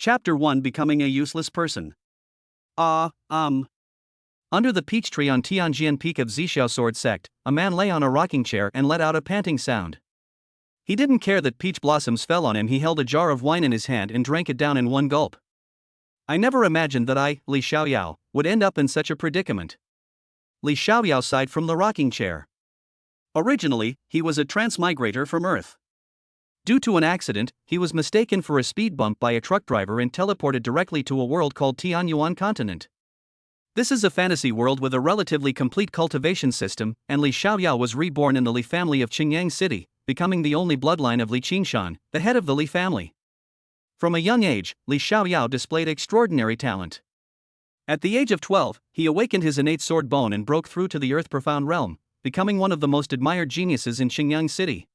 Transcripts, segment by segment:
Chapter 1 Becoming a Useless Person. Under the peach tree on Tianjian Peak of Zixiao Sword Sect, a man lay on a rocking chair and let out a panting sound. He didn't care that peach blossoms fell on him. He held a jar of wine in his hand and drank it down in one gulp. I never imagined that I, Li Xiaoyao, would end up in such a predicament. Li Xiaoyao sighed from the rocking chair. Originally, he was a transmigrator from Earth. Due to an accident, he was mistaken for a speed bump by a truck driver and teleported directly to a world called Tianyuan Continent. This is a fantasy world with a relatively complete cultivation system, and Li Xiaoyao was reborn in the Li family of Qingyang City, becoming the only bloodline of Li Qingshan, the head of the Li family. From a young age, Li Xiaoyao displayed extraordinary talent. At the age of 12, he awakened his innate sword bone and broke through to the earth-profound realm, becoming one of the most admired geniuses in Qingyang City.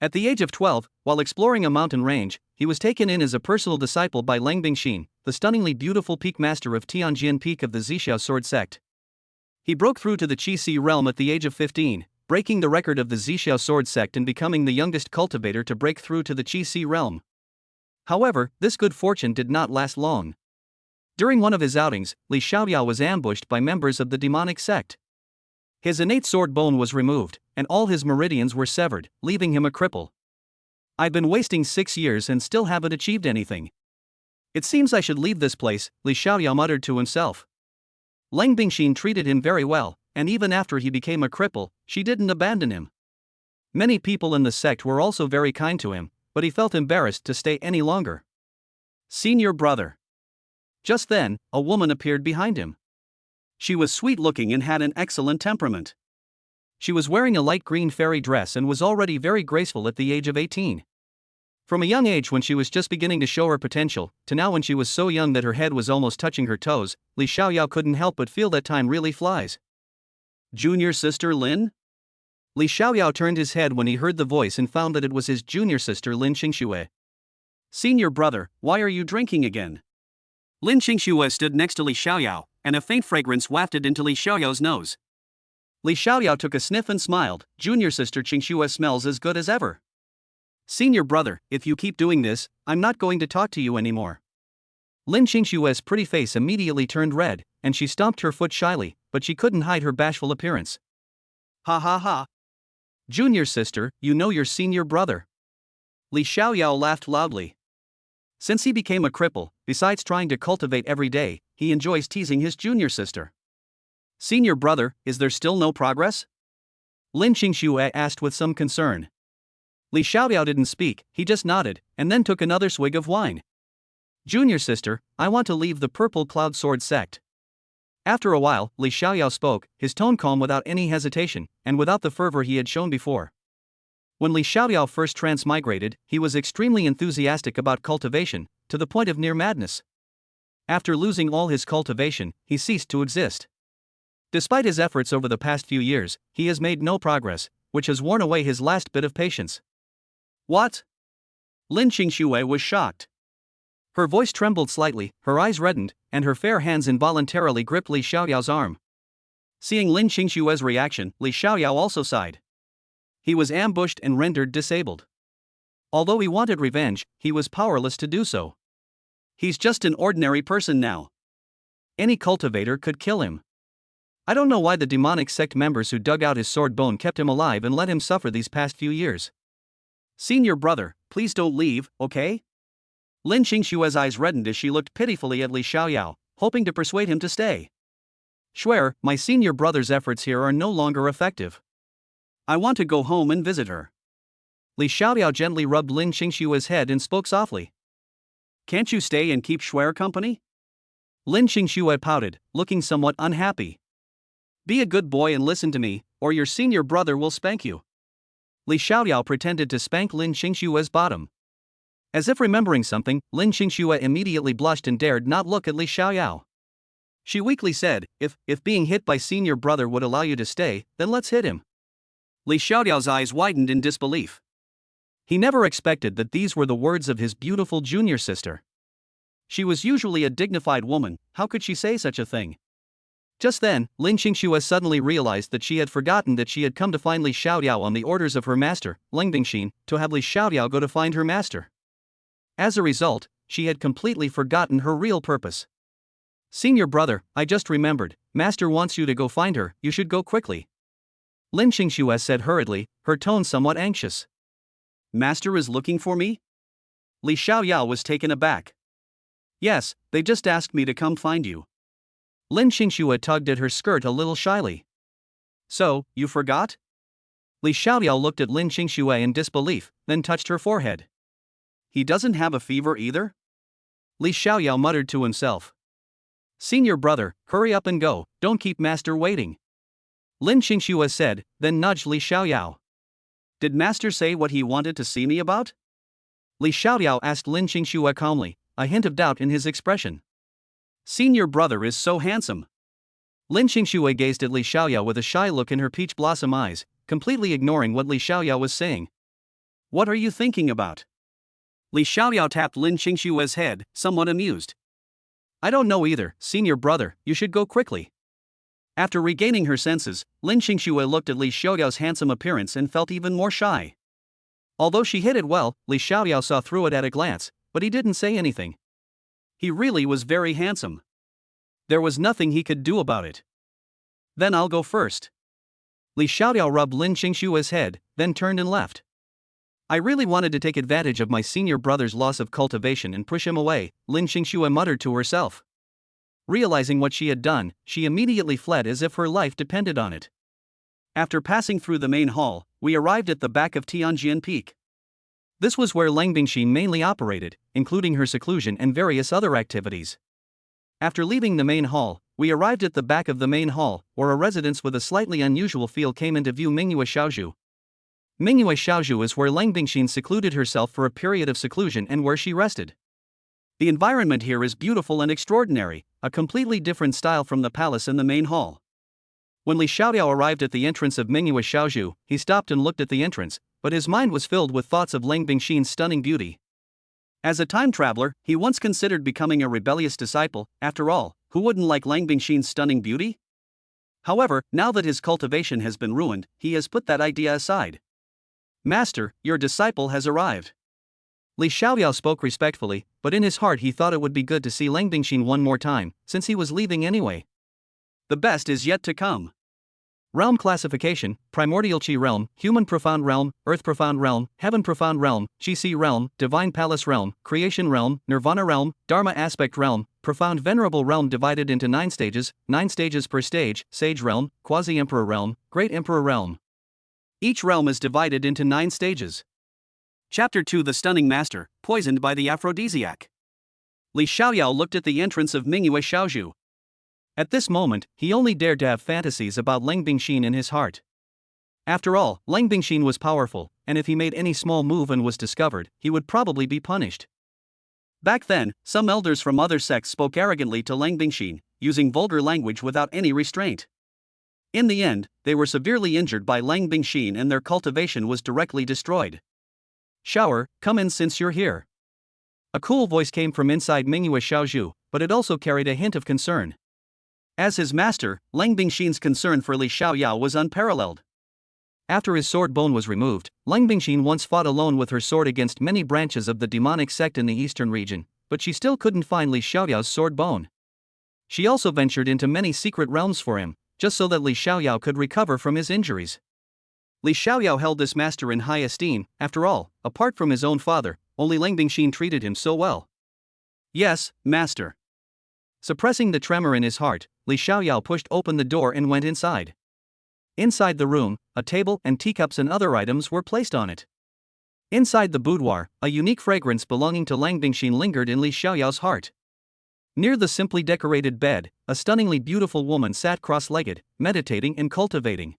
At the age of 12, while exploring a mountain range, he was taken in as a personal disciple by Lang Bingxin, the stunningly beautiful peak master of Tianjian Peak of the Zixiao Sword Sect. He broke through to the Qi realm at the age of 15, breaking the record of the Zixiao Sword Sect and becoming the youngest cultivator to break through to the Qi realm. However, this good fortune did not last long. During one of his outings, Li Xiaoyao was ambushed by members of the demonic sect. His innate sword bone was removed, and all his meridians were severed, leaving him a cripple. I've been wasting 6 years and still haven't achieved anything. It seems I should leave this place, Li Xiaoyao muttered to himself. Lang Bingxin treated him very well, and even after he became a cripple, she didn't abandon him. Many people in the sect were also very kind to him, but he felt embarrassed to stay any longer. Senior brother. Just then, a woman appeared behind him. She was sweet-looking and had an excellent temperament. She was wearing a light green fairy dress and was already very graceful at the age of 18. From a young age when she was just beginning to show her potential, to now when she was so young that her head was almost touching her toes, Li Xiaoyao couldn't help but feel that time really flies. Junior sister Lin? Li Xiaoyao turned his head when he heard the voice and found that it was his junior sister Lin Qingxue. Senior brother, why are you drinking again? Lin Qingxue stood next to Li Xiaoyao, and a faint fragrance wafted into Li Xiaoyao's nose. Li Xiaoyao took a sniff and smiled. Junior sister Qingxue smells as good as ever. Senior brother, if you keep doing this, I'm not going to talk to you anymore. Lin Qingxue's pretty face immediately turned red, and she stomped her foot shyly, but she couldn't hide her bashful appearance. Ha ha ha. Junior sister, you know your senior brother. Li Xiaoyao laughed loudly. Since he became a cripple, besides trying to cultivate every day, he enjoys teasing his junior sister. Senior brother, is there still no progress? Lin Qingxue asked with some concern. Li Xiaoyao didn't speak, he just nodded, and then took another swig of wine. Junior sister, I want to leave the Purple Cloud Sword Sect. After a while, Li Xiaoyao spoke, his tone calm without any hesitation, and without the fervor he had shown before. When Li Xiaoyao first transmigrated, he was extremely enthusiastic about cultivation, to the point of near madness. After losing all his cultivation, he ceased to exist. Despite his efforts over the past few years, he has made no progress, which has worn away his last bit of patience. What? Lin Qingxue was shocked. Her voice trembled slightly, her eyes reddened, and her fair hands involuntarily gripped Li Xiaoyao's arm. Seeing Lin Qingxue's reaction, Li Xiaoyao also sighed. He was ambushed and rendered disabled. Although he wanted revenge, he was powerless to do so. He's just an ordinary person now. Any cultivator could kill him. I don't know why the demonic sect members who dug out his sword bone kept him alive and let him suffer these past few years. Senior brother, please don't leave, okay? Lin Qingxue's eyes reddened as she looked pitifully at Li Xiaoyao, hoping to persuade him to stay. Swear, my senior brother's efforts here are no longer effective. I want to go home and visit her. Li Xiaoyao gently rubbed Lin Qingxue's head and spoke softly. Can't you stay and keep Shuer company? Lin Qingxue pouted, looking somewhat unhappy. Be a good boy and listen to me, or your senior brother will spank you. Li Xiaoyao pretended to spank Lin Qingxue's bottom. As if remembering something, Lin Qingxue immediately blushed and dared not look at Li Xiaoyao. She weakly said, if being hit by senior brother would allow you to stay, then let's hit him. Li Xiaoyao's eyes widened in disbelief. He never expected that these were the words of his beautiful junior sister. She was usually a dignified woman, how could she say such a thing? Just then, Lin Qingxue suddenly realized that she had forgotten that she had come to find Li Xiaoyao on the orders of her master, Lang Bingxin, to have Li Xiaoyao go to find her master. As a result, she had completely forgotten her real purpose. Senior brother, I just remembered, Master wants you to go find her, you should go quickly. Lin Qingxue said hurriedly, her tone somewhat anxious. Master is looking for me? Li Xiaoyao was taken aback. Yes, they just asked me to come find you. Lin Qingxue tugged at her skirt a little shyly. So, you forgot? Li Xiaoyao looked at Lin Qingxue in disbelief, then touched her forehead. He doesn't have a fever either? Li Xiaoyao muttered to himself. Senior brother, hurry up and go, don't keep master waiting. Lin Qingxue said, then nudged Li Xiaoyao. Did master say what he wanted to see me about? Li Xiaoyao asked Lin Qingxue calmly, a hint of doubt in his expression. Senior brother is so handsome. Lin Qingxue gazed at Li Xiaoyao with a shy look in her peach blossom eyes, completely ignoring what Li Xiaoyao was saying. What are you thinking about? Li Xiaoyao tapped Lin Qingxue's head, somewhat amused. I don't know either, senior brother, you should go quickly. After regaining her senses, Lin Qingxue looked at Li Xiaoyao's handsome appearance and felt even more shy. Although she hid it well, Li Xiaoyao saw through it at a glance, but he didn't say anything. He really was very handsome. There was nothing he could do about it. Then I'll go first. Li Xiaoyao rubbed Lin Qingxue's head, then turned and left. I really wanted to take advantage of my senior brother's loss of cultivation and push him away, Lin Qingxue muttered to herself. Realizing what she had done, she immediately fled as if her life depended on it. After passing through the main hall, we arrived at the back of Tianjian Peak. This was where Lang Bingxin mainly operated, including her seclusion and various other activities. After leaving the main hall, we arrived at the back of the main hall, where a residence with a slightly unusual feel came into view. Mingyue Xiaozhu. Mingyue Xiaozhu is where Lang Bingxin secluded herself for a period of seclusion and where she rested. The environment here is beautiful and extraordinary, a completely different style from the palace in the main hall. When Li Xiaoyao arrived at the entrance of Mingyue Xiaozhu, he stopped and looked at the entrance, but his mind was filled with thoughts of Lang Bingxin's stunning beauty. As a time traveler, he once considered becoming a rebellious disciple. After all, who wouldn't like Lang Bingxin's stunning beauty? However, now that his cultivation has been ruined, he has put that idea aside. Master, your disciple has arrived. Li Xiaoyao spoke respectfully, but in his heart he thought it would be good to see Lang Bingxin one more time, since he was leaving anyway. The best is yet to come. Realm classification: Primordial Qi Realm, Human Profound Realm, Earth Profound Realm, Heaven Profound Realm, Qi Si Realm, Divine Palace Realm, Creation Realm, Nirvana Realm, Dharma Aspect Realm, Profound Venerable Realm divided into 9 stages per stage, Sage Realm, Quasi-Emperor Realm, Great Emperor Realm. Each realm is divided into 9 stages. Chapter 2: The Stunning Master, Poisoned by the Aphrodisiac. Li Xiaoyao looked at the entrance of Mingyue Xiaozhu. At this moment, he only dared to have fantasies about Lang Bingxin in his heart. After all, Lang Bingxin was powerful, and if he made any small move and was discovered, he would probably be punished. Back then, some elders from other sects spoke arrogantly to Lang Bingxin, using vulgar language without any restraint. In the end, they were severely injured by Lang Bingxin and their cultivation was directly destroyed. Shower, come in since you're here. A cool voice came from inside Mingyue Xiaozhu, but it also carried a hint of concern. As his master, Lang Bingxin's concern for Li Xiaoyao was unparalleled. After his sword bone was removed, Lang Bingxin once fought alone with her sword against many branches of the demonic sect in the eastern region, but she still couldn't find Li Xiaoyao's sword bone. She also ventured into many secret realms for him, just so that Li Xiaoyao could recover from his injuries. Li Xiaoyao held this master in high esteem. After all, apart from his own father, only Lang Bingxin treated him so well. Yes, master. Suppressing the tremor in his heart, Li Xiaoyao pushed open the door and went inside. Inside the room, a table and teacups and other items were placed on it. Inside the boudoir, a unique fragrance belonging to Lang Bingxin lingered in Li Xiaoyao's heart. Near the simply decorated bed, a stunningly beautiful woman sat cross-legged, meditating and cultivating.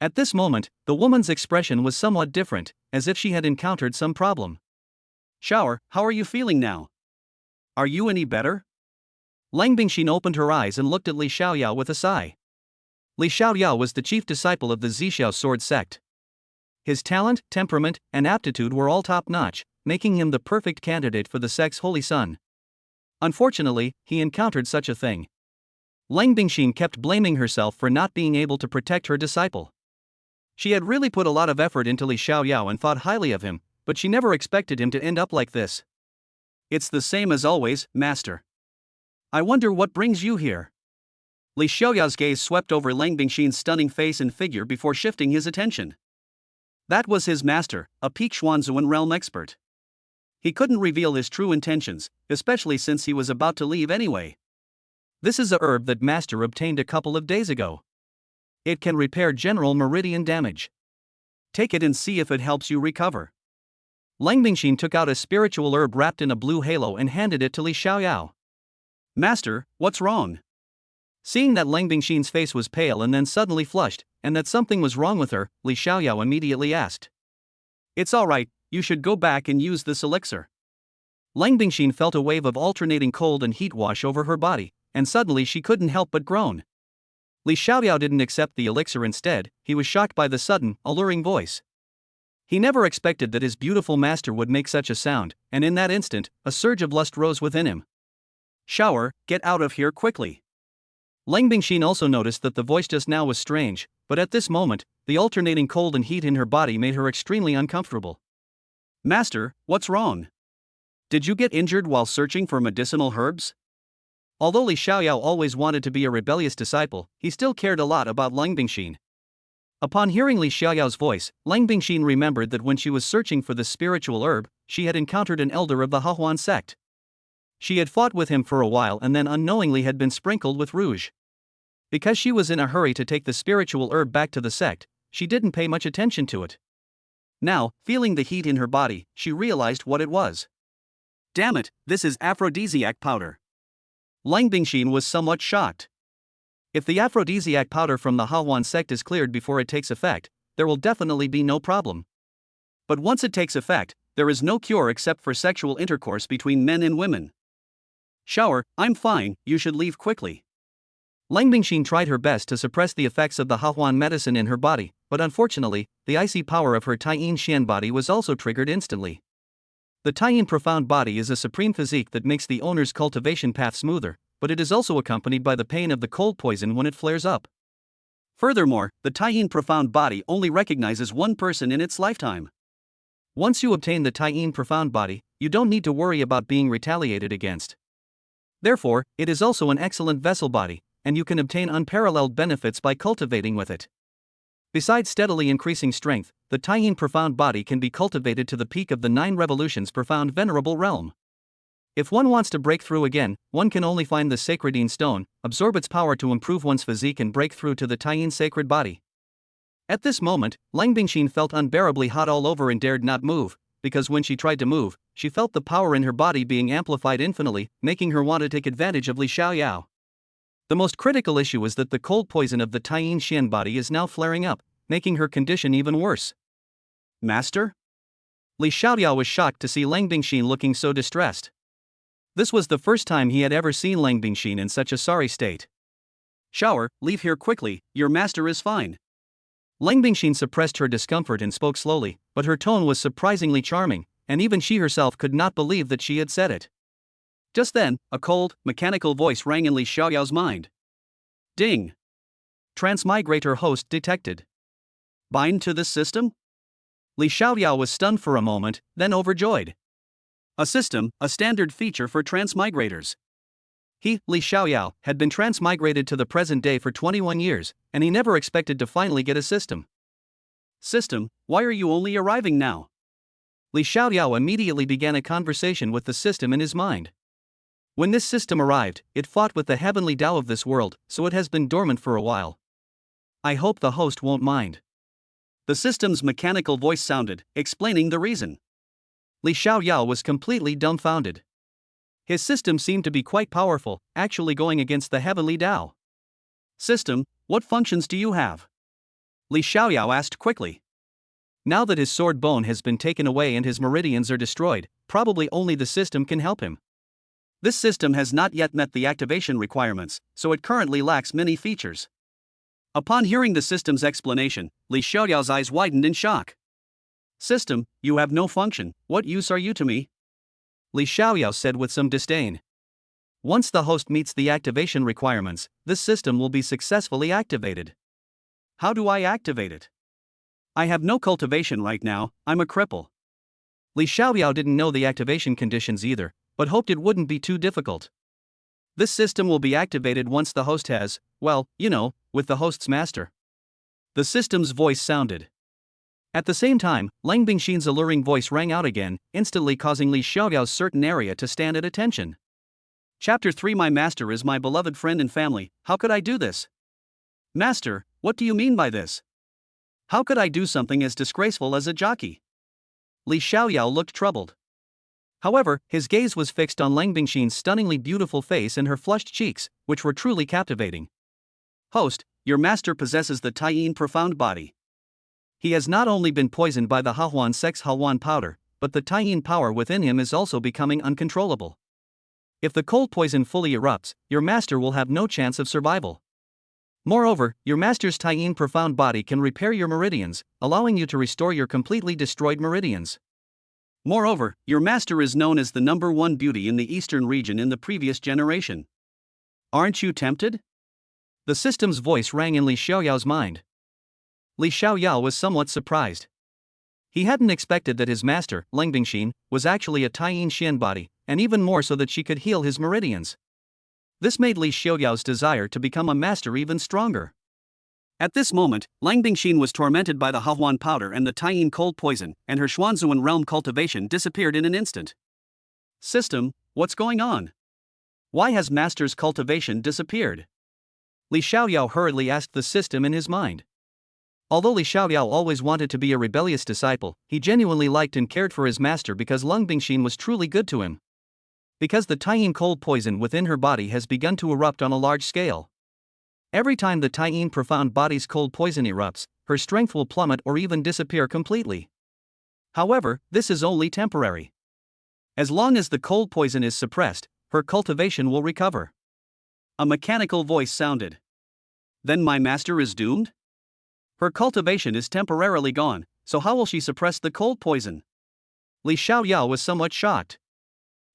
At this moment, the woman's expression was somewhat different, as if she had encountered some problem. Shower, how are you feeling now? Are you any better? Lang Bingxin opened her eyes and looked at Li Xiaoyao with a sigh. Li Xiaoyao was the chief disciple of the Zixiao sword sect. His talent, temperament, and aptitude were all top-notch, making him the perfect candidate for the sect's holy son. Unfortunately, he encountered such a thing. Lang Bingxin kept blaming herself for not being able to protect her disciple. She had really put a lot of effort into Li Xiaoyao and thought highly of him, but she never expected him to end up like this. It's the same as always, master. I wonder what brings you here. Li Xiaoyao's gaze swept over Lang Bingxin's stunning face and figure before shifting his attention. That was his master, a peak Xuanzuan realm expert. He couldn't reveal his true intentions, especially since he was about to leave anyway. This is a herb that master obtained a couple of days ago. It can repair general meridian damage. Take it and see if it helps you recover. Lang Bingxin took out a spiritual herb wrapped in a blue halo and handed it to Li Xiaoyao. Master, what's wrong? Seeing that Lang Bingxin's face was pale and then suddenly flushed, and that something was wrong with her, Li Xiaoyao immediately asked. It's alright, you should go back and use this elixir. Lang Bingxin felt a wave of alternating cold and heat wash over her body, and suddenly she couldn't help but groan. Li Xiaoyao didn't accept the elixir instead. He was shocked by the sudden, alluring voice. He never expected that his beautiful master would make such a sound, and in that instant, a surge of lust rose within him. Shower, get out of here quickly. Lang Bingxin also noticed that the voice just now was strange, but at this moment, the alternating cold and heat in her body made her extremely uncomfortable. Master, what's wrong? Did you get injured while searching for medicinal herbs? Although Li Xiaoyao always wanted to be a rebellious disciple, he still cared a lot about Lang Bingxin. Upon hearing Li Xiaoyao's voice, Lang Bingxin remembered that when she was searching for the spiritual herb, she had encountered an elder of the Hahuan sect. She had fought with him for a while and then unknowingly had been sprinkled with rouge. Because she was in a hurry to take the spiritual herb back to the sect, she didn't pay much attention to it. Now, feeling the heat in her body, she realized what it was. Damn it, this is aphrodisiac powder. Lang Bingxin was somewhat shocked. If the aphrodisiac powder from the Hahuan sect is cleared before it takes effect, there will definitely be no problem. But once it takes effect, there is no cure except for sexual intercourse between men and women. Shower, I'm fine, you should leave quickly. Lang Bingxin tried her best to suppress the effects of the Hahuan medicine in her body, but unfortunately, the icy power of her Taiyin Xian body was also triggered instantly. The Taiyin profound body is a supreme physique that makes the owner's cultivation path smoother, but it is also accompanied by the pain of the cold poison when it flares up. Furthermore, the Taiyin profound body only recognizes one person in its lifetime. Once you obtain the Taiyin profound body, you don't need to worry about being retaliated against. Therefore, it is also an excellent vessel body, and you can obtain unparalleled benefits by cultivating with it. Besides steadily increasing strength, the Taiyin profound body can be cultivated to the peak of the 9 revolutions profound venerable realm. If one wants to break through again, one can only find the Sacredine stone, absorb its power to improve one's physique and break through to the Taiyin sacred body. At this moment, Lang Bingxin felt unbearably hot all over and dared not move, because when she tried to move, she felt the power in her body being amplified infinitely, making her want to take advantage of Li Xiaoyao. The most critical issue is that the cold poison of the Taiyin Xian body is now flaring up, making her condition even worse. Master? Li Xiaoyao was shocked to see Lang Bingxin looking so distressed. This was the first time he had ever seen Lang Bingxin in such a sorry state. Shower, leave here quickly, your master is fine. Lang Bingxin suppressed her discomfort and spoke slowly, but her tone was surprisingly charming, and even she herself could not believe that she had said it. Just then, a cold, mechanical voice rang in Li Xiaoyao's mind. Ding! Transmigrator host detected. Bind to this system? Li Xiaoyao was stunned for a moment, then overjoyed. A system, a standard feature for transmigrators. He, Li Xiaoyao, had been transmigrated to the present day for 21 years, and he never expected to finally get a system. System, why are you only arriving now? Li Xiaoyao immediately began a conversation with the system in his mind. When this system arrived, it fought with the heavenly Tao of this world, so it has been dormant for a while. I hope the host won't mind. The system's mechanical voice sounded, explaining the reason. Li Xiaoyao was completely dumbfounded. His system seemed to be quite powerful, actually going against the heavenly Tao. System, what functions do you have? Li Xiaoyao asked quickly. Now that his sword bone has been taken away and his meridians are destroyed, probably only the system can help him. This system has not yet met the activation requirements, so it currently lacks many features. Upon hearing the system's explanation, Li Xiaoyao's eyes widened in shock. System, you have no function, what use are you to me? Li Xiaoyao said with some disdain. Once the host meets the activation requirements, this system will be successfully activated. How do I activate it? I have no cultivation right now, I'm a cripple. Li Xiaoyao didn't know the activation conditions either, but hoped it wouldn't be too difficult. This system will be activated once the host has, well, with the host's master. The system's voice sounded. At the same time, Lang Bingxin's alluring voice rang out again, instantly causing Li Xiaoyao's certain area to stand at attention. Chapter 3 My master is my beloved friend and family, how could I do this? Master, what do you mean by this? How could I do something as disgraceful as a jockey? Li Xiaoyao looked troubled. However, his gaze was fixed on Lang Bingxin's stunningly beautiful face and her flushed cheeks, which were truly captivating. Host, your master possesses the Taiyin profound body. He has not only been poisoned by the Hahuan Sex Hahuan powder, but the Taiyin power within him is also becoming uncontrollable. If the cold poison fully erupts, your master will have no chance of survival. Moreover, your master's Taiyin profound body can repair your meridians, allowing you to restore your completely destroyed meridians. Moreover, your master is known as the #1 beauty in the eastern region in the previous generation. Aren't you tempted? The system's voice rang in Li Xiaoyao's mind. Li Xiaoyao was somewhat surprised. He hadn't expected that his master, Lang Bingxin, was actually a Taiyin Xian body, and even more so that she could heal his meridians. This made Li Xiaoyao's desire to become a master even stronger. At this moment, Lang Bingxin was tormented by the Hahuan powder and the Taiyin cold poison, and her Xuanzuan realm cultivation disappeared in an instant. System, what's going on? Why has master's cultivation disappeared? Li Xiaoyao hurriedly asked the system in his mind. Although Li Xiaoyao always wanted to be a rebellious disciple, he genuinely liked and cared for his master because Lang Bingxin was truly good to him. Because the Taiyin cold poison within her body has begun to erupt on a large scale. Every time the Taiyin profound body's cold poison erupts, her strength will plummet or even disappear completely. However, this is only temporary. As long as the cold poison is suppressed, her cultivation will recover. A mechanical voice sounded. Then my master is doomed? Her cultivation is temporarily gone, so how will she suppress the cold poison? Li Xiaoyao was somewhat shocked.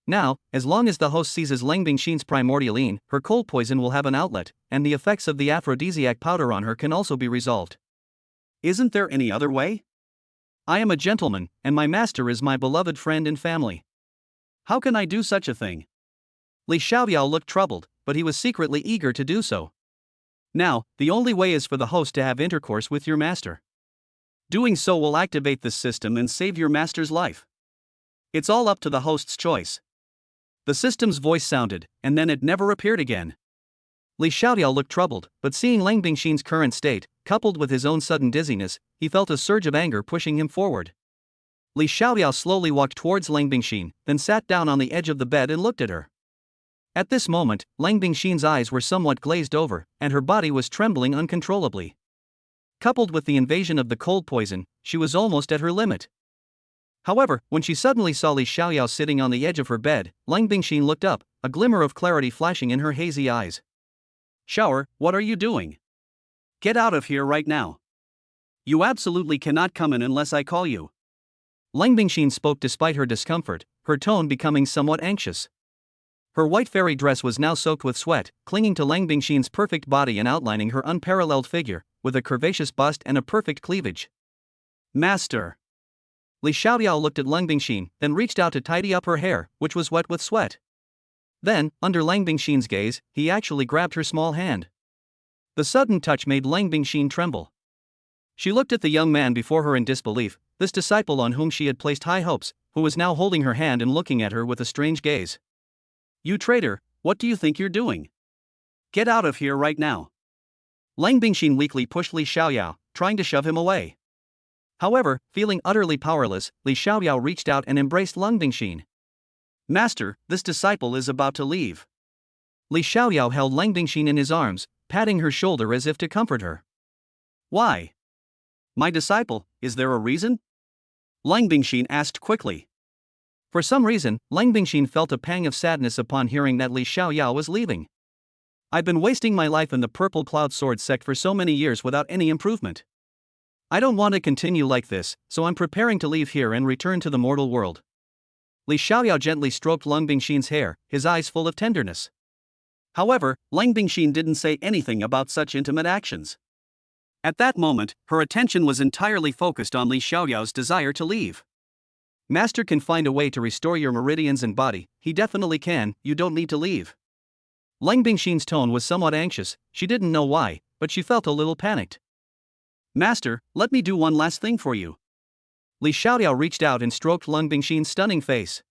Now, as long as the host seizes Lang Bingxin's primordialine, her cold poison will have an outlet, and the effects of the aphrodisiac powder on her can also be resolved. Isn't there any other way? I am a gentleman, and my master is my beloved friend and family. How can I do such a thing? Li Xiaoyao looked troubled, but he was secretly eager to do so. Now, the only way is for the host to have intercourse with your master. Doing so will activate this system and save your master's life. It's all up to the host's choice. The system's voice sounded, and then it never appeared again. Li Xiaoyao looked troubled, but seeing Lang Bingxin's current state, coupled with his own sudden dizziness, he felt a surge of anger pushing him forward. Li Xiaoyao slowly walked towards Lang Bingxin, then sat down on the edge of the bed and looked at her. At this moment, Lang Bingxin's eyes were somewhat glazed over, and her body was trembling uncontrollably. Coupled with the invasion of the cold poison, she was almost at her limit. However, when she suddenly saw Li Xiaoyao sitting on the edge of her bed, Lang Bingxin looked up, a glimmer of clarity flashing in her hazy eyes. Shower, what are you doing? Get out of here right now. You absolutely cannot come in unless I call you. Lang Bingxin spoke despite her discomfort, her tone becoming somewhat anxious. Her white fairy dress was now soaked with sweat, clinging to Lang Bingxin's perfect body and outlining her unparalleled figure, with a curvaceous bust and a perfect cleavage. Master. Li Xiaoyao looked at Lang Bingxin, then reached out to tidy up her hair, which was wet with sweat. Then, under Lang Bingxin's gaze, he actually grabbed her small hand. The sudden touch made Lang Bingxin tremble. She looked at the young man before her in disbelief, this disciple on whom she had placed high hopes, who was now holding her hand and looking at her with a strange gaze. You traitor, what do you think you're doing? Get out of here right now. Lang Bingxin weakly pushed Li Xiaoyao, trying to shove him away. However, feeling utterly powerless, Li Xiaoyao reached out and embraced Lang Bingxin. Master, this disciple is about to leave. Li Xiaoyao held Lang Bingxin in his arms, patting her shoulder as if to comfort her. Why? My disciple, is there a reason? Lang Bingxin asked quickly. For some reason, Lang Bingxin felt a pang of sadness upon hearing that Li Xiaoyao was leaving. I've been wasting my life in the Purple Cloud Sword sect for so many years without any improvement. I don't want to continue like this, so I'm preparing to leave here and return to the mortal world. Li Xiaoyao gently stroked Lang Bingxin's hair, his eyes full of tenderness. However, Lang Bingxin didn't say anything about such intimate actions. At that moment, her attention was entirely focused on Li Xiaoyao's desire to leave. Master can find a way to restore your meridians and body, he definitely can, you don't need to leave. Lang Bingxin's tone was somewhat anxious, she didn't know why, but she felt a little panicked. Master, let me do one last thing for you. Li Xiaoyao reached out and stroked Lang Bingxin's stunning face.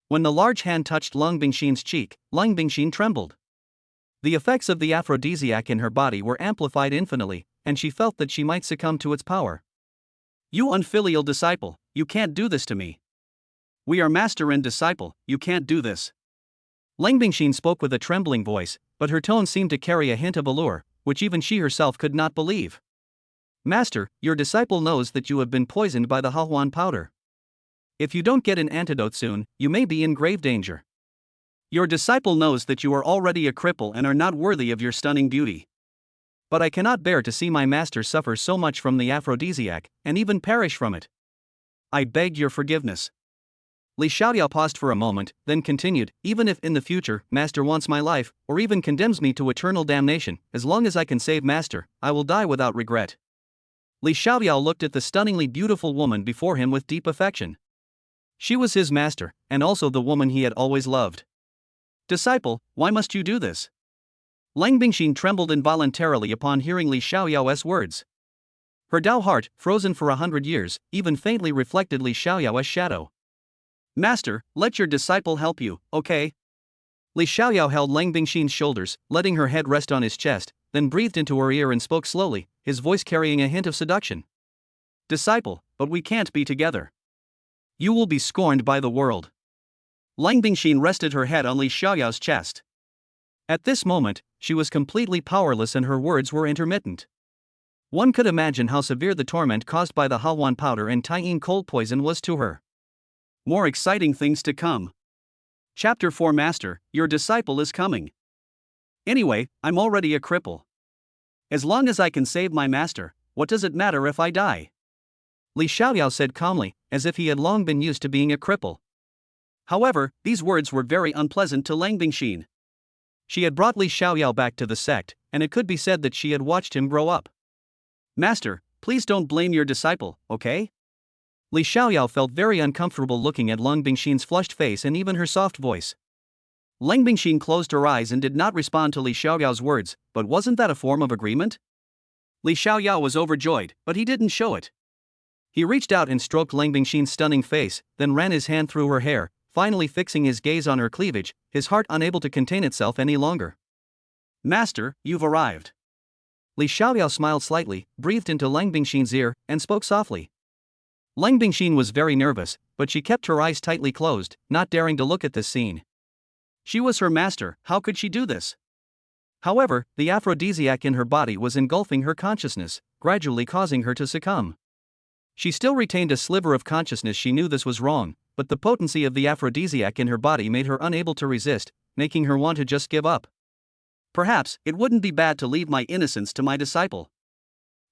When the large hand touched Lang Bingxin's cheek, Lang Bingxin trembled. The effects of the aphrodisiac in her body were amplified infinitely, and she felt that she might succumb to its power. You unfilial disciple, you can't do this to me. We are master and disciple, you can't do this. Lang Bingxin spoke with a trembling voice, but her tone seemed to carry a hint of allure, which even she herself could not believe. Master, your disciple knows that you have been poisoned by the Hahuan powder. If you don't get an antidote soon, you may be in grave danger. Your disciple knows that you are already a cripple and are not worthy of your stunning beauty. But I cannot bear to see my master suffer so much from the aphrodisiac, and even perish from it. I beg your forgiveness. Li Xiaoyao paused for a moment, then continued, even if in the future, master wants my life, or even condemns me to eternal damnation, as long as I can save master, I will die without regret. Li Xiaoyao looked at the stunningly beautiful woman before him with deep affection. She was his master, and also the woman he had always loved. Disciple, why must you do this? Lang Bingxin trembled involuntarily upon hearing Li Xiaoyao's words. Her Dao heart, frozen for 100 years, even faintly reflected Li Xiaoyao's shadow. Master, let your disciple help you, okay? Li Xiaoyao held Lang Bingxin's shoulders, letting her head rest on his chest, then breathed into her ear and spoke slowly, his voice carrying a hint of seduction. Disciple, but we can't be together. You will be scorned by the world. Lang Bingxin rested her head on Li Xiaoyao's chest. At this moment, she was completely powerless and her words were intermittent. One could imagine how severe the torment caused by the Hahuan powder and Taiyin cold poison was to her. More exciting things to come. Chapter 4 Master, your disciple is coming. Anyway, I'm already a cripple. As long as I can save my master, what does it matter if I die? Li Xiaoyao said calmly, as if he had long been used to being a cripple. However, these words were very unpleasant to Lang Bingxin. She had brought Li Xiaoyao back to the sect, and it could be said that she had watched him grow up. Master, please don't blame your disciple, okay? Li Xiaoyao felt very uncomfortable looking at Lang Bingxin's flushed face and even her soft voice. Lang Bingxin closed her eyes and did not respond to Li Xiaoyao's words, but wasn't that a form of agreement? Li Xiaoyao was overjoyed, but he didn't show it. He reached out and stroked Lang Bingxin's stunning face, then ran his hand through her hair, finally fixing his gaze on her cleavage, his heart unable to contain itself any longer. Master, you've arrived. Li Xiaoyao smiled slightly, breathed into Lang Bingxin's ear, and spoke softly. Lang Bingxin was very nervous, but she kept her eyes tightly closed, not daring to look at this scene. She was her master, how could she do this? However, the aphrodisiac in her body was engulfing her consciousness, gradually causing her to succumb. She still retained a sliver of consciousness. She knew this was wrong, but the potency of the aphrodisiac in her body made her unable to resist, making her want to just give up. Perhaps, it wouldn't be bad to leave my innocence to my disciple.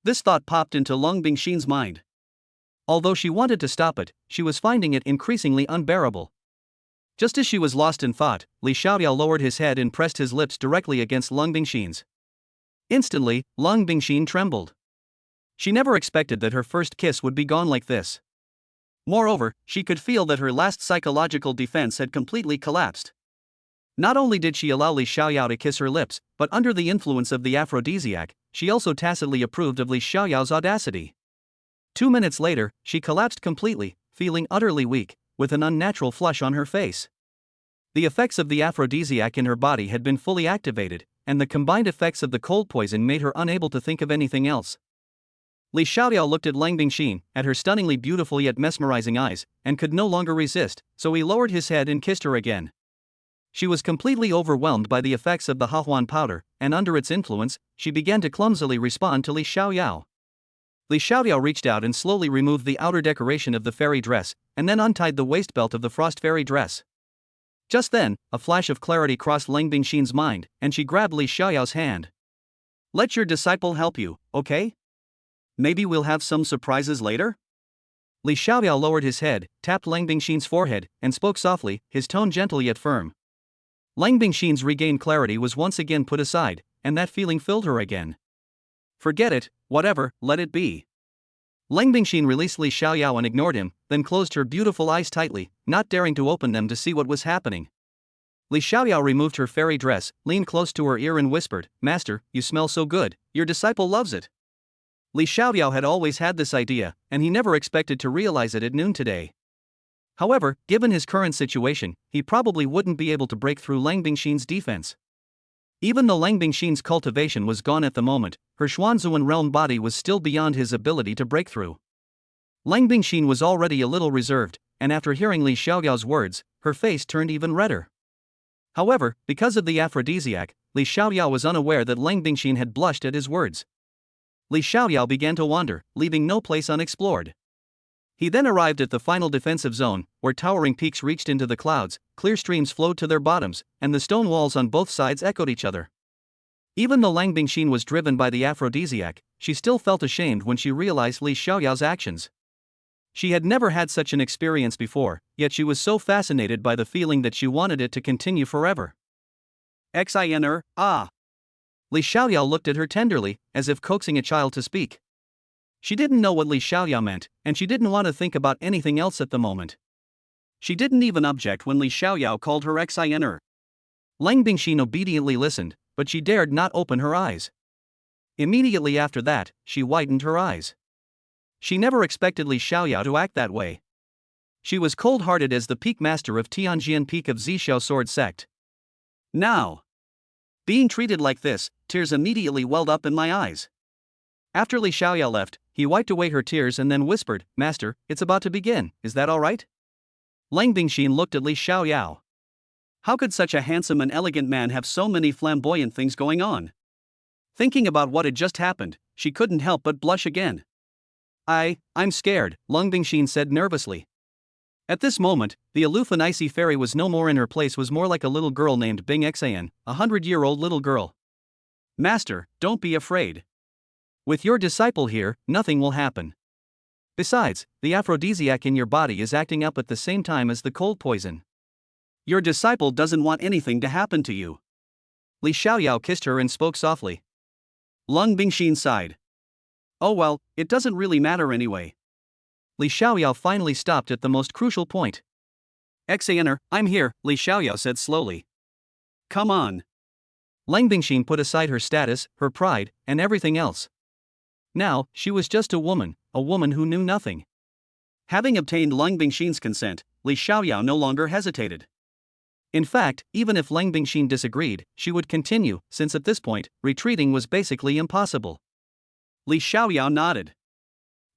This thought popped into Lang Bingxin's mind. Although she wanted to stop it, she was finding it increasingly unbearable. Just as she was lost in thought, Li Xiaoyao lowered his head and pressed his lips directly against Lang Bingxin's. Instantly, Lang Bingxin trembled. She never expected that her first kiss would be gone like this. Moreover, she could feel that her last psychological defense had completely collapsed. Not only did she allow Li Xiaoyao to kiss her lips, but under the influence of the aphrodisiac, she also tacitly approved of Li Xiaoyao's audacity. 2 minutes later, she collapsed completely, feeling utterly weak, with an unnatural flush on her face. The effects of the aphrodisiac in her body had been fully activated, and the combined effects of the cold poison made her unable to think of anything else. Li Xiaoyao looked at Lang Bingxin, at her stunningly beautiful yet mesmerizing eyes, and could no longer resist, so he lowered his head and kissed her again. She was completely overwhelmed by the effects of the Hahuan powder, and under its influence, she began to clumsily respond to Li Xiaoyao. Li Xiaoyao reached out and slowly removed the outer decoration of the fairy dress, and then untied the waist belt of the frost fairy dress. Just then, a flash of clarity crossed Lang Bingxin's mind, and she grabbed Li Xiaoyao's hand. Let your disciple help you, okay? Maybe we'll have some surprises later? Li Xiaoyao lowered his head, tapped Lang Bingxin's forehead, and spoke softly, his tone gentle yet firm. Lang Bingxin's regained clarity was once again put aside, and that feeling filled her again. Forget it, whatever, let it be. Lang Bingxin released Li Xiaoyao and ignored him, then closed her beautiful eyes tightly, not daring to open them to see what was happening. Li Xiaoyao removed her fairy dress, leaned close to her ear and whispered, "Master, you smell so good, your disciple loves it." Li Xiaoyao had always had this idea, and he never expected to realize it at noon today. However, given his current situation, he probably wouldn't be able to break through Lang Bingxin's defense. Even though Lang Bingxin's cultivation was gone at the moment, her Xuanzuan realm body was still beyond his ability to break through. Lang Bingxin was already a little reserved, and after hearing Li Xiaoyao's words, her face turned even redder. However, because of the aphrodisiac, Li Xiaoyao was unaware that Lang Bingxin had blushed at his words. Li Xiaoyao began to wander, leaving no place unexplored. He then arrived at the final defensive zone, where towering peaks reached into the clouds, clear streams flowed to their bottoms, and the stone walls on both sides echoed each other. Even though Lang Bingxin was driven by the aphrodisiac, she still felt ashamed when she realized Li Xiaoyao's actions. She had never had such an experience before, yet she was so fascinated by the feeling that she wanted it to continue forever. Xinr, ah! Li Xiaoyao looked at her tenderly, as if coaxing a child to speak. She didn't know what Li Xiaoyao meant, and she didn't want to think about anything else at the moment. She didn't even object when Li Xiaoyao called her Xinr. Lang Bingxin obediently listened, but she dared not open her eyes. Immediately after that, she widened her eyes. She never expected Li Xiaoyao to act that way. She was cold-hearted as the peak master of Tianjian Peak of Zixiao Sword Sect. Now, being treated like this, tears immediately welled up in my eyes. After Li Xiaoyao left, he wiped away her tears and then whispered, "Master, it's about to begin, is that all right?" Lang Bingxin looked at Li Xiaoyao. How could such a handsome and elegant man have so many flamboyant things going on? Thinking about what had just happened, she couldn't help but blush again. I'm scared," Lang Bingxin said nervously. At this moment, the aloof and icy fairy was no more in her place, was more like a little girl named Bing Xian, a 100-year-old little girl. "Master, don't be afraid. With your disciple here, nothing will happen. Besides, the aphrodisiac in your body is acting up at the same time as the cold poison. Your disciple doesn't want anything to happen to you." Li Xiaoyao kissed her and spoke softly. Lang Bingxin sighed. "Oh well, it doesn't really matter anyway." Li Xiaoyao finally stopped at the most crucial point. "Xinr, I'm here," Li Xiaoyao said slowly. "Come on." Lang Bingxin put aside her status, her pride, and everything else. Now, she was just a woman who knew nothing. Having obtained Lang Bingxin's consent, Li Xiaoyao no longer hesitated. In fact, even if Lang Bingxin disagreed, she would continue, since at this point, retreating was basically impossible. Li Xiaoyao nodded.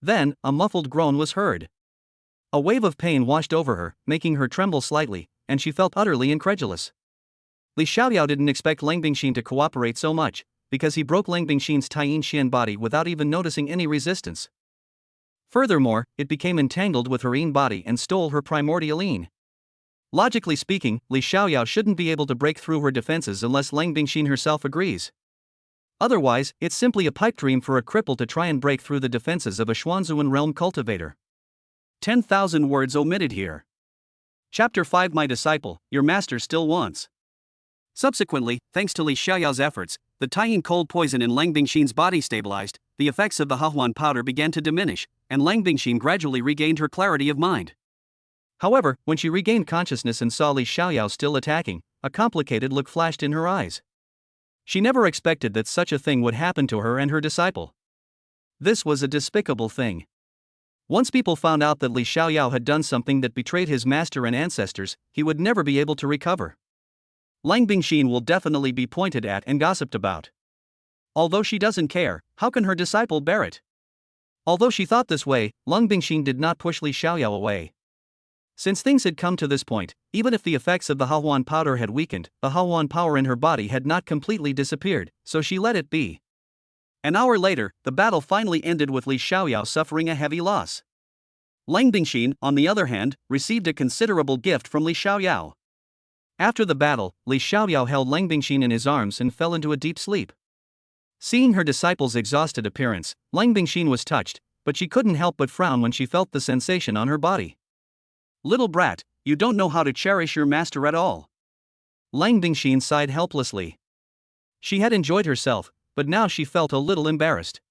Then, a muffled groan was heard. A wave of pain washed over her, making her tremble slightly, and she felt utterly incredulous. Li Xiaoyao didn't expect Lang Bingxin to cooperate so much, because he broke Lang Bingxin's Taiyin Xian body without even noticing any resistance. Furthermore, it became entangled with her Yin body and stole her primordial Yin. Logically speaking, Li Xiaoyao shouldn't be able to break through her defenses unless Lang Bingxin herself agrees. Otherwise, it's simply a pipe dream for a cripple to try and break through the defenses of a Xuanzuan realm cultivator. 10,000 words omitted here. Chapter 5 My disciple, your master still wants. Subsequently, thanks to Li Xiaoyao's efforts, the Taiyin cold poison in Lang Bingxin's body stabilized, the effects of the Hahuan powder began to diminish, and Lang Bingxin gradually regained her clarity of mind. However, when she regained consciousness and saw Li Xiaoyao still attacking, a complicated look flashed in her eyes. She never expected that such a thing would happen to her and her disciple. This was a despicable thing. Once people found out that Li Xiaoyao had done something that betrayed his master and ancestors, he would never be able to recover. Lang Bingxin will definitely be pointed at and gossiped about. Although she doesn't care, how can her disciple bear it? Although she thought this way, Lang Bingxin did not push Li Xiaoyao away. Since things had come to this point, even if the effects of the Hahuan powder had weakened, the Hahuan power in her body had not completely disappeared, so she let it be. An hour later, the battle finally ended with Li Xiaoyao suffering a heavy loss. Lang Bingxin, on the other hand, received a considerable gift from Li Xiaoyao. After the battle, Li Xiaoyao held Lang Bingxin in his arms and fell into a deep sleep. Seeing her disciple's exhausted appearance, Lang Bingxin was touched, but she couldn't help but frown when she felt the sensation on her body. "Little brat, you don't know how to cherish your master at all." Lang Bingxin sighed helplessly. She had enjoyed herself, but now she felt a little embarrassed.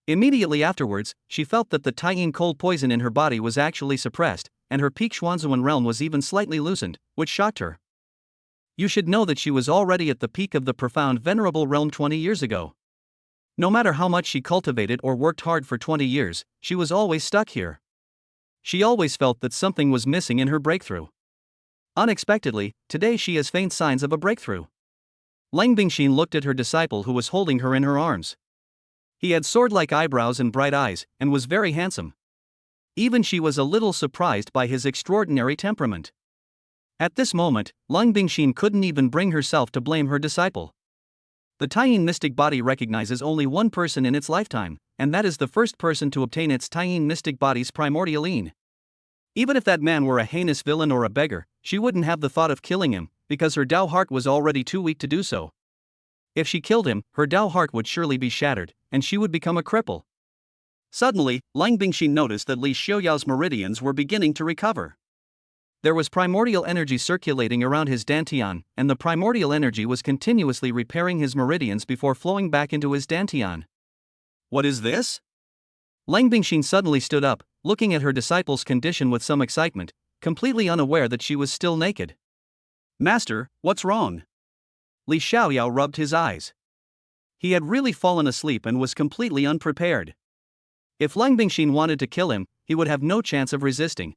Immediately afterwards, she felt that the Taiyin cold poison in her body was actually suppressed, and her peak Xuanzuan realm was even slightly loosened, which shocked her. You should know that she was already at the peak of the profound venerable realm 20 years ago. No matter how much she cultivated or worked hard for 20 years, she was always stuck here. She always felt that something was missing in her breakthrough. Unexpectedly, today she has faint signs of a breakthrough. Lang Bingxin looked at her disciple who was holding her in her arms. He had sword-like eyebrows and bright eyes, and was very handsome. Even she was a little surprised by his extraordinary temperament. At this moment, Lang Bingxin couldn't even bring herself to blame her disciple. The Taiyin mystic body recognizes only one person in its lifetime, and that is the first person to obtain its Taiyin mystic body's primordial yin. Even if that man were a heinous villain or a beggar, she wouldn't have the thought of killing him, because her Dao heart was already too weak to do so. If she killed him, her Dao heart would surely be shattered, and she would become a cripple. Suddenly, Lang Bingxin noticed that Li Xiaoyao's meridians were beginning to recover. There was primordial energy circulating around his dantian, and the primordial energy was continuously repairing his meridians before flowing back into his dantian. What is this? Lang Bingxin suddenly stood up, looking at her disciple's condition with some excitement, completely unaware that she was still naked. Master, what's wrong? Li Xiaoyao rubbed his eyes. He had really fallen asleep and was completely unprepared. If Lang Bingxin wanted to kill him, he would have no chance of resisting.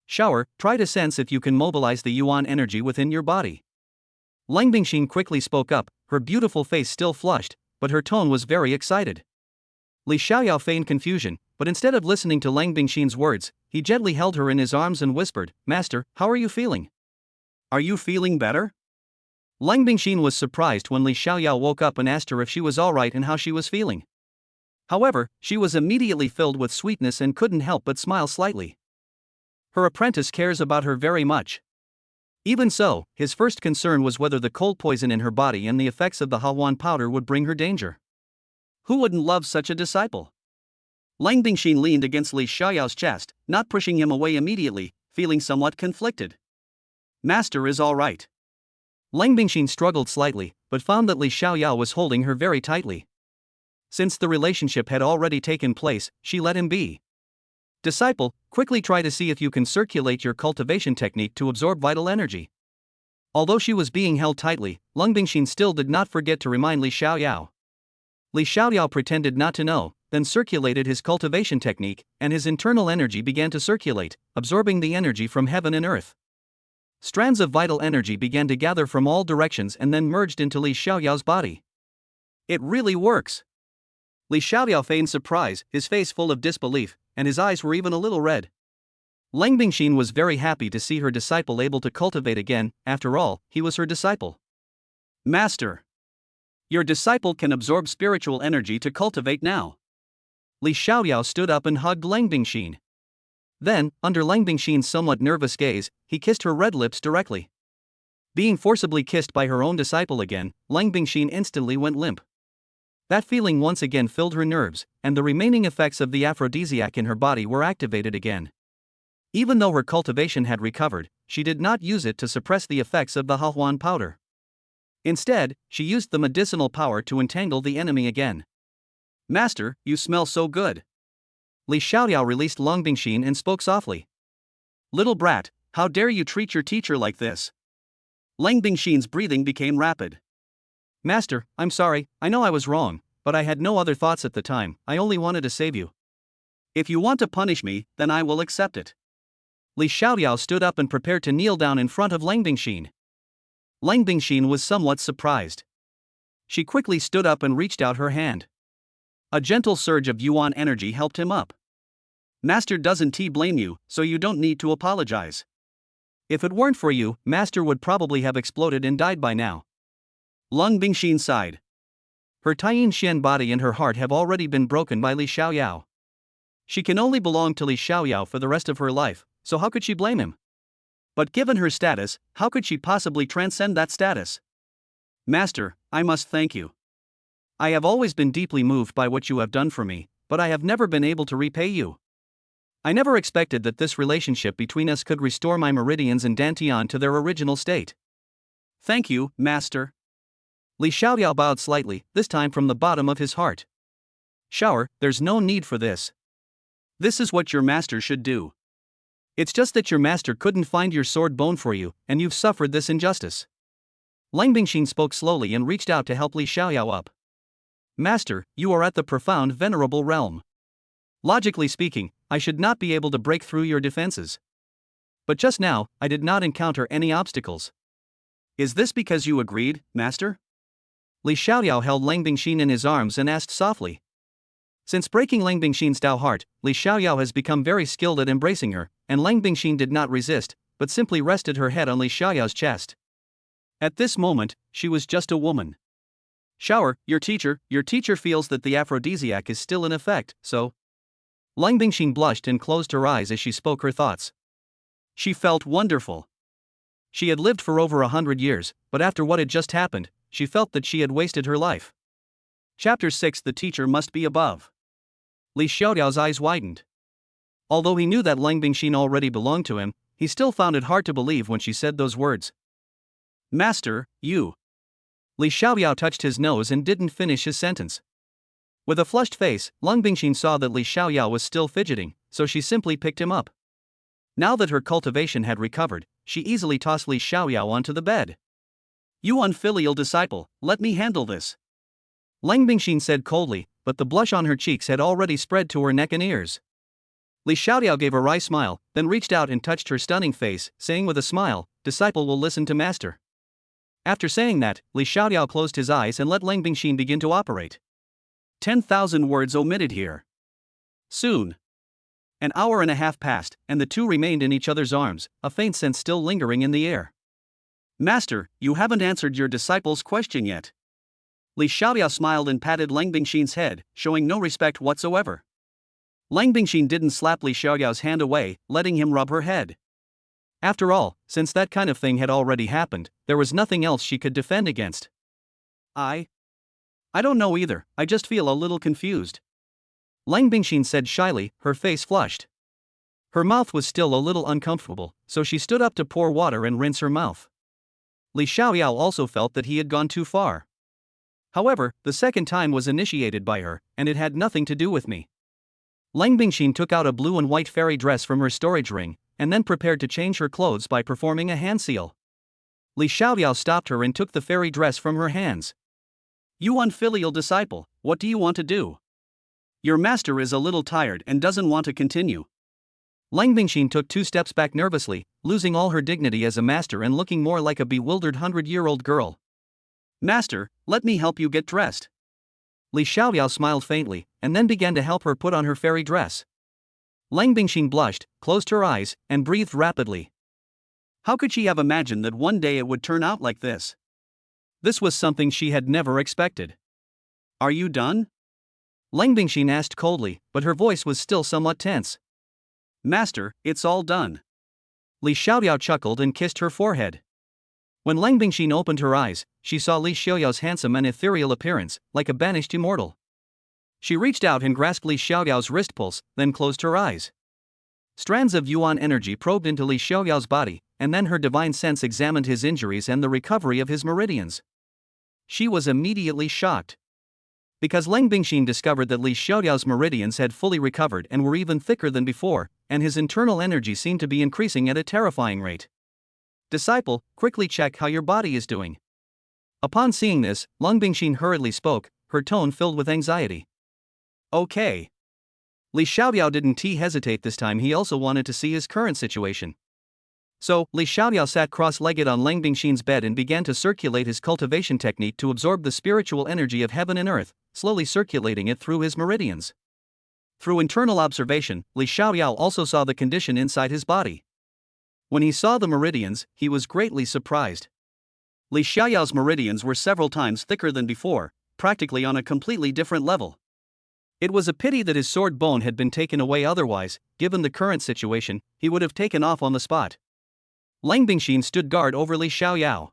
Shower, try to sense if you can mobilize the yuan energy within your body. Lang Bingxin quickly spoke up, her beautiful face still flushed, but her tone was very excited. Li Xiaoyao feigned confusion, but instead of listening to Lang Bingxin's words, he gently held her in his arms and whispered, Master, how are you feeling? Are you feeling better? Lang Bingxin was surprised when Li Xiaoyao woke up and asked her if she was alright and how she was feeling. However, she was immediately filled with sweetness and couldn't help but smile slightly. Her apprentice cares about her very much. Even so, his first concern was whether the cold poison in her body and the effects of the Hahuan powder would bring her danger. Who wouldn't love such a disciple? Lang Bingxin leaned against Li Xiaoyao's chest, not pushing him away immediately, feeling somewhat conflicted. Master is all right. Lang Bingxin struggled slightly, but found that Li Xiaoyao was holding her very tightly. Since the relationship had already taken place, she let him be. Disciple, quickly try to see if you can circulate your cultivation technique to absorb vital energy. Although she was being held tightly, Lang Bingxin still did not forget to remind Li Xiaoyao. Li Xiaoyao pretended not to know, then circulated his cultivation technique, and his internal energy began to circulate, absorbing the energy from heaven and earth. Strands of vital energy began to gather from all directions and then merged into Li Xiaoyao's body. It really works! Li Xiaoyao feigned surprise, his face full of disbelief, and his eyes were even a little red. Lang Bingxin was very happy to see her disciple able to cultivate again. After all, he was her disciple. Master! Your disciple can absorb spiritual energy to cultivate now. Li Xiaoyao stood up and hugged Lang Bingxin. Then, under Lang Bingxin's somewhat nervous gaze, he kissed her red lips directly. Being forcibly kissed by her own disciple again, Lang Bingxin instantly went limp. That feeling once again filled her nerves, and the remaining effects of the aphrodisiac in her body were activated again. Even though her cultivation had recovered, she did not use it to suppress the effects of the Hahuan powder. Instead, she used the medicinal power to entangle the enemy again. Master, you smell so good. Li Xiaoyao released Lang Bingxin and spoke softly. Little brat, how dare you treat your teacher like this? Lang Bingxin's breathing became rapid. Master, I'm sorry, I know I was wrong, but I had no other thoughts at the time, I only wanted to save you. If you want to punish me, then I will accept it. Li Xiaoyao stood up and prepared to kneel down in front of Lang Bingxin. Lang Bingxin was somewhat surprised. She quickly stood up and reached out her hand. A gentle surge of yuan energy helped him up. Master doesn't blame you, so you don't need to apologize. If it weren't for you, Master would probably have exploded and died by now. Lang Bingxin sighed. Her Taiyin Xian body and her heart have already been broken by Li Xiaoyao. She can only belong to Li Xiaoyao for the rest of her life, so how could she blame him? But given her status, how could she possibly transcend that status? Master, I must thank you. I have always been deeply moved by what you have done for me, but I have never been able to repay you. I never expected that this relationship between us could restore my meridians and dantian to their original state. Thank you, Master. Li Xiaoyao bowed slightly, this time from the bottom of his heart. Shower, there's no need for this. This is what your master should do. It's just that your master couldn't find your sword bone for you, and you've suffered this injustice. Lang Bingxin spoke slowly and reached out to help Li Xiaoyao up. Master, you are at the profound venerable realm. Logically speaking, I should not be able to break through your defenses. But just now, I did not encounter any obstacles. Is this because you agreed, master? Li Xiaoyao held Lang Bingxin in his arms and asked softly. Since breaking Lang Bingxin's stout heart, Li Xiaoyao has become very skilled at embracing her, and Lang Bingxin did not resist, but simply rested her head on Li Xiaoyao's chest. At this moment, she was just a woman. Shower, your teacher feels that the aphrodisiac is still in effect, so. Lang Bingxin blushed and closed her eyes as she spoke her thoughts. She felt wonderful. She had lived for over 100 years, but after what had just happened, she felt that she had wasted her life. Chapter 6. The teacher must be above. Li Xiaoyao's eyes widened. Although he knew that Lang Bingxin already belonged to him, he still found it hard to believe when she said those words. Master, you. Li Xiaoyao touched his nose and didn't finish his sentence. With a flushed face, Lang Bingxin saw that Li Xiaoyao was still fidgeting, so she simply picked him up. Now that her cultivation had recovered, she easily tossed Li Xiaoyao onto the bed. You unfilial disciple, let me handle this. Lang Bingxin said coldly, but the blush on her cheeks had already spread to her neck and ears. Li Xiaoyao gave a wry smile, then reached out and touched her stunning face, saying with a smile, "Disciple will listen to master." After saying that, Li Xiaoyao closed his eyes and let Lang Bingxin begin to operate. 10,000 words omitted here. Soon. An hour and a half passed, and the two remained in each other's arms, a faint scent still lingering in the air. Master, you haven't answered your disciple's question yet. Li Xiaoyao smiled and patted Lang Bingxin's head, showing no respect whatsoever. Lang Bingxin didn't slap Li Xiaoyao's hand away, letting him rub her head. After all, since that kind of thing had already happened, there was nothing else she could defend against. I don't know either, I just feel a little confused. Lang Bingxin said shyly, her face flushed. Her mouth was still a little uncomfortable, so she stood up to pour water and rinse her mouth. Li Xiaoyao also felt that he had gone too far. However, the second time was initiated by her, and it had nothing to do with me. Lang Bingxin took out a blue and white fairy dress from her storage ring, and then prepared to change her clothes by performing a hand seal. Li Xiaoyao stopped her and took the fairy dress from her hands. You unfilial disciple, what do you want to do? Your master is a little tired and doesn't want to continue. Lang Bingxin took 2 steps back nervously, losing all her dignity as a master and looking more like a bewildered 100-year-old girl. Master, let me help you get dressed. Li Xiaoyao smiled faintly, and then began to help her put on her fairy dress. Lang Bingxin blushed, closed her eyes, and breathed rapidly. How could she have imagined that one day it would turn out like this? This was something she had never expected. Are you done? Lang Bingxin asked coldly, but her voice was still somewhat tense. Master, it's all done. Li Xiaoyao chuckled and kissed her forehead. When Lang Bingxin opened her eyes, she saw Li Xiaoyao's handsome and ethereal appearance, like a banished immortal. She reached out and grasped Li Xiaoyao's wrist pulse, then closed her eyes. Strands of yuan energy probed into Li Xiaoyao's body, and then her divine sense examined his injuries and the recovery of his meridians. She was immediately shocked. Because Lang Bingxin discovered that Li Xiaoyao's meridians had fully recovered and were even thicker than before, and his internal energy seemed to be increasing at a terrifying rate. Disciple, quickly check how your body is doing. Upon seeing this, Lang Bingxin hurriedly spoke, her tone filled with anxiety. Okay. Li Xiaoyao didn't hesitate this time, he also wanted to see his current situation. So, Li Xiaoyao sat cross-legged on Lang Bingxin's bed and began to circulate his cultivation technique to absorb the spiritual energy of heaven and earth, slowly circulating it through his meridians. Through internal observation, Li Xiaoyao also saw the condition inside his body. When he saw the meridians, he was greatly surprised. Li Xiaoyao's meridians were several times thicker than before, practically on a completely different level. It was a pity that his sword bone had been taken away, otherwise, given the current situation, he would have taken off on the spot. Lang Bingxin stood guard over Li Xiaoyao.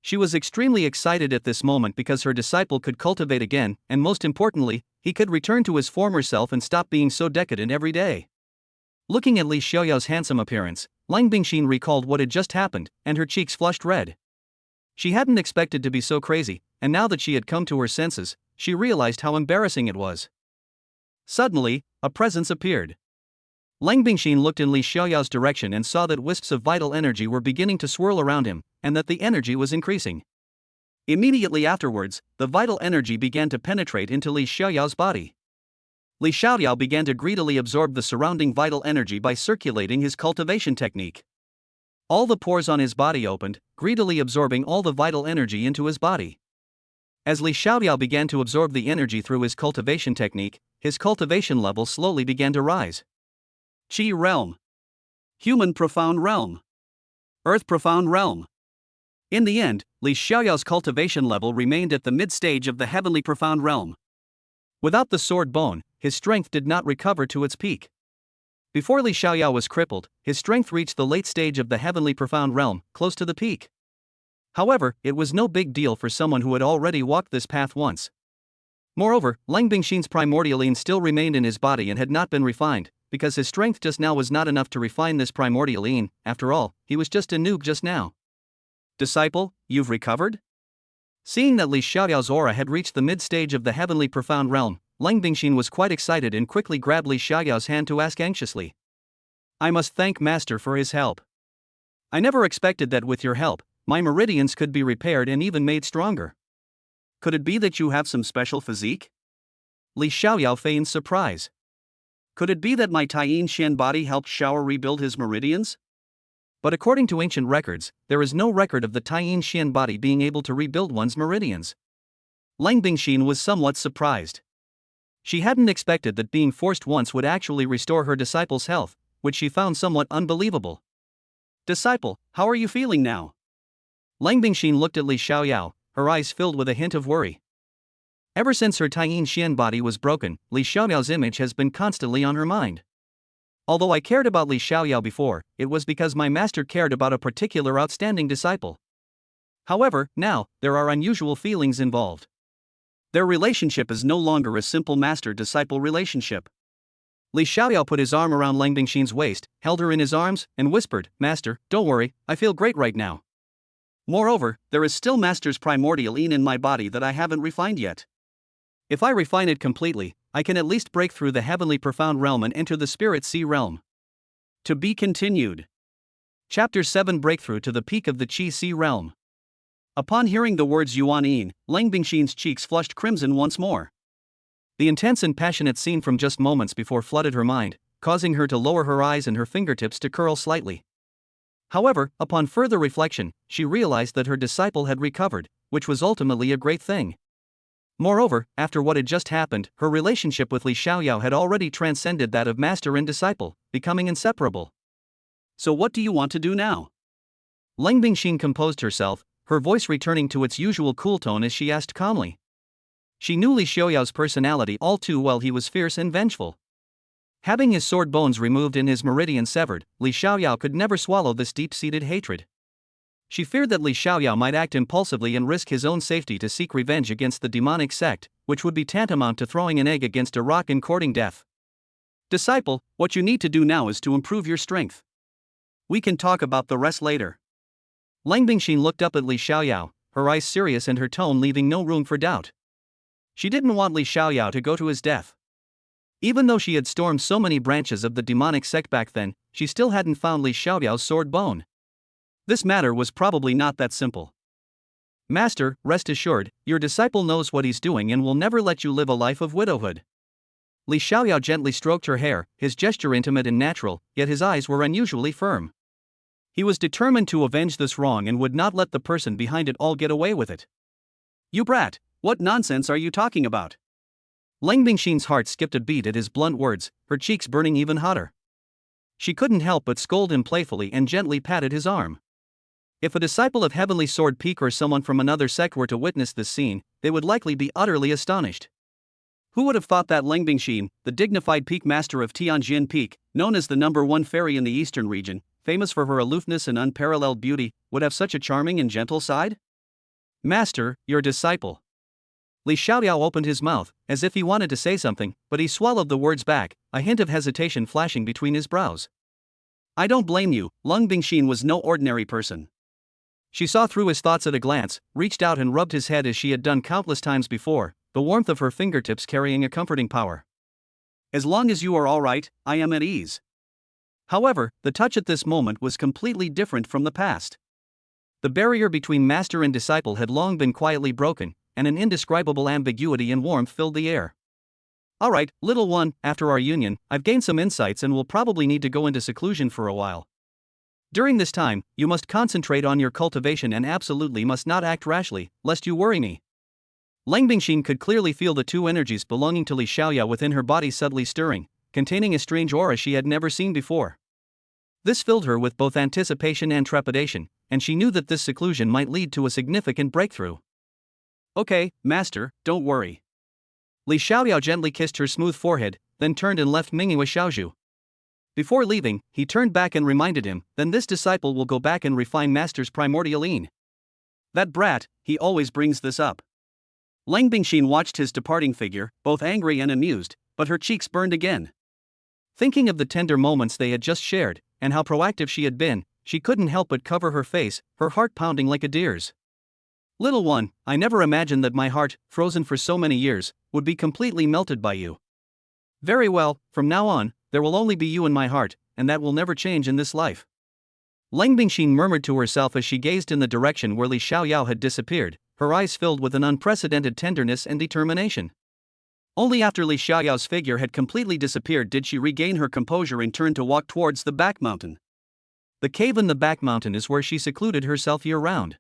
She was extremely excited at this moment because her disciple could cultivate again, and most importantly, he could return to his former self and stop being so decadent every day. Looking at Li Xiaoyao's handsome appearance, Lang Bingxin recalled what had just happened, and her cheeks flushed red. She hadn't expected to be so crazy, and now that she had come to her senses, she realized how embarrassing it was. Suddenly, a presence appeared. Lang Bingxin looked in Li Xiaoyao's direction and saw that wisps of vital energy were beginning to swirl around him, and that the energy was increasing. Immediately afterwards, the vital energy began to penetrate into Li Xiaoyao's body. Li Xiaoyao began to greedily absorb the surrounding vital energy by circulating his cultivation technique. All the pores on his body opened, greedily absorbing all the vital energy into his body. As Li Xiaoyao began to absorb the energy through his cultivation technique, his cultivation level slowly began to rise. Qi realm. Human profound realm. Earth profound realm. In the end, Li Xiaoyao's cultivation level remained at the mid-stage of the heavenly profound realm. Without the sword bone, his strength did not recover to its peak. Before Li Xiaoyao was crippled, his strength reached the late stage of the heavenly profound realm, close to the peak. However, it was no big deal for someone who had already walked this path once. Moreover, Lang Bingxin's primordial yin still remained in his body and had not been refined, because his strength just now was not enough to refine this primordial yin. After all, he was just a noob just now. Disciple, you've recovered? Seeing that Li Xiaoyao's aura had reached the mid-stage of the heavenly profound realm, Lang Bingxin was quite excited and quickly grabbed Li Xiaoyao's hand to ask anxiously. I must thank Master for his help. I never expected that with your help, my meridians could be repaired and even made stronger. Could it be that you have some special physique? Li Xiaoyao feigned surprise. Could it be that my Taiyin Xian body helped Xiao rebuild his meridians? But according to ancient records, there is no record of the Taiyin Xian body being able to rebuild one's meridians. Lang Bingxin was somewhat surprised. She hadn't expected that being forced once would actually restore her disciple's health, which she found somewhat unbelievable. Disciple, how are you feeling now? Lang Bingxin looked at Li Xiaoyao, her eyes filled with a hint of worry. Ever since her Taiyin Xian body was broken, Li Xiaoyao's image has been constantly on her mind. Although I cared about Li Xiaoyao before, it was because my master cared about a particular outstanding disciple. However, now, there are unusual feelings involved. Their relationship is no longer a simple master-disciple relationship. Li Xiaoyao put his arm around Lang Bingxin's waist, held her in his arms, and whispered, Master, don't worry, I feel great right now. Moreover, there is still Master's primordial yin in my body that I haven't refined yet. If I refine it completely, I can at least break through the heavenly profound realm and enter the spirit sea realm. To be continued. Chapter 7 Breakthrough to the Peak of the Qi Sea Realm. Upon hearing the words Yuan Yin, Lang Bingxin's cheeks flushed crimson once more. The intense and passionate scene from just moments before flooded her mind, causing her to lower her eyes and her fingertips to curl slightly. However, upon further reflection, she realized that her disciple had recovered, which was ultimately a great thing. Moreover, after what had just happened, her relationship with Li Xiaoyao had already transcended that of master and disciple, becoming inseparable. So what do you want to do now? Lang Bingxin composed herself, her voice returning to its usual cool tone as she asked calmly. She knew Li Xiaoyao's personality all too well. He was fierce and vengeful. Having his sword bones removed and his meridian severed, Li Xiaoyao could never swallow this deep-seated hatred. She feared that Li Xiaoyao might act impulsively and risk his own safety to seek revenge against the demonic sect, which would be tantamount to throwing an egg against a rock and courting death. Disciple, what you need to do now is to improve your strength. We can talk about the rest later. Lang Bingxin looked up at Li Xiaoyao, her eyes serious and her tone leaving no room for doubt. She didn't want Li Xiaoyao to go to his death. Even though she had stormed so many branches of the demonic sect back then, she still hadn't found Li Xiaoyao's sword bone. This matter was probably not that simple. Master, rest assured, your disciple knows what he's doing and will never let you live a life of widowhood. Li Xiaoyao gently stroked her hair, his gesture intimate and natural, yet his eyes were unusually firm. He was determined to avenge this wrong and would not let the person behind it all get away with it. You brat, what nonsense are you talking about? Lang Bingxin's heart skipped a beat at his blunt words, her cheeks burning even hotter. She couldn't help but scold him playfully and gently patted his arm. If a disciple of Heavenly Sword Peak or someone from another sect were to witness this scene, they would likely be utterly astonished. Who would have thought that Lang Bingxin, the dignified peak master of Tianjin Peak, known as the #1 fairy in the eastern region, famous for her aloofness and unparalleled beauty, would have such a charming and gentle side? Master, your disciple. Li Xiaoyao opened his mouth, as if he wanted to say something, but he swallowed the words back, a hint of hesitation flashing between his brows. I don't blame you, Lang Bingxin was no ordinary person. She saw through his thoughts at a glance, reached out and rubbed his head as she had done countless times before, the warmth of her fingertips carrying a comforting power. As long as you are alright, I am at ease. However, the touch at this moment was completely different from the past. The barrier between master and disciple had long been quietly broken, and an indescribable ambiguity and warmth filled the air. Alright, little one, after our union, I've gained some insights and will probably need to go into seclusion for a while. During this time, you must concentrate on your cultivation and absolutely must not act rashly, lest you worry me. Lang Bingxin could clearly feel the two energies belonging to Li Xiaoyao within her body subtly stirring, containing a strange aura she had never seen before. This filled her with both anticipation and trepidation, and she knew that this seclusion might lead to a significant breakthrough. Okay, master, don't worry. Li Xiaoyao gently kissed her smooth forehead, then turned and left Mingyue Xiaozhu. Before leaving, he turned back and reminded him, then this disciple will go back and refine master's primordial yin. That brat, he always brings this up. Lang Bingxin watched his departing figure, both angry and amused, but her cheeks burned again. Thinking of the tender moments they had just shared, and how proactive she had been, she couldn't help but cover her face, her heart pounding like a deer's. Little one, I never imagined that my heart, frozen for so many years, would be completely melted by you. Very well, from now on, there will only be you in my heart, and that will never change in this life. Lang Bingxin murmured to herself as she gazed in the direction where Li Xiaoyao had disappeared, her eyes filled with an unprecedented tenderness and determination. Only after Li Xiaoyao's figure had completely disappeared did she regain her composure and turn to walk towards the back mountain. The cave in the back mountain is where she secluded herself year-round.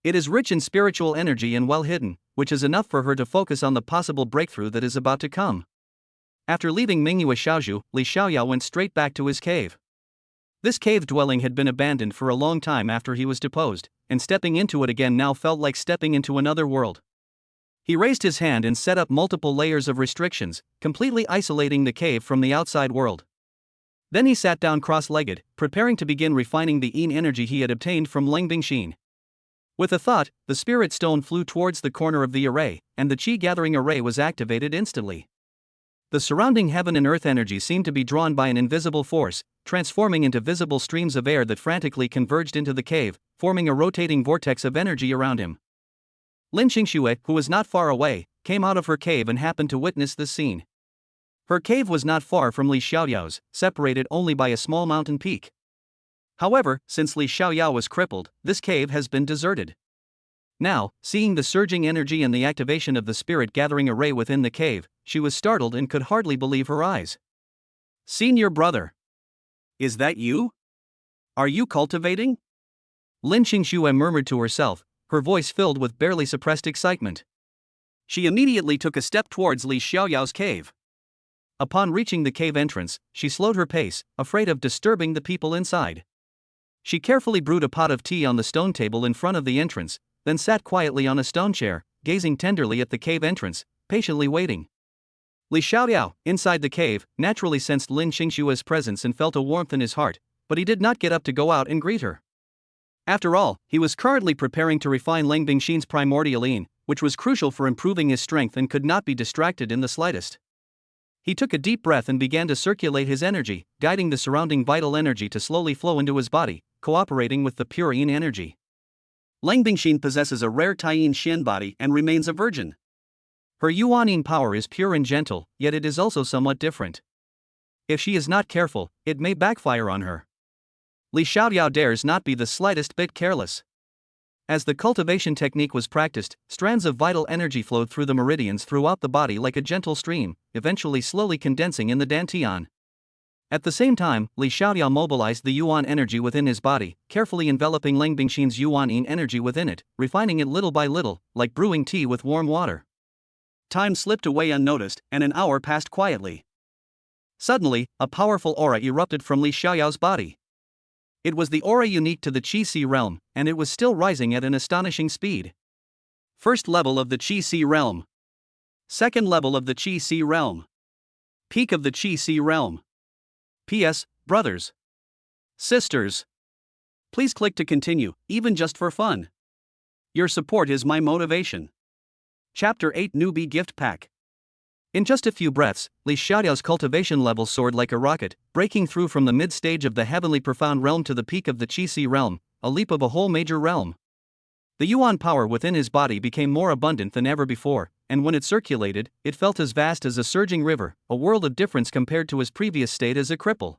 It is rich in spiritual energy and well hidden, which is enough for her to focus on the possible breakthrough that is about to come. After leaving Mingyue Xiaozhu, Li Xiaoyao went straight back to his cave. This cave dwelling had been abandoned for a long time after he was deposed, and stepping into it again now felt like stepping into another world. He raised his hand and set up multiple layers of restrictions, completely isolating the cave from the outside world. Then he sat down cross-legged, preparing to begin refining the yin energy he had obtained from Lang Bingxin. With a thought, the spirit stone flew towards the corner of the array, and the chi-gathering array was activated instantly. The surrounding heaven and earth energy seemed to be drawn by an invisible force, transforming into visible streams of air that frantically converged into the cave, forming a rotating vortex of energy around him. Lin Xingxue, who was not far away, came out of her cave and happened to witness this scene. Her cave was not far from Li Xiaoyao's, separated only by a small mountain peak. However, since Li Xiaoyao was crippled, this cave has been deserted. Now, seeing the surging energy and the activation of the spirit gathering array within the cave, she was startled and could hardly believe her eyes. Senior brother. Is that you? Are you cultivating? Lin Xingxue murmured to herself, her voice filled with barely suppressed excitement. She immediately took a step towards Li Xiaoyao's cave. Upon reaching the cave entrance, she slowed her pace, afraid of disturbing the people inside. She carefully brewed a pot of tea on the stone table in front of the entrance, then sat quietly on a stone chair, gazing tenderly at the cave entrance, patiently waiting. Li Xiaoyao, inside the cave, naturally sensed Lin Xingxue's presence and felt a warmth in his heart, but he did not get up to go out and greet her. After all, he was currently preparing to refine Lang Bingxin's primordial yin, which was crucial for improving his strength and could not be distracted in the slightest. He took a deep breath and began to circulate his energy, guiding the surrounding vital energy to slowly flow into his body, cooperating with the pure yin energy. Lang Bingxin possesses a rare Taiyin Shen body and remains a virgin. Her Yuan yin power is pure and gentle, yet it is also somewhat different. If she is not careful, it may backfire on her. Li Xiaoyao dares not be the slightest bit careless. As the cultivation technique was practiced, strands of vital energy flowed through the meridians throughout the body like a gentle stream, eventually slowly condensing in the dantian. At the same time, Li Xiaoyao mobilized the Yuan energy within his body, carefully enveloping Lang Bingxin's Yuan yin energy within it, refining it little by little, like brewing tea with warm water. Time slipped away unnoticed, and an hour passed quietly. Suddenly, a powerful aura erupted from Li Xiaoyao's body. It was the aura unique to the Qi-Si realm, and it was still rising at an astonishing speed. First level of the Qi-Si realm. Second level of the Qi-Si realm. Peak of the Qi-Si realm. P.S. Brothers. Sisters. Please click to continue, even just for fun. Your support is my motivation. Chapter 8 Newbie Gift Pack. In just a few breaths, Li Xiaoyao's cultivation level soared like a rocket, breaking through from the mid-stage of the heavenly profound realm to the peak of the Qi-Si realm, a leap of a whole major realm. The Yuan power within his body became more abundant than ever before, and when it circulated, it felt as vast as a surging river, a world of difference compared to his previous state as a cripple.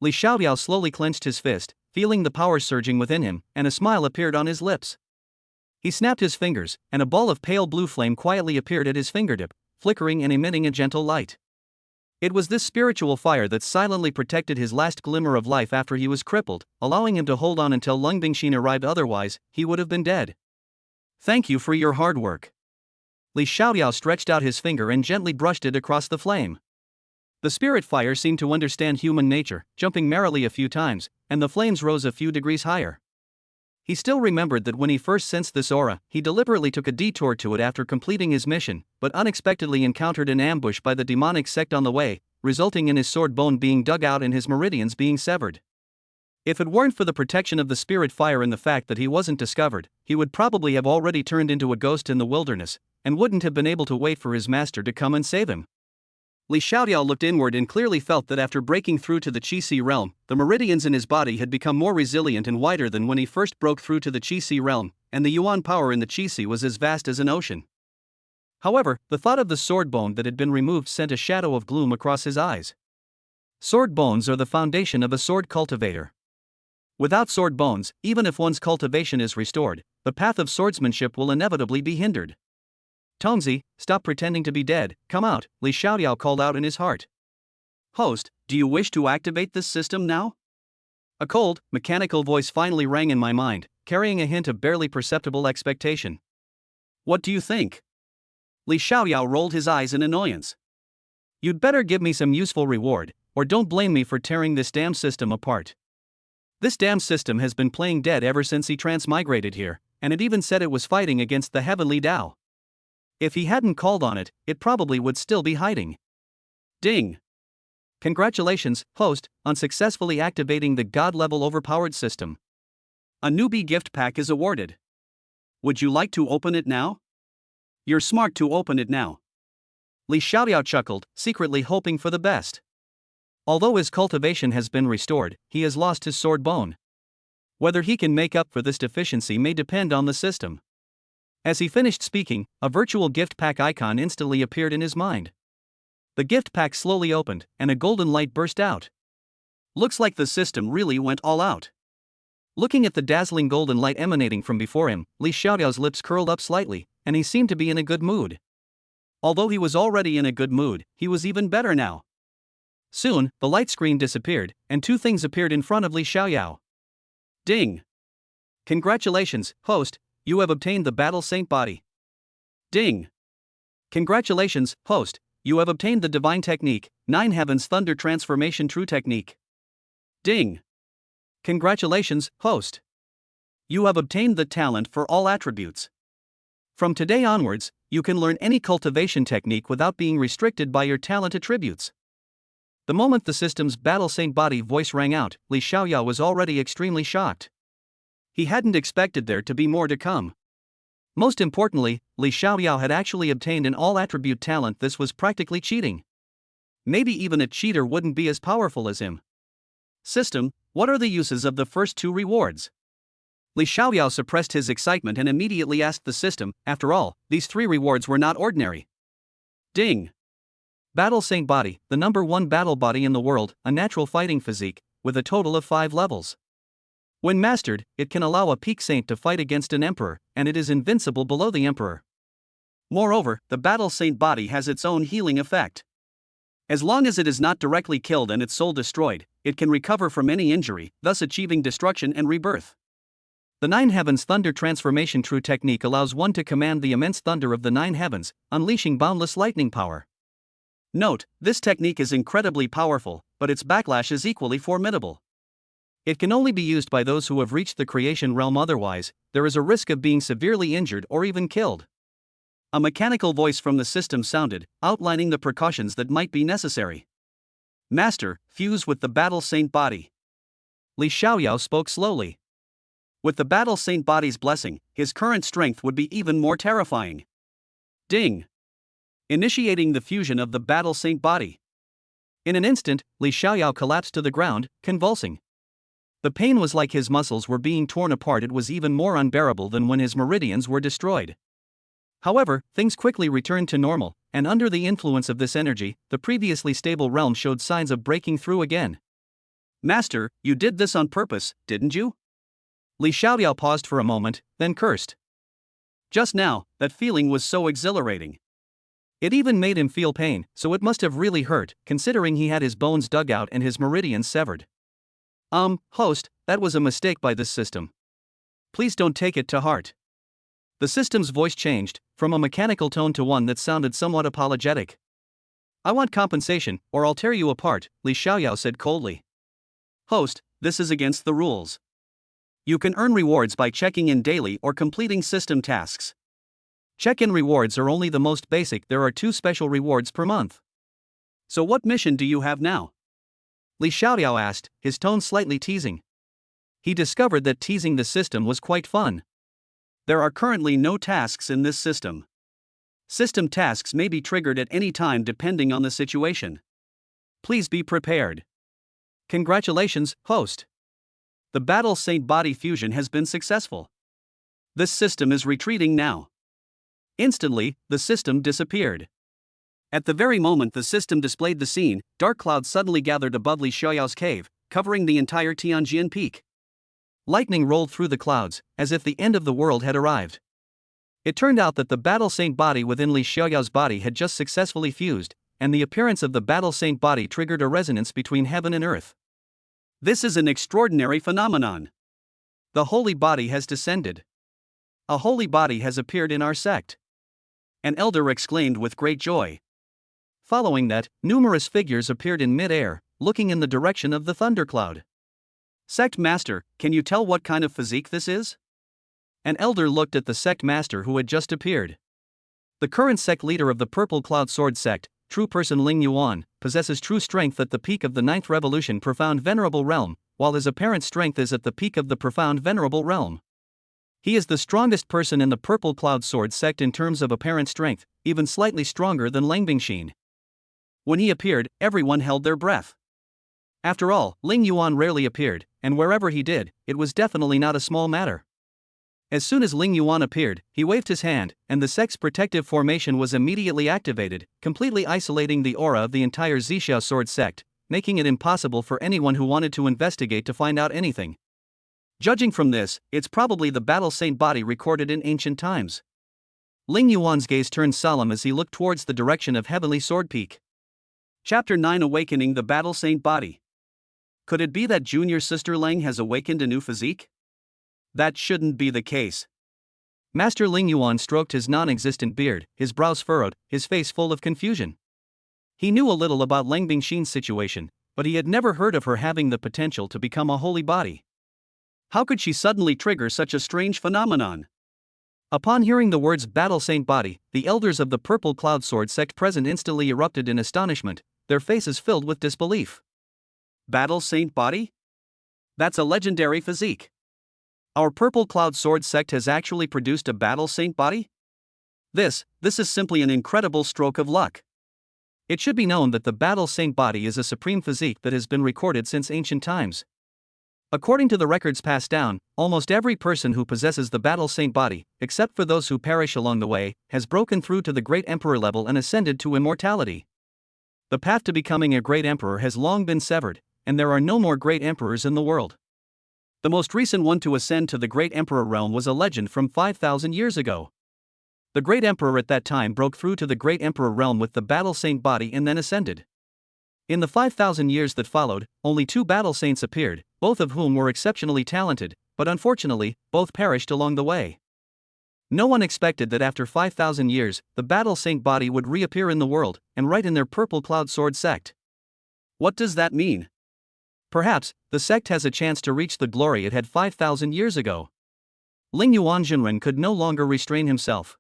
Li Xiaoyao slowly clenched his fist, feeling the power surging within him, and a smile appeared on his lips. He snapped his fingers, and a ball of pale blue flame quietly appeared at his fingertip, flickering and emitting a gentle light. It was this spiritual fire that silently protected his last glimmer of life after he was crippled, allowing him to hold on until Lung Bingxin arrived, otherwise, he would have been dead. Thank you for your hard work. Li Xiaoyao stretched out his finger and gently brushed it across the flame. The spirit fire seemed to understand human nature, jumping merrily a few times, and the flames rose a few degrees higher. He still remembered that when he first sensed this aura, he deliberately took a detour to it after completing his mission, but unexpectedly encountered an ambush by the demonic sect on the way, resulting in his sword bone being dug out and his meridians being severed. If it weren't for the protection of the spirit fire and the fact that he wasn't discovered, he would probably have already turned into a ghost in the wilderness, and wouldn't have been able to wait for his master to come and save him. Li Xiaoyao looked inward and clearly felt that after breaking through to the Qi realm, the meridians in his body had become more resilient and wider than when he first broke through to the Qi realm, and the yuan power in the Qi was as vast as an ocean. However, the thought of the sword bone that had been removed sent a shadow of gloom across his eyes. Sword bones are the foundation of a sword cultivator. Without sword bones, even if one's cultivation is restored, the path of swordsmanship will inevitably be hindered. Tongzi, stop pretending to be dead, come out, Li Xiaoyao called out in his heart. Host, do you wish to activate this system now? A cold, mechanical voice finally rang in my mind, carrying a hint of barely perceptible expectation. What do you think? Li Xiaoyao rolled his eyes in annoyance. You'd better give me some useful reward, or don't blame me for tearing this damn system apart. This damn system has been playing dead ever since he transmigrated here, and it even said it was fighting against the heavenly Tao. If he hadn't called on it, it probably would still be hiding. Ding! Congratulations, host, on successfully activating the god-level overpowered system. A newbie gift pack is awarded. Would you like to open it now? You're smart to open it now. Li Xiaoyao chuckled, secretly hoping for the best. Although his cultivation has been restored, he has lost his sword bone. Whether he can make up for this deficiency may depend on the system. As he finished speaking, a virtual gift pack icon instantly appeared in his mind. The gift pack slowly opened, and a golden light burst out. Looks like the system really went all out. Looking at the dazzling golden light emanating from before him, Li Xiaoyao's lips curled up slightly, and he seemed to be in a good mood. Although he was already in a good mood, he was even better now. Soon, the light screen disappeared, and two things appeared in front of Li Xiaoyao. Ding! Congratulations, host, you have obtained the Battle Saint Body. Ding! Congratulations, host, you have obtained the Divine Technique, 9 Heavens Thunder Transformation True Technique. Ding! Congratulations, host. You have obtained the talent for all attributes. From today onwards, you can learn any cultivation technique without being restricted by your talent attributes. The moment the system's Battle Saint Body voice rang out, Li Xiaoyao was already extremely shocked. He hadn't expected there to be more to come. Most importantly, Li Xiaoyao had actually obtained an all-attribute talent. This was practically cheating. Maybe even a cheater wouldn't be as powerful as him. System, what are the uses of the first two rewards? Li Xiaoyao suppressed his excitement and immediately asked the system. After all, these 3 rewards were not ordinary. Ding! Battle Saint Body, the number 1 battle body in the world, a natural fighting physique, with a total of 5 levels. When mastered, it can allow a peak saint to fight against an emperor, and it is invincible below the emperor. Moreover, the Battle Saint Body has its own healing effect. As long as it is not directly killed and its soul destroyed, it can recover from any injury, thus achieving destruction and rebirth. The 9 Heavens Thunder Transformation True Technique allows one to command the immense thunder of the 9 heavens, unleashing boundless lightning power. Note, this technique is incredibly powerful, but its backlash is equally formidable. It can only be used by those who have reached the creation realm, otherwise, there is a risk of being severely injured or even killed. A mechanical voice from the system sounded, outlining the precautions that might be necessary. Master, fuse with the Battle Saint Body. Li Xiaoyao spoke slowly. With the Battle Saint Body's blessing, his current strength would be even more terrifying. Ding! Initiating the fusion of the Battle Saint Body. In an instant, Li Xiaoyao collapsed to the ground, convulsing. The pain was like his muscles were being torn apart. It was even more unbearable than when his meridians were destroyed. However, things quickly returned to normal, and under the influence of this energy, the previously stable realm showed signs of breaking through again. Master, you did this on purpose, didn't you? Li Xiaoyao paused for a moment, then cursed. Just now, that feeling was so exhilarating. It even made him feel pain, so it must have really hurt, considering he had his bones dug out and his meridians severed. Host, that was a mistake by this system. Please don't take it to heart. The system's voice changed, from a mechanical tone to one that sounded somewhat apologetic. I want compensation, or I'll tear you apart, Li Xiaoyao said coldly. Host, this is against the rules. You can earn rewards by checking in daily or completing system tasks. Check-in rewards are only the most basic, there are 2 special rewards per month. So what mission do you have now? Li Xiaoyao asked, his tone slightly teasing. He discovered that teasing the system was quite fun. There are currently no tasks in this system. System tasks may be triggered at any time depending on the situation. Please be prepared. Congratulations, host. The Battle Saint Body fusion has been successful. This system is retreating now. Instantly, the system disappeared. At the very moment the system displayed the scene, dark clouds suddenly gathered above Li Xiaoyao's cave, covering the entire Tianjian peak. Lightning rolled through the clouds, as if the end of the world had arrived. It turned out that the Battle Saint body within Li Xiaoyao's body had just successfully fused, and the appearance of the Battle Saint body triggered a resonance between heaven and earth. This is an extraordinary phenomenon. The holy body has descended. A holy body has appeared in our sect. An elder exclaimed with great joy. Following that, numerous figures appeared in mid-air, looking in the direction of the thundercloud. Sect Master, can you tell what kind of physique this is? An elder looked at the sect master who had just appeared. The current sect leader of the Purple Cloud Sword sect, true person Ling Yuan, possesses true strength at the peak of the 9th Revolution Profound Venerable Realm, while his apparent strength is at the peak of the Profound Venerable Realm. He is the strongest person in the Purple Cloud Sword sect in terms of apparent strength, even slightly stronger than Lang Bingxin. When he appeared, everyone held their breath. After all, Ling Yuan rarely appeared, and wherever he did, it was definitely not a small matter. As soon as Ling Yuan appeared, he waved his hand, and the sect's protective formation was immediately activated, completely isolating the aura of the entire Zixiao Sword sect, making it impossible for anyone who wanted to investigate to find out anything. Judging from this, it's probably the Battle Saint body recorded in ancient times. Ling Yuan's gaze turned solemn as he looked towards the direction of Heavenly Sword Peak. Chapter 9 Awakening the Battle Saint Body. Could it be that junior sister Lang has awakened a new physique? That shouldn't be the case. Master Ling Yuan stroked his non-existent beard, his brows furrowed, his face full of confusion. He knew a little about Lang Bingxin's situation, but he had never heard of her having the potential to become a holy body. How could she suddenly trigger such a strange phenomenon? Upon hearing the words Battle Saint Body, the elders of the Purple Cloud Sword sect present instantly erupted in astonishment, their faces filled with disbelief. Battle Saint Body? That's a legendary physique. Our Purple Cloud Sword sect has actually produced a Battle Saint body? This is simply an incredible stroke of luck. It should be known that the Battle Saint body is a supreme physique that has been recorded since ancient times. According to the records passed down, almost every person who possesses the Battle Saint body, except for those who perish along the way, has broken through to the Great Emperor level and ascended to immortality. The path to becoming a Great Emperor has long been severed, and there are no more Great Emperors in the world. The most recent one to ascend to the Great Emperor realm was a legend from 5,000 years ago. The Great Emperor at that time broke through to the Great Emperor realm with the Battle Saint body and then ascended. In the 5,000 years that followed, only 2 Battle Saints appeared, both of whom were exceptionally talented, but unfortunately, both perished along the way. No one expected that after 5,000 years, the Battle Saint body would reappear in the world, and right in their Purple Cloud Sword sect. What does that mean? Perhaps, the sect has a chance to reach the glory it had 5,000 years ago. Ling Yuan Jinren could no longer restrain himself.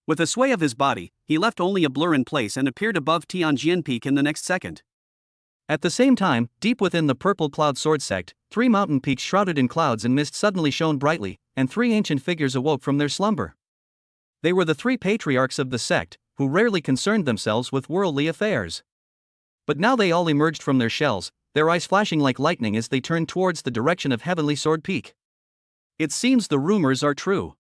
With a sway of his body, he left only a blur in place and appeared above Tianjian Peak in the next second. At the same time, deep within the Purple Cloud Sword sect, 3 mountain peaks shrouded in clouds and mist suddenly shone brightly, and 3 ancient figures awoke from their slumber. They were the 3 patriarchs of the sect, who rarely concerned themselves with worldly affairs. But now they all emerged from their shells, their eyes flashing like lightning as they turned towards the direction of Heavenly Sword Peak. It seems the rumors are true.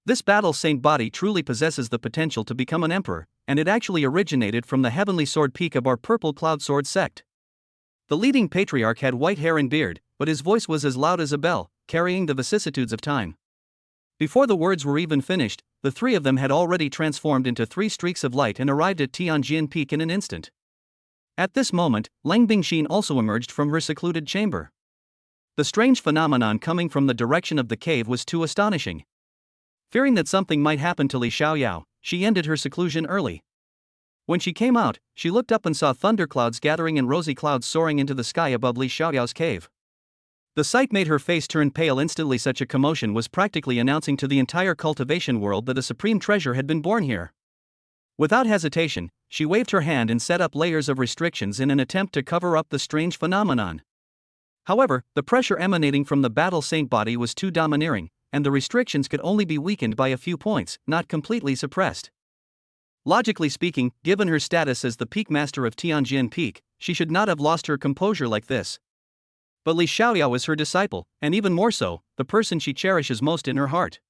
This battle saint body truly possesses the potential to become an emperor, and it actually originated from the heavenly sword peak of our purple cloud sword sect. The leading patriarch had white hair and beard, but his voice was as loud as a bell, carrying the vicissitudes of time. Before the words were even finished, the three of them had already transformed into 3 streaks of light and arrived at Tianjin Peak in an instant. At this moment, Lang Bingxin also emerged from her secluded chamber. The strange phenomenon coming from the direction of the cave was too astonishing. Fearing that something might happen to Li Xiaoyao, she ended her seclusion early. When she came out, she looked up and saw thunderclouds gathering and rosy clouds soaring into the sky above Li Xiaoyao's cave. The sight made her face turn pale instantly. Such a commotion was practically announcing to the entire cultivation world that a supreme treasure had been born here. Without hesitation, she waved her hand and set up layers of restrictions in an attempt to cover up the strange phenomenon. However, the pressure emanating from the battle saint body was too domineering, and the restrictions could only be weakened by a few points, not completely suppressed. Logically speaking, given her status as the peak master of Tianjin Peak, she should not have lost her composure like this. But Li Xiaoyao is her disciple, and even more so, the person she cherishes most in her heart.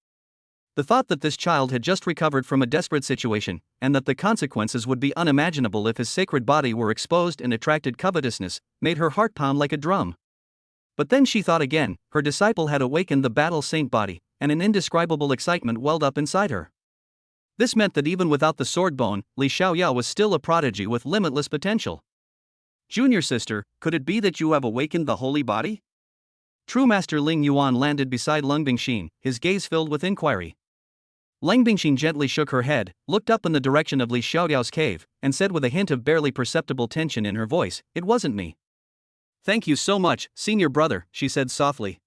The thought that this child had just recovered from a desperate situation, and that the consequences would be unimaginable if his sacred body were exposed and attracted covetousness, made her heart pound like a drum. But then she thought again, her disciple had awakened the battle saint body, and an indescribable excitement welled up inside her. This meant that even without the sword bone, Li Xiaoyao was still a prodigy with limitless potential. Junior sister, could it be that you have awakened the holy body? True Master Ling Yuan landed beside Lang Bingxin, his gaze filled with inquiry. Lang Bingxin gently shook her head, looked up in the direction of Li Xiaoyao's cave, and said with a hint of barely perceptible tension in her voice, "It wasn't me." "Thank you so much, senior brother," she said softly.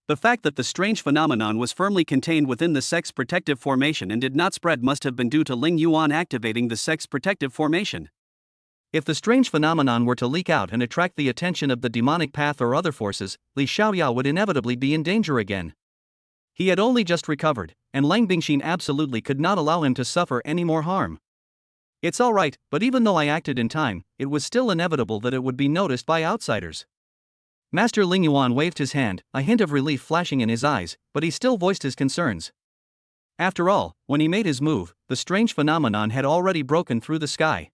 The fact that the strange phenomenon was firmly contained within the sect's protective formation and did not spread must have been due to Ling Yuan activating the sect's protective formation. If the strange phenomenon were to leak out and attract the attention of the demonic path or other forces, Li Xiaoyao would inevitably be in danger again. He had only just recovered, and Lang Bingxin absolutely could not allow him to suffer any more harm. "It's all right, but even though I acted in time, it was still inevitable that it would be noticed by outsiders." Master Ling Yuan waved his hand, a hint of relief flashing in his eyes, but he still voiced his concerns. After all, when he made his move, the strange phenomenon had already broken through the sky.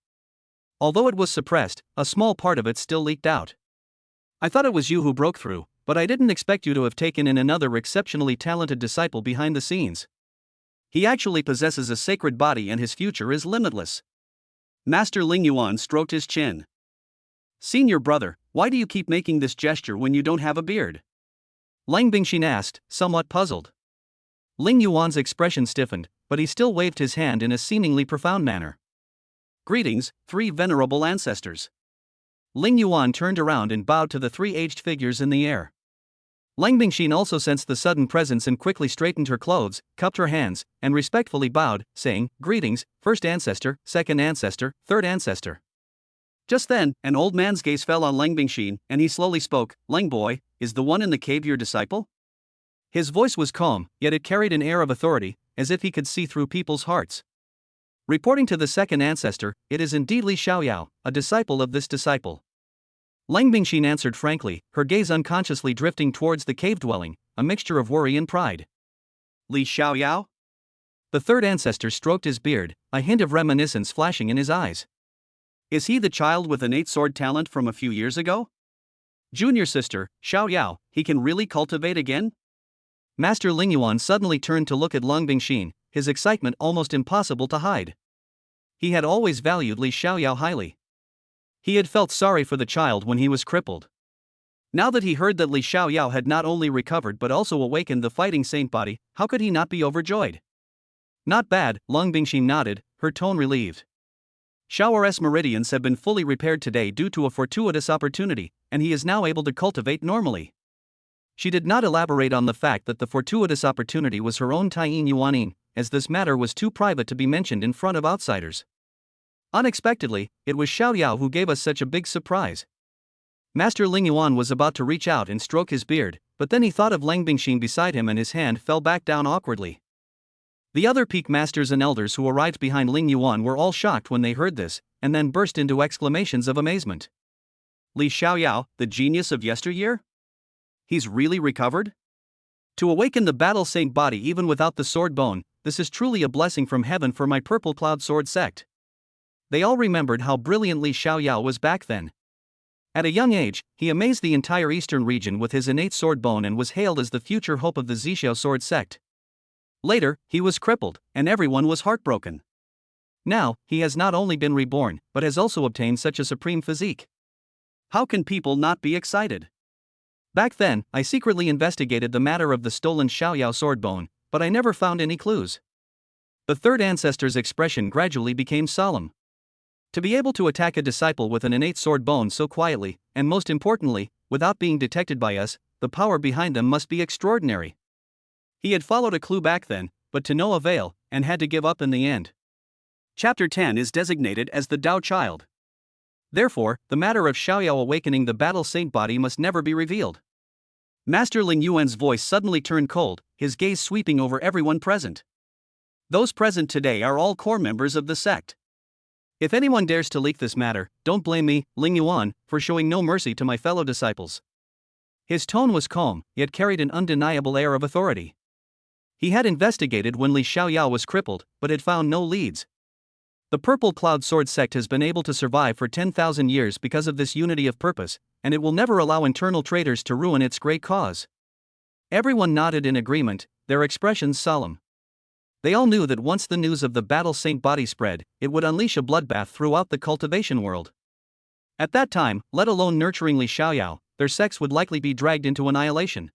Although it was suppressed, a small part of it still leaked out. "I thought it was you who broke through, but I didn't expect you to have taken in another exceptionally talented disciple behind the scenes. He actually possesses a sacred body and his future is limitless." Master Ling Yuan stroked his chin. "Senior brother, why do you keep making this gesture when you don't have a beard?" Lang Bingxin asked, somewhat puzzled. Ling Yuan's expression stiffened, but he still waved his hand in a seemingly profound manner. "Greetings, 3 venerable ancestors." Ling Yuan turned around and bowed to the 3 aged figures in the air. Lang Bingxin also sensed the sudden presence and quickly straightened her clothes, cupped her hands, and respectfully bowed, saying, "Greetings, 1st ancestor, 2nd ancestor, 3rd ancestor." Just then, an old man's gaze fell on Lang Bingxin, and he slowly spoke, "Lang boy, is the one in the cave your disciple?" His voice was calm, yet it carried an air of authority, as if he could see through people's hearts. Reporting to the 2nd ancestor, "It is indeed Li Xiaoyao, a disciple of this disciple." Lang Bingxin answered frankly, her gaze unconsciously drifting towards the cave dwelling, a mixture of worry and pride. "Li Xiaoyao?" The 3rd ancestor stroked his beard, a hint of reminiscence flashing in his eyes. "Is he the child with innate sword talent from a few years ago?" "Junior sister, Xiaoyao, he can really cultivate again?" Master Ling Yuan suddenly turned to look at Lang Bingxin, his excitement almost impossible to hide. He had always valued Li Xiaoyao highly. He had felt sorry for the child when he was crippled. Now that he heard that Li Xiaoyao had not only recovered but also awakened the fighting saint body, how could he not be overjoyed? "Not bad," Lang Bingxin nodded, her tone relieved. Xiao's meridians have been fully repaired today due to a fortuitous opportunity, and he is now able to cultivate normally. She did not elaborate on the fact that the fortuitous opportunity was her own Taiyin Yuanin, as this matter was too private to be mentioned in front of outsiders. Unexpectedly, it was Xiaoyao who gave us such a big surprise. Master Ling Yuan was about to reach out and stroke his beard, but then he thought of Lang Bingxin beside him and his hand fell back down awkwardly. The other peak masters and elders who arrived behind Ling Yuan were all shocked when they heard this, and then burst into exclamations of amazement. "Li Xiaoyao, the genius of yesteryear? He's really recovered?" To awaken the battle saint body even without the sword bone, this is truly a blessing from heaven for my purple cloud sword sect. They all remembered how brilliantly Xiao Yao was back then. At a young age, he amazed the entire eastern region with his innate sword bone and was hailed as the future hope of the Zixiao sword sect. Later, he was crippled, and everyone was heartbroken. Now, he has not only been reborn, but has also obtained such a supreme physique. How can people not be excited? Back then, I secretly investigated the matter of the stolen Xiao Yao sword bone, but I never found any clues. The third ancestor's expression gradually became solemn. To be able to attack a disciple with an innate sword bone so quietly, and most importantly, without being detected by us, the power behind them must be extraordinary. He had followed a clue back then, but to no avail, and had to give up in the end. Chapter 10 is designated as the Tao Child. Therefore, the matter of Xiao Yao awakening the battle saint body must never be revealed. Master Ling Yuan's voice suddenly turned cold, his gaze sweeping over everyone present. Those present today are all core members of the sect. If anyone dares to leak this matter, don't blame me, Ling Yuan, for showing no mercy to my fellow disciples. His tone was calm, yet carried an undeniable air of authority. He had investigated when Li Xiao Yao was crippled, but had found no leads. The Purple Cloud Sword sect has been able to survive for 10,000 years because of this unity of purpose, and it will never allow internal traitors to ruin its great cause. Everyone nodded in agreement, their expressions solemn. They all knew that once the news of the battle saint body spread, it would unleash a bloodbath throughout the cultivation world. At that time, let alone nurturing Li Xiao Yao, their sects would likely be dragged into annihilation.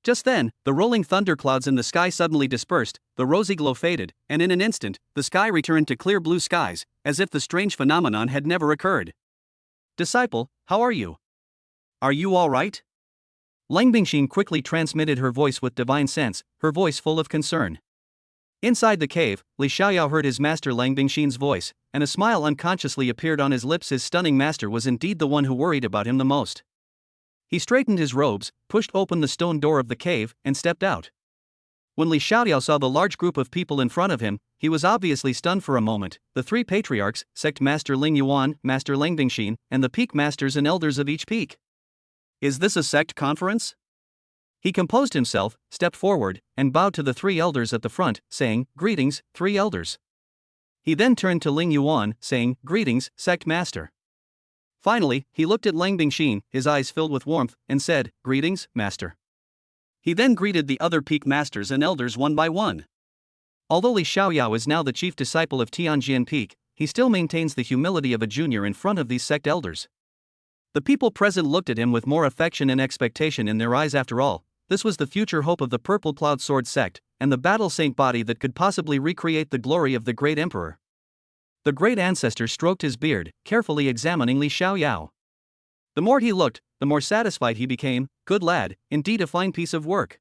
Just then, the rolling thunderclouds in the sky suddenly dispersed, the rosy glow faded, and in an instant, the sky returned to clear blue skies, as if the strange phenomenon had never occurred. Disciple, how are you? Are you all right? Lang Bingxin quickly transmitted her voice with divine sense, her voice full of concern. Inside the cave, Li Xiaoyao heard his master Lang Bingxin's voice, and a smile unconsciously appeared on his lips. His stunning master was indeed the one who worried about him the most. He straightened his robes, pushed open the stone door of the cave, and stepped out. When Li Xiaoyao saw the large group of people in front of him, he was obviously stunned for a moment. The three patriarchs, Sect Master Ling Yuan, Master Lang Bingxin, and the peak masters and elders of each peak. Is this a sect conference? He composed himself, stepped forward, and bowed to the three elders at the front, saying, "Greetings, three elders." He then turned to Ling Yuan, saying, "Greetings, sect master." Finally, he looked at Lang Bingxin, his eyes filled with warmth, and said, "Greetings, master." He then greeted the other peak masters and elders one by one. Although Li Xiaoyao is now the chief disciple of Tianjian Peak, he still maintains the humility of a junior in front of these sect elders. The people present looked at him with more affection and expectation in their eyes. After all, this was the future hope of the Purple Cloud Sword sect, and the battle saint body that could possibly recreate the glory of the great emperor. The great ancestor stroked his beard, carefully examining Li Xiaoyao. The more he looked, the more satisfied he became. Good lad, indeed a fine piece of work.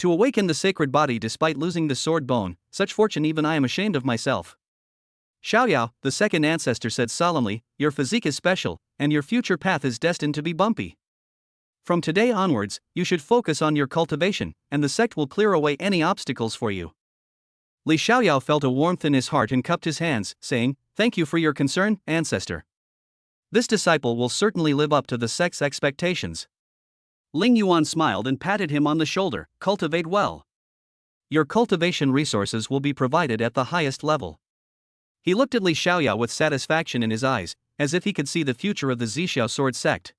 To awaken the sacred body despite losing the sword bone, such fortune even I am ashamed of myself. Xiaoyao, the second ancestor said solemnly, your physique is special, and your future path is destined to be bumpy. From today onwards, you should focus on your cultivation, and the sect will clear away any obstacles for you. Li Xiaoyao felt a warmth in his heart and cupped his hands, saying, "Thank you for your concern, ancestor. This disciple will certainly live up to the sect's expectations." Ling Yuan smiled and patted him on the shoulder. "Cultivate well. Your cultivation resources will be provided at the highest level." He looked at Li Xiaoyao with satisfaction in his eyes, as if he could see the future of the Zixiao sword sect.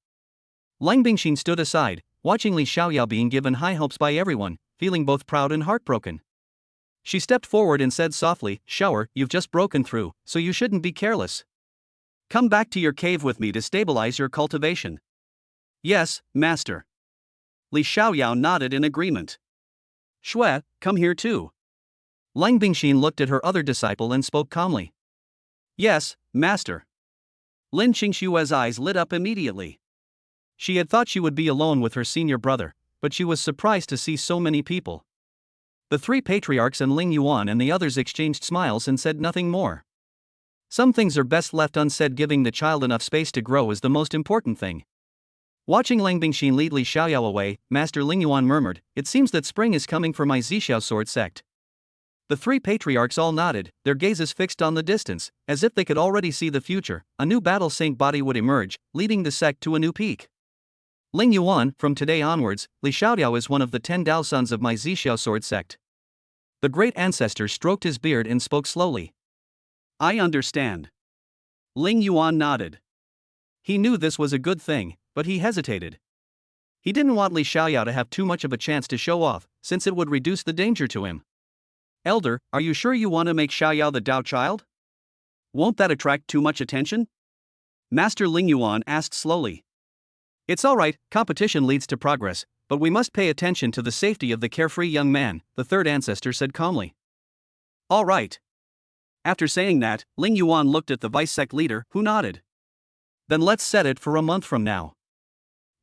Lang Bingxin stood aside, watching Li Xiaoyao being given high hopes by everyone, feeling both proud and heartbroken. She stepped forward and said softly, "Shower, you've just broken through, so you shouldn't be careless. Come back to your cave with me to stabilize your cultivation." "Yes, master." Li Xiaoyao nodded in agreement. "Shui, come here too." Lang Bingxin looked at her other disciple and spoke calmly. "Yes, master." Lin Qingshue's eyes lit up immediately. She had thought she would be alone with her senior brother, but she was surprised to see so many people. The three patriarchs and Ling Yuan and the others exchanged smiles and said nothing more. Some things are best left unsaid. Giving the child enough space to grow is the most important thing. Watching Lang Bingxin lead Li Xiaoyao away, Master Ling Yuan murmured, "It seems that spring is coming for my Zixiao sword sect." The three patriarchs all nodded, their gazes fixed on the distance, as if they could already see the future. A new battle saint body would emerge, leading the sect to a new peak. Ling Yuan, from today onwards, Li Xiaoyao is one of the 10 Dao sons of my Zixiao sword sect. The great ancestor stroked his beard and spoke slowly. I understand. Ling Yuan nodded. He knew this was a good thing, but he hesitated. He didn't want Li Xiaoyao to have too much of a chance to show off, since it would reduce the danger to him. Elder, are you sure you want to make Xiaoyao the Dao child? Won't that attract too much attention? Master Ling Yuan asked slowly. It's alright, competition leads to progress, but we must pay attention to the safety of the carefree young man, the third ancestor said calmly. Alright. After saying that, Ling Yuan looked at the vice sect leader, who nodded. Then let's set it for a month from now.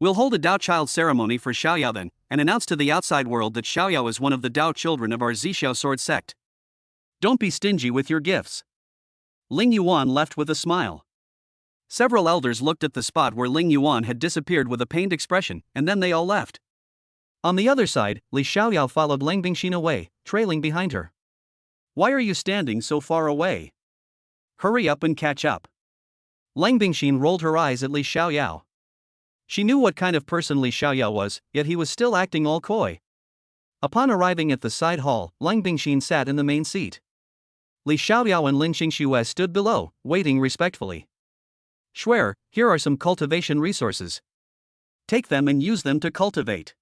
We'll hold a Dao child ceremony for Xiaoyao then, and announce to the outside world that Xiaoyao is one of the Dao children of our Zixiao sword sect. Don't be stingy with your gifts. Ling Yuan left with a smile. Several elders looked at the spot where Ling Yuan had disappeared with a pained expression, and then they all left. On the other side, Li Xiaoyao followed Lang Bingxin away, trailing behind her. Why are you standing so far away? Hurry up and catch up. Lang Bingxin rolled her eyes at Li Xiaoyao. She knew what kind of person Li Xiaoyao was, yet he was still acting all coy. Upon arriving at the side hall, Lang Bingxin sat in the main seat. Li Xiaoyao and Lin Qingxue stood below, waiting respectfully. Schwer, here are some cultivation resources. Take them and use them to cultivate.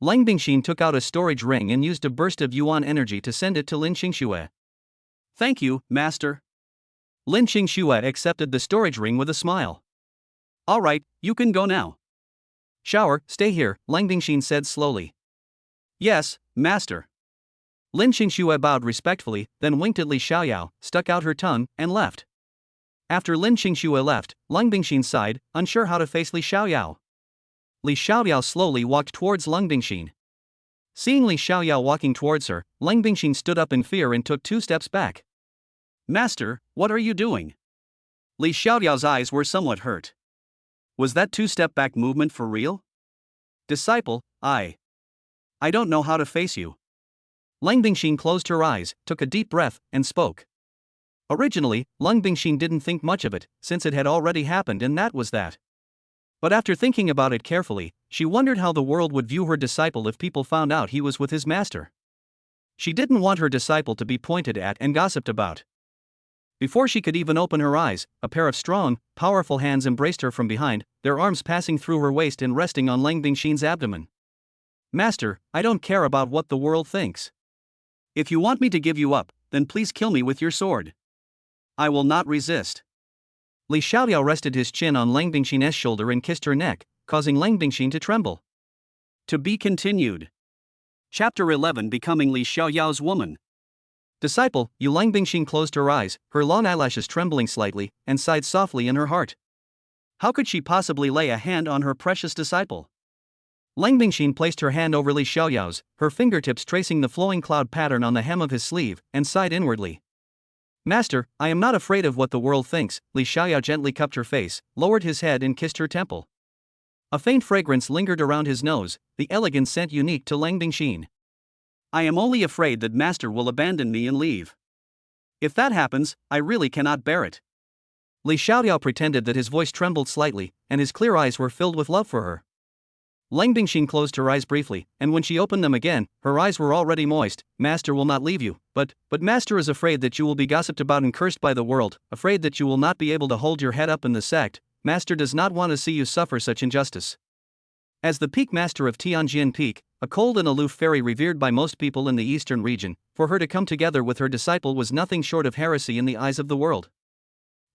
Lang Bingxin took out a storage ring and used a burst of yuan energy to send it to Lin Qingxue. Thank you, master. Lin Qingxue accepted the storage ring with a smile. Alright, you can go now. Shower, stay here, Lang Bingxin said slowly. Yes, master. Lin Qingxue bowed respectfully, then winked at Li Xiaoyao, stuck out her tongue, and left. After Lin Qingxue left, Lang Bingxin sighed, unsure how to face Li Xiaoyao. Li Xiaoyao slowly walked towards Lang Bingxin. Seeing Li Xiaoyao walking towards her, Lang Bingxin stood up in fear and took 2 steps back. Master, what are you doing? Li Xiaoyao's eyes were somewhat hurt. Was that 2-step back movement for real? Disciple, I don't know how to face you. Lang Bingxin closed her eyes, took a deep breath, and spoke. Originally, Lang Bingxin didn't think much of it, since it had already happened and that was that. But after thinking about it carefully, she wondered how the world would view her disciple if people found out he was with his master. She didn't want her disciple to be pointed at and gossiped about. Before she could even open her eyes, a pair of strong, powerful hands embraced her from behind, their arms passing through her waist and resting on Lang Bingxin's abdomen. Master, I don't care about what the world thinks. If you want me to give you up, then please kill me with your sword. I will not resist. Li Xiaoyao rested his chin on Lang Bingxin's shoulder and kissed her neck, causing Lang Bingxin to tremble. To be continued. Chapter 11 Becoming Li Xiaoyao's Woman. Disciple, Lang Bingxin closed her eyes, her long eyelashes trembling slightly, and sighed softly in her heart. How could she possibly lay a hand on her precious disciple? Lang Bingxin placed her hand over Li Xiaoyao's, her fingertips tracing the flowing cloud pattern on the hem of his sleeve, and sighed inwardly. Master, I am not afraid of what the world thinks. Li Xiaoyao gently cupped her face, lowered his head and kissed her temple. A faint fragrance lingered around his nose, the elegant scent unique to Lang Bingxin. I am only afraid that master will abandon me and leave. If that happens, I really cannot bear it. Li Xiaoyao pretended that his voice trembled slightly, and his clear eyes were filled with love for her. Lang Bingxin closed her eyes briefly, and when she opened them again, her eyes were already moist. Master will not leave you, but master is afraid that you will be gossiped about and cursed by the world, afraid that you will not be able to hold your head up in the sect. Master does not want to see you suffer such injustice. As the peak master of Tianjin Peak, a cold and aloof fairy revered by most people in the eastern region, for her to come together with her disciple was nothing short of heresy in the eyes of the world.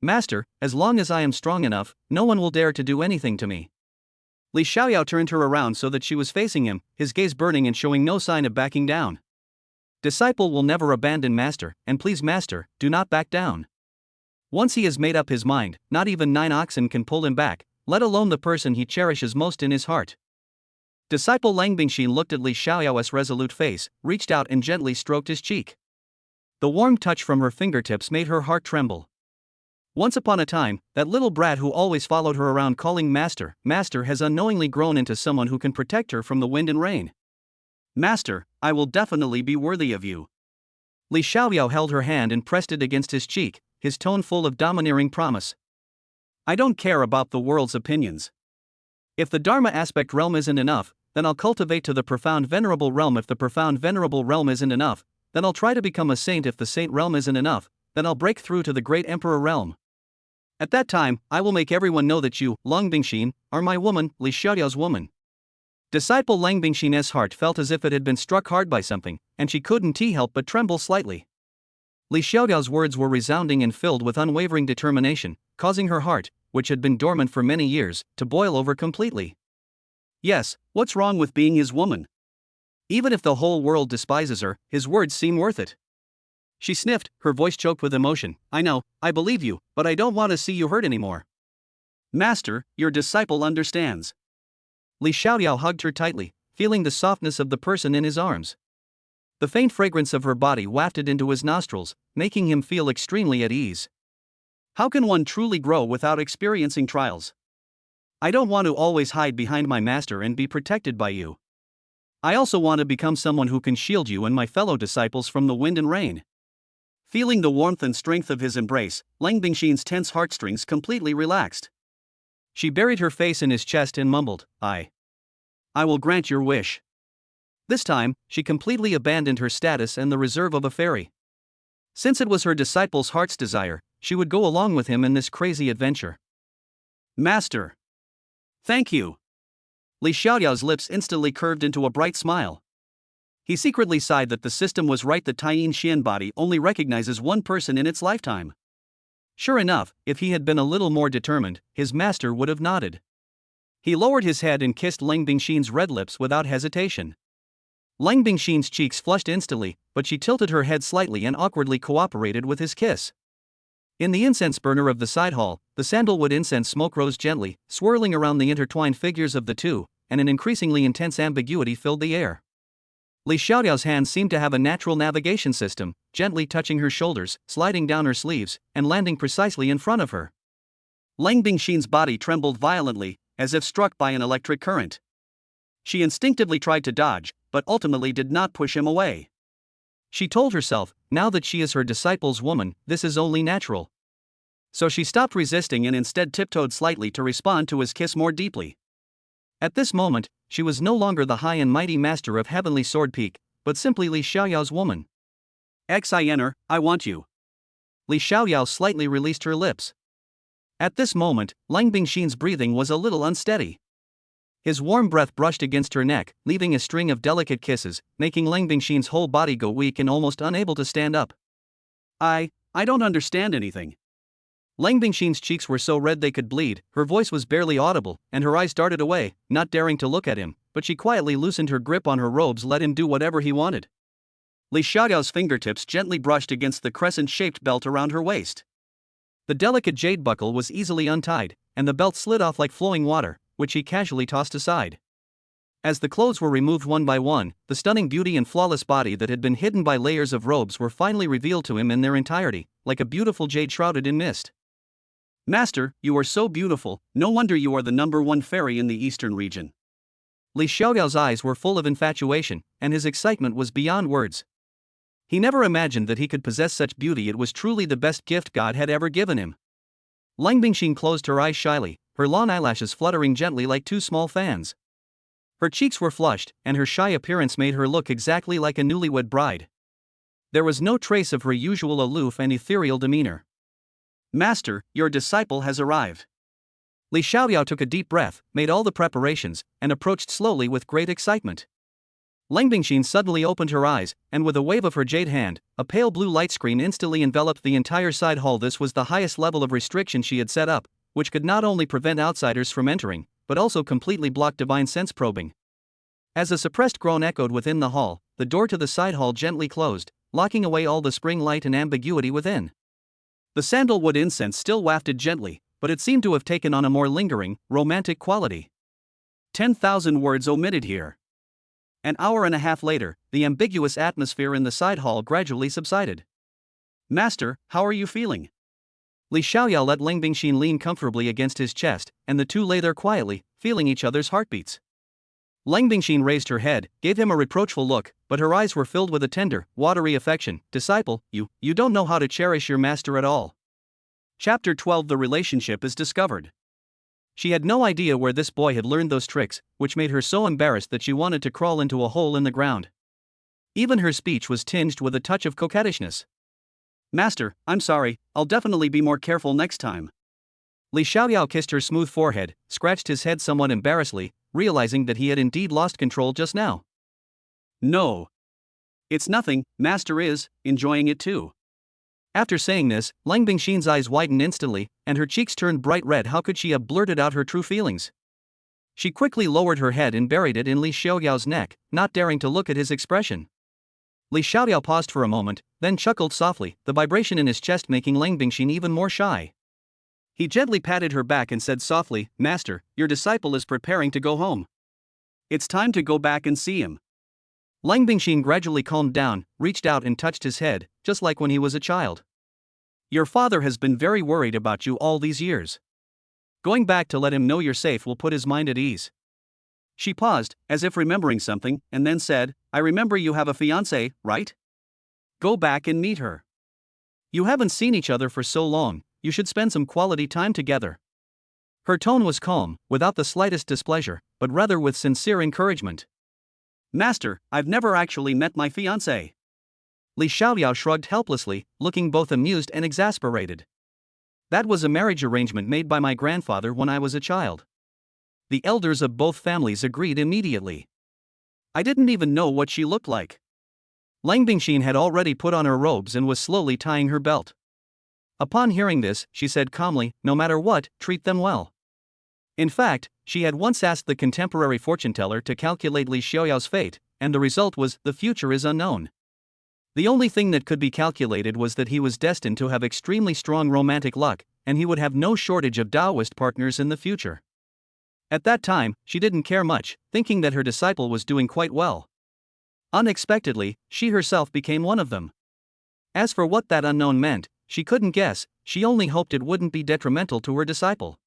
Master, as long as I am strong enough, no one will dare to do anything to me. Li Xiaoyao turned her around so that she was facing him, his gaze burning and showing no sign of backing down. Disciple will never abandon master, and please master, do not back down. Once he has made up his mind, not even 9 oxen can pull him back, let alone the person he cherishes most in his heart. Disciple Lang Bingxin looked at Li Xiaoyao's resolute face, reached out and gently stroked his cheek. The warm touch from her fingertips made her heart tremble. Once upon a time, that little brat who always followed her around calling master, master has unknowingly grown into someone who can protect her from the wind and rain. Master, I will definitely be worthy of you. Li Xiaoyao held her hand and pressed it against his cheek, his tone full of domineering promise. I don't care about the world's opinions. If the Dharma aspect realm isn't enough, then I'll cultivate to the profound venerable realm. If the profound venerable realm isn't enough, then I'll try to become a saint. If the saint realm isn't enough, then I'll break through to the great emperor realm. At that time, I will make everyone know that you, Lang Bingxin, are my woman, Li Xiaoyao's woman. Disciple Lang Bingxin's heart felt as if it had been struck hard by something, and she couldn't help but tremble slightly. Li Xiaoyao's words were resounding and filled with unwavering determination, causing her heart, which had been dormant for many years, to boil over completely. Yes, what's wrong with being his woman? Even if the whole world despises her, his words seem worth it. She sniffed, her voice choked with emotion. I know, I believe you, but I don't want to see you hurt anymore. Master, your disciple understands. Li Xiaoyao hugged her tightly, feeling the softness of the person in his arms. The faint fragrance of her body wafted into his nostrils, making him feel extremely at ease. How can one truly grow without experiencing trials? I don't want to always hide behind my master and be protected by you. I also want to become someone who can shield you and my fellow disciples from the wind and rain. Feeling the warmth and strength of his embrace, Lang Bingxin's tense heartstrings completely relaxed. She buried her face in his chest and mumbled, I will grant your wish. This time, she completely abandoned her status and the reserve of a fairy. Since it was her disciple's heart's desire, she would go along with him in this crazy adventure. Master! Thank you! Li Xiaoyao's lips instantly curved into a bright smile. He secretly sighed that the system was right. The Taiyin Xian body only recognizes one person in its lifetime. Sure enough, if he had been a little more determined, his master would have nodded. He lowered his head and kissed Lang Bingxin's red lips without hesitation. Lang Bingxin's cheeks flushed instantly, but she tilted her head slightly and awkwardly cooperated with his kiss. In the incense burner of the side hall, the sandalwood incense smoke rose gently, swirling around the intertwined figures of the two, and an increasingly intense ambiguity filled the air. Li Xiaoyao's hands seemed to have a natural navigation system, gently touching her shoulders, sliding down her sleeves, and landing precisely in front of her. Lang Bingxin's body trembled violently, as if struck by an electric current. She instinctively tried to dodge, but ultimately did not push him away. She told herself, now that she is her disciple's woman, this is only natural. So she stopped resisting and instead tiptoed slightly to respond to his kiss more deeply. At this moment, she was no longer the high and mighty master of Heavenly Sword Peak, but simply Li Xiaoyao's woman. Xiner, I want you. Li Xiaoyao slightly released her lips. At this moment, Lang Bingxin's breathing was a little unsteady. His warm breath brushed against her neck, leaving a string of delicate kisses, making Lang Bingxin's whole body go weak and almost unable to stand up. I don't understand anything. Lang Bingxin's cheeks were so red they could bleed, her voice was barely audible, and her eyes darted away, not daring to look at him, but she quietly loosened her grip on her robes, let him do whatever he wanted. Li Xiaoyao's fingertips gently brushed against the crescent-shaped belt around her waist. The delicate jade buckle was easily untied, and the belt slid off like flowing water, which he casually tossed aside. As the clothes were removed one by one, the stunning beauty and flawless body that had been hidden by layers of robes were finally revealed to him in their entirety, like a beautiful jade shrouded in mist. Master, you are so beautiful, no wonder you are the #1 fairy in the eastern region. Li Xiaoyao's eyes were full of infatuation, and his excitement was beyond words. He never imagined that he could possess such beauty. It was truly the best gift God had ever given him. Lang Bingxin closed her eyes shyly, her long eyelashes fluttering gently like two small fans. Her cheeks were flushed, and her shy appearance made her look exactly like a newlywed bride. There was no trace of her usual aloof and ethereal demeanor. Master, your disciple has arrived. Li Xiaoyao took a deep breath, made all the preparations, and approached slowly with great excitement. Lang Bingxin suddenly opened her eyes, and with a wave of her jade hand, a pale blue light screen instantly enveloped the entire side hall. This was the highest level of restriction she had set up, which could not only prevent outsiders from entering, but also completely block divine sense probing. As a suppressed groan echoed within the hall, the door to the side hall gently closed, locking away all the spring light and ambiguity within. The sandalwood incense still wafted gently, but it seemed to have taken on a more lingering, romantic quality. 10,000 words omitted here. An hour and a half later, the ambiguous atmosphere in the side hall gradually subsided. Master, how are you feeling? Li Xiaoyao let Lang Bingxin lean comfortably against his chest, and the two lay there quietly, feeling each other's heartbeats. Lang Bingxin raised her head, gave him a reproachful look, but her eyes were filled with a tender, watery affection. Disciple, you don't know how to cherish your master at all. Chapter 12 The relationship is discovered. She had no idea where this boy had learned those tricks, which made her so embarrassed that she wanted to crawl into a hole in the ground. Even her speech was tinged with a touch of coquettishness. Master, I'm sorry, I'll definitely be more careful next time. Li Xiaoyao kissed her smooth forehead, scratched his head somewhat embarrassedly, realizing that he had indeed lost control just now. No. It's nothing, Master is enjoying it too. After saying this, Lang Bingxin's eyes widened instantly, and her cheeks turned bright red. How could she have blurted out her true feelings? She quickly lowered her head and buried it in Li Xiaoyao's neck, not daring to look at his expression. Li Xiaoyao paused for a moment, then chuckled softly, the vibration in his chest making Lang Bingxin even more shy. He gently patted her back and said softly, Master, your disciple is preparing to go home. It's time to go back and see him. Lang Bingxin gradually calmed down, reached out and touched his head, just like when he was a child. Your father has been very worried about you all these years. Going back to let him know you're safe will put his mind at ease. She paused, as if remembering something, and then said, I remember you have a fiancée, right? Go back and meet her. You haven't seen each other for so long, you should spend some quality time together. Her tone was calm, without the slightest displeasure, but rather with sincere encouragement. Master, I've never actually met my fiancée. Li Xiaoyao shrugged helplessly, looking both amused and exasperated. That was a marriage arrangement made by my grandfather when I was a child. The elders of both families agreed immediately. I didn't even know what she looked like. Lang Bingxin had already put on her robes and was slowly tying her belt. Upon hearing this, she said calmly, no matter what, treat them well. In fact, she had once asked the contemporary fortune teller to calculate Li Xiaoyao's fate, and the result was, the future is unknown. The only thing that could be calculated was that he was destined to have extremely strong romantic luck, and he would have no shortage of Taoist partners in the future. At that time, she didn't care much, thinking that her disciple was doing quite well. Unexpectedly, she herself became one of them. As for what that unknown meant, she couldn't guess, she only hoped it wouldn't be detrimental to her disciple.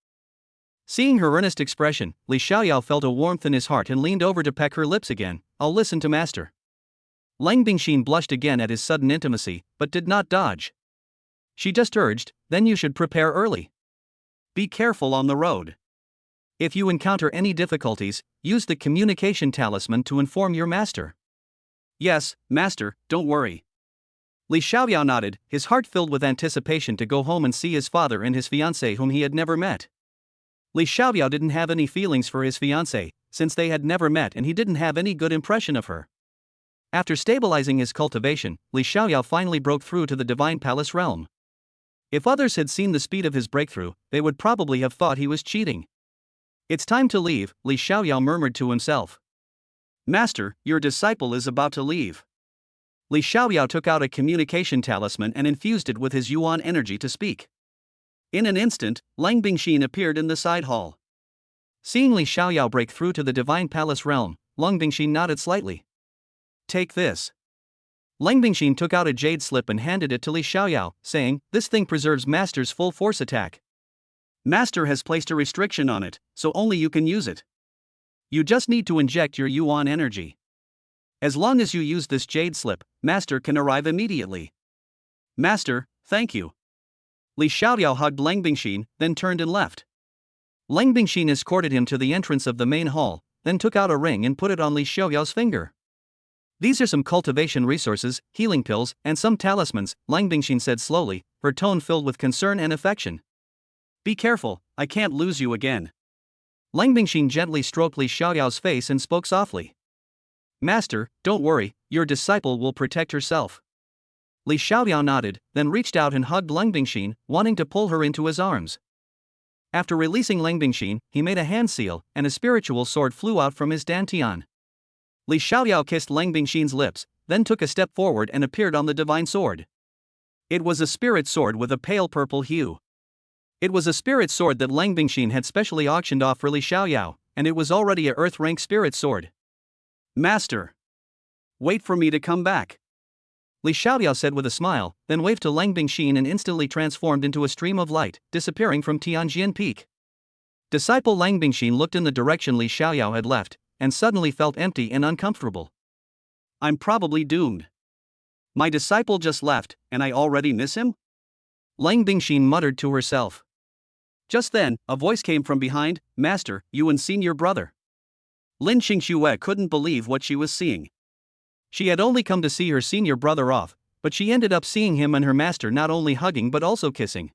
Seeing her earnest expression, Li Xiaoyao felt a warmth in his heart and leaned over to peck her lips again. I'll listen to Master. Lang Bingxin blushed again at his sudden intimacy, but did not dodge. She just urged, then you should prepare early. Be careful on the road. If you encounter any difficulties, use the communication talisman to inform your master. Yes, Master, don't worry. Li Xiaoyao nodded, his heart filled with anticipation to go home and see his father and his fiancée whom he had never met. Li Xiaoyao didn't have any feelings for his fiancée, since they had never met and he didn't have any good impression of her. After stabilizing his cultivation, Li Xiaoyao finally broke through to the Divine Palace realm. If others had seen the speed of his breakthrough, they would probably have thought he was cheating. It's time to leave, Li Xiaoyao murmured to himself. Master, your disciple is about to leave. Li Xiaoyao took out a communication talisman and infused it with his yuan energy to speak. In an instant, Lang Bingxin appeared in the side hall. Seeing Li Xiaoyao break through to the Divine Palace realm, Lang Bingxin nodded slightly. Take this. Lang Bingxin took out a jade slip and handed it to Li Xiaoyao, saying, this thing preserves Master's full force attack. Master has placed a restriction on it, so only you can use it. You just need to inject your yuan energy. As long as you use this jade slip, Master can arrive immediately. Master, thank you. Li Xiaoyao hugged Lang Bingxin, then turned and left. Lang Bingxin escorted him to the entrance of the main hall, then took out a ring and put it on Li Xiaoyao's finger. These are some cultivation resources, healing pills, and some talismans, Lang Bingxin said slowly, her tone filled with concern and affection. Be careful, I can't lose you again. Lang Bingxin gently stroked Li Xiaoyao's face and spoke softly. Master, don't worry, your disciple will protect herself. Li Xiaoyao nodded, then reached out and hugged Lang Bingxin, wanting to pull her into his arms. After releasing Lang Bingxin, he made a hand seal, and a spiritual sword flew out from his dantian. Li Xiaoyao kissed Lang Bingxin's lips, then took a step forward and appeared on the divine sword. It was a spirit sword with a pale purple hue. It was a spirit sword that Lang Bingxin had specially auctioned off for Li Xiaoyao, and it was already a earth-rank spirit sword. Master! Wait for me to come back. Li Xiaoyao said with a smile, then waved to Lang Bingxin and instantly transformed into a stream of light, disappearing from Tianjian Peak. Disciple Lang Bingxin looked in the direction Li Xiaoyao had left, and suddenly felt empty and uncomfortable. I'm probably doomed. My disciple just left, and I already miss him? Lang Bingxin muttered to herself. Just then, a voice came from behind. "Master, you and seen your brother." Lin Qingxue couldn't believe what she was seeing. She had only come to see her senior brother off, but she ended up seeing him and her master not only hugging but also kissing.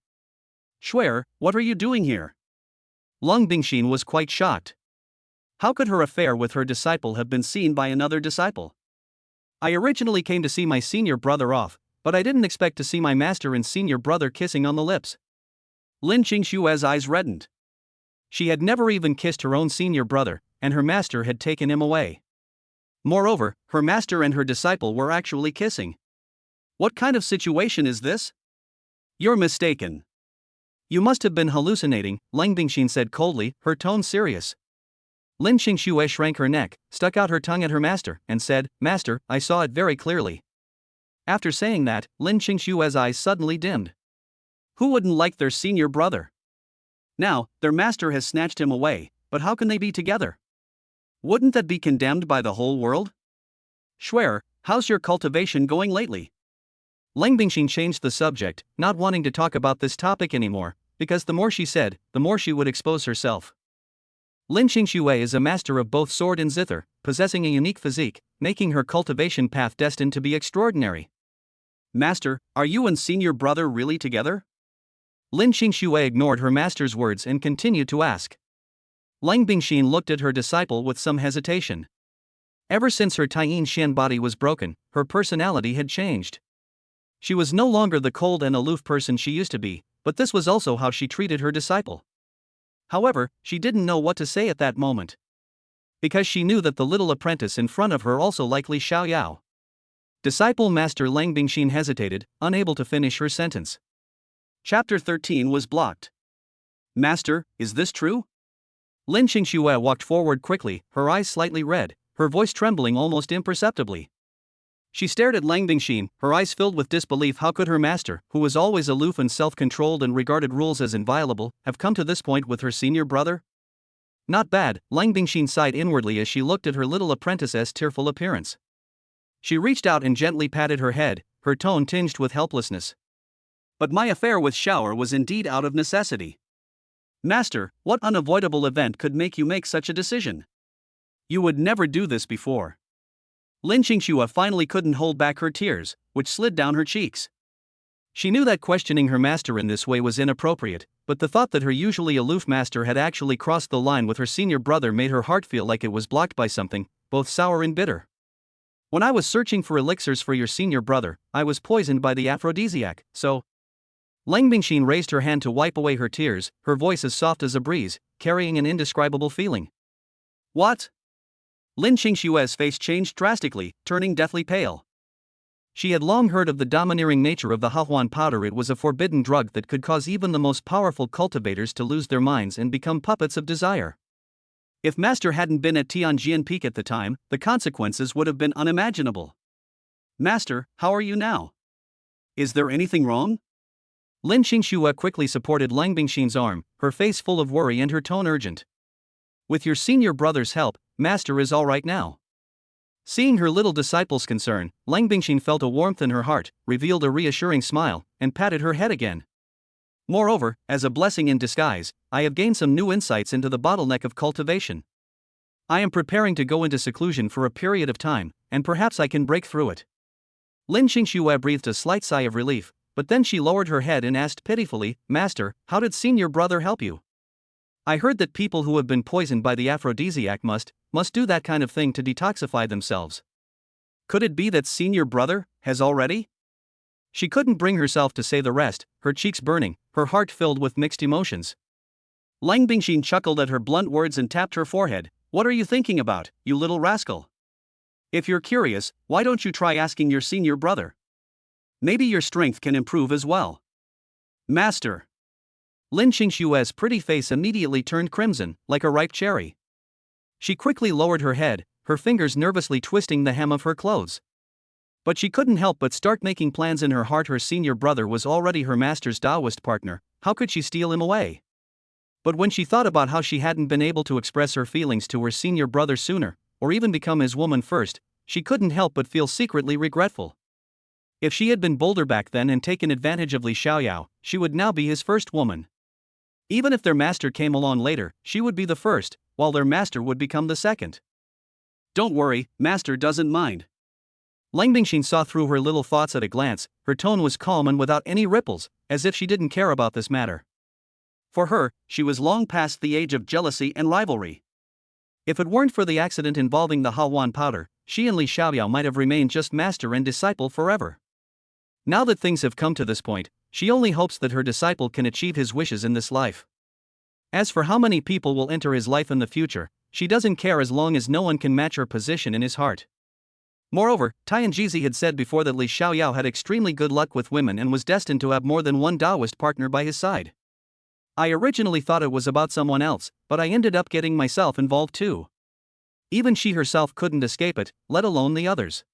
"Shuer, what are you doing here?" Lung Bingxin was quite shocked. How could her affair with her disciple have been seen by another disciple? "I originally came to see my senior brother off, but I didn't expect to see my master and senior brother kissing on the lips." Lin Qingxue's eyes reddened. She had never even kissed her own senior brother, and her master had taken him away. Moreover, her master and her disciple were actually kissing. What kind of situation is this? "You're mistaken. You must have been hallucinating," Lang Bingxin said coldly, her tone serious. Lin Qingxue shrank her neck, stuck out her tongue at her master, and said, "Master, I saw it very clearly." After saying that, Lin Qingxue's eyes suddenly dimmed. Who wouldn't like their senior brother? Now, their master has snatched him away, but how can they be together? Wouldn't that be condemned by the whole world? "Shuer, how's your cultivation going lately?" Lang Bingxin changed the subject, not wanting to talk about this topic anymore, because the more she said, the more she would expose herself. Lin Qingxue is a master of both sword and zither, possessing a unique physique, making her cultivation path destined to be extraordinary. "Master, are you and senior brother really together?" Lin Qingxue ignored her master's words and continued to ask. Lang Bingxin looked at her disciple with some hesitation. Ever since her Taiyin Xian body was broken, her personality had changed. She was no longer the cold and aloof person she used to be, but this was also how she treated her disciple. However, she didn't know what to say at that moment. Because she knew that the little apprentice in front of her also likely Xiao Yao. Disciple Master Lang Bingxin hesitated, unable to finish her sentence. Chapter 13 was blocked. "Master, is this true?" Lin Qingxue walked forward quickly, her eyes slightly red, her voice trembling almost imperceptibly. She stared at Lang Bingxin, her eyes filled with disbelief. How could her master, who was always aloof and self-controlled and regarded rules as inviolable, have come to this point with her senior brother? Not bad, Lang Bingxin sighed inwardly as she looked at her little apprentice's tearful appearance. She reached out and gently patted her head, her tone tinged with helplessness. "But my affair with Shower was indeed out of necessity. Master, what unavoidable event could make you make such a decision? You would never do this before." Lin Qingxue finally couldn't hold back her tears, which slid down her cheeks. She knew that questioning her master in this way was inappropriate, but the thought that her usually aloof master had actually crossed the line with her senior brother made her heart feel like it was blocked by something, both sour and bitter. "When I was searching for elixirs for your senior brother, I was poisoned by the aphrodisiac, so..." Lang Bingxin raised her hand to wipe away her tears, her voice as soft as a breeze, carrying an indescribable feeling. "What?" Lin Qingxue's face changed drastically, turning deathly pale. She had long heard of the domineering nature of the Hahuan powder. It was a forbidden drug that could cause even the most powerful cultivators to lose their minds and become puppets of desire. If Master hadn't been at Tianjian Peak at the time, the consequences would have been unimaginable. "Master, how are you now? Is there anything wrong?" Lin Qingxue quickly supported Lang Bingxin's arm, her face full of worry and her tone urgent. "With your senior brother's help, Master is all right now." Seeing her little disciple's concern, Lang Bingxin felt a warmth in her heart, revealed a reassuring smile, and patted her head again. "Moreover, as a blessing in disguise, I have gained some new insights into the bottleneck of cultivation. I am preparing to go into seclusion for a period of time, and perhaps I can break through it." Lin Qingxue breathed a slight sigh of relief, but then she lowered her head and asked pitifully, "Master, how did senior brother help you? I heard that people who have been poisoned by the aphrodisiac must do that kind of thing to detoxify themselves. Could it be that senior brother has already?" She couldn't bring herself to say the rest, her cheeks burning, her heart filled with mixed emotions. Lang Bingxin chuckled at her blunt words and tapped her forehead. "What are you thinking about, you little rascal? If you're curious, why don't you try asking your senior brother? Maybe your strength can improve as well." "Master." Lin Qingxue's pretty face immediately turned crimson, like a ripe cherry. She quickly lowered her head, her fingers nervously twisting the hem of her clothes. But she couldn't help but start making plans in her heart. Her senior brother was already her master's Taoist partner, how could she steal him away? But when she thought about how she hadn't been able to express her feelings to her senior brother sooner, or even become his woman first, she couldn't help but feel secretly regretful. If she had been bolder back then and taken advantage of Li Xiaoyao, she would now be his first woman. Even if their master came along later, she would be the first, while their master would become the second. Don't worry, master doesn't mind. Lang Bingxin saw through her little thoughts at a glance. Her tone was calm and without any ripples, as if she didn't care about this matter. For her, she was long past the age of jealousy and rivalry. If it weren't for the accident involving the Hawan powder, she and Li Xiaoyao might have remained just master and disciple forever. Now that things have come to this point, she only hopes that her disciple can achieve his wishes in this life. As for how many people will enter his life in the future, she doesn't care as long as no one can match her position in his heart. Moreover, Tianjizi had said before that Li Xiaoyao had extremely good luck with women and was destined to have more than one Taoist partner by his side. I originally thought it was about someone else, but I ended up getting myself involved too. Even she herself couldn't escape it, let alone the others.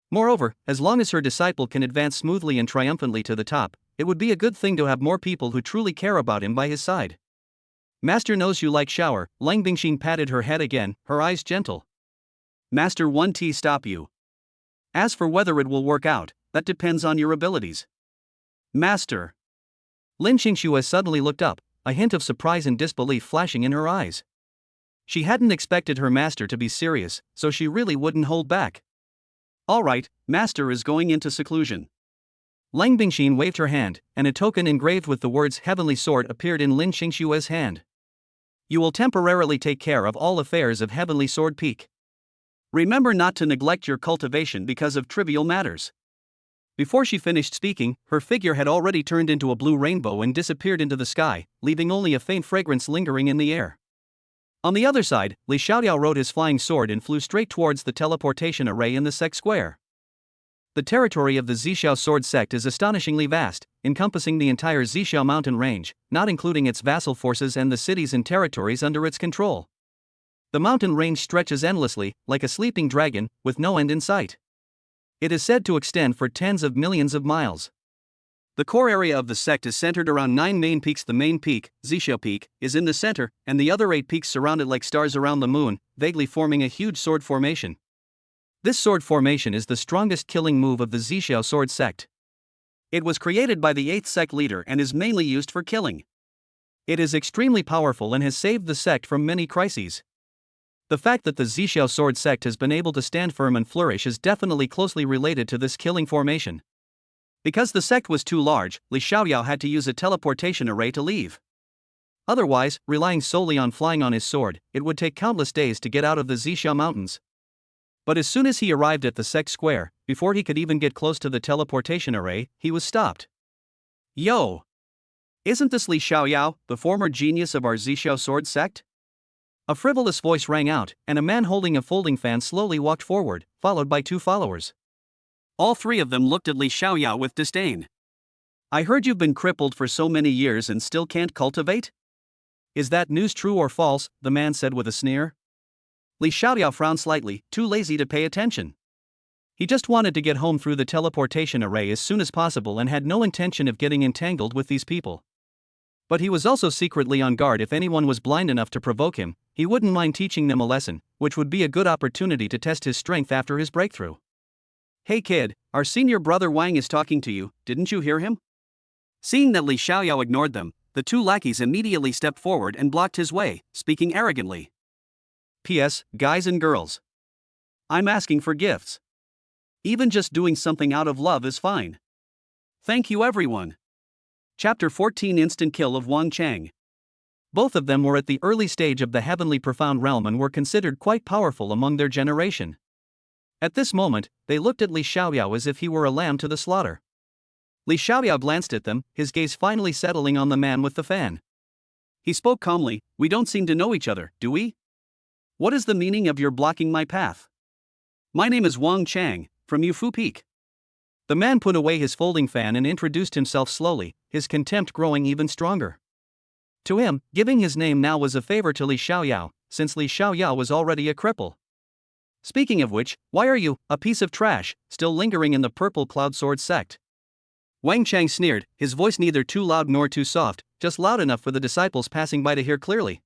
Moreover, as long as her disciple can advance smoothly and triumphantly to the top, it would be a good thing to have more people who truly care about him by his side. Master knows you like shower. Lang Bingxin patted her head again, her eyes gentle. Master won't stop you. As for whether it will work out, that depends on your abilities. Master. Lin Qingxue suddenly looked up, a hint of surprise and disbelief flashing in her eyes. She hadn't expected her master to be serious, so she really wouldn't hold back. All right, master is going into seclusion. Lang Bingxin waved her hand, and a token engraved with the words Heavenly Sword appeared in Lin Qingxue's hand. You will temporarily take care of all affairs of Heavenly Sword Peak. Remember not to neglect your cultivation because of trivial matters. Before she finished speaking, her figure had already turned into a blue rainbow and disappeared into the sky, leaving only a faint fragrance lingering in the air. On the other side, Li Xiaoyao rode his flying sword and flew straight towards the teleportation array in the sect square. The territory of the Zixiao sword sect is astonishingly vast, encompassing the entire Zixiao mountain range, not including its vassal forces and the cities and territories under its control. The mountain range stretches endlessly, like a sleeping dragon, with no end in sight. It is said to extend for tens of millions of miles. The core area of the sect is centered around 9 main peaks. The main peak, Zixiao Peak, is in the center, and the other 8 peaks surround it like stars around the moon, vaguely forming a huge sword formation. This sword formation is the strongest killing move of the Zixiao sword sect. It was created by the 8th sect leader and is mainly used for killing. It is extremely powerful and has saved the sect from many crises. The fact that the Zixiao sword sect has been able to stand firm and flourish is definitely closely related to this killing formation. Because the sect was too large, Li Xiaoyao had to use a teleportation array to leave. Otherwise, relying solely on flying on his sword, it would take countless days to get out of the Zixiao mountains. But as soon as he arrived at the sect square, before he could even get close to the teleportation array, he was stopped. Yo! Isn't this Li Xiaoyao, the former genius of our Zixiao sword sect? A frivolous voice rang out, and a man holding a folding fan slowly walked forward, followed by 2 followers. All 3 of them looked at Li Xiaoyao with disdain. I heard you've been crippled for so many years and still can't cultivate? Is that news true or false? The man said with a sneer. Li Xiaoyao frowned slightly, too lazy to pay attention. He just wanted to get home through the teleportation array as soon as possible and had no intention of getting entangled with these people. But he was also secretly on guard. If anyone was blind enough to provoke him, he wouldn't mind teaching them a lesson, which would be a good opportunity to test his strength after his breakthrough. Hey kid, our senior brother Wang is talking to you, didn't you hear him? Seeing that Li Xiaoyao ignored them, the 2 lackeys immediately stepped forward and blocked his way, speaking arrogantly. P.S. Guys and girls. I'm asking for gifts. Even just doing something out of love is fine. Thank you everyone. Chapter 14 Instant Kill of Wang Chang. Both of them were at the early stage of the heavenly profound realm and were considered quite powerful among their generation. At this moment, they looked at Li Xiaoyao as if he were a lamb to the slaughter. Li Xiaoyao glanced at them, his gaze finally settling on the man with the fan. He spoke calmly, we don't seem to know each other, do we? What is the meaning of your blocking my path? My name is Wang Chang, from Yufu Peak. The man put away his folding fan and introduced himself slowly, his contempt growing even stronger. To him, giving his name now was a favor to Li Xiaoyao, since Li Xiaoyao was already a cripple. Speaking of which, why are you, a piece of trash, still lingering in the purple cloud sword sect? Wang Chang sneered, his voice neither too loud nor too soft, just loud enough for the disciples passing by to hear clearly.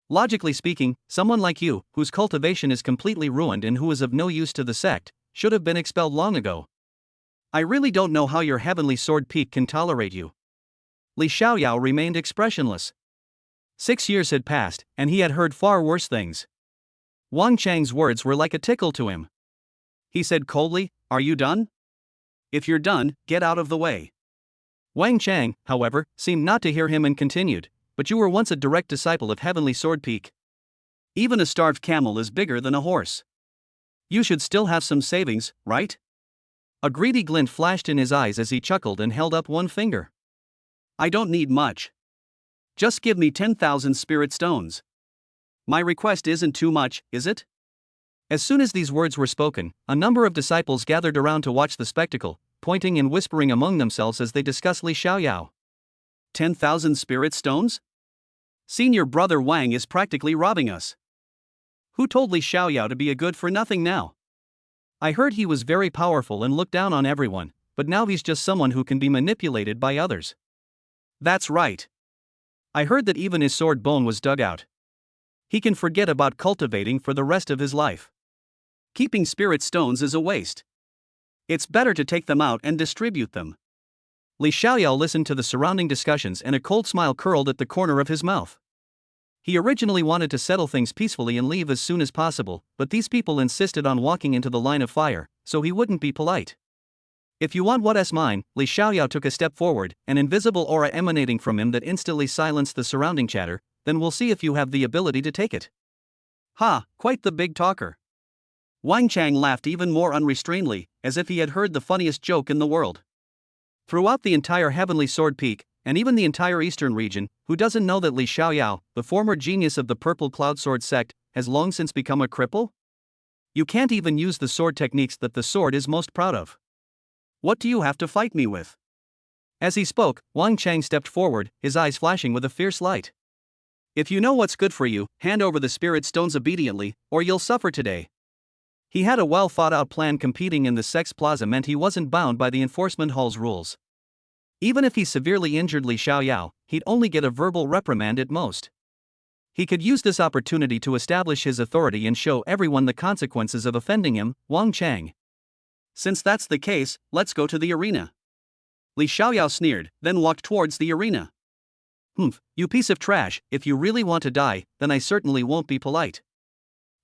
Logically speaking, someone like you, whose cultivation is completely ruined and who is of no use to the sect, should have been expelled long ago. I really don't know how your heavenly sword peak can tolerate you. Li Xiaoyao remained expressionless. 6 years had passed, and he had heard far worse things. Wang Chang's words were like a tickle to him. He said coldly, "Are you done? If you're done, get out of the way." Wang Chang, however, seemed not to hear him and continued, "But you were once a direct disciple of Heavenly Sword Peak. Even a starved camel is bigger than a horse. You should still have some savings, right?" A greedy glint flashed in his eyes as he chuckled and held up one finger. "I don't need much. Just give me 10,000 spirit stones. My request isn't too much, is it?" As soon as these words were spoken, a number of disciples gathered around to watch the spectacle, pointing and whispering among themselves as they discussed Li Xiaoyao. 10,000 spirit stones? Senior brother Wang is practically robbing us. Who told Li Xiaoyao to be a good-for-nothing now? I heard he was very powerful and looked down on everyone, but now he's just someone who can be manipulated by others. That's right. I heard that even his sword bone was dug out. He can forget about cultivating for the rest of his life. Keeping spirit stones is a waste. It's better to take them out and distribute them. Li Xiaoyao listened to the surrounding discussions and a cold smile curled at the corner of his mouth. He originally wanted to settle things peacefully and leave as soon as possible, but these people insisted on walking into the line of fire, so he wouldn't be polite. "If you want what's mine," Li Xiaoyao took a step forward, an invisible aura emanating from him that instantly silenced the surrounding chatter. "Then we'll see if you have the ability to take it." Ha, quite the big talker. Wang Chang laughed even more unrestrainedly, as if he had heard the funniest joke in the world. Throughout the entire Heavenly Sword Peak, and even the entire eastern region, who doesn't know that Li Xiaoyao, the former genius of the Purple Cloud Sword sect, has long since become a cripple? You can't even use the sword techniques that the sword is most proud of. What do you have to fight me with? As he spoke, Wang Chang stepped forward, his eyes flashing with a fierce light. If you know what's good for you, hand over the spirit stones obediently, or you'll suffer today. He had a well-thought-out plan. Competing in the Sex Plaza meant he wasn't bound by the enforcement hall's rules. Even if he severely injured Li Xiaoyao, he'd only get a verbal reprimand at most. He could use this opportunity to establish his authority and show everyone the consequences of offending him, Wang Chang. Since that's the case, let's go to the arena. Li Xiaoyao sneered, then walked towards the arena. You piece of trash, if you really want to die, then I certainly won't be polite.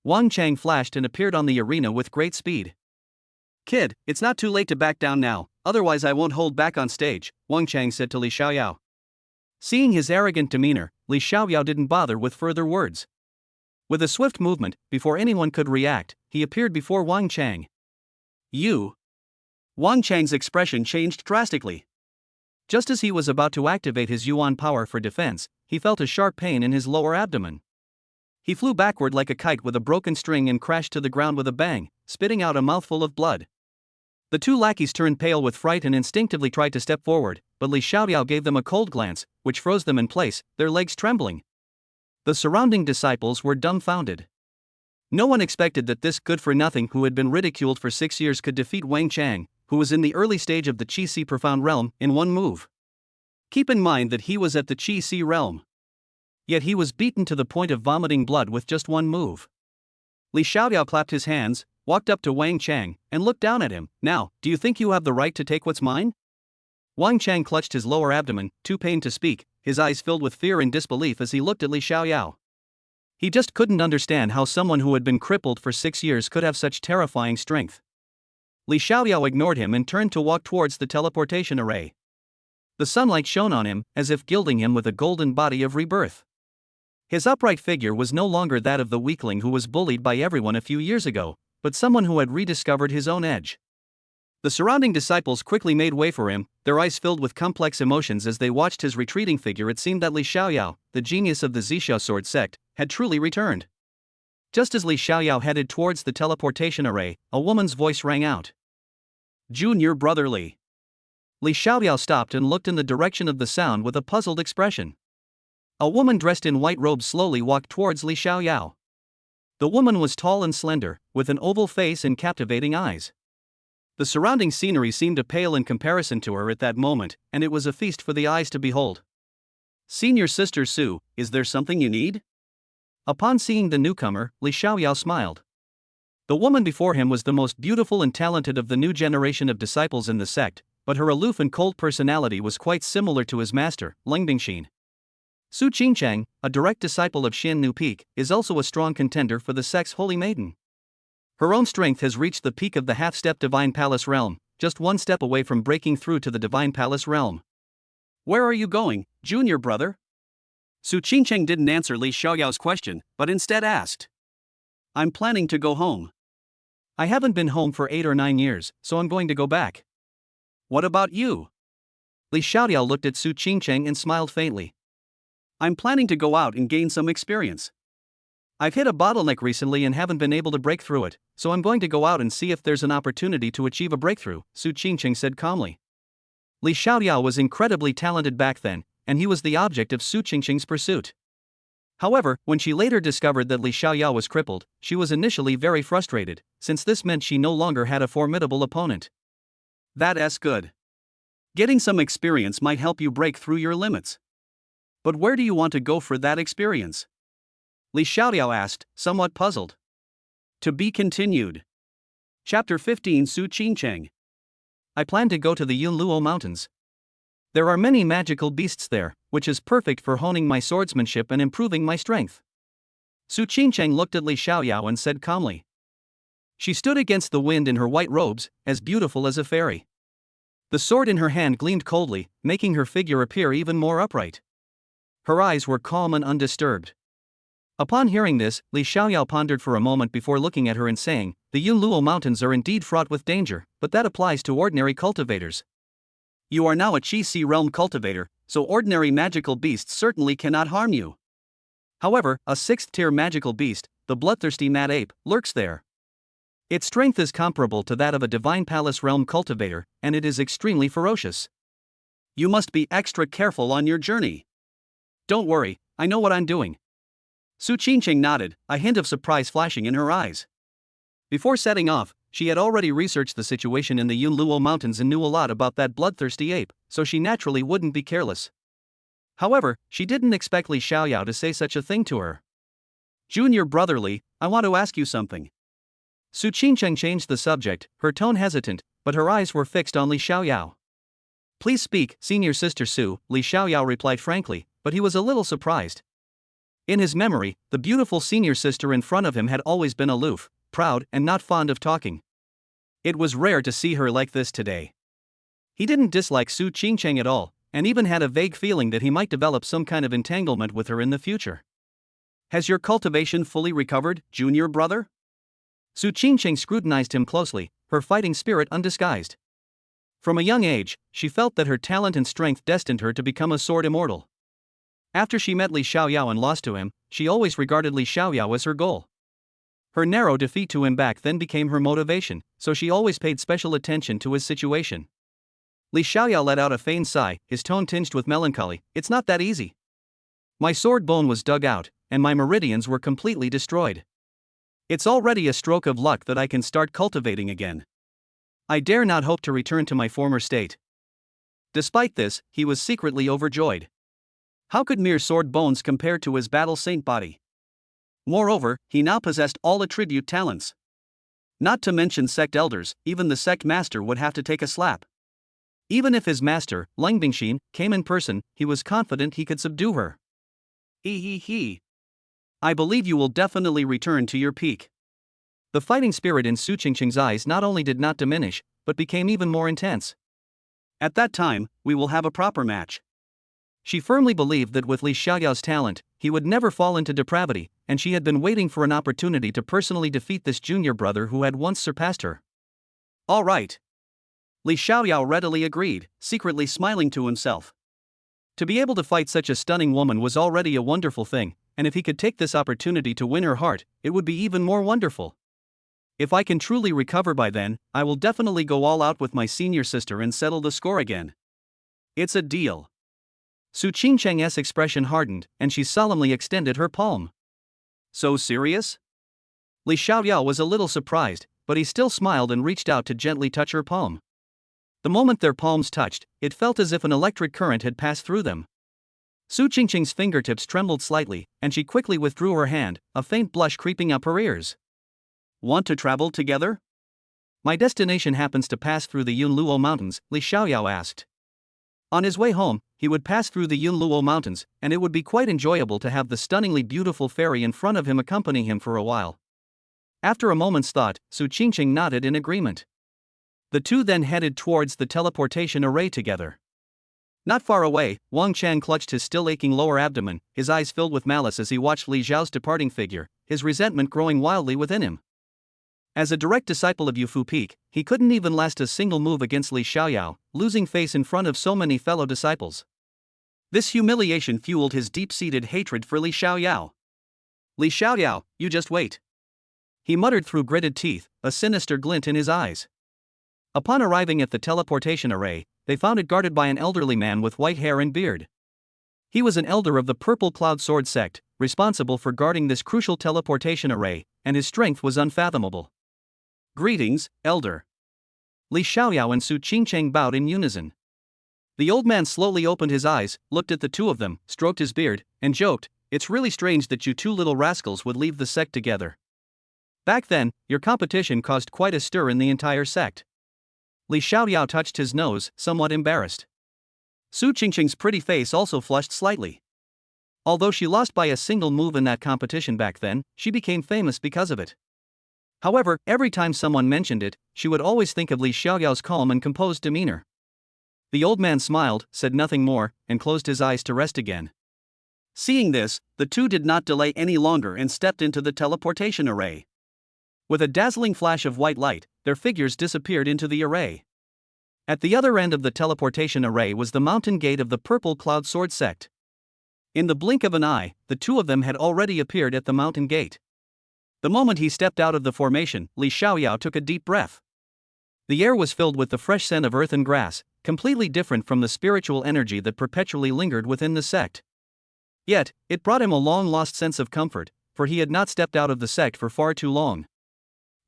Wang Chang flashed and appeared on the arena with great speed. Kid, it's not too late to back down now, otherwise I won't hold back on stage, Wang Chang said to Li Xiaoyao. Seeing his arrogant demeanor, Li Xiaoyao didn't bother with further words. With a swift movement, before anyone could react, he appeared before Wang Chang. You? Wang Chang's expression changed drastically. Just as he was about to activate his Yuan power for defense, he felt a sharp pain in his lower abdomen. He flew backward like a kite with a broken string and crashed to the ground with a bang, spitting out a mouthful of blood. The two lackeys turned pale with fright and instinctively tried to step forward, but Li Xiaoyao gave them a cold glance, which froze them in place, their legs trembling. The surrounding disciples were dumbfounded. No one expected that this good-for-nothing who had been ridiculed for 6 years could defeat Wang Chang, who was in the early stage of the Qi-Si Profound Realm, in one move. Keep in mind that he was at the Qi-Si realm. Yet he was beaten to the point of vomiting blood with just one move. Li Xiaoyao clapped his hands, walked up to Wang Chang, and looked down at him. Now, do you think you have the right to take what's mine? Wang Chang clutched his lower abdomen, too pained to speak, his eyes filled with fear and disbelief as he looked at Li Xiaoyao. He just couldn't understand how someone who had been crippled for 6 years could have such terrifying strength. Li Xiaoyao ignored him and turned to walk towards the teleportation array. The sunlight shone on him, as if gilding him with a golden body of rebirth. His upright figure was no longer that of the weakling who was bullied by everyone a few years ago, but someone who had rediscovered his own edge. The surrounding disciples quickly made way for him, their eyes filled with complex emotions as they watched his retreating figure. It seemed that Li Xiaoyao, the genius of the Zixiao sword sect, had truly returned. Just as Li Xiaoyao headed towards the teleportation array, a woman's voice rang out. Junior brother Li. Li Xiaoyao stopped and looked in the direction of the sound with a puzzled expression. A woman dressed in white robes slowly walked towards Li Xiaoyao. The woman was tall and slender, with an oval face and captivating eyes. The surrounding scenery seemed to pale in comparison to her at that moment, and it was a feast for the eyes to behold. Senior Sister Su, is there something you need? Upon seeing the newcomer, Li Xiaoyao smiled. The woman before him was the most beautiful and talented of the new generation of disciples in the sect, but her aloof and cold personality was quite similar to his master, Ling Bingxin. Su Qingchang, a direct disciple of Xian Nu Peak, is also a strong contender for the sect's holy maiden. Her own strength has reached the peak of the half-step Divine Palace realm, just one step away from breaking through to the Divine Palace realm. Where are you going, junior brother? Su Qingcheng didn't answer Li Xiaoyao's question, but instead asked. I'm planning to go home. I haven't been home for 8 or 9 years, so I'm going to go back. What about you? Li Xiaoyao looked at Su Qingcheng and smiled faintly. I'm planning to go out and gain some experience. I've hit a bottleneck recently and haven't been able to break through it, so I'm going to go out and see if there's an opportunity to achieve a breakthrough, Su Qingcheng said calmly. Li Xiaoyao was incredibly talented back then, and he was the object of Su Qingcheng's pursuit. However, when she later discovered that Li Xiaoyao was crippled, she was initially very frustrated, since this meant she no longer had a formidable opponent. That's good. Getting some experience might help you break through your limits. But where do you want to go for that experience? Li Xiaoyao asked, somewhat puzzled. To be continued. Chapter 15 Su Qingcheng. I plan to go to the Yunluo Mountains. There are many magical beasts there, which is perfect for honing my swordsmanship and improving my strength. Su Qingcheng looked at Li Xiaoyao and said calmly. She stood against the wind in her white robes, as beautiful as a fairy. The sword in her hand gleamed coldly, making her figure appear even more upright. Her eyes were calm and undisturbed. Upon hearing this, Li Xiaoyao pondered for a moment before looking at her and saying, the Yunluo Mountains are indeed fraught with danger, but that applies to ordinary cultivators. You are now a Qi realm cultivator, so ordinary magical beasts certainly cannot harm you. However, a 6th-tier magical beast, the bloodthirsty mad ape, lurks there. Its strength is comparable to that of a Divine Palace realm cultivator, and it is extremely ferocious. You must be extra careful on your journey. Don't worry, I know what I'm doing. Su Qingcheng nodded, a hint of surprise flashing in her eyes. Before setting off, she had already researched the situation in the Yunluo Mountains and knew a lot about that bloodthirsty ape, so she naturally wouldn't be careless. However, she didn't expect Li Xiaoyao to say such a thing to her. Junior brother Li, I want to ask you something. Su Qingcheng changed the subject, her tone hesitant, but her eyes were fixed on Li Xiaoyao. Please speak, senior sister Su, Li Xiaoyao replied frankly, but he was a little surprised. In his memory, the beautiful senior sister in front of him had always been aloof, proud, and not fond of talking. It was rare to see her like this today. He didn't dislike Su Qingcheng at all, and even had a vague feeling that he might develop some kind of entanglement with her in the future. Has your cultivation fully recovered, junior brother? Su Qingcheng scrutinized him closely, her fighting spirit undisguised. From a young age, she felt that her talent and strength destined her to become a sword immortal. After she met Li Xiaoyao and lost to him, she always regarded Li Xiaoyao as her goal. Her narrow defeat to him back then became her motivation, so she always paid special attention to his situation. Li Xiaoyao let out a feigned sigh, his tone tinged with melancholy. It's not that easy. My sword bone was dug out, and my meridians were completely destroyed. It's already a stroke of luck that I can start cultivating again. I dare not hope to return to my former state. Despite this, he was secretly overjoyed. How could mere sword bones compare to his battle saint body? Moreover, he now possessed all attribute talents. Not to mention sect elders, even the sect master would have to take a slap. Even if his master, Ling Bingxin, came in person, he was confident he could subdue her. I believe you will definitely return to your peak. The fighting spirit in Su Qingcheng's eyes not only did not diminish, but became even more intense. At that time, we will have a proper match. She firmly believed that with Li Xiaoyao's talent, he would never fall into depravity, and she had been waiting for an opportunity to personally defeat this junior brother who had once surpassed her. All right. Li Xiaoyao readily agreed, secretly smiling to himself. To be able to fight such a stunning woman was already a wonderful thing, and if he could take this opportunity to win her heart, it would be even more wonderful. If I can truly recover by then, I will definitely go all out with my senior sister and settle the score again. It's a deal. Su Qingcheng's expression hardened, and she solemnly extended her palm. So serious? Li Xiaoyao was a little surprised, but he still smiled and reached out to gently touch her palm. The moment their palms touched, it felt as if an electric current had passed through them. Su Qingcheng's fingertips trembled slightly, and she quickly withdrew her hand, a faint blush creeping up her ears. Want to travel together? My destination happens to pass through the Yunluo Mountains, Li Xiaoyao asked. On his way home, he would pass through the Yunluo Mountains, and it would be quite enjoyable to have the stunningly beautiful fairy in front of him accompany him for a while. After a moment's thought, Su Qingqing nodded in agreement. The two then headed towards the teleportation array together. Not far away, Wang Chan clutched his still aching lower abdomen, his eyes filled with malice as he watched Li Zhao's departing figure, his resentment growing wildly within him. As a direct disciple of Yufu Peak, he couldn't even last a single move against Li Xiaoyao, losing face in front of so many fellow disciples. This humiliation fueled his deep-seated hatred for Li Xiaoyao. Li Xiaoyao, you just wait. He muttered through gritted teeth, a sinister glint in his eyes. Upon arriving at the teleportation array, they found it guarded by an elderly man with white hair and beard. He was an elder of the Purple Cloud Sword sect, responsible for guarding this crucial teleportation array, and his strength was unfathomable. Greetings, elder. Li Xiaoyao and Su Qingqing bowed in unison. The old man slowly opened his eyes, looked at the two of them, stroked his beard, and joked, "It's really strange that you two little rascals would leave the sect together. Back then, your competition caused quite a stir in the entire sect." Li Xiaoyao touched his nose, somewhat embarrassed. Su Qingqing's pretty face also flushed slightly. Although she lost by a single move in that competition back then, she became famous because of it. However, every time someone mentioned it, she would always think of Li Xiaoyao's calm and composed demeanor. The old man smiled, said nothing more, and closed his eyes to rest again. Seeing this, the two did not delay any longer and stepped into the teleportation array. With a dazzling flash of white light, their figures disappeared into the array. At the other end of the teleportation array was the mountain gate of the Purple Cloud Sword sect. In the blink of an eye, the two of them had already appeared at the mountain gate. The moment he stepped out of the formation, Li Xiaoyao took a deep breath. The air was filled with the fresh scent of earth and grass, completely different from the spiritual energy that perpetually lingered within the sect. Yet, it brought him a long-lost sense of comfort, for he had not stepped out of the sect for far too long.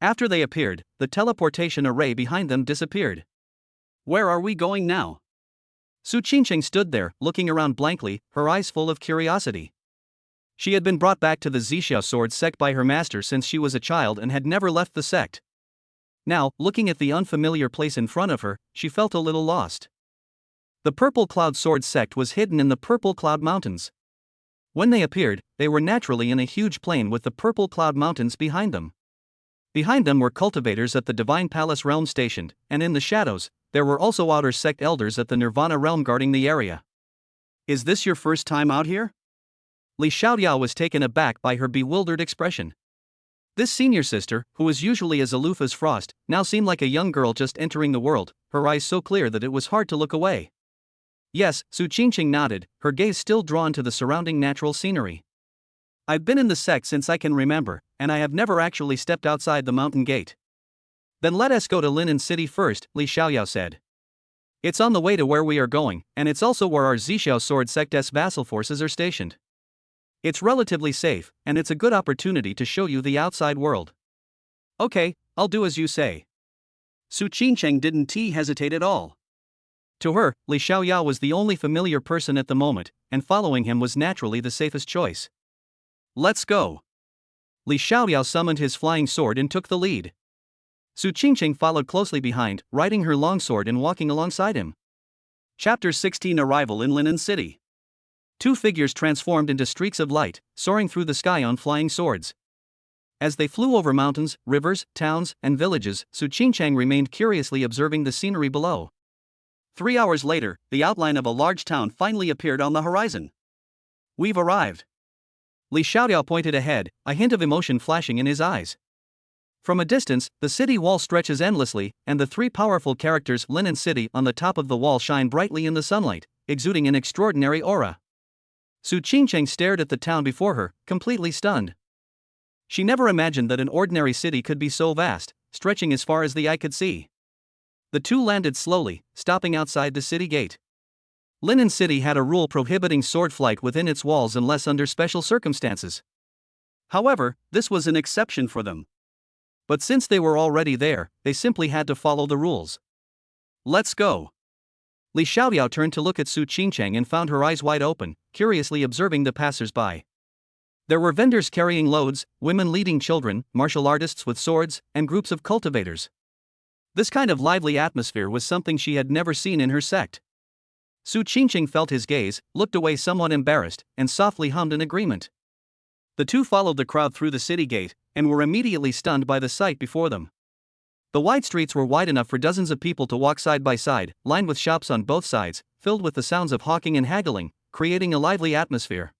After they appeared, the teleportation array behind them disappeared. Where are we going now? Su Qingqing stood there, looking around blankly, her eyes full of curiosity. She had been brought back to the Zixiao sword sect by her master since she was a child and had never left the sect. Now, looking at the unfamiliar place in front of her, she felt a little lost. The Purple Cloud Sword sect was hidden in the Purple Cloud Mountains. When they appeared, they were naturally in a huge plain with the Purple Cloud Mountains behind them. Behind them were cultivators at the Divine Palace realm stationed, and in the shadows, there were also outer sect elders at the Nirvana realm guarding the area. Is this your first time out here? Li Xiaoyao was taken aback by her bewildered expression. This senior sister, who was usually as aloof as frost, now seemed like a young girl just entering the world, her eyes so clear that it was hard to look away. Yes, Su Qingqing nodded, her gaze still drawn to the surrounding natural scenery. I've been in the sect since I can remember, and I have never actually stepped outside the mountain gate. Then let us go to Linen City first, Li Xiaoyao said. It's on the way to where we are going, and it's also where our Zixiao sword sect's vassal forces are stationed. It's relatively safe, and it's a good opportunity to show you the outside world. Okay, I'll do as you say. Su Qingqing didn't hesitate at all. To her, Li Xiaoyao was the only familiar person at the moment, and following him was naturally the safest choice. Let's go. Li Xiaoyao summoned his flying sword and took the lead. Su Qingqing followed closely behind, riding her longsword and walking alongside him. Chapter 16 Arrival in Linen City. Two figures transformed into streaks of light, soaring through the sky on flying swords. As they flew over mountains, rivers, towns, and villages, Su Qingqing remained curiously observing the scenery below. 3 hours later, the outline of a large town finally appeared on the horizon. We've arrived. Li Xiaoyao pointed ahead, a hint of emotion flashing in his eyes. From a distance, the city wall stretches endlessly, and the three powerful characters Linen City on the top of the wall shine brightly in the sunlight, exuding an extraordinary aura. Su Qingqing stared at the town before her, completely stunned. She never imagined that an ordinary city could be so vast, stretching as far as the eye could see. The two landed slowly, stopping outside the city gate. Linen City had a rule prohibiting sword flight within its walls unless under special circumstances. However, this was an exception for them. But since they were already there, they simply had to follow the rules. Let's go. Li Xiaoyao turned to look at Su Qingqing and found her eyes wide open, curiously observing the passers-by. There were vendors carrying loads, women leading children, martial artists with swords, and groups of cultivators. This kind of lively atmosphere was something she had never seen in her sect. Su Qingqing felt his gaze, looked away somewhat embarrassed, and softly hummed in agreement. The two followed the crowd through the city gate, and were immediately stunned by the sight before them. The wide streets were wide enough for dozens of people to walk side by side, lined with shops on both sides, filled with the sounds of hawking and haggling, creating a lively atmosphere.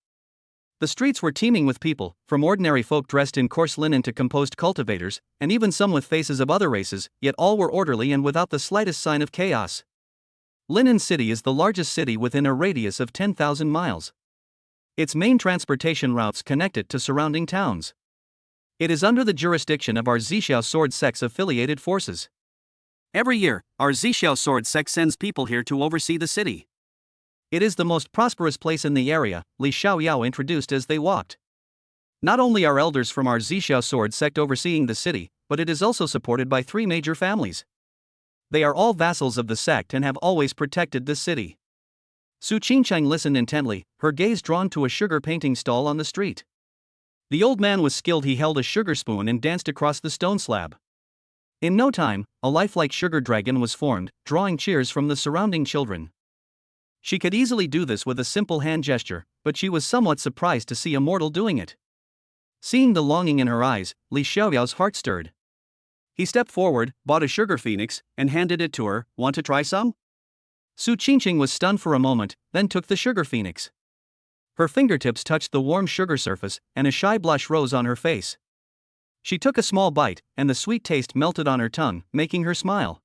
The streets were teeming with people, from ordinary folk dressed in coarse linen to composed cultivators, and even some with faces of other races, yet all were orderly and without the slightest sign of chaos. Linen City is the largest city within a radius of 10,000 miles. Its main transportation routes connect it to surrounding towns. It is under the jurisdiction of our Zixiao Sword Sect's affiliated forces. Every year, our Zixiao Sword Sect sends people here to oversee the city. It is the most prosperous place in the area, Li Xiaoyao introduced as they walked. Not only are elders from our Zixiao Sword Sect overseeing the city, but it is also supported by 3 major families. They are all vassals of the sect and have always protected this city. Su Qingqing listened intently, her gaze drawn to a sugar painting stall on the street. The old man was skilled. He held a sugar spoon and danced across the stone slab. In no time, a lifelike sugar dragon was formed, drawing cheers from the surrounding children. She could easily do this with a simple hand gesture, but she was somewhat surprised to see a mortal doing it. Seeing the longing in her eyes, Li Xiaoyao's heart stirred. He stepped forward, bought a sugar phoenix, and handed it to her. Want to try some? Su Qingqing was stunned for a moment, then took the sugar phoenix. Her fingertips touched the warm sugar surface, and a shy blush rose on her face. She took a small bite, and the sweet taste melted on her tongue, making her smile.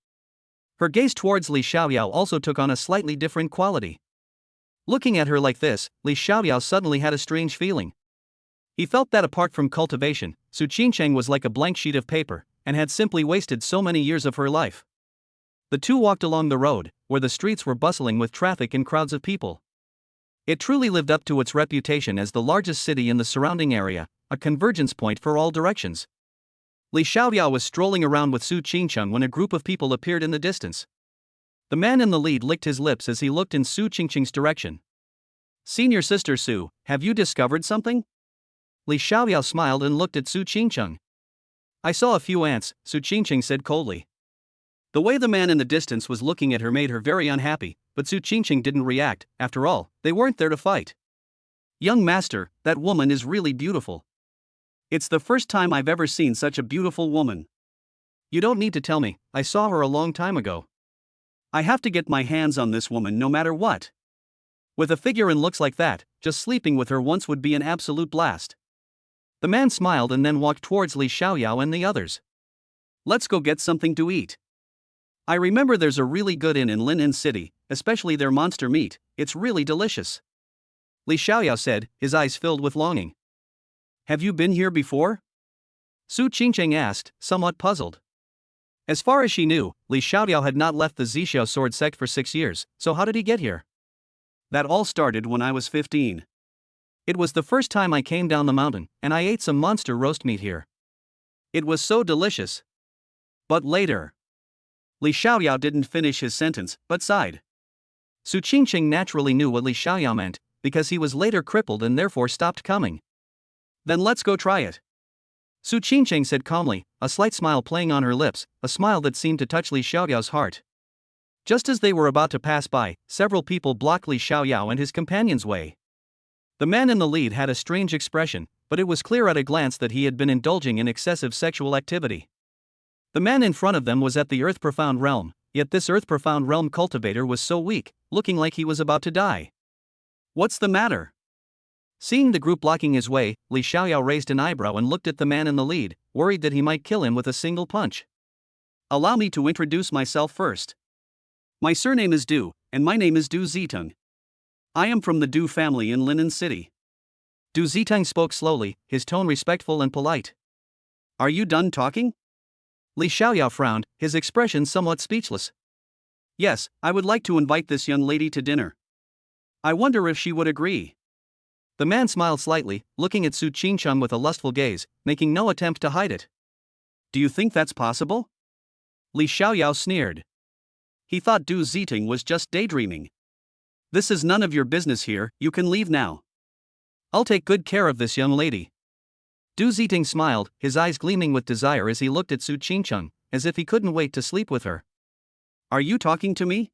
Her gaze towards Li Xiaoyao also took on a slightly different quality. Looking at her like this, Li Xiaoyao suddenly had a strange feeling. He felt that apart from cultivation, Su Qingqing was like a blank sheet of paper, and had simply wasted so many years of her life. The two walked along the road, where the streets were bustling with traffic and crowds of people. It truly lived up to its reputation as the largest city in the surrounding area, a convergence point for all directions. Li Xiaoyao was strolling around with Su Qingqing when a group of people appeared in the distance. The man in the lead licked his lips as he looked in Su Qingqing's direction. "Senior Sister Su, have you discovered something?" Li Xiaoyao smiled and looked at Su Qingqing. "I saw a few ants," Su Qingqing said coldly. The way the man in the distance was looking at her made her very unhappy, but Su Qingqing didn't react. After all, they weren't there to fight. "Young master, that woman is really beautiful. It's the first time I've ever seen such a beautiful woman. You don't need to tell me, I saw her a long time ago. I have to get my hands on this woman no matter what. With a figure and looks like that, just sleeping with her once would be an absolute blast." The man smiled and then walked towards Li Xiaoyao and the others. "Let's go get something to eat. I remember there's a really good inn in Linen City, especially their monster meat, it's really delicious." Li Xiaoyao said, his eyes filled with longing. "Have you been here before?" Su Qingqing asked, somewhat puzzled. As far as she knew, Li Xiaoyao had not left the Zixiao Sword Sect for 6 years, so how did he get here? "That all started when I was 15. It was the first time I came down the mountain, and I ate some monster roast meat here. It was so delicious. But later..." Li Xiaoyao didn't finish his sentence, but sighed. Su Qingqing naturally knew what Li Xiaoyao meant, because he was later crippled and therefore stopped coming. "Then let's go try it," Su Qingqing said calmly, a slight smile playing on her lips, a smile that seemed to touch Li Xiaoyao's heart. Just as they were about to pass by, several people blocked Li Xiaoyao and his companion's way. The man in the lead had a strange expression, but it was clear at a glance that he had been indulging in excessive sexual activity. The man in front of them was at the Earth Profound Realm, yet this Earth Profound Realm cultivator was so weak, looking like he was about to die. "What's the matter?" Seeing the group blocking his way, Li Xiaoyao raised an eyebrow and looked at the man in the lead, worried that he might kill him with a single punch. "Allow me to introduce myself first. My surname is Du, and my name is Du Ziteng. I am from the Du family in Linen City." Du Ziteng spoke slowly, his tone respectful and polite. "Are you done talking?" Li Xiaoyao frowned, his expression somewhat speechless. "Yes, I would like to invite this young lady to dinner. I wonder if she would agree." The man smiled slightly, looking at Su Qingqing with a lustful gaze, making no attempt to hide it. "Do you think that's possible?" Li Xiaoyao sneered. He thought Du Ziteng was just daydreaming. "This is none of your business here, you can leave now. I'll take good care of this young lady." Du Ziteng smiled, his eyes gleaming with desire as he looked at Su Qingqing, as if he couldn't wait to sleep with her. Are you talking to me?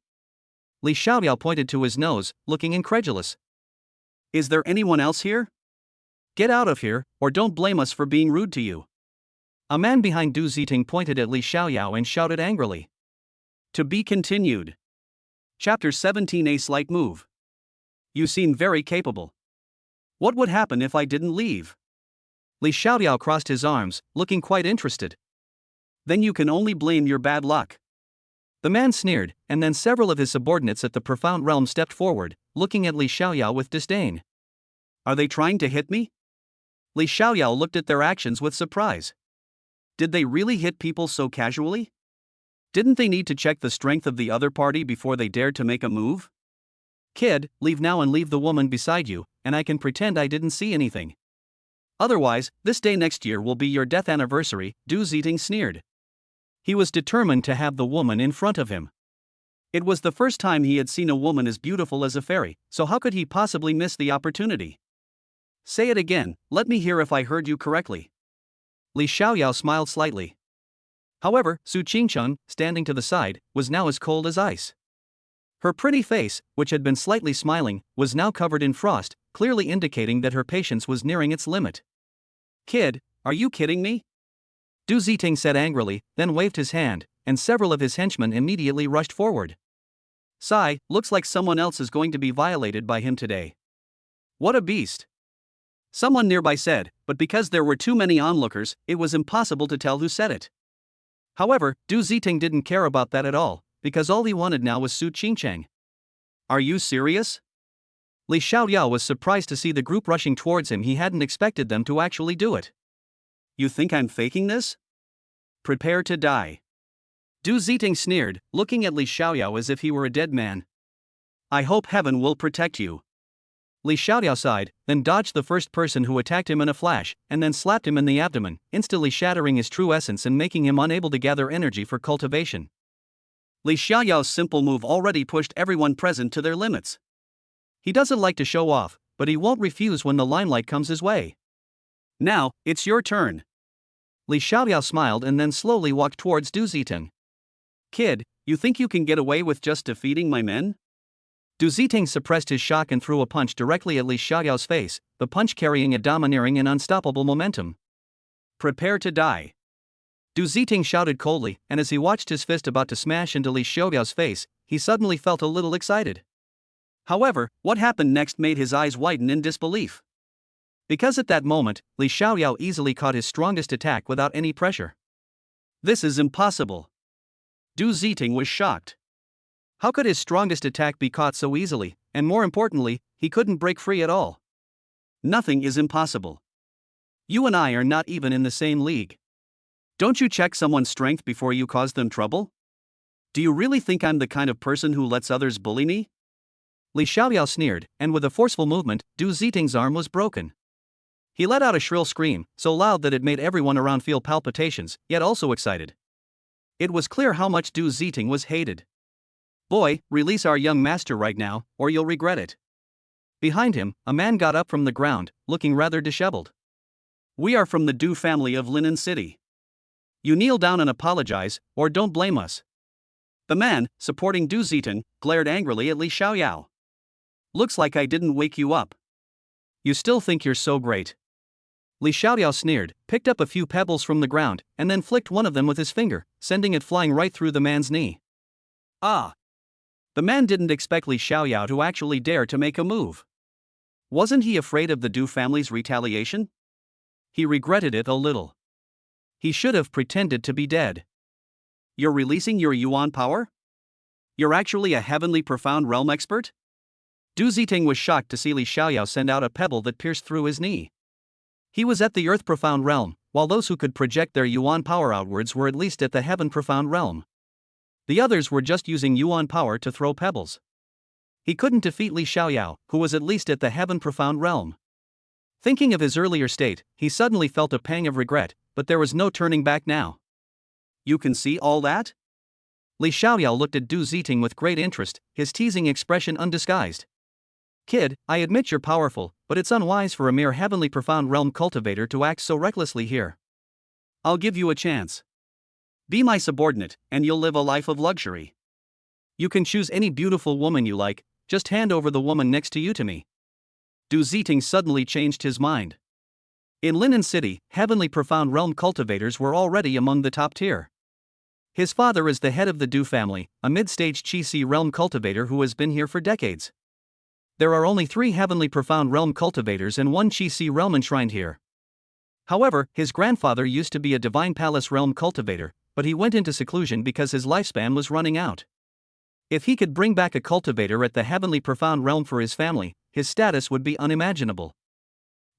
Li Xiaoyao pointed to his nose, looking incredulous. Is there anyone else here? Get out of here, or don't blame us for being rude to you. A man behind Du Ziting pointed at Li Xiaoyao and shouted angrily. To be continued. Chapter 17, a slight move. You seem very capable. What would happen if I didn't leave? Li Xiaoyao crossed his arms, looking quite interested. Then you can only blame your bad luck. The man sneered, and then several of his subordinates at the Profound Realm stepped forward, looking at Li Xiaoyao with disdain. Are they trying to hit me? Li Xiaoyao looked at their actions with surprise. Did they really hit people so casually? Didn't they need to check the strength of the other party before they dared to make a move? Kid, leave now and leave the woman beside you, and I can pretend I didn't see anything. Otherwise, this day next year will be your death anniversary, Du Ziting sneered. He was determined to have the woman in front of him. It was the first time he had seen a woman as beautiful as a fairy, so how could he possibly miss the opportunity? Say it again, let me hear if I heard you correctly. Li Xiaoyao smiled slightly. However, Su Qingcheng, standing to the side, was now as cold as ice. Her pretty face, which had been slightly smiling, was now covered in frost, clearly indicating that her patience was nearing its limit. Kid, are you kidding me? Du Ziting said angrily, then waved his hand, and several of his henchmen immediately rushed forward. Sigh, looks like someone else is going to be violated by him today. What a beast! Someone nearby said, but because there were too many onlookers, it was impossible to tell who said it. However, Du Ziting didn't care about that at all, because all he wanted now was Su Qingcheng. Are you serious? Li Xiaoyao was surprised to see the group rushing towards him. He hadn't expected them to actually do it. You think I'm faking this? Prepare to die. Du Ziting sneered, looking at Li Xiaoyao as if he were a dead man. I hope heaven will protect you. Li Xiaoyao sighed, then dodged the first person who attacked him in a flash, and then slapped him in the abdomen, instantly shattering his true essence and making him unable to gather energy for cultivation. Li Xiaoyao's simple move already pushed everyone present to their limits. He doesn't like to show off, but he won't refuse when the limelight comes his way. Now, it's your turn. Li Xiaoyao smiled and then slowly walked towards Du Ziting. Kid, you think you can get away with just defeating my men? Du Ziting suppressed his shock and threw a punch directly at Li Xiaoyao's face, the punch carrying a domineering and unstoppable momentum. Prepare to die. Du Ziting shouted coldly, and as he watched his fist about to smash into Li Xiaoyao's face, he suddenly felt a little excited. However, what happened next made his eyes widen in disbelief. Because at that moment, Li Xiaoyao easily caught his strongest attack without any pressure. This is impossible. Du Ziting was shocked. How could his strongest attack be caught so easily, and more importantly, he couldn't break free at all? Nothing is impossible. You and I are not even in the same league. Don't you check someone's strength before you cause them trouble? Do you really think I'm the kind of person who lets others bully me? Li Xiaoyao sneered, and with a forceful movement, Du Ziting's arm was broken. He let out a shrill scream, so loud that it made everyone around feel palpitations, yet also excited. It was clear how much Du Ziting was hated. Boy, release our young master right now, or you'll regret it. Behind him, a man got up from the ground, looking rather disheveled. We are from the Du family of Linen City. You kneel down and apologize, or don't blame us. The man, supporting Du Ziting, glared angrily at Li Xiaoyao. Looks like I didn't wake you up. You still think you're so great. Li Xiaoyao sneered, picked up a few pebbles from the ground, and then flicked one of them with his finger, sending it flying right through the man's knee. Ah! The man didn't expect Li Xiaoyao to actually dare to make a move. Wasn't he afraid of the Du family's retaliation? He regretted it a little. He should have pretended to be dead. You're releasing your Yuan power? You're actually a heavenly profound realm expert? Du Ziting was shocked to see Li Xiaoyao send out a pebble that pierced through his knee. He was at the Earth Profound Realm, while those who could project their Yuan power outwards were at least at the Heaven Profound Realm. The others were just using Yuan power to throw pebbles. He couldn't defeat Li Xiaoyao, who was at least at the Heaven Profound Realm. Thinking of his earlier state, he suddenly felt a pang of regret, but there was no turning back now. You can see all that? Li Xiaoyao looked at Du Ziting with great interest, his teasing expression undisguised. Kid, I admit you're powerful, but it's unwise for a mere heavenly profound realm cultivator to act so recklessly here. I'll give you a chance. Be my subordinate, and you'll live a life of luxury. You can choose any beautiful woman you like, just hand over the woman next to you to me. Du Ziting suddenly changed his mind. In Linen City, heavenly profound realm cultivators were already among the top tier. His father is the head of the Du family, a mid-stage Qi realm cultivator who has been here for decades. There are only 3 heavenly profound realm cultivators and 1 Qi realm enshrined here. However, his grandfather used to be a divine palace realm cultivator, but he went into seclusion because his lifespan was running out. If he could bring back a cultivator at the heavenly profound realm for his family, his status would be unimaginable.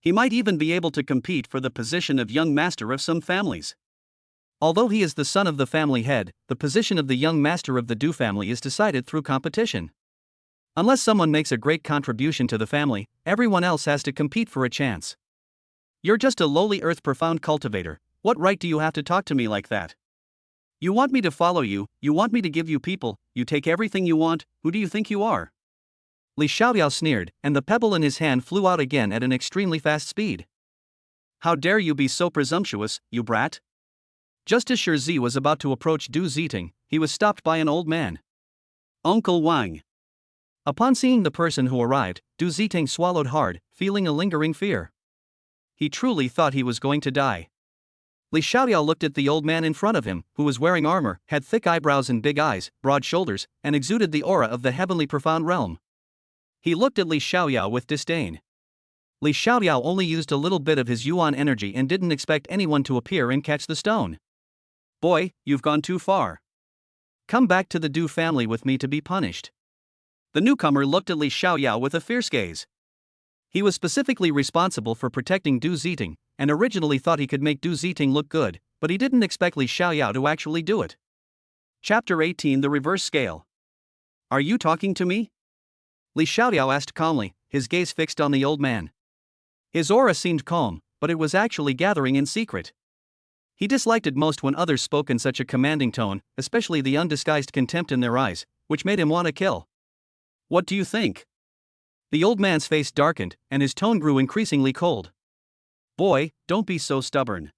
He might even be able to compete for the position of young master of some families. Although he is the son of the family head, the position of the young master of the Du family is decided through competition. Unless someone makes a great contribution to the family, everyone else has to compete for a chance. You're just a lowly earth profound cultivator. What right do you have to talk to me like that? You want me to follow you, you want me to give you people, you take everything you want, who do you think you are? Li Xiaoyao sneered, and the pebble in his hand flew out again at an extremely fast speed. How dare you be so presumptuous, you brat? Just as Shi was about to approach Du Ziting, he was stopped by an old man. Uncle Wang. Upon seeing the person who arrived, Du Ziting swallowed hard, feeling a lingering fear. He truly thought he was going to die. Li Xiaoyao looked at the old man in front of him, who was wearing armor, had thick eyebrows and big eyes, broad shoulders, and exuded the aura of the heavenly profound realm. He looked at Li Xiaoyao with disdain. Li Xiaoyao only used a little bit of his yuan energy and didn't expect anyone to appear and catch the stone. Boy, you've gone too far. Come back to the Du family with me to be punished. The newcomer looked at Li Xiaoyao with a fierce gaze. He was specifically responsible for protecting Du Ziting, and originally thought he could make Du Ziting look good, but he didn't expect Li Xiaoyao to actually do it. Chapter 18: The Reverse Scale. Are you talking to me? Li Xiaoyao asked calmly, his gaze fixed on the old man. His aura seemed calm, but it was actually gathering in secret. He disliked it most when others spoke in such a commanding tone, especially the undisguised contempt in their eyes, which made him want to kill. What do you think? The old man's face darkened, and his tone grew increasingly cold. Boy, don't be so stubborn.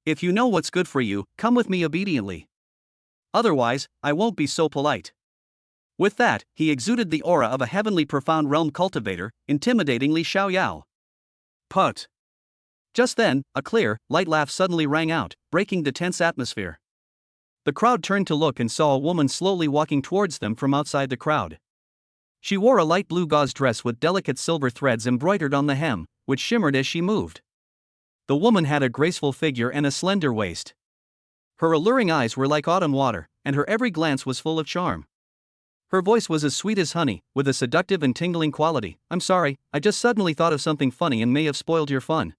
If you know what's good for you, come with me obediently. Otherwise, I won't be so polite. With that, he exuded the aura of a heavenly profound realm cultivator, intimidating Li Xiaoyao. Put. Just then, a clear, light laugh suddenly rang out, breaking the tense atmosphere. The crowd turned to look and saw a woman slowly walking towards them from outside the crowd. She wore a light blue gauze dress with delicate silver threads embroidered on the hem, which shimmered as she moved. The woman had a graceful figure and a slender waist. Her alluring eyes were like autumn water, and her every glance was full of charm. Her voice was as sweet as honey, with a seductive and tingling quality. I'm sorry, I just suddenly thought of something funny and may have spoiled your fun.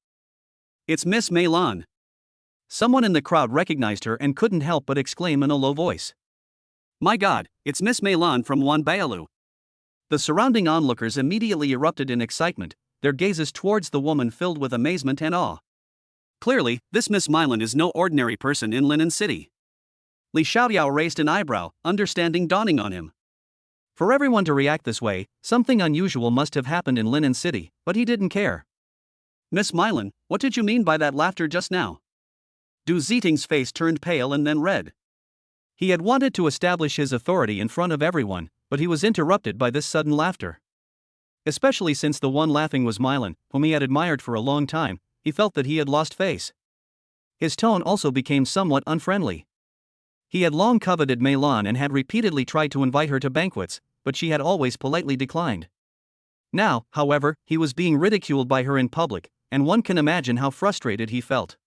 It's Miss Mei Lan. Someone in the crowd recognized her and couldn't help but exclaim in a low voice. My God, it's Miss Mei Lan from Wanbailu. The surrounding onlookers immediately erupted in excitement, their gazes towards the woman filled with amazement and awe. Clearly, this Miss Mei Lan is no ordinary person in Linen City. Li Xiaoyao raised an eyebrow, understanding dawning on him. For everyone to react this way, something unusual must have happened in Linen City, but he didn't care. Miss Mei Lan, what did you mean by that laughter just now? Du Ziting's face turned pale and then red. He had wanted to establish his authority in front of everyone, but he was interrupted by this sudden laughter. Especially since the one laughing was Mei Lan, whom he had admired for a long time, he felt that he had lost face. His tone also became somewhat unfriendly. He had long coveted Mei Lan and had repeatedly tried to invite her to banquets, but she had always politely declined. Now, however, he was being ridiculed by her in public, and one can imagine how frustrated he felt.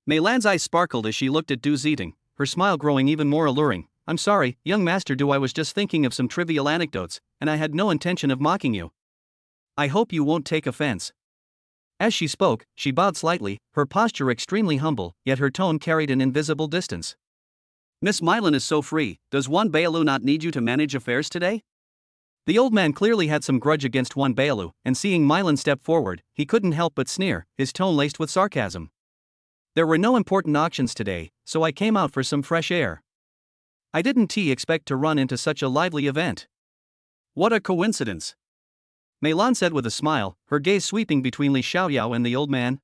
Mei Lan's eyes sparkled as she looked at Du Ziting, her smile growing even more alluring. I'm sorry, young master Du, I was just thinking of some trivial anecdotes, and I had no intention of mocking you. I hope you won't take offense. As she spoke, she bowed slightly, her posture extremely humble, yet her tone carried an invisible distance. Miss Mei Lan is so free, does Wanbailu not need you to manage affairs today? The old man clearly had some grudge against Wanbailu, and seeing Mei Lan step forward, he couldn't help but sneer, his tone laced with sarcasm. There were no important auctions today, so I came out for some fresh air. I didn't expect to run into such a lively event. What a coincidence. Mei Lan said with a smile, her gaze sweeping between Li Xiaoyao and the old man.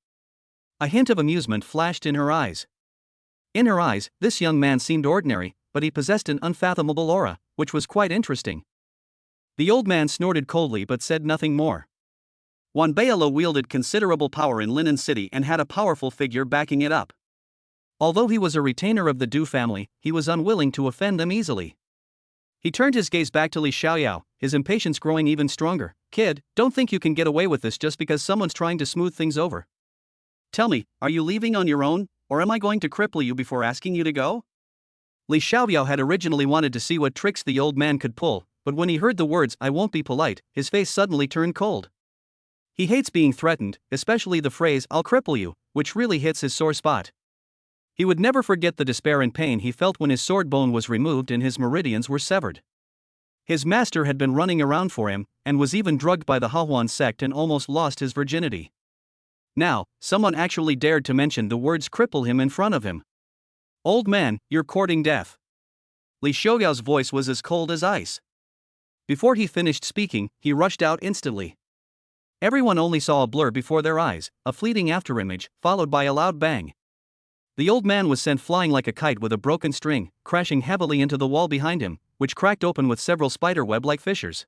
A hint of amusement flashed in her eyes. In her eyes, this young man seemed ordinary, but he possessed an unfathomable aura, which was quite interesting. The old man snorted coldly but said nothing more. Juan Baelo wielded considerable power in Linen City and had a powerful figure backing it up. Although he was a retainer of the Du family, he was unwilling to offend them easily. He turned his gaze back to Li Xiaoyao, his impatience growing even stronger. Kid, don't think you can get away with this just because someone's trying to smooth things over. Tell me, are you leaving on your own, or am I going to cripple you before asking you to go? Li Xiaoyao had originally wanted to see what tricks the old man could pull, but when he heard the words "I won't be polite," his face suddenly turned cold. He hates being threatened, especially the phrase "I'll cripple you," which really hits his sore spot. He would never forget the despair and pain he felt when his sword bone was removed and his meridians were severed. His master had been running around for him, and was even drugged by the Hahuan sect and almost lost his virginity. Now, someone actually dared to mention the words "cripple him" in front of him. Old man, you're courting death. Li Xiaoyao's voice was as cold as ice. Before he finished speaking, he rushed out instantly. Everyone only saw a blur before their eyes, a fleeting afterimage, followed by a loud bang. The old man was sent flying like a kite with a broken string, crashing heavily into the wall behind him, which cracked open with several spiderweb-like fissures.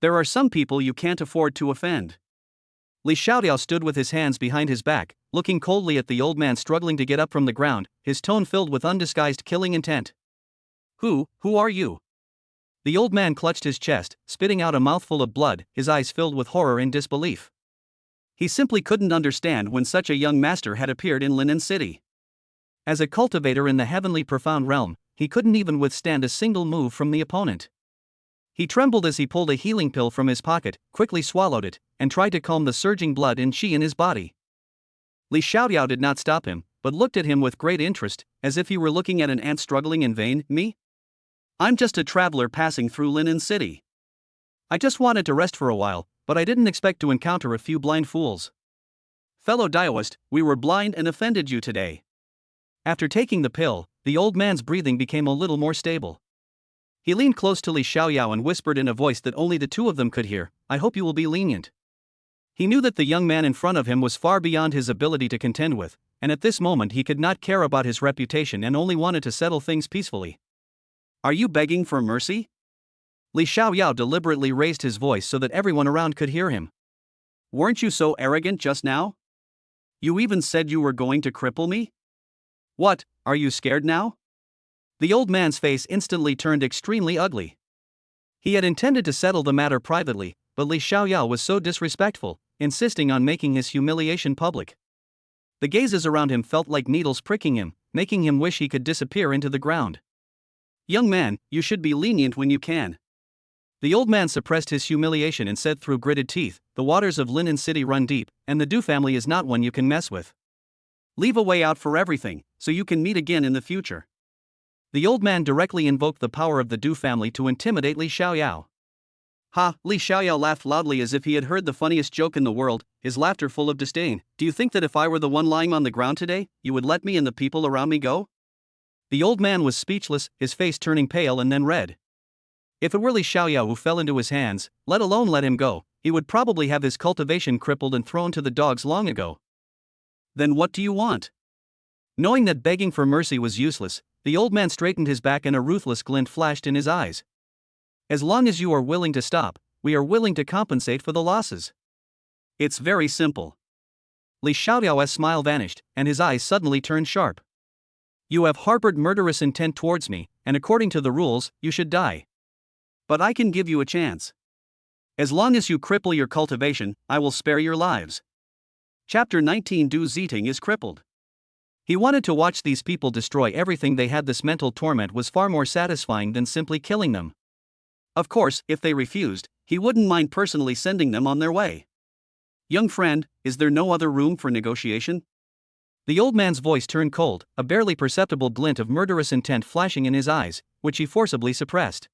There are some people you can't afford to offend. Li Xiaoyao stood with his hands behind his back, looking coldly at the old man struggling to get up from the ground, his tone filled with undisguised killing intent. Who are you? The old man clutched his chest, spitting out a mouthful of blood, his eyes filled with horror and disbelief. He simply couldn't understand when such a young master had appeared in Linen City. As a cultivator in the heavenly profound realm, he couldn't even withstand a single move from the opponent. He trembled as he pulled a healing pill from his pocket, quickly swallowed it, and tried to calm the surging blood and qi in his body. Li Xiaoyao did not stop him, but looked at him with great interest, as if he were looking at an ant struggling in vain. Me? I'm just a traveler passing through Linen City. I just wanted to rest for a while, but I didn't expect to encounter a few blind fools. Fellow Daoist, we were blind and offended you today. After taking the pill, the old man's breathing became a little more stable. He leaned close to Li Xiaoyao and whispered in a voice that only the two of them could hear, I hope you will be lenient. He knew that the young man in front of him was far beyond his ability to contend with, and at this moment he could not care about his reputation and only wanted to settle things peacefully. Are you begging for mercy? Li Xiaoyao deliberately raised his voice so that everyone around could hear him. Weren't you so arrogant just now? You even said you were going to cripple me? What, are you scared now? The old man's face instantly turned extremely ugly. He had intended to settle the matter privately, but Li Xiaoyao was so disrespectful, insisting on making his humiliation public. The gazes around him felt like needles pricking him, making him wish he could disappear into the ground. Young man, you should be lenient when you can. The old man suppressed his humiliation and said through gritted teeth, the waters of Linen City run deep, and the Du family is not one you can mess with. Leave a way out for everything, so you can meet again in the future. The old man directly invoked the power of the Du family to intimidate Li Xiaoyao. Ha! Li Xiaoyao laughed loudly as if he had heard the funniest joke in the world, his laughter full of disdain. Do you think that if I were the one lying on the ground today, you would let me and the people around me go? The old man was speechless, his face turning pale and then red. If it were Li Xiaoyao who fell into his hands, let alone let him go, he would probably have his cultivation crippled and thrown to the dogs long ago. Then what do you want? Knowing that begging for mercy was useless, the old man straightened his back and a ruthless glint flashed in his eyes. As long as you are willing to stop, we are willing to compensate for the losses. It's very simple. Li Xiaoyao's smile vanished, and his eyes suddenly turned sharp. You have harbored murderous intent towards me, and according to the rules, you should die. But I can give you a chance. As long as you cripple your cultivation, I will spare your lives. Chapter 19 Du Ziting is crippled. He wanted to watch these people destroy everything they had. This mental torment was far more satisfying than simply killing them. Of course, if they refused, he wouldn't mind personally sending them on their way. Young friend, is there no other room for negotiation? The old man's voice turned cold, a barely perceptible glint of murderous intent flashing in his eyes, which he forcibly suppressed.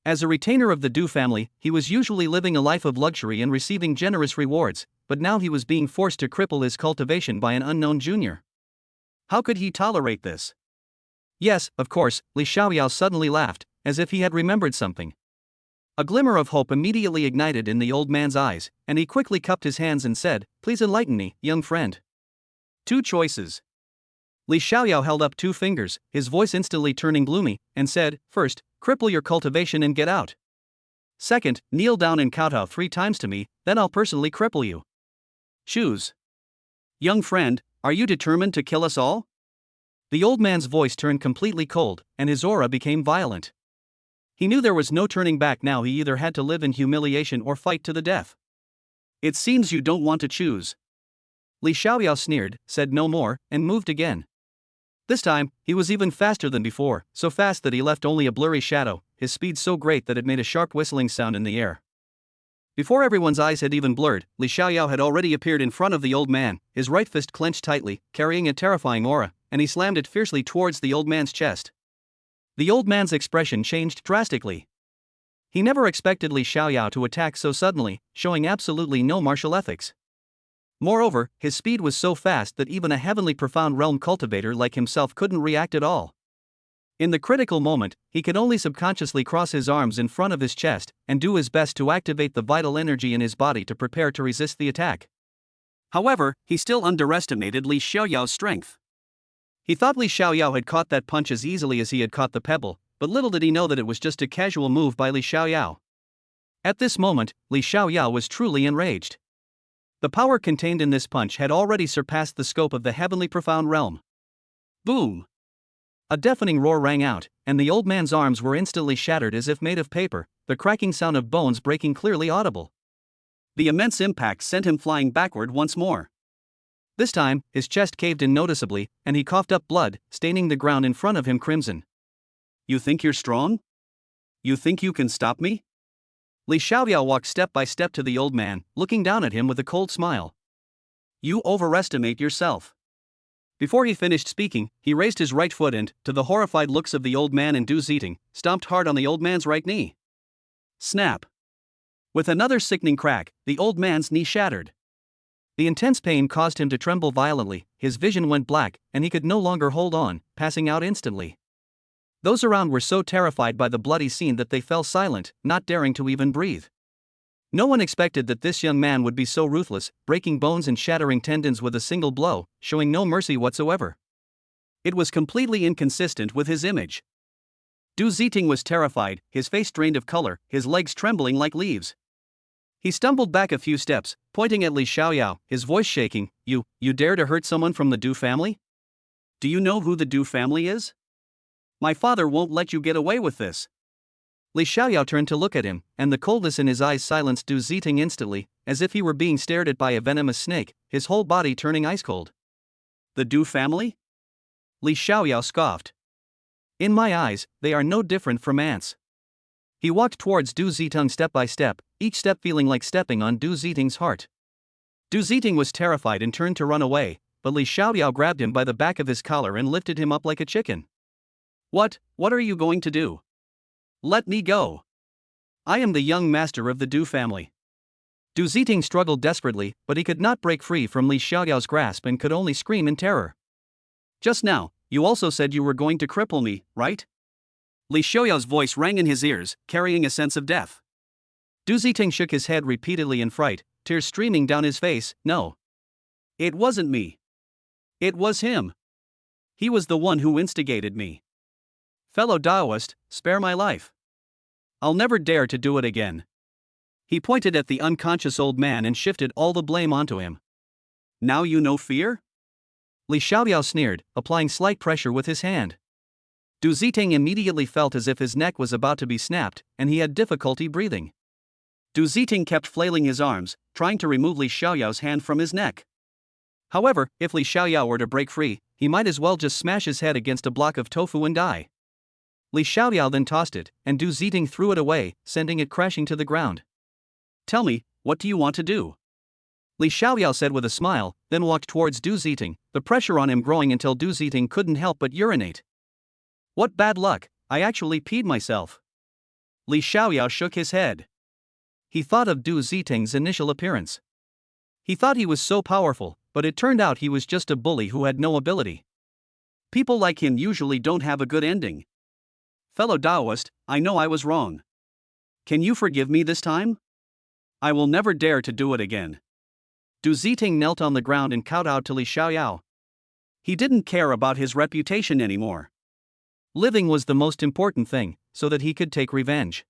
As a retainer of the Du family, he was usually living a life of luxury and receiving generous rewards, but now he was being forced to cripple his cultivation by an unknown junior. How could he tolerate this? Yes, of course, Li Xiaoyao suddenly laughed, as if he had remembered something. A glimmer of hope immediately ignited in the old man's eyes, and he quickly cupped his hands and said, Please enlighten me, young friend. Two choices. Li Xiaoyao held up 2 fingers, his voice instantly turning gloomy, and said, "First, cripple your cultivation and get out. Second, kneel down and kowtow 3 times to me, then I'll personally cripple you. Choose. Young friend, are you determined to kill us all?" The old man's voice turned completely cold, and his aura became violent. He knew there was no turning back now. He either had to live in humiliation or fight to the death. "It seems you don't want to choose." Li Xiaoyao sneered, said no more, and moved again. This time, he was even faster than before, so fast that he left only a blurry shadow, his speed so great that it made a sharp whistling sound in the air. Before everyone's eyes had even blurred, Li Xiaoyao had already appeared in front of the old man, his right fist clenched tightly, carrying a terrifying aura, and he slammed it fiercely towards the old man's chest. The old man's expression changed drastically. He never expected Li Xiaoyao to attack so suddenly, showing absolutely no martial ethics. Moreover, his speed was so fast that even a heavenly profound realm cultivator like himself couldn't react at all. In the critical moment, he could only subconsciously cross his arms in front of his chest and do his best to activate the vital energy in his body to prepare to resist the attack. However, he still underestimated Li Xiaoyao's strength. He thought Li Xiaoyao had caught that punch as easily as he had caught the pebble, but little did he know that it was just a casual move by Li Xiaoyao. At this moment, Li Xiaoyao was truly enraged. The power contained in this punch had already surpassed the scope of the heavenly profound realm. Boom! A deafening roar rang out, and the old man's arms were instantly shattered as if made of paper, the cracking sound of bones breaking clearly audible. The immense impact sent him flying backward once more. This time, his chest caved in noticeably, and he coughed up blood, staining the ground in front of him crimson. "You think you're strong? You think you can stop me?" Li Xiaoyao walked step by step to the old man, looking down at him with a cold smile. "You overestimate yourself." Before he finished speaking, he raised his right foot and, to the horrified looks of the old man and Du Ziting, stomped hard on the old man's right knee. Snap! With another sickening crack, the old man's knee shattered. The intense pain caused him to tremble violently, his vision went black, and he could no longer hold on, passing out instantly. Those around were so terrified by the bloody scene that they fell silent, not daring to even breathe. No one expected that this young man would be so ruthless, breaking bones and shattering tendons with a single blow, showing no mercy whatsoever. It was completely inconsistent with his image. Du Ziting was terrified, his face drained of color, his legs trembling like leaves. He stumbled back a few steps, pointing at Li Xiaoyao, his voice shaking. You dare to hurt someone from the Du family? Do you know who the Du family is? My father won't let you get away with this." Li Xiaoyao turned to look at him, and the coldness in his eyes silenced Du Ziting instantly, as if he were being stared at by a venomous snake, his whole body turning ice cold. "The Du family?" Li Xiaoyao scoffed. "In my eyes, they are no different from ants." He walked towards Du Ziting step by step, each step feeling like stepping on Du Ziting's heart. Du Ziting was terrified and turned to run away, but Li Xiaoyao grabbed him by the back of his collar and lifted him up like a chicken. What are you going to do? Let me go. I am the young master of the Du family." Du Ziting struggled desperately, but he could not break free from Li Xiaoyao's grasp and could only scream in terror. "Just now, you also said you were going to cripple me, right?" Li Xiaoyao's voice rang in his ears, carrying a sense of death. Du Ziting shook his head repeatedly in fright, tears streaming down his face. "No. It wasn't me. It was him. He was the one who instigated me. Fellow Taoist, spare my life. I'll never dare to do it again." He pointed at the unconscious old man and shifted all the blame onto him. "Now you know fear?" Li Xiaoyao sneered, applying slight pressure with his hand. Du Ziting immediately felt as if his neck was about to be snapped, and he had difficulty breathing. Du Ziting kept flailing his arms, trying to remove Li Xiaoyao's hand from his neck. However, if Li Xiaoyao were to break free, he might as well just smash his head against a block of tofu and die. Li Xiaoyao then tossed it, and Du Ziting threw it away, sending it crashing to the ground. "Tell me, what do you want to do?" Li Xiaoyao said with a smile, then walked towards Du Ziting, the pressure on him growing until Du Ziting couldn't help but urinate. "What bad luck, I actually peed myself." Li Xiaoyao shook his head. He thought of Du Ziting's initial appearance. He thought he was so powerful, but it turned out he was just a bully who had no ability. People like him usually don't have a good ending. "Fellow Taoist, I know I was wrong. Can you forgive me this time? I will never dare to do it again." Du Ziting knelt on the ground and kowtowed to Li Xiaoyao. He didn't care about his reputation anymore. Living was the most important thing, so that he could take revenge.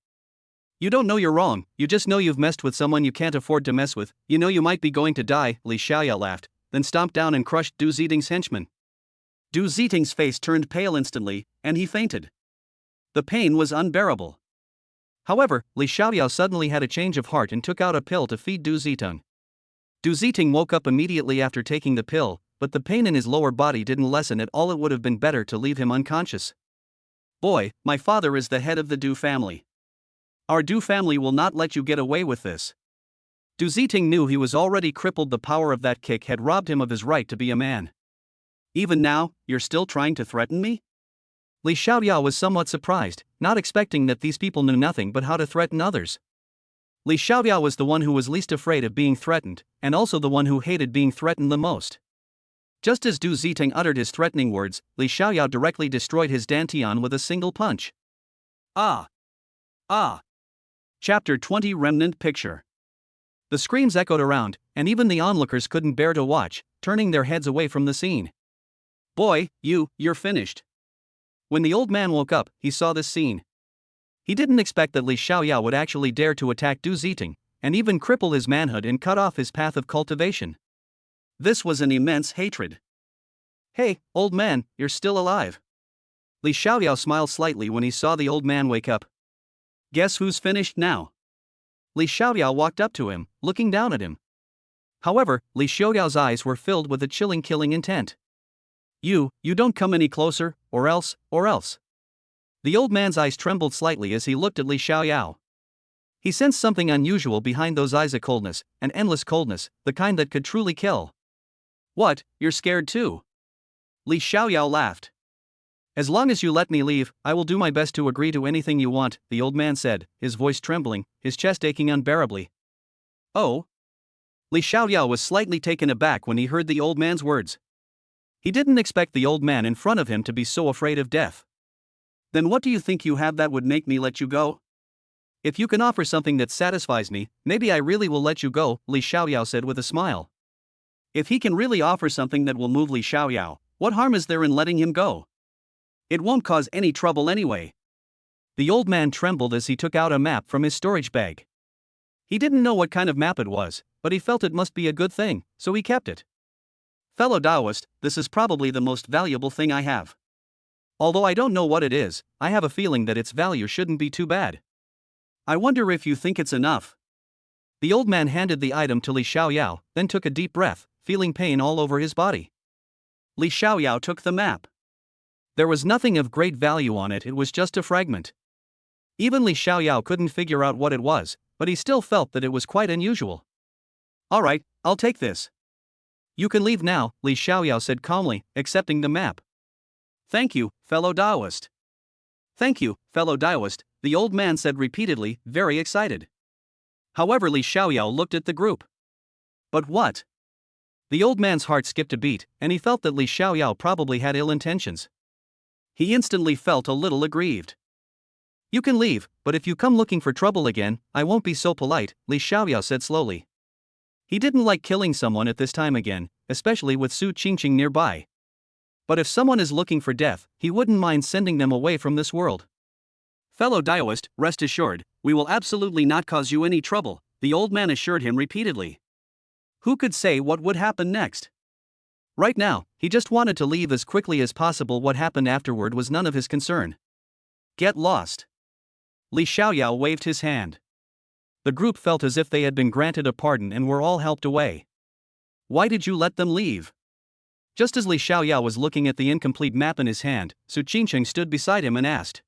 You don't know you're wrong, you just know you've messed with someone you can't afford to mess with, you know you might be going to die, Li Xiaoyao laughed, then stomped down and crushed Du Ziting's henchman. Du Ziting's face turned pale instantly, and he fainted. The pain was unbearable. However, Li Xiaoyao suddenly had a change of heart and took out a pill to feed Du Ziting. Du Ziting woke up immediately after taking the pill, but the pain in his lower body didn't lessen at all. It would have been better to leave him unconscious. Boy, my father is the head of the Du family. Our Du family will not let you get away with this. Du Ziting knew he was already crippled. The power of that kick had robbed him of his right to be a man. Even now, you're still trying to threaten me? Li Xiaoyao was somewhat surprised, not expecting that these people knew nothing but how to threaten others. Li Xiaoyao was the one who was least afraid of being threatened, and also the one who hated being threatened the most. Just as Du Ziting uttered his threatening words, Li Xiaoyao directly destroyed his dantian with a single punch. Ah! Ah! Chapter 20 Remnant Picture. The screams echoed around, and even the onlookers couldn't bear to watch, turning their heads away from the scene. Boy, you're finished. When the old man woke up, he saw this scene. He didn't expect that Li Xiaoyao would actually dare to attack Du Ziting, and even cripple his manhood and cut off his path of cultivation. This was an immense hatred. Hey, old man, you're still alive. Li Xiaoyao smiled slightly when he saw the old man wake up. Guess who's finished now? Li Xiaoyao walked up to him, looking down at him. However, Li Xiaoyao's eyes were filled with a chilling killing intent. You don't come any closer, or else. The old man's eyes trembled slightly as he looked at Li Xiaoyao. He sensed something unusual behind those eyes, a coldness, an endless coldness, the kind that could truly kill. What, you're scared too? Li Xiaoyao laughed. As long as you let me leave, I will do my best to agree to anything you want, the old man said, his voice trembling, his chest aching unbearably. Oh? Li Xiaoyao was slightly taken aback when he heard the old man's words. He didn't expect the old man in front of him to be so afraid of death. Then what do you think you have that would make me let you go? If you can offer something that satisfies me, maybe I really will let you go, Li Xiaoyao said with a smile. If he can really offer something that will move Li Xiaoyao, what harm is there in letting him go? It won't cause any trouble anyway. The old man trembled as he took out a map from his storage bag. He didn't know what kind of map it was, but he felt it must be a good thing, so he kept it. Fellow Taoist, this is probably the most valuable thing I have. Although I don't know what it is, I have a feeling that its value shouldn't be too bad. I wonder if you think it's enough. The old man handed the item to Li Xiaoyao, then took a deep breath, feeling pain all over his body. Li Xiaoyao took the map. There was nothing of great value on it, it was just a fragment. Even Li Xiaoyao couldn't figure out what it was, but he still felt that it was quite unusual. Alright, I'll take this. You can leave now, Li Xiaoyao said calmly, accepting the map. Thank you, fellow Taoist. Thank you, fellow Taoist, the old man said repeatedly, very excited. However, Li Xiaoyao looked at the group. But what? The old man's heart skipped a beat, and he felt that Li Xiaoyao probably had ill intentions. He instantly felt a little aggrieved. You can leave, but if you come looking for trouble again, I won't be so polite, Li Xiaoyao said slowly. He didn't like killing someone at this time again, especially with Su Qingqing nearby. But if someone is looking for death, he wouldn't mind sending them away from this world. Fellow Taoist, rest assured, we will absolutely not cause you any trouble, the old man assured him repeatedly. Who could say what would happen next? Right now, he just wanted to leave as quickly as possible. What happened afterward was none of his concern. Get lost. Li Xiaoyao waved his hand. The group felt as if they had been granted a pardon and were all helped away. Why did you let them leave? Just as Li Xiaoyao was looking at the incomplete map in his hand, Su Qingqing stood beside him and asked.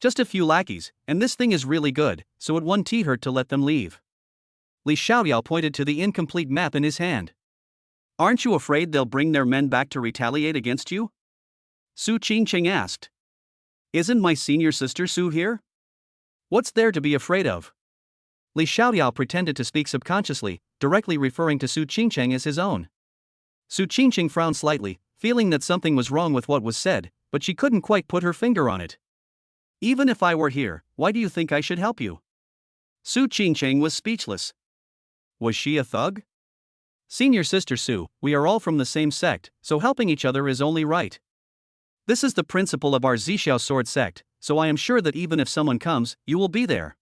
Just a few lackeys, and this thing is really good, so it won't hurt to let them leave. Li Xiaoyao pointed to the incomplete map in his hand. Aren't you afraid they'll bring their men back to retaliate against you? Su Qingqing asked. Isn't my senior sister Su here? What's there to be afraid of? Li Xiaoyao pretended to speak subconsciously, directly referring to Su Qingqing as his own. Su Qingqing frowned slightly, feeling that something was wrong with what was said, but she couldn't quite put her finger on it. Even if I were here, why do you think I should help you? Su Qingqing was speechless. Was she a thug? Senior Sister Sue, we are all from the same sect, so helping each other is only right. This is the principle of our Zixiao sword sect, so I am sure that even if someone comes, you will be there.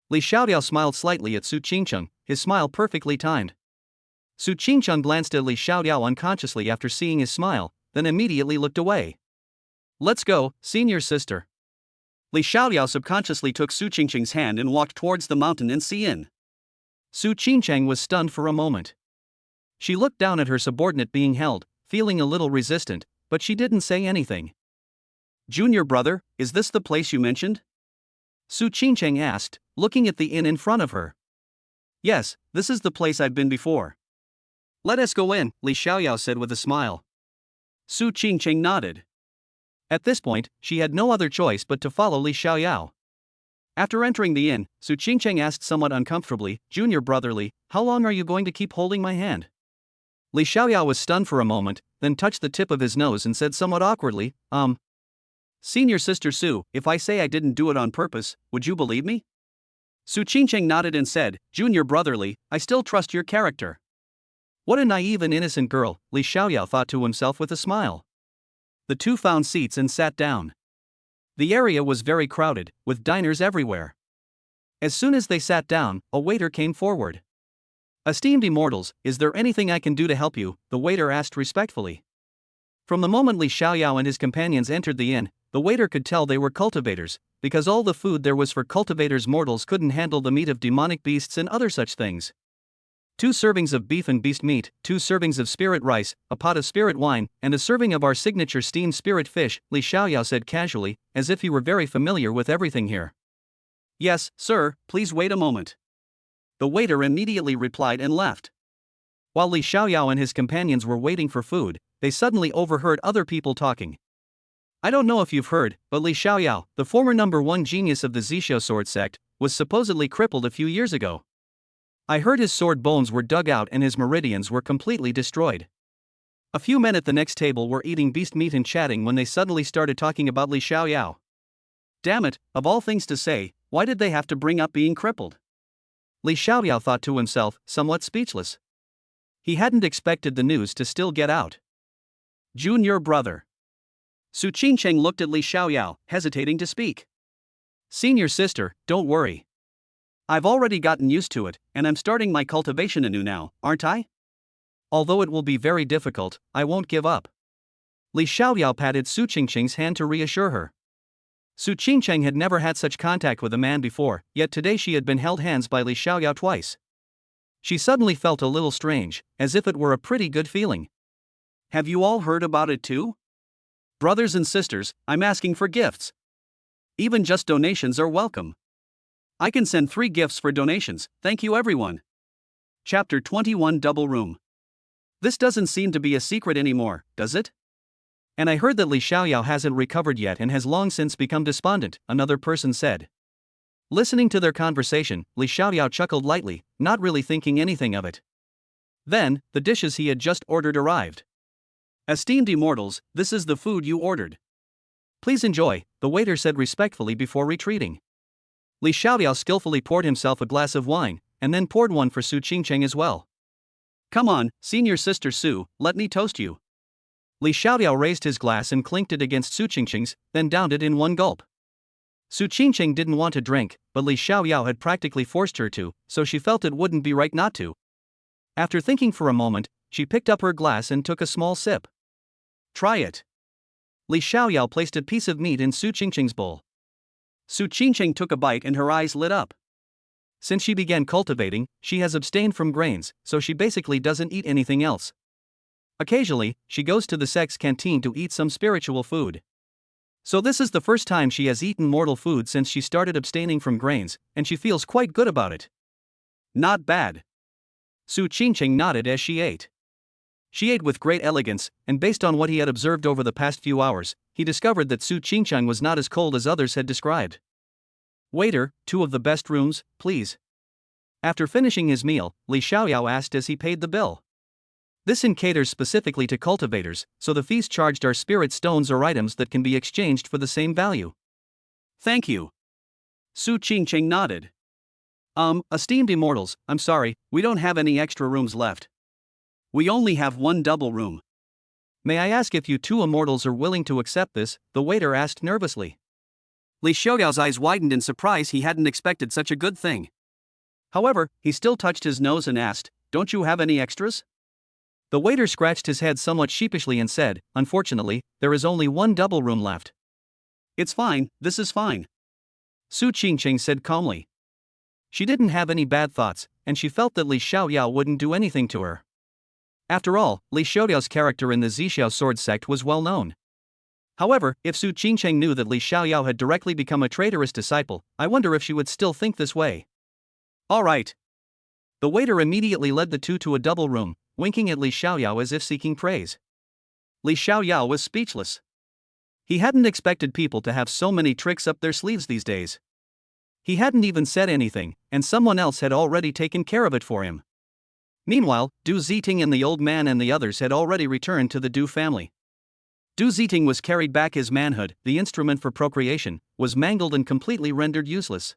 Li Xiaoyao smiled slightly at Su Qingcheng, his smile perfectly timed. Su Qingcheng glanced at Li Xiaoyao unconsciously after seeing his smile, then immediately looked away. Let's go, senior sister. Li Xiaoyao subconsciously took Su Qingcheng's hand and walked towards the mountain and sea inn. Su Qingcheng was stunned for a moment. She looked down at her subordinate being held, feeling a little resistant, but she didn't say anything. Junior brother, is this the place you mentioned? Su Qingcheng asked, looking at the inn in front of her. Yes, this is the place I've been before. Let us go in, Li Xiaoyao said with a smile. Su Qingcheng nodded. At this point, she had no other choice but to follow Li Xiaoyao. After entering the inn, Su Qingcheng asked somewhat uncomfortably, Junior brotherly, how long are you going to keep holding my hand? Li Xiaoyao was stunned for a moment, then touched the tip of his nose and said somewhat awkwardly, Senior Sister Sue, if I say I didn't do it on purpose, would you believe me? Su Qingcheng nodded and said, Junior brotherly, I still trust your character. What a naive and innocent girl, Li Xiaoyao thought to himself with a smile. The two found seats and sat down. The area was very crowded, with diners everywhere. As soon as they sat down, a waiter came forward. Esteemed immortals, is there anything I can do to help you? The waiter asked respectfully. From the moment Li Xiaoyao and his companions entered the inn, the waiter could tell they were cultivators, because all the food there was for cultivators mortals couldn't handle the meat of demonic beasts and other such things. 2 servings of beef and beast meat, 2 servings of spirit rice, a pot of spirit wine, and a serving of our signature steamed spirit fish, Li Xiaoyao said casually, as if he were very familiar with everything here. Yes, sir, please wait a moment. The waiter immediately replied and left. While Li Xiaoyao and his companions were waiting for food, they suddenly overheard other people talking. I don't know if you've heard, but Li Xiaoyao, the former #1 genius of the Zixiao sword sect, was supposedly crippled a few years ago. I heard his sword bones were dug out and his meridians were completely destroyed. A few men at the next table were eating beast meat and chatting when they suddenly started talking about Li Xiaoyao. Damn it, of all things to say, why did they have to bring up being crippled? Li Xiaoyao thought to himself, somewhat speechless. He hadn't expected the news to still get out. Junior brother. Su Qingcheng looked at Li Xiaoyao, hesitating to speak. Senior sister, don't worry. I've already gotten used to it, and I'm starting my cultivation anew now, aren't I? Although it will be very difficult, I won't give up. Li Xiaoyao patted Su Qingcheng's hand to reassure her. Su Qingcheng had never had such contact with a man before, yet today she had been held hands by Li Xiaoyao twice. She suddenly felt a little strange, as if it were a pretty good feeling. Have you all heard about it too? Brothers and sisters, I'm asking for gifts. Even just donations are welcome. I can send 3 gifts for donations, thank you everyone. Chapter 21 Double Room. This doesn't seem to be a secret anymore, does it? And I heard that Li Xiaoyao hasn't recovered yet and has long since become despondent, another person said. Listening to their conversation, Li Xiaoyao chuckled lightly, not really thinking anything of it. Then, the dishes he had just ordered arrived. Esteemed immortals, this is the food you ordered. Please enjoy, the waiter said respectfully before retreating. Li Xiaoyao skillfully poured himself a glass of wine, and then poured one for Su Qingcheng as well. Come on, senior sister Su, let me toast you. Li Xiaoyao raised his glass and clinked it against Su Qingcheng's, then downed it in one gulp. Su Qingcheng didn't want to drink, but Li Xiaoyao had practically forced her to, so she felt it wouldn't be right not to. After thinking for a moment, she picked up her glass and took a small sip. Try it. Li Xiaoyao placed a piece of meat in Su Qingcheng's bowl. Su Qingcheng took a bite and her eyes lit up. Since she began cultivating, she has abstained from grains, so she basically doesn't eat anything else. Occasionally, she goes to the sect's canteen to eat some spiritual food. So this is the first time she has eaten mortal food since she started abstaining from grains, and she feels quite good about it. Not bad. Su Qingcheng nodded as she ate. She ate with great elegance, and based on what he had observed over the past few hours, he discovered that Su Qingcheng was not as cold as others had described. Waiter, 2 of the best rooms, please. After finishing his meal, Li Xiaoyao asked as he paid the bill. This inn caters specifically to cultivators, so the fees charged are spirit stones or items that can be exchanged for the same value. Thank you. Su Qingcheng nodded. Esteemed immortals, I'm sorry, we don't have any extra rooms left. We only have one double room. May I ask if you two immortals are willing to accept this? The waiter asked nervously. Li Xiaoyao's eyes widened in surprise. He hadn't expected such a good thing. However, he still touched his nose and asked, "Don't you have any extras?" The waiter scratched his head somewhat sheepishly and said, "Unfortunately, there is only one double room left." It's fine, this is fine. Su Qingqing said calmly. She didn't have any bad thoughts, and she felt that Li Xiaoyao wouldn't do anything to her. After all, Li Xiaoyao's character in the Zixiao sword sect was well known. However, if Su Qingqing knew that Li Xiaoyao had directly become a traitorous disciple, I wonder if she would still think this way. All right. The waiter immediately led the two to a double room, winking at Li Xiaoyao as if seeking praise. Li Xiaoyao was speechless. He hadn't expected people to have so many tricks up their sleeves these days. He hadn't even said anything, and someone else had already taken care of it for him. Meanwhile, Du Ziting and the old man and the others had already returned to the Du family. Du Ziting was carried back. His manhood, the instrument for procreation, was mangled and completely rendered useless.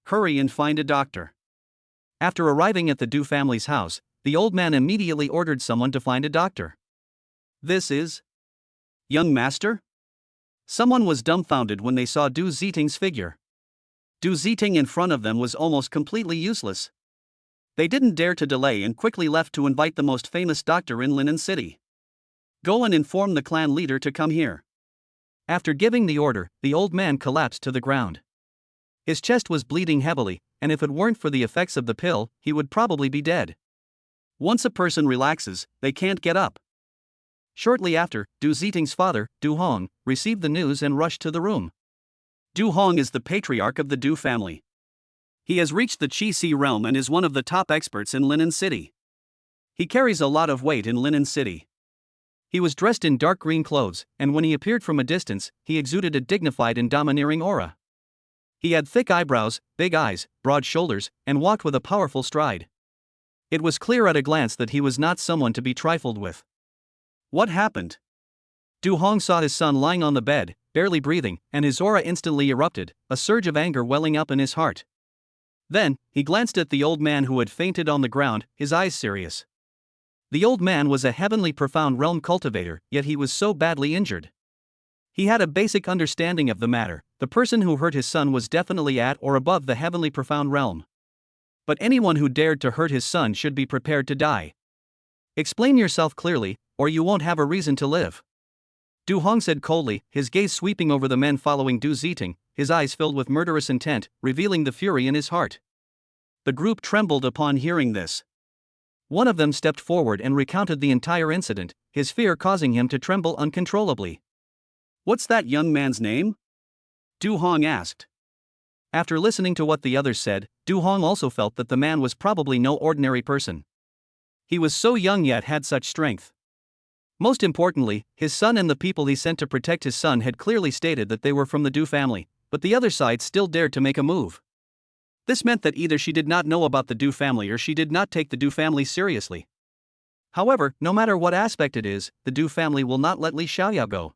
Hurry and find a doctor. After arriving at the Du family's house, the old man immediately ordered someone to find a doctor. This is? Young master? Someone was dumbfounded when they saw Du Ziting's figure. Du Ziting in front of them was almost completely useless. They didn't dare to delay and quickly left to invite the most famous doctor in Linen City. Go and inform the clan leader to come here. After giving the order, the old man collapsed to the ground. His chest was bleeding heavily, and if it weren't for the effects of the pill, he would probably be dead. Once a person relaxes, they can't get up. Shortly after, Du Ziting's father, Du Hong, received the news and rushed to the room. Du Hong is the patriarch of the Du family. He has reached the Qi Si realm and is one of the top experts in Linen City. He carries a lot of weight in Linen City. He was dressed in dark green clothes, and when he appeared from a distance, he exuded a dignified and domineering aura. He had thick eyebrows, big eyes, broad shoulders, and walked with a powerful stride. It was clear at a glance that he was not someone to be trifled with. What happened? Du Hong saw his son lying on the bed, barely breathing, and his aura instantly erupted, a surge of anger welling up in his heart. Then, he glanced at the old man who had fainted on the ground, his eyes serious. The old man was a heavenly profound realm cultivator, yet he was so badly injured. He had a basic understanding of the matter. The person who hurt his son was definitely at or above the heavenly profound realm. But anyone who dared to hurt his son should be prepared to die. Explain yourself clearly, or you won't have a reason to live. Du Hong said coldly, his gaze sweeping over the men following Du Ziting, his eyes filled with murderous intent, revealing the fury in his heart. The group trembled upon hearing this. One of them stepped forward and recounted the entire incident, his fear causing him to tremble uncontrollably. What's that young man's name? Du Hong asked. After listening to what the others said, Du Hong also felt that the man was probably no ordinary person. He was so young yet had such strength. Most importantly, his son and the people he sent to protect his son had clearly stated that they were from the Du family, but the other side still dared to make a move. This meant that either she did not know about the Du family or she did not take the Du family seriously. However, no matter what aspect it is, the Du family will not let Li Xiaoyao go.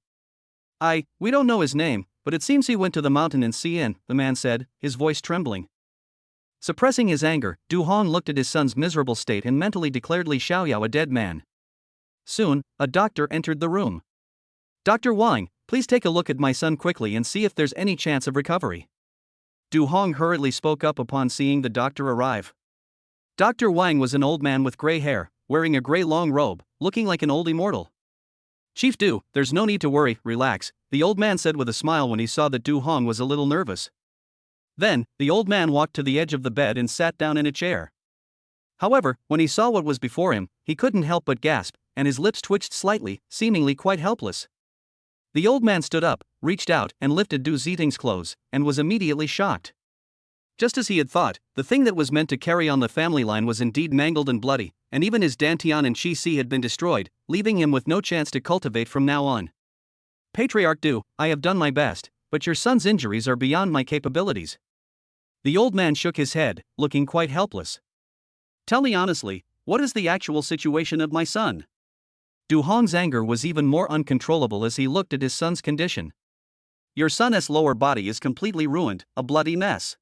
We don't know his name, but it seems he went to the mountain in Xi'an, the man said, his voice trembling. Suppressing his anger, Du Hong looked at his son's miserable state and mentally declared Li Xiaoyao a dead man. Soon, a doctor entered the room. "Dr. Wang, please take a look at my son quickly and see if there's any chance of recovery." Du Hong hurriedly spoke up upon seeing the doctor arrive. Dr. Wang was an old man with gray hair, wearing a gray long robe, looking like an old immortal. "Chief Du, there's no need to worry, relax," the old man said with a smile when he saw that Du Hong was a little nervous. Then, the old man walked to the edge of the bed and sat down in a chair. However, when he saw what was before him, he couldn't help but gasp, and his lips twitched slightly, seemingly quite helpless. The old man stood up, reached out and lifted Du Ziting's clothes, and was immediately shocked. Just as he had thought, the thing that was meant to carry on the family line was indeed mangled and bloody, and even his Dantian and Qi Si had been destroyed, leaving him with no chance to cultivate from now on. "Patriarch Du, I have done my best, but your son's injuries are beyond my capabilities." The old man shook his head, looking quite helpless. "Tell me honestly, what is the actual situation of my son?" Du Hong's anger was even more uncontrollable as he looked at his son's condition. "Your son's lower body is completely ruined, a bloody mess.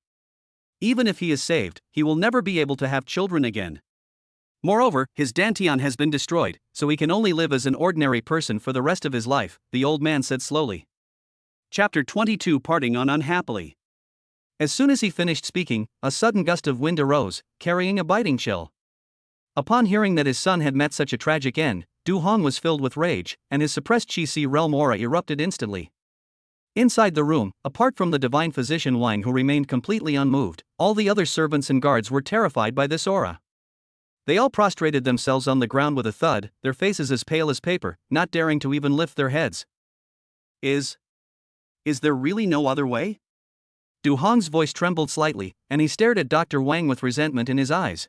Even if he is saved, he will never be able to have children again. Moreover, his dantian has been destroyed, so he can only live as an ordinary person for the rest of his life, the old man said slowly. Chapter 22 Parting on Unhappily. As soon as he finished speaking, a sudden gust of wind arose, carrying a biting chill. Upon hearing that his son had met such a tragic end, Du Hong was filled with rage, and his suppressed Qi realm aura erupted instantly. Inside the room, apart from the divine physician Wang who remained completely unmoved, all the other servants and guards were terrified by this aura. They all prostrated themselves on the ground with a thud, their faces as pale as paper, not daring to even lift their heads. Is there really no other way? Du Hong's voice trembled slightly, and he stared at Dr. Wang with resentment in his eyes.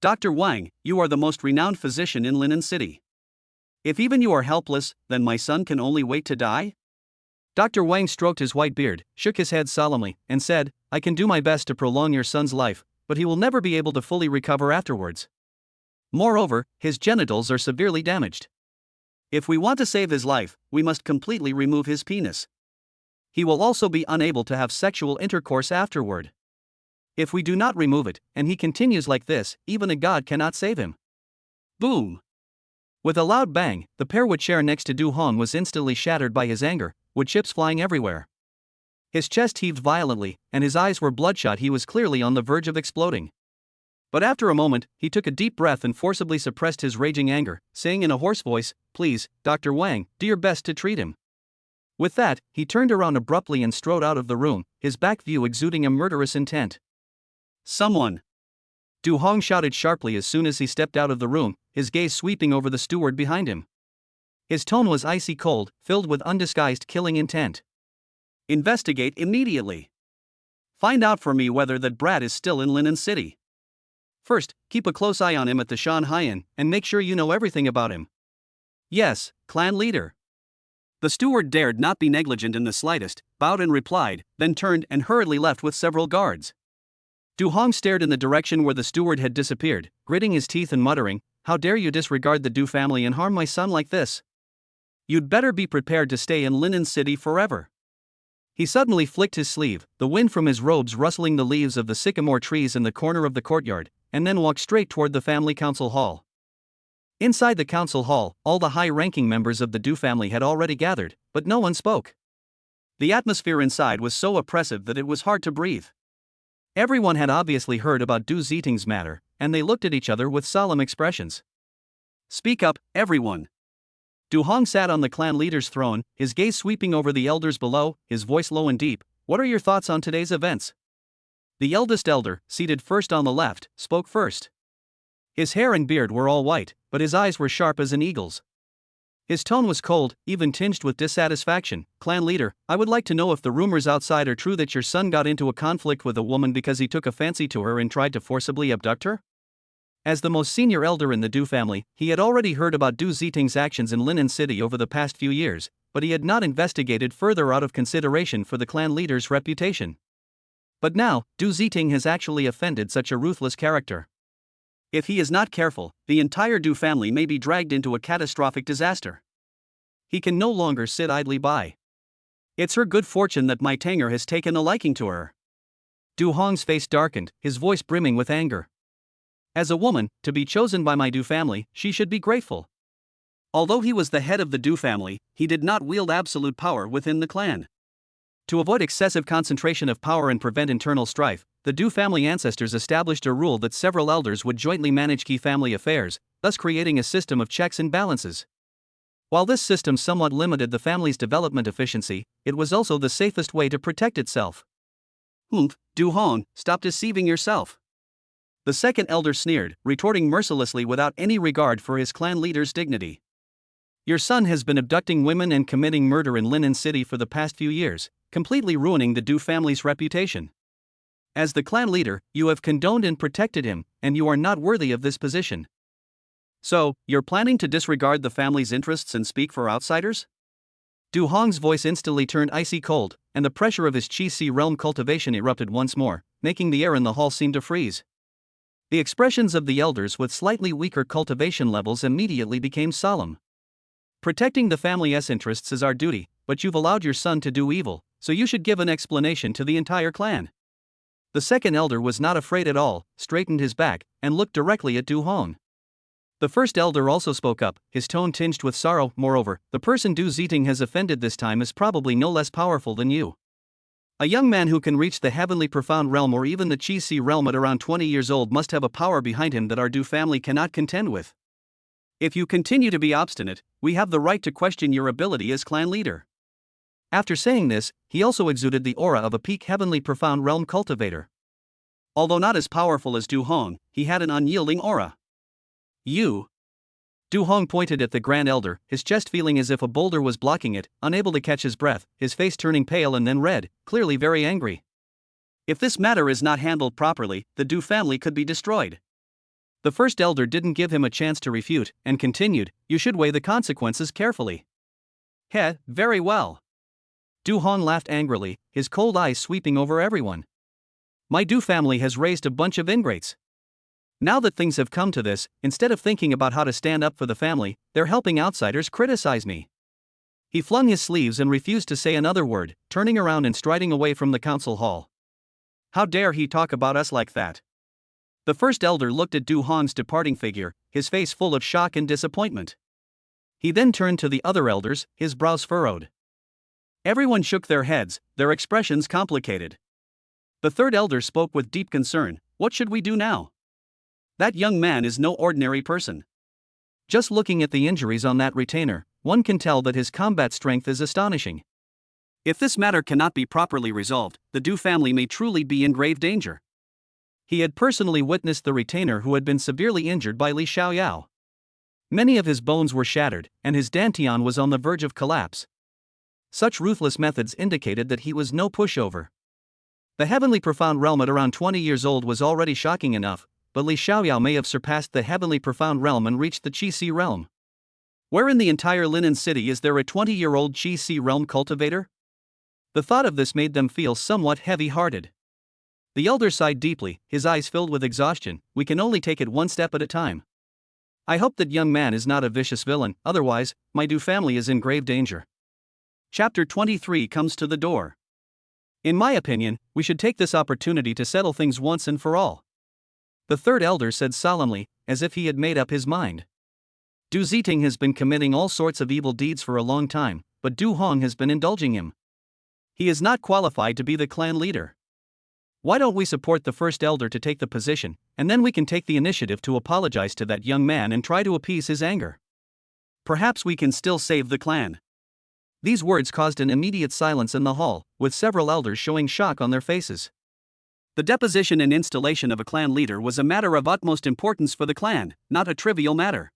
Dr. Wang, you are the most renowned physician in Linen City. If even you are helpless, then my son can only wait to die? Dr. Wang stroked his white beard, shook his head solemnly, and said, I can do my best to prolong your son's life, but he will never be able to fully recover afterwards. Moreover, his genitals are severely damaged. If we want to save his life, we must completely remove his penis. He will also be unable to have sexual intercourse afterward. If we do not remove it, and he continues like this, even a god cannot save him. Boom! With a loud bang, the pearwood chair next to Du Hong was instantly shattered by his anger, with chips flying everywhere. His chest heaved violently, and his eyes were bloodshot. He was clearly on the verge of exploding. But after a moment, he took a deep breath and forcibly suppressed his raging anger, saying in a hoarse voice, Please, Dr. Wang, do your best to treat him. With that, he turned around abruptly and strode out of the room, his back view exuding a murderous intent. Someone! Du Hong shouted sharply as soon as he stepped out of the room, his gaze sweeping over the steward behind him. His tone was icy cold, filled with undisguised killing intent. Investigate immediately. Find out for me whether that brat is still in Linen City. First, keep a close eye on him at the Shanghai Inn, and make sure you know everything about him. Yes, clan leader. The steward dared not be negligent in the slightest, bowed and replied, then turned and hurriedly left with several guards. Du Hong stared in the direction where the steward had disappeared, gritting his teeth and muttering, How dare you disregard the Du family and harm my son like this? You'd better be prepared to stay in Linen City forever. He suddenly flicked his sleeve, the wind from his robes rustling the leaves of the sycamore trees in the corner of the courtyard, and then walked straight toward the family council hall. Inside the council hall, all the high-ranking members of the Du family had already gathered, but no one spoke. The atmosphere inside was so oppressive that it was hard to breathe. Everyone had obviously heard about Du Ziting's matter, and they looked at each other with solemn expressions. Speak up, everyone. Du Hong sat on the clan leader's throne, his gaze sweeping over the elders below, his voice low and deep. What are your thoughts on today's events? The eldest elder, seated first on the left, spoke first. His hair and beard were all white, but his eyes were sharp as an eagle's. His tone was cold, even tinged with dissatisfaction. Clan leader, I would like to know if the rumors outside are true that your son got into a conflict with a woman because he took a fancy to her and tried to forcibly abduct her? As the most senior elder in the Du family, he had already heard about Du Ziting's actions in Linen City over the past few years, but he had not investigated further out of consideration for the clan leader's reputation. But now, Du Ziting has actually offended such a ruthless character. If he is not careful, the entire Du family may be dragged into a catastrophic disaster. He can no longer sit idly by. It's her good fortune that my Tanger has taken a liking to her. Du Hong's face darkened, his voice brimming with anger. As a woman, to be chosen by my Du family, she should be grateful. Although he was the head of the Du family, he did not wield absolute power within the clan. To avoid excessive concentration of power and prevent internal strife, the Du family ancestors established a rule that several elders would jointly manage key family affairs, thus creating a system of checks and balances. While this system somewhat limited the family's development efficiency, it was also the safest way to protect itself. Du Hong, stop deceiving yourself. The second elder sneered, retorting mercilessly without any regard for his clan leader's dignity. Your son has been abducting women and committing murder in Linen City for the past few years, completely ruining the Du family's reputation. As the clan leader, you have condoned and protected him, and you are not worthy of this position. So, you're planning to disregard the family's interests and speak for outsiders? Du Hong's voice instantly turned icy cold, and the pressure of his Qi realm cultivation erupted once more, making the air in the hall seem to freeze. The expressions of the elders with slightly weaker cultivation levels immediately became solemn. Protecting the family's interests is our duty, but you've allowed your son to do evil, so you should give an explanation to the entire clan. The second elder was not afraid at all, straightened his back, and looked directly at Du Hong. The first elder also spoke up, his tone tinged with sorrow. Moreover, the person Du Ziting has offended this time is probably no less powerful than you. A young man who can reach the heavenly profound realm or even the Qi Si realm at around 20 years old must have a power behind him that our Du family cannot contend with. If you continue to be obstinate, we have the right to question your ability as clan leader. After saying this, he also exuded the aura of a peak heavenly profound realm cultivator. Although not as powerful as Du Hong, he had an unyielding aura. You. Du Hong pointed at the Grand Elder, his chest feeling as if a boulder was blocking it, unable to catch his breath, his face turning pale and then red, clearly very angry. If this matter is not handled properly, the Du family could be destroyed. The first elder didn't give him a chance to refute, and continued, you should weigh the consequences carefully. Heh, very well. Du Hong laughed angrily, his cold eyes sweeping over everyone. My Du family has raised a bunch of ingrates. Now that things have come to this, instead of thinking about how to stand up for the family, they're helping outsiders criticize me. He flung his sleeves and refused to say another word, turning around and striding away from the council hall. How dare he talk about us like that? The first elder looked at Du Hong's departing figure, his face full of shock and disappointment. He then turned to the other elders, his brows furrowed. Everyone shook their heads, their expressions complicated. The third elder spoke with deep concern, what should we do now? That young man is no ordinary person. Just looking at the injuries on that retainer, one can tell that his combat strength is astonishing. If this matter cannot be properly resolved, the Du family may truly be in grave danger. He had personally witnessed the retainer who had been severely injured by Li Xiaoyao. Many of his bones were shattered, and his dantian was on the verge of collapse. Such ruthless methods indicated that he was no pushover. The heavenly profound realm at around 20 years old was already shocking enough, but Li Xiaoyao may have surpassed the heavenly profound realm and reached the Qi Si realm. Where in the entire Linen City is there a 20-year-old Qi Si realm cultivator? The thought of this made them feel somewhat heavy-hearted. The elder sighed deeply, his eyes filled with exhaustion. We can only take it one step at a time. I hope that young man is not a vicious villain, otherwise, my Du family is in grave danger. Chapter 23 comes to the door. In my opinion, we should take this opportunity to settle things once and for all. The third elder said solemnly, as if he had made up his mind. Du Ziting has been committing all sorts of evil deeds for a long time, but Du Hong has been indulging him. He is not qualified to be the clan leader. Why don't we support the first elder to take the position, and then we can take the initiative to apologize to that young man and try to appease his anger. Perhaps we can still save the clan. These words caused an immediate silence in the hall, with several elders showing shock on their faces. The deposition and installation of a clan leader was a matter of utmost importance for the clan, not a trivial matter.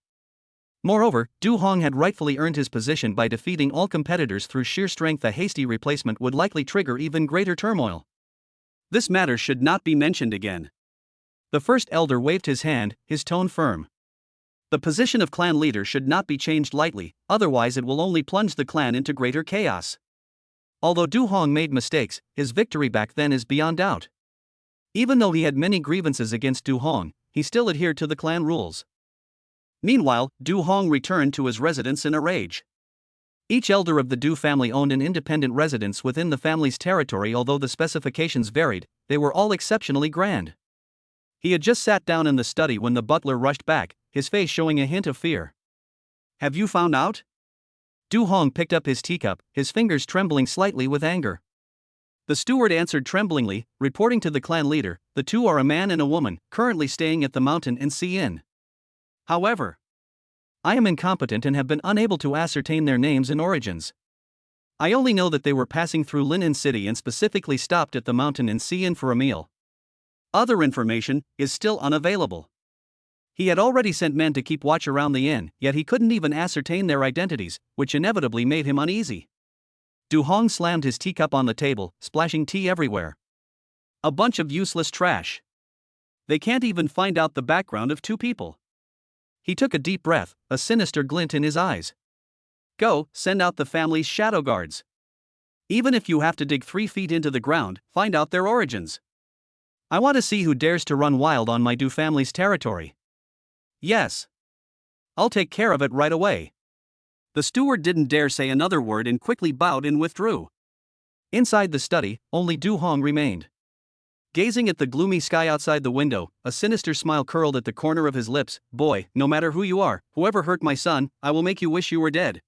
Moreover, Du Hong had rightfully earned his position by defeating all competitors through sheer strength. A hasty replacement would likely trigger even greater turmoil. This matter should not be mentioned again. The first elder waved his hand, his tone firm. The position of clan leader should not be changed lightly, otherwise it will only plunge the clan into greater chaos. Although Du Hong made mistakes, his victory back then is beyond doubt. Even though he had many grievances against Du Hong, he still adhered to the clan rules. Meanwhile, Du Hong returned to his residence in a rage. Each elder of the Du family owned an independent residence within the family's territory. Although the specifications varied, they were all exceptionally grand. He had just sat down in the study when the butler rushed back, his face showing a hint of fear. Have you found out? Du Hong picked up his teacup, his fingers trembling slightly with anger. The steward answered tremblingly, reporting to the clan leader, the two are a man and a woman, currently staying at the Mountain and Sea Inn. However, I am incompetent and have been unable to ascertain their names and origins. I only know that they were passing through Linen City and specifically stopped at the Mountain and Sea Inn for a meal. Other information is still unavailable. He had already sent men to keep watch around the inn, yet he couldn't even ascertain their identities, which inevitably made him uneasy. Du Hong slammed his teacup on the table, splashing tea everywhere. A bunch of useless trash. They can't even find out the background of two people. He took a deep breath, a sinister glint in his eyes. Go, send out the family's shadow guards. Even if you have to dig 3 feet into the ground, find out their origins. I want to see who dares to run wild on my Du family's territory. Yes. I'll take care of it right away. The steward didn't dare say another word and quickly bowed and withdrew. Inside the study, only Du Hong remained. Gazing at the gloomy sky outside the window, a sinister smile curled at the corner of his lips. Boy, no matter who you are, whoever hurt my son, I will make you wish you were dead.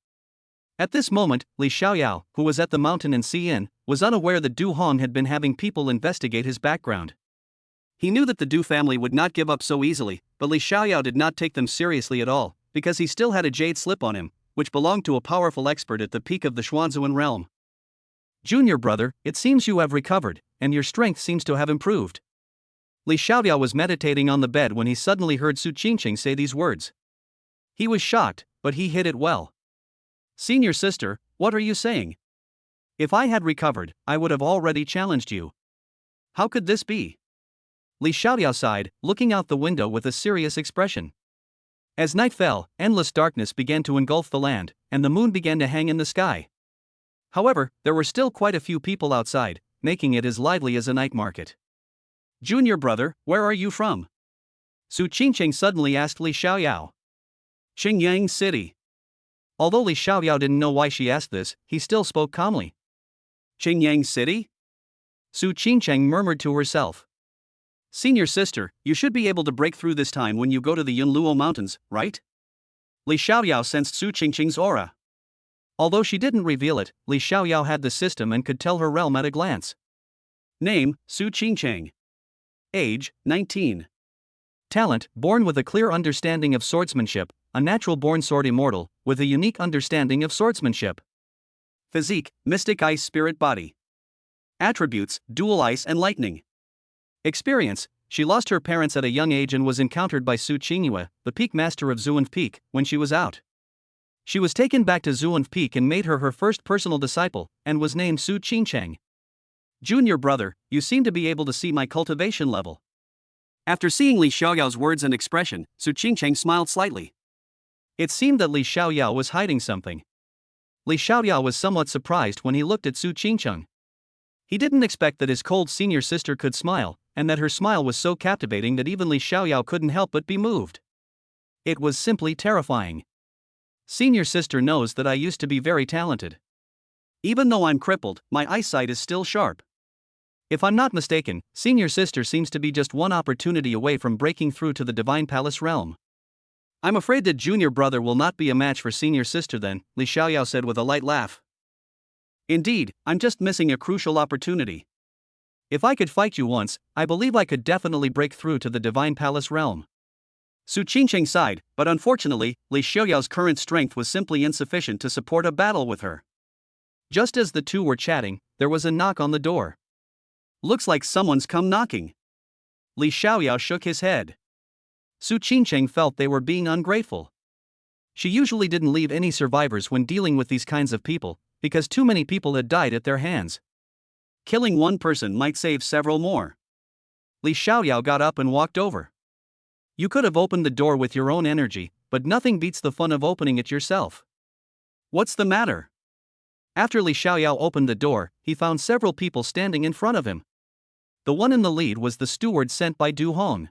At this moment, Li Xiaoyao, who was at the Mountain and Sea Inn, was unaware that Du Hong had been having people investigate his background. He knew that the Du family would not give up so easily, but Li Xiaoyao did not take them seriously at all, because he still had a jade slip on him, which belonged to a powerful expert at the peak of the Xuanzuan realm. Junior brother, it seems you have recovered, and your strength seems to have improved. Li Xiaoyao was meditating on the bed when he suddenly heard Su Qingqing say these words. He was shocked, but he hid it well. Senior sister, what are you saying? If I had recovered, I would have already challenged you. How could this be? Li Xiaoyao sighed, looking out the window with a serious expression. As night fell, endless darkness began to engulf the land, and the moon began to hang in the sky. However, there were still quite a few people outside, making it as lively as a night market. Junior brother, where are you from? Su Qingqing suddenly asked Li Xiaoyao. Qingyang City. Although Li Xiaoyao didn't know why she asked this, he still spoke calmly. Qingyang City? Su Qingqing murmured to herself. Senior sister, you should be able to break through this time when you go to the Yunluo Mountains, right? Li Xiaoyao sensed Su Qingqing's aura. Although she didn't reveal it, Li Xiaoyao had the system and could tell her realm at a glance. Name, Su Qingqing. Age, 19. Talent, born with a clear understanding of swordsmanship, a natural-born sword immortal, with a unique understanding of swordsmanship. Physique, mystic ice spirit body. Attributes, dual ice and lightning. Experience, she lost her parents at a young age and was encountered by Su Qingyue, the peak master of Zuanf Peak, when she was out. She was taken back to Zuanf Peak and made her first personal disciple, and was named Su Qingcheng. Junior brother, you seem to be able to see my cultivation level. After seeing Li Xiaoyao's words and expression, Su Qingcheng smiled slightly. It seemed that Li Xiaoyao was hiding something. Li Xiaoyao was somewhat surprised when he looked at Su Qingcheng. He didn't expect that his cold senior sister could smile, and that her smile was so captivating that even Li Xiaoyao couldn't help but be moved. It was simply terrifying. Senior sister knows that I used to be very talented. Even though I'm crippled, my eyesight is still sharp. If I'm not mistaken, senior sister seems to be just one opportunity away from breaking through to the Divine Palace realm. I'm afraid that junior brother will not be a match for senior sister then, Li Xiaoyao said with a light laugh. Indeed, I'm just missing a crucial opportunity. If I could fight you once, I believe I could definitely break through to the Divine Palace realm. Su Qingcheng sighed, but unfortunately, Li Xiaoyao's current strength was simply insufficient to support a battle with her. Just as the two were chatting, there was a knock on the door. Looks like someone's come knocking. Li Xiaoyao shook his head. Su Qingcheng felt they were being ungrateful. She usually didn't leave any survivors when dealing with these kinds of people, because too many people had died at their hands. Killing one person might save several more. Li Xiaoyao got up and walked over. You could have opened the door with your own energy, but nothing beats the fun of opening it yourself. What's the matter? After Li Xiaoyao opened the door, he found several people standing in front of him. The one in the lead was the steward sent by Du Hong.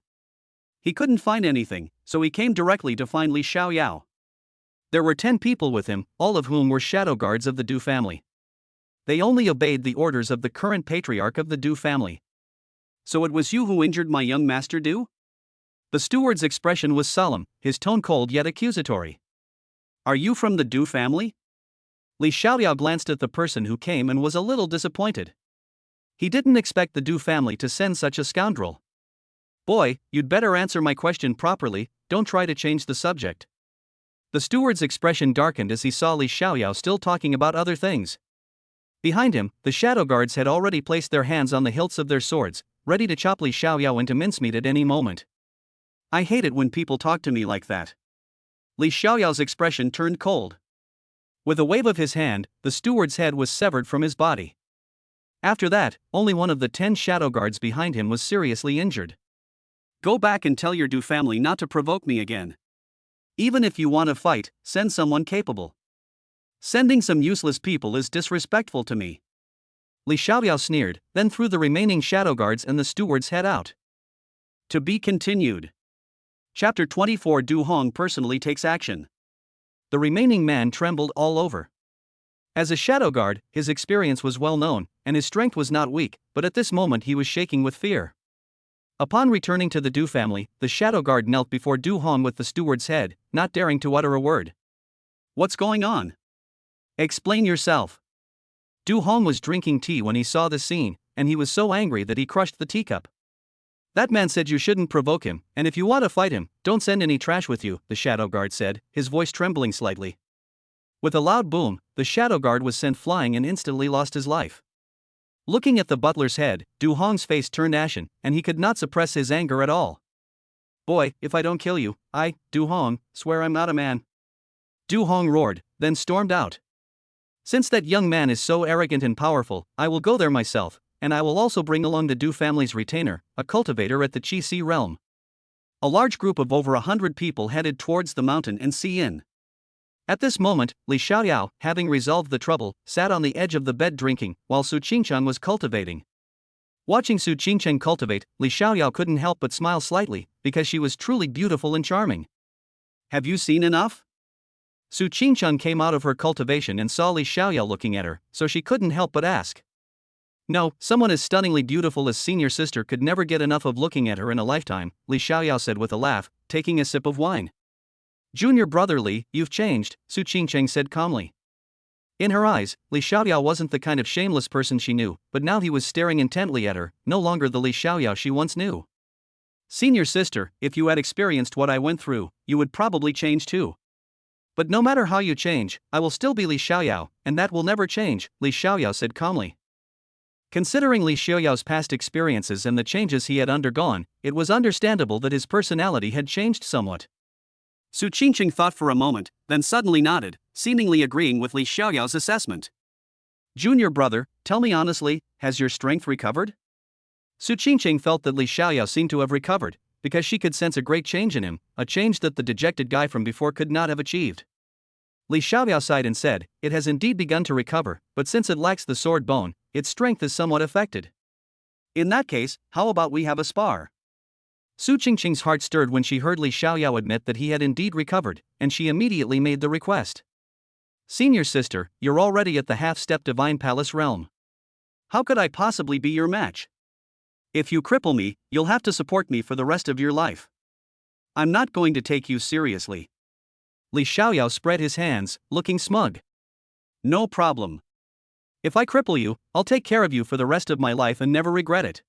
He couldn't find anything, so he came directly to find Li Xiaoyao. There were 10 people with him, all of whom were shadow guards of the Du family. They only obeyed the orders of the current patriarch of the Du family. So it was you who injured my young master Du? The steward's expression was solemn, his tone cold yet accusatory. Are you from the Du family? Li Xiaoyao glanced at the person who came and was a little disappointed. He didn't expect the Du family to send such a scoundrel. Boy, you'd better answer my question properly, don't try to change the subject. The steward's expression darkened as he saw Li Xiaoyao still talking about other things. Behind him, the shadow guards had already placed their hands on the hilts of their swords, ready to chop Li Xiaoyao into mincemeat at any moment. I hate it when people talk to me like that. Li Xiaoyao's expression turned cold. With a wave of his hand, the steward's head was severed from his body. After that, only one of the 10 shadow guards behind him was seriously injured. Go back and tell your Du family not to provoke me again. Even if you want to fight, send someone capable. Sending some useless people is disrespectful to me. Li Xiaoyao sneered, then threw the remaining shadow guards and the steward's head out. To be continued. Chapter 24. Du Hong personally takes action. The remaining man trembled all over. As a shadow guard, his experience was well known, and his strength was not weak, but at this moment he was shaking with fear. Upon returning to the Du family, the shadow guard knelt before Du Hong with the steward's head, not daring to utter a word. What's going on? Explain yourself. Du Hong was drinking tea when he saw the scene, and he was so angry that he crushed the teacup. That man said you shouldn't provoke him, and if you want to fight him, don't send any trash with you, the shadow guard said, his voice trembling slightly. With a loud boom, the shadow guard was sent flying and instantly lost his life. Looking at the butler's head, Du Hong's face turned ashen, and he could not suppress his anger at all. Boy, if I don't kill you, I, Du Hong, swear I'm not a man. Du Hong roared, then stormed out. Since that young man is so arrogant and powerful, I will go there myself, and I will also bring along the Du family's retainer, a cultivator at the Qi Si realm. A large group of over 100 people headed towards the mountain and Sea Inn. At this moment, Li Xiaoyao, having resolved the trouble, sat on the edge of the bed drinking, while Su Qingcheng was cultivating. Watching Su Qingcheng cultivate, Li Xiaoyao couldn't help but smile slightly, because she was truly beautiful and charming. Have you seen enough? Su Qingcheng came out of her cultivation and saw Li Xiaoyao looking at her, so she couldn't help but ask. No, someone as stunningly beautiful as senior sister could never get enough of looking at her in a lifetime, Li Xiaoyao said with a laugh, taking a sip of wine. Junior brother Li, you've changed, Su Qingcheng said calmly. In her eyes, Li Xiaoyao wasn't the kind of shameless person she knew, but now he was staring intently at her, no longer the Li Xiaoyao she once knew. Senior sister, if you had experienced what I went through, you would probably change too. But no matter how you change, I will still be Li Xiaoyao, and that will never change, Li Xiaoyao said calmly. Considering Li Xiaoyao's past experiences and the changes he had undergone, it was understandable that his personality had changed somewhat. Su Qingcheng thought for a moment, then suddenly nodded, seemingly agreeing with Li Xiaoyao's assessment. Junior brother, tell me honestly, has your strength recovered? Su Qingcheng felt that Li Xiaoyao seemed to have recovered, because she could sense a great change in him, a change that the dejected guy from before could not have achieved. Li Xiaoyao sighed and said, it has indeed begun to recover, but since it lacks the sword bone, its strength is somewhat affected. In that case, how about we have a spar? Su Qingcheng's heart stirred when she heard Li Xiaoyao admit that he had indeed recovered, and she immediately made the request. Senior sister, you're already at the half-step Divine Palace realm. How could I possibly be your match? If you cripple me, you'll have to support me for the rest of your life. I'm not going to take you seriously. Li Xiaoyao spread his hands, looking smug. No problem. If I cripple you, I'll take care of you for the rest of my life and never regret it.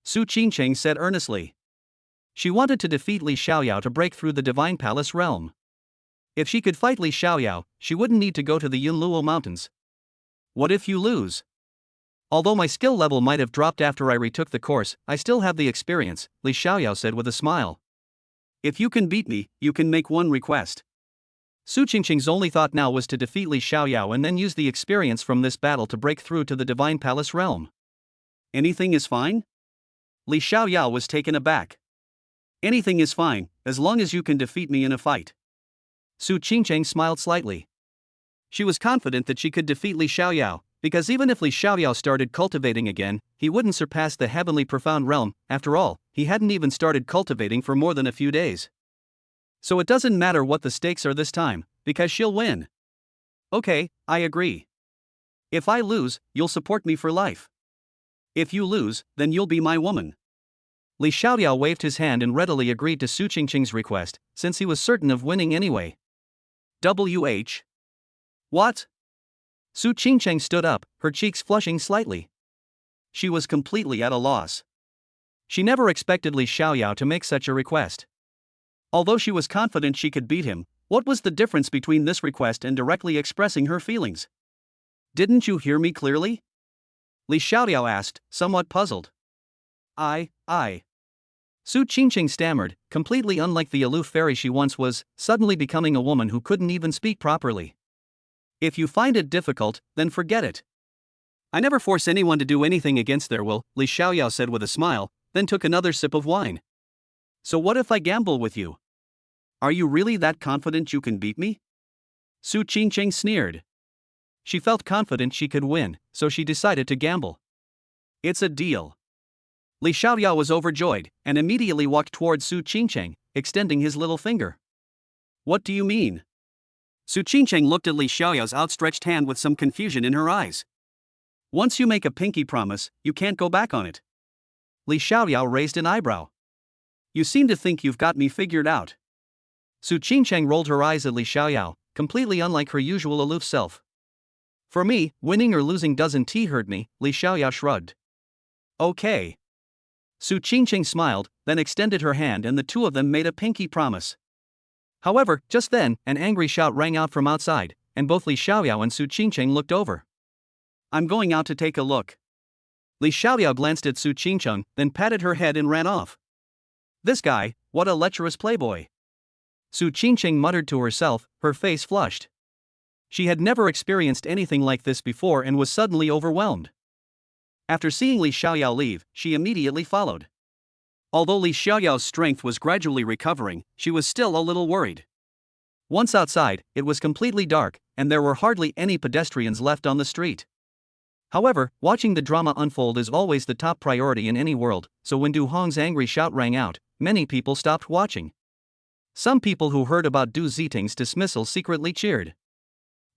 Su Qingcheng said earnestly. She wanted to defeat Li Xiaoyao to break through the Divine Palace realm. If she could fight Li Xiaoyao, she wouldn't need to go to the Yunluo Mountains. What if you lose? Although my skill level might have dropped after I retook the course, I still have the experience, Li Xiaoyao said with a smile. If you can beat me, you can make one request. Su Qingcheng's only thought now was to defeat Li Xiaoyao and then use the experience from this battle to break through to the Divine Palace realm. Anything is fine? Li Xiaoyao was taken aback. Anything is fine, as long as you can defeat me in a fight. Su Qingcheng smiled slightly. She was confident that she could defeat Li Xiaoyao, because even if Li Xiaoyao started cultivating again, he wouldn't surpass the heavenly profound realm. After all, he hadn't even started cultivating for more than a few days. So it doesn't matter what the stakes are this time, because she'll win. Okay, I agree. If I lose, you'll support me for life. If you lose, then you'll be my woman. Li Xiaoyao waved his hand and readily agreed to Su Qingcheng's request, since he was certain of winning anyway. What? Su Qingcheng stood up, her cheeks flushing slightly. She was completely at a loss. She never expected Li Xiaoyao to make such a request. Although she was confident she could beat him, what was the difference between this request and directly expressing her feelings? Didn't you hear me clearly? Li Xiaoyao asked, somewhat puzzled. Su Qingcheng stammered, completely unlike the aloof fairy she once was, suddenly becoming a woman who couldn't even speak properly. If you find it difficult, then forget it. I never force anyone to do anything against their will, Li Xiaoyao said with a smile, then took another sip of wine. So what if I gamble with you? Are you really that confident you can beat me? Su Qingcheng sneered. She felt confident she could win, so she decided to gamble. It's a deal. Li Xiaoyao was overjoyed, and immediately walked towards Su Qingcheng, extending his little finger. What do you mean? Su Qingcheng looked at Li Xiaoyao's outstretched hand with some confusion in her eyes. Once you make a pinky promise, you can't go back on it. Li Xiaoyao raised an eyebrow. You seem to think you've got me figured out. Su Qingcheng rolled her eyes at Li Xiaoyao, completely unlike her usual aloof self. For me, winning or losing doesn't hurt me, Li Xiaoyao shrugged. Okay. Su Qingcheng smiled, then extended her hand and the two of them made a pinky promise. However, just then, an angry shout rang out from outside, and both Li Xiaoyao and Su Qingcheng looked over. I'm going out to take a look. Li Xiaoyao glanced at Su Qingcheng, then patted her head and ran off. This guy, what a lecherous playboy. Su Qingcheng muttered to herself, her face flushed. She had never experienced anything like this before and was suddenly overwhelmed. After seeing Li Xiaoyao leave, she immediately followed. Although Li Xiaoyao's strength was gradually recovering, she was still a little worried. Once outside, it was completely dark, and there were hardly any pedestrians left on the street. However, watching the drama unfold is always the top priority in any world, so when Du Hong's angry shout rang out, many people stopped watching. Some people who heard about Du Ziting's dismissal secretly cheered.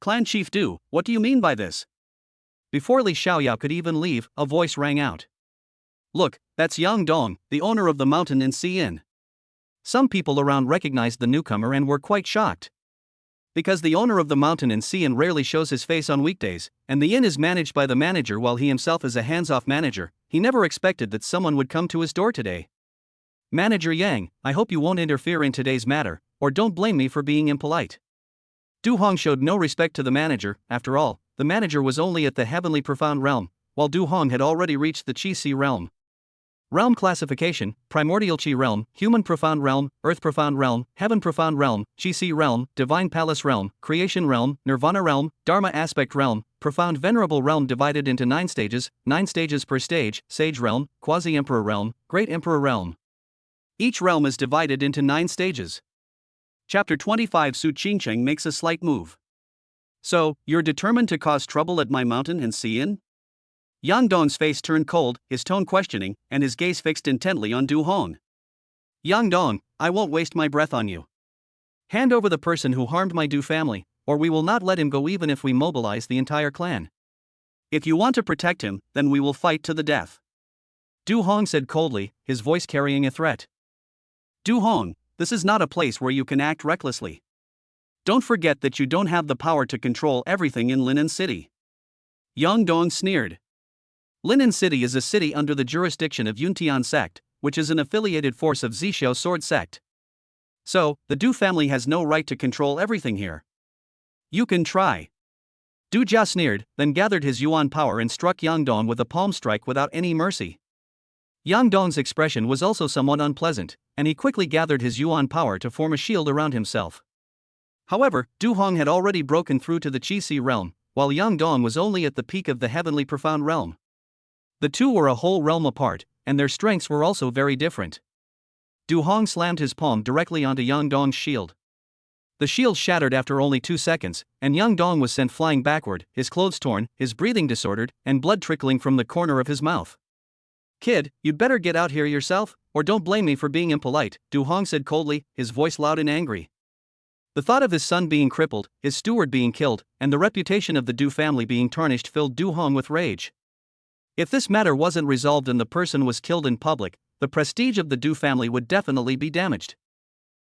Clan Chief Du, what do you mean by this? Before Li Xiaoyao could even leave, a voice rang out. Look, that's Yang Dong, the owner of the mountain in Xi Yin. Some people around recognized the newcomer and were quite shocked. Because the owner of the mountain in Xi Yin rarely shows his face on weekdays, and the inn is managed by the manager while he himself is a hands-off manager, he never expected that someone would come to his door today. Manager Yang, I hope you won't interfere in today's matter, or don't blame me for being impolite. Du Hong showed no respect to the manager. After all, the manager was only at the heavenly profound realm, while Du Hong had already reached the Qi Si realm. Realm classification: Primordial Qi realm, Human profound realm, Earth profound realm, Heaven profound realm, Qi Si realm, Divine palace realm, Creation realm, Nirvana realm, Dharma aspect realm, Profound venerable realm divided into 9 stages per stage: Sage realm, Quasi-emperor realm, Great emperor realm. Each realm is divided into 9 stages. Chapter 25. Su Qingcheng makes a slight move. So, you're determined to cause trouble at my mountain in Xi Yin? Yang Dong's face turned cold, his tone questioning, and his gaze fixed intently on Du Hong. Yang Dong, I won't waste my breath on you. Hand over the person who harmed my Du family, or we will not let him go even if we mobilize the entire clan. If you want to protect him, then we will fight to the death. Du Hong said coldly, his voice carrying a threat. Du Hong, this is not a place where you can act recklessly. Don't forget that you don't have the power to control everything in Linen City. Yang Dong sneered. Linen City is a city under the jurisdiction of Yuntian sect, which is an affiliated force of Zixiao sword sect. So, the Du family has no right to control everything here. You can try. Du Jia sneered, then gathered his yuan power and struck Yang Dong with a palm strike without any mercy. Yang Dong's expression was also somewhat unpleasant, and he quickly gathered his yuan power to form a shield around himself. However, Du Hong had already broken through to the Qi Si realm, while Yang Dong was only at the peak of the heavenly profound realm. The two were a whole realm apart, and their strengths were also very different. Du Hong slammed his palm directly onto Yang Dong's shield. The shield shattered after only 2 seconds, and Yang Dong was sent flying backward, his clothes torn, his breathing disordered, and blood trickling from the corner of his mouth. Kid, you'd better get out here yourself, or don't blame me for being impolite, Du Hong said coldly, his voice loud and angry. The thought of his son being crippled, his steward being killed, and the reputation of the Du family being tarnished filled Du Hong with rage. If this matter wasn't resolved and the person was killed in public, the prestige of the Du family would definitely be damaged.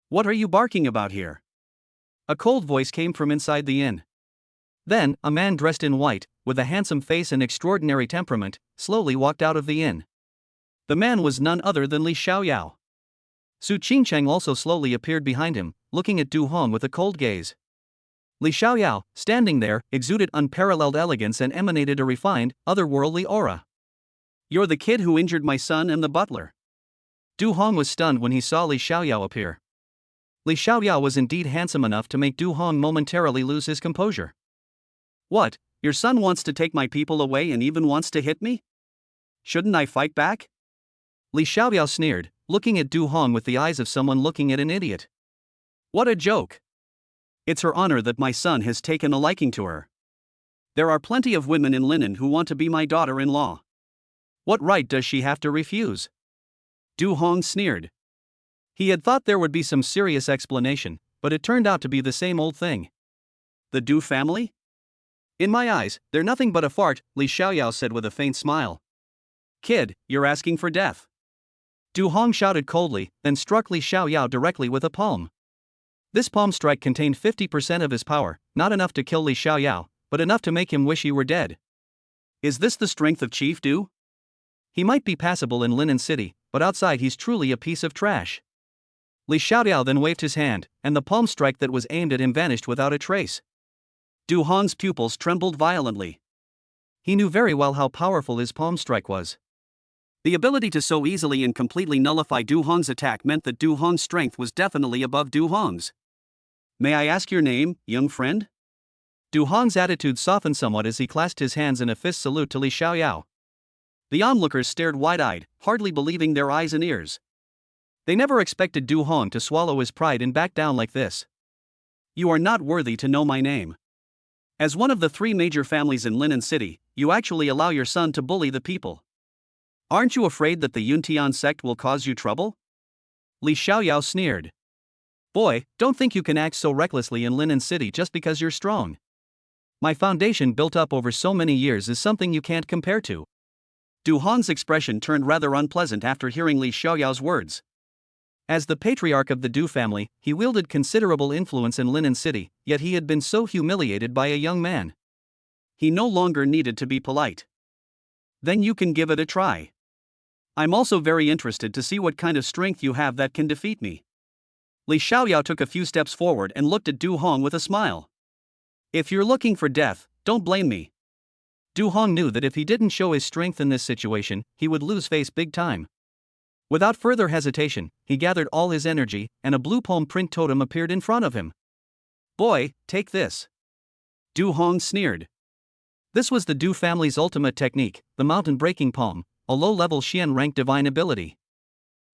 What are you barking about here? A cold voice came from inside the inn. Then, a man dressed in white, with a handsome face and extraordinary temperament, slowly walked out of the inn. The man was none other than Li Xiaoyao. Su Qingcheng also slowly appeared behind him, looking at Du Hong with a cold gaze. Li Xiaoyao, standing there, exuded unparalleled elegance and emanated a refined, otherworldly aura. You're the kid who injured my son and the butler. Du Hong was stunned when he saw Li Xiaoyao appear. Li Xiaoyao was indeed handsome enough to make Du Hong momentarily lose his composure. What, your son wants to take my people away and even wants to hit me? Shouldn't I fight back? Li Xiaoyao sneered, looking at Du Hong with the eyes of someone looking at an idiot. What a joke. It's her honor that my son has taken a liking to her. There are plenty of women in linen who want to be my daughter-in-law. What right does she have to refuse? Du Hong sneered. He had thought there would be some serious explanation, but it turned out to be the same old thing. The Du family? In my eyes, they're nothing but a fart, Li Xiaoyao said with a faint smile. Kid, you're asking for death. Du Hong shouted coldly, then struck Li Xiaoyao directly with a palm. This palm strike contained 50% of his power, not enough to kill Li Xiaoyao, but enough to make him wish he were dead. Is this the strength of Chief Du? He might be passable in Linen City, but outside he's truly a piece of trash. Li Xiaoyao then waved his hand, and the palm strike that was aimed at him vanished without a trace. Du Hong's pupils trembled violently. He knew very well how powerful his palm strike was. The ability to so easily and completely nullify Du Hong's attack meant that Du Hong's strength was definitely above Du Hong's. May I ask your name, young friend? Du Hong's attitude softened somewhat as he clasped his hands in a fist salute to Li Xiaoyao. The onlookers stared wide-eyed, hardly believing their eyes and ears. They never expected Du Hong to swallow his pride and back down like this. You are not worthy to know my name. As one of the 3 major families in Linen City, you actually allow your son to bully the people. Aren't you afraid that the Yuntian sect will cause you trouble? Li Xiaoyao sneered. Boy, don't think you can act so recklessly in Linen City just because you're strong. My foundation built up over so many years is something you can't compare to. Du Hong's expression turned rather unpleasant after hearing Li Xiaoyao's words. As the patriarch of the Du family, he wielded considerable influence in Linen City, yet he had been so humiliated by a young man. He no longer needed to be polite. Then you can give it a try. I'm also very interested to see what kind of strength you have that can defeat me. Li Xiaoyao took a few steps forward and looked at Du Hong with a smile. If you're looking for death, don't blame me. Du Hong knew that if he didn't show his strength in this situation, he would lose face big time. Without further hesitation, he gathered all his energy, and a blue palm print totem appeared in front of him. Boy, take this. Du Hong sneered. This was the Du family's ultimate technique, the mountain breaking palm, a low-level Xian rank divine ability.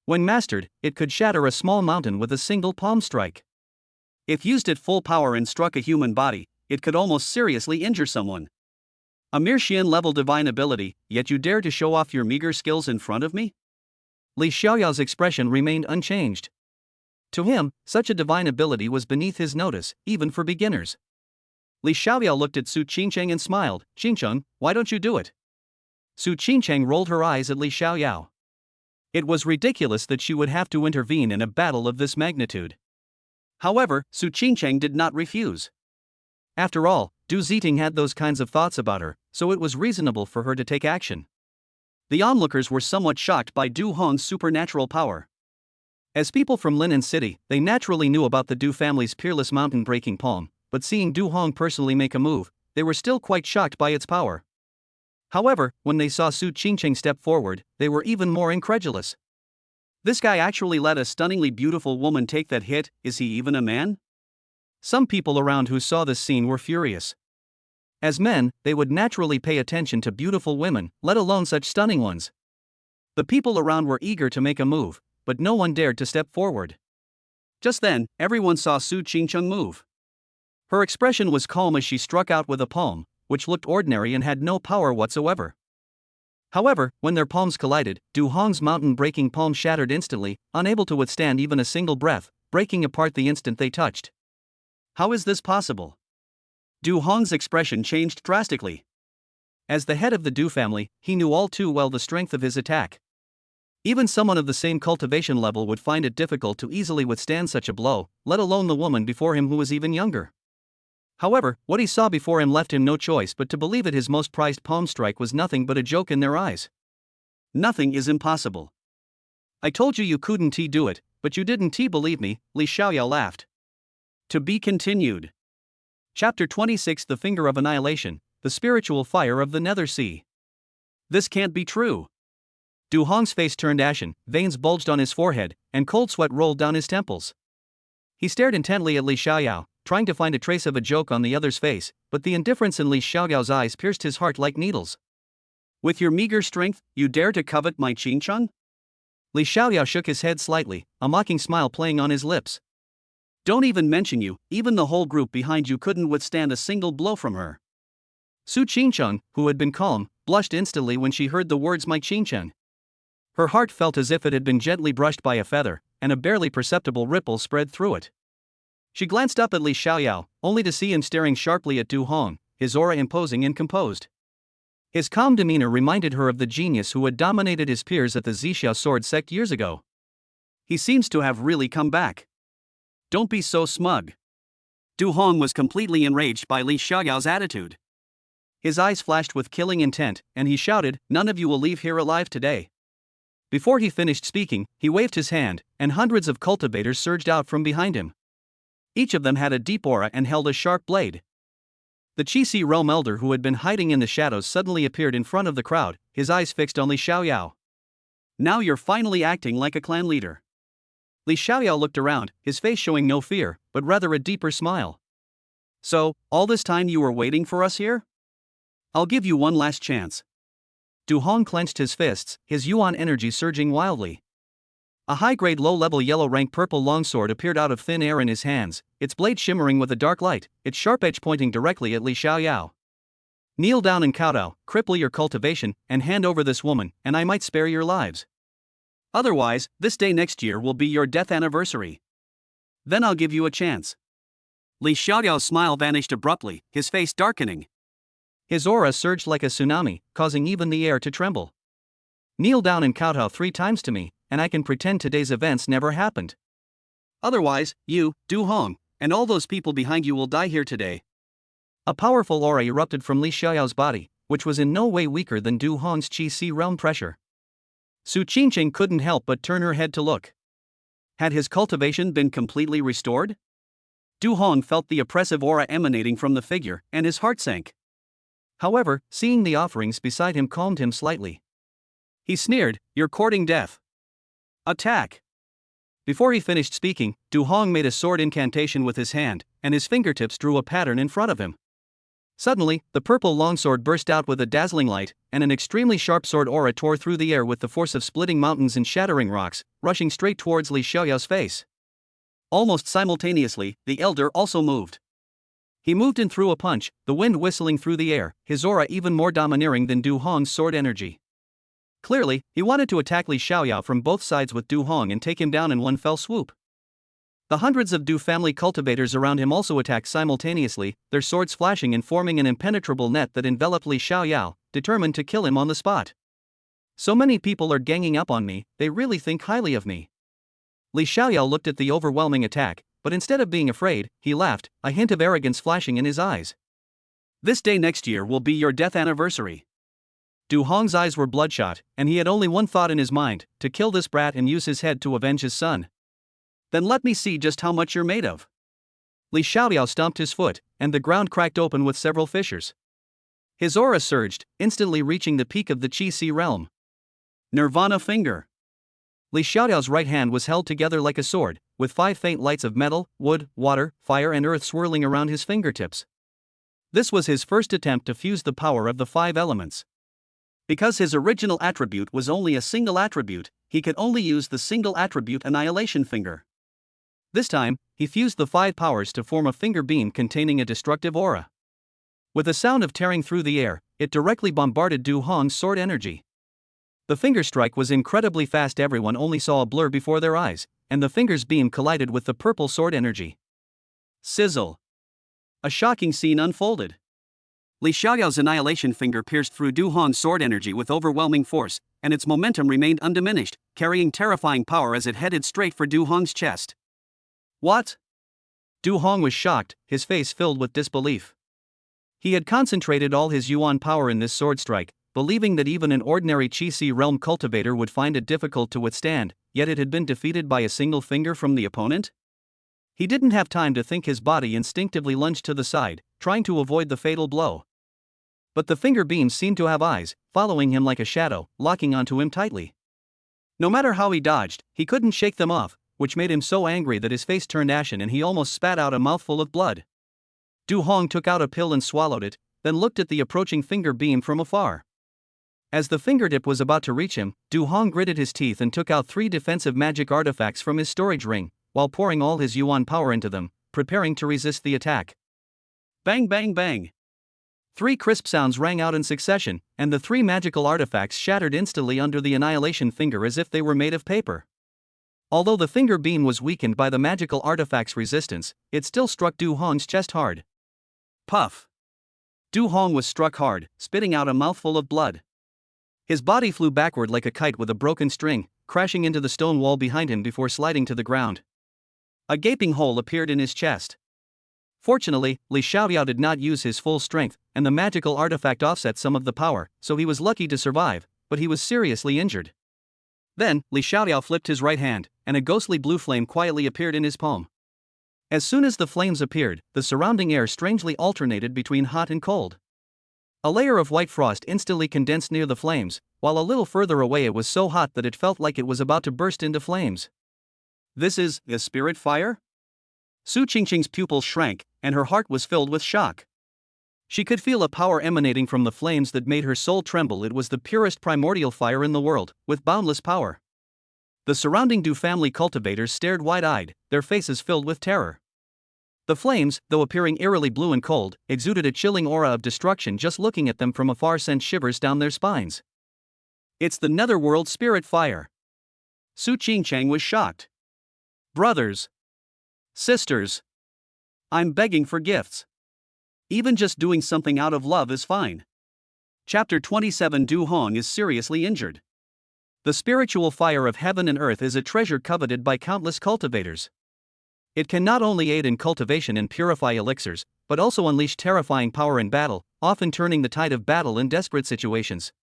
When mastered, it could shatter a small mountain with a single palm strike. If used at full power and struck a human body, it could almost seriously injure someone. A mere Xian-level divine ability, yet you dare to show off your meager skills in front of me? Li Xiaoyao's expression remained unchanged. To him, such a divine ability was beneath his notice, even for beginners. Li Xiaoyao looked at Su Qingcheng and smiled. Qingcheng, why don't you do it? Su Qingcheng rolled her eyes at Li Xiaoyao. It was ridiculous that she would have to intervene in a battle of this magnitude. However, Su Qingcheng did not refuse. After all, Du Ziting had those kinds of thoughts about her, so it was reasonable for her to take action. The onlookers were somewhat shocked by Du Hong's supernatural power. As people from Linen City, they naturally knew about the Du family's peerless mountain-breaking palm, but seeing Du Hong personally make a move, they were still quite shocked by its power. However, when they saw Su Qingcheng step forward, they were even more incredulous. This guy actually let a stunningly beautiful woman take that hit, is he even a man? Some people around who saw this scene were furious. As men, they would naturally pay attention to beautiful women, let alone such stunning ones. The people around were eager to make a move, but no one dared to step forward. Just then, everyone saw Su Qingcheng move. Her expression was calm as she struck out with a palm, which looked ordinary and had no power whatsoever. However, when their palms collided, Du Hong's mountain-breaking palm shattered instantly, unable to withstand even a single breath, breaking apart the instant they touched. How is this possible? Du Hong's expression changed drastically. As the head of the Du family, he knew all too well the strength of his attack. Even someone of the same cultivation level would find it difficult to easily withstand such a blow, let alone the woman before him who was even younger. However, what he saw before him left him no choice but to believe that his most prized palm strike was nothing but a joke in their eyes. Nothing is impossible. I told you you couldn't do it, but you didn't believe me, Li Xiaoyao laughed. To be continued. Chapter 26 The Finger of Annihilation, the Spiritual Fire of the Nether Sea. This can't be true. Du Hong's face turned ashen, veins bulged on his forehead, and cold sweat rolled down his temples. He stared intently at Li Xiaoyao, trying to find a trace of a joke on the other's face, but the indifference in Li Xiaoyao's eyes pierced his heart like needles. With your meager strength, you dare to covet my Qingcheng? Li Xiaoyao shook his head slightly, a mocking smile playing on his lips. Don't even mention you, even the whole group behind you couldn't withstand a single blow from her. Su Qingcheng, who had been calm, blushed instantly when she heard the words my Qingcheng. Her heart felt as if it had been gently brushed by a feather, and a barely perceptible ripple spread through it. She glanced up at Li Xiaoyao, only to see him staring sharply at Du Hong, his aura imposing and composed. His calm demeanor reminded her of the genius who had dominated his peers at the Zixiao sword sect years ago. He seems to have really come back. Don't be so smug. Du Hong was completely enraged by Li Xiaoyao's attitude. His eyes flashed with killing intent, and he shouted, "None of you will leave here alive today." Before he finished speaking, he waved his hand, and hundreds of cultivators surged out from behind him. Each of them had a deep aura and held a sharp blade. The Qi realm elder who had been hiding in the shadows suddenly appeared in front of the crowd, his eyes fixed on Li Xiaoyao. Now you're finally acting like a clan leader. Li Xiaoyao looked around, his face showing no fear, but rather a deeper smile. So, all this time you were waiting for us here? I'll give you one last chance. Du Hong clenched his fists, his yuan energy surging wildly. A high-grade low-level yellow-rank purple longsword appeared out of thin air in his hands, its blade shimmering with a dark light, its sharp edge pointing directly at Li Xiaoyao. "Kneel down and kowtow, cripple your cultivation, and hand over this woman, and I might spare your lives. Otherwise, this day next year will be your death anniversary. Then I'll give you a chance." Li Xiaoyao's smile vanished abruptly, his face darkening. His aura surged like a tsunami, causing even the air to tremble. "Kneel down and kowtow 3 times to me, and I can pretend today's events never happened. Otherwise, you, Du Hong, and all those people behind you will die here today." A powerful aura erupted from Li Xiaoyao's body, which was in no way weaker than Du Hong's Qi realm pressure. Su Qingqing couldn't help but turn her head to look. Had his cultivation been completely restored? Du Hong felt the oppressive aura emanating from the figure, and his heart sank. However, seeing the offerings beside him calmed him slightly. He sneered, "You're courting death. Attack!" Before he finished speaking, Du Hong made a sword incantation with his hand, and his fingertips drew a pattern in front of him. Suddenly, the purple longsword burst out with a dazzling light, and an extremely sharp sword aura tore through the air with the force of splitting mountains and shattering rocks, rushing straight towards Li Xiaoyao's face. Almost simultaneously, the elder also moved. He moved and threw a punch, the wind whistling through the air, his aura even more domineering than Du Hong's sword energy. Clearly, he wanted to attack Li Xiaoyao from both sides with Du Hong and take him down in one fell swoop. The hundreds of Du family cultivators around him also attacked simultaneously, their swords flashing and forming an impenetrable net that enveloped Li Xiaoyao, determined to kill him on the spot. "So many people are ganging up on me, they really think highly of me." Li Xiaoyao looked at the overwhelming attack, but instead of being afraid, he laughed, a hint of arrogance flashing in his eyes. "This day next year will be your death anniversary." Du Hong's eyes were bloodshot, and he had only one thought in his mind, to kill this brat and use his head to avenge his son. "Then let me see just how much you're made of." Li Xiaoyao stomped his foot, and the ground cracked open with several fissures. His aura surged, instantly reaching the peak of the Qi realm. Nirvana finger. Li Xiaoyao's right hand was held together like a sword, with 5 faint lights of metal, wood, water, fire and earth swirling around his fingertips. This was his first attempt to fuse the power of the 5 elements. Because his original attribute was only a single attribute, he could only use the single attribute Annihilation Finger. This time, he fused the 5 powers to form a finger beam containing a destructive aura. With a sound of tearing through the air, it directly bombarded Du Hong's sword energy. The finger strike was incredibly fast, everyone only saw a blur before their eyes, and the finger's beam collided with the purple sword energy. Sizzle! A shocking scene unfolded. Li Xiaoyao's Annihilation Finger pierced through Du Hong's sword energy with overwhelming force, and its momentum remained undiminished, carrying terrifying power as it headed straight for Du Hong's chest. "What?" Du Hong was shocked, his face filled with disbelief. He had concentrated all his yuan power in this sword strike, believing that even an ordinary Qi realm cultivator would find it difficult to withstand, yet it had been defeated by a single finger from the opponent? He didn't have time to think, his body instinctively lunged to the side, trying to avoid the fatal blow. But the finger beams seemed to have eyes, following him like a shadow, locking onto him tightly. No matter how he dodged, he couldn't shake them off, which made him so angry that his face turned ashen and he almost spat out a mouthful of blood. Du Hong took out a pill and swallowed it, then looked at the approaching finger beam from afar. As the fingertip was about to reach him, Du Hong gritted his teeth and took out 3 defensive magic artifacts from his storage ring, while pouring all his yuan power into them, preparing to resist the attack. Bang bang bang! 3 crisp sounds rang out in succession, and the 3 magical artifacts shattered instantly under the Annihilation Finger as if they were made of paper. Although the finger beam was weakened by the magical artifact's resistance, it still struck Du Hong's chest hard. Puff! Du Hong was struck hard, spitting out a mouthful of blood. His body flew backward like a kite with a broken string, crashing into the stone wall behind him before sliding to the ground. A gaping hole appeared in his chest. Fortunately, Li Xiaoyao did not use his full strength, and the magical artifact offset some of the power, so he was lucky to survive, but he was seriously injured. Then, Li Xiaoyao flipped his right hand, and a ghostly blue flame quietly appeared in his palm. As soon as the flames appeared, the surrounding air strangely alternated between hot and cold. A layer of white frost instantly condensed near the flames, while a little further away it was so hot that it felt like it was about to burst into flames. This is a spirit fire? Su Qingqing's pupils shrank, and her heart was filled with shock. She could feel a power emanating from the flames that made her soul tremble. It was the purest primordial fire in the world, with boundless power. The surrounding Du family cultivators stared wide-eyed, their faces filled with terror. The flames, though appearing eerily blue and cold, exuded a chilling aura of destruction. Just looking at them from afar sent shivers down their spines. It's the netherworld spirit fire. Su Qingqing was shocked. Brothers. Sisters. I'm begging for gifts. Even just doing something out of love is fine. Chapter 27. Du Hong is seriously injured. The spiritual fire of heaven and earth is a treasure coveted by countless cultivators. It can not only aid in cultivation and purify elixirs, but also unleash terrifying power in battle, often turning the tide of battle in desperate situations.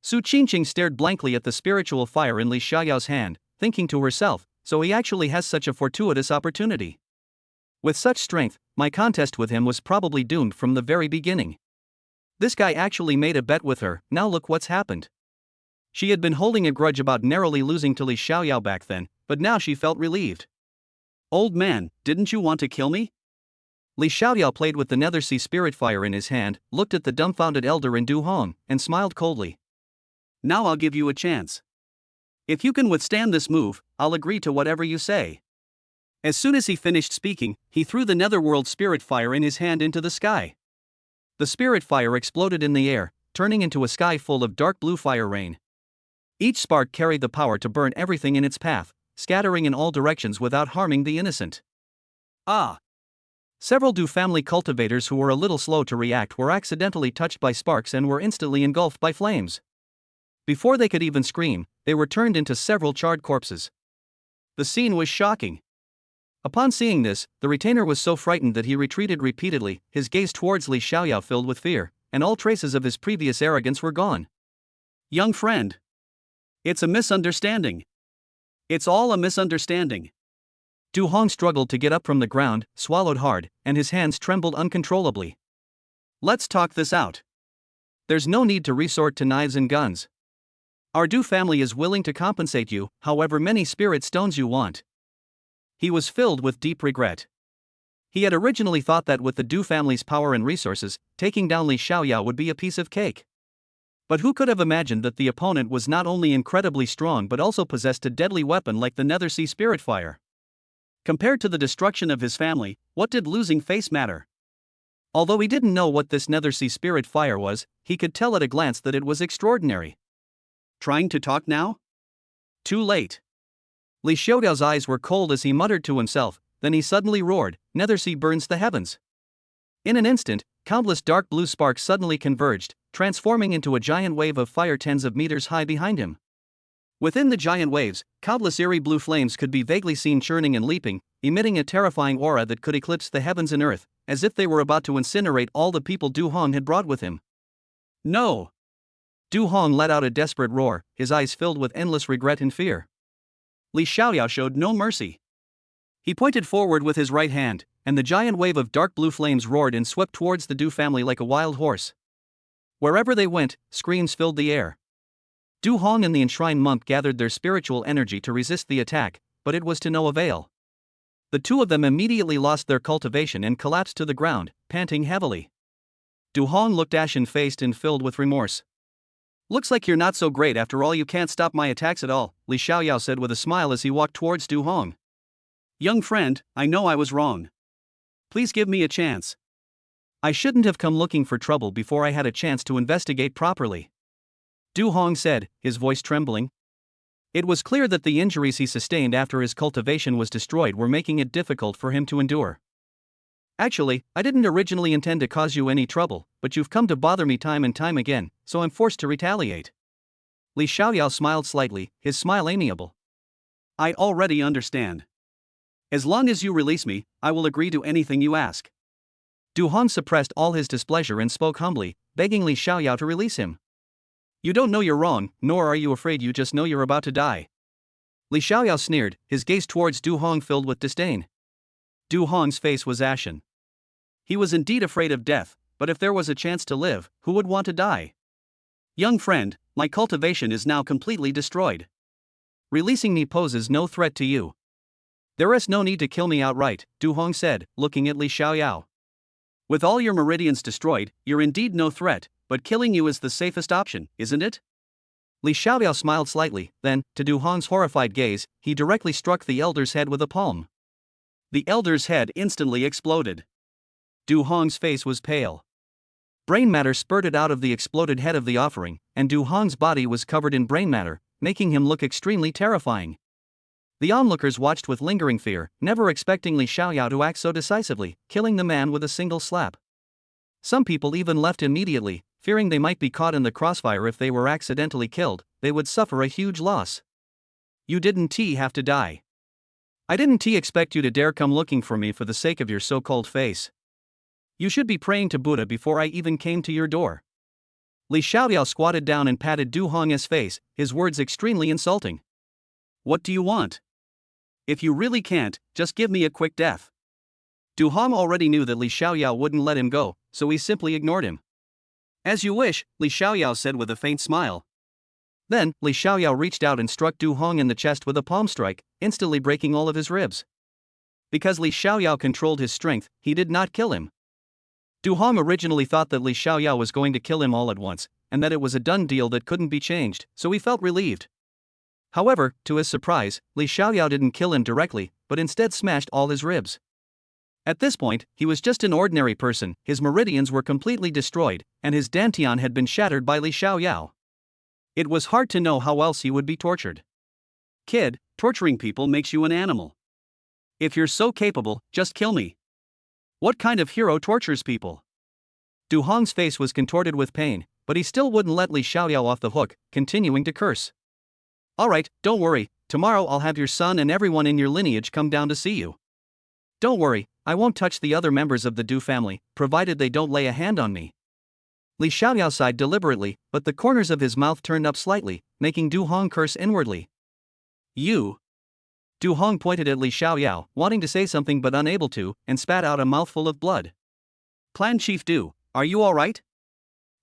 Su Qingqing stared blankly at the spiritual fire in Li Xiaoyao's hand, thinking to herself, so he actually has such a fortuitous opportunity. With such strength, my contest with him was probably doomed from the very beginning. This guy actually made a bet with her. Now look what's happened. She had been holding a grudge about narrowly losing to Li Xiaoyao back then, but now she felt relieved. Old man, didn't you want to kill me? Li Xiaoyao played with the Nethersea spirit fire in his hand, looked at the dumbfounded elder in Du Hong, and smiled coldly. Now I'll give you a chance. If you can withstand this move, I'll agree to whatever you say. As soon as he finished speaking, he threw the netherworld spirit fire in his hand into the sky. The spirit fire exploded in the air, turning into a sky full of dark blue fire rain. Each spark carried the power to burn everything in its path, scattering in all directions without harming the innocent. Ah! Several Du family cultivators who were a little slow to react were accidentally touched by sparks and were instantly engulfed by flames. Before they could even scream, they were turned into several charred corpses. The scene was shocking. Upon seeing this, the retainer was so frightened that he retreated repeatedly, his gaze towards Li Xiaoyao filled with fear, and all traces of his previous arrogance were gone. Young friend. It's a misunderstanding. It's all a misunderstanding. Du Hong struggled to get up from the ground, swallowed hard, and his hands trembled uncontrollably. Let's talk this out. There's no need to resort to knives and guns. Our Du family is willing to compensate you, however many spirit stones you want. He was filled with deep regret. He had originally thought that with the Du family's power and resources, taking down Li Xiaoyao would be a piece of cake. But who could have imagined that the opponent was not only incredibly strong but also possessed a deadly weapon like the Nethersea spirit fire? Compared to the destruction of his family, what did losing face matter? Although he didn't know what this Nethersea spirit fire was, he could tell at a glance that it was extraordinary. Trying to talk now? Too late. Li Xiaoyao's eyes were cold as he muttered to himself, then he suddenly roared, "Nethersea burns the heavens." In an instant, countless dark blue sparks suddenly converged, transforming into a giant wave of fire tens of meters high behind him. Within the giant waves, countless eerie blue flames could be vaguely seen churning and leaping, emitting a terrifying aura that could eclipse the heavens and earth, as if they were about to incinerate all the people Du Hong had brought with him. No! Du Hong let out a desperate roar, his eyes filled with endless regret and fear. Li Xiaoyao showed no mercy. He pointed forward with his right hand, and the giant wave of dark blue flames roared and swept towards the Du family like a wild horse. Wherever they went, screams filled the air. Du Hong and the enshrined monk gathered their spiritual energy to resist the attack, but it was to no avail. The two of them immediately lost their cultivation and collapsed to the ground, panting heavily. Du Hong looked ashen-faced and filled with remorse. Looks like you're not so great after all. You can't stop my attacks at all, Li Xiaoyao said with a smile as he walked towards Du Hong. Young friend, I know I was wrong. Please give me a chance. I shouldn't have come looking for trouble before I had a chance to investigate properly. Du Hong said, his voice trembling. It was clear that the injuries he sustained after his cultivation was destroyed were making it difficult for him to endure. Actually, I didn't originally intend to cause you any trouble, but you've come to bother me time and time again, so I'm forced to retaliate. Li Xiaoyao smiled slightly, his smile amiable. I already understand. As long as you release me, I will agree to anything you ask. Du Hong suppressed all his displeasure and spoke humbly, begging Li Xiaoyao to release him. You don't know you're wrong, nor are you afraid, you just know you're about to die. Li Xiaoyao sneered, his gaze towards Du Hong filled with disdain. Du Hong's face was ashen. He was indeed afraid of death, but if there was a chance to live, who would want to die? Young friend, my cultivation is now completely destroyed. Releasing me poses no threat to you. There is no need to kill me outright, Du Hong said, looking at Li Xiaoyao. With all your meridians destroyed, you're indeed no threat, but killing you is the safest option, isn't it? Li Xiaoyao smiled slightly, then, to Du Hong's horrified gaze, he directly struck the elder's head with a palm. The elder's head instantly exploded. Du Hong's face was pale. Brain matter spurted out of the exploded head of the offering, and Du Hong's body was covered in brain matter, making him look extremely terrifying. The onlookers watched with lingering fear, never expecting Li Xiaoyao to act so decisively, killing the man with a single slap. Some people even left immediately, fearing they might be caught in the crossfire if they were accidentally killed, they would suffer a huge loss. You didn't have to die. I didn't expect you to dare come looking for me for the sake of your so-called face. You should be praying to Buddha before I even came to your door. Li Xiaoyao squatted down and patted Du Hong's face, his words extremely insulting. What do you want? If you really can't, just give me a quick death. Du Hong already knew that Li Xiaoyao wouldn't let him go, so he simply ignored him. As you wish, Li Xiaoyao said with a faint smile. Then, Li Xiaoyao reached out and struck Du Hong in the chest with a palm strike, instantly breaking all of his ribs. Because Li Xiaoyao controlled his strength, he did not kill him. Du Hong originally thought that Li Xiaoyao was going to kill him all at once, and that it was a done deal that couldn't be changed, so he felt relieved. However, to his surprise, Li Xiaoyao didn't kill him directly, but instead smashed all his ribs. At this point, he was just an ordinary person, his meridians were completely destroyed, and his dantian had been shattered by Li Xiaoyao. It was hard to know how else he would be tortured. Kid, torturing people makes you an animal. If you're so capable, just kill me. What kind of hero tortures people? Du Hong's face was contorted with pain, but he still wouldn't let Li Xiaoyao off the hook, continuing to curse. Alright, don't worry, tomorrow I'll have your son and everyone in your lineage come down to see you. Don't worry, I won't touch the other members of the Du family, provided they don't lay a hand on me. Li Xiaoyao sighed deliberately, but the corners of his mouth turned up slightly, making Du Hong curse inwardly. You. Du Hong pointed at Li Xiaoyao, wanting to say something but unable to, and spat out a mouthful of blood. Clan Chief Du, are you alright?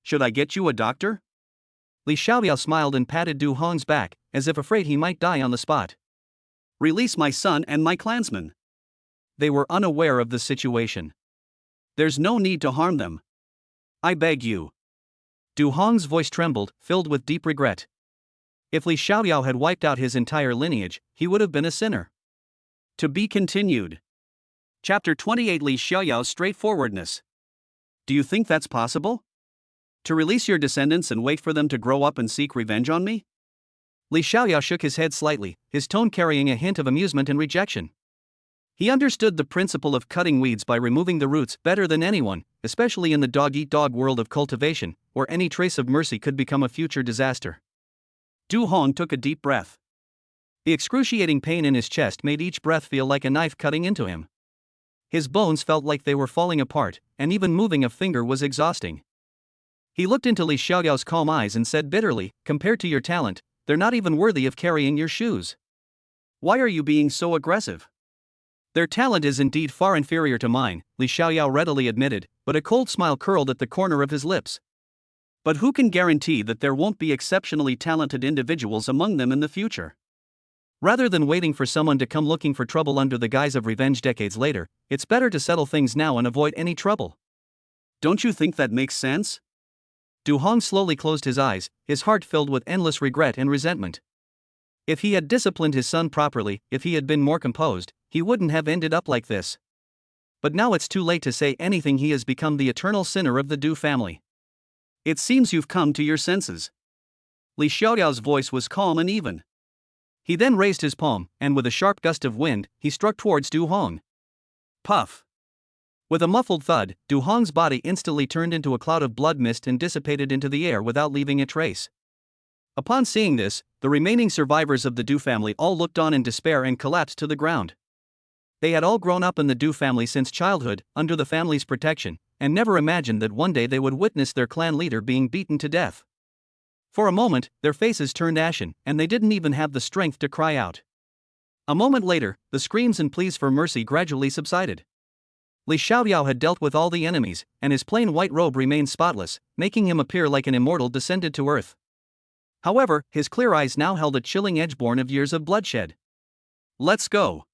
Should I get you a doctor? Li Xiaoyao smiled and patted Du Hong's back, as if afraid he might die on the spot. Release my son and my clansmen. They were unaware of the situation. There's no need to harm them. I beg you. Du Hong's voice trembled, filled with deep regret. If Li Xiaoyao had wiped out his entire lineage, he would have been a sinner. To be continued. Chapter 28 Li Xiaoyao's straightforwardness. Do you think that's possible? To release your descendants and wait for them to grow up and seek revenge on me? Li Xiaoyao shook his head slightly, his tone carrying a hint of amusement and rejection. He understood the principle of cutting weeds by removing the roots better than anyone, especially in the dog-eat-dog world of cultivation, where any trace of mercy could become a future disaster. Du Hong took a deep breath. The excruciating pain in his chest made each breath feel like a knife cutting into him. His bones felt like they were falling apart, and even moving a finger was exhausting. He looked into Li Xiaoyao's calm eyes and said bitterly, compared to your talent, they're not even worthy of carrying your shoes. Why are you being so aggressive? Their talent is indeed far inferior to mine, Li Xiaoyao readily admitted, but a cold smile curled at the corner of his lips. But who can guarantee that there won't be exceptionally talented individuals among them in the future? Rather than waiting for someone to come looking for trouble under the guise of revenge decades later, it's better to settle things now and avoid any trouble. Don't you think that makes sense? Du Hong slowly closed his eyes, his heart filled with endless regret and resentment. If he had disciplined his son properly, if he had been more composed, he wouldn't have ended up like this. But now it's too late to say anything. He has become the eternal sinner of the Du family. It seems you've come to your senses. Li Xiaoyao's voice was calm and even. He then raised his palm, and with a sharp gust of wind, he struck towards Du Hong. Puff! With a muffled thud, Du Hong's body instantly turned into a cloud of blood mist and dissipated into the air without leaving a trace. Upon seeing this, the remaining survivors of the Du family all looked on in despair and collapsed to the ground. They had all grown up in the Du family since childhood, under the family's protection, and never imagined that one day they would witness their clan leader being beaten to death. For a moment, their faces turned ashen, and they didn't even have the strength to cry out. A moment later, the screams and pleas for mercy gradually subsided. Li Xiaoyao had dealt with all the enemies, and his plain white robe remained spotless, making him appear like an immortal descended to earth. However, his clear eyes now held a chilling edge born of years of bloodshed. Let's go.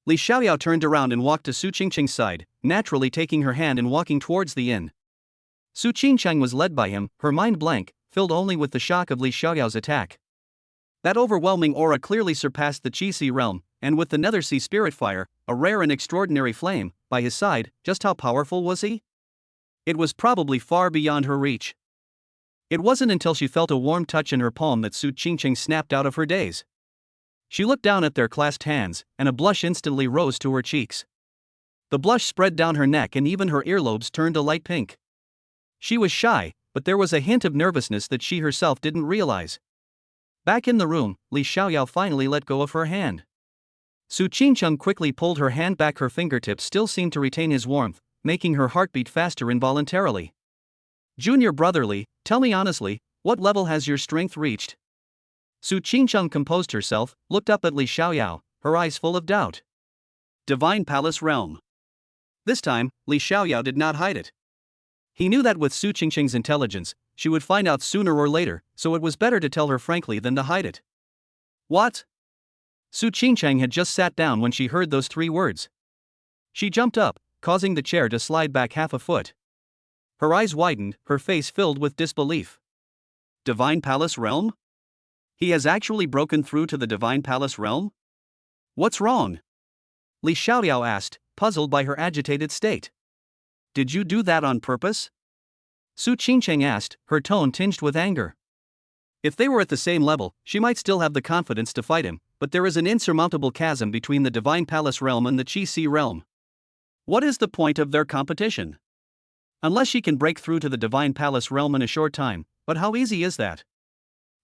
Li Xiaoyao turned around and walked to Su Qingqing's side, naturally taking her hand and walking towards the inn. Su Qingqing was led by him, her mind blank, filled only with the shock of Li Xiaoyao's attack. That overwhelming aura clearly surpassed the Qi Si realm, and with the Nether Sea Spirit Fire, a rare and extraordinary flame, by his side, just how powerful was he? It was probably far beyond her reach. It wasn't until she felt a warm touch in her palm that Su Qingqing snapped out of her daze. She looked down at their clasped hands, and a blush instantly rose to her cheeks. The blush spread down her neck and even her earlobes turned a light pink. She was shy, but there was a hint of nervousness that she herself didn't realize. Back in the room, Li Xiaoyao finally let go of her hand. Su Qingqing quickly pulled her hand back. Her fingertips still seemed to retain his warmth, making her heart beat faster involuntarily. Junior brotherly, tell me honestly, what level has your strength reached? Su Qingqing composed herself, looked up at Li Xiaoyao, her eyes full of doubt. Divine Palace Realm. This time, Li Xiaoyao did not hide it. He knew that with Su Qingqing's intelligence, she would find out sooner or later, so it was better to tell her frankly than to hide it. What? Su Qingqing had just sat down when she heard those 3 words. She jumped up, causing the chair to slide back half a foot. Her eyes widened, her face filled with disbelief. Divine Palace Realm? He has actually broken through to the Divine Palace Realm? What's wrong? Li Xiaoyao asked, puzzled by her agitated state. Did you do that on purpose? Su Qingqing asked, her tone tinged with anger. If they were at the same level, she might still have the confidence to fight him, but there is an insurmountable chasm between the Divine Palace Realm and the Qi Si realm. What is the point of their competition? Unless she can break through to the Divine Palace Realm in a short time, but how easy is that?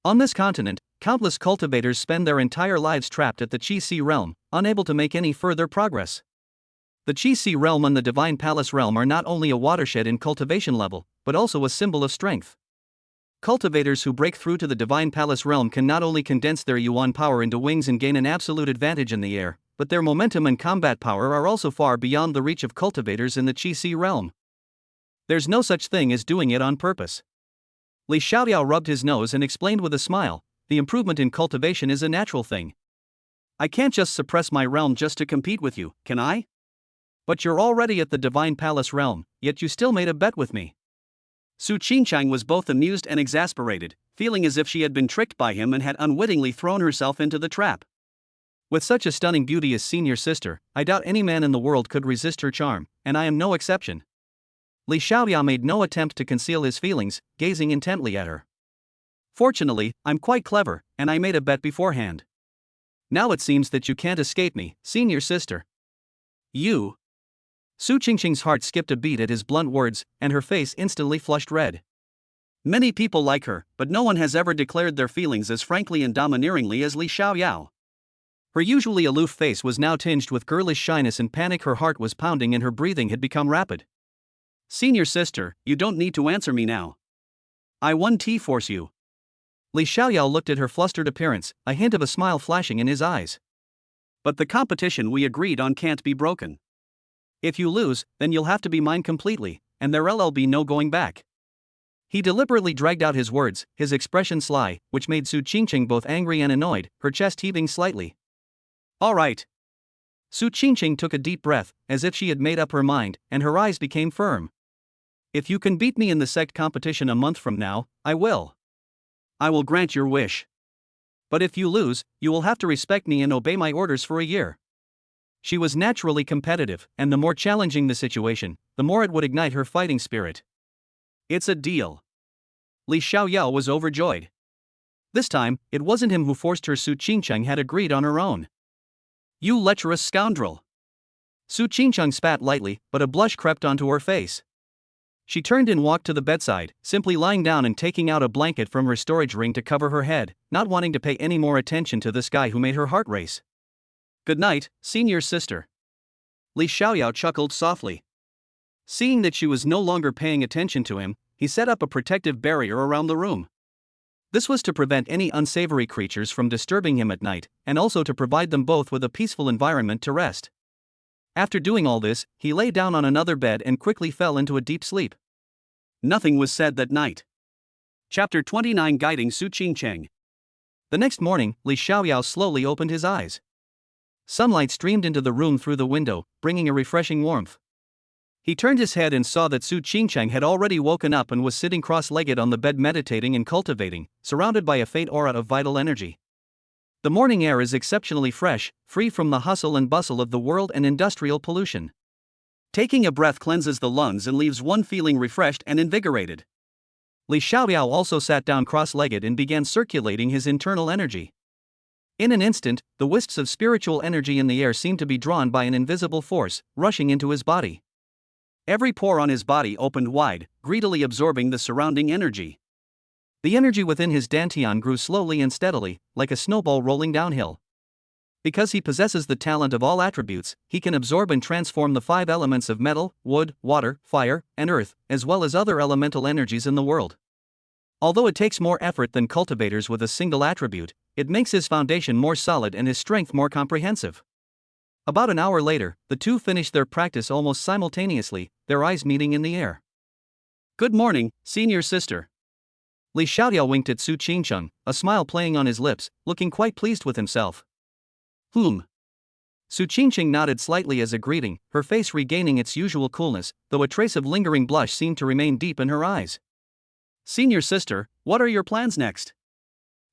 On this continent, countless cultivators spend their entire lives trapped at the Qi Si realm, unable to make any further progress. The Qi Si realm and the Divine Palace realm are not only a watershed in cultivation level, but also a symbol of strength. Cultivators who break through to the Divine Palace realm can not only condense their yuan power into wings and gain an absolute advantage in the air, but their momentum and combat power are also far beyond the reach of cultivators in the Qi Si realm. There's no such thing as doing it on purpose. Li Xiaoyao rubbed his nose and explained with a smile, the improvement in cultivation is a natural thing. I can't just suppress my realm just to compete with you, can I? But you're already at the Divine Palace realm, yet you still made a bet with me. Su Qingqing was both amused and exasperated, feeling as if she had been tricked by him and had unwittingly thrown herself into the trap. With such a stunning beauty as senior sister, I doubt any man in the world could resist her charm, and I am no exception. Li Xiaoyao made no attempt to conceal his feelings, gazing intently at her. Fortunately, I'm quite clever, and I made a bet beforehand. Now it seems that you can't escape me, senior sister. You. Su Qingqing's heart skipped a beat at his blunt words, and her face instantly flushed red. Many people like her, but no one has ever declared their feelings as frankly and domineeringly as Li Xiaoyao. Her usually aloof face was now tinged with girlish shyness and panic. Her heart was pounding and her breathing had become rapid. Senior sister, you don't need to answer me now. I won T-force you. Li Xiaoyao looked at her flustered appearance, a hint of a smile flashing in his eyes. But the competition we agreed on can't be broken. If you lose, then you'll have to be mine completely, and there'll be no going back. He deliberately dragged out his words, his expression sly, which made Su Qingqing both angry and annoyed, her chest heaving slightly. All right. Su Qingqing took a deep breath, as if she had made up her mind, and her eyes became firm. If you can beat me in the sect competition a month from now, I will. I will grant your wish. But if you lose, you will have to respect me and obey my orders for a year. She was naturally competitive, and the more challenging the situation, the more it would ignite her fighting spirit. It's a deal. Li Xiaoyao was overjoyed. This time, it wasn't him who forced her. Su Qingcheng had agreed on her own. You lecherous scoundrel! Su Qingcheng spat lightly, but a blush crept onto her face. She turned and walked to the bedside, simply lying down and taking out a blanket from her storage ring to cover her head, not wanting to pay any more attention to this guy who made her heart race. Good night, senior sister. Li Xiaoyao chuckled softly. Seeing that she was no longer paying attention to him, he set up a protective barrier around the room. This was to prevent any unsavory creatures from disturbing him at night, and also to provide them both with a peaceful environment to rest. After doing all this, he lay down on another bed and quickly fell into a deep sleep. Nothing was said that night. Chapter 29 Guiding Su Qingcheng. The next morning, Li Xiaoyao slowly opened his eyes. Sunlight streamed into the room through the window, bringing a refreshing warmth. He turned his head and saw that Su Qingcheng had already woken up and was sitting cross-legged on the bed meditating and cultivating, surrounded by a faint aura of vital energy. The morning air is exceptionally fresh, free from the hustle and bustle of the world and industrial pollution. Taking a breath cleanses the lungs and leaves one feeling refreshed and invigorated. Li Xiaoyao also sat down cross-legged and began circulating his internal energy. In an instant, the wisps of spiritual energy in the air seemed to be drawn by an invisible force, rushing into his body. Every pore on his body opened wide, greedily absorbing the surrounding energy. The energy within his dantian grew slowly and steadily, like a snowball rolling downhill. Because he possesses the talent of all attributes, he can absorb and transform the 5 elements of metal, wood, water, fire, and earth, as well as other elemental energies in the world. Although it takes more effort than cultivators with a single attribute, it makes his foundation more solid and his strength more comprehensive. About an hour later, the two finished their practice almost simultaneously, their eyes meeting in the air. Good morning, senior sister. Li Xiaoyao winked at Su Qingcheng, a smile playing on his lips, looking quite pleased with himself. Su Qingcheng nodded slightly as a greeting, her face regaining its usual coolness, though a trace of lingering blush seemed to remain deep in her eyes. Senior sister, what are your plans next?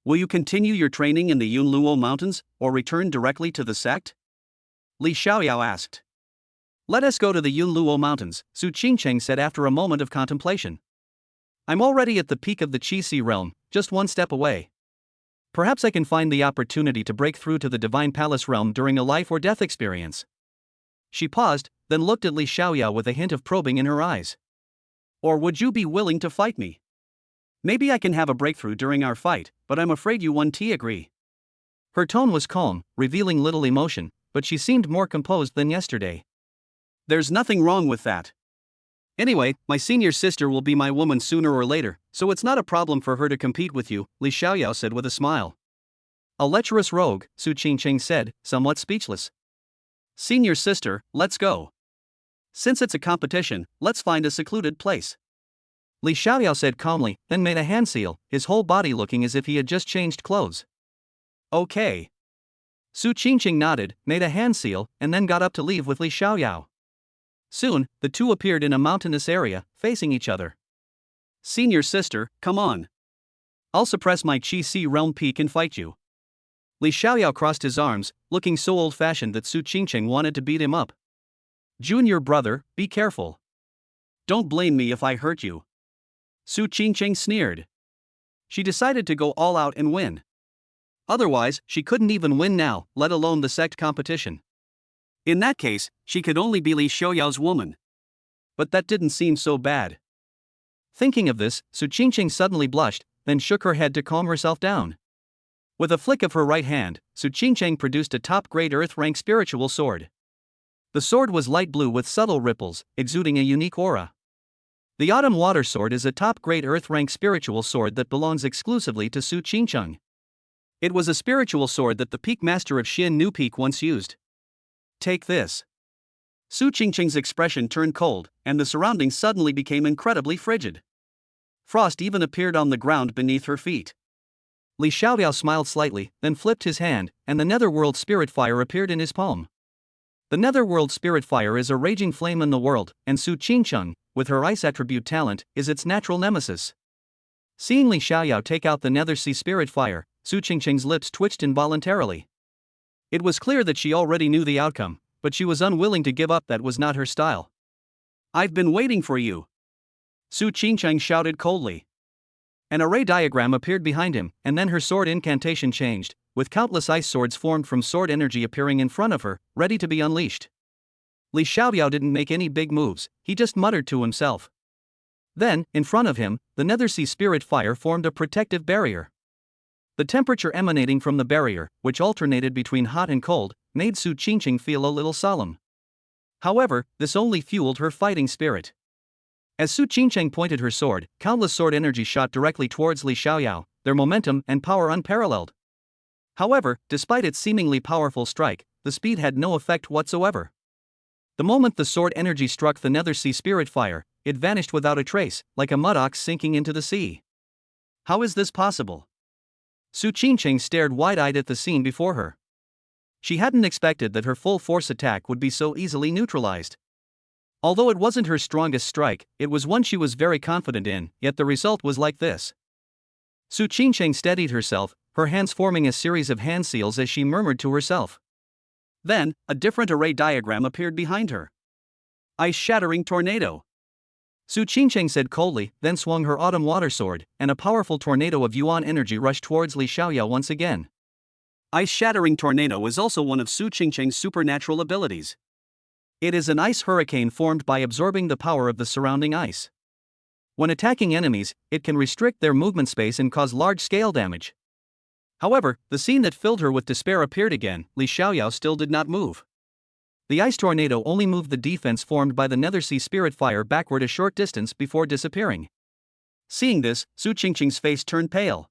Will you continue your training in the Yunluo Mountains, or return directly to the sect? Li Xiaoyao asked. Let us go to the Yunluo Mountains, Su Qingcheng said after a moment of contemplation. I'm already at the peak of the Qi-Si realm, just one step away. Perhaps I can find the opportunity to break through to the Divine Palace realm during a life or death experience. She paused, then looked at Li Xiaoyao with a hint of probing in her eyes. Or would you be willing to fight me? Maybe I can have a breakthrough during our fight, but I'm afraid you won't agree. Her tone was calm, revealing little emotion, but she seemed more composed than yesterday. There's nothing wrong with that. Anyway, my senior sister will be my woman sooner or later, so it's not a problem for her to compete with you, Li Xiaoyao said with a smile. A lecherous rogue, Su Qingcheng said, somewhat speechless. Senior sister, let's go. Since it's a competition, let's find a secluded place. Li Xiaoyao said calmly, then made a hand seal, his whole body looking as if he had just changed clothes. Okay. Su Qingcheng nodded, made a hand seal, and then got up to leave with Li Xiaoyao. Soon, the two appeared in a mountainous area, facing each other. Senior sister, come on. I'll suppress my Qi-Si realm peak and fight you. Li Xiaoyao crossed his arms, looking so old-fashioned that Su Qingcheng wanted to beat him up. Junior brother, be careful. Don't blame me if I hurt you. Su Qingcheng sneered. She decided to go all out and win. Otherwise, she couldn't even win now, let alone the sect competition. In that case, she could only be Li Xiaoyao's woman. But that didn't seem so bad. Thinking of this, Su Qingcheng suddenly blushed, then shook her head to calm herself down. With a flick of her right hand, Su Qingcheng produced a top-grade earth-rank spiritual sword. The sword was light blue with subtle ripples, exuding a unique aura. The Autumn Water Sword is a top-grade earth-rank spiritual sword that belongs exclusively to Su Qingcheng. It was a spiritual sword that the peak master of Xin Nu Peak once used. Take this. Su Qingcheng's expression turned cold, and the surroundings suddenly became incredibly frigid. Frost even appeared on the ground beneath her feet. Li Xiaoyao smiled slightly, then flipped his hand, and the Netherworld Spirit Fire appeared in his palm. The Netherworld Spirit Fire is a raging flame in the world, and Su Qingcheng, with her ice attribute talent, is its natural nemesis. Seeing Li Xiaoyao take out the Nether Sea Spirit Fire, Su Qingcheng's lips twitched involuntarily. It was clear that she already knew the outcome, but she was unwilling to give up. That was not her style. I've been waiting for you. Su Qingcheng shouted coldly. An array diagram appeared behind him, and then her sword incantation changed, with countless ice swords formed from sword energy appearing in front of her, ready to be unleashed. Li Xiaoyao didn't make any big moves, he just muttered to himself. Then, in front of him, the Nethersea spirit fire formed a protective barrier. The temperature emanating from the barrier, which alternated between hot and cold, made Su Qingqing feel a little solemn. However, this only fueled her fighting spirit. As Su Qingqing pointed her sword, countless sword energy shot directly towards Li Xiaoyao, their momentum and power unparalleled. However, despite its seemingly powerful strike, the speed had no effect whatsoever. The moment the sword energy struck the Nethersea spirit fire, it vanished without a trace, like a mud ox sinking into the sea. How is this possible? Su Qingqing stared wide-eyed at the scene before her. She hadn't expected that her full-force attack would be so easily neutralized. Although it wasn't her strongest strike, it was one she was very confident in, yet the result was like this. Su Qingqing steadied herself, her hands forming a series of hand seals as she murmured to herself. Then, a different array diagram appeared behind her. Ice-shattering tornado. Su Qingqing said coldly, then swung her autumn water sword, and a powerful tornado of yuan energy rushed towards Li Xiaoyao once again. Ice-shattering tornado is also one of Su Qingqing's supernatural abilities. It is an ice hurricane formed by absorbing the power of the surrounding ice. When attacking enemies, it can restrict their movement space and cause large-scale damage. However, the scene that filled her with despair appeared again. Li Xiaoyao still did not move. The ice tornado only moved the defense formed by the Nethersea spirit fire backward a short distance before disappearing. Seeing this, Su Qingqing's face turned pale.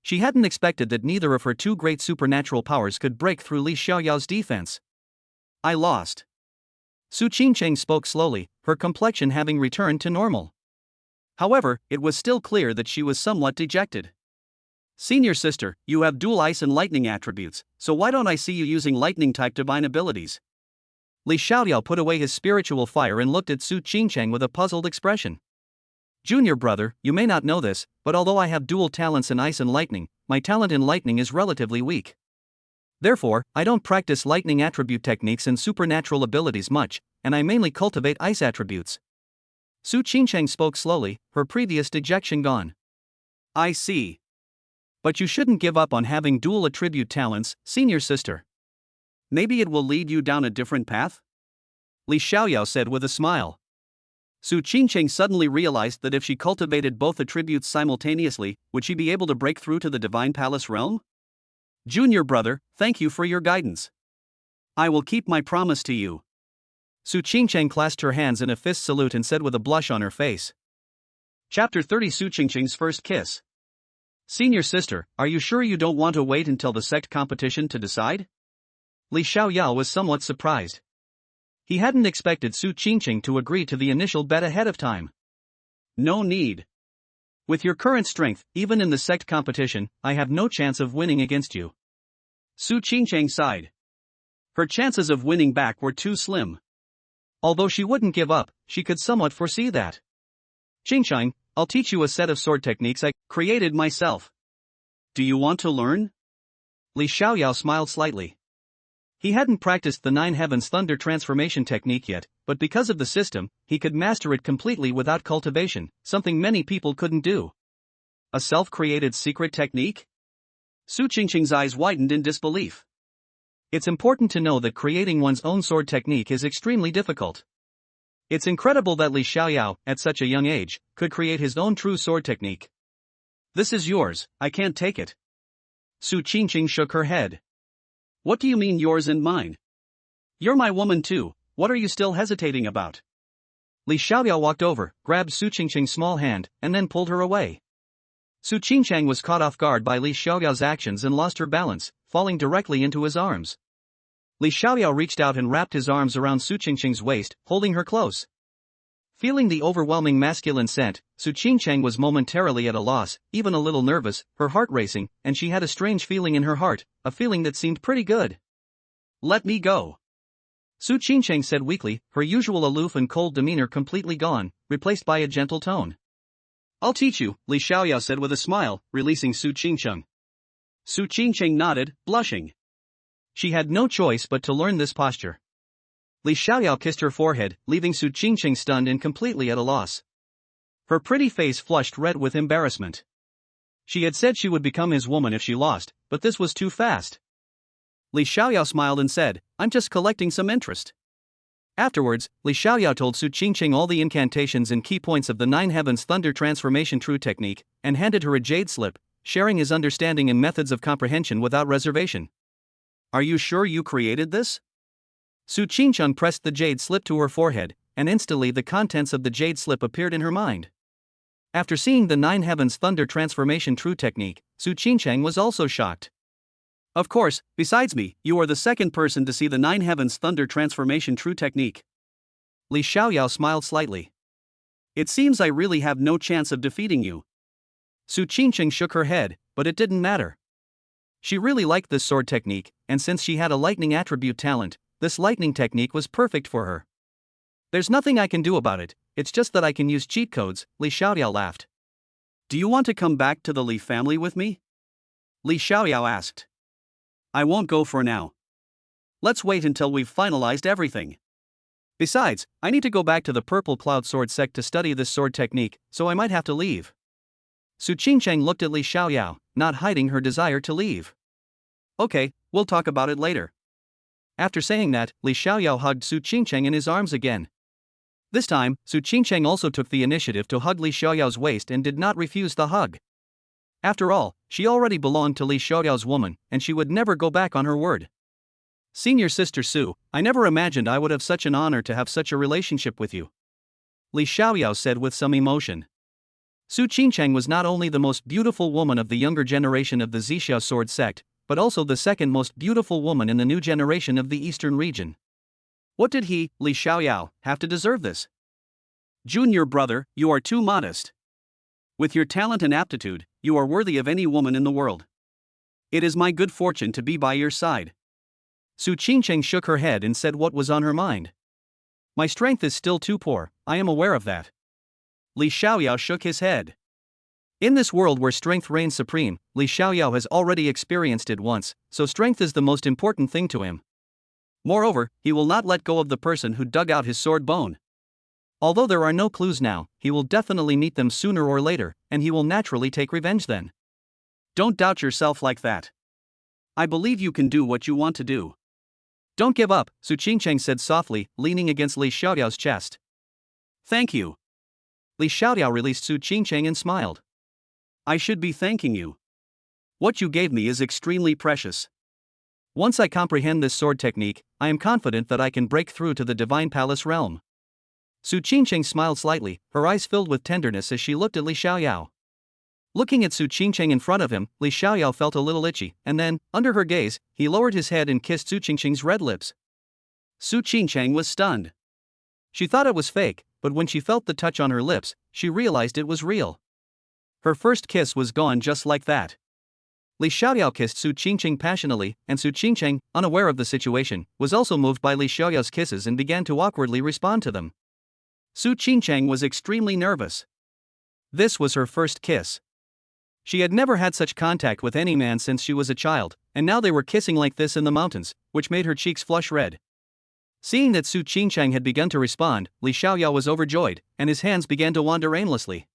She hadn't expected that neither of her two great supernatural powers could break through Li Xiaoyao's defense. I lost. Su Qingqing spoke slowly, her complexion having returned to normal. However, it was still clear that she was somewhat dejected. Senior sister, you have dual ice and lightning attributes, so why don't I see you using lightning-type divine abilities? Li Xiaoyao put away his spiritual fire and looked at Su Qingqing with a puzzled expression. Junior brother, you may not know this, but although I have dual talents in ice and lightning, my talent in lightning is relatively weak. Therefore, I don't practice lightning attribute techniques and supernatural abilities much, and I mainly cultivate ice attributes. Su Qingqing spoke slowly, her previous dejection gone. I see. But you shouldn't give up on having dual attribute talents, senior sister. Maybe it will lead you down a different path? Li Xiaoyao said with a smile. Su Qingqing suddenly realized that if she cultivated both attributes simultaneously, would she be able to break through to the Divine Palace realm? Junior brother, thank you for your guidance. I will keep my promise to you. Su Qingqing clasped her hands in a fist salute and said with a blush on her face. Chapter 30 Su Qingqing's First Kiss. Senior sister, are you sure you don't want to wait until the sect competition to decide? Li Xiaoyao was somewhat surprised. He hadn't expected Su Qingqing to agree to the initial bet ahead of time. No need. With your current strength, even in the sect competition, I have no chance of winning against you. Su Qingqing sighed. Her chances of winning back were too slim. Although she wouldn't give up, she could somewhat foresee that. Qingqing, I'll teach you a set of sword techniques I created myself. Do you want to learn? Li Xiaoyao smiled slightly. He hadn't practiced the Nine Heavens Thunder transformation technique yet, but because of the system, he could master it completely without cultivation, something many people couldn't do. A self-created secret technique? Su Qingqing's eyes widened in disbelief. It's important to know that creating one's own sword technique is extremely difficult. It's incredible that Li Xiaoyao, at such a young age, could create his own true sword technique. This is yours, I can't take it. Su Qingqing shook her head. What do you mean yours and mine? You're my woman too, what are you still hesitating about? Li Xiaoyao walked over, grabbed Su Qingqing's small hand, and then pulled her away. Su Qingqing was caught off guard by Li Xiaoyao's actions and lost her balance, falling directly into his arms. Li Xiaoyao reached out and wrapped his arms around Su Qingqing's waist, holding her close. Feeling the overwhelming masculine scent, Su Qingqing was momentarily at a loss, even a little nervous, her heart racing, and she had a strange feeling in her heart, a feeling that seemed pretty good. Let me go. Su Qingqing said weakly, her usual aloof and cold demeanor completely gone, replaced by a gentle tone. I'll teach you, Li Xiaoyao said with a smile, releasing Su Qingqing. Su Qingqing nodded, blushing. She had no choice but to learn this posture. Li Xiaoyao kissed her forehead, leaving Su Qingqing stunned and completely at a loss. Her pretty face flushed red with embarrassment. She had said she would become his woman if she lost, but this was too fast. Li Xiaoyao smiled and said, "I'm just collecting some interest." Afterwards, Li Xiaoyao told Su Qingqing all the incantations and key points of the Nine Heavens Thunder Transformation True Technique, and handed her a jade slip, sharing his understanding and methods of comprehension without reservation. "Are you sure you created this?" Su Qingqing pressed the jade slip to her forehead, and instantly the contents of the jade slip appeared in her mind. After seeing the Nine Heavens Thunder Transformation True Technique, Su Qingqing was also shocked. "Of course, besides me, you are the second person to see the Nine Heavens Thunder Transformation True Technique." Li Xiaoyao smiled slightly. "It seems I really have no chance of defeating you." Su Qingqing shook her head, but it didn't matter. She really liked this sword technique, and since she had a lightning attribute talent, this lightning technique was perfect for her. "There's nothing I can do about it, it's just that I can use cheat codes," Li Xiaoyao laughed. "Do you want to come back to the Li family with me?" Li Xiaoyao asked. "I won't go for now. Let's wait until we've finalized everything. Besides, I need to go back to the Purple Cloud Sword sect to study this sword technique, so I might have to leave." Su Qingqing looked at Li Xiaoyao, not hiding her desire to leave. "Okay, we'll talk about it later." After saying that, Li Xiaoyao hugged Su Qingqing in his arms again. This time, Su Qingqing also took the initiative to hug Li Xiaoyao's waist and did not refuse the hug. After all, she already belonged to Li Xiaoyao's woman, and she would never go back on her word. "Senior sister Su, I never imagined I would have such an honor to have such a relationship with you," Li Xiaoyao said with some emotion. Su Qingqing was not only the most beautiful woman of the younger generation of the Zixiao sword sect, but also the second most beautiful woman in the new generation of the eastern region. What did he, Li Xiaoyao, have to deserve this? "Junior brother, you are too modest. With your talent and aptitude, you are worthy of any woman in the world. It is my good fortune to be by your side." Su Qingqing shook her head and said what was on her mind. "My strength is still too poor, I am aware of that." Li Xiaoyao shook his head. In this world where strength reigns supreme, Li Xiaoyao has already experienced it once, so strength is the most important thing to him. Moreover, he will not let go of the person who dug out his sword bone. Although there are no clues now, he will definitely meet them sooner or later, and he will naturally take revenge then. "Don't doubt yourself like that. I believe you can do what you want to do." "Don't give up," Su Qingqing said softly, leaning against Li Xiaoyao's chest. "Thank you." Li Xiaoyao released Su Qingqing and smiled. "I should be thanking you. What you gave me is extremely precious. Once I comprehend this sword technique, I am confident that I can break through to the Divine Palace realm." Su Qingqing smiled slightly, her eyes filled with tenderness as she looked at Li Xiaoyao. Looking at Su Qingqing in front of him, Li Xiaoyao felt a little itchy, and then, under her gaze, he lowered his head and kissed Su Qingqing's red lips. Su Qingqing was stunned. She thought it was fake, but when she felt the touch on her lips, she realized it was real. Her first kiss was gone just like that. Li Xiaoyao kissed Su Qingqing passionately, and Su Qingqing, unaware of the situation, was also moved by Li Xiaoyao's kisses and began to awkwardly respond to them. Su Qingqing was extremely nervous. This was her first kiss. She had never had such contact with any man since she was a child, and now they were kissing like this in the mountains, which made her cheeks flush red. Seeing that Su Qingqing had begun to respond, Li Xiaoyao was overjoyed, and his hands began to wander aimlessly.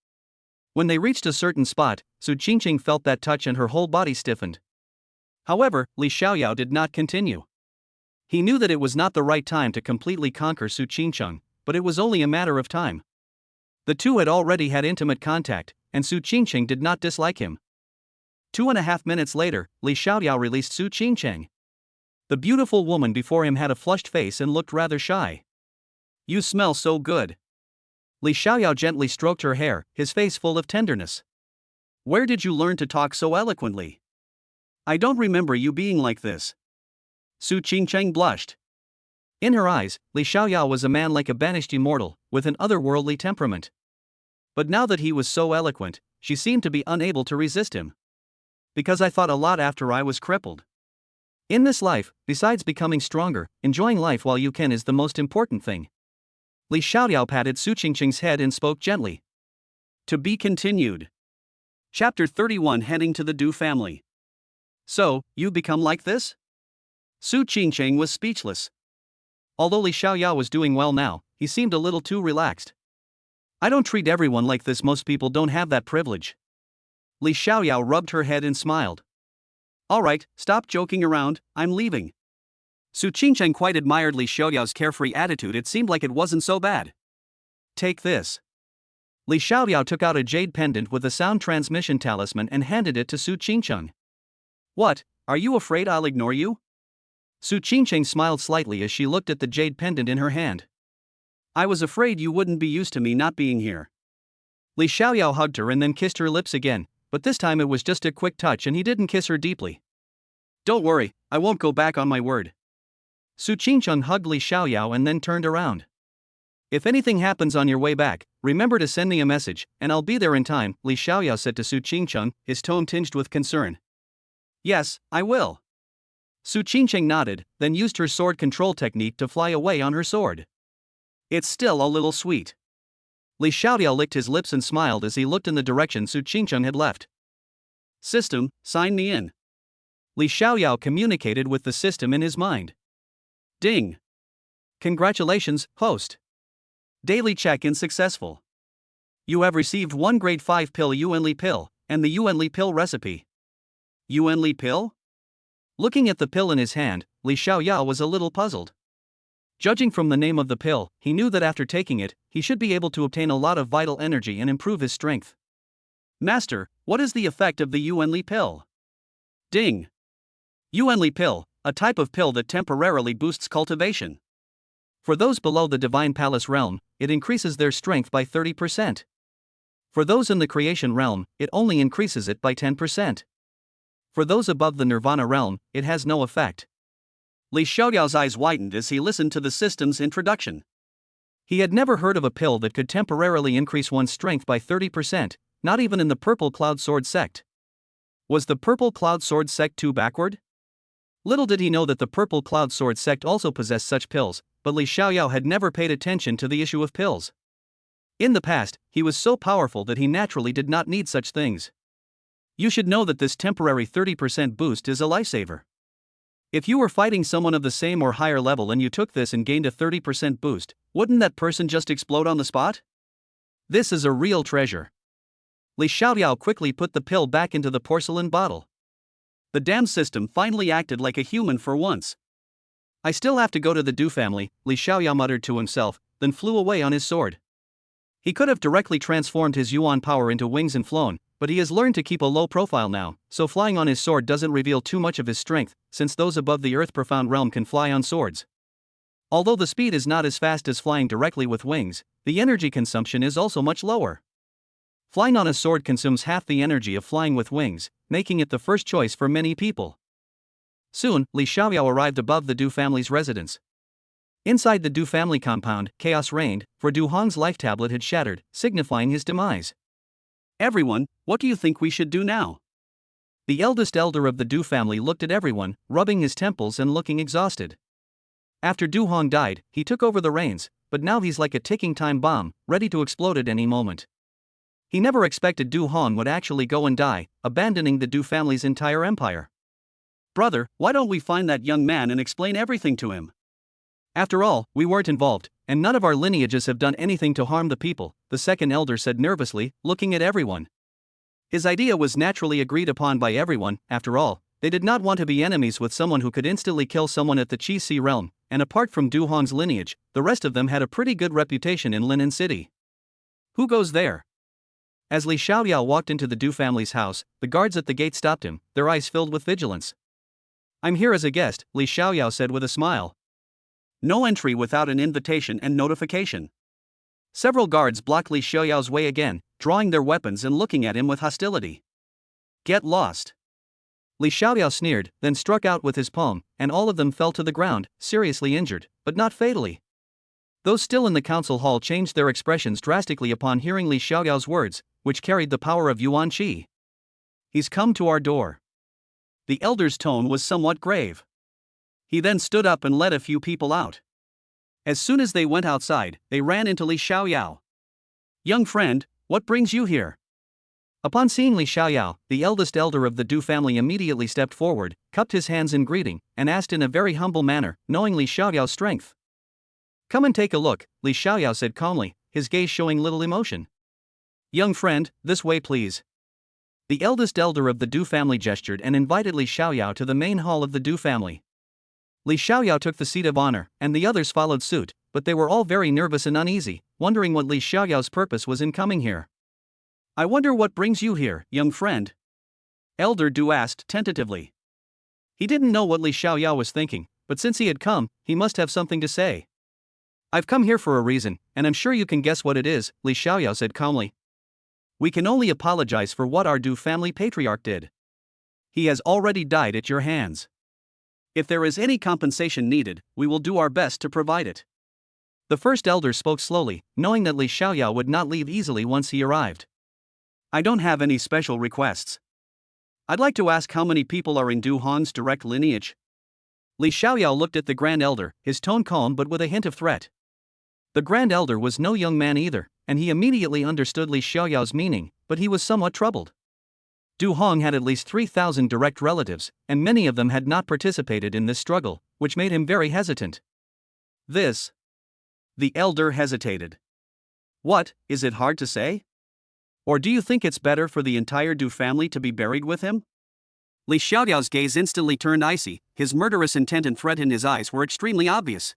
When they reached a certain spot, Su Qingqing felt that touch and her whole body stiffened. However, Li Xiaoyao did not continue. He knew that it was not the right time to completely conquer Su Qingqing, but it was only a matter of time. The two had already had intimate contact, and Su Qingqing did not dislike him. 2.5 minutes later, Li Xiaoyao released Su Qingqing. The beautiful woman before him had a flushed face and looked rather shy. "You smell so good." Li Xiaoyao gently stroked her hair, his face full of tenderness. "Where did you learn to talk so eloquently? I don't remember you being like this." Su Qingqing blushed. In her eyes, Li Xiaoyao was a man like a banished immortal, with an otherworldly temperament. But now that he was so eloquent, she seemed to be unable to resist him. "Because I thought a lot after I was crippled. In this life, besides becoming stronger, enjoying life while you can is the most important thing." Li Xiaoyao patted Su Qingqing's head and spoke gently. To be continued. Chapter 31, Heading to the Du family. "So, you become like this?" Su Qingqing was speechless. Although Li Xiaoyao was doing well now, he seemed a little too relaxed. "I don't treat everyone like this, most people don't have that privilege." Li Xiaoyao rubbed her head and smiled. Alright, stop joking around, I'm leaving. Su Qingcheng quite admired Li Xiaoyao's carefree attitude. It seemed like it wasn't so bad. Take this. Li Xiaoyao took out a jade pendant with a sound transmission talisman and handed it to Su Qingcheng. What, are you afraid I'll ignore you? Su Qingcheng smiled slightly as she looked at the jade pendant in her hand. I was afraid you wouldn't be used to me not being here. Li Xiaoyao hugged her and then kissed her lips again, but this time it was just a quick touch and he didn't kiss her deeply. Don't worry, I won't go back on my word. Su Qingcheng hugged Li Xiaoyao and then turned around. If anything happens on your way back, remember to send me a message, and I'll be there in time, Li Xiaoyao said to Su Qingcheng, his tone tinged with concern. Yes, I will. Su Qingcheng nodded, then used her sword control technique to fly away on her sword. It's still a little sweet. Li Xiaoyao licked his lips and smiled as he looked in the direction Su Qingcheng had left. System, sign me in. Li Xiaoyao communicated with the system in his mind. Ding. Congratulations, host. Daily check-in successful. You have received 1 grade 5 pill Yuanli pill, and the Yuanli pill recipe. Yuanli pill? Looking at the pill in his hand, Li Xiaoyao was a little puzzled. Judging from the name of the pill, he knew that after taking it, he should be able to obtain a lot of vital energy and improve his strength. Master, what is the effect of the Yuanli pill? Ding. Yuanli pill, a type of pill that temporarily boosts cultivation. For those below the Divine Palace realm, it increases their strength by 30%. For those in the Creation realm, it only increases it by 10%. For those above the Nirvana realm, it has no effect. Li Xiaoyao's eyes widened as he listened to the system's introduction. He had never heard of a pill that could temporarily increase one's strength by 30%, not even in the Purple Cloud Sword sect. Was the Purple Cloud Sword sect too backward? Little did he know that the Purple Cloud Sword sect also possessed such pills, but Li Xiaoyao had never paid attention to the issue of pills. In the past, he was so powerful that he naturally did not need such things. You should know that this temporary 30% boost is a lifesaver. If you were fighting someone of the same or higher level and you took this and gained a 30% boost, wouldn't that person just explode on the spot? This is a real treasure. Li Xiaoyao quickly put the pill back into the porcelain bottle. The damn system finally acted like a human for once. I still have to go to the Du family, Li Xiaoyao muttered to himself, then flew away on his sword. He could have directly transformed his Yuan power into wings and flown, but he has learned to keep a low profile now, so flying on his sword doesn't reveal too much of his strength, since those above the Earth Profound realm can fly on swords. Although the speed is not as fast as flying directly with wings, the energy consumption is also much lower. Flying on a sword consumes half the energy of flying with wings, making it the first choice for many people. Soon, Li Xiaoyao arrived above the Du family's residence. Inside the Du family compound, chaos reigned, for Du Hong's life tablet had shattered, signifying his demise. Everyone, what do you think we should do now? The eldest elder of the Du family looked at everyone, rubbing his temples and looking exhausted. After Du Hong died, he took over the reins, but now he's like a ticking time bomb, ready to explode at any moment. He never expected Du Hong would actually go and die, abandoning the Du family's entire empire. Brother, why don't we find that young man and explain everything to him? After all, we weren't involved, and none of our lineages have done anything to harm the people, the second elder said nervously, looking at everyone. His idea was naturally agreed upon by everyone. After all, they did not want to be enemies with someone who could instantly kill someone at the Qi Si realm, and apart from Du Hong's lineage, the rest of them had a pretty good reputation in Linen City. Who goes there? As Li Xiaoyao walked into the Du family's house, the guards at the gate stopped him, their eyes filled with vigilance. I'm here as a guest, Li Xiaoyao said with a smile. No entry without an invitation and notification. Several guards blocked Li Xiaoyao's way again, drawing their weapons and looking at him with hostility. Get lost. Li Xiaoyao sneered, then struck out with his palm, and all of them fell to the ground, seriously injured, but not fatally. Those still in the council hall changed their expressions drastically upon hearing Li Xiaoyao's words, which carried the power of Yuan Qi. He's come to our door. The elder's tone was somewhat grave. He then stood up and led a few people out. As soon as they went outside, they ran into Li Xiaoyao. Young friend, what brings you here? Upon seeing Li Xiaoyao, the eldest elder of the Du family immediately stepped forward, cupped his hands in greeting, and asked in a very humble manner, knowing Li Xiaoyao's strength. Come and take a look, Li Xiaoyao said calmly, his gaze showing little emotion. Young friend, this way please. The eldest elder of the Du family gestured and invited Li Xiaoyao to the main hall of the Du family. Li Xiaoyao took the seat of honor, and the others followed suit, but they were all very nervous and uneasy, wondering what Li Xiaoyao's purpose was in coming here. I wonder what brings you here, young friend? Elder Du asked tentatively. He didn't know what Li Xiaoyao was thinking, but since he had come, he must have something to say. I've come here for a reason, and I'm sure you can guess what it is, Li Xiaoyao said calmly. We can only apologize for what our Du family patriarch did. He has already died at your hands. If there is any compensation needed, we will do our best to provide it. The first elder spoke slowly, knowing that Li Xiaoyao would not leave easily once he arrived. I don't have any special requests. I'd like to ask how many people are in Du Hong's direct lineage. Li Xiaoyao looked at the Grand Elder, his tone calm but with a hint of threat. The Grand Elder was no young man either, and he immediately understood Li Xiaoyao's meaning, but he was somewhat troubled. Du Hong had at least 3,000 direct relatives, and many of them had not participated in this struggle, which made him very hesitant. The elder hesitated. What, is it hard to say? Or do you think it's better for the entire Du family to be buried with him? Li Xiaoyao's gaze instantly turned icy, his murderous intent and threat in his eyes were extremely obvious.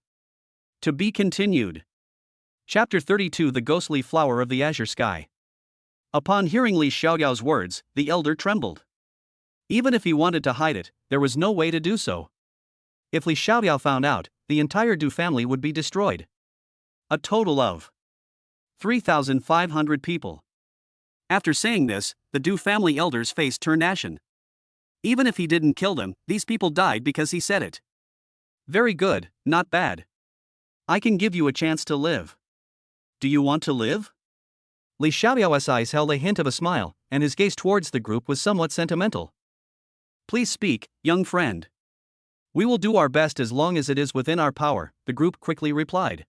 To be continued. Chapter 32 The Ghostly Flower of the Azure Sky. Upon hearing Li Xiaoyao's words, the elder trembled. Even if he wanted to hide it, there was no way to do so. If Li Xiaoyao found out, the entire Du family would be destroyed. A total of 3,500 people. After saying this, the Du family elder's face turned ashen. Even if he didn't kill them, these people died because he said it. Very good, not bad. I can give you a chance to live. Do you want to live? Li Xiaoyao's eyes held a hint of a smile, and his gaze towards the group was somewhat sentimental. Please speak, young friend. We will do our best as long as it is within our power, the group quickly replied.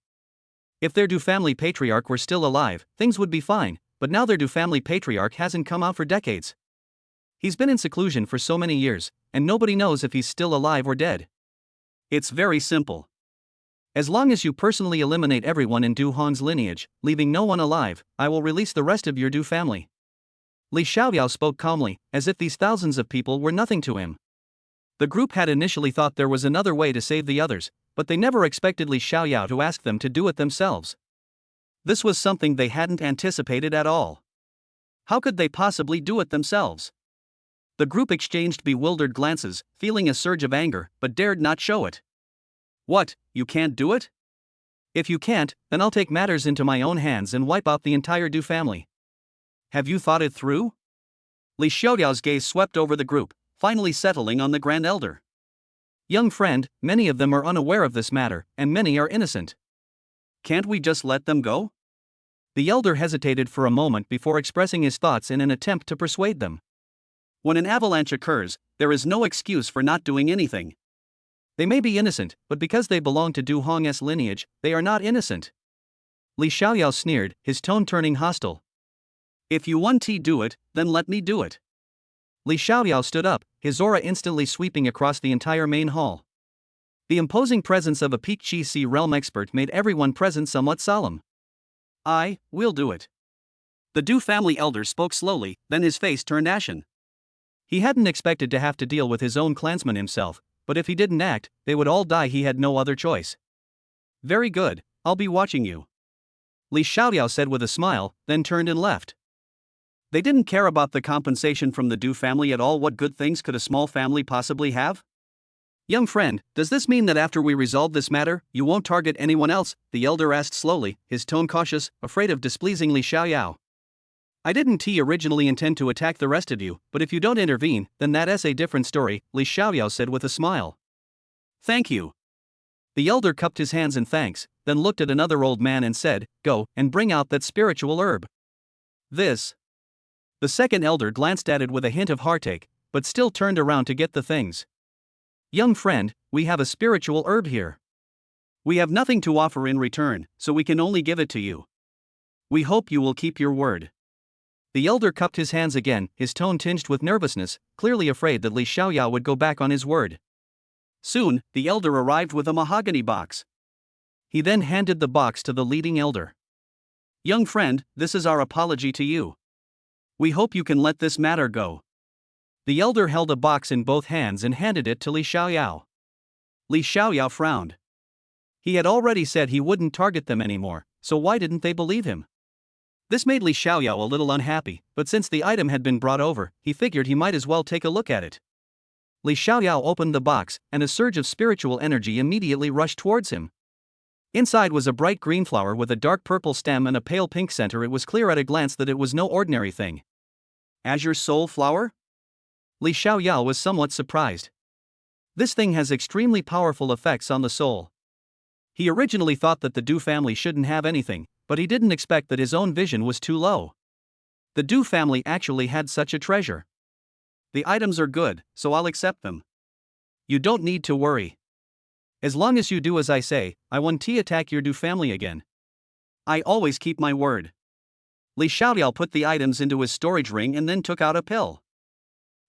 If their Du family patriarch were still alive, things would be fine, but now their Du family patriarch hasn't come out for decades. He's been in seclusion for so many years, and nobody knows if he's still alive or dead. It's very simple. As long as you personally eliminate everyone in Du Hong's lineage, leaving no one alive, I will release the rest of your Du family. Li Xiaoyao spoke calmly, as if these thousands of people were nothing to him. The group had initially thought there was another way to save the others, but they never expected Li Xiaoyao to ask them to do it themselves. This was something they hadn't anticipated at all. How could they possibly do it themselves? The group exchanged bewildered glances, feeling a surge of anger, but dared not show it. What, you can't do it? If you can't, then I'll take matters into my own hands and wipe out the entire Du family. Have you thought it through? Li Xiaoyao's gaze swept over the group, finally settling on the Grand Elder. Young friend, many of them are unaware of this matter, and many are innocent. Can't we just let them go? The elder hesitated for a moment before expressing his thoughts in an attempt to persuade them. When an avalanche occurs, there is no excuse for not doing anything. They may be innocent, but because they belong to Du Hong's lineage, they are not innocent. Li Xiaoyao sneered, his tone turning hostile. If you want to do it, then let me do it. Li Xiaoyao stood up, his aura instantly sweeping across the entire main hall. The imposing presence of a Peak Chi Si realm expert made everyone present somewhat solemn. I will do it. The Du family elder spoke slowly, then his face turned ashen. He hadn't expected to have to deal with his own clansmen himself, but if he didn't act, they would all die. He had no other choice. Very good, I'll be watching you. Li Xiaoyao said with a smile, then turned and left. They didn't care about the compensation from the Du family at all. What good things could a small family possibly have? Young friend, does this mean that after we resolve this matter, you won't target anyone else? The elder asked slowly, his tone cautious, afraid of displeasing Li Xiaoyao. I didn't originally intend to attack the rest of you, but if you don't intervene, then that's a different story, Li Xiaoyao said with a smile. Thank you. The elder cupped his hands in thanks, then looked at another old man and said, Go, and bring out that spiritual herb. This. The second elder glanced at it with a hint of heartache, but still turned around to get the things. Young friend, we have a spiritual herb here. We have nothing to offer in return, so we can only give it to you. We hope you will keep your word. The elder cupped his hands again, his tone tinged with nervousness, clearly afraid that Li Xiaoyao would go back on his word. Soon, the elder arrived with a mahogany box. He then handed the box to the leading elder. Young friend, this is our apology to you. We hope you can let this matter go. The elder held a box in both hands and handed it to Li Xiaoyao. Li Xiaoyao frowned. He had already said he wouldn't target them anymore, so why didn't they believe him? This made Li Xiaoyao a little unhappy, but since the item had been brought over, he figured he might as well take a look at it. Li Xiaoyao opened the box, and a surge of spiritual energy immediately rushed towards him. Inside was a bright green flower with a dark purple stem and a pale pink center. It was clear at a glance that it was no ordinary thing. Azure Soul Flower? Li Xiaoyao was somewhat surprised. This thing has extremely powerful effects on the soul. He originally thought that the Du family shouldn't have anything, but he didn't expect that his own vision was too low. The Du family actually had such a treasure. The items are good, so I'll accept them. You don't need to worry. As long as you do as I say, I won't attack your Du family again. I always keep my word. Li Xiaoyao put the items into his storage ring and then took out a pill.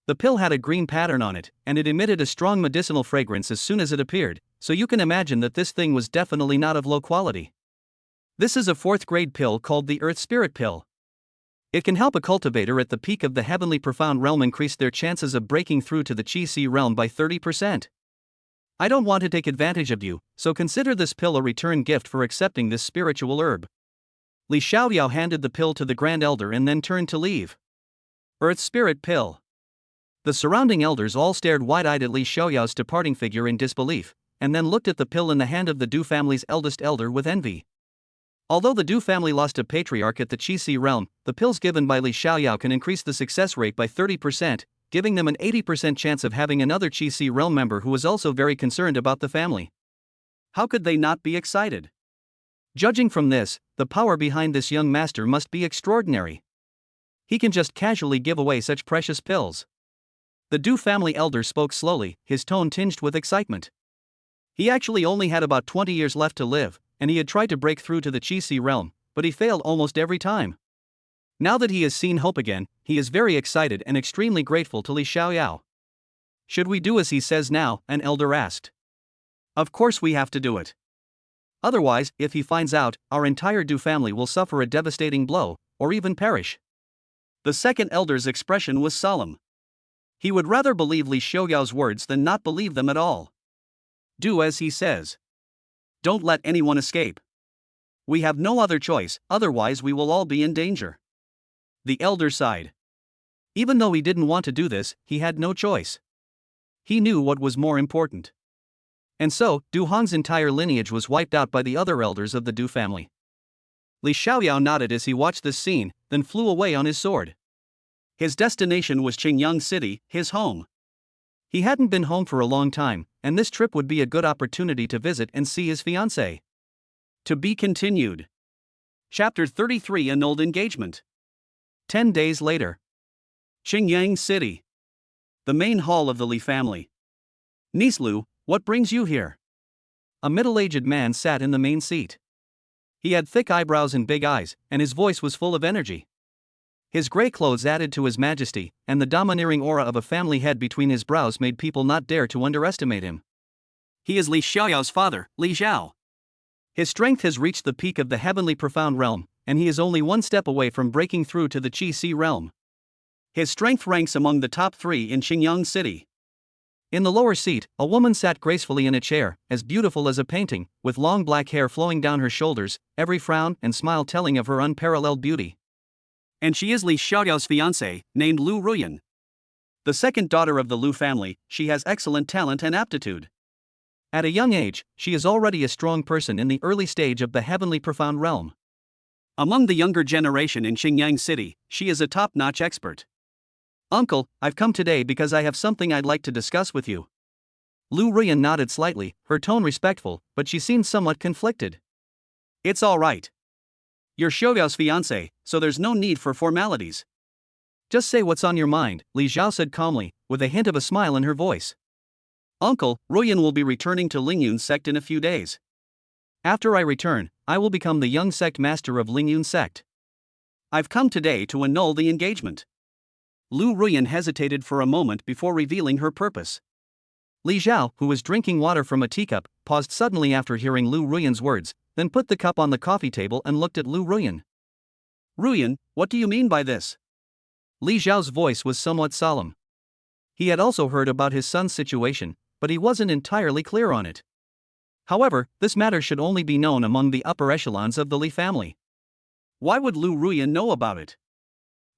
The pill had a green pattern on it, and it emitted a strong medicinal fragrance as soon as it appeared, so you can imagine that this thing was definitely not of low quality. This is a 4th grade pill called the Earth Spirit Pill. It can help a cultivator at the peak of the heavenly profound realm increase their chances of breaking through to the Qi realm by 30%. I don't want to take advantage of you, so consider this pill a return gift for accepting this spiritual herb. Li Xiaoyao handed the pill to the Grand Elder and then turned to leave. Earth Spirit Pill. The surrounding elders all stared wide-eyed at Li Xiaoyao's departing figure in disbelief, and then looked at the pill in the hand of the Du family's eldest elder with envy. Although the Du family lost a patriarch at the Qi realm, the pills given by Li Xiaoyao can increase the success rate by 30%, giving them an 80% chance of having another Qi realm member who was also very concerned about the family. How could they not be excited? Judging from this, the power behind this young master must be extraordinary. He can just casually give away such precious pills. The Du family elder spoke slowly, his tone tinged with excitement. He actually only had about 20 years left to live, and he had tried to break through to the Qi realm, but he failed almost every time. Now that he has seen hope again, he is very excited and extremely grateful to Li Xiaoyao. Should we do as he says now? An elder asked. Of course we have to do it. Otherwise, if he finds out, our entire Du family will suffer a devastating blow, or even perish. The second elder's expression was solemn. He would rather believe Li Xiaoyao's words than not believe them at all. Do as he says. Don't let anyone escape. We have no other choice, otherwise we will all be in danger. The elder sighed. Even though he didn't want to do this, he had no choice. He knew what was more important. And so, Du Hong's entire lineage was wiped out by the other elders of the Du family. Li Xiaoyao nodded as he watched this scene, then flew away on his sword. His destination was Qingyang City, his home. He hadn't been home for a long time, and this trip would be a good opportunity to visit and see his fiancée. To be continued. Chapter 33 Annulled Engagement. 10 days later. Qingyang City. The main hall of the Li family. Niece Lu, what brings you here? A middle-aged man sat in the main seat. He had thick eyebrows and big eyes, and his voice was full of energy. His gray clothes added to his majesty, and the domineering aura of a family head between his brows made people not dare to underestimate him. He is Li Xiaoyao's father, Li Xiao. His strength has reached the peak of the heavenly profound realm, and he is only one step away from breaking through to the Qi realm. His strength ranks among the top 3 in Qingyang City. In the lower seat, a woman sat gracefully in a chair, as beautiful as a painting, with long black hair flowing down her shoulders, every frown and smile telling of her unparalleled beauty. And she is Li Xiaoyao's fiancée, named Lu Ruyan. The second daughter of the Lu family, she has excellent talent and aptitude. At a young age, she is already a strong person in the early stage of the heavenly profound realm. Among the younger generation in Qingyang City, she is a top-notch expert. Uncle, I've come today because I have something I'd like to discuss with you. Lu Ruyan nodded slightly, her tone respectful, but she seemed somewhat conflicted. It's all right. You're Xiaoyao's fiancé, so there's no need for formalities. Just say what's on your mind, Li Xiao said calmly, with a hint of a smile in her voice. Uncle, Ruyan will be returning to Lingyun's sect in a few days. After I return, I will become the young sect master of Lingyun's sect. I've come today to annul the engagement. Lu Ruyan hesitated for a moment before revealing her purpose. Li Xiao, who was drinking water from a teacup, paused suddenly after hearing Lu Ruyan's words, then put the cup on the coffee table and looked at Lu Ruyan. Ruyan, what do you mean by this? Li Zhao's voice was somewhat solemn. He had also heard about his son's situation, but he wasn't entirely clear on it. However, this matter should only be known among the upper echelons of the Li family. Why would Lu Ruyan know about it?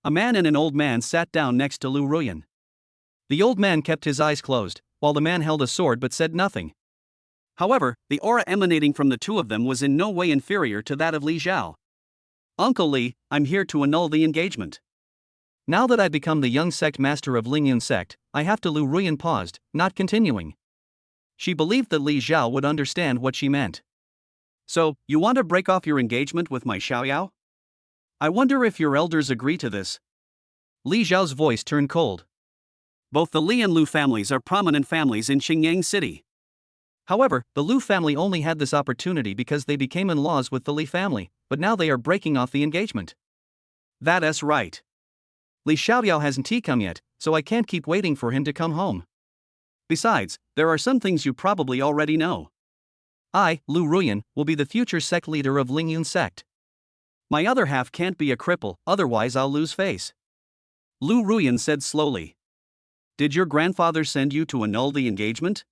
A man and an old man sat down next to Lu Ruyan. The old man kept his eyes closed, while the man held a sword but said nothing. However, the aura emanating from the two of them was in no way inferior to that of Li Zhao. Uncle Li, I'm here to annul the engagement. Now that I become the young sect master of Lingyun sect, I have to. Lu Ruyan paused, not continuing. She believed that Li Zhao would understand what she meant. So, you want to break off your engagement with my Xiaoyao? I wonder if your elders agree to this. Li Zhao's voice turned cold. Both the Li and Lu families are prominent families in Xingyang City. However, the Lu family only had this opportunity because they became in-laws with the Li family, but now they are breaking off the engagement. That's right. Li Xiaoyao hasn't come yet, so I can't keep waiting for him to come home. Besides, there are some things you probably already know. I, Lu Ruyan, will be the future sect leader of Lingyun sect. My other half can't be a cripple, otherwise I'll lose face. Lu Ruyan said slowly. Did your grandfather send you to annul the engagement?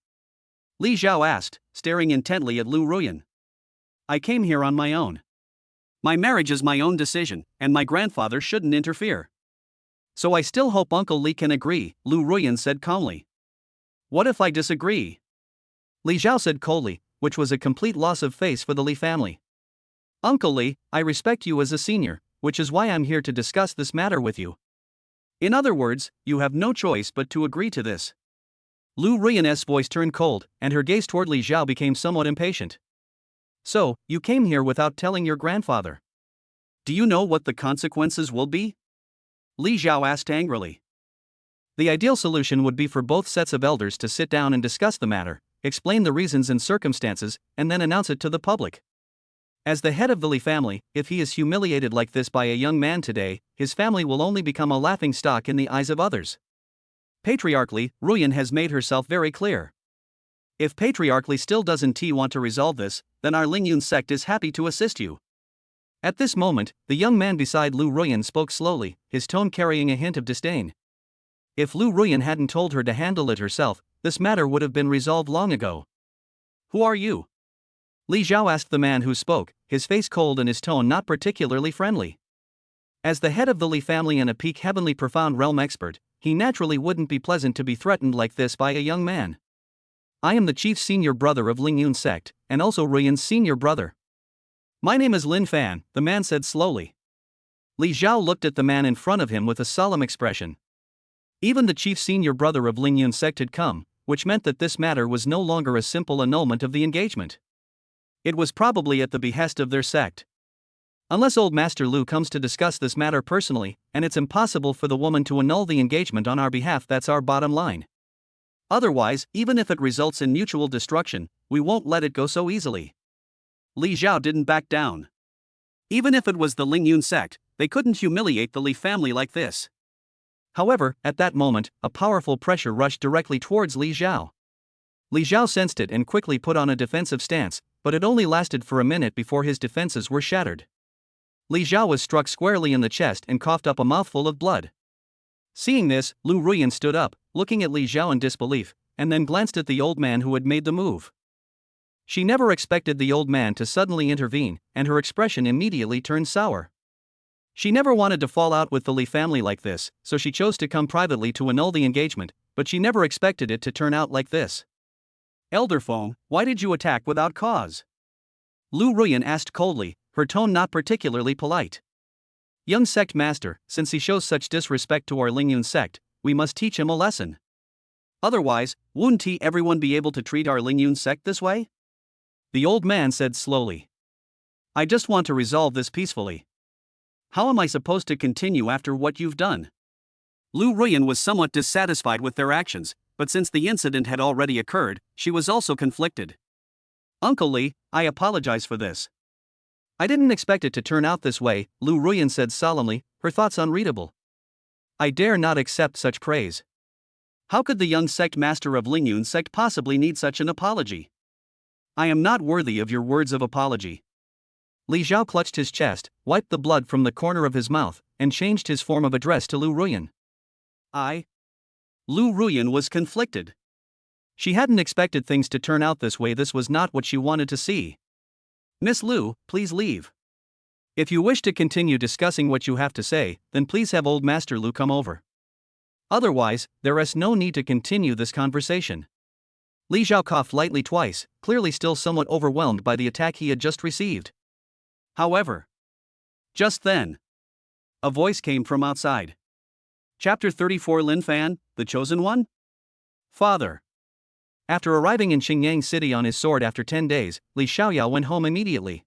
Li Zhao asked, staring intently at Lu Ruyan. I came here on my own. My marriage is my own decision, and my grandfather shouldn't interfere. So I still hope Uncle Li can agree, Lu Ruyan said calmly. What if I disagree? Li Zhao said coldly, which was a complete loss of face for the Li family. Uncle Li, I respect you as a senior, which is why I'm here to discuss this matter with you. In other words, you have no choice but to agree to this. Lu Ruyan's voice turned cold, and her gaze toward Li Zhao became somewhat impatient. So, you came here without telling your grandfather. Do you know what the consequences will be? Li Zhao asked angrily. The ideal solution would be for both sets of elders to sit down and discuss the matter, explain the reasons and circumstances, and then announce it to the public. As the head of the Li family, if he is humiliated like this by a young man today, his family will only become a laughingstock in the eyes of others. Patriarchally, Ruyan has made herself very clear. If patriarchally still doesn't want to resolve this, then our Lingyun sect is happy to assist you. At this moment, the young man beside Lu Ruyan spoke slowly, his tone carrying a hint of disdain. If Lu Ruyan hadn't told her to handle it herself, this matter would have been resolved long ago. Who are you? Li Zhao asked the man who spoke, his face cold and his tone not particularly friendly. As the head of the Li family and a peak heavenly profound realm expert, he naturally wouldn't be pleasant to be threatened like this by a young man. I am the chief senior brother of Lingyun sect, and also Ruyan's senior brother. My name is Lin Fan, the man said slowly. Li Zhao looked at the man in front of him with a solemn expression. Even the chief senior brother of Lingyun sect had come, which meant that this matter was no longer a simple annulment of the engagement. It was probably at the behest of their sect. Unless old Master Lu comes to discuss this matter personally, and it's impossible for the woman to annul the engagement on our behalf, that's our bottom line. Otherwise, even if it results in mutual destruction, we won't let it go so easily. Li Zhao didn't back down. Even if it was the Lingyun sect, they couldn't humiliate the Li family like this. However, at that moment, a powerful pressure rushed directly towards Li Zhao. Li Zhao sensed it and quickly put on a defensive stance, but it only lasted for a minute before his defenses were shattered. Li Zhao was struck squarely in the chest and coughed up a mouthful of blood. Seeing this, Lu Ruyan stood up, looking at Li Zhao in disbelief, and then glanced at the old man who had made the move. She never expected the old man to suddenly intervene, and her expression immediately turned sour. She never wanted to fall out with the Li family like this, so she chose to come privately to annul the engagement, but she never expected it to turn out like this. Elder Feng, why did you attack without cause? Lu Ruyan asked coldly, her tone not particularly polite. Young sect master, since he shows such disrespect to our Lingyun sect, we must teach him a lesson. Otherwise, wouldn't everyone be able to treat our Lingyun sect this way? The old man said slowly. I just want to resolve this peacefully. How am I supposed to continue after what you've done? Lu Ruyan was somewhat dissatisfied with their actions, but since the incident had already occurred, she was also conflicted. Uncle Li, I apologize for this. I didn't expect it to turn out this way, Lu Ruyan said solemnly, her thoughts unreadable. I dare not accept such praise. How could the young sect master of Lingyun sect possibly need such an apology? I am not worthy of your words of apology. Li Zhao clutched his chest, wiped the blood from the corner of his mouth, and changed his form of address to Lu Ruyan. Lu Ruyan was conflicted. She hadn't expected things to turn out this way. This was not what she wanted to see. Miss Lu, please leave. If you wish to continue discussing what you have to say, then please have old Master Lu come over. Otherwise, there is no need to continue this conversation. Li Zhao coughed lightly twice, clearly still somewhat overwhelmed by the attack he had just received. However, just then, a voice came from outside. Chapter 34 Lin Fan, the Chosen One? Father. After arriving in Xingyang City on his sword after 10 days, Li Xiaoyao went home immediately.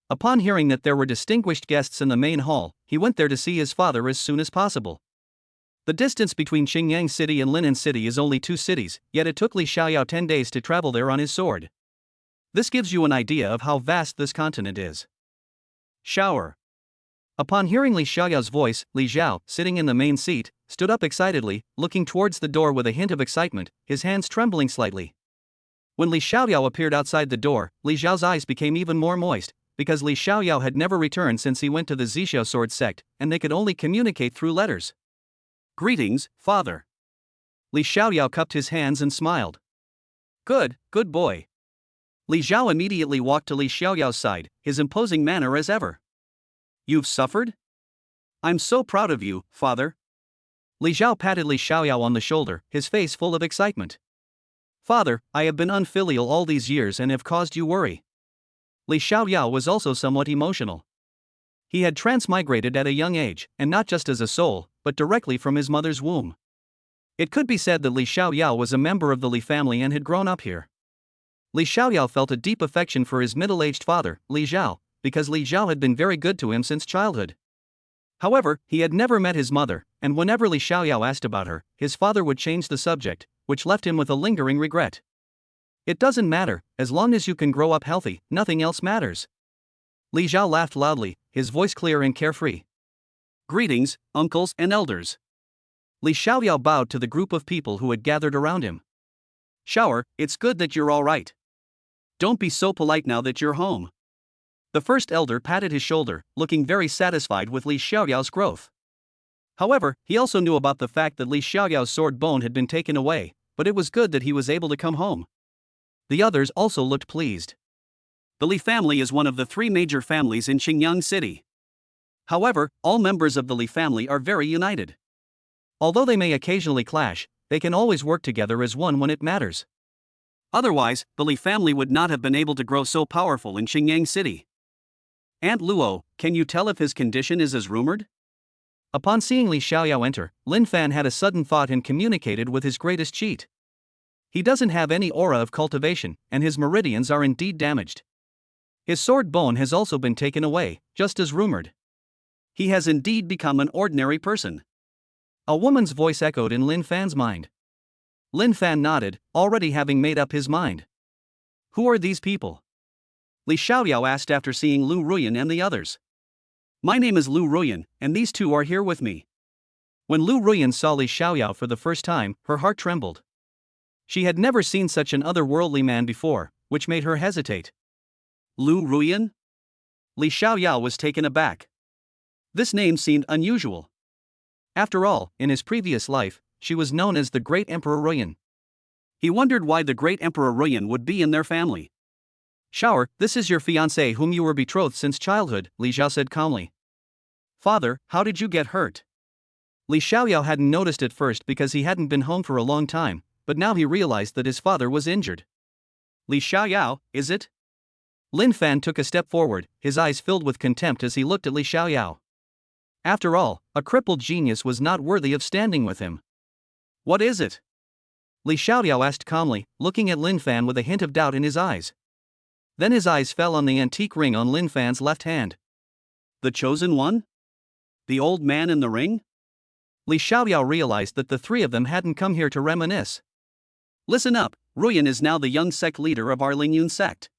Upon hearing that there were distinguished guests in the main hall, he went there to see his father as soon as possible. The distance between Xingyang City and Linan City is only 2 cities, yet it took Li Xiaoyao 10 days to travel there on his sword. This gives you an idea of how vast this continent is. Shower. Upon hearing Li Xiaoyao's voice, Li Zhao, sitting in the main seat, stood up excitedly, looking towards the door with a hint of excitement, his hands trembling slightly. When Li Xiaoyao appeared outside the door, Li Zhao's eyes became even more moist, because Li Xiaoyao had never returned since he went to the Zixiao sword sect, and they could only communicate through letters. Greetings, father. Li Xiaoyao cupped his hands and smiled. Good boy. Li Zhao immediately walked to Li Xiaoyao's side, his imposing manner as ever. You've suffered? I'm so proud of you, father. Li Zhao patted Li Xiaoyao on the shoulder, his face full of excitement. Father, I have been unfilial all these years and have caused you worry. Li Xiaoyao was also somewhat emotional. He had transmigrated at a young age, and not just as a soul, but directly from his mother's womb. It could be said that Li Xiaoyao was a member of the Li family and had grown up here. Li Xiaoyao felt a deep affection for his middle-aged father, Li Zhao, because Li Zhao had been very good to him since childhood. However, he had never met his mother, and whenever Li Xiaoyao asked about her, his father would change the subject, which left him with a lingering regret. It doesn't matter, as long as you can grow up healthy, nothing else matters. Li Zhao laughed loudly, his voice clear and carefree. Greetings, uncles and elders. Li Xiaoyao bowed to the group of people who had gathered around him. Shower, it's good that you're all right. Don't be so polite now that you're home. The first elder patted his shoulder, looking very satisfied with Li Xiaoyao's growth. However, he also knew about the fact that Li Xiaoyao's sword bone had been taken away, but it was good that he was able to come home. The others also looked pleased. The Li family is one of the 3 major families in Xingyang City. However, all members of the Li family are very united. Although they may occasionally clash, they can always work together as one when it matters. Otherwise, the Li family would not have been able to grow so powerful in Xingyang City. Aunt Luo, can you tell if his condition is as rumored? Upon seeing Li Xiaoyao enter, Lin Fan had a sudden thought and communicated with his greatest cheat. He doesn't have any aura of cultivation, and his meridians are indeed damaged. His sword bone has also been taken away, just as rumored. He has indeed become an ordinary person. A woman's voice echoed in Lin Fan's mind. Lin Fan nodded, already having made up his mind. Who are these people? Li Xiaoyao asked after seeing Lu Ruyan and the others. My name is Lu Ruyan, and these 2 are here with me. When Lu Ruyan saw Li Xiaoyao for the first time, her heart trembled. She had never seen such an otherworldly man before, which made her hesitate. Lu Ruyan? Li Xiaoyao was taken aback. This name seemed unusual. After all, in his previous life, she was known as the Great Emperor Ruyan. He wondered why the Great Emperor Ruyan would be in their family. Shower, this is your fiancé whom you were betrothed since childhood, Li Zhao said calmly. Father, how did you get hurt? Li Xiaoyao hadn't noticed at first because he hadn't been home for a long time, but now he realized that his father was injured. Li Xiaoyao, is it? Lin Fan took a step forward, his eyes filled with contempt as he looked at Li Xiaoyao. After all, a crippled genius was not worthy of standing with him. What is it? Li Xiaoyao asked calmly, looking at Lin Fan with a hint of doubt in his eyes. Then his eyes fell on the antique ring on Lin Fan's left hand. The Chosen One? The old man in the ring? Li Xiaoyao realized that the 3 of them hadn't come here to reminisce. Listen up, Ruyan is now the young sect leader of our Lingyun sect.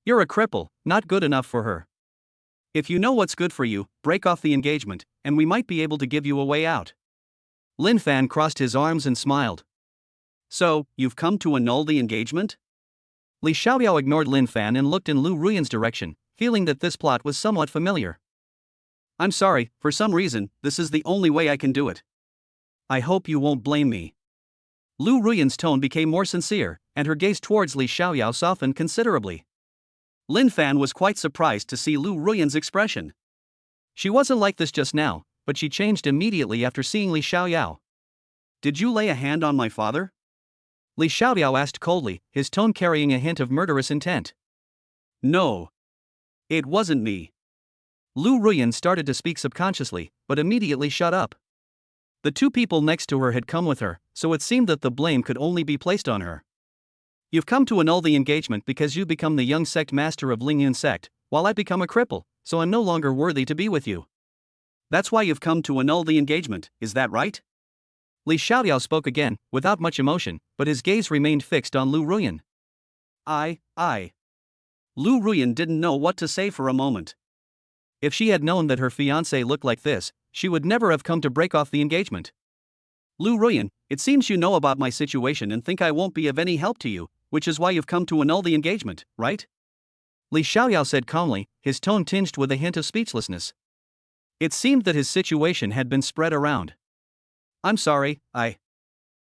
You're a cripple, not good enough for her. If you know what's good for you, break off the engagement, and we might be able to give you a way out. Lin Fan crossed his arms and smiled. So, you've come to annul the engagement? Li Xiaoyao ignored Lin Fan and looked in Lu Ruyan's direction, feeling that this plot was somewhat familiar. I'm sorry, for some reason, this is the only way I can do it. I hope you won't blame me. Lu Ruyan's tone became more sincere, and her gaze towards Li Xiaoyao softened considerably. Lin Fan was quite surprised to see Lu Ruyan's expression. She wasn't like this just now, but she changed immediately after seeing Li Xiaoyao. Did you lay a hand on my father? Li Xiaoyao asked coldly, his tone carrying a hint of murderous intent. No. It wasn't me. Lu Ruyan started to speak subconsciously, but immediately shut up. The two people next to her had come with her, so it seemed that the blame could only be placed on her. You've come to annul the engagement because you become the young sect master of Lingyun sect, while I become a cripple, so I'm no longer worthy to be with you. That's why you've come to annul the engagement, is that right? Li Xiaoyao spoke again, without much emotion, but his gaze remained fixed on Lu Ruyan. Lu Ruyan didn't know what to say for a moment. If she had known that her fiancé looked like this, she would never have come to break off the engagement. Lu Ruyan, it seems you know about my situation and think I won't be of any help to you, which is why you've come to annul the engagement, right? Li Xiaoyao said calmly, his tone tinged with a hint of speechlessness. It seemed that his situation had been spread around. I'm sorry,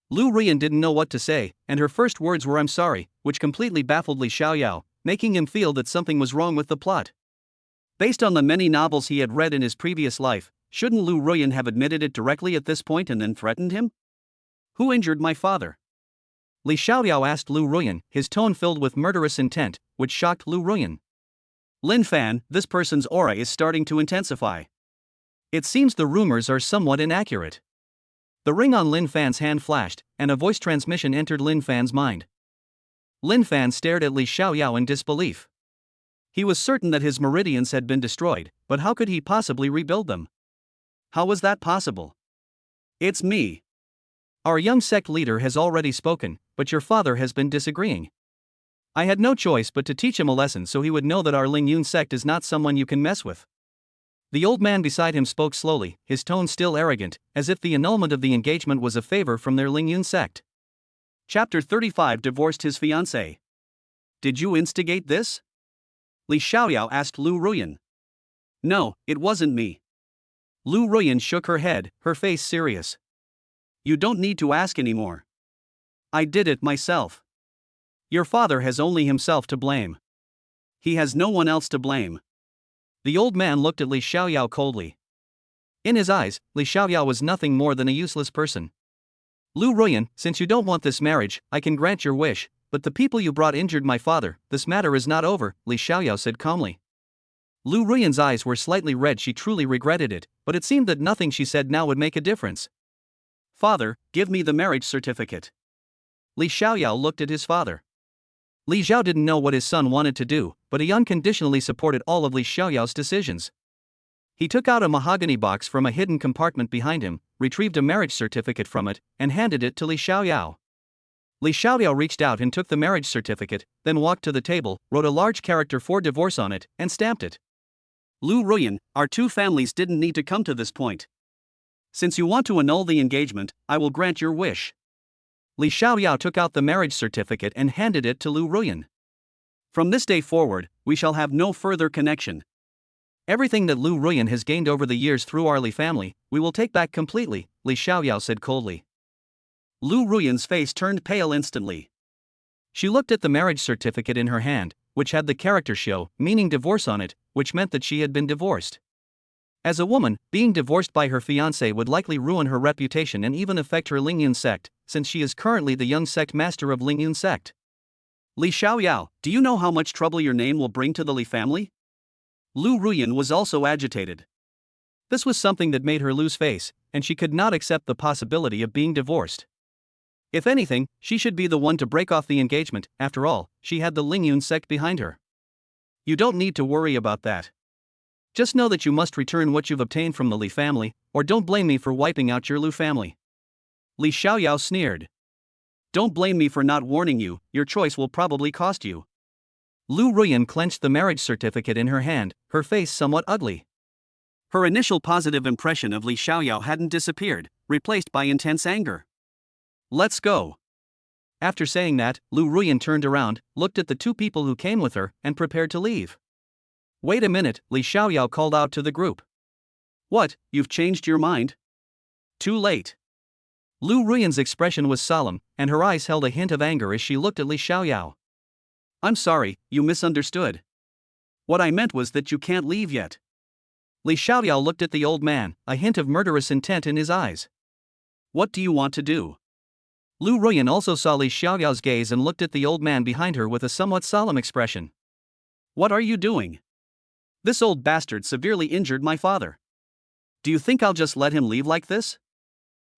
Lu Ruyan didn't know what to say, and her first words were I'm sorry, which completely baffled Li Xiaoyao, making him feel that something was wrong with the plot. Based on the many novels he had read in his previous life, shouldn't Lu Ruyan have admitted it directly at this point and then threatened him? Who injured my father? Li Xiaoyao asked Lu Ruyan, his tone filled with murderous intent, which shocked Lu Ruyan. Lin Fan, this person's aura is starting to intensify. It seems the rumors are somewhat inaccurate. The ring on Lin Fan's hand flashed, and a voice transmission entered Lin Fan's mind. Lin Fan stared at Li Xiaoyao in disbelief. He was certain that his meridians had been destroyed, but how could he possibly rebuild them? How was that possible? It's me. Our young sect leader has already spoken, but your father has been disagreeing. I had no choice but to teach him a lesson so he would know that our Lingyun sect is not someone you can mess with. The old man beside him spoke slowly, his tone still arrogant, as if the annulment of the engagement was a favor from their Lingyun sect. Chapter 35 Divorced his fiancée. Did you instigate this? Li Xiaoyao asked Lu Ruyan. No, it wasn't me. Lu Ruyan shook her head, her face serious. You don't need to ask anymore. I did it myself. Your father has only himself to blame. He has no one else to blame. The old man looked at Li Xiaoyao coldly. In his eyes, Li Xiaoyao was nothing more than a useless person. Lu Ruyan, since you don't want this marriage, I can grant your wish, but the people you brought injured my father, this matter is not over, Li Xiaoyao said calmly. Lu Ruyan's eyes were slightly red, she truly regretted it, but it seemed that nothing she said now would make a difference. Father, give me the marriage certificate. Li Xiaoyao looked at his father. Li Xiao didn't know what his son wanted to do, but he unconditionally supported all of Li Xiaoyao's decisions. He took out a mahogany box from a hidden compartment behind him, retrieved a marriage certificate from it, and handed it to Li Xiaoyao. Li Xiaoyao reached out and took the marriage certificate, then walked to the table, wrote a large character for divorce on it, and stamped it. Lu Ruyan, our two families didn't need to come to this point. Since you want to annul the engagement, I will grant your wish. Li Xiaoyao took out the marriage certificate and handed it to Lu Ruyan. From this day forward, we shall have no further connection. Everything that Lu Ruyan has gained over the years through our Li family, we will take back completely, Li Xiaoyao said coldly. Lu Ruyan's face turned pale instantly. She looked at the marriage certificate in her hand, which had the character show, meaning divorce on it, which meant that she had been divorced. As a woman, being divorced by her fiancé would likely ruin her reputation and even affect her Lingyun sect, since she is currently the young sect master of Lingyun sect. Li Xiaoyao, do you know how much trouble your name will bring to the Li family? Lu Ruyan was also agitated. This was something that made her lose face, and she could not accept the possibility of being divorced. If anything, she should be the one to break off the engagement, after all, she had the Lingyun sect behind her. You don't need to worry about that. Just know that you must return what you've obtained from the Li family, or don't blame me for wiping out your Lu family. Li Xiaoyao sneered. Don't blame me for not warning you, your choice will probably cost you. Lu Ruyan clenched the marriage certificate in her hand, her face somewhat ugly. Her initial positive impression of Li Xiaoyao hadn't disappeared, replaced by intense anger. Let's go. After saying that, Lu Ruyan turned around, looked at the two people who came with her, and prepared to leave. Wait a minute, Li Xiaoyao called out to the group. What, you've changed your mind? Too late. Lu Ruyan's expression was solemn, and her eyes held a hint of anger as she looked at Li Xiaoyao. I'm sorry, you misunderstood. What I meant was that you can't leave yet. Li Xiaoyao looked at the old man, a hint of murderous intent in his eyes. What do you want to do? Lu Ruyan also saw Li Xiaoyao's gaze and looked at the old man behind her with a somewhat solemn expression. What are you doing? This old bastard severely injured my father. Do you think I'll just let him leave like this?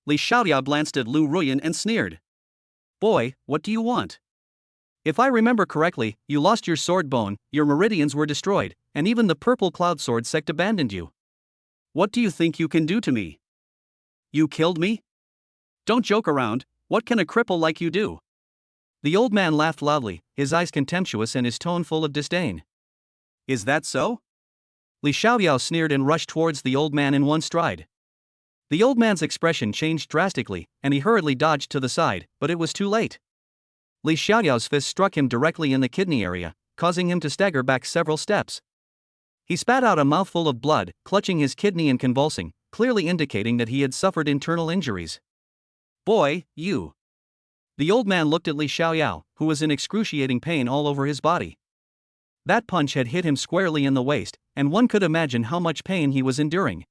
Li Xiaoyao glanced at Lu Ruyan and sneered. Boy, what do you want? If I remember correctly, you lost your sword bone, your meridians were destroyed, and even the purple cloud sword sect abandoned you. What do you think you can do to me? You killed me? Don't joke around, what can a cripple like you do? The old man laughed loudly, his eyes contemptuous and his tone full of disdain. Is that so? Li Xiaoyao sneered and rushed towards the old man in one stride. The old man's expression changed drastically, and he hurriedly dodged to the side, but it was too late. Li Xiaoyao's fist struck him directly in the kidney area, causing him to stagger back several steps. He spat out a mouthful of blood, clutching his kidney and convulsing, clearly indicating that he had suffered internal injuries. Boy, you. The old man looked at Li Xiaoyao, who was in excruciating pain all over his body. That punch had hit him squarely in the waist, and one could imagine how much pain he was enduring.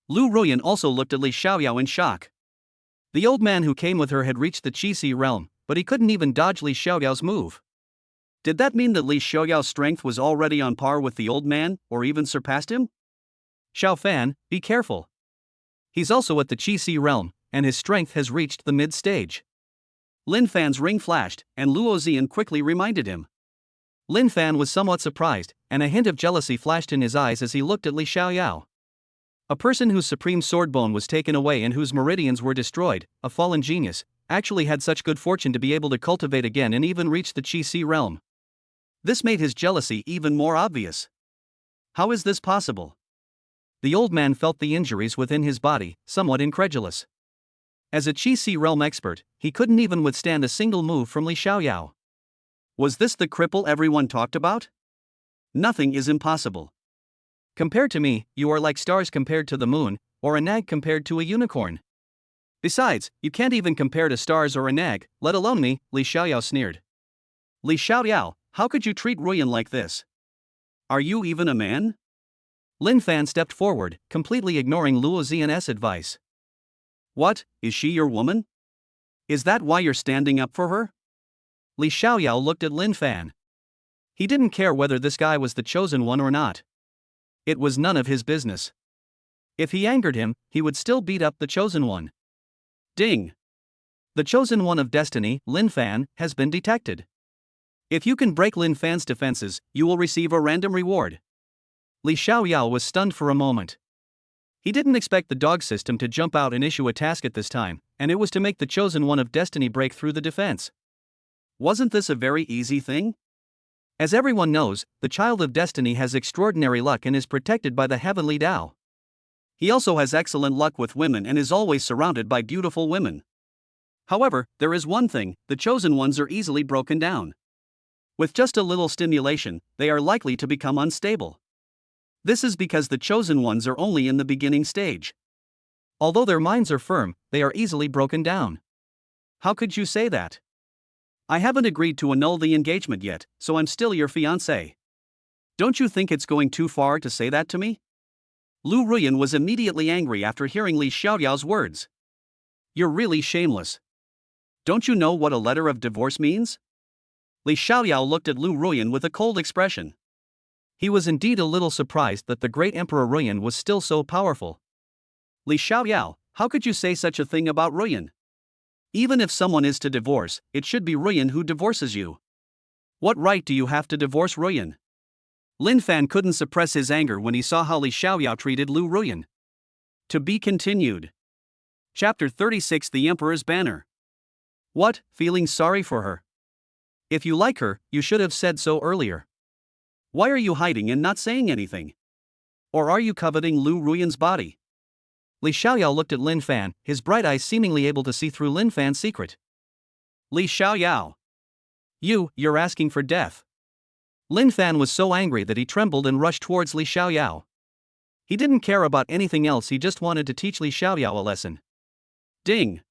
Lu Ruyan also looked at Li Xiaoyao in shock. The old man who came with her had reached the Qi realm, but he couldn't even dodge Li Xiaoyao's move. Did that mean that Li Xiaoyao's strength was already on par with the old man, or even surpassed him? Xiao Fan, be careful. He's also at the Qi realm, and his strength has reached the mid-stage. Lin Fan's ring flashed, and Luo Zian quickly reminded him. Lin Fan was somewhat surprised, and a hint of jealousy flashed in his eyes as he looked at Li Xiaoyao. A person whose supreme sword bone was taken away and whose meridians were destroyed, a fallen genius, actually had such good fortune to be able to cultivate again and even reach the Qi realm. This made his jealousy even more obvious. How is this possible? The old man felt the injuries within his body, somewhat incredulous. As a Qi realm expert, he couldn't even withstand a single move from Li Xiaoyao. Was this the cripple everyone talked about? Nothing is impossible. Compared to me, you are like stars compared to the moon, or a nag compared to a unicorn. Besides, you can't even compare to stars or a nag, let alone me, Li Xiaoyao sneered. Li Xiaoyao, how could you treat Ruyan like this? Are you even a man? Lin Fan stepped forward, completely ignoring Luo Zian's advice. What, is she your woman? Is that why you're standing up for her? Li Xiaoyao looked at Lin Fan. He didn't care whether this guy was the chosen one or not. It was none of his business. If he angered him, he would still beat up the chosen one. Ding! The chosen one of destiny, Lin Fan, has been detected. If you can break Lin Fan's defenses, you will receive a random reward. Li Xiaoyao was stunned for a moment. He didn't expect the dog system to jump out and issue a task at this time, and it was to make the chosen one of destiny break through the defense. Wasn't this a very easy thing? As everyone knows, the child of destiny has extraordinary luck and is protected by the heavenly Tao. He also has excellent luck with women and is always surrounded by beautiful women. However, there is one thing, the chosen ones are easily broken down. With just a little stimulation, they are likely to become unstable. This is because the chosen ones are only in the beginning stage. Although their minds are firm, they are easily broken down. How could you say that? I haven't agreed to annul the engagement yet, so I'm still your fiancé. Don't you think it's going too far to say that to me? Lu Ruyan was immediately angry after hearing Li Xiaoyao's words. You're really shameless. Don't you know what a letter of divorce means? Li Xiaoyao looked at Lu Ruyan with a cold expression. He was indeed a little surprised that the great Emperor Ruyan was still so powerful. Li Xiaoyao, how could you say such a thing about Ruyan? Even if someone is to divorce, it should be Ruyan who divorces you. What right do you have to divorce Ruyan? Lin Fan couldn't suppress his anger when he saw how Li Xiaoyao treated Lu Ruyan. To be continued. Chapter 36 The Emperor's Banner. What, feeling sorry for her? If you like her, you should have said so earlier. Why are you hiding and not saying anything? Or are you coveting Lu Ruyan's body? Li Xiaoyao looked at Lin Fan, his bright eyes seemingly able to see through Lin Fan's secret. Li Xiaoyao. You're asking for death. Lin Fan was so angry that he trembled and rushed towards Li Xiaoyao. He didn't care about anything else, he just wanted to teach Li Xiaoyao a lesson. Ding!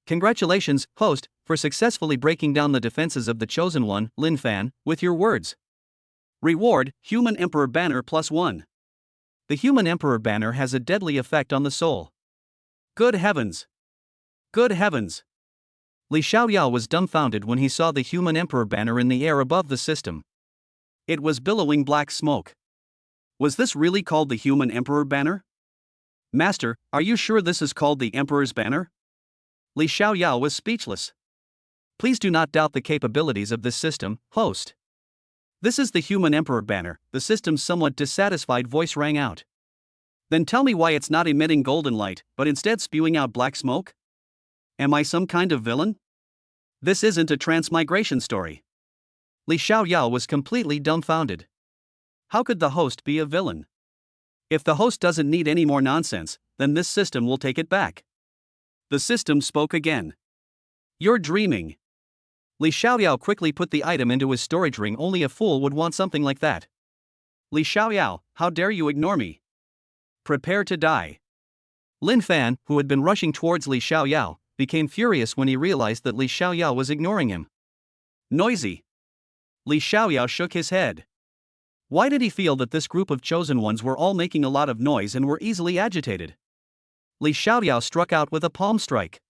Congratulations, host, for successfully breaking down the defenses of the Chosen One, Lin Fan, with your words. Reward, Human Emperor Banner +1. The Human Emperor Banner has a deadly effect on the soul. Good heavens! Good heavens! Li Xiaoyao was dumbfounded when he saw the Human Emperor Banner in the air above the system. It was billowing black smoke. Was this really called the Human Emperor Banner? Master, are you sure this is called the Emperor's Banner? Li Xiaoyao was speechless. Please do not doubt the capabilities of this system, host. This is the Human Emperor Banner, the system's somewhat dissatisfied voice rang out. Then tell me why it's not emitting golden light, but instead spewing out black smoke? Am I some kind of villain? This isn't a transmigration story. Li Xiaoyao was completely dumbfounded. How could the host be a villain? If the host doesn't need any more nonsense, then this system will take it back. The system spoke again. You're dreaming. Li Xiaoyao quickly put the item into his storage ring. Only a fool would want something like that. Li Xiaoyao, how dare you ignore me? Prepare to die. Lin Fan, who had been rushing towards Li Xiaoyao, became furious when he realized that Li Xiaoyao was ignoring him. Noisy. Li Xiaoyao shook his head. Why did he feel that this group of chosen ones were all making a lot of noise and were easily agitated? Li Xiaoyao struck out with a palm strike.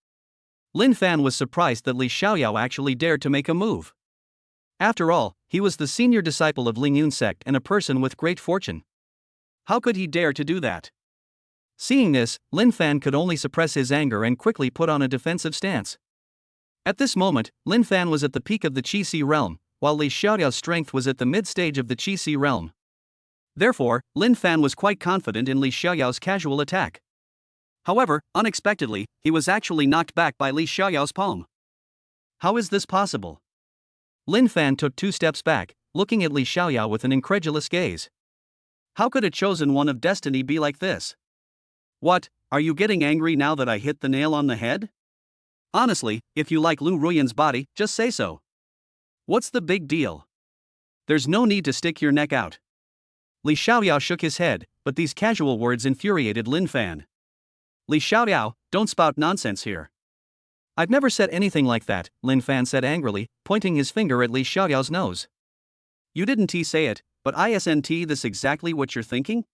Lin Fan was surprised that Li Xiaoyao actually dared to make a move. After all, he was the senior disciple of Ling Yun's sect and a person with great fortune. How could he dare to do that? Seeing this, Lin Fan could only suppress his anger and quickly put on a defensive stance. At this moment, Lin Fan was at the peak of the Qi Si realm, while Li Xiaoyao's strength was at the mid-stage of the Qi Si realm. Therefore, Lin Fan was quite confident in Li Xiaoyao's casual attack. However, unexpectedly, he was actually knocked back by Li Xiaoyao's palm. How is this possible? Lin Fan took 2 steps back, looking at Li Xiaoyao with an incredulous gaze. How could a chosen one of destiny be like this? What, are you getting angry now that I hit the nail on the head? Honestly, if you like Lu Ruyan's body, just say so. What's the big deal? There's no need to stick your neck out. Li Xiaoyao shook his head, but these casual words infuriated Lin Fan. Li Xiaoyao, don't spout nonsense here. I've never said anything like that, Lin Fan said angrily, pointing his finger at Li Xiaoyao's nose. You didn't say it, but isn't this exactly what you're thinking?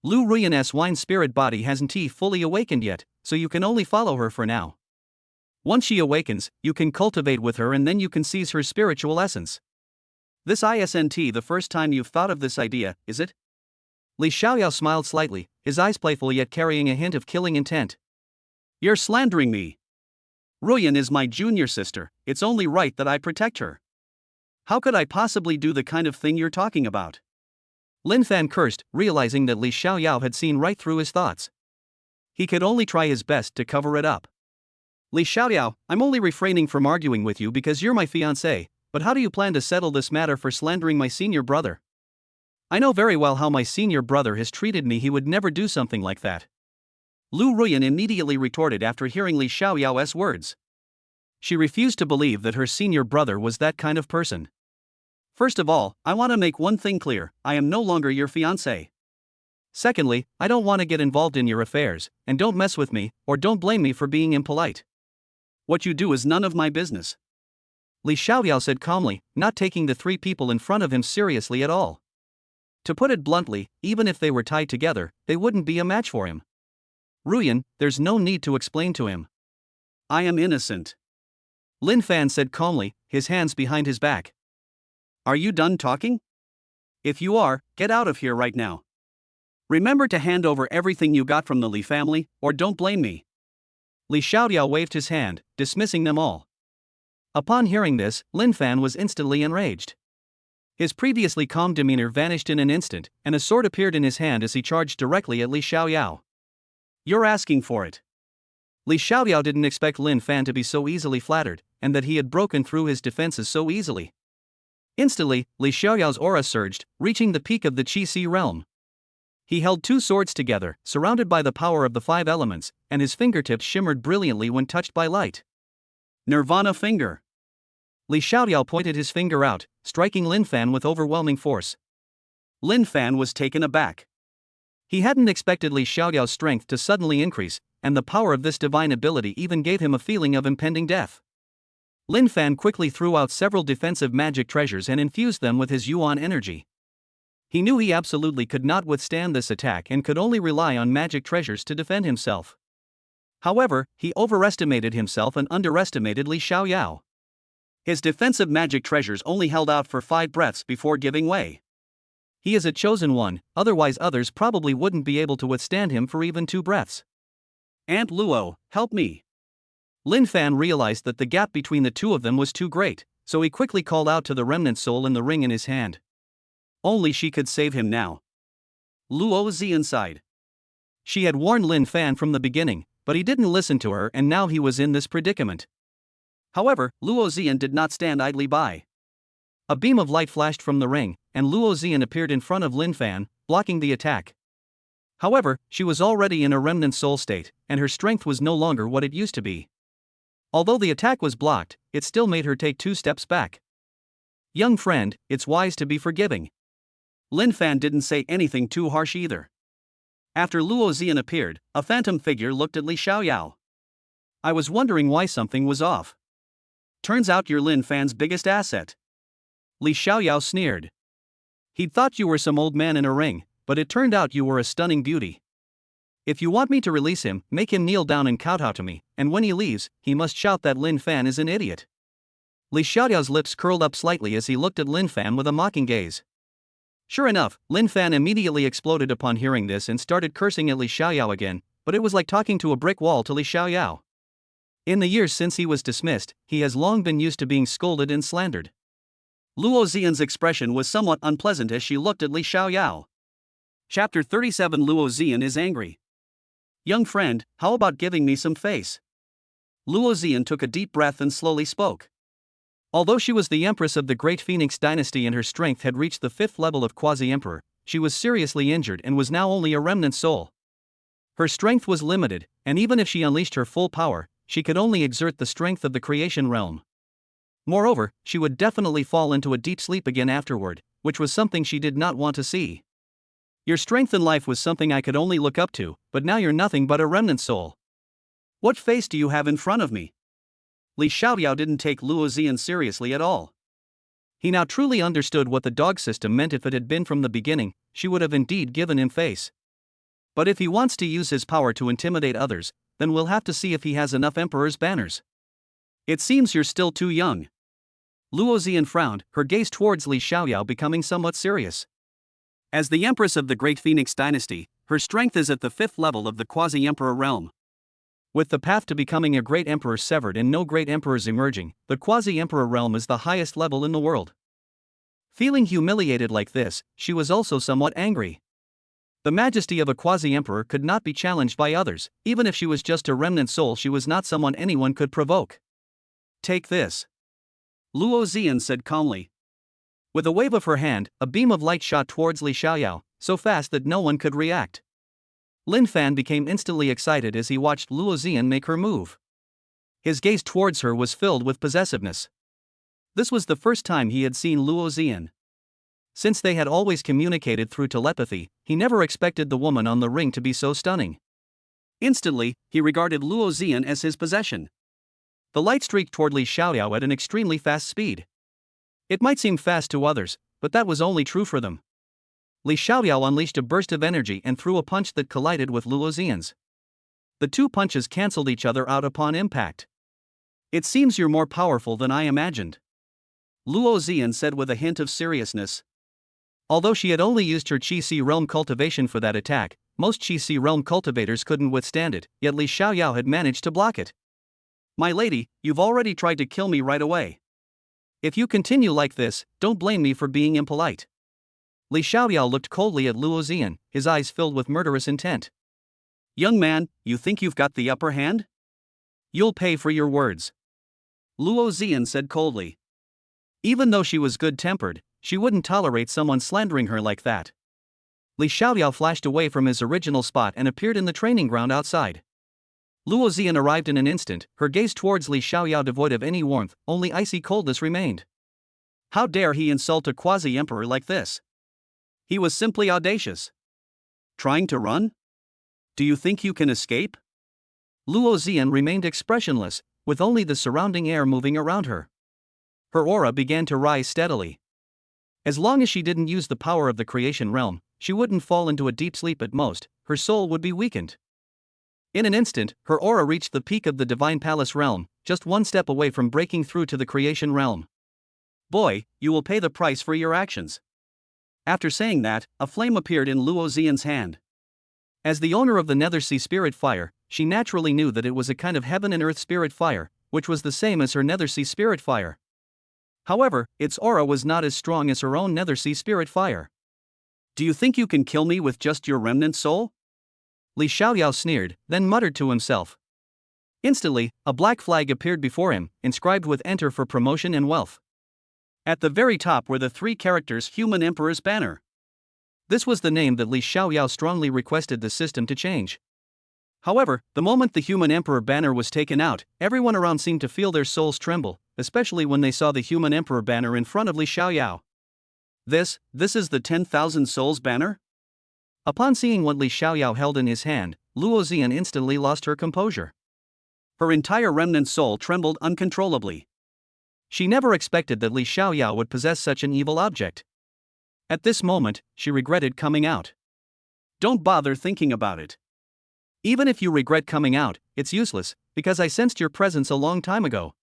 Lu Ruyan's wine spirit body hasn't fully awakened yet, so you can only follow her for now. Once she awakens, you can cultivate with her and then you can seize her spiritual essence. This isn't the first time you've thought of this idea, is it? Li Xiaoyao smiled slightly, his eyes playful yet carrying a hint of killing intent. You're slandering me. Ruyan is my junior sister, it's only right that I protect her. How could I possibly do the kind of thing you're talking about? Lin Fan cursed, realizing that Li Xiaoyao had seen right through his thoughts. He could only try his best to cover it up. Li Xiaoyao, I'm only refraining from arguing with you because you're my fiancé, but how do you plan to settle this matter for slandering my senior brother? I know very well how my senior brother has treated me. He would never do something like that. Lu Ruyan immediately retorted after hearing Li Xiaoyao's words. She refused to believe that her senior brother was that kind of person. First of all, I want to make one thing clear, I am no longer your fiancé. Secondly, I don't want to get involved in your affairs, and don't mess with me, or don't blame me for being impolite. What you do is none of my business. Li Xiaoyao said calmly, not taking the 3 people in front of him seriously at all. To put it bluntly, even if they were tied together, they wouldn't be a match for him. Ruyan, there's no need to explain to him. I am innocent. Lin Fan said calmly, his hands behind his back. Are you done talking? If you are, get out of here right now. Remember to hand over everything you got from the Li family, or don't blame me. Li Xiaoyao waved his hand, dismissing them all. Upon hearing this, Lin Fan was instantly enraged. His previously calm demeanor vanished in an instant, and a sword appeared in his hand as he charged directly at Li Xiaoyao. You're asking for it. Li Xiaoyao didn't expect Lin Fan to be so easily flattered, and that he had broken through his defenses so easily. Instantly, Li Xiaoyao's aura surged, reaching the peak of the Qi Si realm. He held 2 swords together, surrounded by the power of the 5 elements, and his fingertips shimmered brilliantly when touched by light. Nirvana finger. Li Xiaoyao pointed his finger out, striking Lin Fan with overwhelming force. Lin Fan was taken aback. He hadn't expected Li Xiaoyao's strength to suddenly increase, and the power of this divine ability even gave him a feeling of impending death. Lin Fan quickly threw out several defensive magic treasures and infused them with his Yuan energy. He knew he absolutely could not withstand this attack and could only rely on magic treasures to defend himself. However, he overestimated himself and underestimated Li Xiaoyao. His defensive magic treasures only held out for 5 breaths before giving way. He is a chosen one, otherwise others probably wouldn't be able to withstand him for even 2 breaths. Aunt Luo, help me. Lin Fan realized that the gap between the two of them was too great, so he quickly called out to the remnant soul in the ring in his hand. Only she could save him now. Luo Zian sighed. She had warned Lin Fan from the beginning, but he didn't listen to her and now he was in this predicament. However, Luo Zian did not stand idly by. A beam of light flashed from the ring, and Luo Zian appeared in front of Lin Fan, blocking the attack. However, she was already in a remnant soul state, and her strength was no longer what it used to be. Although the attack was blocked, it still made her take 2 steps back. Young friend, it's wise to be forgiving. Lin Fan didn't say anything too harsh either. After Luo Zian appeared, a phantom figure looked at Li Xiaoyao. I was wondering why something was off. Turns out you're Lin Fan's biggest asset. Li Xiaoyao sneered. He'd thought you were some old man in a ring, but it turned out you were a stunning beauty. If you want me to release him, make him kneel down and kowtow to me, and when he leaves, he must shout that Lin Fan is an idiot. Li Xiaoyao's lips curled up slightly as he looked at Lin Fan with a mocking gaze. Sure enough, Lin Fan immediately exploded upon hearing this and started cursing at Li Xiaoyao again, but it was like talking to a brick wall to Li Xiaoyao. In the years since he was dismissed, he has long been used to being scolded and slandered. Luo Zian's expression was somewhat unpleasant as she looked at Li Xiaoyao. Chapter 37 Luo Zian is angry. Young friend, how about giving me some face? Luo Zian took a deep breath and slowly spoke. Although she was the empress of the Great Phoenix dynasty and her strength had reached the 5th level of quasi-emperor, she was seriously injured and was now only a remnant soul. Her strength was limited, and even if she unleashed her full power, she could only exert the strength of the creation realm. Moreover, she would definitely fall into a deep sleep again afterward, which was something she did not want to see. Your strength in life was something I could only look up to, but now you're nothing but a remnant soul. What face do you have in front of me? Li Xiaoyao didn't take Luo Zian seriously at all. He now truly understood what the dog system meant. If it had been from the beginning, she would have indeed given him face. But if he wants to use his power to intimidate others, then we'll have to see if he has enough emperor's banners. It seems you're still too young. Luo Zian frowned, her gaze towards Li Xiaoyao becoming somewhat serious. As the empress of the Great Phoenix dynasty, her strength is at the 5th level of the quasi-emperor realm. With the path to becoming a great emperor severed and no great emperors emerging, the quasi-emperor realm is the highest level in the world. Feeling humiliated like this, she was also somewhat angry. The majesty of a quasi-emperor could not be challenged by others, even if she was just a remnant soul. She was not someone anyone could provoke. Take this. Luo Zian said calmly. With a wave of her hand, a beam of light shot towards Li Xiaoyao, so fast that no one could react. Lin Fan became instantly excited as he watched Luo Zian make her move. His gaze towards her was filled with possessiveness. This was the first time he had seen Luo Zian. Since they had always communicated through telepathy, he never expected the woman on the ring to be so stunning. Instantly, he regarded Luo Zian as his possession. The light streaked toward Li Xiaoyao at an extremely fast speed. It might seem fast to others, but that was only true for them. Li Xiaoyao unleashed a burst of energy and threw a punch that collided with Luo Zian's. The two punches cancelled each other out upon impact. It seems you're more powerful than I imagined. Luo Zian said with a hint of seriousness. Although she had only used her Qi-Si realm cultivation for that attack, most Qi-Si realm cultivators couldn't withstand it, yet Li Xiaoyao had managed to block it. My lady, you've already tried to kill me right away. If you continue like this, don't blame me for being impolite. Li Xiaoyao looked coldly at Luo Zian, his eyes filled with murderous intent. Young man, you think you've got the upper hand? You'll pay for your words. Luo Zian said coldly. Even though she was good-tempered, she wouldn't tolerate someone slandering her like that. Li Xiaoyao flashed away from his original spot and appeared in the training ground outside. Luo Zian arrived in an instant, her gaze towards Li Xiaoyao devoid of any warmth, only icy coldness remained. How dare he insult a quasi-emperor like this? He was simply audacious. Trying to run? Do you think you can escape? Luo Zian remained expressionless, with only the surrounding air moving around her. Her aura began to rise steadily. As long as she didn't use the power of the creation realm, she wouldn't fall into a deep sleep at most, her soul would be weakened. In an instant, her aura reached the peak of the Divine Palace realm, just one step away from breaking through to the creation realm. Boy, you will pay the price for your actions. After saying that, a flame appeared in Luo Zian's hand. As the owner of the Nethersea spirit fire, she naturally knew that it was a kind of heaven and earth spirit fire, which was the same as her Nethersea spirit fire. However, its aura was not as strong as her own Nethersea spirit fire. Do you think you can kill me with just your remnant soul? Li Xiaoyao sneered, then muttered to himself. Instantly, a black flag appeared before him, inscribed with "Enter for promotion and wealth." At the very top were the 3 characters Human Emperor's banner. This was the name that Li Xiaoyao strongly requested the system to change. However, the moment the Human Emperor banner was taken out, everyone around seemed to feel their souls tremble, especially when they saw the Human Emperor banner in front of Li Xiaoyao. This is the 10,000 souls banner? Upon seeing what Li Xiaoyao held in his hand, Luo Zian instantly lost her composure. Her entire remnant soul trembled uncontrollably. She never expected that Li Xiaoyao would possess such an evil object. At this moment, she regretted coming out. Don't bother thinking about it. Even if you regret coming out, it's useless, because I sensed your presence a long time ago.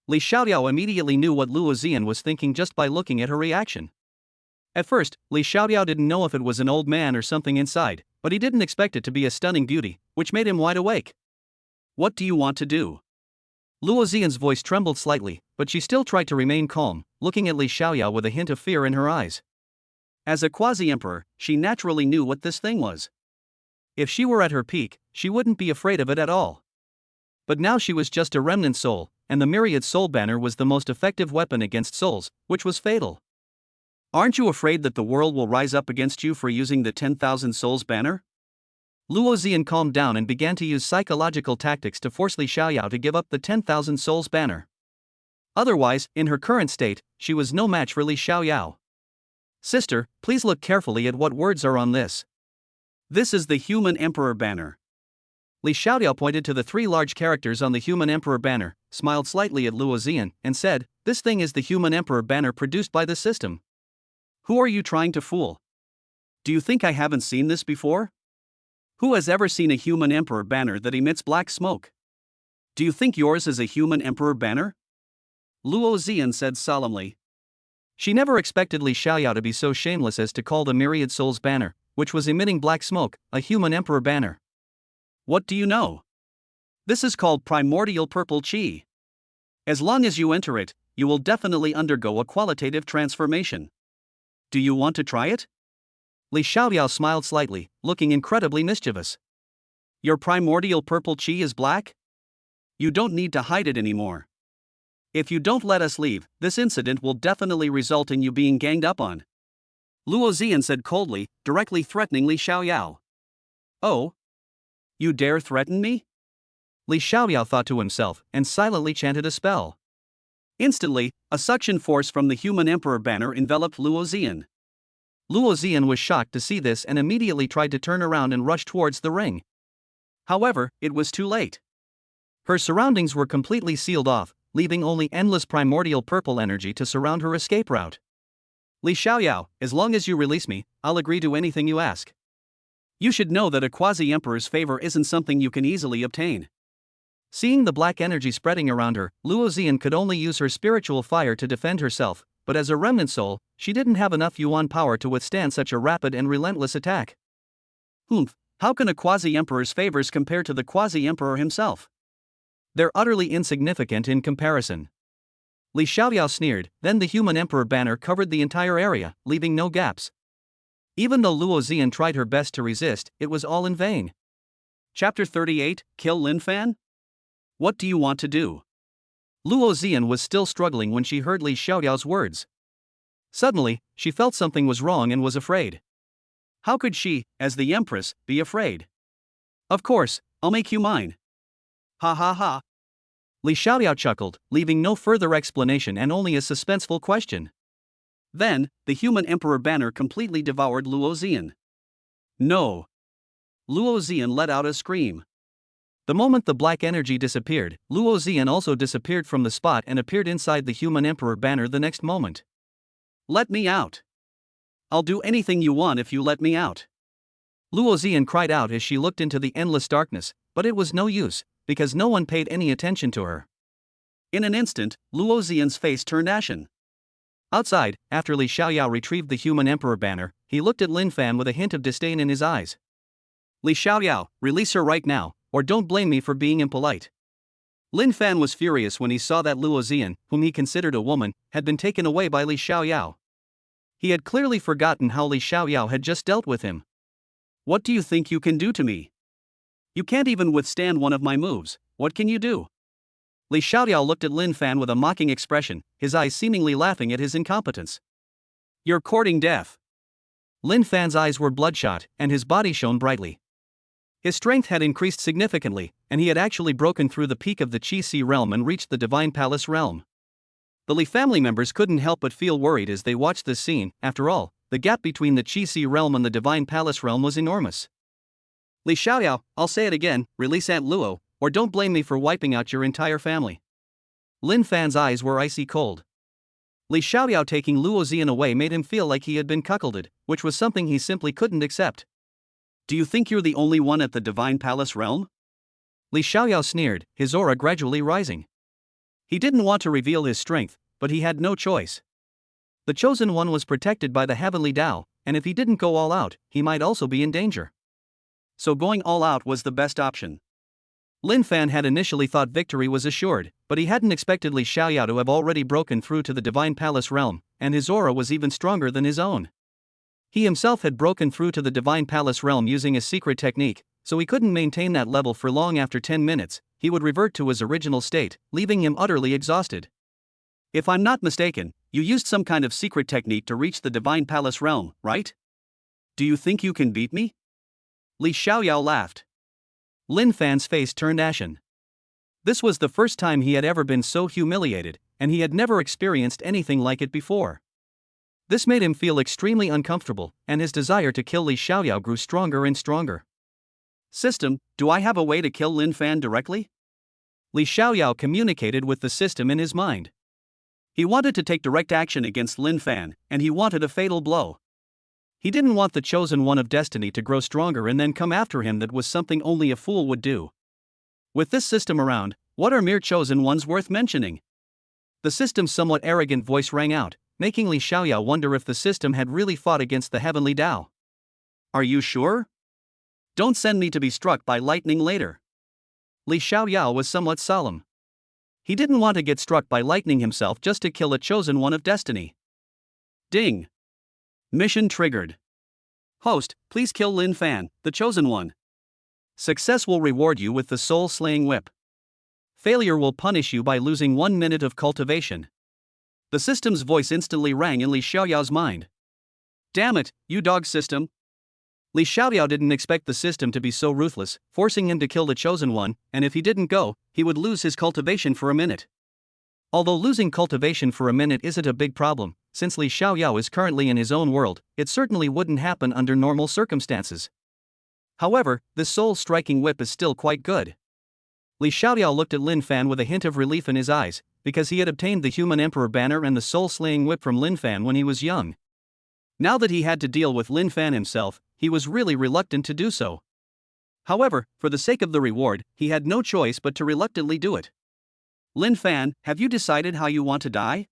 Li Xiaoyao immediately knew what Luo Zian was thinking just by looking at her reaction. At first, Li Xiaoyao didn't know if it was an old man or something inside, but he didn't expect it to be a stunning beauty, which made him wide awake. What do you want to do? Luo Zian's voice trembled slightly, but she still tried to remain calm, looking at Li Xiaoyao with a hint of fear in her eyes. As a quasi-emperor, she naturally knew what this thing was. If she were at her peak, she wouldn't be afraid of it at all. But now she was just a remnant soul, and the Myriad Soul Banner was the most effective weapon against souls, which was fatal. Aren't you afraid that the world will rise up against you for using the 10,000 souls banner? Luo Zian calmed down and began to use psychological tactics to force Li Xiaoyao to give up the 10,000 souls banner. Otherwise, in her current state, she was no match for Li Xiaoyao. Sister, please look carefully at what words are on this. This is the Human Emperor banner. Li Xiaoyao pointed to the 3 large characters on the Human Emperor banner, smiled slightly at Luo Zian, and said, "This thing is the Human Emperor banner produced by the system." Who are you trying to fool? Do you think I haven't seen this before? Who has ever seen a Human Emperor banner that emits black smoke? Do you think yours is a Human Emperor banner? Luo Zian said solemnly. She never expected Li Xiaoyao to be so shameless as to call the Myriad Souls banner, which was emitting black smoke, a Human Emperor banner. What do you know? This is called primordial purple chi. As long as you enter it, you will definitely undergo a qualitative transformation. Do you want to try it? Li Xiaoyao smiled slightly, looking incredibly mischievous. Your primordial purple chi is black? You don't need to hide it anymore. If you don't let us leave, this incident will definitely result in you being ganged up on. Luo Zian said coldly, directly threatening Li Xiaoyao. Oh? You dare threaten me? Li Xiaoyao thought to himself, and silently chanted a spell. Instantly, a suction force from the Human Emperor banner enveloped Luo Zian. Luo Zian was shocked to see this and immediately tried to turn around and rush towards the ring. However, it was too late. Her surroundings were completely sealed off, leaving only endless primordial purple energy to surround her escape route. Li Xiaoyao, as long as you release me, I'll agree to anything you ask. You should know that a quasi-emperor's favor isn't something you can easily obtain. Seeing the black energy spreading around her, Luo Zian could only use her spiritual fire to defend herself, but as a remnant soul, she didn't have enough yuan power to withstand such a rapid and relentless attack. How can a quasi-emperor's favors compare to the quasi-emperor himself? They're utterly insignificant in comparison. Li Xiaoyao sneered, then the Human Emperor banner covered the entire area, leaving no gaps. Even though Luo Zian tried her best to resist, it was all in vain. Chapter 38, Kill Lin Fan? What do you want to do? Luo Zian was still struggling when she heard Li Xiaoyao's words. Suddenly, she felt something was wrong and was afraid. How could she, as the Empress, be afraid? Of course, I'll make you mine. Ha ha ha. Li Xiaoyao chuckled, leaving no further explanation and only a suspenseful question. Then, the Human Emperor banner completely devoured Luo Zian. No. Luo Xian let out a scream. The moment the black energy disappeared, Luo Xian also disappeared from the spot and appeared inside the human emperor banner the next moment. Let me out. I'll do anything you want if you let me out. Luo Xian cried out as she looked into the endless darkness, but it was no use, because no one paid any attention to her. In an instant, Luo Xian's face turned ashen. Outside, after Li Xiaoyao retrieved the human emperor banner, he looked at Lin Fan with a hint of disdain in his eyes. Li Xiaoyao, release her right now, or don't blame me for being impolite. Lin Fan was furious when he saw that Luo Xian, whom he considered a woman, had been taken away by Li Xiaoyao. He had clearly forgotten how Li Xiaoyao had just dealt with him. What do you think you can do to me? You can't even withstand one of my moves, what can you do? Li Xiaoyao looked at Lin Fan with a mocking expression, his eyes seemingly laughing at his incompetence. You're courting death. Lin Fan's eyes were bloodshot, and his body shone brightly. His strength had increased significantly, and he had actually broken through the peak of the Qi Si realm and reached the Divine Palace realm. The Li family members couldn't help but feel worried as they watched this scene. After all, the gap between the Qi Si realm and the Divine Palace realm was enormous. Li Xiaoyao, I'll say it again, release Aunt Luo, or don't blame me for wiping out your entire family. Lin Fan's eyes were icy cold. Li Xiaoyao taking Luo Xian away made him feel like he had been cuckolded, which was something he simply couldn't accept. Do you think you're the only one at the Divine Palace realm? Li Xiaoyao sneered, his aura gradually rising. He didn't want to reveal his strength, but he had no choice. The Chosen One was protected by the Heavenly Tao, and if he didn't go all out, he might also be in danger. So going all out was the best option. Lin Fan had initially thought victory was assured, but he hadn't expected Li Xiaoyao to have already broken through to the Divine Palace realm, and his aura was even stronger than his own. He himself had broken through to the Divine Palace realm using a secret technique, so he couldn't maintain that level for long. After 10 minutes, he would revert to his original state, leaving him utterly exhausted. If I'm not mistaken, you used some kind of secret technique to reach the Divine Palace realm, right? Do you think you can beat me? Li Xiaoyao laughed. Lin Fan's face turned ashen. This was the first time he had ever been so humiliated, and he had never experienced anything like it before. This made him feel extremely uncomfortable, and his desire to kill Li Xiaoyao grew stronger and stronger. System, do I have a way to kill Lin Fan directly? Li Xiaoyao communicated with the system in his mind. He wanted to take direct action against Lin Fan, and he wanted a fatal blow. He didn't want the Chosen One of Destiny to grow stronger and then come after him. That was something only a fool would do. With this system around, what are mere Chosen Ones worth mentioning? The system's somewhat arrogant voice rang out, making Li Xiaoyao wonder if the system had really fought against the Heavenly Tao. Are you sure? Don't send me to be struck by lightning later. Li Xiaoyao was somewhat solemn. He didn't want to get struck by lightning himself just to kill a Chosen One of Destiny. Ding. Mission triggered. Host, please kill Lin Fan, the Chosen One. Success will reward you with the soul-slaying whip. Failure will punish you by losing 1 minute of cultivation. The system's voice instantly rang in Li Xiaoyao's mind. Damn it, you dog system. Li Xiaoyao didn't expect the system to be so ruthless, forcing him to kill the Chosen One, and if he didn't go, he would lose his cultivation for a minute. Although losing cultivation for a minute isn't a big problem, since Li Xiaoyao is currently in his own world, it certainly wouldn't happen under normal circumstances. However, this soul-striking whip is still quite good. Li Xiaoyao looked at Lin Fan with a hint of relief in his eyes, because he had obtained the Human Emperor banner and the soul-slaying whip from Lin Fan when he was young. Now that he had to deal with Lin Fan himself, he was really reluctant to do so. However, for the sake of the reward, he had no choice but to reluctantly do it. Lin Fan, have you decided how you want to die?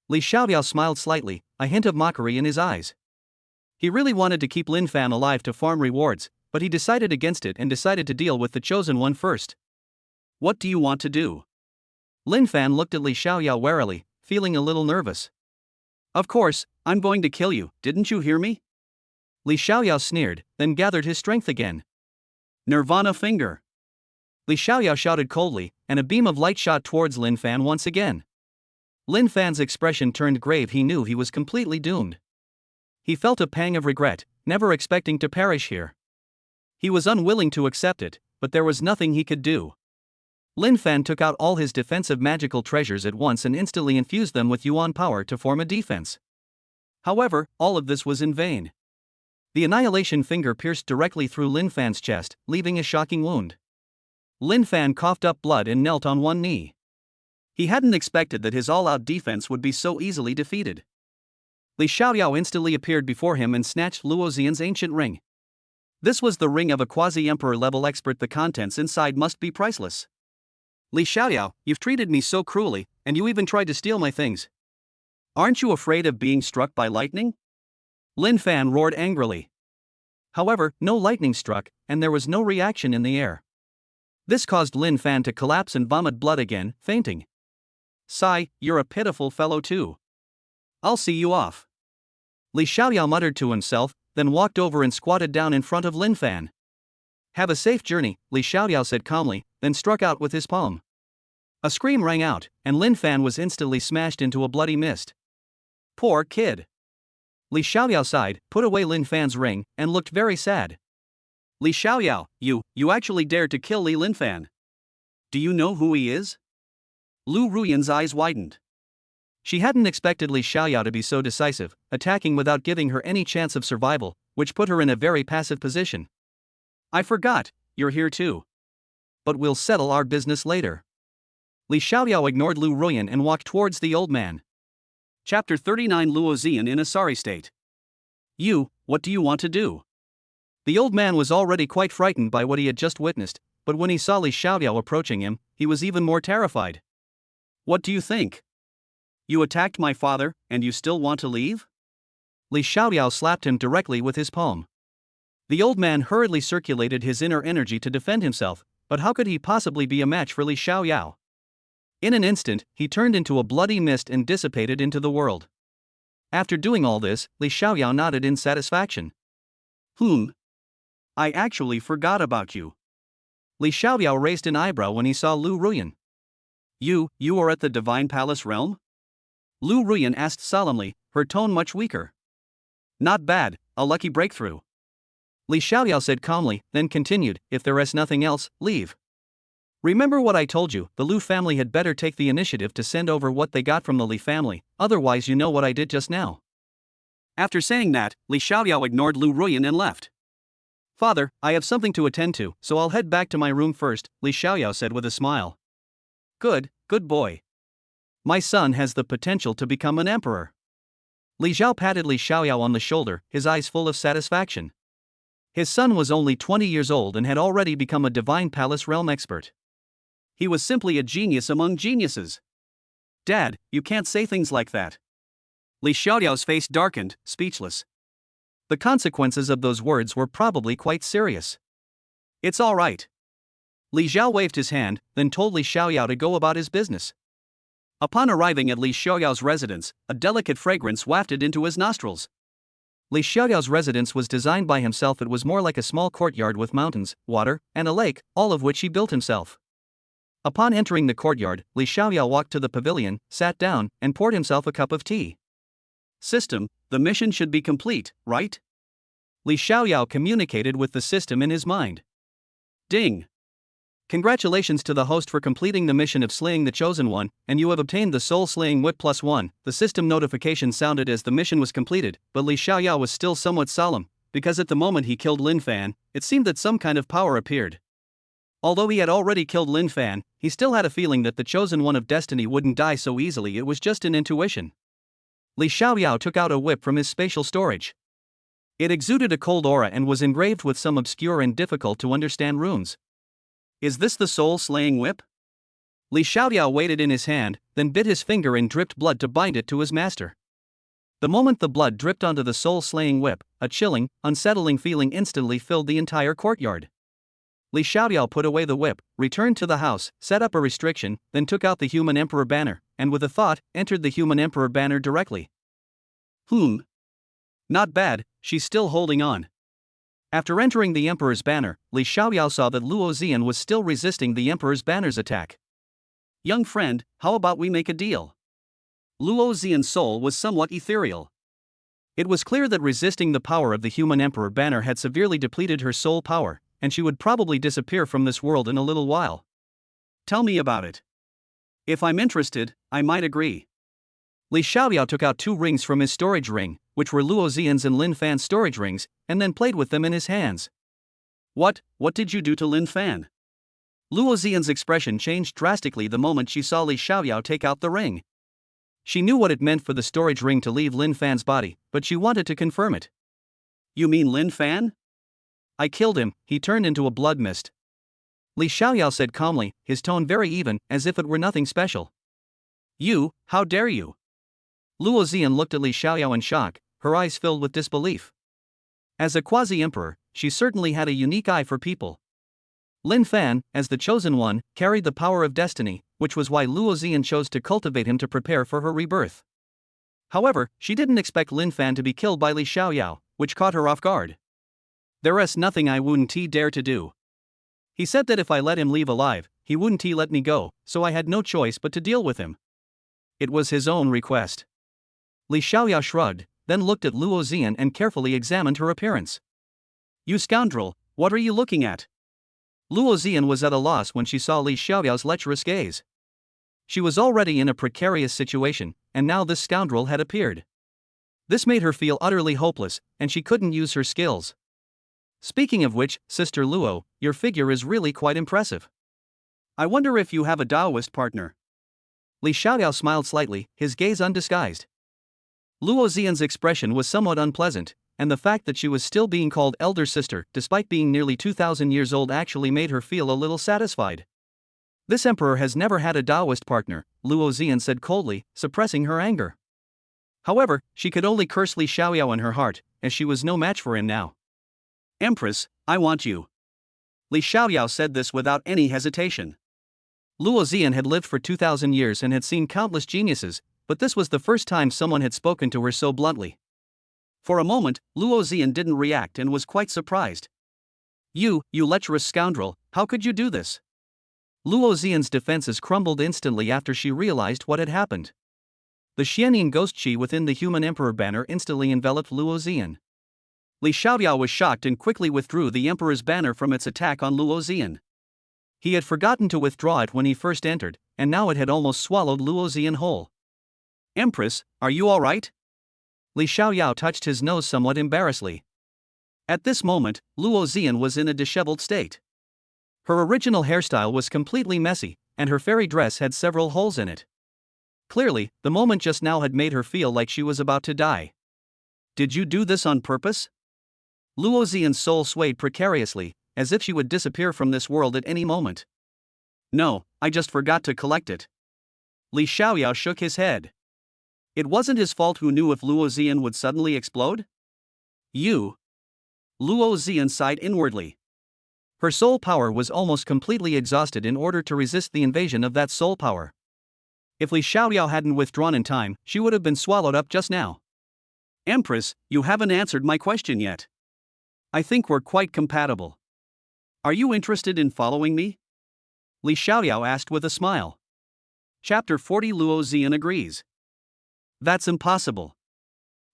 Li Xiaoyao smiled slightly, a hint of mockery in his eyes. He really wanted to keep Lin Fan alive to farm rewards, but he decided against it and decided to deal with the Chosen One first. What do you want to do? Lin Fan looked at Li Xiaoyao warily, feeling a little nervous. Of course, I'm going to kill you, didn't you hear me? Li Xiaoyao sneered, then gathered his strength again. Nirvana finger. Li Xiaoyao shouted coldly, and a beam of light shot towards Lin Fan once again. Lin Fan's expression turned grave. He knew he was completely doomed. He felt a pang of regret, never expecting to perish here. He was unwilling to accept it, but there was nothing he could do. Lin Fan took out all his defensive magical treasures at once and instantly infused them with Yuan power to form a defense. However, all of this was in vain. The annihilation finger pierced directly through Lin Fan's chest, leaving a shocking wound. Lin Fan coughed up blood and knelt on one knee. He hadn't expected that his all-out defense would be so easily defeated. Li Xiaoyao instantly appeared before him and snatched Luo Xian's ancient ring. This was the ring of a quasi-emperor level expert. The contents inside must be priceless. Li Xiaoyao, you've treated me so cruelly, and you even tried to steal my things. Aren't you afraid of being struck by lightning? Lin Fan roared angrily. However, no lightning struck, and there was no reaction in the air. This caused Lin Fan to collapse and vomit blood again, fainting. Sigh, you're a pitiful fellow too. I'll see you off. Li Xiaoyao muttered to himself, then walked over and squatted down in front of Lin Fan. Have a safe journey, Li Xiaoyao said calmly, then struck out with his palm. A scream rang out, and Lin Fan was instantly smashed into a bloody mist. Poor kid. Li Xiaoyao sighed, put away Lin Fan's ring, and looked very sad. Li Xiaoyao, you actually dared to kill Lin Fan. Do you know who he is? Lu Ruyan's eyes widened. She hadn't expected Li Xiaoyao to be so decisive, attacking without giving her any chance of survival, which put her in a very passive position. I forgot, you're here too. But we'll settle our business later. Li Xiaoyao ignored Lu Ruyan and walked towards the old man. Chapter 39. Luo Xian in a sorry state. What do you want to do? The old man was already quite frightened by what he had just witnessed, but when he saw Li Xiaoyao approaching him, he was even more terrified. What do you think? You attacked my father, and you still want to leave? Li Xiaoyao slapped him directly with his palm. The old man hurriedly circulated his inner energy to defend himself, but how could he possibly be a match for Li Xiaoyao? In an instant, he turned into a bloody mist and dissipated into the world. After doing all this, Li Xiaoyao nodded in satisfaction. I actually forgot about you. Li Xiaoyao raised an eyebrow when he saw Lu Ruyan. You are at the Divine Palace realm? Lu Ruyan asked solemnly, her tone much weaker. Not bad, a lucky breakthrough. Li Xiaoyao said calmly, then continued, if there is nothing else, leave. Remember what I told you, the Lu family had better take the initiative to send over what they got from the Li family, otherwise you know what I did just now. After saying that, Li Xiaoyao ignored Lu Ruyan and left. Father, I have something to attend to, so I'll head back to my room first, Li Xiaoyao said with a smile. Good boy. My son has the potential to become an emperor. Li Zhao patted Li Xiaoyao on the shoulder, his eyes full of satisfaction. His son was only 20 years old and had already become a Divine Palace realm expert. He was simply a genius among geniuses. Dad, you can't say things like that. Li Xiaoyao's face darkened, speechless. The consequences of those words were probably quite serious. It's all right. Li Zhao waved his hand, then told Li Xiaoyao to go about his business. Upon arriving at Li Xiaoyao's residence, a delicate fragrance wafted into his nostrils. Li Xiaoyao's residence was designed by himself. It was more like a small courtyard with mountains, water, and a lake, all of which he built himself. Upon entering the courtyard, Li Xiaoyao walked to the pavilion, sat down, and poured himself a cup of tea. System, the mission should be complete, right? Li Xiaoyao communicated with the system in his mind. Ding! Congratulations to the host for completing the mission of slaying the Chosen One, and you have obtained the Soul Slaying Whip +1. The system notification sounded as the mission was completed, but Li Xiaoyao was still somewhat solemn, because at the moment he killed Lin Fan, it seemed that some kind of power appeared. Although he had already killed Lin Fan, he still had a feeling that the Chosen One of Destiny wouldn't die so easily. It was just an intuition. Li Xiaoyao took out a whip from his spatial storage. It exuded a cold aura and was engraved with some obscure and difficult to understand runes. Is this the soul-slaying whip? Li Xiaoyao weighed it in his hand, then bit his finger and dripped blood to bind it to his master. The moment the blood dripped onto the soul-slaying whip, a chilling, unsettling feeling instantly filled the entire courtyard. Li Xiaoyao put away the whip, returned to the house, set up a restriction, then took out the Human Emperor banner, and with a thought, entered the Human Emperor banner directly. Not bad, she's still holding on. After entering the Emperor's banner, Li Xiaoyao saw that Luo Xian was still resisting the Emperor's banner's attack. Young friend, how about we make a deal? Luo Xian's soul was somewhat ethereal. It was clear that resisting the power of the Human Emperor banner had severely depleted her soul power, and she would probably disappear from this world in a little while. Tell me about it. If I'm interested, I might agree. Li Xiaoyao took out 2 rings from his storage ring, which were Luo Xian's and Lin Fan's storage rings, and then played with them in his hands. What did you do to Lin Fan? Luo Xian's expression changed drastically the moment she saw Li Xiaoyao take out the ring. She knew what it meant for the storage ring to leave Lin Fan's body, but she wanted to confirm it. You mean Lin Fan? I killed him, he turned into a blood mist. Li Xiaoyao said calmly, his tone very even, as if it were nothing special. You, how dare you? Luo Xian looked at Li Xiaoyao in shock, her eyes filled with disbelief. As a quasi-emperor, she certainly had a unique eye for people. Lin Fan, as the chosen one, carried the power of destiny, which was why Luo Xian chose to cultivate him to prepare for her rebirth. However, she didn't expect Lin Fan to be killed by Li Xiaoyao, which caught her off guard. There's nothing I wouldn't dare to do. He said that if I let him leave alive, he wouldn't let me go, so I had no choice but to deal with him. It was his own request. Li Xiaoyao shrugged, then looked at Luo Xian and carefully examined her appearance. You scoundrel, what are you looking at? Luo Xian was at a loss when she saw Li Xiaoyao's lecherous gaze. She was already in a precarious situation, and now this scoundrel had appeared. This made her feel utterly hopeless, and she couldn't use her skills. Speaking of which, Sister Luo, your figure is really quite impressive. I wonder if you have a Taoist partner. Li Xiaoyao smiled slightly, his gaze undisguised. Luo Xian's expression was somewhat unpleasant, and the fact that she was still being called elder sister despite being nearly 2,000 years old actually made her feel a little satisfied. This emperor has never had a Taoist partner, Luo Xian said coldly, suppressing her anger. However, she could only curse Li Xiaoyao in her heart, as she was no match for him now. Empress, I want you. Li Xiaoyao said this without any hesitation. Luo Xian had lived for 2,000 years and had seen countless geniuses, but this was the first time someone had spoken to her so bluntly. For a moment, Luo Xian didn't react and was quite surprised. You lecherous scoundrel, how could you do this? Luo Xian's defenses crumbled instantly after she realized what had happened. The Xianyin ghost chi within the human emperor banner instantly enveloped Luo Xian. Li Xiaoyao was shocked and quickly withdrew the emperor's banner from its attack on Luo Xian. He had forgotten to withdraw it when he first entered, and now it had almost swallowed Luo Xian whole. Empress, are you all right? Li Xiaoyao touched his nose somewhat embarrassedly. At this moment, Luo Xian was in a disheveled state. Her original hairstyle was completely messy, and her fairy dress had several holes in it. Clearly, the moment just now had made her feel like she was about to die. Did you do this on purpose? Luo Xian's soul swayed precariously, as if she would disappear from this world at any moment. No, I just forgot to collect it. Li Xiaoyao shook his head. It wasn't his fault. Who knew if Luo Xian would suddenly explode? You. Luo Xian sighed inwardly. Her soul power was almost completely exhausted in order to resist the invasion of that soul power. If Li Xiaoyao hadn't withdrawn in time, she would have been swallowed up just now. Empress, you haven't answered my question yet. I think we're quite compatible. Are you interested in following me? Li Xiaoyao asked with a smile. Chapter 40 Luo Xian agrees. That's impossible.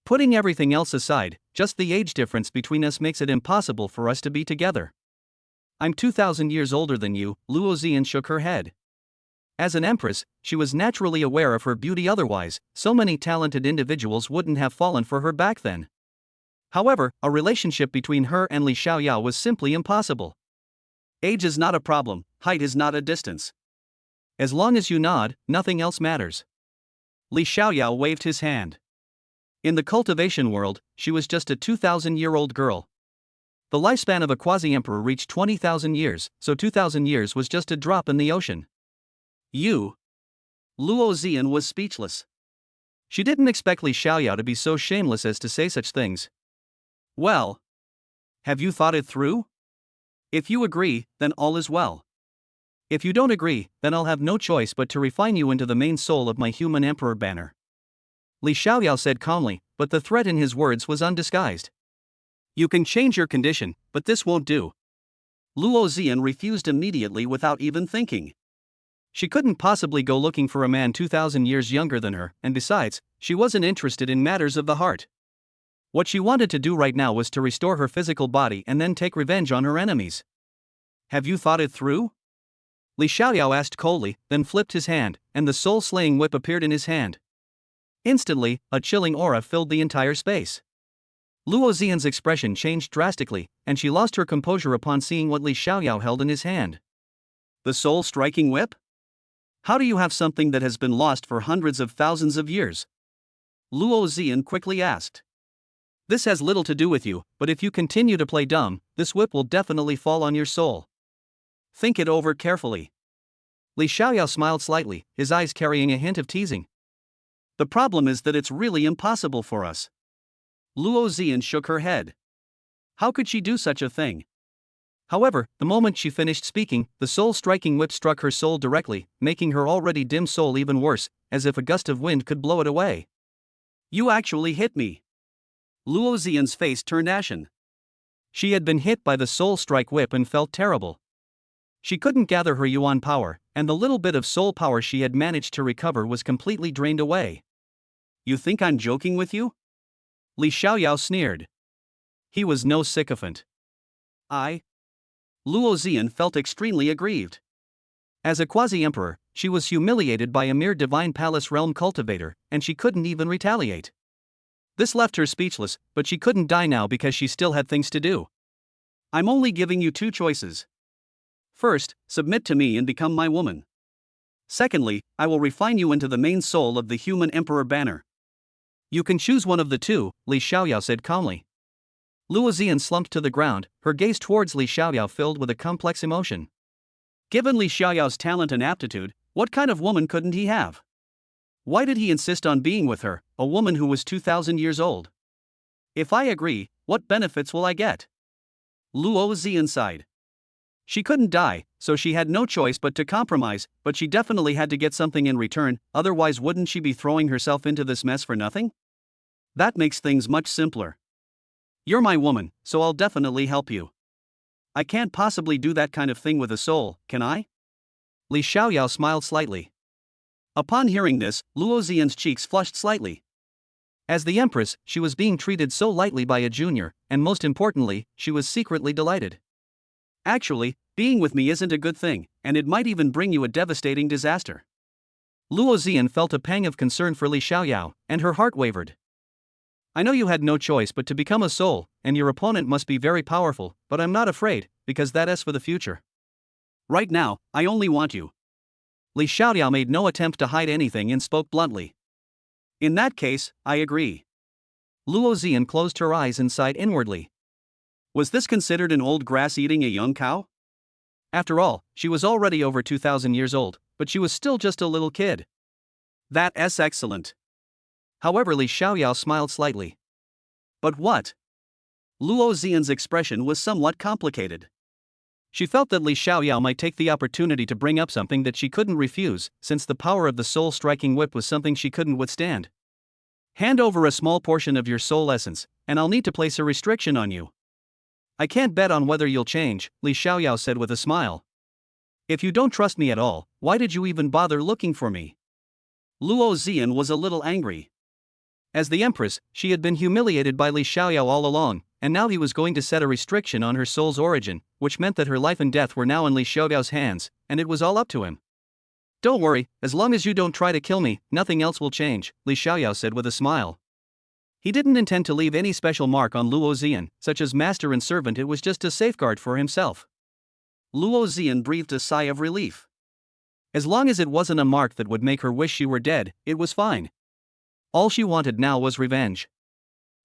Putting everything else aside, just the age difference between us makes it impossible for us to be together. I'm 2,000 years older than you, Luo Xian shook her head. As an empress, she was naturally aware of her beauty, otherwise, so many talented individuals wouldn't have fallen for her back then. However, a relationship between her and Li Xiaoyao was simply impossible. Age is not a problem, height is not a distance. As long as you nod, nothing else matters. Li Xiaoyao waved his hand. In the cultivation world, she was just a 2,000-year-old girl. The lifespan of a quasi-emperor reached 20,000 years, so 2,000 years was just a drop in the ocean. You. Luo Xian was speechless. She didn't expect Li Xiaoyao to be so shameless as to say such things. Well, have you thought it through? If you agree, then all is well. If you don't agree, then I'll have no choice but to refine you into the main soul of my human emperor banner. Li Xiaoyao said calmly, but the threat in his words was undisguised. You can change your condition, but this won't do. Luo Xian refused immediately without even thinking. She couldn't possibly go looking for a man 2,000 years younger than her, and besides, she wasn't interested in matters of the heart. What she wanted to do right now was to restore her physical body and then take revenge on her enemies. Have you thought it through? Li Xiaoyao asked coldly, then flipped his hand, and the soul-slaying whip appeared in his hand. Instantly, a chilling aura filled the entire space. Luo Xian's expression changed drastically, and she lost her composure upon seeing what Li Xiaoyao held in his hand. The soul striking whip? How do you have something that has been lost for hundreds of thousands of years? Luo Xian quickly asked. This has little to do with you, but if you continue to play dumb, this whip will definitely fall on your soul. Think it over carefully. Li Xiaoyao smiled slightly, his eyes carrying a hint of teasing. The problem is that it's really impossible for us. Luo Xian shook her head. How could she do such a thing? However, the moment she finished speaking, the soul-striking whip struck her soul directly, making her already dim soul even worse, as if a gust of wind could blow it away. You actually hit me. Luo Xian's face turned ashen. She had been hit by the soul strike whip and felt terrible. She couldn't gather her yuan power, and the little bit of soul power she had managed to recover was completely drained away. You think I'm joking with you? Li Xiaoyao sneered. He was no sycophant. Luo Xian felt extremely aggrieved. As a quasi-emperor, she was humiliated by a mere divine palace realm cultivator, and she couldn't even retaliate. This left her speechless, but she couldn't die now because she still had things to do. I'm only giving you two choices. First, submit to me and become my woman. Secondly, I will refine you into the main soul of the human emperor banner. You can choose one of the two, Li Xiaoyao said calmly. Luo Xian slumped to the ground, her gaze towards Li Xiaoyao filled with a complex emotion. Given Li Xiaoyao's talent and aptitude, what kind of woman couldn't he have? Why did he insist on being with her, a woman who was 2,000 years old? If I agree, what benefits will I get? Luo Xian sighed. She couldn't die, so she had no choice but to compromise, but she definitely had to get something in return, otherwise wouldn't she be throwing herself into this mess for nothing? That makes things much simpler. You're my woman, so I'll definitely help you. I can't possibly do that kind of thing with a soul, can I? Li Xiaoyao smiled slightly. Upon hearing this, Luo Xian's cheeks flushed slightly. As the empress, she was being treated so lightly by a junior, and most importantly, she was secretly delighted. Actually, being with me isn't a good thing, and it might even bring you a devastating disaster. Luo Xian felt a pang of concern for Li Xiaoyao, and her heart wavered. I know you had no choice but to become a soul, and your opponent must be very powerful, but I'm not afraid, because that is for the future. Right now, I only want you. Li Xiaoyao made no attempt to hide anything and spoke bluntly. In that case, I agree. Luo Xian closed her eyes and sighed inwardly. Was this considered an old grass eating a young cow? After all, she was already over 2,000 years old, but she was still just a little kid. That's excellent. However, Li Xiaoyao smiled slightly. But what? Luo Xian's expression was somewhat complicated. She felt that Li Xiaoyao might take the opportunity to bring up something that she couldn't refuse, since the power of the soul-striking whip was something she couldn't withstand. Hand over a small portion of your soul essence, and I'll need to place a restriction on you. I can't bet on whether you'll change, Li Xiaoyao said with a smile. If you don't trust me at all, why did you even bother looking for me? Luo Xian was a little angry. As the empress, she had been humiliated by Li Xiaoyao all along, and now he was going to set a restriction on her soul's origin, which meant that her life and death were now in Li Xiaoyao's hands, and it was all up to him. Don't worry, as long as you don't try to kill me, nothing else will change, Li Xiaoyao said with a smile. He didn't intend to leave any special mark on Luo Xian, such as master and servant, it was just a safeguard for himself. Luo Xian breathed a sigh of relief. As long as it wasn't a mark that would make her wish she were dead, it was fine. All she wanted now was revenge.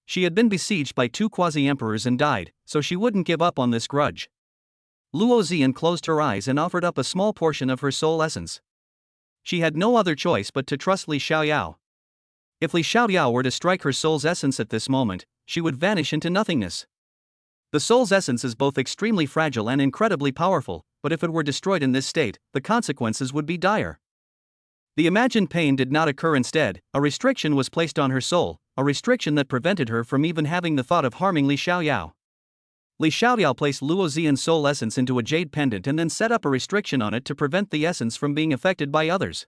She had been besieged by 2 quasi-emperors and died, so she wouldn't give up on this grudge. Luo Xian closed her eyes and offered up a small portion of her soul essence. She had no other choice but to trust Li Xiaoyao. If Li Xiaoyao were to strike her soul's essence at this moment, she would vanish into nothingness. The soul's essence is both extremely fragile and incredibly powerful, but if it were destroyed in this state, the consequences would be dire. The imagined pain did not occur. Instead, a restriction was placed on her soul, a restriction that prevented her from even having the thought of harming Li Xiaoyao. Li Xiaoyao placed Luo Xian's soul essence into a jade pendant and then set up a restriction on it to prevent the essence from being affected by others.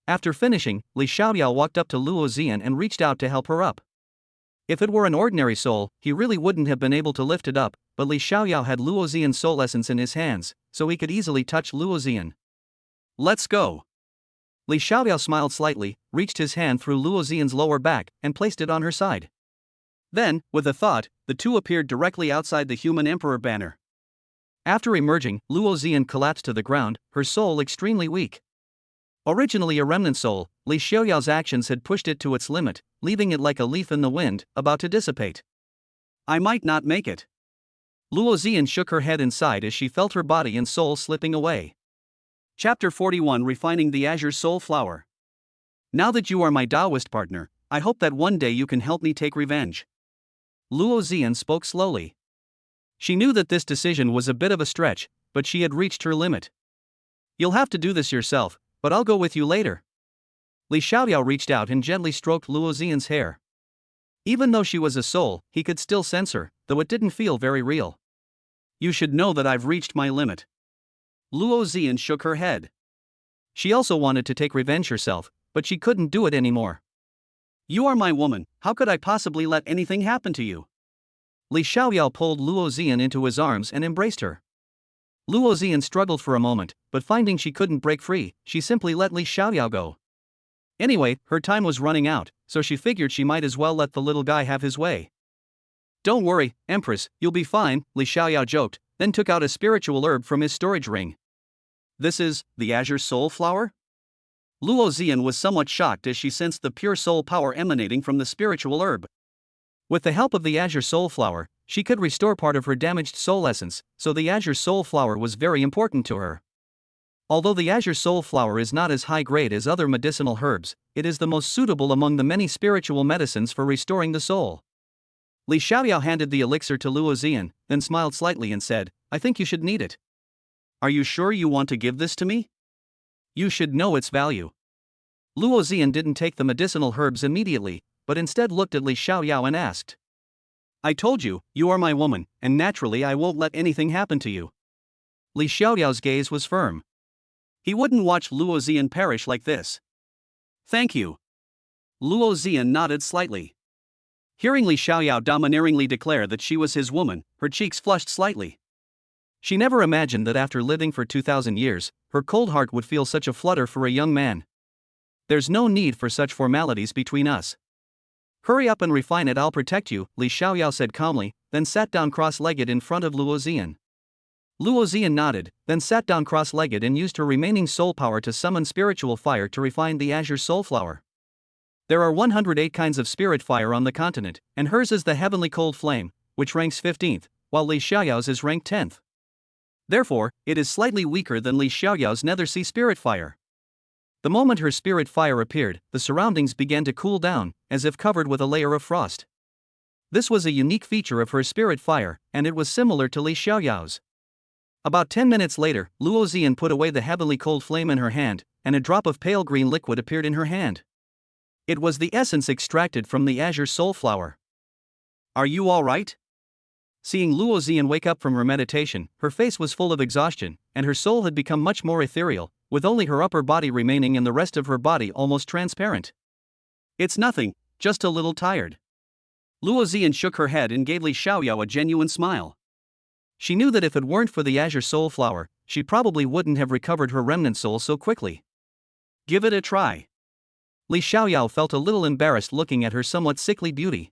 After finishing, Li Xiaoyao walked up to Luo Xian and reached out to help her up. If it were an ordinary soul, he really wouldn't have been able to lift it up, but Li Xiaoyao had Luo Xian's soul essence in his hands, so he could easily touch Luo Xian. Let's go. Li Xiaoyao smiled slightly, reached his hand through Luo Xian's lower back, and placed it on her side. Then, with a thought, the two appeared directly outside the human emperor banner. After emerging, Luo Xian collapsed to the ground, her soul extremely weak. Originally a remnant soul, Li Xiaoyao's actions had pushed it to its limit, leaving it like a leaf in the wind, about to dissipate. I might not make it. Luo Xian shook her head inside as she felt her body and soul slipping away. Chapter 41, Refining the Azure Soul Flower. Now that you are my Taoist partner, I hope that one day you can help me take revenge. Luo Xian spoke slowly. She knew that this decision was a bit of a stretch, but she had reached her limit. You'll have to do this yourself, but I'll go with you later. Li Xiaoyao reached out and gently stroked Luo Xian's hair. Even though she was a soul, he could still sense her, though it didn't feel very real. You should know that I've reached my limit. Luo Xian shook her head. She also wanted to take revenge herself, but she couldn't do it anymore. You are my woman, how could I possibly let anything happen to you? Li Xiaoyao pulled Luo Xian into his arms and embraced her. Luo Xian struggled for a moment, but finding she couldn't break free, she simply let Li Xiaoyao go. Anyway, her time was running out, so she figured she might as well let the little guy have his way. Don't worry, Empress, you'll be fine, Li Xiaoyao joked, then took out a spiritual herb from his storage ring. This is the Azure Soul Flower? Luo Xian was somewhat shocked as she sensed the pure soul power emanating from the spiritual herb. With the help of the Azure Soul Flower, she could restore part of her damaged soul essence, so the Azure Soul Flower was very important to her. Although the Azure Soul Flower is not as high grade as other medicinal herbs, it is the most suitable among the many spiritual medicines for restoring the soul. Li Xiaoyao handed the elixir to Luo Xian, then smiled slightly and said, I think you should need it. Are you sure you want to give this to me? You should know its value. Luo Xian didn't take the medicinal herbs immediately, but instead looked at Li Xiaoyao and asked. I told you, you are my woman, and naturally I won't let anything happen to you. Li Xiaoyao's gaze was firm. He wouldn't watch Luo Xian perish like this. Thank you. Luo Xian nodded slightly. Hearing Li Xiaoyao domineeringly declare that she was his woman, her cheeks flushed slightly. She never imagined that after living for 2,000 years, her cold heart would feel such a flutter for a young man. There's no need for such formalities between us. Hurry up and refine it, I'll protect you, Li Xiaoyao said calmly, then sat down cross-legged in front of Luo Xian. Luo Xian nodded, then sat down cross-legged and used her remaining soul power to summon spiritual fire to refine the Azure Soul Flower. There are 108 kinds of spirit fire on the continent, and hers is the heavenly cold flame, which ranks 15th, while Li Xiaoyao's is ranked 10th. Therefore, it is slightly weaker than Li Xiaoyao's nether sea spirit fire. The moment her spirit fire appeared, the surroundings began to cool down, as if covered with a layer of frost. This was a unique feature of her spirit fire, and it was similar to Li Xiaoyao's. About 10 minutes later, Luo Xian put away the heavenly cold flame in her hand, and a drop of pale green liquid appeared in her hand. It was the essence extracted from the Azure Soul Flower. Are you all right? Seeing Luo Xian wake up from her meditation, her face was full of exhaustion, and her soul had become much more ethereal, with only her upper body remaining and the rest of her body almost transparent. It's nothing, just a little tired. Luo Xian shook her head and gave Li Xiaoyao a genuine smile. She knew that if it weren't for the Azure Soul Flower, she probably wouldn't have recovered her remnant soul so quickly. Give it a try. Li Xiaoyao felt a little embarrassed looking at her somewhat sickly beauty.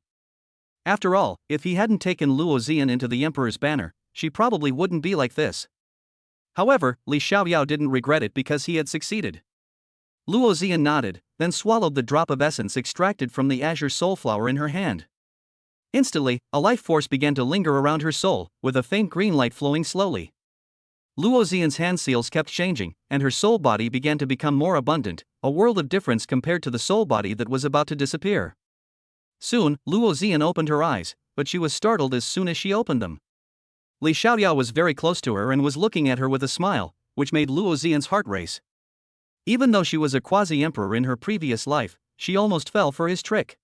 After all, if he hadn't taken Luo Xian into the Emperor's banner, she probably wouldn't be like this. However, Li Xiaoyao didn't regret it because he had succeeded. Luo Xian nodded, then swallowed the drop of essence extracted from the Azure Soul Flower in her hand. Instantly, a life force began to linger around her soul, with a faint green light flowing slowly. Luo Xian's hand seals kept changing, and her soul body began to become more abundant, a world of difference compared to the soul body that was about to disappear. Soon, Luo Xian opened her eyes, but she was startled as soon as she opened them. Li Xiaoyao was very close to her and was looking at her with a smile, which made Luo Xian's heart race. Even though she was a quasi-emperor in her previous life, she almost fell for his trick.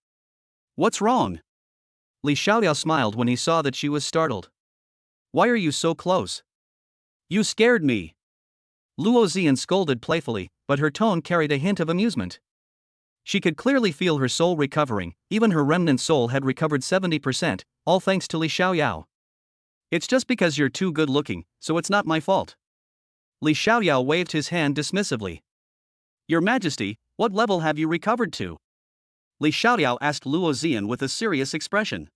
What's wrong? Li Xiaoyao smiled when he saw that she was startled. Why are you so close? You scared me. Luo Xian scolded playfully, but her tone carried a hint of amusement. She could clearly feel her soul recovering, even her remnant soul had recovered 70%, all thanks to Li Xiaoyao. It's just because you're too good looking, so it's not my fault. Li Xiaoyao waved his hand dismissively. Your Majesty, what level have you recovered to? Li Xiaoyao asked Luo Ziyan with a serious expression.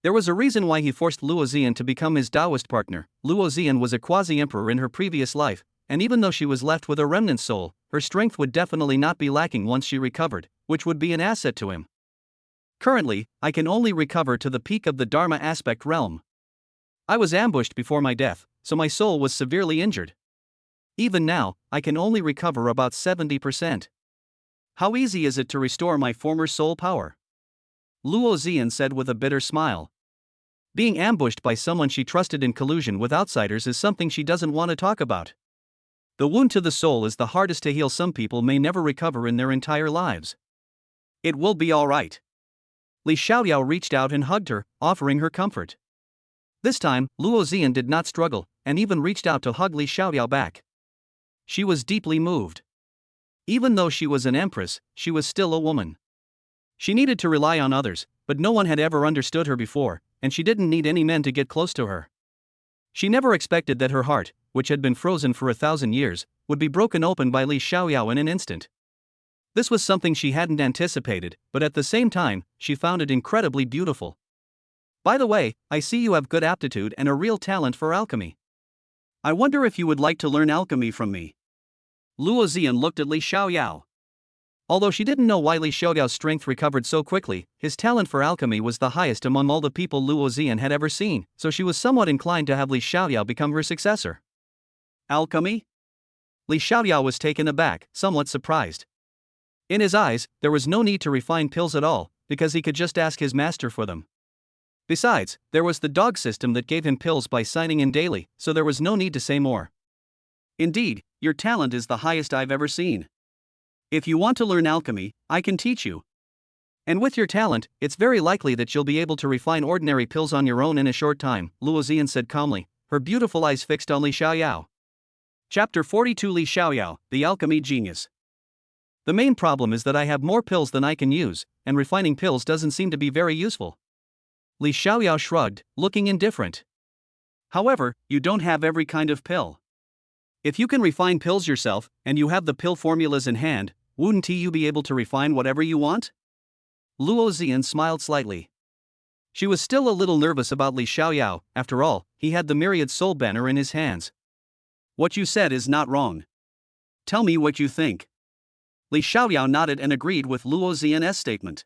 There was a reason why he forced Luo Ziyan to become his Taoist partner. Luo Ziyan was a quasi-emperor in her previous life, and even though she was left with a remnant soul, her strength would definitely not be lacking once she recovered, which would be an asset to him. Currently, I can only recover to the peak of the Dharma aspect realm. I was ambushed before my death, so my soul was severely injured. Even now, I can only recover about 70%. How easy is it to restore my former soul power? Luo Ziyan said with a bitter smile. Being ambushed by someone she trusted in collusion with outsiders is something she doesn't want to talk about. The wound to the soul is the hardest to heal. Some people may never recover in their entire lives. It will be all right. Li Xiaoyao reached out and hugged her, offering her comfort. This time, Luo Ziyan did not struggle, and even reached out to hug Li Xiaoyao back. She was deeply moved. Even though she was an empress, she was still a woman. She needed to rely on others, but no one had ever understood her before, and she didn't need any men to get close to her. She never expected that her heart, which had been frozen for 1,000 years, would be broken open by Li Xiaoyao in an instant. This was something she hadn't anticipated, but at the same time, she found it incredibly beautiful. By the way, I see you have good aptitude and a real talent for alchemy. I wonder if you would like to learn alchemy from me. Luo Ziyan looked at Li Xiaoyao. Although she didn't know why Li Xiaoyao's strength recovered so quickly, his talent for alchemy was the highest among all the people Luo Ziyan had ever seen, so she was somewhat inclined to have Li Xiaoyao become her successor. Alchemy? Li Xiaoyao was taken aback, somewhat surprised. In his eyes, there was no need to refine pills at all, because he could just ask his master for them. Besides, there was the dog system that gave him pills by signing in daily, so there was no need to say more. Indeed, your talent is the highest I've ever seen. If you want to learn alchemy, I can teach you. And with your talent, it's very likely that you'll be able to refine ordinary pills on your own in a short time, Luo Ziyan said calmly, her beautiful eyes fixed on Li Xiaoyao. Chapter 42 Li Xiaoyao, the Alchemy Genius. The main problem is that I have more pills than I can use, and refining pills doesn't seem to be very useful. Li Xiaoyao shrugged, looking indifferent. However, you don't have every kind of pill. If you can refine pills yourself, and you have the pill formulas in hand, wouldn't you be able to refine whatever you want? Luo Ziyan smiled slightly. She was still a little nervous about Li Xiaoyao. After all, he had the myriad soul banner in his hands. What you said is not wrong. Tell me what you think. Li Xiaoyao nodded and agreed with Luo Ziyan's statement.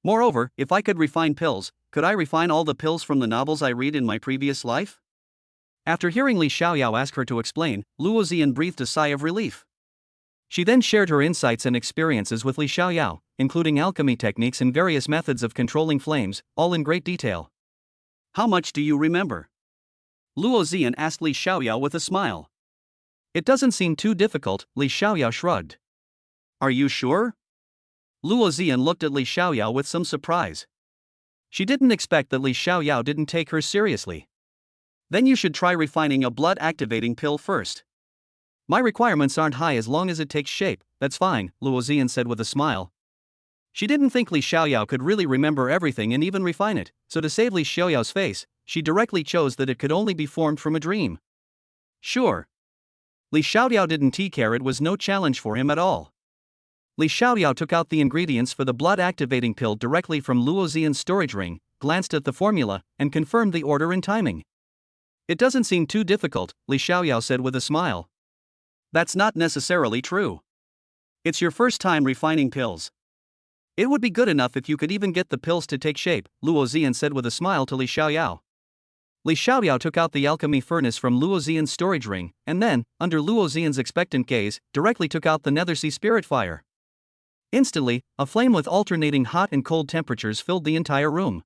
Moreover, if I could refine pills, could I refine all the pills from the novels I read in my previous life? After hearing Li Xiaoyao ask her to explain, Luo Ziyan breathed a sigh of relief. She then shared her insights and experiences with Li Xiaoyao, including alchemy techniques and various methods of controlling flames, all in great detail. How much do you remember? Luo Ziyan asked Li Xiaoyao with a smile. It doesn't seem too difficult, Li Xiaoyao shrugged. Are you sure? Luo Ziyan looked at Li Xiaoyao with some surprise. She didn't expect that Li Xiaoyao didn't take her seriously. Then you should try refining a blood-activating pill first. My requirements aren't high as long as it takes shape, that's fine, Luo Ziyan said with a smile. She didn't think Li Xiaoyao could really remember everything and even refine it, so to save Li Xiaoyao's face, she directly chose that it could only be formed from a dream. Sure. Li Xiaoyao didn't care, it was no challenge for him at all. Li Xiaoyao took out the ingredients for the blood-activating pill directly from Luo Ziyan's storage ring, glanced at the formula, and confirmed the order in timing. It doesn't seem too difficult, Li Xiaoyao said with a smile. That's not necessarily true. It's your first time refining pills. It would be good enough if you could even get the pills to take shape, Luo Ziyan said with a smile to Li Xiaoyao. Li Xiaoyao took out the alchemy furnace from Luo Ziyan's storage ring, and then, under Luo Ziyan's expectant gaze, directly took out the Nethersea spirit fire. Instantly, a flame with alternating hot and cold temperatures filled the entire room.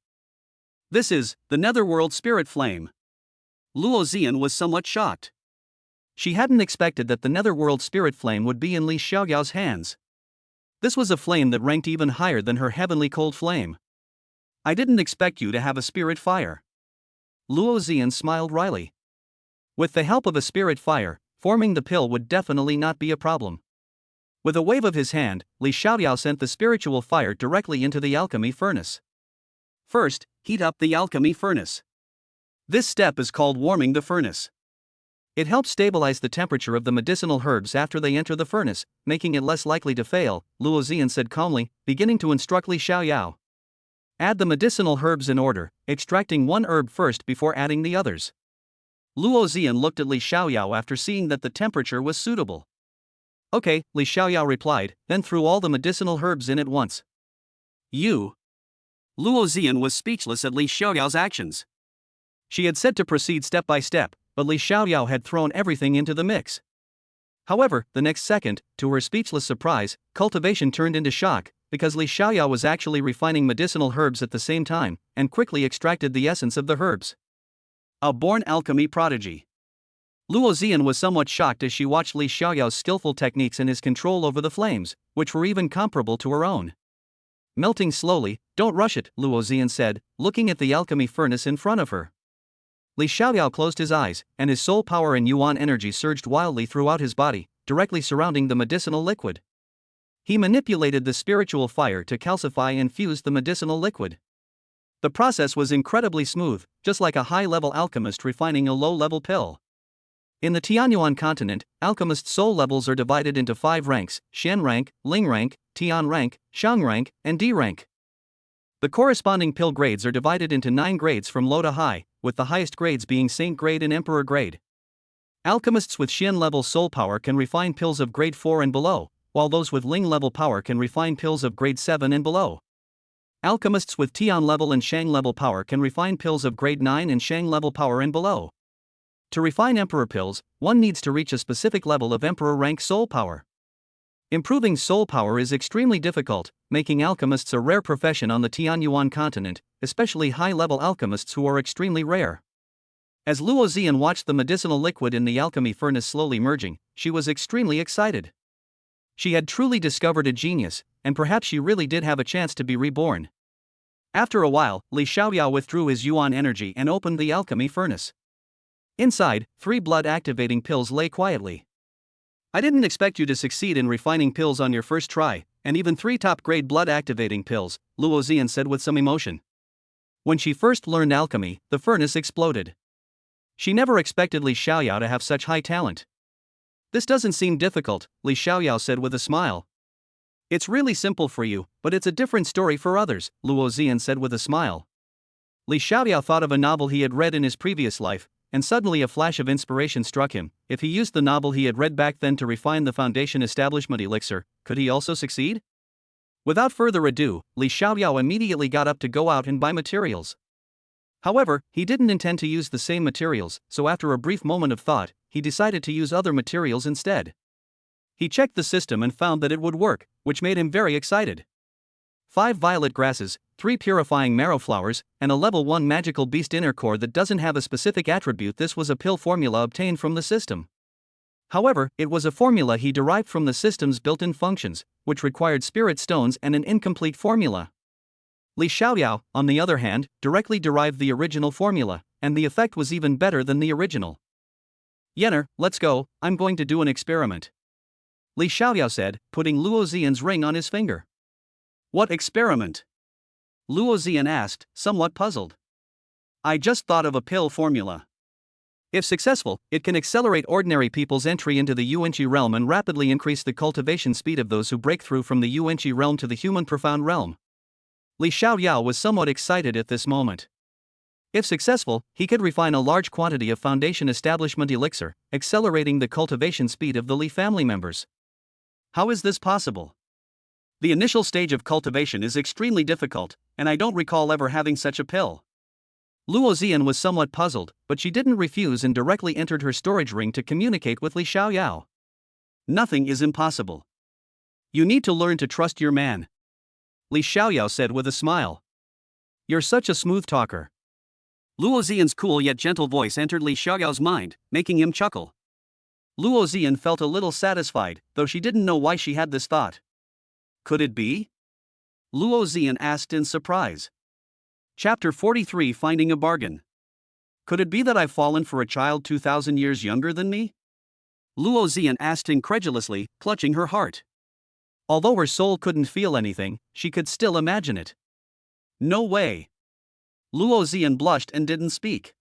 This is the Netherworld Spirit Flame. Luo Ziyan was somewhat shocked. She hadn't expected that the Netherworld Spirit Flame would be in Li Xiaoyao's hands. This was a flame that ranked even higher than her heavenly cold flame. I didn't expect you to have a spirit fire. Luo Ziyan smiled wryly. With the help of a spirit fire, forming the pill would definitely not be a problem. With a wave of his hand, Li Xiaoyao sent the spiritual fire directly into the alchemy furnace. First, heat up the alchemy furnace. This step is called warming the furnace. It helps stabilize the temperature of the medicinal herbs after they enter the furnace, making it less likely to fail, Luo Zian said calmly, beginning to instruct Li Xiaoyao. Add the medicinal herbs in order, extracting one herb first before adding the others. Luo Zian looked at Li Xiaoyao after seeing that the temperature was suitable. Okay, Li Xiaoyao replied, then threw all the medicinal herbs in at once. You. Luo Zian was speechless at Li Xiaoyao's actions. She had said to proceed step by step, but Li Xiaoyao had thrown everything into the mix. However, the next second, to her speechless surprise, cultivation turned into shock, because Li Xiaoyao was actually refining medicinal herbs at the same time, and quickly extracted the essence of the herbs. A born alchemy prodigy. Luo Zian was somewhat shocked as she watched Li Xiaoyao's skillful techniques and his control over the flames, which were even comparable to her own. Melting slowly, don't rush it, Luo Zian said, looking at the alchemy furnace in front of her. Li Xiaoyao closed his eyes, and his soul power and yuan energy surged wildly throughout his body, directly surrounding the medicinal liquid. He manipulated the spiritual fire to calcify and fuse the medicinal liquid. The process was incredibly smooth, just like a high-level alchemist refining a low-level pill. In the Tianyuan continent, alchemists' soul levels are divided into 5 ranks: Shen rank, Ling rank, Tian rank, Shang rank, and D rank. The corresponding pill grades are divided into 9 grades from low to high, with the highest grades being Saint grade and Emperor grade. Alchemists with Shen level soul power can refine pills of grade 4 and below, while those with Ling level power can refine pills of grade 7 and below. Alchemists with Tian level and Shang level power can refine pills of grade 9 and Shang level power and below. To refine Emperor pills, one needs to reach a specific level of Emperor rank soul power. Improving soul power is extremely difficult, making alchemists a rare profession on the Tianyuan continent, especially high-level alchemists who are extremely rare. As Luo Zian watched the medicinal liquid in the alchemy furnace slowly merging, she was extremely excited. She had truly discovered a genius, and perhaps she really did have a chance to be reborn. After a while, Li Xiaoyao withdrew his yuan energy and opened the alchemy furnace. Inside, 3 blood-activating pills lay quietly. I didn't expect you to succeed in refining pills on your first try, and even 3 top-grade blood-activating pills, Luo Zian said with some emotion. When she first learned alchemy, the furnace exploded. She never expected Li Xiaoyao to have such high talent. This doesn't seem difficult, Li Xiaoyao said with a smile. It's really simple for you, but it's a different story for others, Luo Zian said with a smile. Li Xiaoyao thought of a novel he had read in his previous life, and suddenly a flash of inspiration struck him. If he used the novel he had read back then to refine the foundation establishment elixir, could he also succeed? Without further ado, Li Xiaoyao immediately got up to go out and buy materials. However, he didn't intend to use the same materials, so after a brief moment of thought, he decided to use other materials instead. He checked the system and found that it would work, which made him very excited. 5 violet grasses, 3 purifying marrow flowers, and a level 1 magical beast inner core that doesn't have a specific attribute. This was a pill formula obtained from the system. However, it was a formula he derived from the system's built-in functions, which required spirit stones and an incomplete formula. Li Xiaoyao, on the other hand, directly derived the original formula, and the effect was even better than the original. Yenner, let's go, I'm going to do an experiment. Li Xiaoyao said, putting Luo Zian's ring on his finger. What experiment? Luo Zian asked, somewhat puzzled. I just thought of a pill formula. If successful, it can accelerate ordinary people's entry into the Yuanqi realm and rapidly increase the cultivation speed of those who break through from the Yuanqi realm to the human profound realm. Li Xiaoyao was somewhat excited at this moment. If successful, he could refine a large quantity of foundation establishment elixir, accelerating the cultivation speed of the Li family members. How is this possible? The initial stage of cultivation is extremely difficult, and I don't recall ever having such a pill. Luo Zian was somewhat puzzled, but she didn't refuse and directly entered her storage ring to communicate with Li Xiaoyao. Nothing is impossible. You need to learn to trust your man. Li Xiaoyao said with a smile. You're such a smooth talker. Luo Zian's cool yet gentle voice entered Li Xiaoyao's mind, making him chuckle. Luo Zian felt a little satisfied, though she didn't know why she had this thought. Could it be? Luo Zian asked in surprise. Chapter 43 Finding a Bargain. Could it be that I've fallen for a child 2,000 years younger than me? Luo Zian asked incredulously, clutching her heart. Although her soul couldn't feel anything, she could still imagine it. No way. Luo Zian blushed and didn't speak.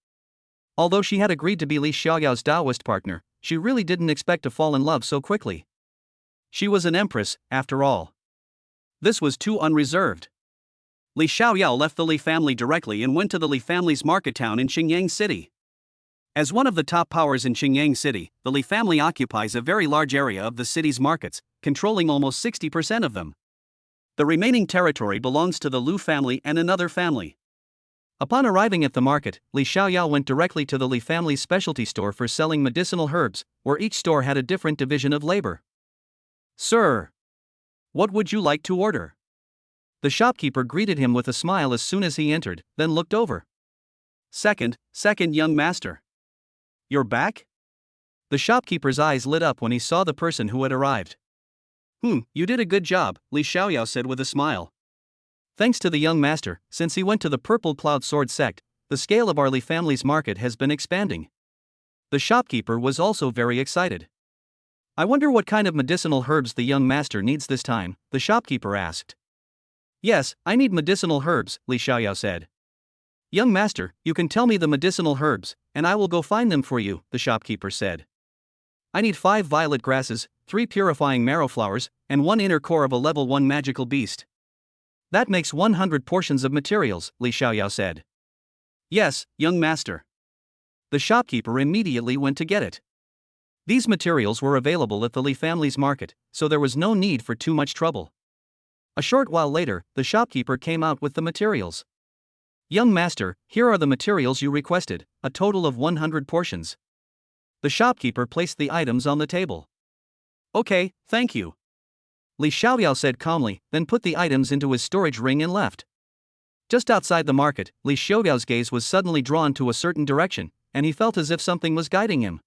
Although she had agreed to be Li Xiaoyao's Taoist partner, she really didn't expect to fall in love so quickly. She was an empress, after all. This was too unreserved. Li Xiaoyao left the Li family directly and went to the Li family's market town in Qingyang City. As one of the top powers in Qingyang City, the Li family occupies a very large area of the city's markets, controlling almost 60% of them. The remaining territory belongs to the Lu family and another family. Upon arriving at the market, Li Xiaoyao went directly to the Li family's specialty store for selling medicinal herbs, where each store had a different division of labor. "Sir, what would you like to order?" The shopkeeper greeted him with a smile as soon as he entered, then looked over. Second, young master. You're back?" The shopkeeper's eyes lit up when he saw the person who had arrived. You did a good job," Li Xiaoyao said with a smile. Thanks to the young master, since he went to the Purple Cloud Sword sect, the scale of our Li family's market has been expanding. The shopkeeper was also very excited. "I wonder what kind of medicinal herbs the young master needs this time," the shopkeeper asked. "Yes, I need medicinal herbs," Li Xiaoyao said. "Young master, you can tell me the medicinal herbs, and I will go find them for you," the shopkeeper said. "I need 5 violet grasses, 3 purifying marrow flowers, and 1 inner core of a level 1 magical beast." "That makes 100 portions of materials," Li Xiaoyao said. "Yes, young master." The shopkeeper immediately went to get it. These materials were available at the Li family's market, so there was no need for too much trouble. A short while later, the shopkeeper came out with the materials. "Young master, here are the materials you requested, a total of 100 portions." The shopkeeper placed the items on the table. "Okay, thank you," Li Xiaoyao said calmly, then put the items into his storage ring and left. Just outside the market, Li Xiaoyao's gaze was suddenly drawn to a certain direction, and he felt as if something was guiding him.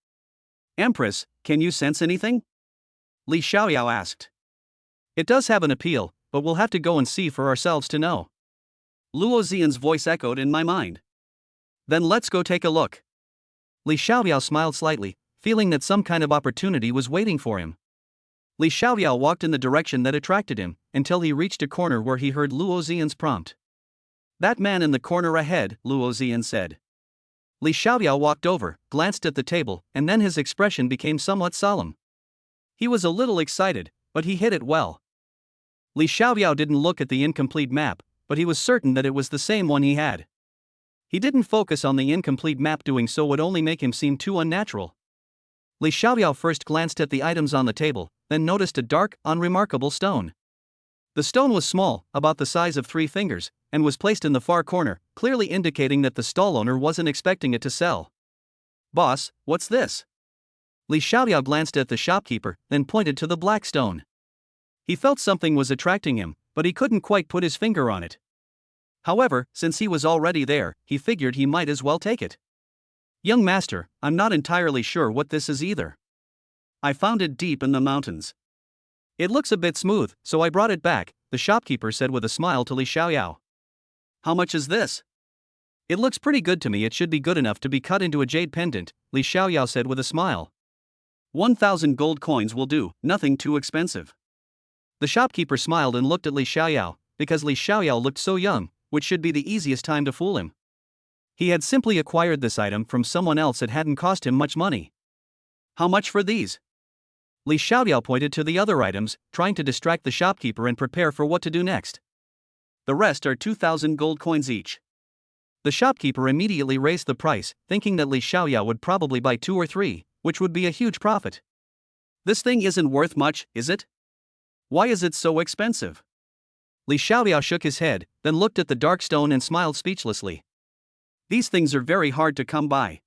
"Empress, can you sense anything?" Li Xiaoyao asked. "It does have an appeal, but we'll have to go and see for ourselves to know." Luo Xian's voice echoed in my mind. "Then let's go take a look." Li Xiaoyao smiled slightly, feeling that some kind of opportunity was waiting for him. Li Xiaoyao walked in the direction that attracted him, until he reached a corner where he heard Luo Xian's prompt. "That man in the corner ahead," Luo Xian said. Li Xiaoyao walked over, glanced at the table, and then his expression became somewhat solemn. He was a little excited, but he hid it well. Li Xiaoyao didn't look at the incomplete map, but he was certain that it was the same one he had. He didn't focus on the incomplete map, doing so would only make him seem too unnatural. Li Xiaoyao first glanced at the items on the table, then noticed a dark, unremarkable stone. The stone was small, about the size of 3 fingers, and was placed in the far corner, clearly indicating that the stall owner wasn't expecting it to sell. "Boss, what's this?" Li Xiaoyao glanced at the shopkeeper, then pointed to the black stone. He felt something was attracting him, but he couldn't quite put his finger on it. However, since he was already there, he figured he might as well take it. "Young master, I'm not entirely sure what this is either. I found it deep in the mountains. It looks a bit smooth, so I brought it back," the shopkeeper said with a smile to Li Xiaoyao. "How much is this?" "It looks pretty good to me. It should be good enough to be cut into a jade pendant," Li Xiaoyao said with a smile. 1,000 gold coins will do, nothing too expensive." The shopkeeper smiled and looked at Li Xiaoyao, because Li Xiaoyao looked so young, which should be the easiest time to fool him. He had simply acquired this item from someone else that hadn't cost him much money. "How much for these?" Li Xiaoyao pointed to the other items, trying to distract the shopkeeper and prepare for what to do next. "The rest are 2,000 gold coins each." The shopkeeper immediately raised the price, thinking that Li Xiaoyao would probably buy 2 or 3, which would be a huge profit. "This thing isn't worth much, is it? Why is it so expensive?" Li Xiaoyao shook his head, then looked at the dark stone and smiled speechlessly. "These things are very hard to come by."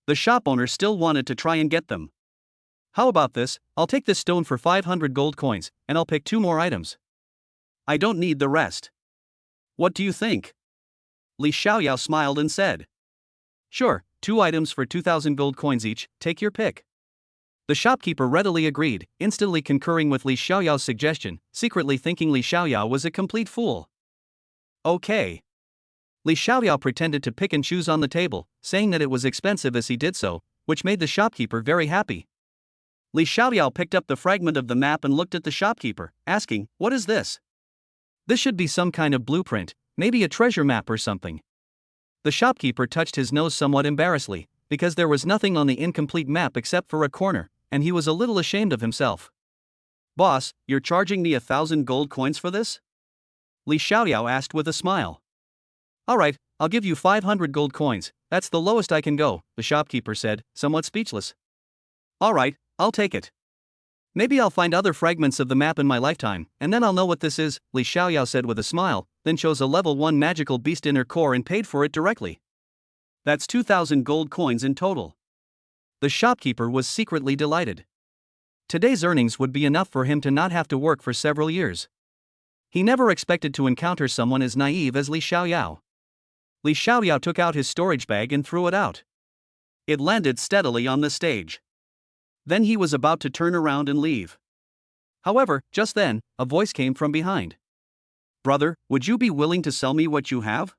The shop owner still wanted to try and get them. "How about this? I'll take this stone for 500 gold coins, and I'll pick 2 more items. I don't need the rest. What do you think?" Li Xiaoyao smiled and said. "Sure, 2 items for 2,000 gold coins each, take your pick." The shopkeeper readily agreed, instantly concurring with Li Xiaoyao's suggestion, secretly thinking Li Xiaoyao was a complete fool. "Okay." Li Xiaoyao pretended to pick and choose on the table, saying that it was expensive as he did so, which made the shopkeeper very happy. Li Xiaoyao picked up the fragment of the map and looked at the shopkeeper, asking, "What is this?" "This should be some kind of blueprint, maybe a treasure map or something." The shopkeeper touched his nose somewhat embarrassedly, because there was nothing on the incomplete map except for a corner, and he was a little ashamed of himself. Boss, you're charging me 1,000 gold coins for this? Li Xiaoyao asked with a smile. Alright, I'll give you 500 gold coins, that's the lowest I can go, the shopkeeper said, somewhat speechless. Alright, I'll take it. Maybe I'll find other fragments of the map in my lifetime, and then I'll know what this is, Li Xiaoyao said with a smile, then chose a level 1 magical beast in her core and paid for it directly. That's 2,000 gold coins in total. The shopkeeper was secretly delighted. Today's earnings would be enough for him to not have to work for several years. He never expected to encounter someone as naive as Li Xiaoyao. Li Xiaoyao took out his storage bag and threw it out. It landed steadily on the stage. Then he was about to turn around and leave. However, just then, a voice came from behind. Brother, would you be willing to sell me what you have?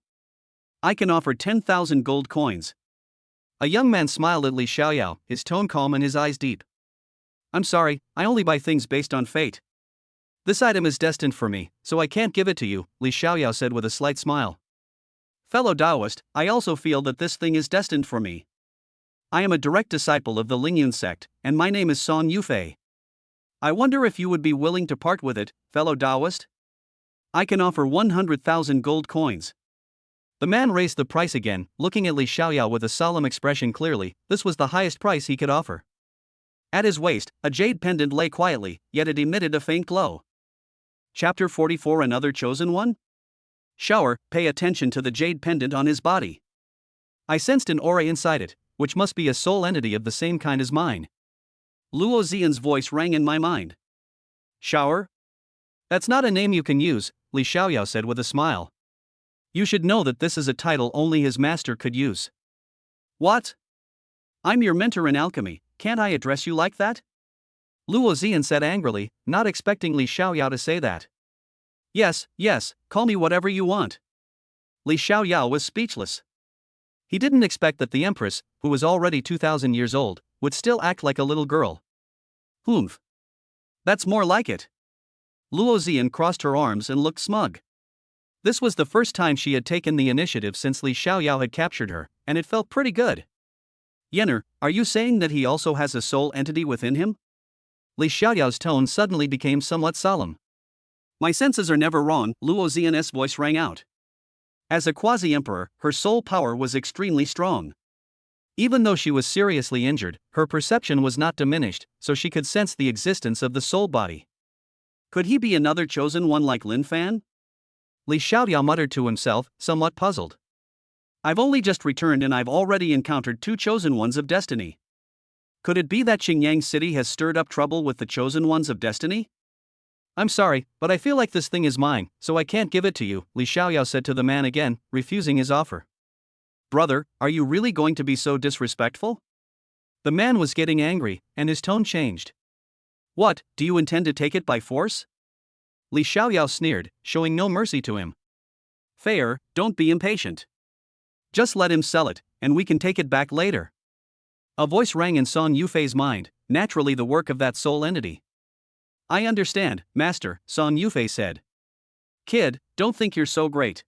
I can offer 10,000 gold coins. A young man smiled at Li Xiaoyao, his tone calm and his eyes deep. I'm sorry, I only buy things based on fate. This item is destined for me, so I can't give it to you, Li Xiaoyao said with a slight smile. Fellow Taoist, I also feel that this thing is destined for me. I am a direct disciple of the Lingyun sect, and my name is Song Yufei. I wonder if you would be willing to part with it, fellow Taoist? I can offer 100,000 gold coins. The man raised the price again, looking at Li Xiaoyao with a solemn expression. Clearly, this was the highest price he could offer. At his waist, a jade pendant lay quietly, yet it emitted a faint glow. Chapter 44. Another chosen one? Shower, pay attention to the jade pendant on his body. I sensed an aura inside it, which must be a soul entity of the same kind as mine. Luo Xian's voice rang in my mind. Shower? That's not a name you can use, Li Xiaoyao said with a smile. You should know that this is a title only his master could use. What? I'm your mentor in alchemy, can't I address you like that? Luo Xian said angrily, not expecting Li Xiaoyao to say that. Yes, call me whatever you want. Li Xiaoyao was speechless. He didn't expect that the Empress, who was already 2,000 years old, would still act like a little girl. Humph. That's more like it. Luo Xian crossed her arms and looked smug. This was the first time she had taken the initiative since Li Xiaoyao had captured her, and it felt pretty good. Yenner, are you saying that he also has a soul entity within him? Li Xiaoyao's tone suddenly became somewhat solemn. My senses are never wrong, Luo Xian's voice rang out. As a quasi-emperor, her soul power was extremely strong. Even though she was seriously injured, her perception was not diminished, so she could sense the existence of the soul body. Could he be another chosen one like Lin Fan? Li Xiaoyao muttered to himself, somewhat puzzled. I've only just returned and I've already encountered 2 chosen ones of destiny. Could it be that Qingyang City has stirred up trouble with the chosen ones of destiny? I'm sorry, but I feel like this thing is mine, so I can't give it to you, Li Xiaoyao said to the man again, refusing his offer. Brother, are you really going to be so disrespectful? The man was getting angry, and his tone changed. What, do you intend to take it by force? Li Xiaoyao sneered, showing no mercy to him. Fair, don't be impatient. Just let him sell it, and we can take it back later. A voice rang in Song Yufei's mind, naturally the work of that soul entity. I understand, Master, Song Yufei said. Kid, don't think you're so great.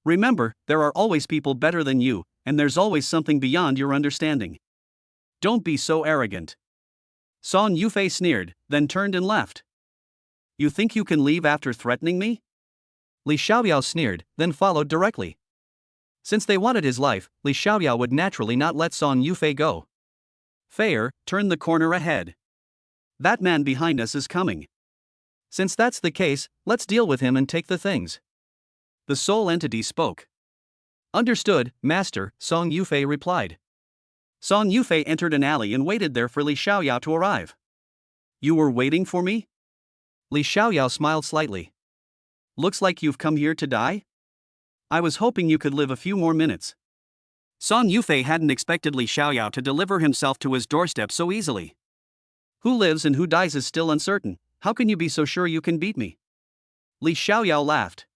Remember, there are always people better than you, and there's always something beyond your understanding. Don't be so arrogant. Song Yufei sneered, then turned and left. You think you can leave after threatening me? Li Xiaoyao sneered, then followed directly. Since they wanted his life, Li Xiaoyao would naturally not let Song Yufei go. Fair, turn the corner ahead. That man behind us is coming. Since that's the case, let's deal with him and take the things. The soul entity spoke. Understood, Master, Song Yufei replied. Song Yufei entered an alley and waited there for Li Xiaoyao to arrive. You were waiting for me? Li Xiaoyao smiled slightly. Looks like you've come here to die? I was hoping you could live a few more minutes. Song Yufei hadn't expected Li Xiaoyao to deliver himself to his doorstep so easily. Who lives and who dies is still uncertain, how can you be so sure you can beat me? Li Xiaoyao laughed.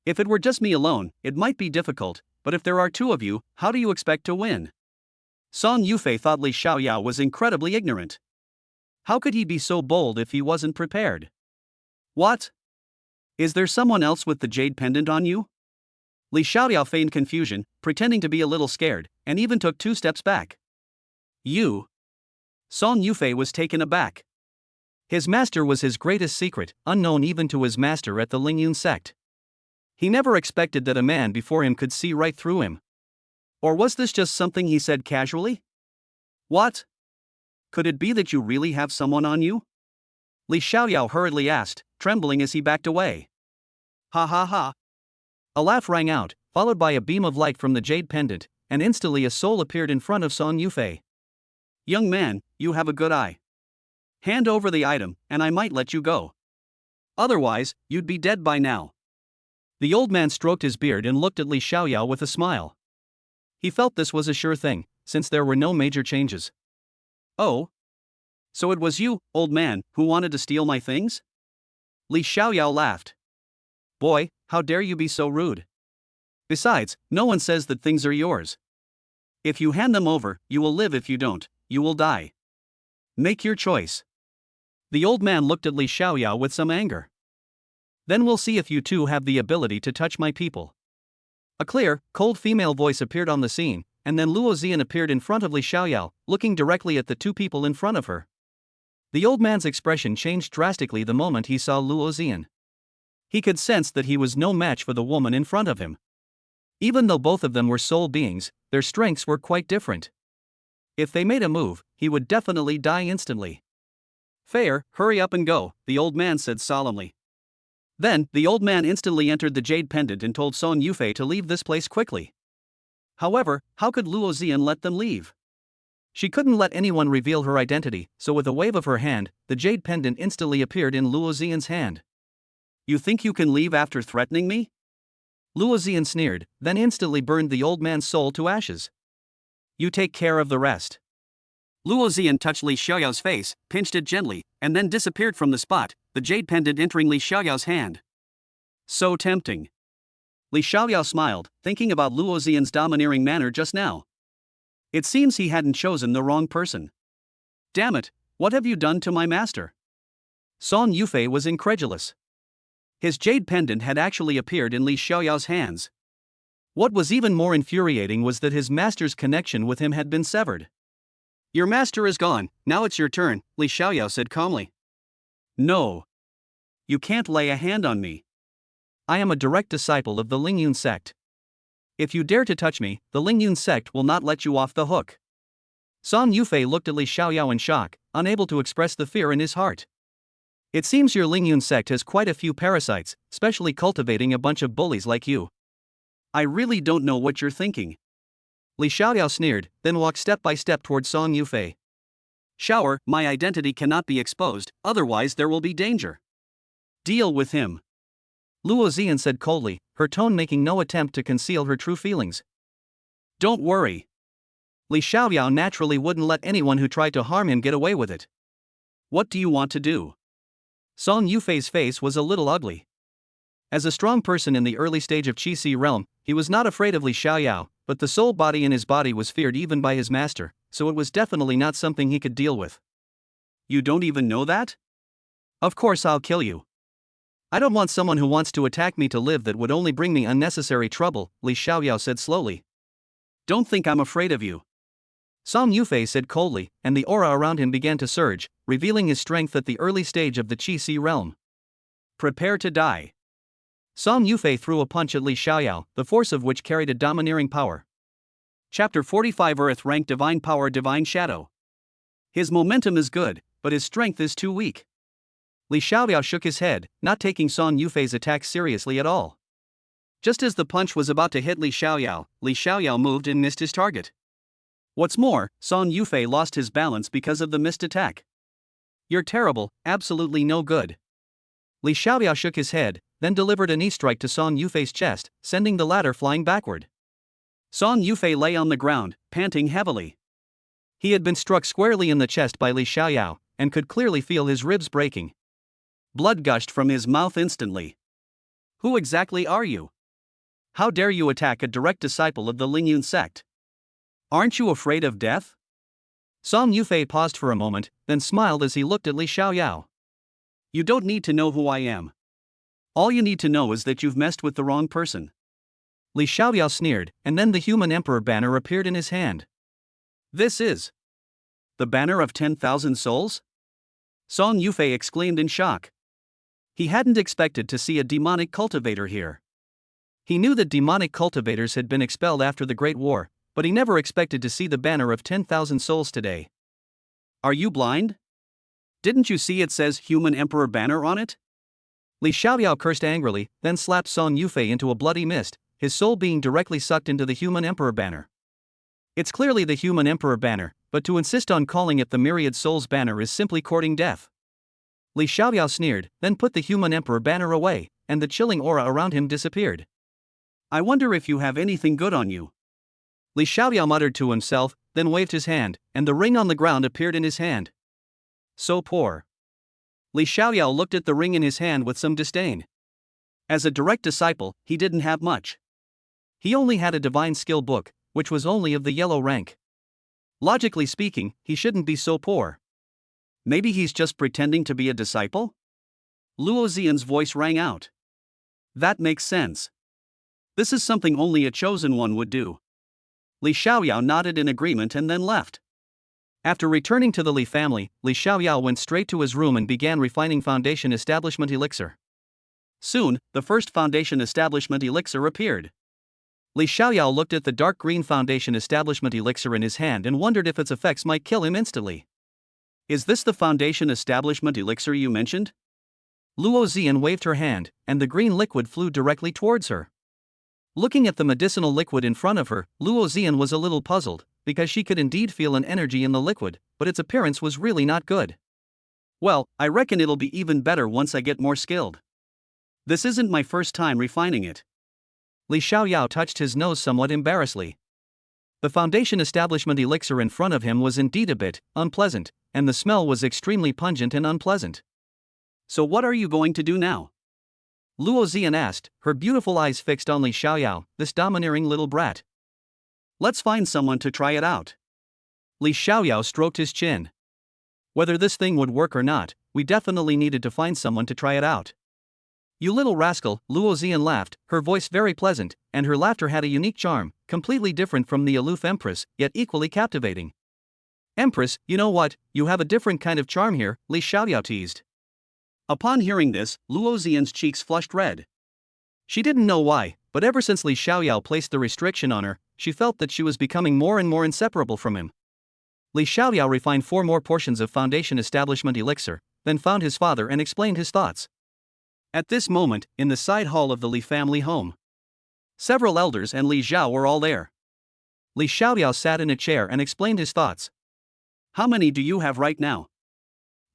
If it were just me alone, it might be difficult, but if there are 2 of you, how do you expect to win? Song Yufei thought Li Xiaoyao was incredibly ignorant. How could he be so bold if he wasn't prepared? What? Is there someone else with the jade pendant on you? Li Xiaoyao feigned confusion, pretending to be a little scared, and even took 2 steps back. You? Song Yufei was taken aback. His master was his greatest secret, unknown even to his master at the Lingyun sect. He never expected that a man before him could see right through him. Or was this just something he said casually? What? Could it be that you really have someone on you? Li Xiaoyao hurriedly asked, trembling as he backed away. Ha ha ha. A laugh rang out, followed by a beam of light from the jade pendant, and instantly a soul appeared in front of Song Yufei. Young man, you have a good eye. Hand over the item, and I might let you go. Otherwise, you'd be dead by now. The old man stroked his beard and looked at Li Xiaoyao with a smile. He felt this was a sure thing, since there were no major changes. Oh? So it was you, old man, who wanted to steal my things? Li Xiaoyao laughed. Boy, how dare you be so rude? Besides, no one says that things are yours. If you hand them over, you will live. If you don't, you will die. Make your choice. The old man looked at Li Xiaoyao with some anger. Then we'll see if you two have the ability to touch my people. A clear, cold female voice appeared on the scene, and then Luo Zian appeared in front of Li Xiaoyao, looking directly at the 2 people in front of her. The old man's expression changed drastically the moment he saw Luo Zian. He could sense that he was no match for the woman in front of him. Even though both of them were soul beings, their strengths were quite different. If they made a move, he would definitely die instantly. Fair, hurry up and go, the old man said solemnly. Then, the old man instantly entered the jade pendant and told Song Yufei to leave this place quickly. However, how could Luo Zian let them leave? She couldn't let anyone reveal her identity, so with a wave of her hand, the jade pendant instantly appeared in Luo Zian's hand. You think you can leave after threatening me? Luo Zian sneered, then instantly burned the old man's soul to ashes. You take care of the rest. Luo Zian touched Li Xiaoyao's face, pinched it gently, and then disappeared from the spot, the jade pendant entering Li Xiaoyao's hand. So tempting. Li Xiaoyao smiled, thinking about Luo Zian's domineering manner just now. It seems he hadn't chosen the wrong person. Damn it, what have you done to my master? Song Yufei was incredulous. His jade pendant had actually appeared in Li Xiaoyao's hands. What was even more infuriating was that his master's connection with him had been severed. Your master is gone, now it's your turn, Li Xiaoyao said calmly. No. You can't lay a hand on me. I am a direct disciple of the Lingyun sect. If you dare to touch me, the Lingyun sect will not let you off the hook. Song Yufei looked at Li Xiaoyao in shock, unable to express the fear in his heart. It seems your Lingyun sect has quite a few parasites, especially cultivating a bunch of bullies like you. I really don't know what you're thinking. Li Xiaoyao sneered, then walked step by step towards Song Yufei. Shower, my identity cannot be exposed, otherwise there will be danger. Deal with him. Luo Zian said coldly, her tone making no attempt to conceal her true feelings. Don't worry. Li Xiaoyao naturally wouldn't let anyone who tried to harm him get away with it. What do you want to do? Song Yufei's face was a little ugly. As a strong person in the early stage of Qi realm, he was not afraid of Li Xiaoyao, but the soul body in his body was feared even by his master, so it was definitely not something he could deal with. You don't even know that? Of course I'll kill you. I don't want someone who wants to attack me to live. That would only bring me unnecessary trouble, Li Xiaoyao said slowly. Don't think I'm afraid of you. Song Yufei said coldly, and the aura around him began to surge, revealing his strength at the early stage of the Qi realm. Prepare to die. Song Yufei threw a punch at Li Xiaoyao, the force of which carried a domineering power. Chapter 45 Earth Rank Divine Power Divine Shadow. His momentum is good, but his strength is too weak. Li Xiaoyao shook his head, not taking Song Yufei's attack seriously at all. Just as the punch was about to hit Li Xiaoyao moved and missed his target. What's more, Song Yufei lost his balance because of the missed attack. You're terrible, absolutely no good. Li Xiaoyao shook his head, then delivered a knee strike to Song Yufei's chest, sending the latter flying backward. Song Yufei lay on the ground, panting heavily. He had been struck squarely in the chest by Li Xiaoyao, and could clearly feel his ribs breaking. Blood gushed from his mouth instantly. Who exactly are you? How dare you attack a direct disciple of the Lingyun sect? Aren't you afraid of death? Song Yufei paused for a moment, then smiled as he looked at Li Xiaoyao. You don't need to know who I am. All you need to know is that you've messed with the wrong person. Li Xiaoyao sneered, and then the human emperor banner appeared in his hand. This is the banner of 10,000 souls? Song Yufei exclaimed in shock. He hadn't expected to see a demonic cultivator here. He knew that demonic cultivators had been expelled after the Great War, but he never expected to see the banner of 10,000 souls today. Are you blind? Didn't you see it says Human Emperor Banner on it? Li Xiaoyao cursed angrily, then slapped Song Yufei into a bloody mist, his soul being directly sucked into the Human Emperor Banner. It's clearly the Human Emperor Banner, but to insist on calling it the Myriad Souls Banner is simply courting death. Li Xiaoyao sneered, then put the Human Emperor Banner away, and the chilling aura around him disappeared. I wonder if you have anything good on you. Li Xiaoyao muttered to himself, then waved his hand, and the ring on the ground appeared in his hand. So poor. Li Xiaoyao looked at the ring in his hand with some disdain. As a direct disciple, he didn't have much. He only had a divine skill book, which was only of the yellow rank. Logically speaking, he shouldn't be so poor. Maybe he's just pretending to be a disciple? Luo Xian's voice rang out. That makes sense. This is something only a chosen one would do. Li Xiaoyao nodded in agreement and then left. After returning to the Li family, Li Xiaoyao went straight to his room and began refining Foundation Establishment Elixir. Soon, the first Foundation Establishment Elixir appeared. Li Xiaoyao looked at the dark green Foundation Establishment Elixir in his hand and wondered if its effects might kill him instantly. Is this the Foundation Establishment Elixir you mentioned? Luo Xian waved her hand, and the green liquid flew directly towards her. Looking at the medicinal liquid in front of her, Luo Xian was a little puzzled, because she could indeed feel an energy in the liquid, but its appearance was really not good. Well, I reckon it'll be even better once I get more skilled. This isn't my first time refining it. Li Xiaoyao touched his nose somewhat embarrassedly. The Foundation Establishment Elixir in front of him was indeed a bit unpleasant, and the smell was extremely pungent and unpleasant. So what are you going to do now? Luo Xian asked, her beautiful eyes fixed on Li Xiaoyao, this domineering little brat. Let's find someone to try it out. Li Xiaoyao stroked his chin. Whether this thing would work or not, we definitely needed to find someone to try it out. You little rascal, Luo Xian laughed, her voice very pleasant, and her laughter had a unique charm, completely different from the aloof Empress, yet equally captivating. Empress, you know what, you have a different kind of charm here, Li Xiaoyao teased. Upon hearing this, Luo Xian's cheeks flushed red. She didn't know why, but ever since Li Xiaoyao placed the restriction on her, she felt that she was becoming more and more inseparable from him. Li Xiaoyao refined 4 more portions of Foundation Establishment Elixir, then found his father and explained his thoughts. At this moment, in the side hall of the Li family home, several elders and Li Zhao were all there. Li Xiaoyao sat in a chair and explained his thoughts. How many do you have right now?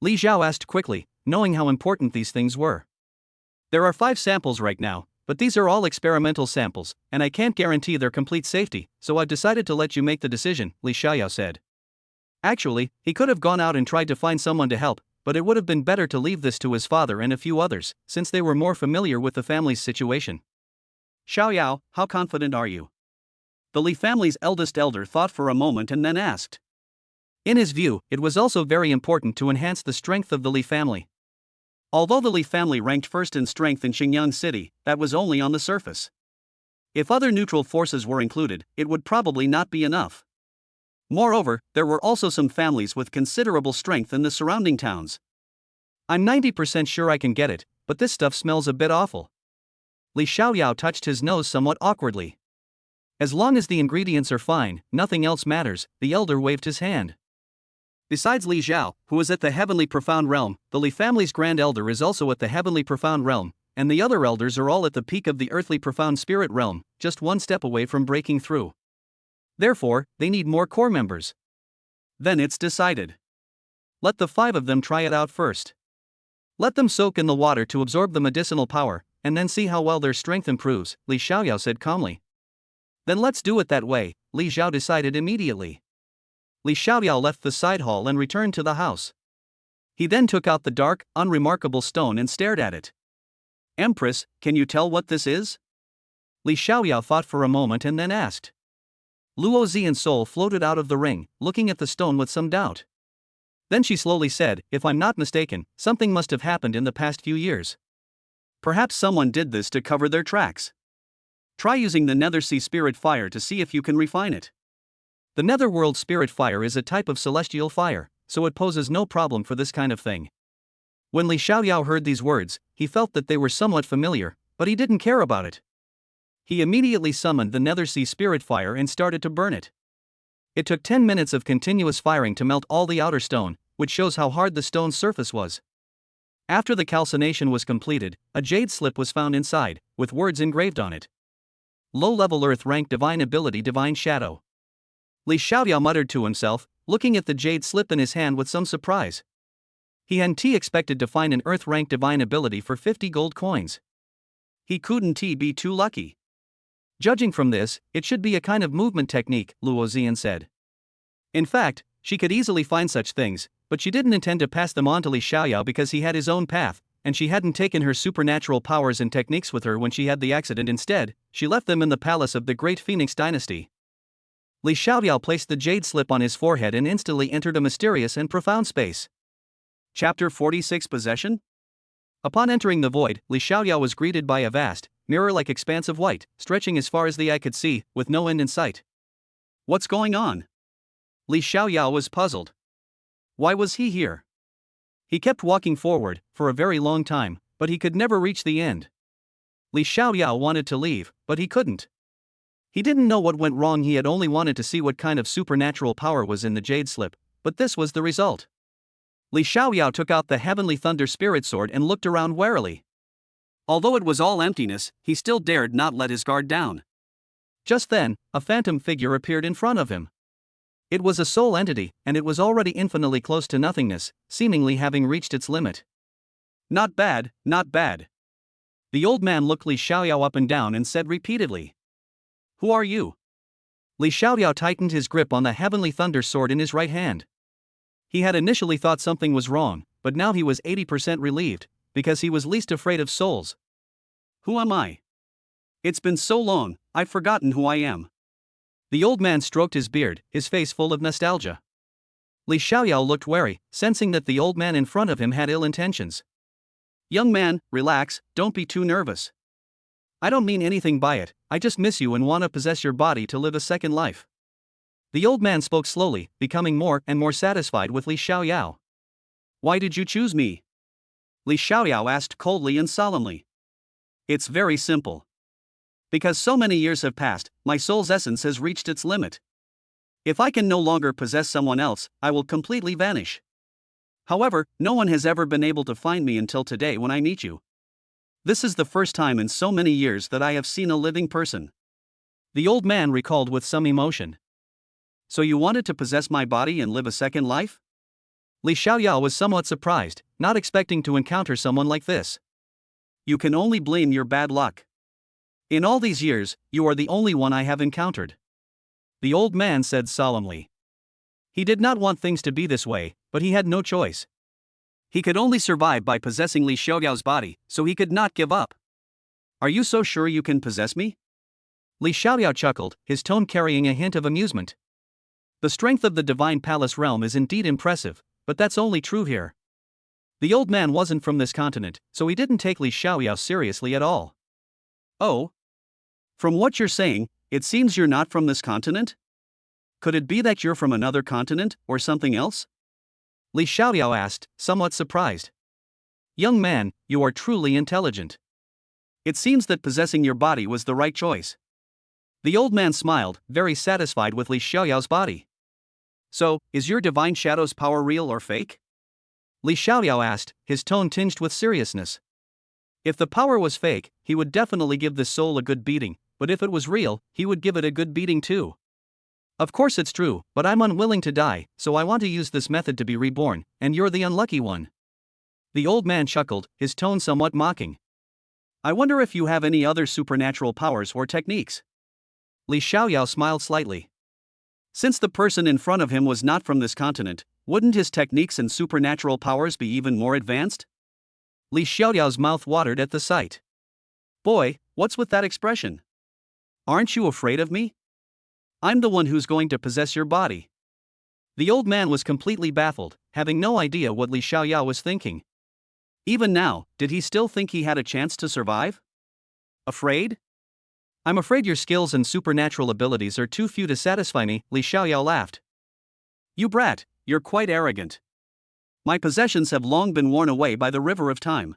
Li Zhao asked quickly, knowing how important these things were. There are 5 samples right now, but these are all experimental samples, and I can't guarantee their complete safety, so I've decided to let you make the decision, Li Xiaoyao said. Actually, he could have gone out and tried to find someone to help, but it would have been better to leave this to his father and a few others, since they were more familiar with the family's situation. Xiaoyao, how confident are you? The Li family's eldest elder thought for a moment and then asked. In his view, it was also very important to enhance the strength of the Li family. Although the Li family ranked first in strength in Xingyang City, that was only on the surface. If other neutral forces were included, it would probably not be enough. Moreover, there were also some families with considerable strength in the surrounding towns. I'm 90% sure I can get it, but this stuff smells a bit awful. Li Xiaoyao touched his nose somewhat awkwardly. As long as the ingredients are fine, nothing else matters, the elder waved his hand. Besides Li Zhao, who is at the Heavenly Profound Realm, the Li family's Grand Elder is also at the Heavenly Profound Realm, and the other elders are all at the peak of the Earthly Profound Spirit Realm, just one step away from breaking through. Therefore, they need more core members. Then it's decided. Let the 5 of them try it out first. Let them soak in the water to absorb the medicinal power, and then see how well their strength improves, Li Xiaoyao said calmly. Then let's do it that way, Li Zhao decided immediately. Li Xiaoyao left the side hall and returned to the house. He then took out the dark, unremarkable stone and stared at it. Empress, can you tell what this is? Li Xiaoyao thought for a moment and then asked. Luo Xian's soul floated out of the ring, looking at the stone with some doubt. Then she slowly said, if I'm not mistaken, something must have happened in the past few years. Perhaps someone did this to cover their tracks. Try using the Nethersea Spirit Fire to see if you can refine it. The Netherworld Spirit Fire is a type of celestial fire, so it poses no problem for this kind of thing. When Li Xiaoyao heard these words, he felt that they were somewhat familiar, but he didn't care about it. He immediately summoned the Nethersea Spirit Fire and started to burn it. It took 10 minutes of continuous firing to melt all the outer stone, which shows how hard the stone's surface was. After the calcination was completed, a jade slip was found inside, with words engraved on it. Low-level Earth rank Divine Ability Divine Shadow. Li Xiaoyao muttered to himself, looking at the jade slip in his hand with some surprise. He hadn't expected to find an Earth rank Divine Ability for 50 gold coins. He couldn't be too lucky. Judging from this, it should be a kind of movement technique, Luo Zian said. In fact, she could easily find such things, but she didn't intend to pass them on to Li Xiaoyao because he had his own path, and she hadn't taken her supernatural powers and techniques with her when she had the accident. Instead, she left them in the palace of the Great Phoenix Dynasty. Li Xiaoyao placed the jade slip on his forehead and instantly entered a mysterious and profound space. Chapter 46 Possession? Upon entering the void, Li Xiaoyao was greeted by a vast, mirror-like expanse of white, stretching as far as the eye could see, with no end in sight. What's going on? Li Xiaoyao was puzzled. Why was he here? He kept walking forward, for a very long time, but he could never reach the end. Li Xiaoyao wanted to leave, but he couldn't. He didn't know what went wrong. He had only wanted to see what kind of supernatural power was in the jade slip, but this was the result. Li Xiaoyao took out the Heavenly Thunder Spirit Sword and looked around warily. Although it was all emptiness, he still dared not let his guard down. Just then, a phantom figure appeared in front of him. It was a soul entity, and it was already infinitely close to nothingness, seemingly having reached its limit. Not bad, not bad. The old man looked Li Xiaoyao up and down and said repeatedly, "Who are you?" Li Xiaoyao tightened his grip on the Heavenly Thunder Sword in his right hand. He had initially thought something was wrong, but now he was 80% relieved, because he was least afraid of souls. Who am I? It's been so long, I've forgotten who I am. The old man stroked his beard, his face full of nostalgia. Li Xiaoyao looked wary, sensing that the old man in front of him had ill intentions. Young man, relax, don't be too nervous. I don't mean anything by it, I just miss you and want to possess your body to live a second life. The old man spoke slowly, becoming more and more satisfied with Li Xiaoyao. Why did you choose me? Li Xiaoyao asked coldly and solemnly. It's very simple. Because so many years have passed, my soul's essence has reached its limit. If I can no longer possess someone else, I will completely vanish. However, no one has ever been able to find me until today when I meet you. This is the first time in so many years that I have seen a living person. The old man recalled with some emotion. So you wanted to possess my body and live a second life? Li Xiaoyao was somewhat surprised, not expecting to encounter someone like this. You can only blame your bad luck. In all these years, you are the only one I have encountered. The old man said solemnly. He did not want things to be this way, but he had no choice. He could only survive by possessing Li Xiaoyao's body, so he could not give up. Are you so sure you can possess me? Li Xiaoyao chuckled, his tone carrying a hint of amusement. The strength of the Divine Palace realm is indeed impressive, but that's only true here. The old man wasn't from this continent, so he didn't take Li Xiaoyao seriously at all. Oh? From what you're saying, it seems you're not from this continent? Could it be that you're from another continent, or something else? Li Xiaoyao asked, somewhat surprised. Young man, you are truly intelligent. It seems that possessing your body was the right choice. The old man smiled, very satisfied with Li Xiaoyao's body. So, is your divine shadow's power real or fake? Li Xiaoyao asked, his tone tinged with seriousness. If the power was fake, he would definitely give this soul a good beating, but if it was real, he would give it a good beating too. Of course it's true, but I'm unwilling to die, so I want to use this method to be reborn, and you're the unlucky one. The old man chuckled, his tone somewhat mocking. I wonder if you have any other supernatural powers or techniques. Li Xiaoyao smiled slightly. Since the person in front of him was not from this continent, wouldn't his techniques and supernatural powers be even more advanced? Li Xiaoyao's mouth watered at the sight. Boy, what's with that expression? Aren't you afraid of me? I'm the one who's going to possess your body. The old man was completely baffled, having no idea what Li Xiaoyao was thinking. Even now, did he still think he had a chance to survive? Afraid? I'm afraid your skills and supernatural abilities are too few to satisfy me, Li Xiaoyao laughed. You brat, you're quite arrogant. My possessions have long been worn away by the river of time.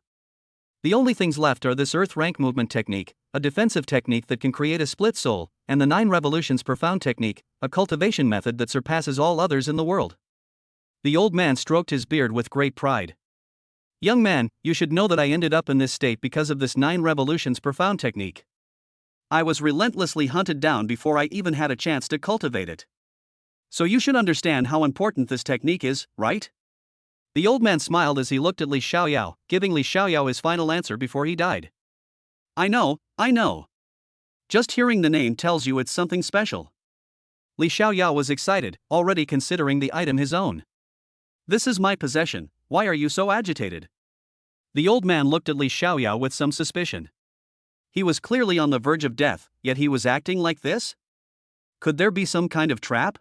The only things left are this earth rank movement technique, a defensive technique that can create a split soul, and the 9 revolutions profound technique, a cultivation method that surpasses all others in the world. The old man stroked his beard with great pride. Young man, you should know that I ended up in this state because of this 9 revolutions profound technique. I was relentlessly hunted down before I even had a chance to cultivate it. So you should understand how important this technique is, right? The old man smiled as he looked at Li Xiaoyao, giving Li Xiaoyao his final answer before he died. I know. Just hearing the name tells you it's something special. Li Xiaoyao was excited, already considering the item his own. This is my possession, why are you so agitated? The old man looked at Li Xiaoyao with some suspicion. He was clearly on the verge of death, yet he was acting like this? Could there be some kind of trap?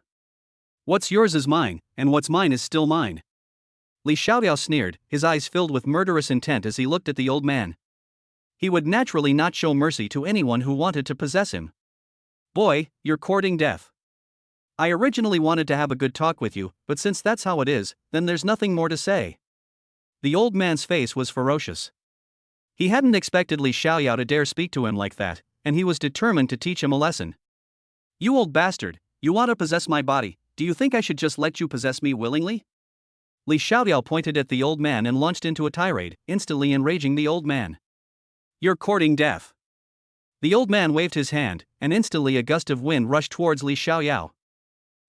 What's yours is mine, and what's mine is still mine. Li Xiaoyao sneered, his eyes filled with murderous intent as he looked at the old man. He would naturally not show mercy to anyone who wanted to possess him. Boy, you're courting death. I originally wanted to have a good talk with you, but since that's how it is, then there's nothing more to say. The old man's face was ferocious. He hadn't expected Li Xiaoyao to dare speak to him like that, and he was determined to teach him a lesson. You old bastard, you want to possess my body, do you think I should just let you possess me willingly? Li Xiaoyao pointed at the old man and launched into a tirade, instantly enraging the old man. You're courting death. The old man waved his hand, and instantly a gust of wind rushed towards Li Xiaoyao.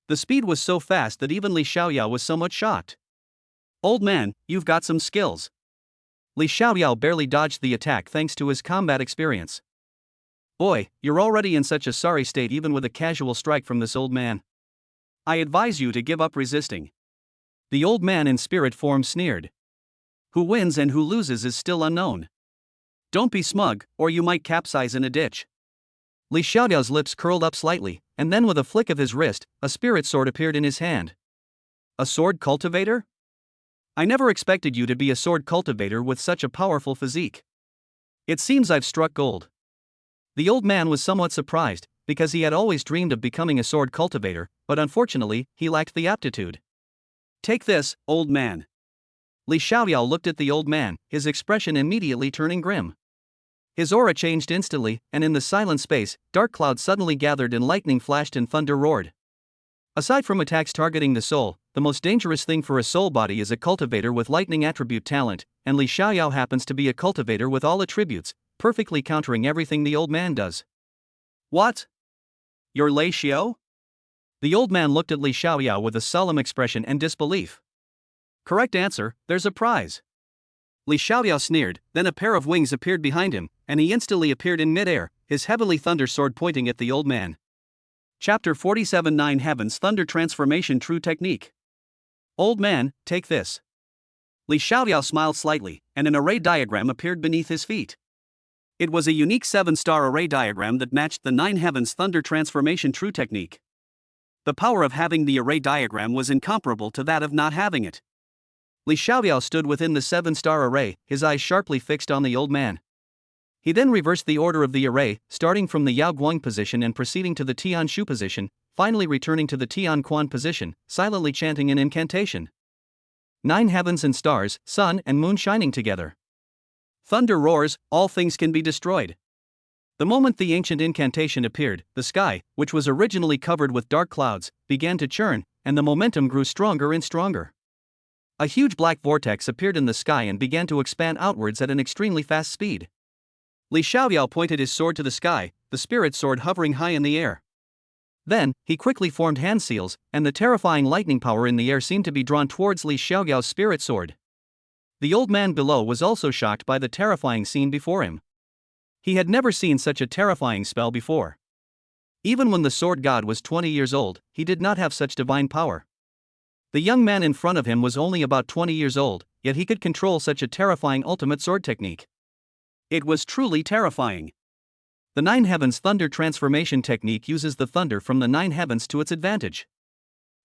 The speed was so fast that even Li Xiaoyao was somewhat shocked. Old man, you've got some skills. Li Xiaoyao barely dodged the attack thanks to his combat experience. Boy, you're already in such a sorry state even with a casual strike from this old man. I advise you to give up resisting. The old man in spirit form sneered. Who wins and who loses is still unknown. Don't be smug, or you might capsize in a ditch. Li Xiaoyao's lips curled up slightly, and then with a flick of his wrist, a spirit sword appeared in his hand. A sword cultivator? I never expected you to be a sword cultivator with such a powerful physique. It seems I've struck gold. The old man was somewhat surprised, because he had always dreamed of becoming a sword cultivator, but unfortunately, he lacked the aptitude. Take this, old man. Li Xiaoyao looked at the old man, his expression immediately turning grim. His aura changed instantly, and in the silent space, dark clouds suddenly gathered and lightning flashed and thunder roared. Aside from attacks targeting the soul, the most dangerous thing for a soul body is a cultivator with lightning attribute talent, and Li Xiaoyao happens to be a cultivator with all attributes, perfectly countering everything the old man does. What? You're Lei Xiao? The old man looked at Li Xiaoyao with a solemn expression and disbelief. Correct answer, there's a prize. Li Xiaoyao sneered, then a pair of wings appeared behind him, and he instantly appeared in midair, his heavenly thunder sword pointing at the old man. Chapter 47 9 Heaven's Thunder Transformation True Technique. Old man, take this. Li Xiaoyao smiled slightly, and an array diagram appeared beneath his feet. It was a unique 7-star array diagram that matched the 9 Heaven's Thunder Transformation True Technique. The power of having the array diagram was incomparable to that of not having it. Li Xiaoyao stood within the 7-star array, his eyes sharply fixed on the old man. He then reversed the order of the array, starting from the Yao Guang position and proceeding to the Tian Shu position, finally returning to the Tian Quan position, silently chanting an incantation. 9 heavens and stars, sun and moon shining together. Thunder roars, all things can be destroyed. The moment the ancient incantation appeared, the sky, which was originally covered with dark clouds, began to churn, and the momentum grew stronger and stronger. A huge black vortex appeared in the sky and began to expand outwards at an extremely fast speed. Li Xiaoyao pointed his sword to the sky, the spirit sword hovering high in the air. Then, he quickly formed hand seals, and the terrifying lightning power in the air seemed to be drawn towards Li Xiaoyao's spirit sword. The old man below was also shocked by the terrifying scene before him. He had never seen such a terrifying spell before. Even when the sword god was 20 years old, he did not have such divine power. The young man in front of him was only about 20 years old, yet he could control such a terrifying ultimate sword technique. It was truly terrifying. The 9 Heavens Thunder Transformation Technique uses the thunder from the 9 heavens to its advantage.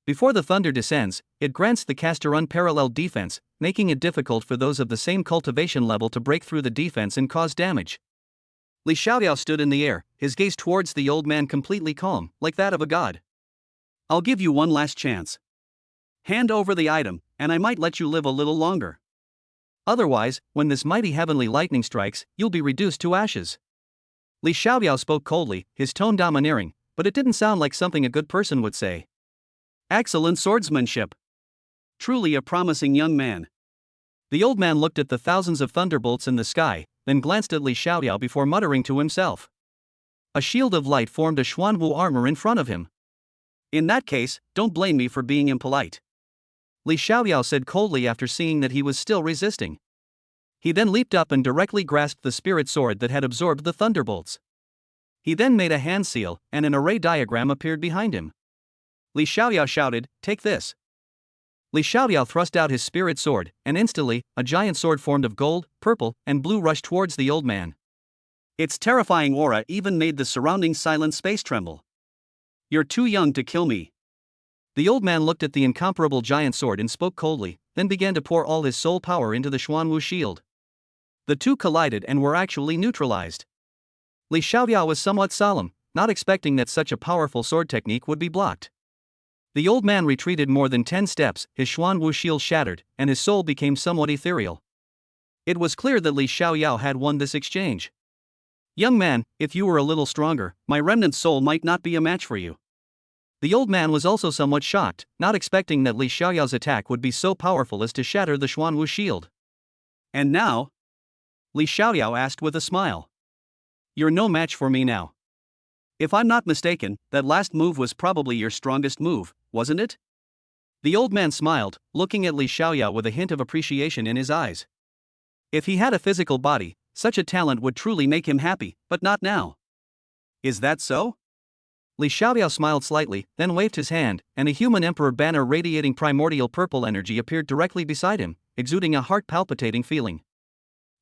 Before the thunder descends, it grants the caster unparalleled defense, making it difficult for those of the same cultivation level to break through the defense and cause damage. Li Xiaoyao stood in the air, his gaze towards the old man completely calm, like that of a god. I'll give you one last chance. Hand over the item, and I might let you live a little longer. Otherwise, when this mighty heavenly lightning strikes, you'll be reduced to ashes. Li Xiaoyao spoke coldly, his tone domineering, but it didn't sound like something a good person would say. Excellent swordsmanship. Truly a promising young man. The old man looked at the thousands of thunderbolts in the sky, then glanced at Li Xiaoyao before muttering to himself. A shield of light formed a Xuanwu armor in front of him. In that case, don't blame me for being impolite. Li Xiaoyao said coldly after seeing that he was still resisting. He then leaped up and directly grasped the spirit sword that had absorbed the thunderbolts. He then made a hand seal, and an array diagram appeared behind him. Li Xiaoyao shouted, "Take this." Li Xiaoyao thrust out his spirit sword, and instantly, a giant sword formed of gold, purple, and blue rushed towards the old man. Its terrifying aura even made the surrounding silent space tremble. You're too young to kill me. The old man looked at the incomparable giant sword and spoke coldly, then began to pour all his soul power into the Xuanwu shield. The two collided and were actually neutralized. Li Xiaoyao was somewhat solemn, not expecting that such a powerful sword technique would be blocked. The old man retreated more than 10 steps, his Xuanwu shield shattered, and his soul became somewhat ethereal. It was clear that Li Xiaoyao had won this exchange. Young man, if you were a little stronger, my remnant soul might not be a match for you. The old man was also somewhat shocked, not expecting that Li Xiaoyao's attack would be so powerful as to shatter the Xuanwu shield. And now? Li Xiaoyao asked with a smile. You're no match for me now. If I'm not mistaken, that last move was probably your strongest move, wasn't it? The old man smiled, looking at Li Xiaoyao with a hint of appreciation in his eyes. If he had a physical body, such a talent would truly make him happy, but not now. Is that so? Li Xiaoyao smiled slightly, then waved his hand, and a human emperor banner radiating primordial purple energy appeared directly beside him, exuding a heart-palpitating feeling.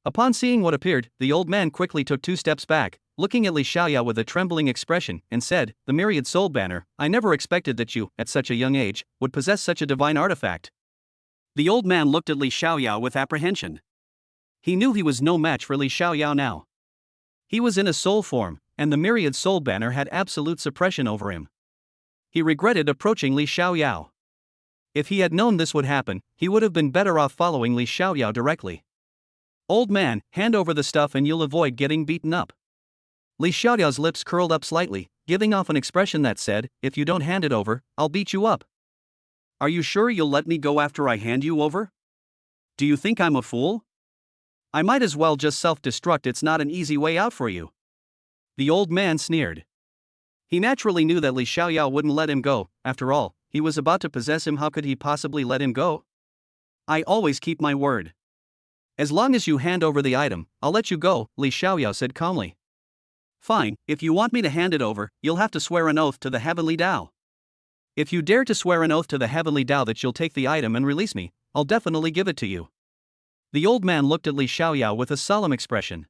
Upon seeing what appeared, the old man quickly took 2 steps back, looking at Li Xiaoyao with a trembling expression, and said, "The myriad soul banner, I never expected that you, at such a young age, would possess such a divine artifact." The old man looked at Li Xiaoyao with apprehension. He knew he was no match for Li Xiaoyao now. He was in a soul form, and the myriad soul banner had absolute suppression over him. He regretted approaching Li Xiaoyao. If he had known this would happen, he would have been better off following Li Xiaoyao directly. Old man, hand over the stuff and you'll avoid getting beaten up. Li Xiaoyao's lips curled up slightly, giving off an expression that said, if you don't hand it over, I'll beat you up. Are you sure you'll let me go after I hand you over? Do you think I'm a fool? I might as well just self-destruct, it's not an easy way out for you. The old man sneered. He naturally knew that Li Xiaoyao wouldn't let him go, after all, he was about to possess him, how could he possibly let him go? I always keep my word. As long as you hand over the item, I'll let you go, Li Xiaoyao said calmly. Fine, if you want me to hand it over, you'll have to swear an oath to the heavenly Tao. If you dare to swear an oath to the heavenly Tao that you'll take the item and release me, I'll definitely give it to you. The old man looked at Li Xiaoyao with a solemn expression.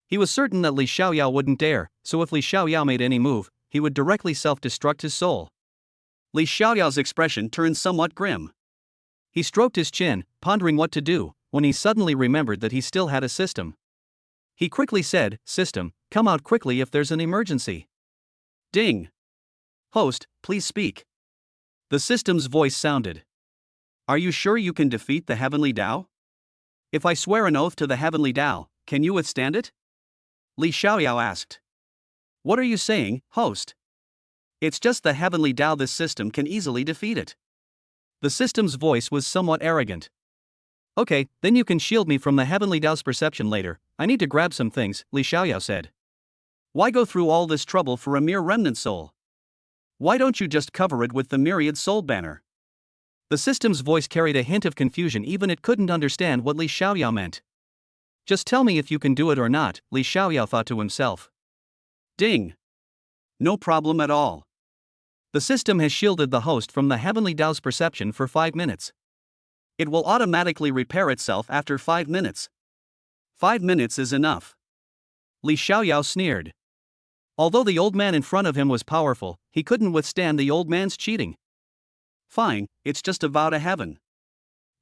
He was certain that Li Xiaoyao wouldn't dare, so if Li Xiaoyao made any move, he would directly self-destruct his soul. Li Xiaoyao's expression turned somewhat grim. He stroked his chin, pondering what to do, when he suddenly remembered that he still had a system. He quickly said, "System, come out quickly if there's an emergency." Ding! Host, please speak. The system's voice sounded. Are you sure you can defeat the heavenly Tao? If I swear an oath to the heavenly Tao, can you withstand it? Li Xiaoyao asked. What are you saying, host? It's just the heavenly Tao, this system can easily defeat it. The system's voice was somewhat arrogant. Okay, then you can shield me from the heavenly Tao's perception later, I need to grab some things, Li Xiaoyao said. Why go through all this trouble for a mere remnant soul? Why don't you just cover it with the myriad soul banner? The system's voice carried a hint of confusion, even it couldn't understand what Li Xiaoyao meant. Just tell me if you can do it or not, Li Xiaoyao thought to himself. Ding! No problem at all. The system has shielded the host from the heavenly Tao's perception for 5 minutes. It will automatically repair itself after 5 minutes. 5 minutes is enough. Li Xiaoyao sneered. Although the old man in front of him was powerful, he couldn't withstand the old man's cheating. Fine, it's just a vow to heaven.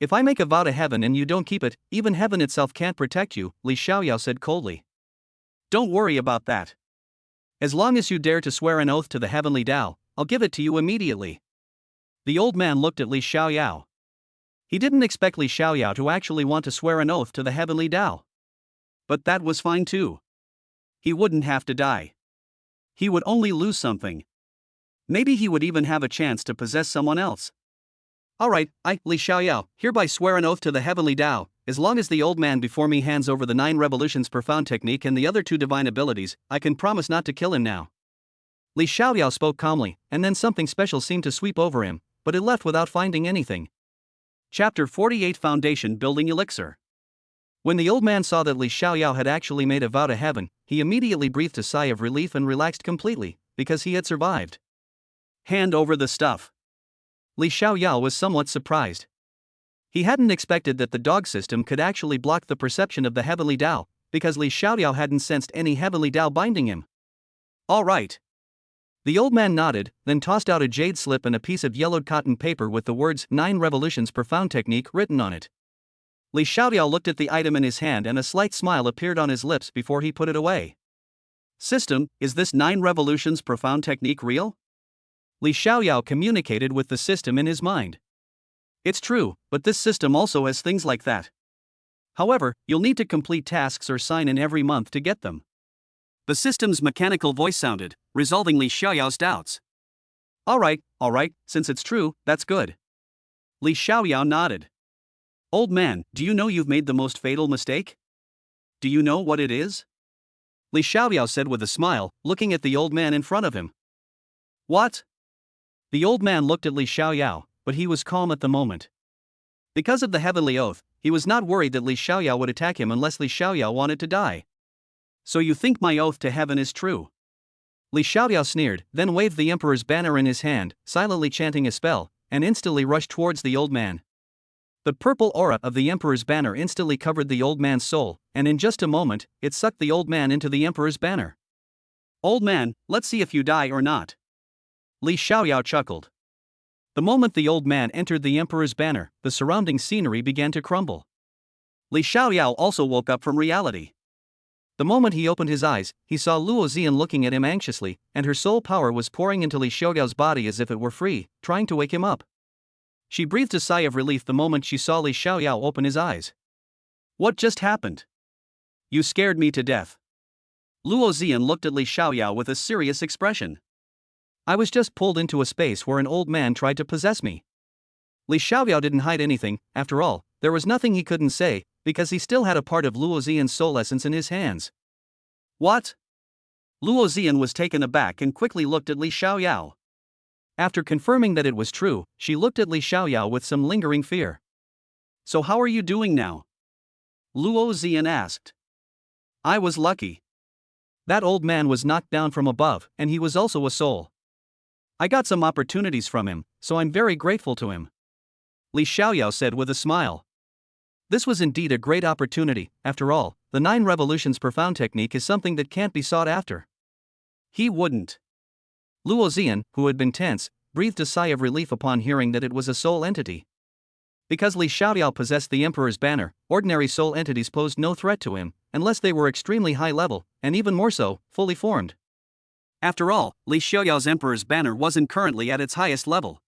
If I make a vow to heaven and you don't keep it, even heaven itself can't protect you, Li Xiaoyao said coldly. Don't worry about that. As long as you dare to swear an oath to the heavenly Tao, I'll give it to you immediately. The old man looked at Li Xiaoyao. He didn't expect Li Xiaoyao to actually want to swear an oath to the heavenly Tao. But that was fine too. He wouldn't have to die. He would only lose something. Maybe he would even have a chance to possess someone else. Alright, I, Li Xiaoyao, hereby swear an oath to the heavenly Tao. As long as the old man before me hands over the 9 revolutions profound technique and the other 2 divine abilities, I can promise not to kill him now. Li Xiaoyao spoke calmly, and then something special seemed to sweep over him, but it left without finding anything. Chapter 48 Foundation Building Elixir. When the old man saw that Li Xiaoyao had actually made a vow to heaven, he immediately breathed a sigh of relief and relaxed completely, because he had survived. Hand over the stuff. Li Xiaoyao was somewhat surprised. He hadn't expected that the dog system could actually block the perception of the heavenly Tao, because Li Xiaoyao hadn't sensed any heavenly Tao binding him. All right. The old man nodded, then tossed out a jade slip and a piece of yellowed cotton paper with the words 9 revolutions profound technique written on it. Li Xiaoyao looked at the item in his hand and a slight smile appeared on his lips before he put it away. System, is this 9 revolutions profound technique real? Li Xiaoyao communicated with the system in his mind. It's true, but this system also has things like that. However, you'll need to complete tasks or sign in every month to get them. The system's mechanical voice sounded, resolving Li Xiaoyao's doubts. Alright, since it's true, that's good. Li Xiaoyao nodded. Old man, do you know you've made the most fatal mistake? Do you know what it is? Li Xiaoyao said with a smile, looking at the old man in front of him. What? The old man looked at Li Xiaoyao, but he was calm at the moment. Because of the heavenly oath, he was not worried that Li Xiaoyao would attack him unless Li Xiaoyao wanted to die. So you think my oath to heaven is true? Li Xiaoyao sneered, then waved the emperor's banner in his hand, silently chanting a spell, and instantly rushed towards the old man. The purple aura of the emperor's banner instantly covered the old man's soul, and in just a moment, it sucked the old man into the emperor's banner. Old man, let's see if you die or not. Li Xiaoyao chuckled. The moment the old man entered the emperor's banner, the surrounding scenery began to crumble. Li Xiaoyao also woke up from reality. The moment he opened his eyes, he saw Luo Zian looking at him anxiously, and her soul power was pouring into Li Xiaoyao's body as if it were free, trying to wake him up. She breathed a sigh of relief the moment she saw Li Xiaoyao open his eyes. What just happened? You scared me to death. Luo Zian looked at Li Xiaoyao with a serious expression. I was just pulled into a space where an old man tried to possess me. Li Xiaoyao didn't hide anything, after all, there was nothing he couldn't say, because he still had a part of Luo Zian's soul essence in his hands. What? Luo Zian was taken aback and quickly looked at Li Xiaoyao. After confirming that it was true, she looked at Li Xiaoyao with some lingering fear. So how are you doing now? Luo Zian asked. I was lucky. That old man was knocked down from above, and he was also a soul. I got some opportunities from him, so I'm very grateful to him. Li Xiaoyao said with a smile. This was indeed a great opportunity, after all, the 9 revolutions profound technique is something that can't be sought after. He wouldn't. Luo Zian, who had been tense, breathed a sigh of relief upon hearing that it was a soul entity. Because Li Xiaoyao possessed the emperor's banner, ordinary soul entities posed no threat to him, unless they were extremely high level, and even more so, fully formed. After all, Li Xiaoyao's emperor's banner wasn't currently at its highest level.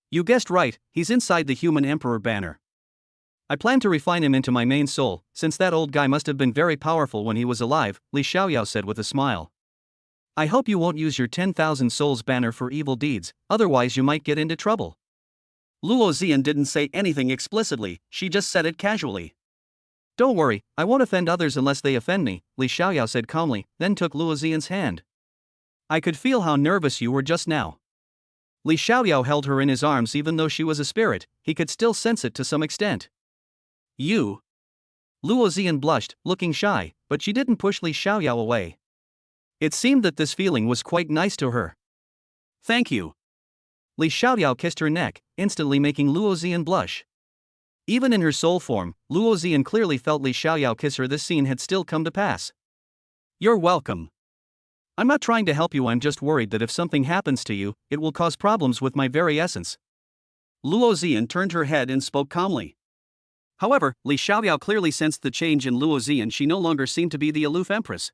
You guessed right, he's inside the human emperor banner. I plan to refine him into my main soul, since that old guy must have been very powerful when he was alive, Li Xiaoyao said with a smile. I hope you won't use your 10,000 souls banner for evil deeds, otherwise you might get into trouble. Luo Zian didn't say anything explicitly, she just said it casually. Don't worry, I won't offend others unless they offend me, Li Xiaoyao said calmly, then took Luo Zian's hand. I could feel how nervous you were just now. Li Xiaoyao held her in his arms even though she was a spirit, he could still sense it to some extent. You? Luo Zian blushed, looking shy, but she didn't push Li Xiaoyao away. It seemed that this feeling was quite nice to her. Thank you. Li Xiaoyao kissed her neck, instantly making Luo Zian blush. Even in her soul form, Luo Zian clearly felt Li Xiaoyao kiss her. This scene had still come to pass. You're welcome. I'm not trying to help you, I'm just worried that if something happens to you, it will cause problems with my very essence. Luo Zian turned her head and spoke calmly. However, Li Xiaoyao clearly sensed the change in Luo Zian. She no longer seemed to be the aloof empress.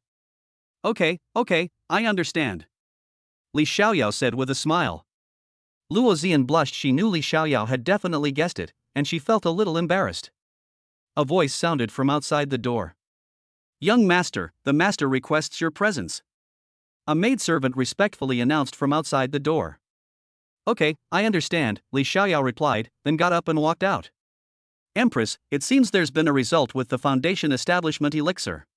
Okay, I understand, Li Xiaoyao said with a smile. Luo Zian blushed. She knew Li Xiaoyao had definitely guessed it, and she felt a little embarrassed. A voice sounded from outside the door. Young master, the master requests your presence. A maidservant respectfully announced from outside the door. Okay, I understand, Li Xiaoyao replied, then got up and walked out. Empress, it seems there's been a result with the Foundation Establishment elixir.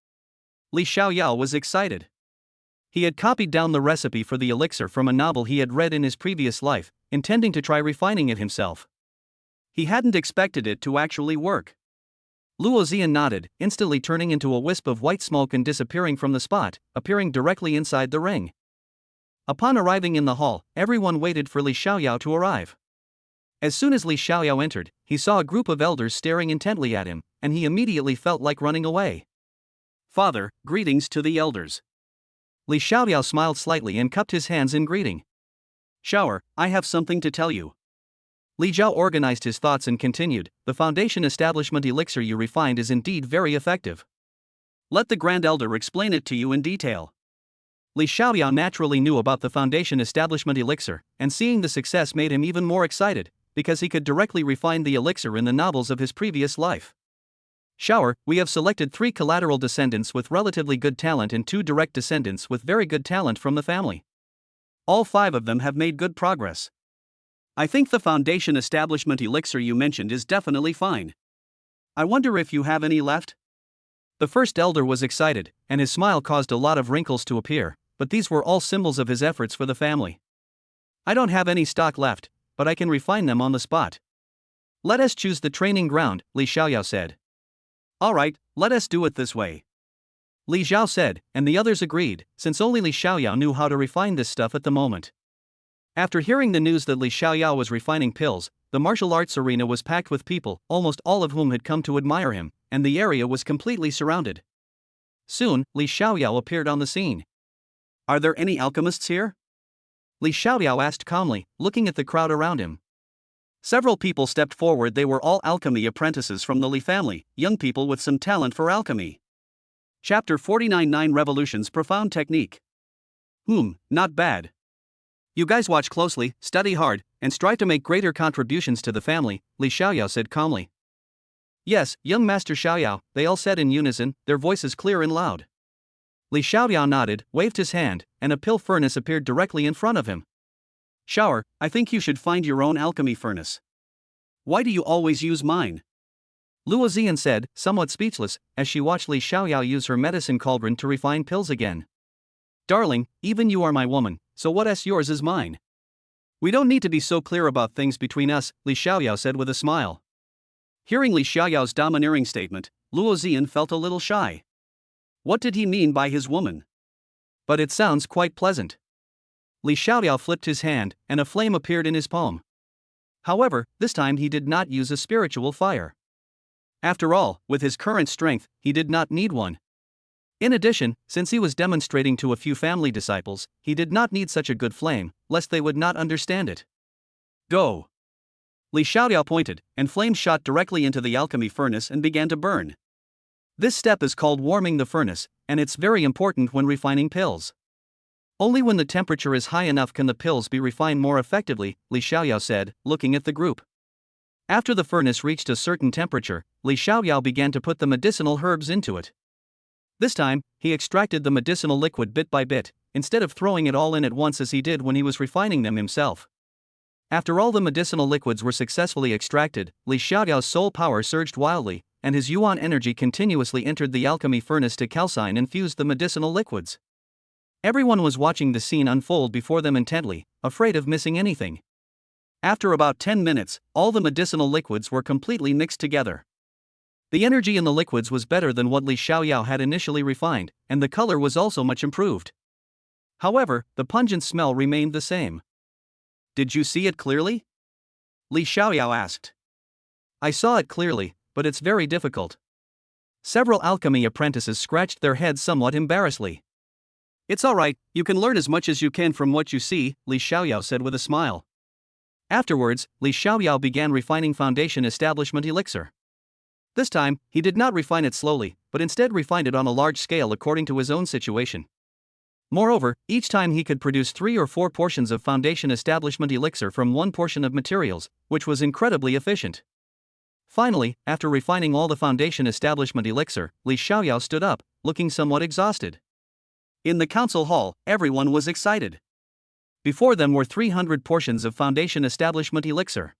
Li Xiaoyao was excited. He had copied down the recipe for the elixir from a novel he had read in his previous life, intending to try refining it himself. He hadn't expected it to actually work. Luo Zian nodded, instantly turning into a wisp of white smoke and disappearing from the spot, appearing directly inside the ring. Upon arriving in the hall, everyone waited for Li Xiaoyao to arrive. As soon as Li Xiaoyao entered, he saw a group of elders staring intently at him, and he immediately felt like running away. Father, greetings to the elders. Li Xiaoyao smiled slightly and cupped his hands in greeting. Shower, I have something to tell you. Li Zhao organized his thoughts and continued, the Foundation Establishment elixir you refined is indeed very effective. Let the Grand Elder explain it to you in detail. Li Xiaoyao naturally knew about the Foundation Establishment elixir, and seeing the success made him even more excited, because he could directly refine the elixir in the novels of his previous life. Shower, we have selected 3 collateral descendants with relatively good talent and 2 direct descendants with very good talent from the family. All 5 of them have made good progress. I think the Foundation Establishment elixir you mentioned is definitely fine. I wonder if you have any left? The first elder was excited, and his smile caused a lot of wrinkles to appear, but these were all symbols of his efforts for the family. I don't have any stock left, but I can refine them on the spot. Let us choose the training ground, Li Xiaoyao said. Alright, let us do it this way. Li Zhao said, and the others agreed, since only Li Xiaoyao knew how to refine this stuff at the moment. After hearing the news that Li Xiaoyao was refining pills, the martial arts arena was packed with people, almost all of whom had come to admire him, and the area was completely surrounded. Soon, Li Xiaoyao appeared on the scene. Are there any alchemists here? Li Xiaoyao asked calmly, looking at the crowd around him. Several people stepped forward. They were all alchemy apprentices from the Li family, young people with some talent for alchemy. Chapter 49 9 Revolutions Profound Technique. Not bad. You guys watch closely, study hard, and strive to make greater contributions to the family, Li Xiaoyao said calmly. Yes, young Master Xiaoyao, they all said in unison, their voices clear and loud. Li Xiaoyao nodded, waved his hand, and a pill furnace appeared directly in front of him. Shower, I think you should find your own alchemy furnace. Why do you always use mine? Luo Zian said, somewhat speechless, as she watched Li Xiaoyao use her medicine cauldron to refine pills again. Darling, even you are my woman, so what's yours is mine. We don't need to be so clear about things between us, Li Xiaoyao said with a smile. Hearing Li Xiaoyao's domineering statement, Luo Zian felt a little shy. What did he mean by his woman? But it sounds quite pleasant. Li Xiaoyao flipped his hand, and a flame appeared in his palm. However, this time he did not use a spiritual fire. After all, with his current strength, he did not need one. In addition, since he was demonstrating to a few family disciples, he did not need such a good flame, lest they would not understand it. Go! Li Xiaoyao pointed, and flames shot directly into the alchemy furnace and began to burn. This step is called warming the furnace, and it's very important when refining pills. Only when the temperature is high enough can the pills be refined more effectively, Li Xiaoyao said, looking at the group. After the furnace reached a certain temperature, Li Xiaoyao began to put the medicinal herbs into it. This time, he extracted the medicinal liquid bit by bit, instead of throwing it all in at once as he did when he was refining them himself. After all the medicinal liquids were successfully extracted, Li Xiaoyao's soul power surged wildly, and his yuan energy continuously entered the alchemy furnace to calcine and fuse the medicinal liquids. Everyone was watching the scene unfold before them intently, afraid of missing anything. After about 10 minutes, all the medicinal liquids were completely mixed together. The energy in the liquids was better than what Li Xiaoyao had initially refined, and the color was also much improved. However, the pungent smell remained the same. Did you see it clearly? Li Xiaoyao asked. I saw it clearly, but it's very difficult. Several alchemy apprentices scratched their heads somewhat embarrassedly. It's alright, you can learn as much as you can from what you see, Li Xiaoyao said with a smile. Afterwards, Li Xiaoyao began refining Foundation Establishment elixir. This time, he did not refine it slowly, but instead refined it on a large scale according to his own situation. Moreover, each time he could produce 3 or 4 portions of foundation establishment elixir from one portion of materials, which was incredibly efficient. Finally, after refining all the foundation establishment elixir, Li Xiaoyao stood up, looking somewhat exhausted. In the council hall, everyone was excited. Before them were 300 portions of foundation establishment elixir.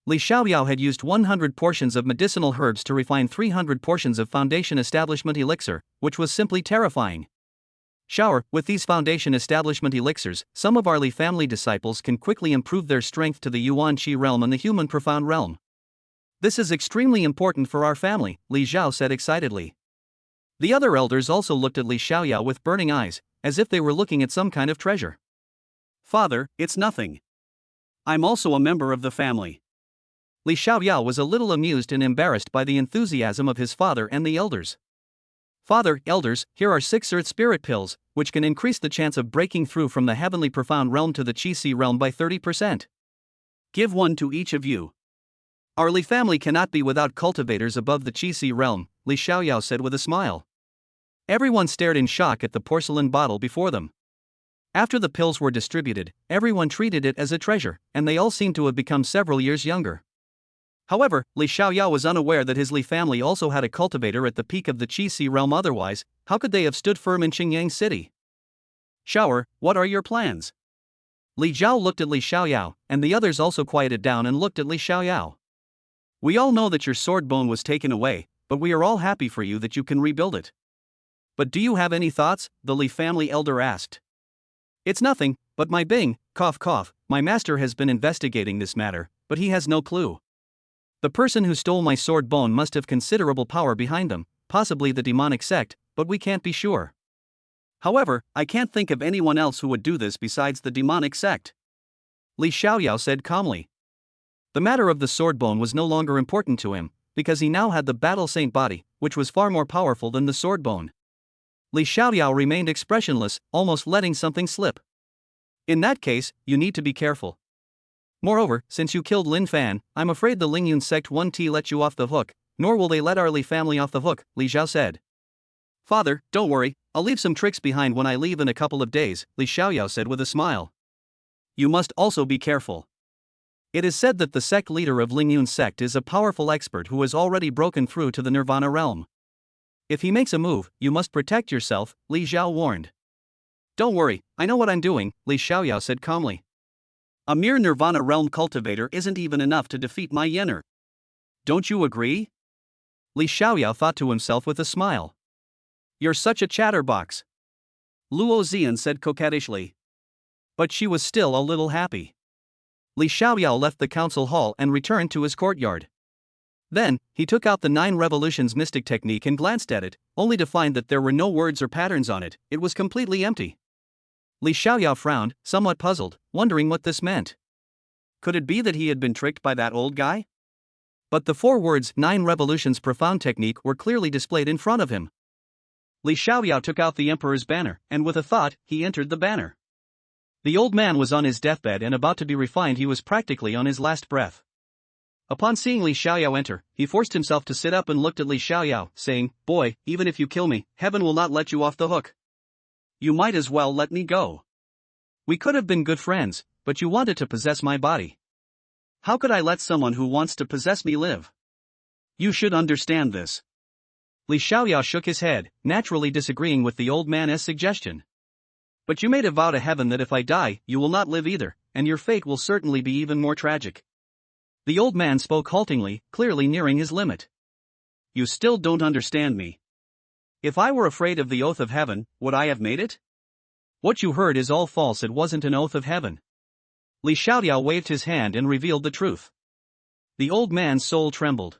Li Xiaoyao had used 100 portions of medicinal herbs to refine 300 portions of foundation establishment elixir, which was simply terrifying. Shower, with these foundation establishment elixirs, some of our Li family disciples can quickly improve their strength to the Yuan Qi realm and the human profound realm. This is extremely important for our family, Li Zhao said excitedly. The other elders also looked at Li Xiaoyao with burning eyes, as if they were looking at some kind of treasure. Father, it's nothing. I'm also a member of the family. Li Xiaoyao was a little amused and embarrassed by the enthusiasm of his father and the elders. Father, elders, here are 6 earth spirit pills, which can increase the chance of breaking through from the heavenly profound realm to the Qi realm by 30%. Give one to each of you. Our Li family cannot be without cultivators above the Qi realm, Li Xiaoyao said with a smile. Everyone stared in shock at the porcelain bottle before them. After the pills were distributed, everyone treated it as a treasure, and they all seemed to have become several years younger. However, Li Xiaoyao was unaware that his Li family also had a cultivator at the peak of the Qi realm, otherwise, how could they have stood firm in Qingyang City? Shower, what are your plans? Li Zhao looked at Li Xiaoyao, and the others also quieted down and looked at Li Xiaoyao. We all know that your sword bone was taken away, but we are all happy for you that you can rebuild it. But do you have any thoughts? The Li family elder asked. It's nothing, but my Bing, cough cough, my master has been investigating this matter, but he has no clue. The person who stole my sword bone must have considerable power behind them, possibly the demonic sect, but we can't be sure. However, I can't think of anyone else who would do this besides the demonic sect. Li Xiaoyao said calmly. The matter of the sword bone was no longer important to him, because he now had the battle saint body, which was far more powerful than the sword bone. Li Xiaoyao remained expressionless, almost letting something slip. In that case, you need to be careful. Moreover, since you killed Lin Fan, I'm afraid the Lingyun sect won't let you off the hook, nor will they let our Li family off the hook, Li Zhao said. Father, don't worry, I'll leave some tricks behind when I leave in a couple of days, Li Xiaoyao said with a smile. You must also be careful. It is said that the sect leader of Lingyun sect is a powerful expert who has already broken through to the Nirvana realm. If he makes a move, you must protect yourself, Li Zhao warned. Don't worry, I know what I'm doing, Li Xiaoyao said calmly. A mere Nirvana realm cultivator isn't even enough to defeat my Yener. Don't you agree? Li Xiaoyao thought to himself with a smile. You're such a chatterbox, Luo Zian said coquettishly. But she was still a little happy. Li Xiaoyao left the council hall and returned to his courtyard. Then, he took out the 9 Revolutions mystic technique and glanced at it, only to find that there were no words or patterns on it. It was completely empty. Li Xiaoyao frowned, somewhat puzzled, wondering what this meant. Could it be that he had been tricked by that old guy? But the 4 words 9 Revolutions profound technique were clearly displayed in front of him. Li Xiaoyao took out the emperor's banner, and with a thought, he entered the banner. The old man was on his deathbed and about to be refined. He was practically on his last breath. Upon seeing Li Xiaoyao enter, he forced himself to sit up and looked at Li Xiaoyao, saying, "Boy, even if you kill me, heaven will not let you off the hook. You might as well let me go. We could have been good friends, but you wanted to possess my body. How could I let someone who wants to possess me live? You should understand this." Li Xiaoyao shook his head, naturally disagreeing with the old man's suggestion. "But you made a vow to heaven that if I die, you will not live either, and your fate will certainly be even more tragic." The old man spoke haltingly, clearly nearing his limit. "You still don't understand me. If I were afraid of the oath of heaven, would I have made it?" "What you heard is all false. It wasn't an oath of heaven." Li Xiaoyao waved his hand and revealed the truth. The old man's soul trembled.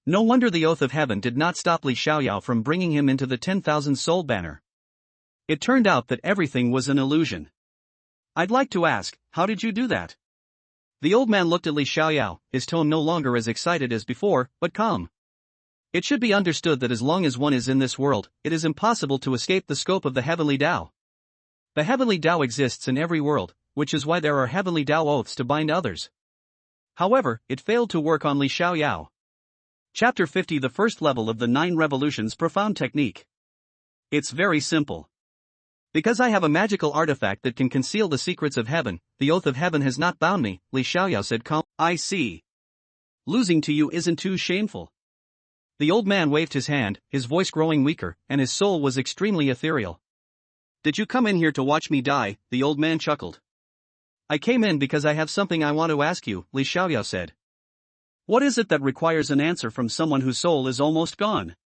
No wonder the oath of heaven did not stop Li Xiaoyao from bringing him into the 10,000 soul banner. It turned out that everything was an illusion. "I'd like to ask, how did you do that?" The old man looked at Li Xiaoyao, his tone no longer as excited as before, but calm. It should be understood that as long as one is in this world, it is impossible to escape the scope of the heavenly Tao. The heavenly Tao exists in every world, which is why there are heavenly Tao oaths to bind others. However, it failed to work on Li Xiaoyao. Chapter 50, the first level of the 9 Revolutions profound technique. It's very simple. Because I have a magical artifact that can conceal the secrets of heaven, the oath of heaven has not bound me, Li Xiaoyao said calmly. I see. Losing to you isn't too shameful. The old man waved his hand, his voice growing weaker, and his soul was extremely ethereal. Did you come in here to watch me die? The old man chuckled. I came in because I have something I want to ask you, Li Xiaoyao said. What is it that requires an answer from someone whose soul is almost gone?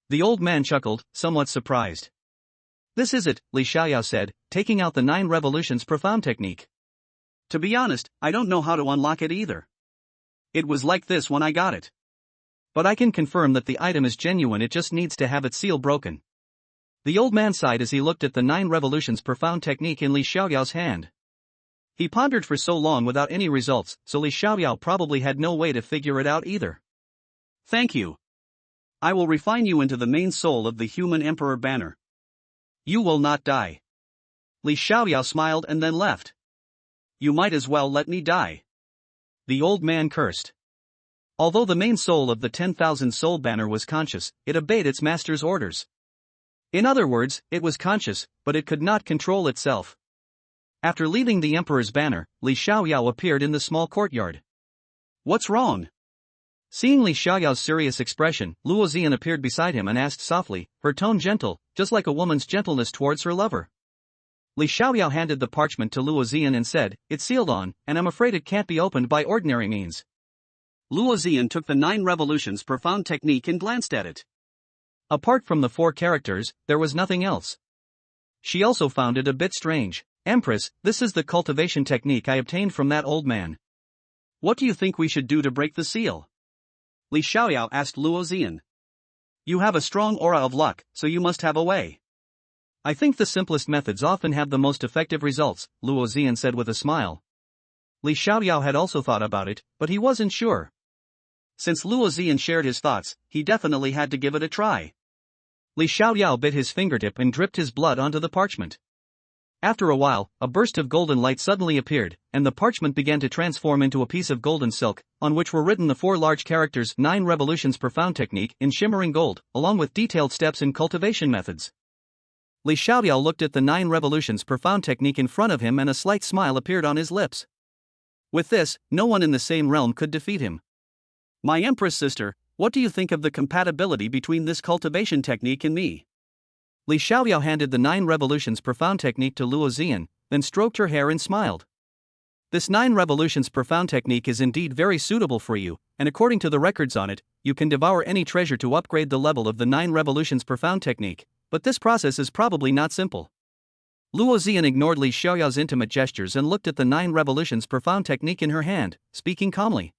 The old man chuckled, somewhat surprised. This is it, Li Xiaoyao said, taking out the 9 revolutions profound technique. To be honest, I don't know how to unlock it either. It was like this when I got it. But I can confirm that the item is genuine, it just needs to have its seal broken. The old man sighed as he looked at the 9 revolutions profound technique in Li Xiaoyao's hand. He pondered for so long without any results, so Li Xiaoyao probably had no way to figure it out either. Thank you. I will refine you into the main soul of the human emperor banner. You will not die. Li Xiaoyao smiled and then left. You might as well let me die. The old man cursed. Although the main soul of the 10,000 soul banner was conscious, it obeyed its master's orders. In other words, it was conscious, but it could not control itself. After leaving the emperor's banner, Li Xiaoyao appeared in the small courtyard. What's wrong? Seeing Li Xiaoyao's serious expression, Luo Zian appeared beside him and asked softly, her tone gentle, just like a woman's gentleness towards her lover. Li Xiaoyao handed the parchment to Luo Zian and said, "It's sealed on, and I'm afraid it can't be opened by ordinary means." Luo Zian took the 9 revolutions profound technique and glanced at it. Apart from the 4 characters, there was nothing else. She also found it a bit strange. Empress, this is the cultivation technique I obtained from that old man. What do you think we should do to break the seal? Li Xiaoyao asked Luo Zian. You have a strong aura of luck, so you must have a way. I think the simplest methods often have the most effective results, Luo Zian said with a smile. Li Xiaoyao had also thought about it, but he wasn't sure. Since Luo Zian shared his thoughts, he definitely had to give it a try. Li Xiaoyao bit his fingertip and dripped his blood onto the parchment. After a while, a burst of golden light suddenly appeared, and the parchment began to transform into a piece of golden silk, on which were written the 4 large characters 9 revolutions profound technique in shimmering gold, along with detailed steps in cultivation methods. Li Xiaoyao looked at the 9 revolutions profound technique in front of him and a slight smile appeared on his lips. With this, no one in the same realm could defeat him. My Empress sister, what do you think of the compatibility between this cultivation technique and me? Li Xiaoyao handed the 9 revolutions profound technique to Luo Zian, then stroked her hair and smiled. This 9 revolutions profound technique is indeed very suitable for you, and according to the records on it, you can devour any treasure to upgrade the level of the 9 revolutions profound technique, but this process is probably not simple. Luo Zian ignored Li Xiaoyao's intimate gestures and looked at the 9 revolutions profound technique in her hand, speaking calmly.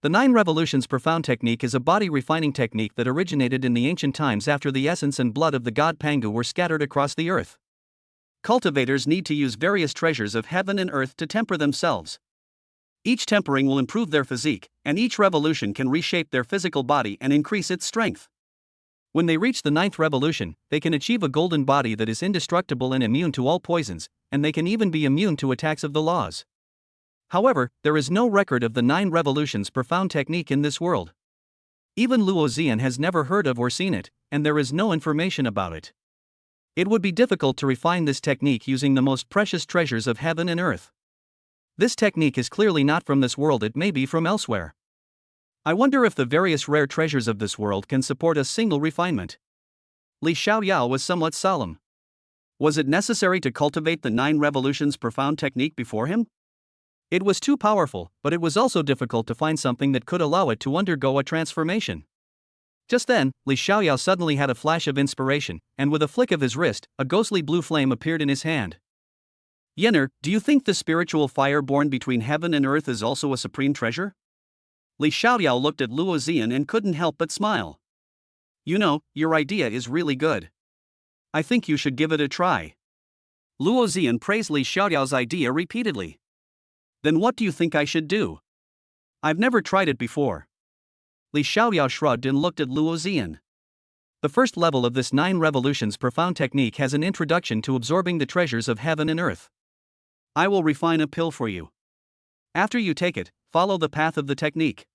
The 9 revolutions profound technique is a body refining technique that originated in the ancient times after the essence and blood of the god Pangu were scattered across the earth. Cultivators need to use various treasures of heaven and earth to temper themselves. Each tempering will improve their physique, and each revolution can reshape their physical body and increase its strength. When they reach the 9th revolution, they can achieve a golden body that is indestructible and immune to all poisons, and they can even be immune to attacks of the laws. However, there is no record of the 9 revolutions profound technique in this world. Even Luo Zian has never heard of or seen it, and there is no information about it. It would be difficult to refine this technique using the most precious treasures of heaven and earth. This technique is clearly not from this world, it may be from elsewhere. I wonder if the various rare treasures of this world can support a single refinement. Li Xiaoyao was somewhat solemn. Was it necessary to cultivate the 9 revolutions profound technique before him? It was too powerful, but it was also difficult to find something that could allow it to undergo a transformation. Just then, Li Xiaoyao suddenly had a flash of inspiration, and with a flick of his wrist, a ghostly blue flame appeared in his hand. Yenner, do you think the spiritual fire born between heaven and earth is also a supreme treasure? Li Xiaoyao looked at Luo Zian and couldn't help but smile. You know, your idea is really good. I think you should give it a try. Luo Zian praised Li Xiaoyao's idea repeatedly. Then what do you think I should do? I've never tried it before. Li Xiaoyao shrugged and looked at Luo Zian. The first level of this 9 revolutions profound technique has an introduction to absorbing the treasures of heaven and earth. I will refine a pill for you. After you take it, follow the path of the technique.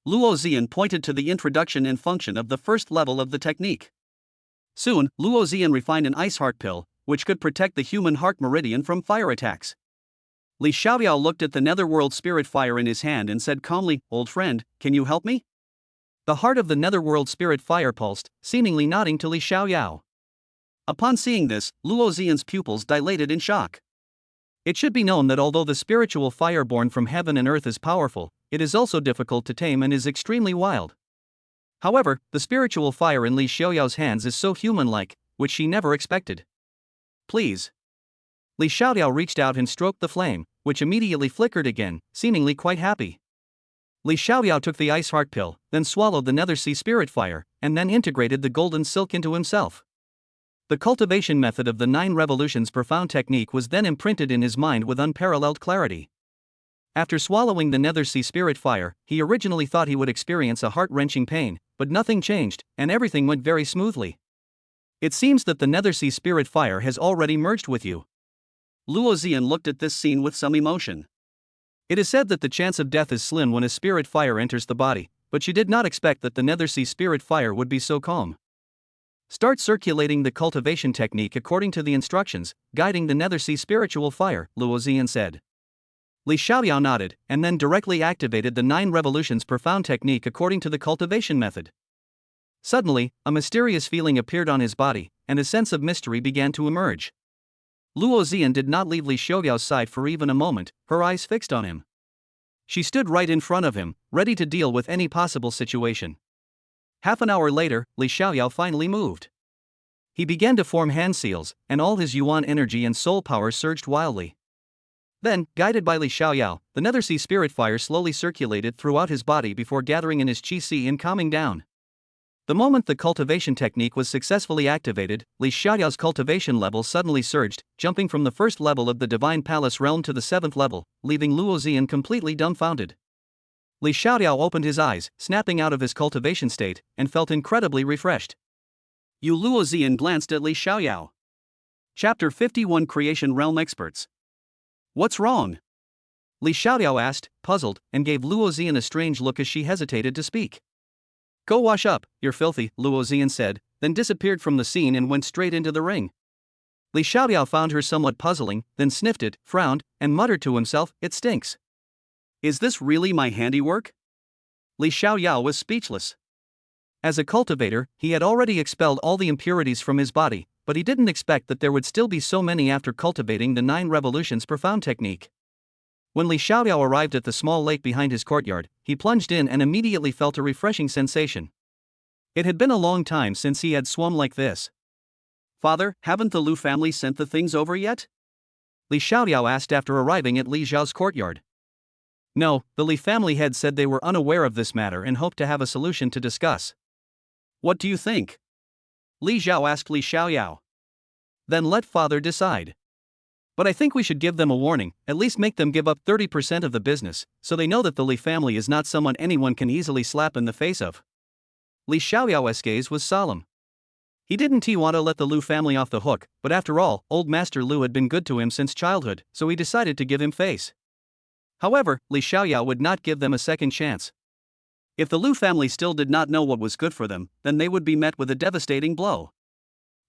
Luo Zian pointed to the introduction and function of the first level of the technique. Soon, Luo Zian refined an ice heart pill, which could protect the human heart meridian from fire attacks. Li Xiaoyao looked at the netherworld spirit fire in his hand and said calmly, "Old friend, can you help me?" The heart of the netherworld spirit fire pulsed, seemingly nodding to Li Xiaoyao. Upon seeing this, Luo Xian's pupils dilated in shock. It should be known that although the spiritual fire born from heaven and earth is powerful, it is also difficult to tame and is extremely wild. However, the spiritual fire in Li Xiaoyao's hands is so human-like, which she never expected. "Please." Li Xiaoyao reached out and stroked the flame, which immediately flickered again, seemingly quite happy. Li Xiaoyao took the ice heart pill, then swallowed the nether sea spirit fire, and then integrated the golden silk into himself. The cultivation method of the 9 revolutions profound technique was then imprinted in his mind with unparalleled clarity. After swallowing the nether sea spirit fire, he originally thought he would experience a heart-wrenching pain, but nothing changed, and everything went very smoothly. "It seems that the nether sea spirit fire has already merged with you." Luo Xian looked at this scene with some emotion. It is said that the chance of death is slim when a spirit fire enters the body, but she did not expect that the nether sea spirit fire would be so calm. "Start circulating the cultivation technique according to the instructions, guiding the nether sea spiritual fire," Luo Xian said. Li Xiaoyao nodded, and then directly activated the 9 revolutions profound technique according to the cultivation method. Suddenly, a mysterious feeling appeared on his body, and a sense of mystery began to emerge. Luo Xian did not leave Li Xiaoyao's side for even a moment, her eyes fixed on him. She stood right in front of him, ready to deal with any possible situation. Half an hour later, Li Xiaoyao finally moved. He began to form hand seals, and all his yuan energy and soul power surged wildly. Then, guided by Li Xiaoyao, the nether sea spirit fire slowly circulated throughout his body before gathering in his qi si and calming down. The moment the cultivation technique was successfully activated, Li Xiaoyao's cultivation level suddenly surged, jumping from the first level of the Divine Palace realm to the 7th level, leaving Luo Xian completely dumbfounded. Li Xiaoyao opened his eyes, snapping out of his cultivation state, and felt incredibly refreshed. Luo Xian glanced at Li Xiaoyao. Chapter 51 Creation Realm Experts. "What's wrong?" Li Xiaoyao asked, puzzled, and gave Luo Xian a strange look as she hesitated to speak. "Go wash up, you're filthy," Luo Xian said, then disappeared from the scene and went straight into the ring. Li Xiaoyao found her somewhat puzzling, then sniffed it, frowned, and muttered to himself, "It stinks. Is this really my handiwork?" Li Xiaoyao was speechless. As a cultivator, he had already expelled all the impurities from his body, but he didn't expect that there would still be so many after cultivating the 9 revolutions profound technique. When Li Xiaoyao arrived at the small lake behind his courtyard, he plunged in and immediately felt a refreshing sensation. It had been a long time since he had swum like this. "Father, haven't the Lu family sent the things over yet?" Li Xiaoyao asked after arriving at Li Zhao's courtyard. No, the Li family head said they were unaware of this matter and hoped to have a solution to discuss. "What do you think?" Li Zhao asked Li Xiaoyao. "Then let father decide. But I think we should give them a warning, at least make them give up 30% of the business, so they know that the Li family is not someone anyone can easily slap in the face of." Li Xiaoyao's gaze was solemn. He didn't want to let the Lu family off the hook, but after all, old Master Lu had been good to him since childhood, so he decided to give him face. However, Li Xiaoyao would not give them a second chance. If the Lu family still did not know what was good for them, then they would be met with a devastating blow.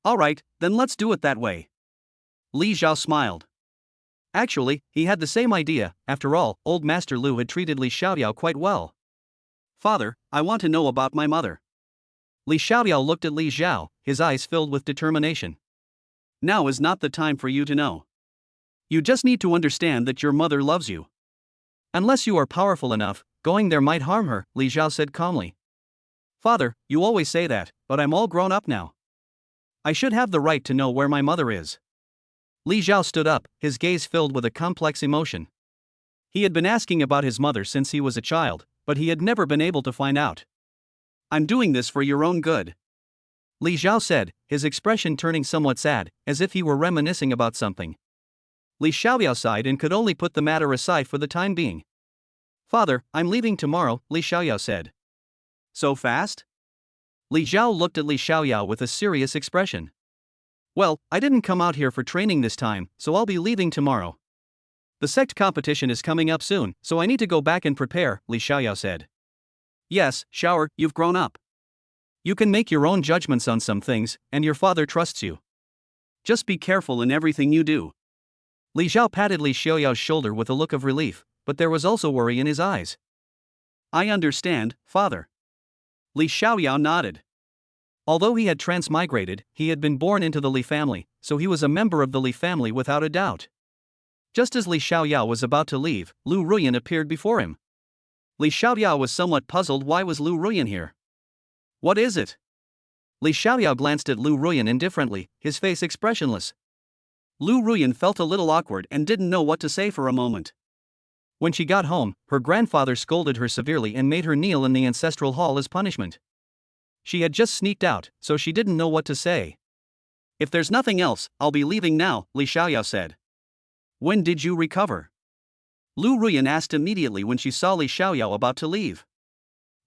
"Alright, then let's do it that way." Li Zhao smiled. Actually, he had the same idea. After all, old Master Lu had treated Li Xiaoyao quite well. "Father, I want to know about my mother." Li Xiaoyao looked at Li Zhao, his eyes filled with determination. "Now is not the time for you to know. You just need to understand that your mother loves you. Unless you are powerful enough, going there might harm her," Li Zhao said calmly. "Father, you always say that, but I'm all grown up now. I should have the right to know where my mother is." Li Zhao stood up, his gaze filled with a complex emotion. He had been asking about his mother since he was a child, but he had never been able to find out. "I'm doing this for your own good," Li Zhao said, his expression turning somewhat sad, as if he were reminiscing about something. Li Xiaoyao sighed and could only put the matter aside for the time being. "Father, I'm leaving tomorrow," Li Xiaoyao said. "So fast?" Li Zhao looked at Li Xiaoyao with a serious expression. "Well, I didn't come out here for training this time, so I'll be leaving tomorrow. The sect competition is coming up soon, so I need to go back and prepare," Li Xiaoyao said. "Yes, Shower, you've grown up. You can make your own judgments on some things, and your father trusts you. Just be careful in everything you do. Li Xiao patted Li Xiaoyao's shoulder with a look of relief, but there was also worry in his eyes. I understand, father. Li Xiaoyao nodded. Although he had transmigrated, he had been born into the Li family, so he was a member of the Li family without a doubt. Just as Li Xiaoyao was about to leave, Lu Ruyan appeared before him. Li Xiaoyao was somewhat puzzled. Why was Lu Ruyan here? What is it? Li Xiaoyao glanced at Lu Ruyan indifferently, his face expressionless. Lu Ruyan felt a little awkward and didn't know what to say for a moment. When she got home, her grandfather scolded her severely and made her kneel in the ancestral hall as punishment. She had just sneaked out, so she didn't know what to say. If there's nothing else, I'll be leaving now, Li Xiaoyao said. When did you recover? Lu Ruyan asked immediately when she saw Li Xiaoyao about to leave.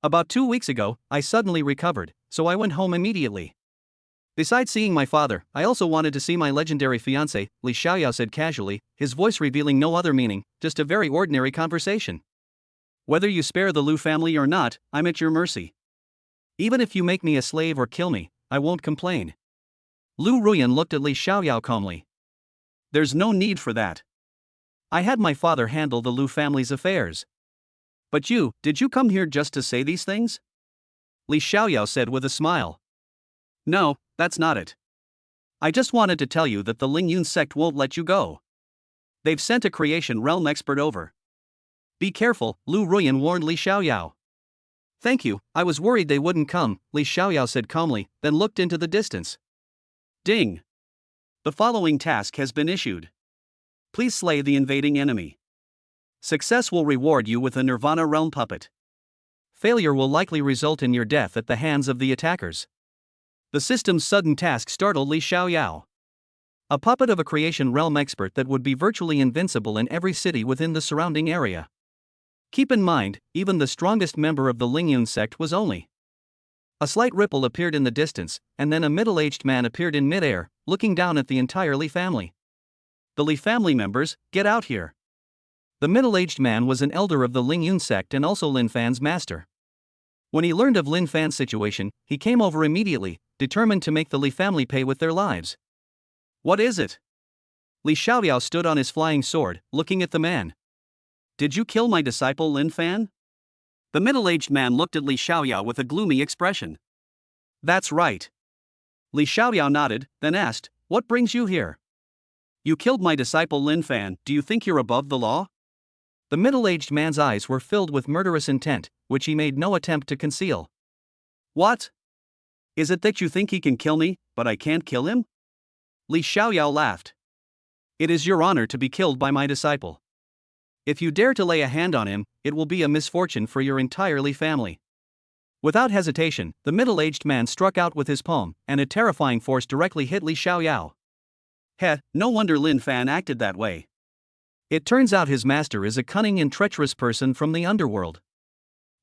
About 2 weeks ago, I suddenly recovered, so I went home immediately. Besides seeing my father, I also wanted to see my legendary fiancé, Li Xiaoyao said casually, his voice revealing no other meaning, just a very ordinary conversation. Whether you spare the Lu family or not, I'm at your mercy. Even if you make me a slave or kill me, I won't complain. Lu Ruyan looked at Li Xiaoyao calmly. There's no need for that. I had my father handle the Lu family's affairs. But did you come here just to say these things? Li Xiaoyao said with a smile. No, that's not it. I just wanted to tell you that the Lingyun sect won't let you go. They've sent a creation realm expert over. Be careful, Lu Ruyan warned Li Xiaoyao. Thank you, I was worried they wouldn't come, Li Xiaoyao said calmly, then looked into the distance. Ding! The following task has been issued. Please slay the invading enemy. Success will reward you with a Nirvana realm puppet. Failure will likely result in your death at the hands of the attackers. The system's sudden task startled Li Xiaoyao. A puppet of a creation realm expert that would be virtually invincible in every city within the surrounding area. Keep in mind, even the strongest member of the Lingyun sect was only. A slight ripple appeared in the distance, and then a middle-aged man appeared in midair, looking down at the entire Li family. The Li family members, get out here. The middle-aged man was an elder of the Lingyun sect and also Lin Fan's master. When he learned of Lin Fan's situation, he came over immediately, determined to make the Li family pay with their lives. What is it? Li Xiaoyao stood on his flying sword, looking at the man. Did you kill my disciple Lin Fan? The middle-aged man looked at Li Xiaoyao with a gloomy expression. That's right. Li Xiaoyao nodded, then asked, what brings you here? You killed my disciple Lin Fan, do you think you're above the law? The middle-aged man's eyes were filled with murderous intent, which he made no attempt to conceal. What? Is it that you think he can kill me, but I can't kill him? Li Xiaoyao laughed. It is your honor to be killed by my disciple. If you dare to lay a hand on him, it will be a misfortune for your entire Li family. Without hesitation, the middle-aged man struck out with his palm, and a terrifying force directly hit Li Xiaoyao. No wonder Lin Fan acted that way. It turns out his master is a cunning and treacherous person from the underworld.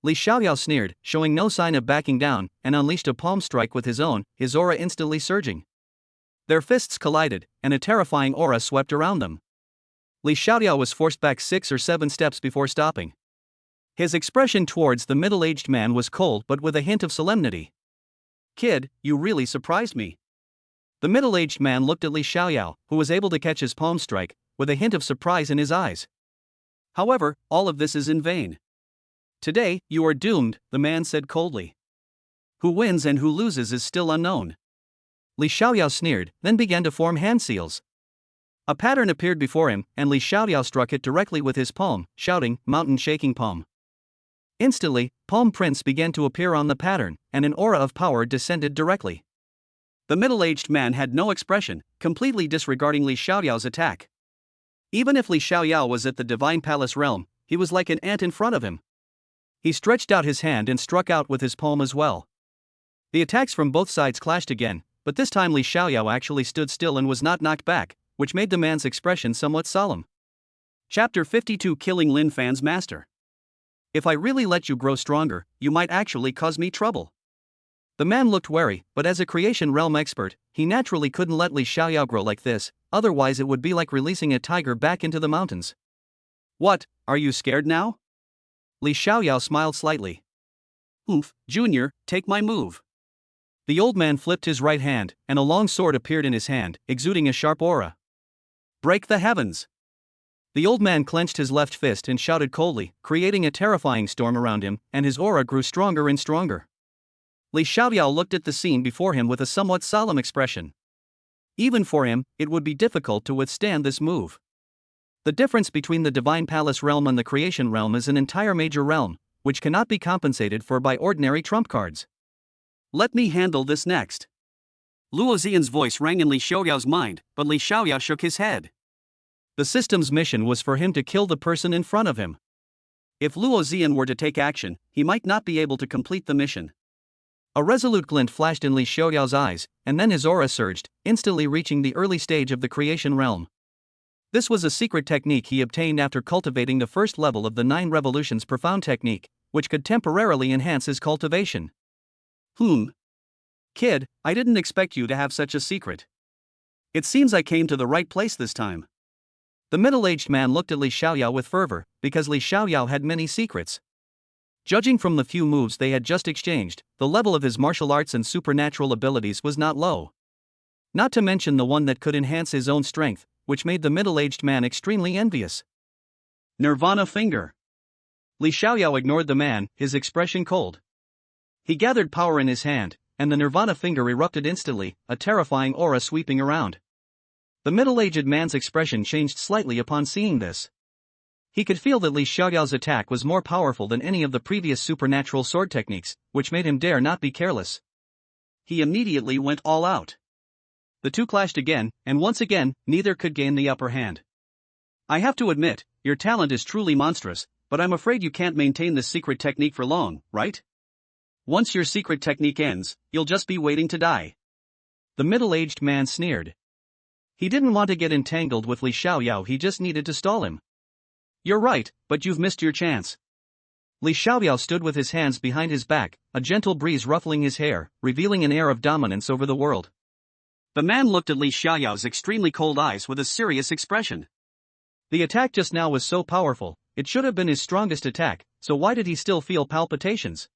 Li Xiaoyao sneered, showing no sign of backing down, and unleashed a palm strike with his own, his aura instantly surging. Their fists collided, and a terrifying aura swept around them. Li Xiaoyao was forced back 6 or 7 steps before stopping. His expression towards the middle-aged man was cold but with a hint of solemnity. Kid, you really surprised me. The middle-aged man looked at Li Xiaoyao, who was able to catch his palm strike, with a hint of surprise in his eyes. However, all of this is in vain. Today, you are doomed, the man said coldly. Who wins and who loses is still unknown. Li Xiaoyao sneered, then began to form hand seals. A pattern appeared before him, and Li Xiaoyao struck it directly with his palm, shouting, "Mountain shaking palm." Instantly, palm prints began to appear on the pattern, and an aura of power descended directly. The middle-aged man had no expression, completely disregarding Li Xiaoyao's attack. Even if Li Xiaoyao was at the Divine Palace realm, he was like an ant in front of him. He stretched out his hand and struck out with his palm as well. The attacks from both sides clashed again, but this time Li Xiaoyao actually stood still and was not knocked back, which made the man's expression somewhat solemn. Chapter 52 Killing Lin Fan's Master. If I really let you grow stronger, you might actually cause me trouble. The man looked wary, but as a creation realm expert, he naturally couldn't let Li Xiaoyao grow like this, otherwise it would be like releasing a tiger back into the mountains. What, are you scared now? Li Xiaoyao smiled slightly. Oof, Junior, take my move. The old man flipped his right hand, and a long sword appeared in his hand, exuding a sharp aura. Break the heavens! The old man clenched his left fist and shouted coldly, creating a terrifying storm around him, and his aura grew stronger and stronger. Li Xiaoyao looked at the scene before him with a somewhat solemn expression. Even for him, it would be difficult to withstand this move. The difference between the Divine Palace realm and the Creation realm is an entire major realm, which cannot be compensated for by ordinary trump cards. Let me handle this next. Luo Xian's voice rang in Li Xiaoyao's mind, but Li Xiaoyao shook his head. The system's mission was for him to kill the person in front of him. If Luo Xian were to take action, he might not be able to complete the mission. A resolute glint flashed in Li Xiaoyao's eyes, and then his aura surged, instantly reaching the early stage of the Creation realm. This was a secret technique he obtained after cultivating the first level of the 9 Revolutions Profound technique, which could temporarily enhance his cultivation. Kid, I didn't expect you to have such a secret. It seems I came to the right place this time. The middle-aged man looked at Li Xiaoyao with fervor, because Li Xiaoyao had many secrets. Judging from the few moves they had just exchanged, the level of his martial arts and supernatural abilities was not low. Not to mention the one that could enhance his own strength, which made the middle-aged man extremely envious. Nirvana Finger. Li Xiaoyao ignored the man, his expression cold. He gathered power in his hand, and the Nirvana Finger erupted instantly, a terrifying aura sweeping around. The middle-aged man's expression changed slightly upon seeing this. He could feel that Li Xiaoyao's attack was more powerful than any of the previous supernatural sword techniques, which made him dare not be careless. He immediately went all out. The two clashed again, and once again, neither could gain the upper hand. I have to admit, your talent is truly monstrous, but I'm afraid you can't maintain this secret technique for long, right? Once your secret technique ends, you'll just be waiting to die. The middle-aged man sneered. He didn't want to get entangled with Li Xiaoyao, he just needed to stall him. You're right, but you've missed your chance. Li Xiaoyao stood with his hands behind his back, a gentle breeze ruffling his hair, revealing an air of dominance over the world. The man looked at Li Xiaoyao's extremely cold eyes with a serious expression. The attack just now was so powerful, it should have been his strongest attack, so why did he still feel palpitations?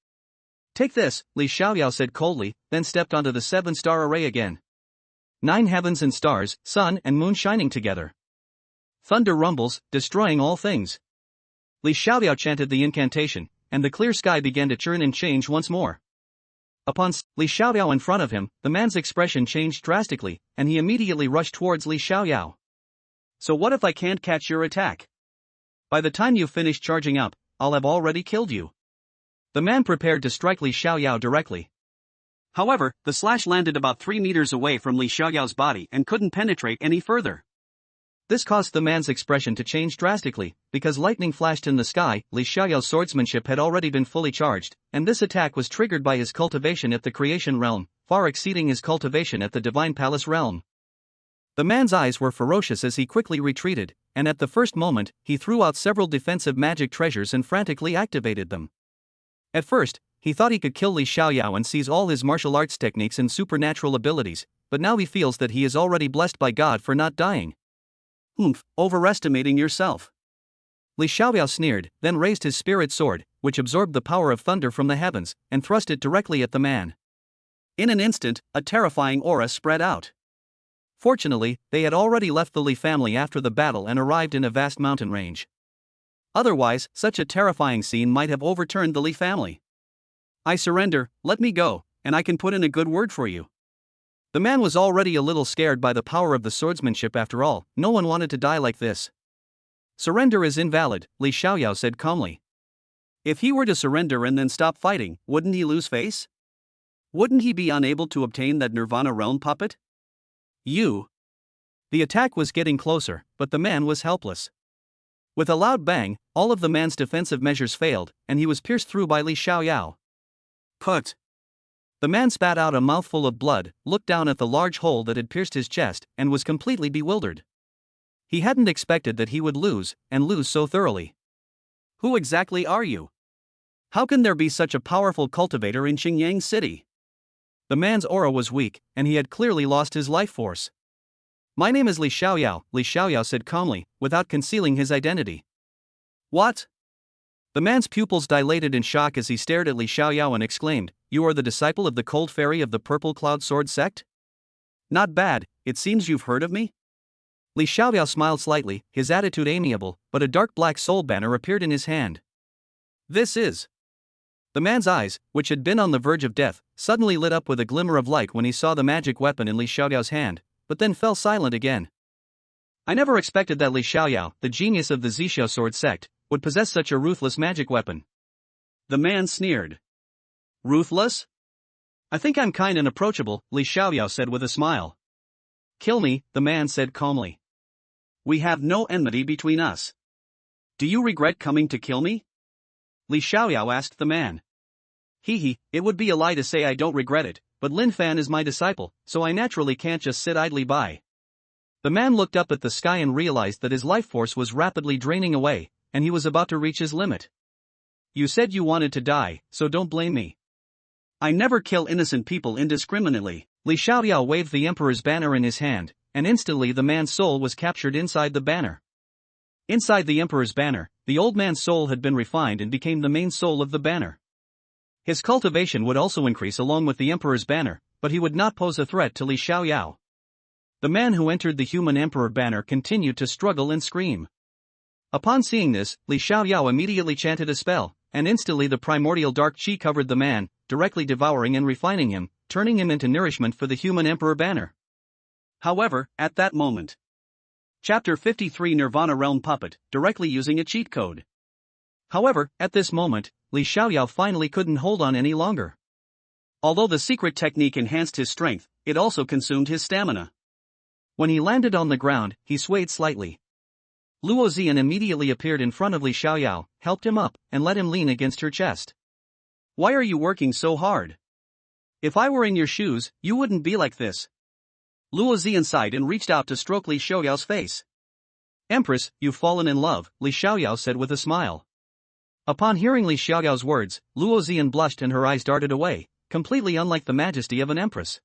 Take this, Li Xiaoyao said coldly, then stepped onto the 7-star array again. 9 heavens and stars, sun and moon shining together. Thunder rumbles, destroying all things. Li Xiaoyao chanted the incantation, and the clear sky began to churn and change once more. Upon Li Xiaoyao in front of him, the man's expression changed drastically, and he immediately rushed towards Li Xiaoyao. So what if I can't catch your attack? By the time you finish charging up, I'll have already killed you. The man prepared to strike Li Xiaoyao directly. However, the slash landed about 3 meters away from Li Xiaoyao's body and couldn't penetrate any further. This caused the man's expression to change drastically, because lightning flashed in the sky. Li Xiaoyao's swordsmanship had already been fully charged, and this attack was triggered by his cultivation at the Creation realm, far exceeding his cultivation at the Divine Palace realm. The man's eyes were ferocious as he quickly retreated, and at the first moment, he threw out several defensive magic treasures and frantically activated them. At first, he thought he could kill Li Xiaoyao and seize all his martial arts techniques and supernatural abilities, but now he feels that he is already blessed by God for not dying. Overestimating yourself. Li Xiaoyao sneered, then raised his spirit sword, which absorbed the power of thunder from the heavens, and thrust it directly at the man. In an instant, a terrifying aura spread out. Fortunately, they had already left the Li family after the battle and arrived in a vast mountain range. Otherwise, such a terrifying scene might have overturned the Li family. I surrender, let me go, and I can put in a good word for you. The man was already a little scared by the power of the swordsmanship. After all, no one wanted to die like this. Surrender is invalid, Li Xiaoyao said calmly. If he were to surrender and then stop fighting, wouldn't he lose face? Wouldn't he be unable to obtain that Nirvana realm puppet? The attack was getting closer, but the man was helpless. With a loud bang, all of the man's defensive measures failed, and he was pierced through by Li Xiaoyao. Put. The man spat out a mouthful of blood, looked down at the large hole that had pierced his chest, and was completely bewildered. He hadn't expected that he would lose, and lose so thoroughly. Who exactly are you? How can there be such a powerful cultivator in Xingyang City? The man's aura was weak, and he had clearly lost his life force. My name is Li Xiaoyao, Li Xiaoyao said calmly, without concealing his identity. What? The man's pupils dilated in shock as he stared at Li Xiaoyao and exclaimed, you are the disciple of the Cold Fairy of the Purple Cloud Sword sect? Not bad, it seems you've heard of me? Li Xiaoyao smiled slightly, his attitude amiable, but a dark black soul banner appeared in his hand. This is. The man's eyes, which had been on the verge of death, suddenly lit up with a glimmer of light when he saw the magic weapon in Li Xiaoyao's hand, but then fell silent again. I never expected that Li Xiaoyao, the genius of the Zixiao sword sect, would possess such a ruthless magic weapon. The man sneered. Ruthless? I think I'm kind and approachable, Li Xiaoyao said with a smile. Kill me, the man said calmly. We have no enmity between us. Do you regret coming to kill me? Li Xiaoyao asked the man. It would be a lie to say I don't regret it, but Lin Fan is my disciple, so I naturally can't just sit idly by. The man looked up at the sky and realized that his life force was rapidly draining away, and he was about to reach his limit. You said you wanted to die, so don't blame me. I never kill innocent people indiscriminately. Li Xiaoyao waved the emperor's banner in his hand, and instantly the man's soul was captured inside the banner. Inside the emperor's banner, the old man's soul had been refined and became the main soul of the banner. His cultivation would also increase along with the emperor's banner, but he would not pose a threat to Li Xiaoyao. The man who entered the human emperor banner continued to struggle and scream. Upon seeing this, Li Xiaoyao immediately chanted a spell, and instantly the primordial dark qi covered the man, directly devouring and refining him, turning him into nourishment for the human emperor banner. However, at that moment, Chapter 53 Nirvana Realm Puppet, directly using a cheat code. However, at this moment, Li Xiaoyao finally couldn't hold on any longer. Although the secret technique enhanced his strength, it also consumed his stamina. When he landed on the ground, he swayed slightly. Luo Zian immediately appeared in front of Li Xiaoyao, helped him up, and let him lean against her chest. Why are you working so hard? If I were in your shoes, you wouldn't be like this. Luo Zian sighed and reached out to stroke Li Xiaoyao's face. Empress, you've fallen in love, Li Xiaoyao said with a smile. Upon hearing Li Xiaoyao's words, Luo Zian blushed and her eyes darted away, completely unlike the majesty of an empress.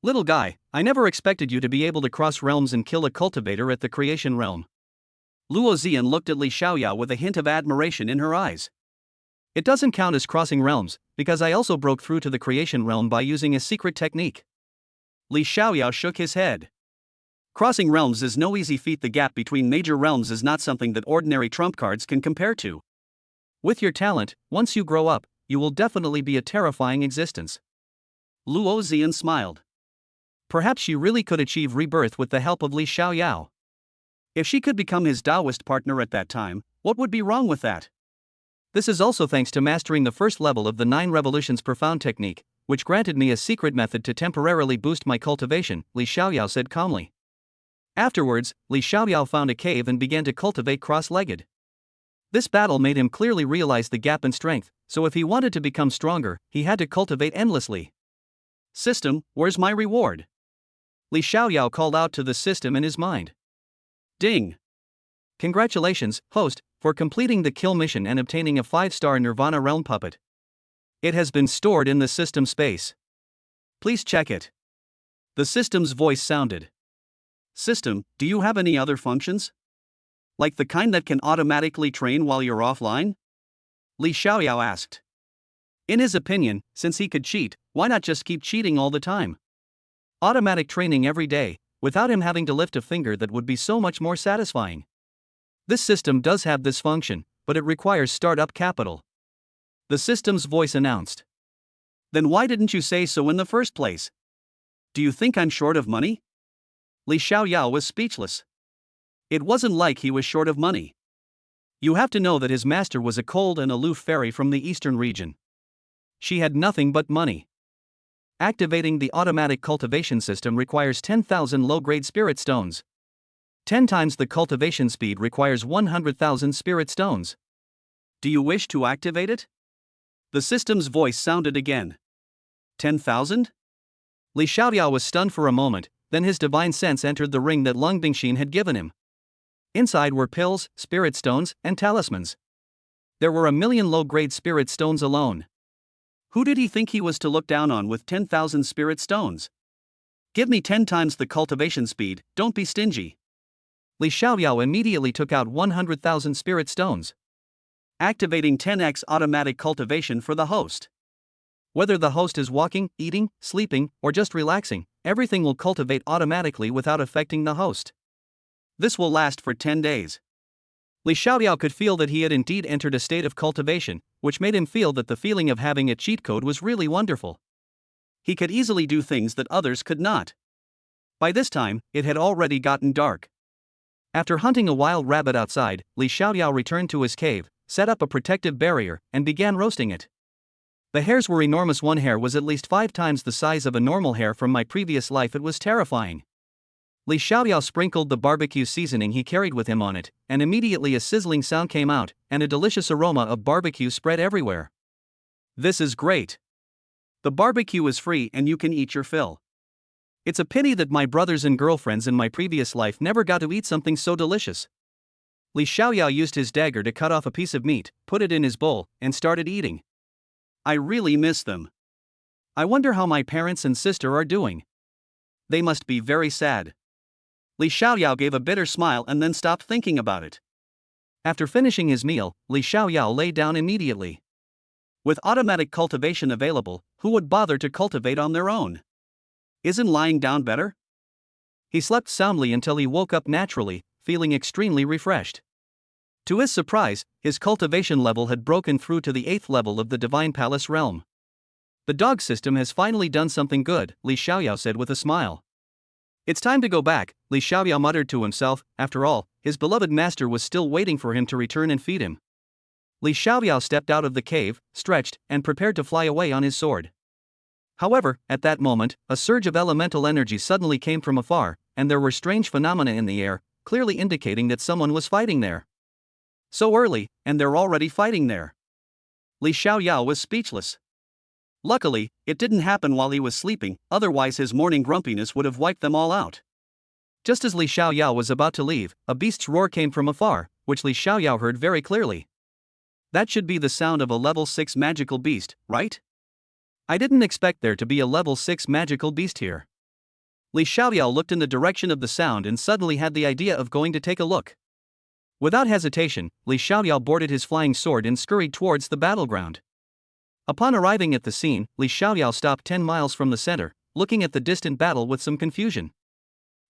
Little guy, I never expected you to be able to cross realms and kill a cultivator at the creation realm. Luo Zian looked at Li Xiaoyao with a hint of admiration in her eyes. It doesn't count as crossing realms, because I also broke through to the creation realm by using a secret technique. Li Xiaoyao shook his head. Crossing realms is no easy feat. The gap between major realms is not something that ordinary trump cards can compare to. With your talent, once you grow up, you will definitely be a terrifying existence. Luo Zian smiled. Perhaps you really could achieve rebirth with the help of Li Xiaoyao. If she could become his Taoist partner at that time, what would be wrong with that? This is also thanks to mastering the first level of the 9 Revolutions Profound technique, which granted me a secret method to temporarily boost my cultivation, Li Xiaoyao said calmly. Afterwards, Li Xiaoyao found a cave and began to cultivate cross-legged. This battle made him clearly realize the gap in strength, so if he wanted to become stronger, he had to cultivate endlessly. System, where's my reward? Li Xiaoyao called out to the system in his mind. Ding! Congratulations, host, for completing the kill mission and obtaining a 5-star Nirvana Realm Puppet. It has been stored in the system space. Please check it. The system's voice sounded. System, do you have any other functions? Like the kind that can automatically train while you're offline? Li Xiaoyao asked. In his opinion, since he could cheat, why not just keep cheating all the time? Automatic training every day, without him having to lift a finger, that would be so much more satisfying. This system does have this function, but it requires startup capital. The system's voice announced. Then why didn't you say so in the first place? Do you think I'm short of money? Li Xiaoyao was speechless. It wasn't like he was short of money. You have to know that his master was a cold and aloof fairy from the eastern region. She had nothing but money. Activating the automatic cultivation system requires 10,000 low-grade spirit stones. 10 times the cultivation speed requires 100,000 spirit stones. Do you wish to activate it? The system's voice sounded again. 10,000? Li Xiaoyao was stunned for a moment, then his divine sense entered the ring that Lung Bingxin had given him. Inside were pills, spirit stones, and talismans. There were 1,000,000 low-grade spirit stones alone. Who did he think he was to look down on with 10,000 spirit stones? Give me 10 times the cultivation speed, don't be stingy. Li Xiaoyao immediately took out 100,000 spirit stones. Activating 10x automatic cultivation for the host. Whether the host is walking, eating, sleeping, or just relaxing, everything will cultivate automatically without affecting the host. This will last for 10 days. Li Xiaoyao could feel that he had indeed entered a state of cultivation, which made him feel that the feeling of having a cheat code was really wonderful. He could easily do things that others could not. By this time, it had already gotten dark. After hunting a wild rabbit outside, Li Xiaoyao returned to his cave, set up a protective barrier, and began roasting it. The hairs were enormous. One hair was at least 5 times the size of a normal hair from my previous life. It was terrifying. Li Xiaoyao sprinkled the barbecue seasoning he carried with him on it, and immediately a sizzling sound came out, and a delicious aroma of barbecue spread everywhere. This is great. The barbecue is free and you can eat your fill. It's a pity that my brothers and girlfriends in my previous life never got to eat something so delicious. Li Xiaoyao used his dagger to cut off a piece of meat, put it in his bowl, and started eating. I really miss them. I wonder how my parents and sister are doing. They must be very sad. Li Xiaoyao gave a bitter smile and then stopped thinking about it. After finishing his meal, Li Xiaoyao lay down immediately. With automatic cultivation available, who would bother to cultivate on their own? Isn't lying down better? He slept soundly until he woke up naturally, feeling extremely refreshed. To his surprise, his cultivation level had broken through to the 8th level of the Divine Palace realm. The dog system has finally done something good, Li Xiaoyao said with a smile. It's time to go back, Li Xiaoyao muttered to himself. After all, his beloved master was still waiting for him to return and feed him. Li Xiaoyao stepped out of the cave, stretched, and prepared to fly away on his sword. However, at that moment, a surge of elemental energy suddenly came from afar, and there were strange phenomena in the air, clearly indicating that someone was fighting there. So early, and they're already fighting there. Li Xiaoyao was speechless. Luckily, it didn't happen while he was sleeping, otherwise his morning grumpiness would have wiped them all out. Just as Li Xiaoyao was about to leave, a beast's roar came from afar, which Li Xiaoyao heard very clearly. That should be the sound of a level 6 magical beast, right? I didn't expect there to be a level 6 magical beast here. Li Xiaoyao looked in the direction of the sound and suddenly had the idea of going to take a look. Without hesitation, Li Xiaoyao boarded his flying sword and scurried towards the battleground. Upon arriving at the scene, Li Xiaoyao stopped 10 miles from the center, looking at the distant battle with some confusion.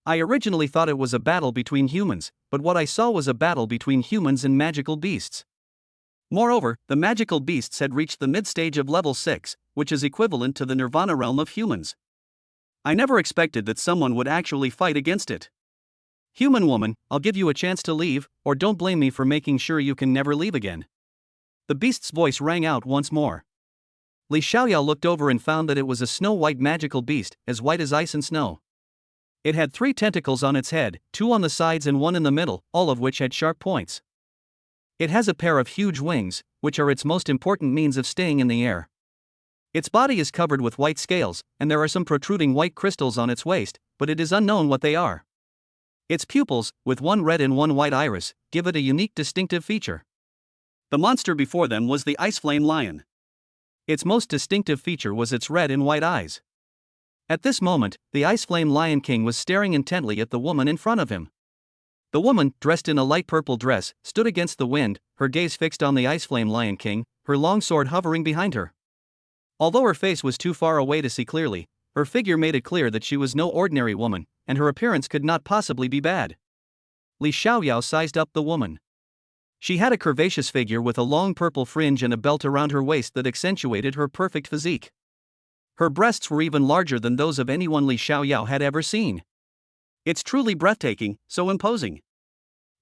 I originally thought it was a battle between humans, but what I saw was a battle between humans and magical beasts. Moreover, the magical beasts had reached the mid-stage of level 6, which is equivalent to the nirvana realm of humans. I never expected that someone would actually fight against it. Human woman, I'll give you a chance to leave, or don't blame me for making sure you can never leave again. The beast's voice rang out once more. Li Xiaoyao looked over and found that it was a snow-white magical beast, as white as ice and snow. It had 3 tentacles on its head, 2 on the sides and 1 in the middle, all of which had sharp points. It has a pair of huge wings, which are its most important means of staying in the air. Its body is covered with white scales, and there are some protruding white crystals on its waist, but it is unknown what they are. Its pupils, with 1 red and 1 white iris, give it a unique distinctive feature. The monster before them was the Ice Flame Lion. Its most distinctive feature was its red and white eyes. At this moment, the Ice Flame Lion King was staring intently at the woman in front of him. The woman, dressed in a light purple dress, stood against the wind, her gaze fixed on the Ice Flame Lion King, her long sword hovering behind her. Although her face was too far away to see clearly, her figure made it clear that she was no ordinary woman, and her appearance could not possibly be bad. Li Xiaoyao sized up the woman. She had a curvaceous figure with a long purple fringe and a belt around her waist that accentuated her perfect physique. Her breasts were even larger than those of anyone Li Xiaoyao had ever seen. It's truly breathtaking, so imposing.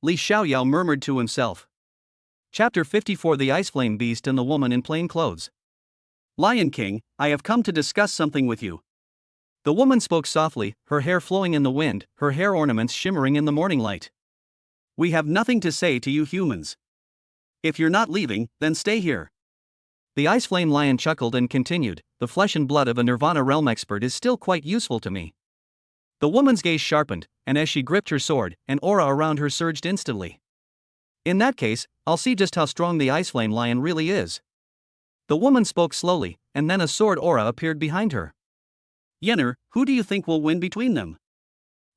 Li Xiaoyao murmured to himself. Chapter 54: The Ice Flame Beast and the Woman in Plain Clothes. Lion King, I have come to discuss something with you. The woman spoke softly, her hair flowing in the wind, her hair ornaments shimmering in the morning light. We have nothing to say to you humans. If you're not leaving, then stay here. The Ice Flame Lion chuckled and continued, the flesh and blood of a Nirvana realm expert is still quite useful to me. The woman's gaze sharpened, and as she gripped her sword, an aura around her surged instantly. In that case, I'll see just how strong the Ice Flame Lion really is. The woman spoke slowly, and then a sword aura appeared behind her. Yenner, who do you think will win between them?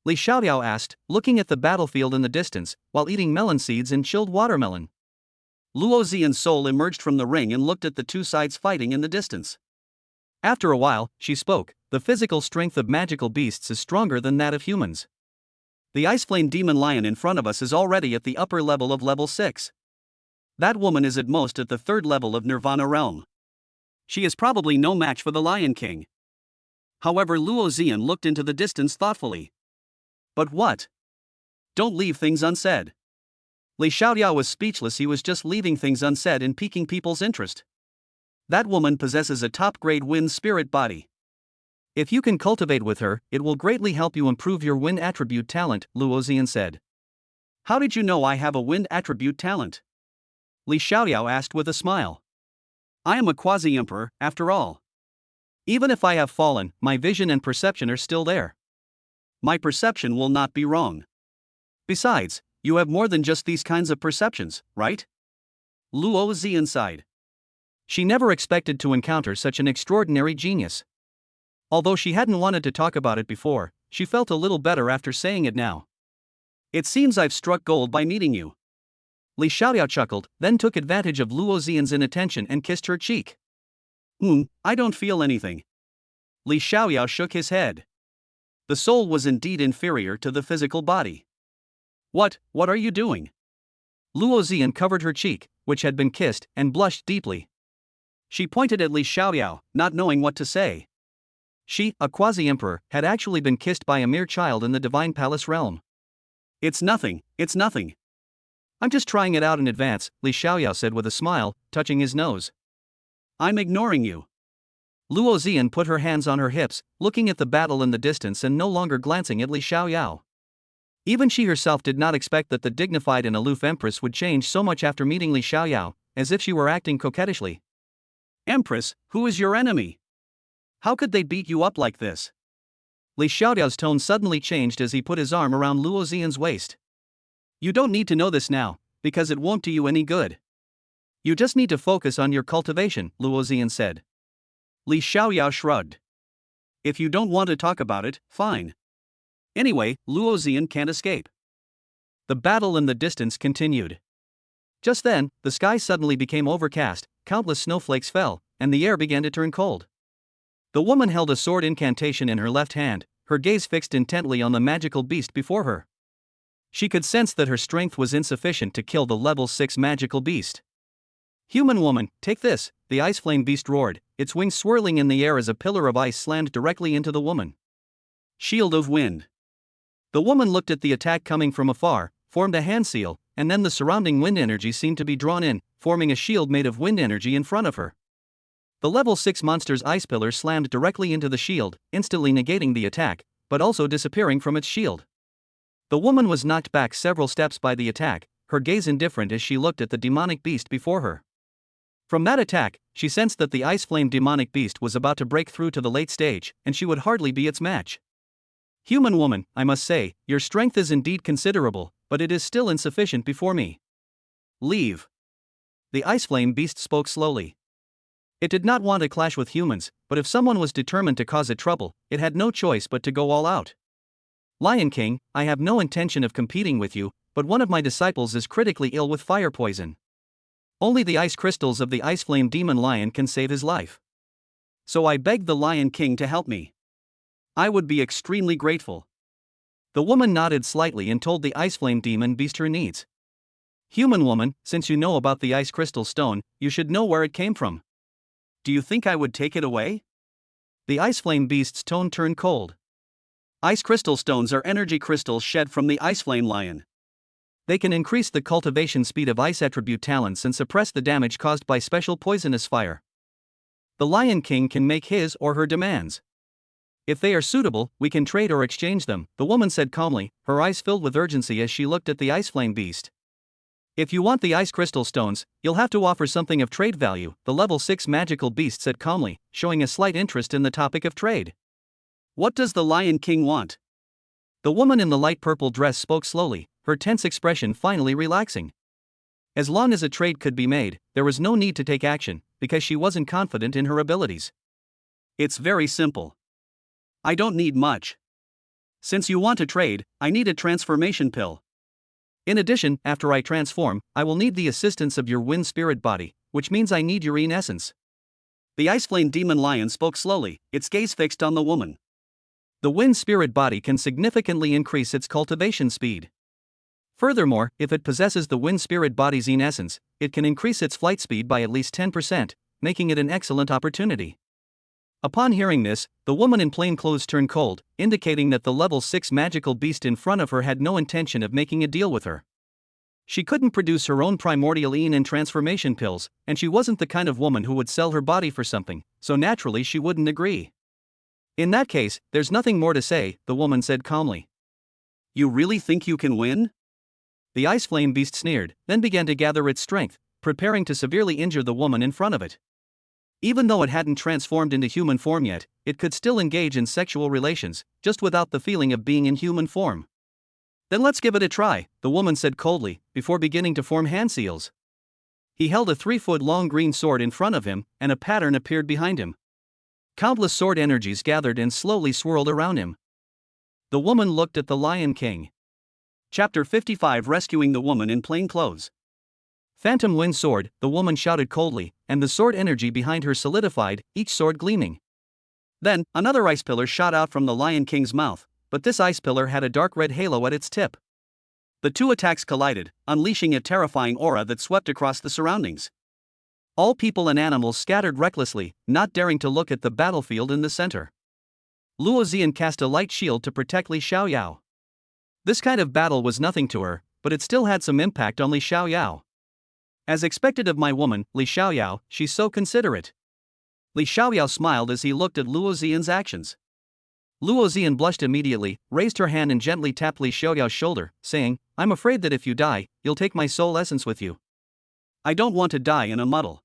Li Xiaoyao asked, looking at the battlefield in the distance, while eating melon seeds and chilled watermelon. Luozi and Sol emerged from the ring and looked at the 2 sides fighting in the distance. After a while, she spoke. The physical strength of magical beasts is stronger than that of humans. The Ice Flame Demon Lion in front of us is already at the upper level of level 6. That woman is at most at the 3rd level of Nirvana realm. She is probably no match for the Lion King. However, Luo Xian looked into the distance thoughtfully. But what? Don't leave things unsaid. Li Xiaoyao was speechless. He was just leaving things unsaid and piquing people's interest. That woman possesses a top-grade wind spirit body. If you can cultivate with her, it will greatly help you improve your wind attribute talent, Luo Xian said. How did you know I have a wind attribute talent? Li Xiaoyao asked with a smile. I am a quasi-emperor, after all. Even if I have fallen, my vision and perception are still there. My perception will not be wrong. Besides, you have more than just these kinds of perceptions, right? Luo Xian sighed. She never expected to encounter such an extraordinary genius. Although she hadn't wanted to talk about it before, she felt a little better after saying it now. It seems I've struck gold by meeting you. Li Xiaoyao chuckled, then took advantage of Luo Xian's inattention and kissed her cheek. I don't feel anything. Li Xiaoyao shook his head. The soul was indeed inferior to the physical body. What are you doing? Luo Xian covered her cheek, which had been kissed, and blushed deeply. She pointed at Li Xiaoyao, not knowing what to say. She, a quasi-emperor, had actually been kissed by a mere child in the Divine Palace realm. It's nothing. I'm just trying it out in advance, Li Xiaoyao said with a smile, touching his nose. I'm ignoring you. Luo Xian put her hands on her hips, looking at the battle in the distance and no longer glancing at Li Xiaoyao. Even she herself did not expect that the dignified and aloof empress would change so much after meeting Li Xiaoyao, as if she were acting coquettishly. Empress, who is your enemy? How could they beat you up like this? Li Xiaoyao's tone suddenly changed as he put his arm around Luo Xian's waist. You don't need to know this now, because it won't do you any good. You just need to focus on your cultivation, Luo Xian said. Li Xiaoyao shrugged. If you don't want to talk about it, fine. Anyway, Luo Xian can't escape. The battle in the distance continued. Just then, the sky suddenly became overcast, countless snowflakes fell, and the air began to turn cold. The woman held a sword incantation in her left hand, her gaze fixed intently on the magical beast before her. She could sense that her strength was insufficient to kill the level 6 magical beast. Human woman, take this, the ice flame beast roared, its wings swirling in the air as a pillar of ice slammed directly into the woman. Shield of wind. The woman looked at the attack coming from afar, formed a hand seal, and then the surrounding wind energy seemed to be drawn in, forming a shield made of wind energy in front of her. The level 6 monster's ice pillar slammed directly into the shield, instantly negating the attack, but also disappearing from its shield. The woman was knocked back several steps by the attack, her gaze indifferent as she looked at the demonic beast before her. From that attack, she sensed that the ice flame demonic beast was about to break through to the late stage, and she would hardly be its match. Human woman, I must say, your strength is indeed considerable, but it is still insufficient before me. Leave. The ice flame beast spoke slowly. It did not want to clash with humans, but if someone was determined to cause it trouble, it had no choice but to go all out. Lion King, I have no intention of competing with you, but one of my disciples is critically ill with fire poison. Only the ice crystals of the ice flame demon lion can save his life. So I begged the Lion King to help me. I would be extremely grateful. The woman nodded slightly and told the ice flame demon beast her needs. Human woman, since you know about the ice crystal stone, you should know where it came from. Do you think I would take it away? The ice flame beast's tone turned cold. Ice crystal stones are energy crystals shed from the ice flame lion. They can increase the cultivation speed of ice attribute talents and suppress the damage caused by special poisonous fire. The Lion King can make his or her demands. If they are suitable, we can trade or exchange them, the woman said calmly, her eyes filled with urgency as she looked at the ice flame beast. If you want the ice crystal stones, you'll have to offer something of trade value, the level 6 magical beast said calmly, showing a slight interest in the topic of trade. What does the Lion King want? The woman in the light purple dress spoke slowly, her tense expression finally relaxing. As long as a trade could be made, there was no need to take action, because she wasn't confident in her abilities. It's very simple. I don't need much. Since you want to trade, I need a transformation pill. In addition, after I transform, I will need the assistance of your wind spirit body, which means I need your essence. The ice flame demon lion spoke slowly, its gaze fixed on the woman. The wind spirit body can significantly increase its cultivation speed. Furthermore, if it possesses the wind spirit body's essence, it can increase its flight speed by at least 10%, making it an excellent opportunity. Upon hearing this, the woman in plain clothes turned cold, indicating that the level 6 magical beast in front of her had no intention of making a deal with her. She couldn't produce her own primordial and transformation pills, and she wasn't the kind of woman who would sell her body for something, so naturally she wouldn't agree. In that case, there's nothing more to say, the woman said calmly. You really think you can win? The ice flame beast sneered, then began to gather its strength, preparing to severely injure the woman in front of it. Even though it hadn't transformed into human form yet, it could still engage in sexual relations, just without the feeling of being in human form. Then let's give it a try, the woman said coldly, before beginning to form hand seals. He held a 3-foot-long green sword in front of him, and a pattern appeared behind him. Countless sword energies gathered and slowly swirled around him. The woman looked at the Lion King. Chapter 55 Rescuing the Woman in Plain Clothes. Phantom Wind Sword, the woman shouted coldly, and the sword energy behind her solidified, each sword gleaming. Then, another ice pillar shot out from the Lion King's mouth, but this ice pillar had a dark red halo at its tip. The two attacks collided, unleashing a terrifying aura that swept across the surroundings. All people and animals scattered recklessly, not daring to look at the battlefield in the center. Luo Zian cast a light shield to protect Li Xiaoyao. This kind of battle was nothing to her, but it still had some impact on Li Xiaoyao. As expected of my woman, Li Xiaoyao, she's so considerate. Li Xiaoyao smiled as he looked at Luo Zian's actions. Luo Zian blushed immediately, raised her hand and gently tapped Li Xiaoyao's shoulder, saying, I'm afraid that if you die, you'll take my soul essence with you. I don't want to die in a muddle.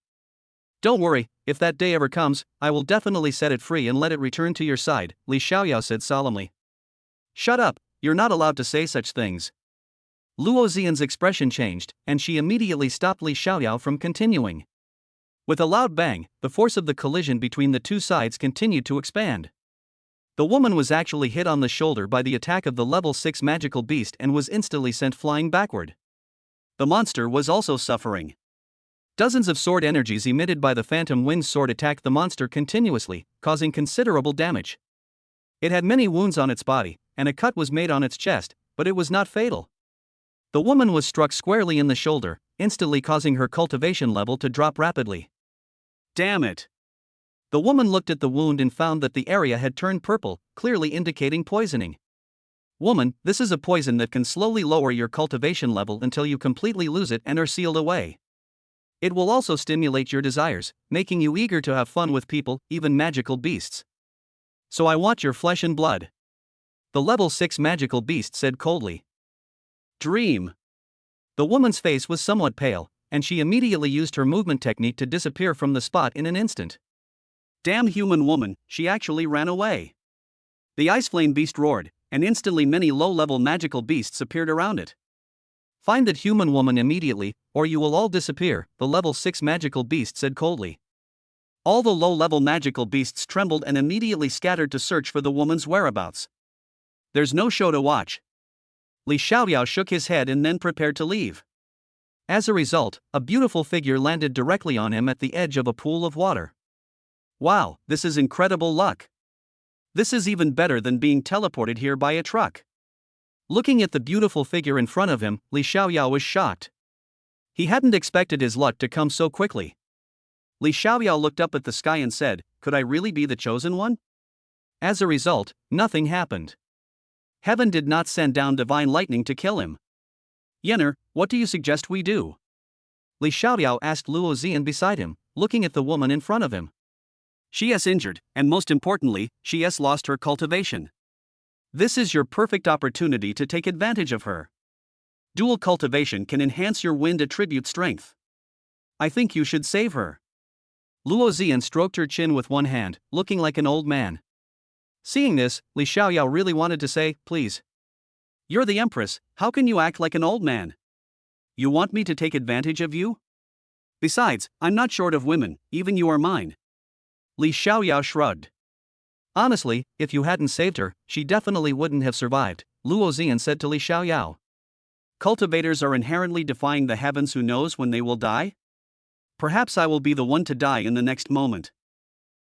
Don't worry, if that day ever comes, I will definitely set it free and let it return to your side, Li Xiaoyao said solemnly. Shut up, you're not allowed to say such things. Luo Zian's expression changed, and she immediately stopped Li Xiaoyao from continuing. With a loud bang, the force of the collision between the two sides continued to expand. The woman was actually hit on the shoulder by the attack of the level 6 magical beast and was instantly sent flying backward. The monster was also suffering. Dozens of sword energies emitted by the Phantom Wind Sword attacked the monster continuously, causing considerable damage. It had many wounds on its body, and a cut was made on its chest, but it was not fatal. The woman was struck squarely in the shoulder, instantly causing her cultivation level to drop rapidly. Damn it! The woman looked at the wound and found that the area had turned purple, clearly indicating poisoning. Woman, this is a poison that can slowly lower your cultivation level until you completely lose it and are sealed away. It will also stimulate your desires, making you eager to have fun with people, even magical beasts. So I want your flesh and blood. The level 6 magical beast said coldly. Dream. The woman's face was somewhat pale, and she immediately used her movement technique to disappear from the spot in an instant. Damn human woman, she actually ran away. The ice flame beast roared, and instantly many low-level magical beasts appeared around it. Find that human woman immediately, or you will all disappear, the level 6 magical beast said coldly. All the low-level magical beasts trembled and immediately scattered to search for the woman's whereabouts. There's no show to watch. Li Xiaoyao shook his head and then prepared to leave. As a result, a beautiful figure landed directly on him at the edge of a pool of water. Wow, this is incredible luck. This is even better than being teleported here by a truck. Looking at the beautiful figure in front of him, Li Xiaoyao was shocked. He hadn't expected his luck to come so quickly. Li Xiaoyao looked up at the sky and said, could I really be the chosen one? As a result, nothing happened. Heaven did not send down divine lightning to kill him. Yenner, what do you suggest we do? Li Xiaoyao asked Luo Zian beside him, looking at the woman in front of him. She is injured, and most importantly, she has lost her cultivation. This is your perfect opportunity to take advantage of her. Dual cultivation can enhance your wind attribute strength. I think you should save her. Luo Zian stroked her chin with one hand, looking like an old man. Seeing this, Li Xiaoyao really wanted to say, please. You're the empress, how can you act like an old man? You want me to take advantage of you? Besides, I'm not short of women, even you are mine. Li Xiaoyao shrugged. Honestly, if you hadn't saved her, she definitely wouldn't have survived, Luo Zian said to Li Xiaoyao. Cultivators are inherently defying the heavens. Who knows when they will die? Perhaps I will be the one to die in the next moment.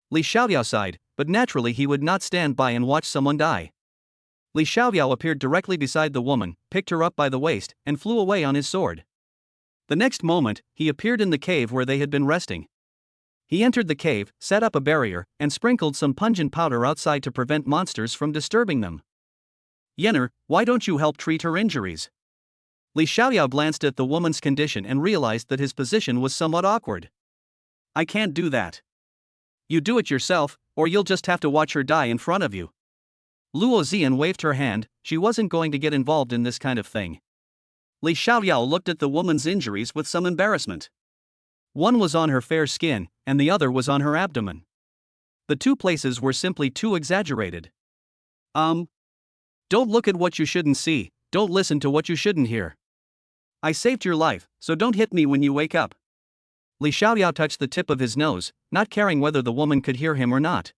Li Xiaoyao sighed, but naturally he would not stand by and watch someone die. Li Xiaoyao appeared directly beside the woman, picked her up by the waist, and flew away on his sword. The next moment, he appeared in the cave where they had been resting. He entered the cave, set up a barrier, and sprinkled some pungent powder outside to prevent monsters from disturbing them. Yenner, why don't you help treat her injuries? Li Xiaoyao glanced at the woman's condition and realized that his position was somewhat awkward. I can't do that. You do it yourself, or you'll just have to watch her die in front of you. Luo Zian waved her hand, she wasn't going to get involved in this kind of thing. Li Xiaoyao looked at the woman's injuries with some embarrassment. One was on her fair skin, and the other was on her abdomen. The two places were simply too exaggerated. Don't look at what you shouldn't see, don't listen to what you shouldn't hear. I saved your life, so don't hit me when you wake up. Li Xiaoyao touched the tip of his nose, not caring whether the woman could hear him or not.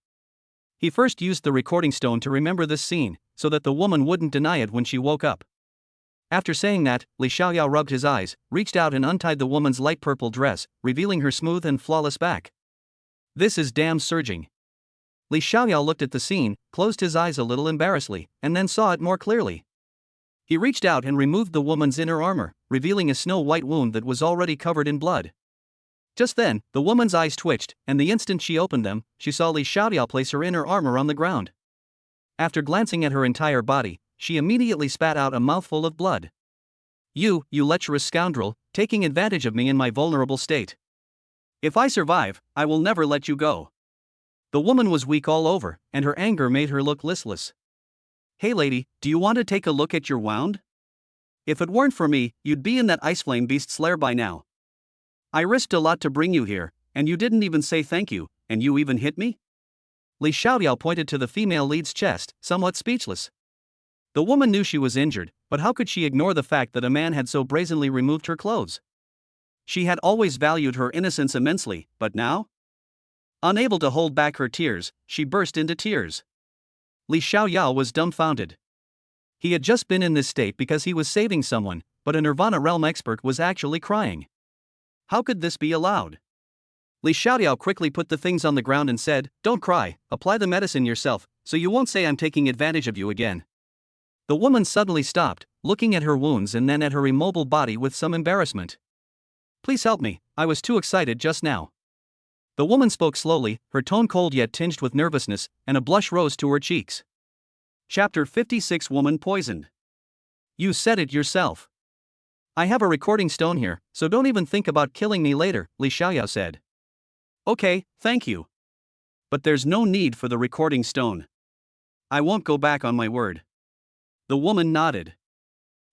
He first used the recording stone to remember this scene, so that the woman wouldn't deny it when she woke up. After saying that, Li Xiaoyao rubbed his eyes, reached out and untied the woman's light purple dress, revealing her smooth and flawless back. This is damn surging. Li Xiaoyao looked at the scene, closed his eyes a little embarrassedly, and then saw it more clearly. He reached out and removed the woman's inner armor, revealing a snow-white wound that was already covered in blood. Just then, the woman's eyes twitched, and the instant she opened them, she saw Li Xiaoyao place her inner armor on the ground. After glancing at her entire body, she immediately spat out a mouthful of blood. You lecherous scoundrel, taking advantage of me in my vulnerable state. If I survive, I will never let you go. The woman was weak all over, and her anger made her look listless. Hey lady, do you want to take a look at your wound? If it weren't for me, you'd be in that ice flame beast's lair by now. I risked a lot to bring you here, and you didn't even say thank you, and you even hit me? Li Xiaoyao pointed to the female lead's chest, somewhat speechless. The woman knew she was injured, but how could she ignore the fact that a man had so brazenly removed her clothes? She had always valued her innocence immensely, but now? Unable to hold back her tears, she burst into tears. Li Xiaoyao was dumbfounded. He had just been in this state because he was saving someone, but a Nirvana realm expert was actually crying. How could this be allowed? Li Xiaoyao quickly put the things on the ground and said, Don't cry, apply the medicine yourself, so you won't say I'm taking advantage of you again. The woman suddenly stopped, looking at her wounds and then at her immobile body with some embarrassment. Please help me, I was too excited just now. The woman spoke slowly, her tone cold yet tinged with nervousness, and a blush rose to her cheeks. Chapter 56 Woman Poisoned. You said it yourself. I have a recording stone here, so don't even think about killing me later, Li Xiaoyao said. Okay, thank you. But there's no need for the recording stone. I won't go back on my word. The woman nodded.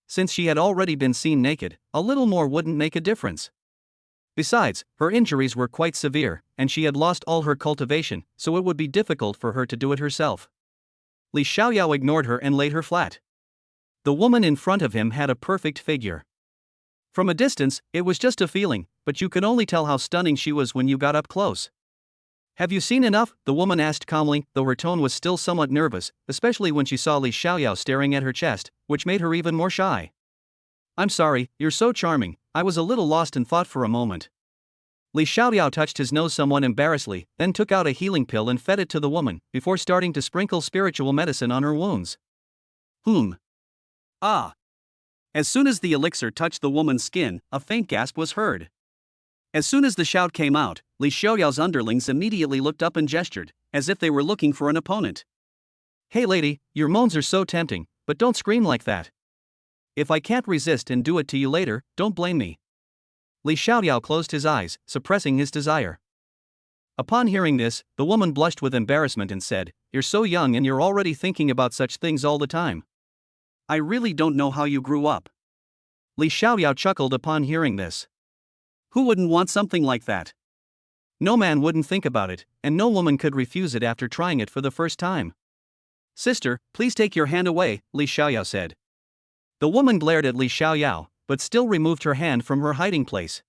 Since she had already been seen naked, a little more wouldn't make a difference. Besides, her injuries were quite severe, and she had lost all her cultivation, so it would be difficult for her to do it herself. Li Xiaoyao ignored her and laid her flat. The woman in front of him had a perfect figure. From a distance, it was just a feeling, but you could only tell how stunning she was when you got up close. Have you seen enough? The woman asked calmly, though her tone was still somewhat nervous, especially when she saw Li Xiaoyao staring at her chest, which made her even more shy. I'm sorry, you're so charming, I was a little lost in thought for a moment. Li Xiaoyao touched his nose somewhat embarrassedly, then took out a healing pill and fed it to the woman, before starting to sprinkle spiritual medicine on her wounds. Ah! As soon as the elixir touched the woman's skin, a faint gasp was heard. As soon as the shout came out, Li Xiaoyao's underlings immediately looked up and gestured, as if they were looking for an opponent. Hey lady, your moans are so tempting, but don't scream like that. If I can't resist and do it to you later, don't blame me. Li Xiaoyao closed his eyes, suppressing his desire. Upon hearing this, the woman blushed with embarrassment and said, You're so young and you're already thinking about such things all the time. I really don't know how you grew up. Li Xiaoyao chuckled upon hearing this. Who wouldn't want something like that? No man wouldn't think about it, and no woman could refuse it after trying it for the first time. Sister, please take your hand away, Li Xiaoyao said. The woman glared at Li Xiaoyao, but still removed her hand from her hiding place.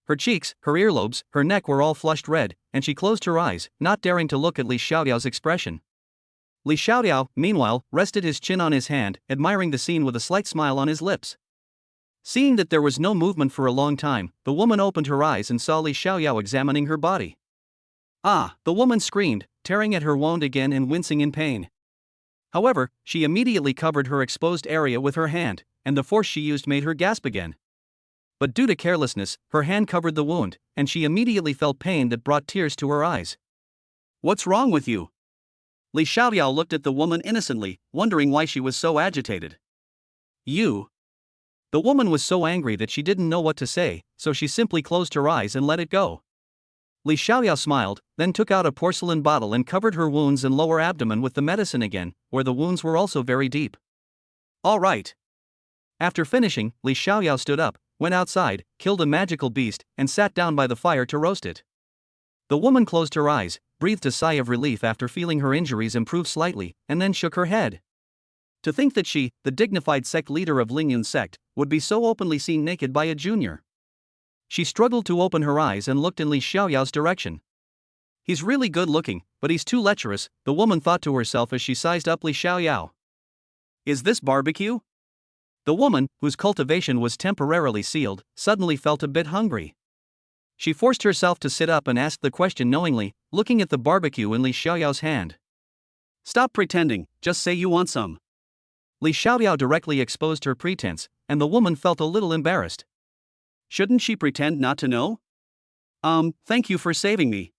Her cheeks, her earlobes, her neck were all flushed red, and she closed her eyes, not daring to look at Li Xiaoyao's expression. Li Xiaoyao, meanwhile, rested his chin on his hand, admiring the scene with a slight smile on his lips. Seeing that there was no movement for a long time, the woman opened her eyes and saw Li Xiaoyao examining her body. Ah! The woman screamed, tearing at her wound again and wincing in pain. However, she immediately covered her exposed area with her hand, and the force she used made her gasp again. But due to carelessness, her hand covered the wound, and she immediately felt pain that brought tears to her eyes. What's wrong with you? Li Xiaoyao looked at the woman innocently, wondering why she was so agitated. You. The woman was so angry that she didn't know what to say, so she simply closed her eyes and let it go. Li Xiaoyao smiled, then took out a porcelain bottle and covered her wounds and lower abdomen with the medicine again, where the wounds were also very deep. All right. After finishing, Li Xiaoyao stood up, went outside, killed a magical beast, and sat down by the fire to roast it. The woman closed her eyes, breathed a sigh of relief after feeling her injuries improve slightly, and then shook her head. To think that she, the dignified sect leader of Lingyun's sect, would be so openly seen naked by a junior. She struggled to open her eyes and looked in Li Xiaoyao's direction. He's really good looking, but he's too lecherous, the woman thought to herself as she sized up Li Xiaoyao. Is this barbecue? The woman, whose cultivation was temporarily sealed, suddenly felt a bit hungry. She forced herself to sit up and asked the question knowingly, looking at the barbecue in Li Xiaoyao's hand. Stop pretending, just say you want some. Li Xiaoyao directly exposed her pretense, and the woman felt a little embarrassed. Shouldn't she pretend not to know? Thank you for saving me.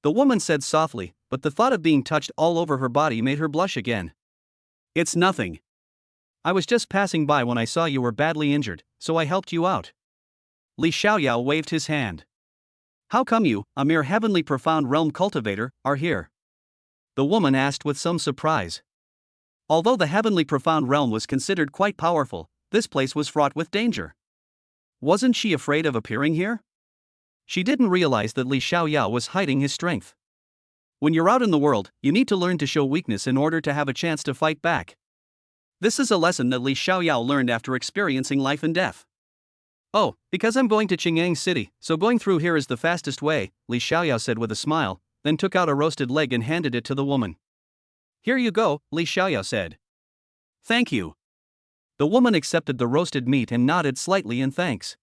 The woman said softly, but the thought of being touched all over her body made her blush again. It's nothing. I was just passing by when I saw you were badly injured, so I helped you out. Li Xiaoyao waved his hand. How come you, a mere heavenly profound realm cultivator, are here? The woman asked with some surprise. Although the heavenly profound realm was considered quite powerful, this place was fraught with danger. Wasn't she afraid of appearing here? She didn't realize that Li Xiaoyao was hiding his strength. When you're out in the world, you need to learn to show weakness in order to have a chance to fight back. This is a lesson that Li Xiaoyao learned after experiencing life and death. Oh, because I'm going to Qingyang City, so going through here is the fastest way, Li Xiaoyao said with a smile, then took out a roasted leg and handed it to the woman. Here you go, Li Xiaoyao said. Thank you. The woman accepted the roasted meat and nodded slightly in thanks.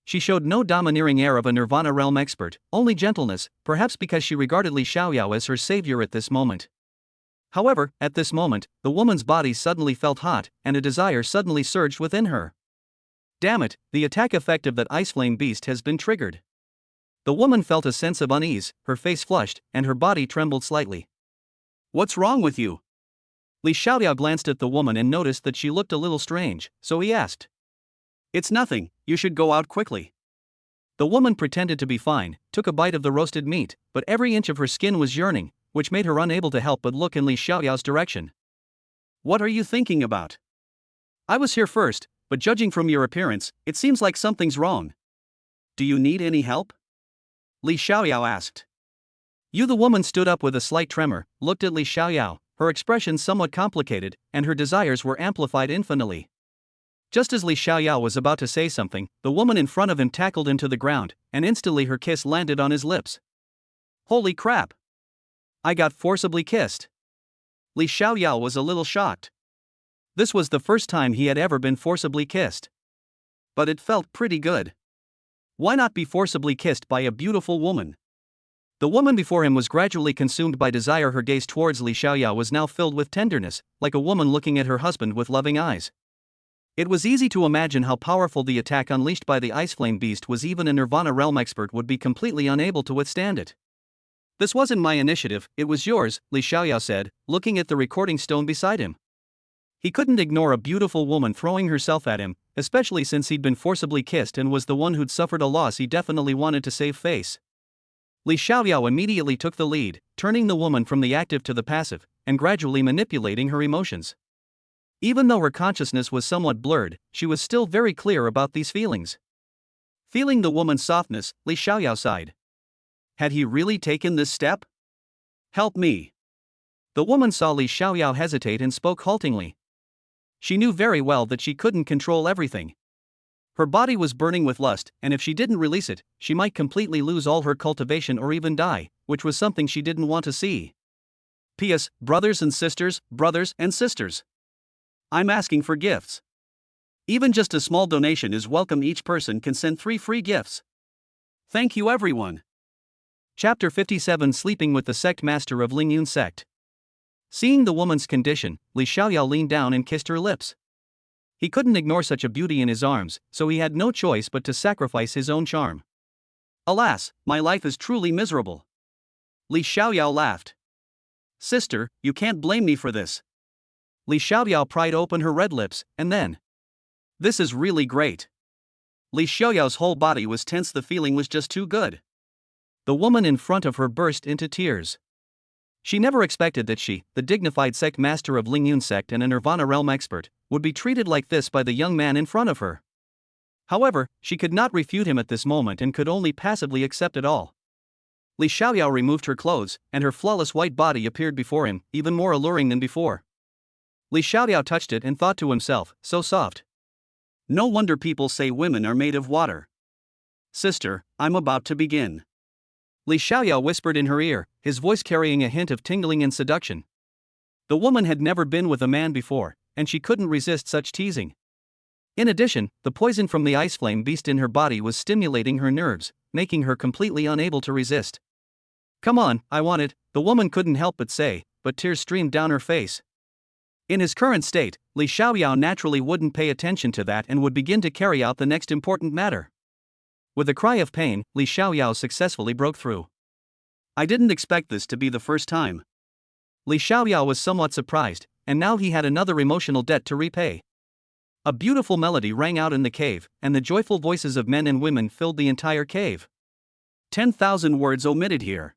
She showed no domineering air of a Nirvana realm expert, only gentleness, perhaps because she regarded Li Xiaoyao as her savior at this moment. However, at this moment, the woman's body suddenly felt hot, and a desire suddenly surged within her. Damn it, the attack effect of that ice flame beast has been triggered. The woman felt a sense of unease, her face flushed, and her body trembled slightly. What's wrong with you? Li Xiaoyao glanced at the woman and noticed that she looked a little strange, so he asked. It's nothing, you should go out quickly. The woman pretended to be fine, took a bite of the roasted meat, but every inch of her skin was yearning, which made her unable to help but look in Li Xiaoyao's direction. What are you thinking about? I was here first, but judging from your appearance, it seems like something's wrong. Do you need any help? Li Xiaoyao asked. The woman stood up with a slight tremor, looked at Li Xiaoyao, her expression somewhat complicated, and her desires were amplified infinitely. Just as Li Xiaoyao was about to say something, the woman in front of him tackled him to the ground, and instantly her kiss landed on his lips. Holy crap! I got forcibly kissed. Li Xiaoyao was a little shocked. This was the first time he had ever been forcibly kissed. But it felt pretty good. Why not be forcibly kissed by a beautiful woman? The woman before him was gradually consumed by desire. Her gaze towards Li Xiaoyao was now filled with tenderness, like a woman looking at her husband with loving eyes. It was easy to imagine how powerful the attack unleashed by the ice flame beast was. Even a Nirvana realm expert would be completely unable to withstand it. This wasn't my initiative, it was yours, Li Xiaoyao said, looking at the recording stone beside him. He couldn't ignore a beautiful woman throwing herself at him, especially since he'd been forcibly kissed and was the one who'd suffered a loss he definitely wanted to save face. Li Xiaoyao immediately took the lead, turning the woman from the active to the passive, and gradually manipulating her emotions. Even though her consciousness was somewhat blurred, she was still very clear about these feelings. Feeling the woman's softness, Li Xiaoyao sighed. Had he really taken this step? Help me. The woman saw Li Xiaoyao hesitate and spoke haltingly. She knew very well that she couldn't control everything. Her body was burning with lust, and if she didn't release it, she might completely lose all her cultivation or even die, which was something she didn't want to see. P.S. Brothers and sisters, I'm asking for gifts. Even just a small donation is welcome. Each person can send 3 free gifts. Thank you everyone. Chapter 57 Sleeping with the Sect Master of Lingyun Sect. Seeing the woman's condition, Li Xiaoyao leaned down and kissed her lips. He couldn't ignore such a beauty in his arms, so he had no choice but to sacrifice his own charm. Alas, my life is truly miserable. Li Xiaoyao laughed. Sister, you can't blame me for this. Li Xiaoyao pried open her red lips, and then. This is really great. Li Xiaoyao's whole body was tense, the feeling was just too good. The woman in front of her burst into tears. She never expected that she, the dignified sect master of Lingyun sect and a Nirvana realm expert, would be treated like this by the young man in front of her. However, she could not refute him at this moment and could only passively accept it all. Li Xiaoyao removed her clothes, and her flawless white body appeared before him, even more alluring than before. Li Xiaoyao touched it and thought to himself, so soft. No wonder people say women are made of water. Sister, I'm about to begin. Li Xiaoyao whispered in her ear, his voice carrying a hint of tingling and seduction. The woman had never been with a man before, and she couldn't resist such teasing. In addition, the poison from the ice flame beast in her body was stimulating her nerves, making her completely unable to resist. Come on, I want it, the woman couldn't help but say, but tears streamed down her face. In his current state, Li Xiaoyao naturally wouldn't pay attention to that and would begin to carry out the next important matter. With a cry of pain, Li Xiaoyao successfully broke through. I didn't expect this to be the first time. Li Xiaoyao was somewhat surprised, and now he had another emotional debt to repay. A beautiful melody rang out in the cave, and the joyful voices of men and women filled the entire cave. 10,000 words omitted here.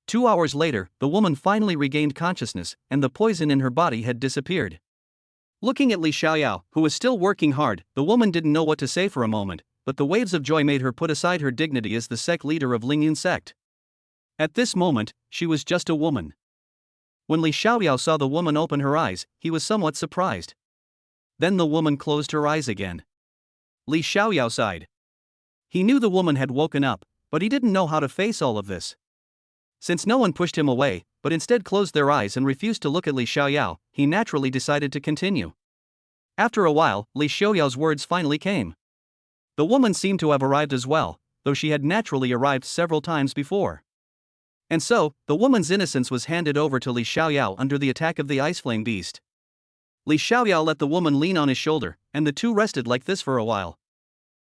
2 hours later, the woman finally regained consciousness, and the poison in her body had disappeared. Looking at Li Xiaoyao, who was still working hard, the woman didn't know what to say for a moment, but the waves of joy made her put aside her dignity as the sect leader of Lingyun sect. At this moment, she was just a woman. When Li Xiaoyao saw the woman open her eyes, he was somewhat surprised. Then the woman closed her eyes again. Li Xiaoyao sighed. He knew the woman had woken up, but he didn't know how to face all of this. Since no one pushed him away, but instead closed their eyes and refused to look at Li Xiaoyao, he naturally decided to continue. After a while, Li Xiaoyao's words finally came. The woman seemed to have arrived as well, though she had naturally arrived several times before. And so, the woman's innocence was handed over to Li Xiaoyao under the attack of the ice flame beast. Li Xiaoyao let the woman lean on his shoulder, and the two rested like this for a while.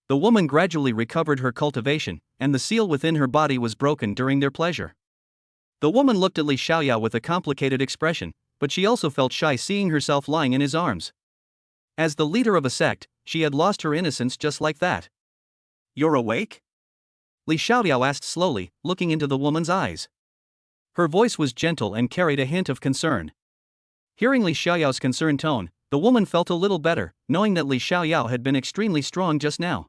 The woman gradually recovered her cultivation, and the seal within her body was broken during their pleasure. The woman looked at Li Xiaoyao with a complicated expression, but she also felt shy seeing herself lying in his arms. As the leader of a sect, she had lost her innocence just like that. You're awake? Li Xiaoyao asked slowly, looking into the woman's eyes. Her voice was gentle and carried a hint of concern. Hearing Li Xiaoyao's concerned tone, the woman felt a little better, knowing that Li Xiaoyao had been extremely strong just now.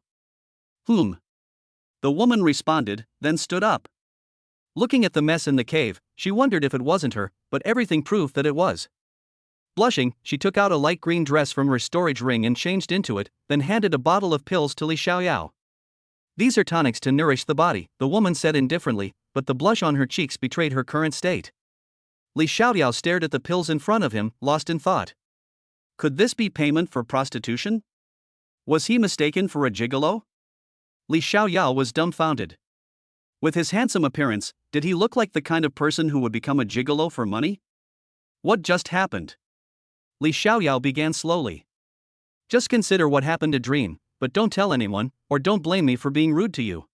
The woman responded, then stood up. Looking at the mess in the cave, she wondered if it wasn't her, but everything proved that it was. Blushing, she took out a light green dress from her storage ring and changed into it, then handed a bottle of pills to Li Xiaoyao. These are tonics to nourish the body, the woman said indifferently, but the blush on her cheeks betrayed her current state. Li Xiaoyao stared at the pills in front of him, lost in thought. Could this be payment for prostitution? Was he mistaken for a gigolo? Li Xiaoyao was dumbfounded. With his handsome appearance, did he look like the kind of person who would become a gigolo for money? What just happened? Li Xiaoyao began slowly. Just consider what happened to Dream, but don't tell anyone, or don't blame me for being rude to you.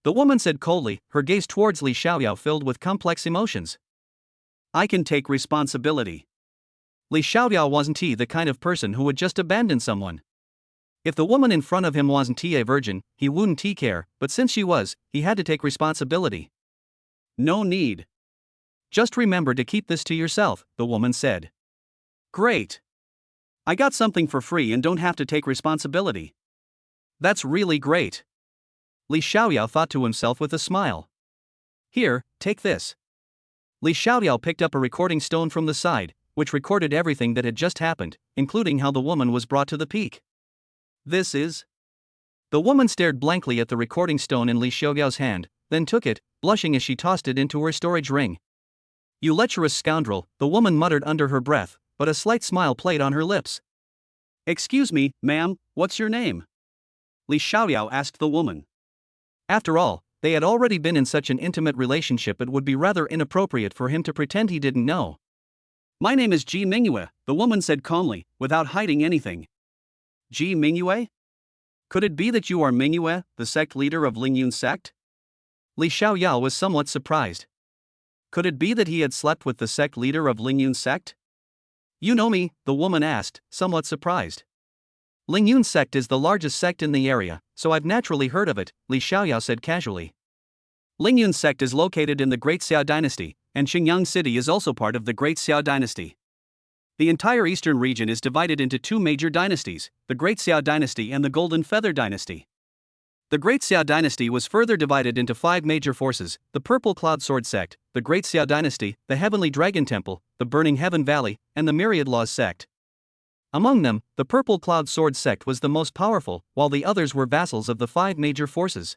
The woman said coldly, her gaze towards Li Xiaoyao filled with complex emotions. I can take responsibility. Li Xiaoyao wasn't he the kind of person who would just abandon someone. If the woman in front of him wasn't a virgin, he wouldn't care, but since she was, he had to take responsibility. No need. Just remember to keep this to yourself, the woman said. Great. I got something for free and don't have to take responsibility. That's really great. Li Xiaoyao thought to himself with a smile. Here, take this. Li Xiaoyao picked up a recording stone from the side, which recorded everything that had just happened, including how the woman was brought to the peak. This is? The woman stared blankly at the recording stone in Li Xiaoyao's hand, then took it, blushing as she tossed it into her storage ring. You lecherous scoundrel, the woman muttered under her breath, but a slight smile played on her lips. Excuse me, ma'am, what's your name? Li Xiaoyao asked the woman. After all, they had already been in such an intimate relationship it would be rather inappropriate for him to pretend he didn't know. My name is Ji Mingyue, the woman said calmly, without hiding anything. Ji Mingyue? Could it be that you are Mingyue, the sect leader of Lingyun's sect? Li Xiaoyao was somewhat surprised. Could it be that he had slept with the sect leader of Lingyun's sect? You know me, the woman asked, somewhat surprised. Lingyun's sect is the largest sect in the area, so I've naturally heard of it, Li Xiaoyao said casually. Lingyun's sect is located in the Great Xiao Dynasty, and Qingyang City is also part of the Great Xiao Dynasty. The entire eastern region is divided into two major dynasties, the Great Xiao Dynasty and the Golden Feather Dynasty. The Great Xiao Dynasty was further divided into 5 major forces: the Purple Cloud Sword Sect, the Great Xiao Dynasty, the Heavenly Dragon Temple, the Burning Heaven Valley, and the Myriad Laws Sect. Among them, the Purple Cloud Sword Sect was the most powerful, while the others were vassals of the 5 major forces.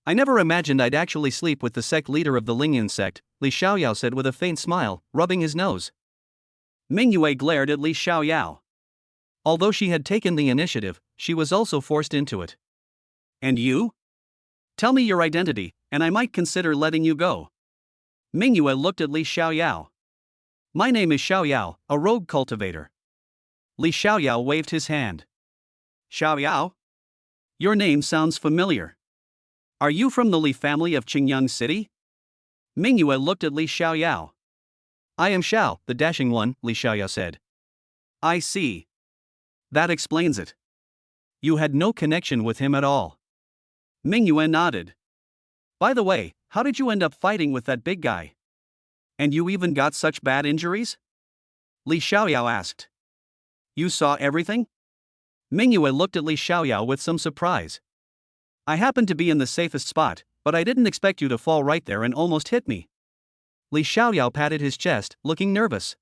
I never imagined I'd actually sleep with the sect leader of the Lingyun sect, Li Xiaoyao said with a faint smile, rubbing his nose. Mingyue glared at Li Xiaoyao. Although she had taken the initiative, she was also forced into it. And you? Tell me your identity, and I might consider letting you go. Mingyue looked at Li Xiaoyao. My name is Xiaoyao, a rogue cultivator. Li Xiaoyao waved his hand. Xiaoyao? Your name sounds familiar. Are you from the Li family of Qingyang City? Mingyue looked at Li Xiaoyao. I am Xiao, the dashing one, Li Xiaoyao said. I see. That explains it. You had no connection with him at all. Mingyue nodded. By the way, how did you end up fighting with that big guy? And you even got such bad injuries? Li Xiaoyao asked. You saw everything? Mingyue looked at Li Xiaoyao with some surprise. I happened to be in the safest spot, but I didn't expect you to fall right there and almost hit me. Li Xiaoyao patted his chest, looking nervous.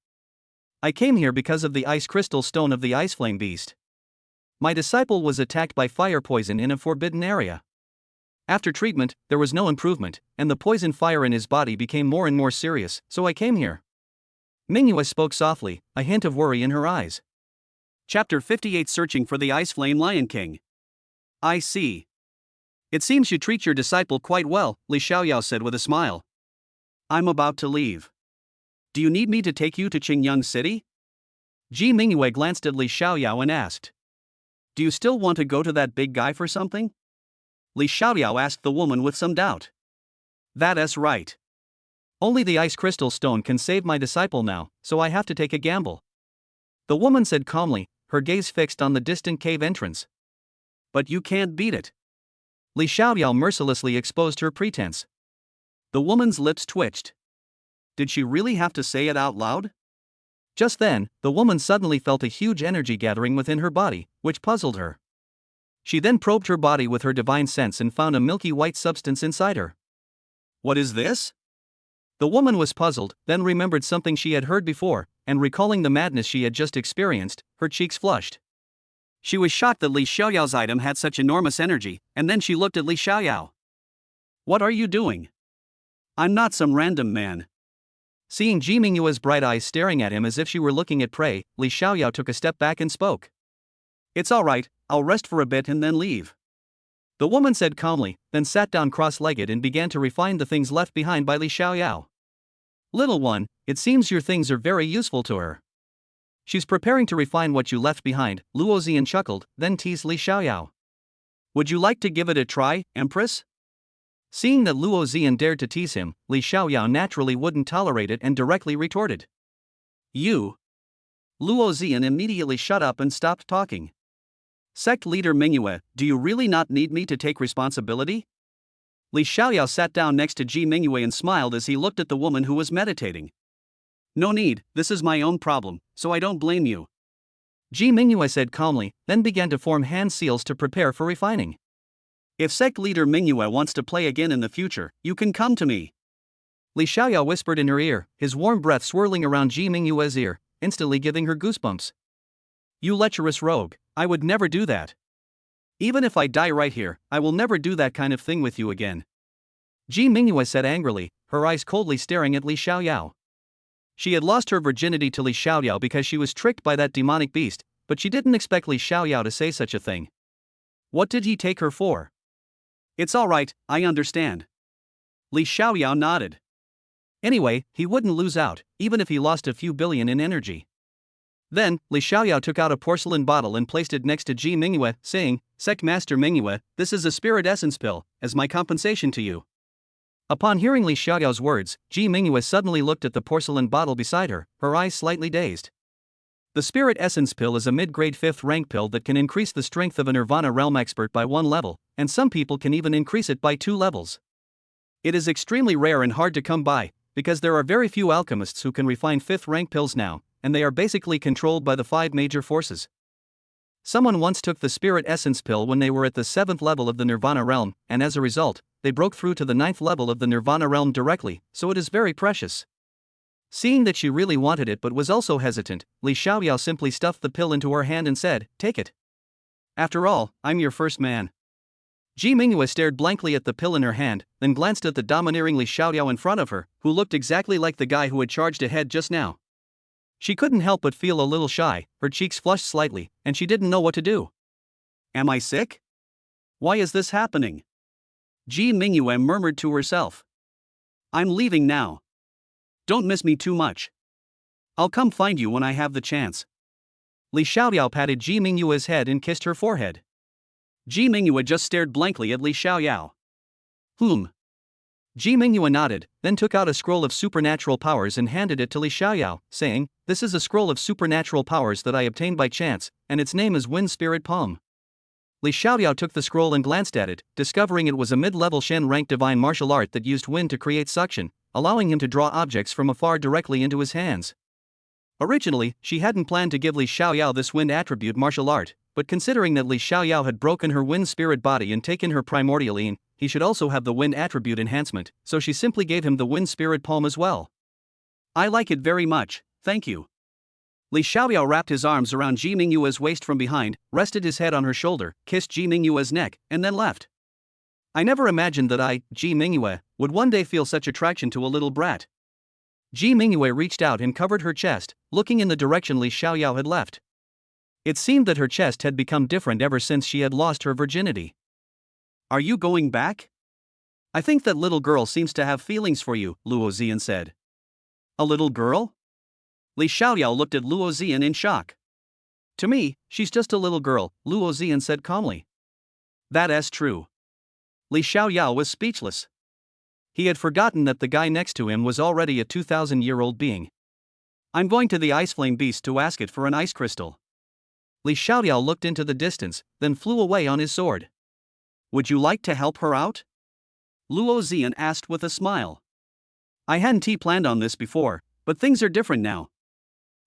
I came here because of the ice crystal stone of the ice flame beast. My disciple was attacked by fire poison in a forbidden area. After treatment, there was no improvement, and the poison fire in his body became more and more serious, so I came here. Mingyue spoke softly, a hint of worry in her eyes. Chapter 58: Searching for the Ice Flame Lion King. I see. It seems you treat your disciple quite well, Li Xiaoyao said with a smile. I'm about to leave. Do you need me to take you to Qingyang City? Ji Mingyue glanced at Li Xiaoyao and asked. Do you still want to go to that big guy for something? Li Xiaoyao asked the woman with some doubt. That's right. Only the ice crystal stone can save my disciple now, so I have to take a gamble. The woman said calmly, her gaze fixed on the distant cave entrance. But you can't beat it. Li Xiaoyao mercilessly exposed her pretense. The woman's lips twitched. Did she really have to say it out loud? Just then, the woman suddenly felt a huge energy gathering within her body, which puzzled her. She then probed her body with her divine sense and found a milky white substance inside her. What is this? The woman was puzzled, then remembered something she had heard before, and recalling the madness she had just experienced, her cheeks flushed. She was shocked that Li Xiaoyao's item had such enormous energy, and then she looked at Li Xiaoyao. What are you doing? I'm not some random man. Seeing Ji Mingyue's bright eyes staring at him as if she were looking at prey, Li Xiaoyao took a step back and spoke. It's all right, I'll rest for a bit and then leave. The woman said calmly, then sat down cross-legged and began to refine the things left behind by Li Xiaoyao. Little one, it seems your things are very useful to her. She's preparing to refine what you left behind, Luo Zian chuckled, then teased Li Xiaoyao. Would you like to give it a try, Empress? Seeing that Luo Zian dared to tease him, Li Xiaoyao naturally wouldn't tolerate it and directly retorted. You? Luo Zian immediately shut up and stopped talking. Sect leader Mingyue, do you really not need me to take responsibility? Li Xiaoyao sat down next to Ji Mingyue and smiled as he looked at the woman who was meditating. No need, this is my own problem, so I don't blame you. Ji Mingyue said calmly, then began to form hand seals to prepare for refining. If sect leader Mingyue wants to play again in the future, you can come to me. Li Xiaoyao whispered in her ear, his warm breath swirling around Ji Mingyue's ear, instantly giving her goosebumps. You lecherous rogue, I would never do that. Even if I die right here, I will never do that kind of thing with you again. Ji Mingyue said angrily, her eyes coldly staring at Li Xiaoyao. She had lost her virginity to Li Xiaoyao because she was tricked by that demonic beast, but she didn't expect Li Xiaoyao to say such a thing. What did he take her for? It's alright, I understand. Li Xiaoyao nodded. Anyway, he wouldn't lose out, even if he lost a few billion in energy. Then, Li Xiaoyao took out a porcelain bottle and placed it next to Ji Mingyue, saying, Sect Master Mingyue, this is a spirit essence pill, as my compensation to you. Upon hearing Li Xiaoyao's words, Ji Mingyue suddenly looked at the porcelain bottle beside her, her eyes slightly dazed. The spirit essence pill is a mid-grade 5th rank pill that can increase the strength of a Nirvana realm expert by 1 level, and some people can even increase it by 2 levels. It is extremely rare and hard to come by, because there are very few alchemists who can refine 5th rank pills now, and they are basically controlled by the 5 major forces. Someone once took the spirit essence pill when they were at the 7th level of the Nirvana realm, and as a result, they broke through to the 9th level of the Nirvana realm directly, so it is very precious. Seeing that she really wanted it but was also hesitant, Li Xiaoyao simply stuffed the pill into her hand and said, Take it. After all, I'm your first man. Ji Mingyue stared blankly at the pill in her hand, then glanced at the domineering Li Xiaoyao in front of her, who looked exactly like the guy who had charged ahead just now. She couldn't help but feel a little shy, her cheeks flushed slightly, and she didn't know what to do. Am I sick? Why is this happening? Ji Mingyue murmured to herself. I'm leaving now. Don't miss me too much. I'll come find you when I have the chance. Li Xiaoyao patted Ji Mingyue's head and kissed her forehead. Ji Mingyue just stared blankly at Li Xiaoyao. Ji Mingyue nodded, then took out a scroll of supernatural powers and handed it to Li Xiaoyao, saying, This is a scroll of supernatural powers that I obtained by chance, and its name is Wind Spirit Palm. Li Xiaoyao took the scroll and glanced at it, discovering it was a mid-level Shen-ranked divine martial art that used wind to create suction, allowing him to draw objects from afar directly into his hands. Originally, she hadn't planned to give Li Xiaoyao this wind attribute martial art, but considering that Li Xiaoyao had broken her wind spirit body and taken her primordial yin, he should also have the wind attribute enhancement, so she simply gave him the wind spirit palm as well. I like it very much, thank you. Li Xiaoyao wrapped his arms around Ji Mingyue's waist from behind, rested his head on her shoulder, kissed Ji Mingyue's neck, and then left. I never imagined that I, Ji Mingyue, would one day feel such attraction to a little brat. Ji Mingyue reached out and covered her chest, looking in the direction Li Xiaoyao had left. It seemed that her chest had become different ever since she had lost her virginity. Are you going back? I think that little girl seems to have feelings for you, Luo Zian said. A little girl? Li Xiaoyao looked at Luo Zian in shock. To me, she's just a little girl, Luo Zian said calmly. That's true. Li Xiaoyao was speechless. He had forgotten that the guy next to him was already a 2,000-year-old being. I'm going to the ice flame beast to ask it for an ice crystal. Li Xiaoyao looked into the distance, then flew away on his sword. Would you like to help her out? Luo Zian asked with a smile. I hadn't planned on this before, but things are different now.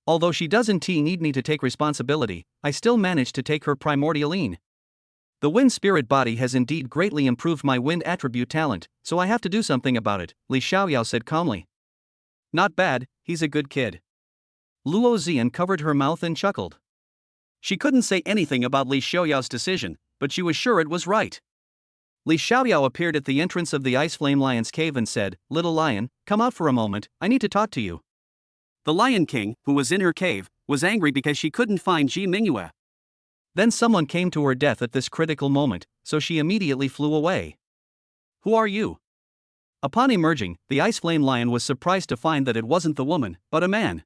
Although she doesn't need me to take responsibility, I still managed to take her primordial yin. The wind spirit body has indeed greatly improved my wind attribute talent, so I have to do something about it, Li Xiaoyao said calmly. Not bad, he's a good kid. Luo Zian covered her mouth and chuckled. She couldn't say anything about Li Xiaoyao's decision, but she was sure it was right. Li Xiaoyao appeared at the entrance of the Ice Flame Lion's cave and said, Little lion, come out for a moment, I need to talk to you. The Lion King, who was in her cave, was angry because she couldn't find Ji Mingyue. Then someone came to her death at this critical moment, so she immediately flew away. Who are you? Upon emerging, the Ice Flame Lion was surprised to find that it wasn't the woman, but a man.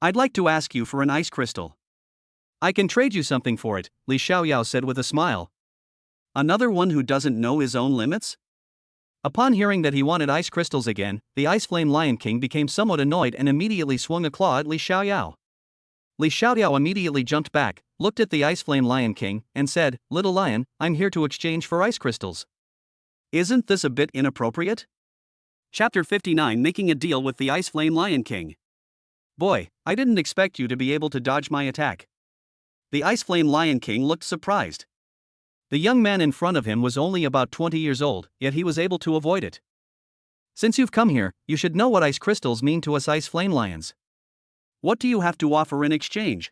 I'd like to ask you for an ice crystal. I can trade you something for it, Li Xiaoyao said with a smile. Another one who doesn't know his own limits? Upon hearing that he wanted ice crystals again, the Ice Flame Lion King became somewhat annoyed and immediately swung a claw at Li Xiaoyao. Li Xiaoyao immediately jumped back, looked at the Ice Flame Lion King, and said, Little lion, I'm here to exchange for ice crystals. Isn't this a bit inappropriate? Chapter 59 Making a Deal with the Ice Flame Lion King. Boy, I didn't expect you to be able to dodge my attack. The Ice Flame Lion King looked surprised. The young man in front of him was only about 20 years old, yet he was able to avoid it. Since you've come here, you should know what ice crystals mean to us Ice Flame Lions. What do you have to offer in exchange?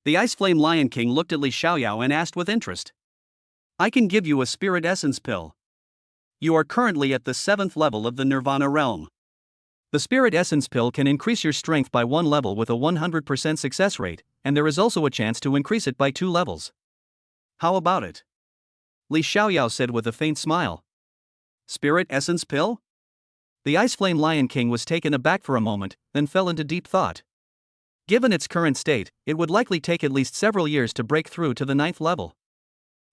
The Ice Flame Lion King looked at Li Xiaoyao and asked with interest. I can give you a spirit essence pill. You are currently at the 7th level of the Nirvana realm. The spirit essence pill can increase your strength by 1 level with a 100% success rate, and there is also a chance to increase it by 2 levels. How about it? Li Xiaoyao said with a faint smile. Spirit essence pill? The Ice Flame Lion King was taken aback for a moment, then fell into deep thought. Given its current state, it would likely take at least several years to break through to the 9th level.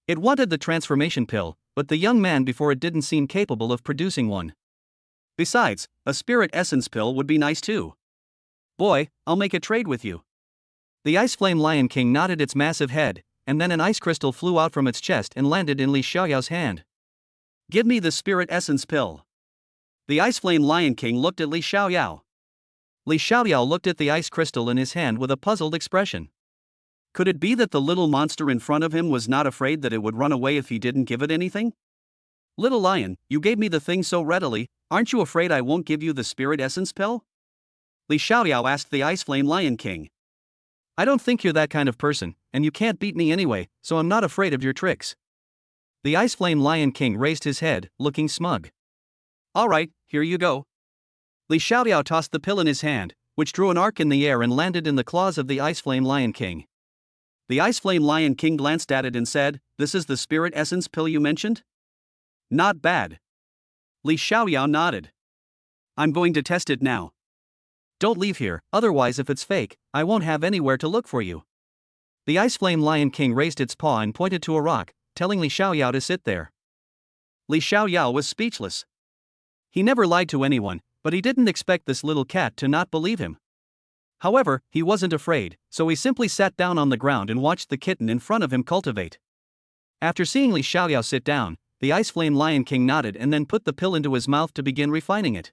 It wanted the transformation pill, but the young man before it didn't seem capable of producing one. Besides, a spirit essence pill would be nice too. Boy, I'll make a trade with you. The Ice Flame Lion King nodded its massive head, and then an ice crystal flew out from its chest and landed in Li Xiaoyao's hand. Give me the spirit essence pill. The Ice Flame Lion King looked at Li Xiaoyao. Li Xiaoyao looked at the ice crystal in his hand with a puzzled expression. Could it be that the little monster in front of him was not afraid that it would run away if he didn't give it anything? Little lion, you gave me the thing so readily, aren't you afraid I won't give you the spirit essence pill? Li Xiaoyao asked the Ice Flame Lion King. I don't think you're that kind of person, and you can't beat me anyway, so I'm not afraid of your tricks. The Ice Flame Lion King raised his head, looking smug. Alright, here you go. Li Xiaoyao tossed the pill in his hand, which drew an arc in the air and landed in the claws of the Ice Flame Lion King. The Ice Flame Lion King glanced at it and said, "This is the spirit essence pill you mentioned?" Not bad. Li Xiaoyao nodded. I'm going to test it now. Don't leave here, otherwise if it's fake, I won't have anywhere to look for you. The Ice Flame Lion King raised its paw and pointed to a rock, telling Li Xiaoyao to sit there. Li Xiaoyao was speechless. He never lied to anyone, but he didn't expect this little cat to not believe him. However, he wasn't afraid, so he simply sat down on the ground and watched the kitten in front of him cultivate. After seeing Li Xiaoyao sit down, the Ice Flame Lion King nodded and then put the pill into his mouth to begin refining it.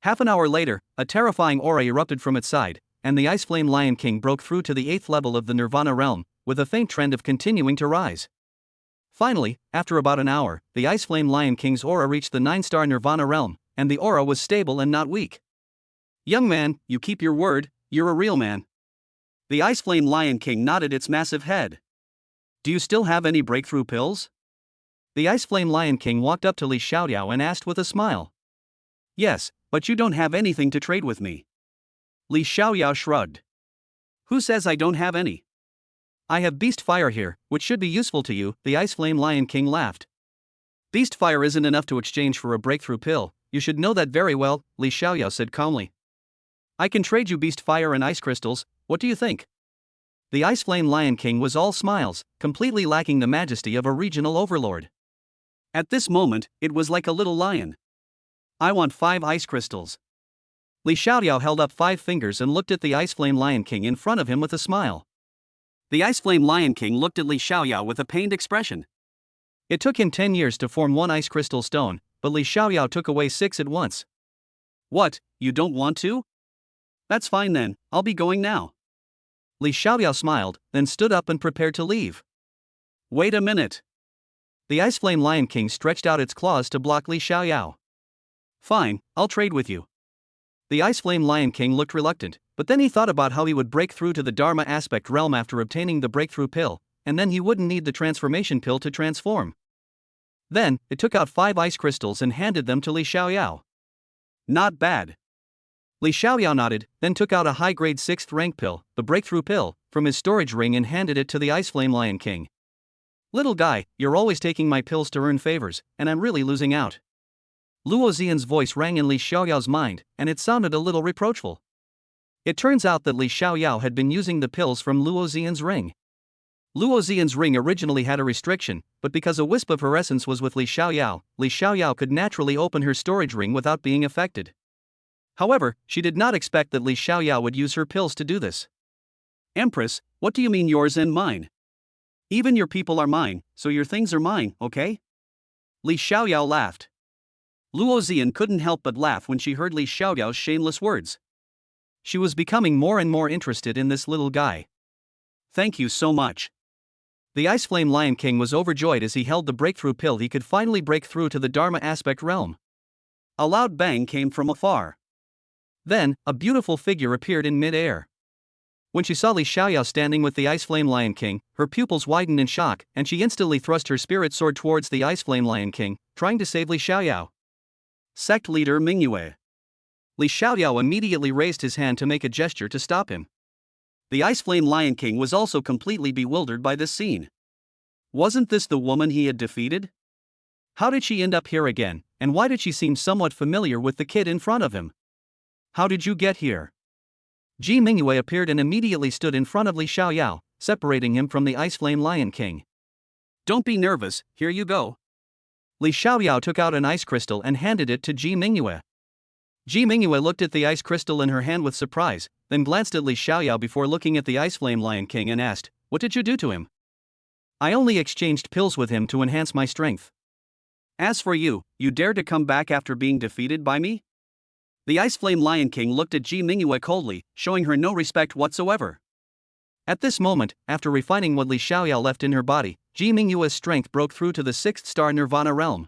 Half an hour later, a terrifying aura erupted from its side, and the Ice Flame Lion King broke through to the 8th level of the Nirvana realm, with a faint trend of continuing to rise. Finally, after about an hour, the Ice Flame Lion King's aura reached the 9-star Nirvana realm, and the aura was stable and not weak. Young man, you keep your word, you're a real man. The Ice Flame Lion King nodded its massive head. Do you still have any breakthrough pills? The Ice Flame Lion King walked up to Li Xiaoyao and asked with a smile. Yes, but you don't have anything to trade with me. Li Xiaoyao shrugged. Who says I don't have any? I have Beast Fire here, which should be useful to you, the Ice Flame Lion King laughed. Beast Fire isn't enough to exchange for a breakthrough pill, you should know that very well, Li Xiaoyao said calmly. I can trade you Beast Fire and ice crystals, what do you think? The Ice Flame Lion King was all smiles, completely lacking the majesty of a regional overlord. At this moment, it was like a little lion. I want 5 ice crystals. Li Xiaoyao held up 5 fingers and looked at the Ice Flame Lion King in front of him with a smile. The Ice Flame Lion King looked at Li Xiaoyao with a pained expression. It took him 10 years to form 1 ice crystal stone, but Li Xiaoyao took away 6 at once. What, you don't want to? That's fine then, I'll be going now. Li Xiaoyao smiled, then stood up and prepared to leave. Wait a minute. The Ice Flame Lion King stretched out its claws to block Li Xiaoyao. Fine, I'll trade with you. The Ice Flame Lion King looked reluctant, but then he thought about how he would break through to the Dharma aspect realm after obtaining the breakthrough pill, and then he wouldn't need the transformation pill to transform. Then, it took out 5 ice crystals and handed them to Li Xiaoyao. Not bad. Li Xiaoyao nodded, then took out a high-grade 6th rank pill, the breakthrough pill, from his storage ring and handed it to the Ice Flame Lion King. Little guy, you're always taking my pills to earn favors, and I'm really losing out. Luo Xian's voice rang in Li Xiaoyao's mind, and it sounded a little reproachful. It turns out that Li Xiaoyao had been using the pills from Luo Xian's ring. Luo Xian's ring originally had a restriction, but because a wisp of her essence was with Li Xiaoyao could naturally open her storage ring without being affected. However, she did not expect that Li Xiaoyao would use her pills to do this. Empress, what do you mean yours and mine? Even your people are mine, so your things are mine, okay? Li Xiaoyao laughed. Luo Xian couldn't help but laugh when she heard Li Xiaoyao's shameless words. She was becoming more and more interested in this little guy. Thank you so much. The Ice Flame Lion King was overjoyed as he held the breakthrough pill. He could finally break through to the Dharma aspect realm. A loud bang came from afar. Then, a beautiful figure appeared in mid-air. When she saw Li Xiaoyao standing with the Ice Flame Lion King, her pupils widened in shock, and she instantly thrust her spirit sword towards the Ice Flame Lion King, trying to save Li Xiaoyao. Sect leader Mingyue. Li Xiaoyao immediately raised his hand to make a gesture to stop him. The Ice Flame Lion King was also completely bewildered by this scene. Wasn't this the woman he had defeated? How did she end up here again, and why did she seem somewhat familiar with the kid in front of him? How did you get here? Ji Mingyue appeared and immediately stood in front of Li Xiaoyao, separating him from the Ice Flame Lion King. Don't be nervous, here you go. Li Xiaoyao took out an ice crystal and handed it to Ji Mingyue. Ji Mingyue looked at the ice crystal in her hand with surprise, then glanced at Li Xiaoyao before looking at the Ice Flame Lion King and asked, "What did you do to him?" "I only exchanged pills with him to enhance my strength." "As for you, you dared to come back after being defeated by me?" The Ice Flame Lion King looked at Ji Mingyue coldly, showing her no respect whatsoever. At this moment, after refining what Li Xiaoyao left in her body, Ji Mingyue's strength broke through to the 6th star Nirvana realm.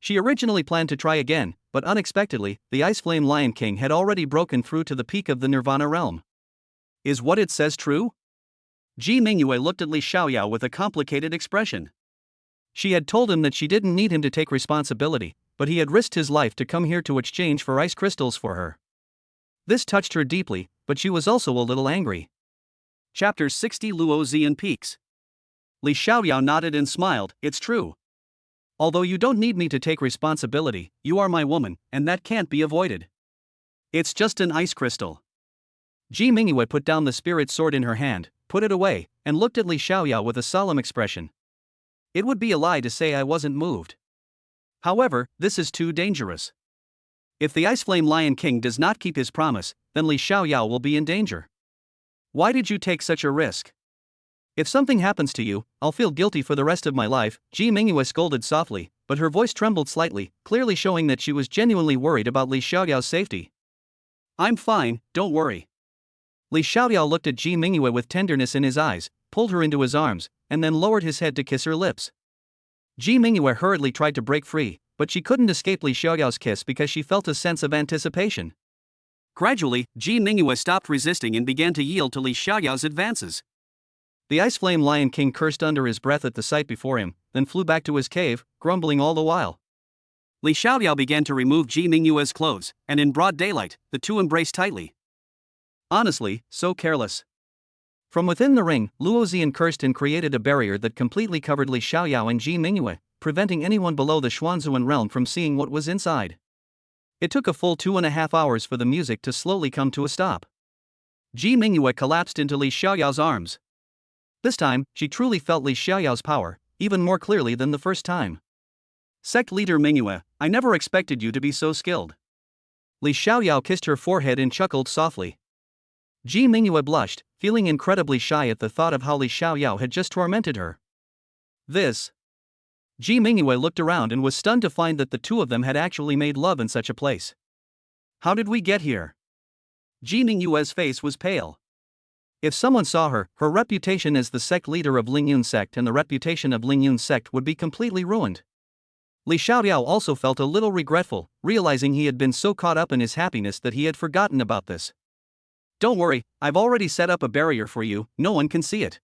She originally planned to try again, but unexpectedly, the Ice Flame Lion King had already broken through to the peak of the Nirvana realm. Is what it says true? Ji Mingyue looked at Li Xiaoyao with a complicated expression. She had told him that she didn't need him to take responsibility, but he had risked his life to come here to exchange for ice crystals for her. This touched her deeply, but she was also a little angry. Chapter 60 Luo Xian Peaks. Li Xiaoyao nodded and smiled, "It's true. Although you don't need me to take responsibility, you are my woman, and that can't be avoided. It's just an ice crystal." Ji Mingyue put down the spirit sword in her hand, put it away, and looked at Li Xiaoyao with a solemn expression. "It would be a lie to say I wasn't moved. However, this is too dangerous. If the Ice Flame Lion King does not keep his promise, then Li Xiaoyao will be in danger. Why did you take such a risk? If something happens to you, I'll feel guilty for the rest of my life," Ji Mingyue scolded softly, but her voice trembled slightly, clearly showing that she was genuinely worried about Li Xiaoyao's safety. "I'm fine, don't worry." Li Xiaoyao looked at Ji Mingyue with tenderness in his eyes, pulled her into his arms, and then lowered his head to kiss her lips. Ji Mingyue hurriedly tried to break free, but she couldn't escape Li Xiaoyao's kiss because she felt a sense of anticipation. Gradually, Ji Mingyue stopped resisting and began to yield to Li Xiaoyao's advances. The Ice Flame Lion King cursed under his breath at the sight before him, then flew back to his cave, grumbling all the while. Li Xiaoyao began to remove Ji Mingyue's clothes, and in broad daylight, the two embraced tightly. Honestly, so careless. From within the ring, Luo Xian cursed and created a barrier that completely covered Li Xiaoyao and Ji Mingyue, preventing anyone below the Xuanzuan realm from seeing what was inside. It took a full 2.5 hours for the music to slowly come to a stop. Ji Mingyue collapsed into Li Xiaoyao's arms. This time, she truly felt Li Xiaoyao's power, even more clearly than the first time. "Sect leader Mingyue, I never expected you to be so skilled." Li Xiaoyao kissed her forehead and chuckled softly. Ji Mingyue blushed, feeling incredibly shy at the thought of how Li Xiaoyao had just tormented her. Ji Mingyue looked around and was stunned to find that the two of them had actually made love in such a place. "How did we get here?" Ji Mingyue's face was pale. If someone saw her, her reputation as the sect leader of Lingyun sect and the reputation of Lingyun sect would be completely ruined. Li Xiaoyao also felt a little regretful, realizing he had been so caught up in his happiness that he had forgotten about this. "Don't worry, I've already set up a barrier for you, no one can see it."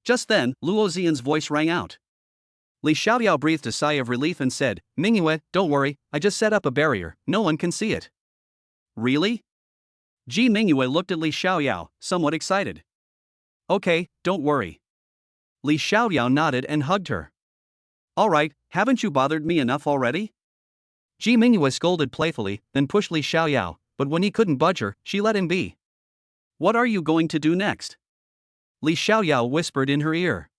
Just then, Luo Xian's voice rang out. Li Xiaoyao breathed a sigh of relief and said, "Mingyue, don't worry, I just set up a barrier, no one can see it." "Really?" Ji Mingyue looked at Li Xiaoyao, somewhat excited. "Okay, don't worry." Li Xiaoyao nodded and hugged her. "Alright, haven't you bothered me enough already?" Ji Mingyue scolded playfully, then pushed Li Xiaoyao, but when he couldn't budge her, she let him be. "What are you going to do next?" Li Xiaoyao whispered in her ear.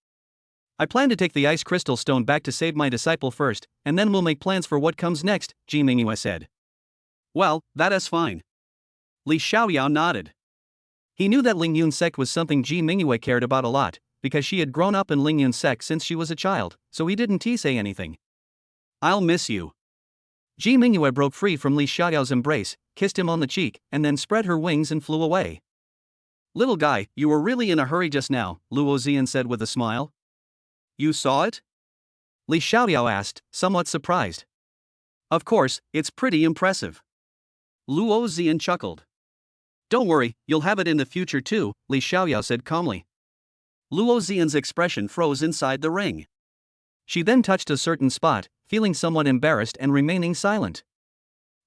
"I plan to take the ice crystal stone back to save my disciple first, and then we'll make plans for what comes next," Ji Mingyue said. "Well, that is fine." Li Xiaoyao nodded. He knew that Lingyun sect was something Ji Mingyue cared about a lot, because she had grown up in Lingyun sect since she was a child, so he didn't say anything. "I'll miss you." Ji Mingyue broke free from Li Xiaoyao's embrace, kissed him on the cheek, and then spread her wings and flew away. "Little guy, you were really in a hurry just now," Luo Xian said with a smile. "You saw it?" Li Xiaoyao asked, somewhat surprised. "Of course, it's pretty impressive." Luo Xian chuckled. "Don't worry, you'll have it in the future too," Li Xiaoyao said calmly. Luo Xian's expression froze inside the ring. She then touched a certain spot, feeling somewhat embarrassed and remaining silent.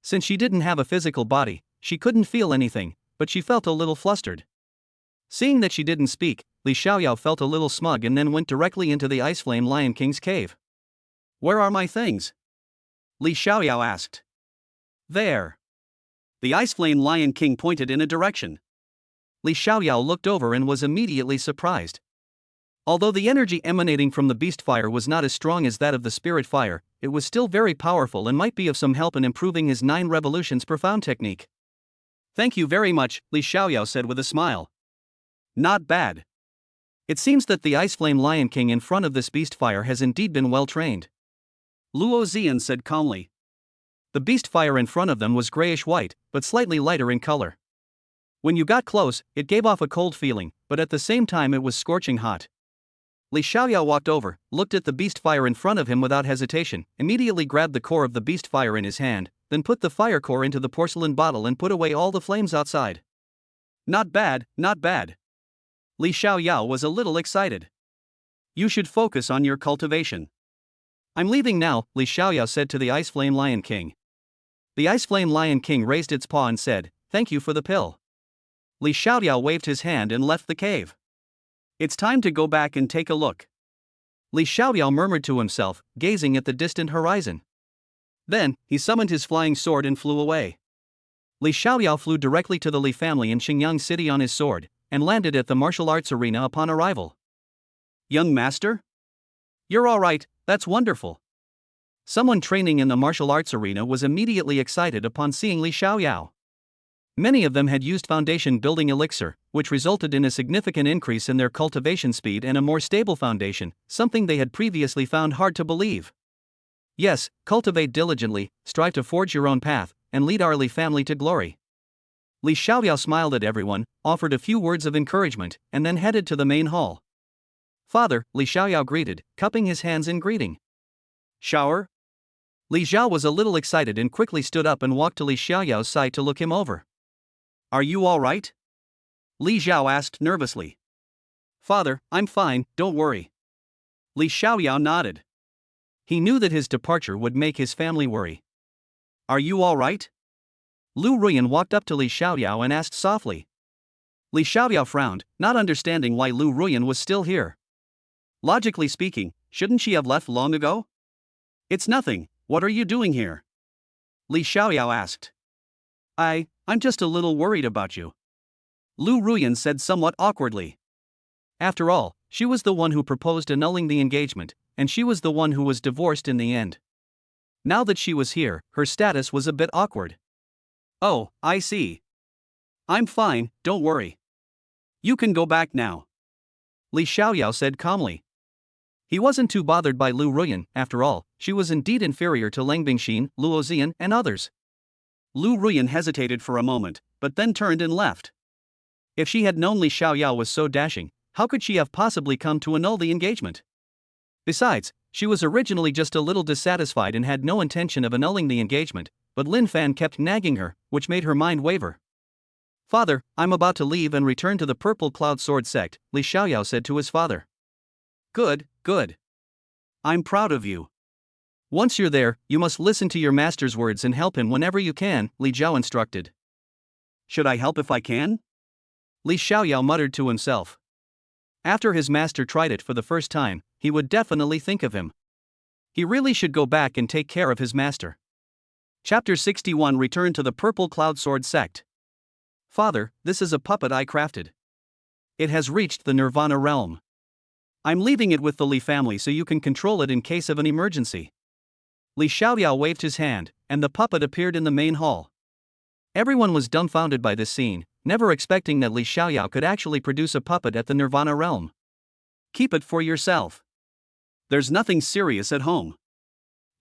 Since she didn't have a physical body, she couldn't feel anything, but she felt a little flustered. Seeing that she didn't speak, Li Xiaoyao felt a little smug and then went directly into the Ice Flame Lion King's cave. Where are my things? Li Xiaoyao asked. There. The Ice Flame Lion King pointed in a direction. Li Xiaoyao looked over and was immediately surprised. Although the energy emanating from the beast fire was not as strong as that of the spirit fire, it was still very powerful and might be of some help in improving his 9 revolutions per found technique. Thank you very much, Li Xiaoyao said with a smile. Not bad. It seems that the Ice Flame Lion King in front of this beast fire has indeed been well trained, Luo Zian said calmly. The beast fire in front of them was grayish-white, but slightly lighter in color. When you got close, it gave off a cold feeling, but at the same time it was scorching hot. Li Xiaoyao walked over, looked at the beast fire in front of him without hesitation, immediately grabbed the core of the beast fire in his hand, then put the fire core into the porcelain bottle and put away all the flames outside. Not bad, not bad. Li Xiaoyao was a little excited. You should focus on your cultivation. I'm leaving now, Li Xiaoyao said to the Ice Flame Lion King. The Ice Flame Lion King raised its paw and said, "Thank you for the pill." Li Xiaoyao waved his hand and left the cave. It's time to go back and take a look. Li Xiaoyao murmured to himself, gazing at the distant horizon. Then, he summoned his flying sword and flew away. Li Xiaoyao flew directly to the Li family in Xingyang City on his sword, and landed at the martial arts arena upon arrival. Young master? You're alright, that's wonderful. Someone training in the martial arts arena was immediately excited upon seeing Li Xiaoyao. Many of them had used foundation building elixir, which resulted in a significant increase in their cultivation speed and a more stable foundation, something they had previously found hard to believe. Yes, cultivate diligently, strive to forge your own path, and lead our Li family to glory. Li Xiaoyao smiled at everyone, offered a few words of encouragement, and then headed to the main hall. Father, Li Xiaoyao greeted, cupping his hands in greeting. Shower? Li Xiao was a little excited and quickly stood up and walked to Li Xiaoyao's side to look him over. Are you all right? Li Xiao asked nervously. Father, I'm fine, don't worry. Li Xiaoyao nodded. He knew that his departure would make his family worry. Are you all right? Lu Ruyan walked up to Li Xiaoyao and asked softly. Li Xiaoyao frowned, not understanding why Lu Ruyan was still here. Logically speaking, shouldn't she have left long ago? It's nothing, what are you doing here? Li Xiaoyao asked. I'm just a little worried about you. Lu Ruyan said somewhat awkwardly. After all, she was the one who proposed annulling the engagement, and she was the one who was divorced in the end. Now that she was here, her status was a bit awkward. Oh, I see. I'm fine, don't worry. You can go back now. Li Xiaoyao said calmly. He wasn't too bothered by Lu Ruyan, after all, she was indeed inferior to Lang Bingxin, Luo Zian, and others. Lu Ruyan hesitated for a moment, but then turned and left. If she had known Li Xiaoyao was so dashing, how could she have possibly come to annul the engagement? Besides, she was originally just a little dissatisfied and had no intention of annulling the engagement, but Lin Fan kept nagging her, which made her mind waver. Father, I'm about to leave and return to the Purple Cloud Sword sect, Li Xiaoyao said to his father. Good, good. I'm proud of you. Once you're there, you must listen to your master's words and help him whenever you can, Li Zhao instructed. Should I help if I can? Li Xiaoyao muttered to himself. After his master tried it for the first time, he would definitely think of him. He really should go back and take care of his master. Chapter 61 Return to the Purple Cloud Sword sect. Father, this is a puppet I crafted. It has reached the Nirvana realm. I'm leaving it with the Li family so you can control it in case of an emergency. Li Xiaoyao waved his hand, and the puppet appeared in the main hall. Everyone was dumbfounded by this scene, never expecting that Li Xiaoyao could actually produce a puppet at the Nirvana realm. Keep it for yourself. There's nothing serious at home.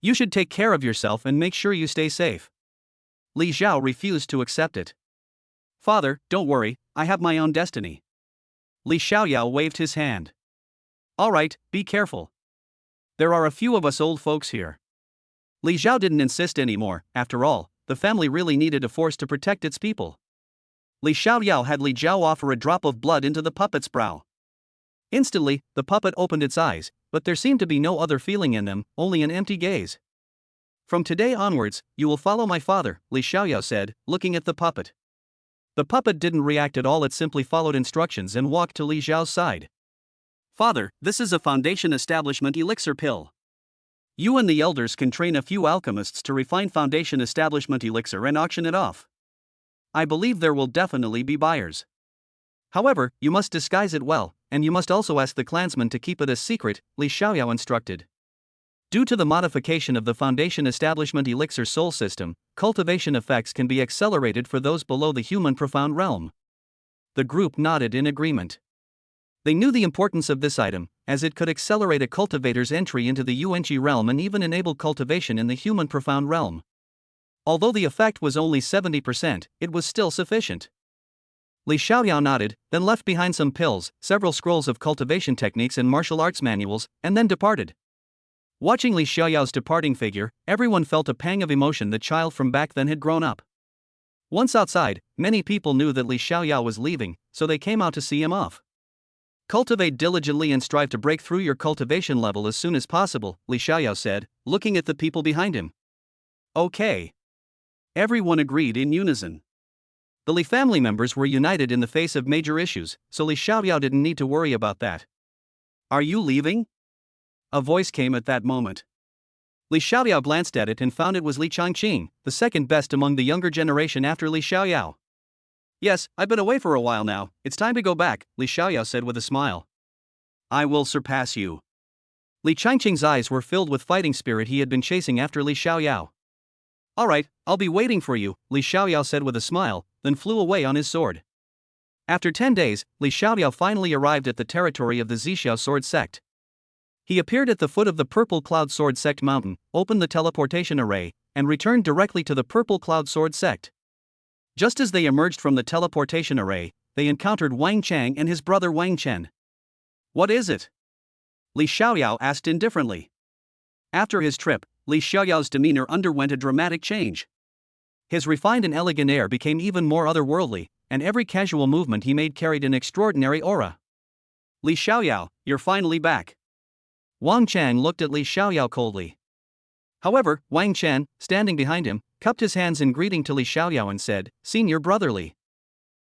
You should take care of yourself and make sure you stay safe. Li Zhao refused to accept it. Father, don't worry, I have my own destiny. Li Xiaoyao waved his hand. All right, be careful. There are a few of us old folks here. Li Zhao didn't insist anymore, after all, the family really needed a force to protect its people. Li Xiaoyao had Li Zhao offer a drop of blood into the puppet's brow. Instantly, the puppet opened its eyes, but there seemed to be no other feeling in them, only an empty gaze. From today onwards, you will follow my father, Li Xiaoyao said, looking at the puppet. The puppet didn't react at all, it simply followed instructions and walked to Li Zhao's side. Father, this is a foundation establishment elixir pill. You and the elders can train a few alchemists to refine foundation establishment elixir and auction it off. I believe there will definitely be buyers. However, you must disguise it well, and you must also ask the clansmen to keep it a secret, Li Xiaoyao instructed. Due to the modification of the foundation establishment elixir soul system, cultivation effects can be accelerated for those below the human profound realm. The group nodded in agreement. They knew the importance of this item, as it could accelerate a cultivator's entry into the Yuanqi realm and even enable cultivation in the human profound realm. Although the effect was only 70%, it was still sufficient. Li Xiaoyao nodded, then left behind some pills, several scrolls of cultivation techniques and martial arts manuals, and then departed. Watching Li Xiaoyao's departing figure, everyone felt a pang of emotion. The child from back then had grown up. Once outside, many people knew that Li Xiaoyao was leaving, so they came out to see him off. Cultivate diligently and strive to break through your cultivation level as soon as possible, Li Xiaoyao said, looking at the people behind him. Okay. Everyone agreed in unison. The Li family members were united in the face of major issues, so Li Xiaoyao didn't need to worry about that. Are you leaving? A voice came at that moment. Li Xiaoyao glanced at it and found it was Li Changqing, the second best among the younger generation after Li Xiaoyao. Yes, I've been away for a while now, it's time to go back, Li Xiaoyao said with a smile. I will surpass you. Li Changqing's eyes were filled with fighting spirit. He had been chasing after Li Xiaoyao. Alright, I'll be waiting for you, Li Xiaoyao said with a smile, then flew away on his sword. After 10 days, Li Xiaoyao finally arrived at the territory of the Zixiao sword sect. He appeared at the foot of the Purple Cloud Sword Sect mountain, opened the teleportation array, and returned directly to the Purple Cloud Sword Sect. Just as they emerged from the teleportation array, they encountered Wang Chang and his brother Wang Chen. What is it? Li Xiaoyao asked indifferently. After his trip, Li Xiaoyao's demeanor underwent a dramatic change. His refined and elegant air became even more otherworldly, and every casual movement he made carried an extraordinary aura. Li Xiaoyao, you're finally back. Wang Chang looked at Li Xiaoyao coldly. However, Wang Chen, standing behind him, cupped his hands in greeting to Li Xiaoyao and said, Senior brotherly.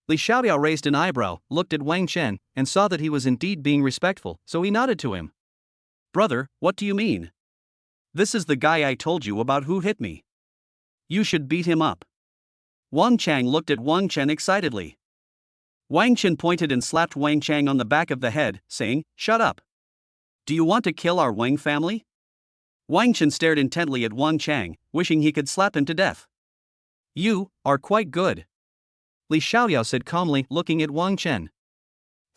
Li Xiaoyao raised an eyebrow, looked at Wang Chen, and saw that he was indeed being respectful, so he nodded to him. Brother, what do you mean? This is the guy I told you about who hit me. You should beat him up. Wang Chang looked at Wang Chen excitedly. Wang Chen pointed and slapped Wang Chang on the back of the head, saying, Shut up. Do you want to kill our Wang family? Wang Chen stared intently at Wang Chang, wishing he could slap him to death. You are quite good. Li Xiaoyao said calmly, looking at Wang Chen.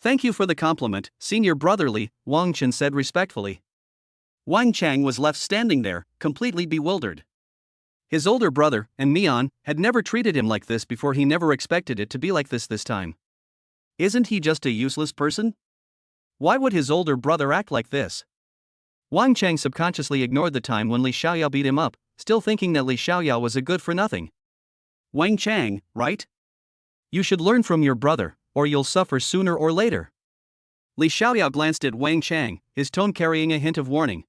Thank you for the compliment, Senior brotherly, Wang Chen said respectfully. Wang Chang was left standing there, completely bewildered. His older brother, and Mian, had never treated him like this before. He never expected it to be like this time. Isn't he just a useless person? Why would his older brother act like this? Wang Chang subconsciously ignored the time when Li Xiaoyao beat him up, still thinking that Li Xiaoyao was a good-for-nothing. Wang Chang, right? You should learn from your brother, or you'll suffer sooner or later. Li Xiaoyao glanced at Wang Chang, his tone carrying a hint of warning.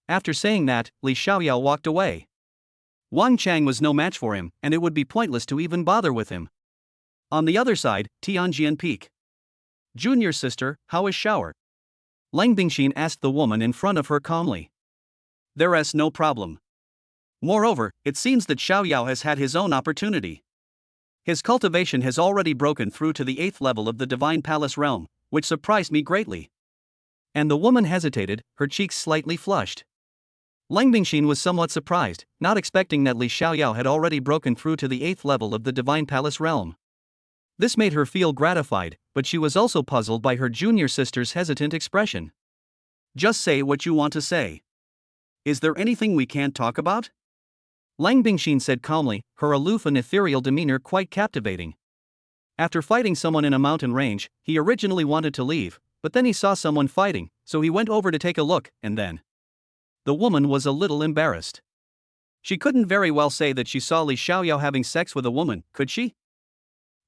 After saying that, Li Xiaoyao walked away. Wang Chang was no match for him, and it would be pointless to even bother with him. On the other side, Tianjian Peak. Junior sister, how is shower? Lang Bingxin asked the woman in front of her calmly. There's no problem. Moreover, it seems that Xiaoyao has had his own opportunity. His cultivation has already broken through to the 8th level of the Divine Palace realm, which surprised me greatly. And the woman hesitated, her cheeks slightly flushed. Lang Bingxin was somewhat surprised, not expecting that Li Xiaoyao had already broken through to the 8th level of the Divine Palace realm. This made her feel gratified, but she was also puzzled by her junior sister's hesitant expression. Just say what you want to say. Is there anything we can't talk about? Lang Bingxin said calmly, her aloof and ethereal demeanor quite captivating. After fighting someone in a mountain range, he originally wanted to leave, but then he saw someone fighting, so he went over to take a look, and then. The woman was a little embarrassed. She couldn't very well say that she saw Li Xiaoyao having sex with a woman, could she?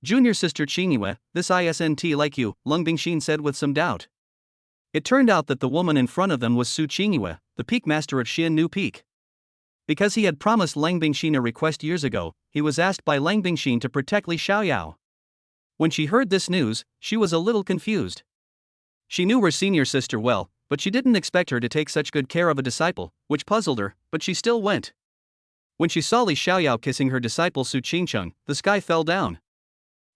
Junior sister Qingyue, this isn't like you, Lang Bingxin said with some doubt. It turned out that the woman in front of them was Su Qingyue, the peak master of Xian Nu Peak. Because he had promised Lang Bingxin a request years ago, he was asked by Lang Bingxin to protect Li Xiaoyao. When she heard this news, she was a little confused. She knew her senior sister well, but she didn't expect her to take such good care of a disciple, which puzzled her, but she still went. When she saw Li Xiaoyao kissing her disciple Su Qingcheng, the sky fell down.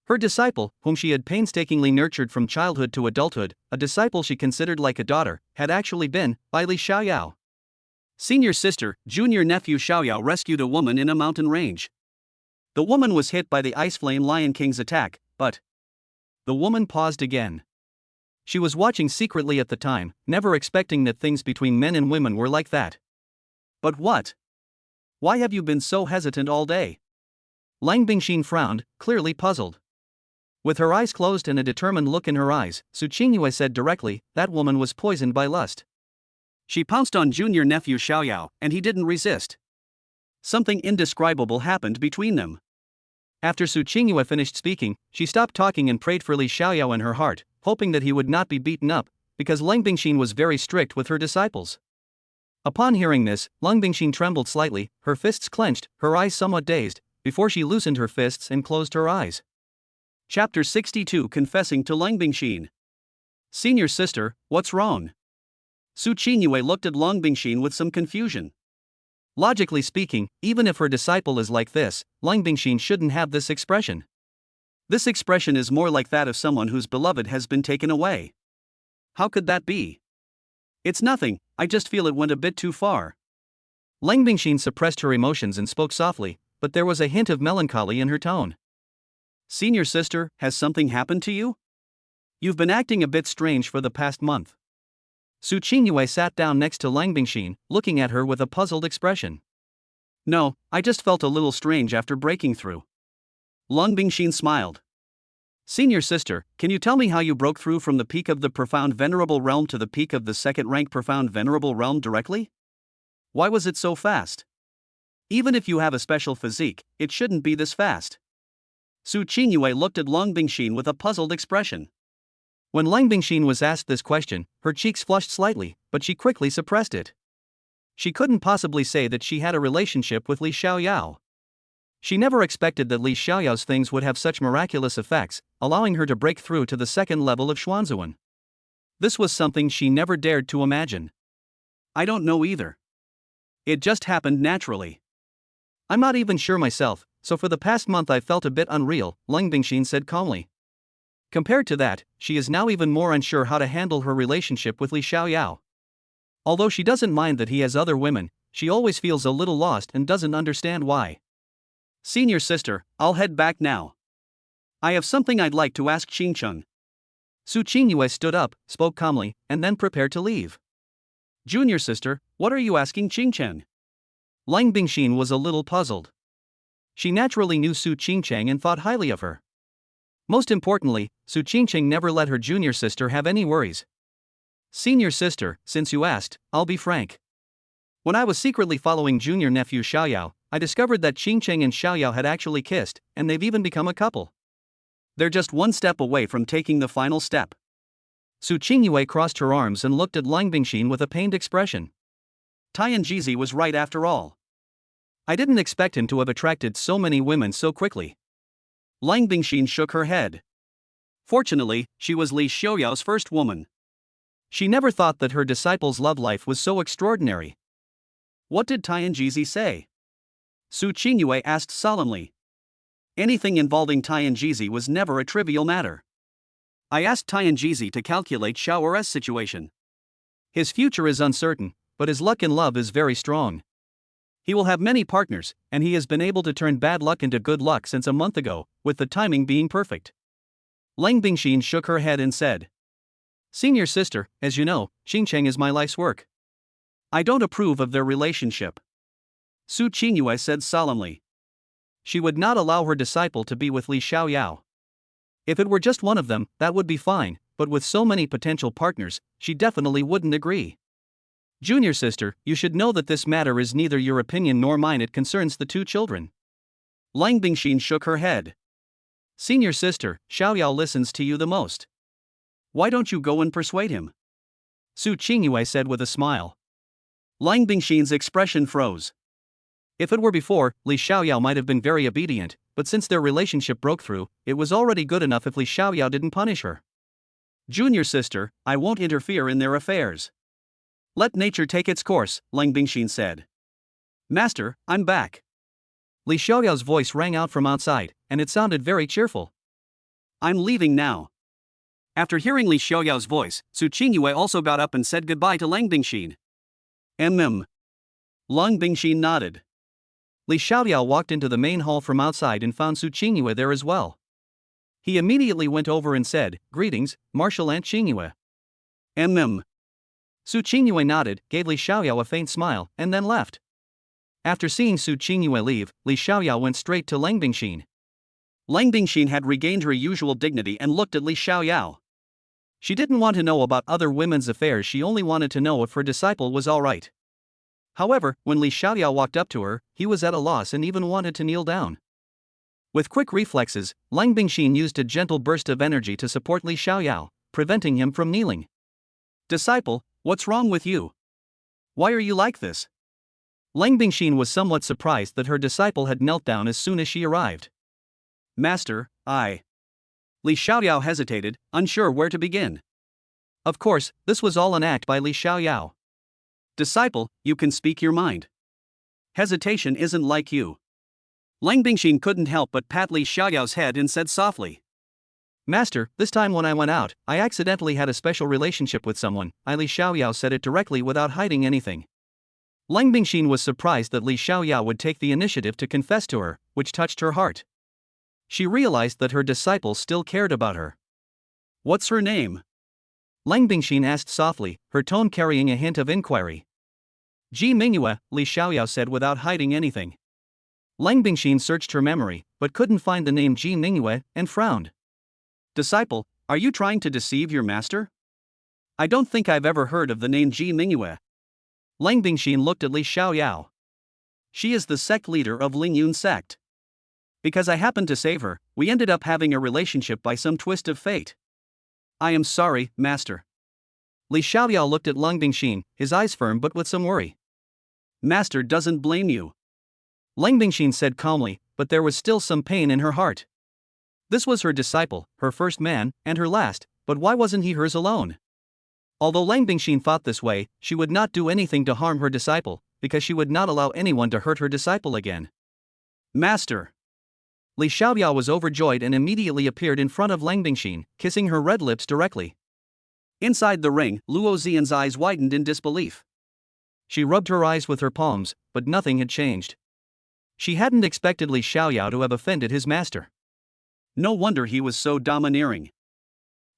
Her disciple, whom she had painstakingly nurtured from childhood to adulthood, a disciple she considered like a daughter, had actually been by Li Xiaoyao. Senior sister, junior nephew Xiaoyao rescued a woman in a mountain range. The woman was hit by the Ice Flame Lion King's attack, but the woman paused again. She was watching secretly at the time, never expecting that things between men and women were like that. But what? Why have you been so hesitant all day? Lang Bingxin frowned, clearly puzzled. With her eyes closed and a determined look in her eyes, Su Qingyue said directly, that woman was poisoned by lust. She pounced on junior nephew Xiaoyao, and he didn't resist. Something indescribable happened between them. After Su Qingyue finished speaking, she stopped talking and prayed for Li Xiaoyao in her heart, hoping that he would not be beaten up, because Lang Bingxin was very strict with her disciples. Upon hearing this, Lang Bingxin trembled slightly, her fists clenched, her eyes somewhat dazed, before she loosened her fists and closed her eyes. Chapter 62 Confessing to Lang Bingxin. Senior sister, what's wrong? Su Qingyue looked at Lang Bingxin with some confusion. Logically speaking, even if her disciple is like this, Lang Bingxin shouldn't have this expression. This expression is more like that of someone whose beloved has been taken away. How could that be? It's nothing, I just feel it went a bit too far. Lang Bingxin suppressed her emotions and spoke softly, but there was a hint of melancholy in her tone. Senior sister, has something happened to you? You've been acting a bit strange for the past month. Su Qingyue sat down next to Lang Bingxin, looking at her with a puzzled expression. No, I just felt a little strange after breaking through. Lang Bingxin smiled. Senior sister, can you tell me how you broke through from the peak of the profound venerable realm to the peak of the second-rank profound venerable realm directly? Why was it so fast? Even if you have a special physique, it shouldn't be this fast. Su Qingyue looked at Lang Bingxin with a puzzled expression. When Lang Bingxin was asked this question, her cheeks flushed slightly, but she quickly suppressed it. She couldn't possibly say that she had a relationship with Li Xiaoyao. She never expected that Li Xiaoyao's things would have such miraculous effects, allowing her to break through to the second level of Xuanzuan. This was something she never dared to imagine. I don't know either. It just happened naturally. I'm not even sure myself, so for the past month I've felt a bit unreal, Lang Bingxin said calmly. Compared to that, she is now even more unsure how to handle her relationship with Li Xiaoyao. Although she doesn't mind that he has other women, she always feels a little lost and doesn't understand why. Senior sister, I'll head back now. I have something I'd like to ask Qingcheng. Su Qingyue stood up, spoke calmly, and then prepared to leave. Junior sister, what are you asking Qingcheng? Lang Bingxin was a little puzzled. She naturally knew Su Qingcheng and thought highly of her. Most importantly, Su Qingcheng never let her junior sister have any worries. Senior sister, since you asked, I'll be frank. When I was secretly following junior nephew Xiaoyao, I discovered that Qingcheng and Xiaoyao had actually kissed, and they've even become a couple. They're just one step away from taking the final step. Su Qingyue crossed her arms and looked at Lang Bingxin with a pained expression. Tianjizi was right after all. I didn't expect him to have attracted so many women so quickly. Lang Bingxin shook her head. Fortunately, she was Li Xiaoyao's first woman. She never thought that her disciple's love life was so extraordinary. What did Tianjizi say? Su Qingyue asked solemnly. Anything involving Tianjizi was never a trivial matter. I asked Tianjizi to calculate Xiao'er's situation. His future is uncertain, but his luck in love is very strong. He will have many partners, and he has been able to turn bad luck into good luck since a month ago, with the timing being perfect. Lang Bingxin shook her head and said, Senior sister, as you know, Qingcheng is my life's work. I don't approve of their relationship. Su Qingyue said solemnly. She would not allow her disciple to be with Li Xiaoyao. If it were just one of them, that would be fine, but with so many potential partners, she definitely wouldn't agree. Junior sister, you should know that this matter is neither your opinion nor mine, it concerns the two children. Lang Bingxin shook her head. Senior sister, Xiaoyao listens to you the most. Why don't you go and persuade him? Su Qingyue said with a smile. Lang Bingxin's expression froze. If it were before, Li Xiaoyao might have been very obedient, but since their relationship broke through, it was already good enough if Li Xiaoyao didn't punish her. Junior sister, I won't interfere in their affairs. Let nature take its course, Lang Bingxin said. Master, I'm back. Li Xiaoyao's voice rang out from outside, and it sounded very cheerful. I'm leaving now. After hearing Li Xiaoyao's voice, Su Qingyue also got up and said goodbye to Lang Bingxin. Lang Bingxin nodded. Li Xiaoyao walked into the main hall from outside and found Su Qingyue there as well. He immediately went over and said, "Greetings, Martial Aunt Qingyue." Su Qingyue nodded, gave Li Xiaoyao a faint smile, and then left. After seeing Su Qingyue leave, Li Xiaoyao went straight to Lang Bingxin. Lang Bingxin had regained her usual dignity and looked at Li Xiaoyao. She didn't want to know about other women's affairs, she only wanted to know if her disciple was alright. However, when Li Xiaoyao walked up to her, he was at a loss and even wanted to kneel down. With quick reflexes, Lang Bingxin used a gentle burst of energy to support Li Xiaoyao, preventing him from kneeling. Disciple, what's wrong with you? Why are you like this? Lang Bingxin was somewhat surprised that her disciple had knelt down as soon as she arrived. Master, Li Xiaoyao hesitated, unsure where to begin. Of course, this was all an act by Li Xiaoyao. Disciple, you can speak your mind. Hesitation isn't like you. Lang Bingxin couldn't help but pat Li Xiaoyao's head and said softly. Master, this time when I went out, I accidentally had a special relationship with someone. Li Xiaoyao said it directly without hiding anything. Lang Bingxin was surprised that Li Xiaoyao would take the initiative to confess to her, which touched her heart. She realized that her disciple still cared about her. What's her name? Lang Bingxin asked softly, her tone carrying a hint of inquiry. Ji Mingyue, Li Xiaoyao said without hiding anything. Lang Bingxin searched her memory, but couldn't find the name Ji Mingyue, and frowned. Disciple, are you trying to deceive your master? I don't think I've ever heard of the name Ji Mingyue. Lang Bingxin looked at Li Xiaoyao. She is the sect leader of Lingyun sect. Because I happened to save her, we ended up having a relationship by some twist of fate. I am sorry, master. Li Xiaoyao looked at Lang Bingxin, his eyes firm but with some worry. Master doesn't blame you. Lang Bingxin said calmly, but there was still some pain in her heart. This was her disciple, her first man, and her last, but why wasn't he hers alone? Although Lang Bingxin thought this way, she would not do anything to harm her disciple, because she would not allow anyone to hurt her disciple again. Master! Li Xiaoyao was overjoyed and immediately appeared in front of Lang Bingxin, kissing her red lips directly. Inside the ring, Luo Xian's eyes widened in disbelief. She rubbed her eyes with her palms, but nothing had changed. She hadn't expected Li Xiaoyao to have offended his master. No wonder he was so domineering.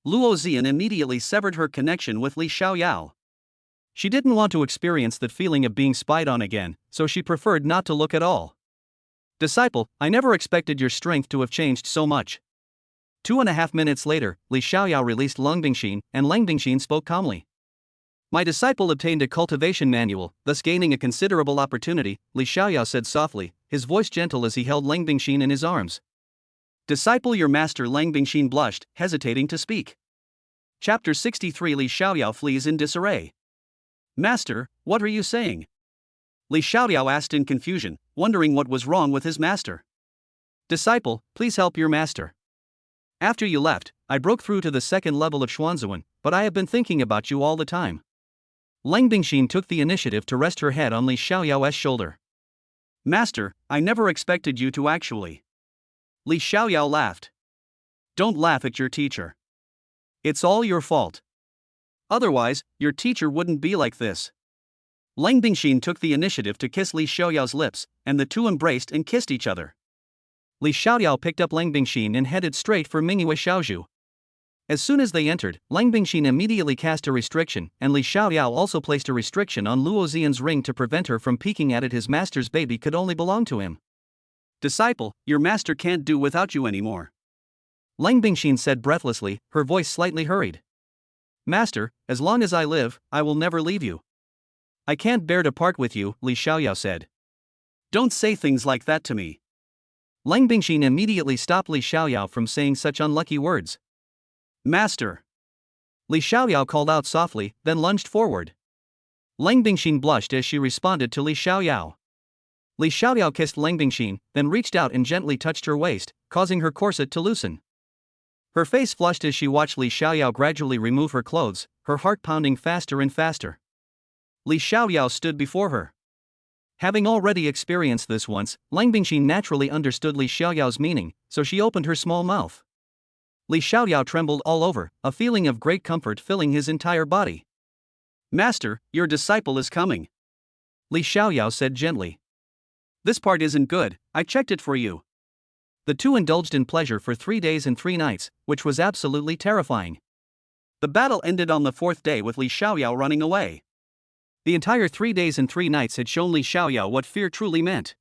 Luo Xian immediately severed her connection with Li Xiaoyao. She didn't want to experience that feeling of being spied on again, so she preferred not to look at all. Disciple, I never expected your strength to have changed so much. 2.5 minutes later, Li Xiaoyao released Lang Bingxin, and Lang Bingxin spoke calmly. My disciple obtained a cultivation manual, thus gaining a considerable opportunity, Li Xiaoyao said softly, his voice gentle as he held Lang Bingxin in his arms. Disciple, your master. Lang Bingxin blushed, hesitating to speak. Chapter 63. Li Xiaoyao flees in disarray. Master, what are you saying? Li Xiaoyao asked in confusion, wondering what was wrong with his master. Disciple, please help your master. After you left, I broke through to the second level of Xuanzuan, but I have been thinking about you all the time. Lang Bingxin took the initiative to rest her head on Li Xiaoyao's shoulder. Master, I never expected you to actually. Li Xiaoyao laughed. Don't laugh at your teacher. It's all your fault. Otherwise, your teacher wouldn't be like this. Lang Bingxin took the initiative to kiss Li Xiaoyao's lips, and the two embraced and kissed each other. Li Xiaoyao picked up Lang Bingxin and headed straight for Mingyue Xiaozhu. As soon as they entered, Lang Bingxin immediately cast a restriction, and Li Xiaoyao also placed a restriction on Luo Xian's ring to prevent her from peeking at it. His master's baby could only belong to him. Disciple, your master can't do without you anymore. Lang Bingxin said breathlessly, her voice slightly hurried. Master, as long as I live, I will never leave you. I can't bear to part with you, Li Xiaoyao said. Don't say things like that to me. Lang Bingxin immediately stopped Li Xiaoyao from saying such unlucky words. Master! Li Xiaoyao called out softly, then lunged forward. Lang Bingxin blushed as she responded to Li Xiaoyao. Li Xiaoyao kissed Lang Bingxin, then reached out and gently touched her waist, causing her corset to loosen. Her face flushed as she watched Li Xiaoyao gradually remove her clothes, her heart pounding faster and faster. Li Xiaoyao stood before her. Having already experienced this once, Lang Bingxi naturally understood Li Xiaoyao's meaning, so she opened her small mouth. Li Xiaoyao trembled all over, a feeling of great comfort filling his entire body. Master, your disciple is coming. Li Xiaoyao said gently. This part isn't good, I checked it for you. The two indulged in pleasure for 3 days and 3 nights, which was absolutely terrifying. The battle ended on the 4th day with Li Xiaoyao running away. The entire 3 days and 3 nights had shown Li Xiaoyao what fear truly meant.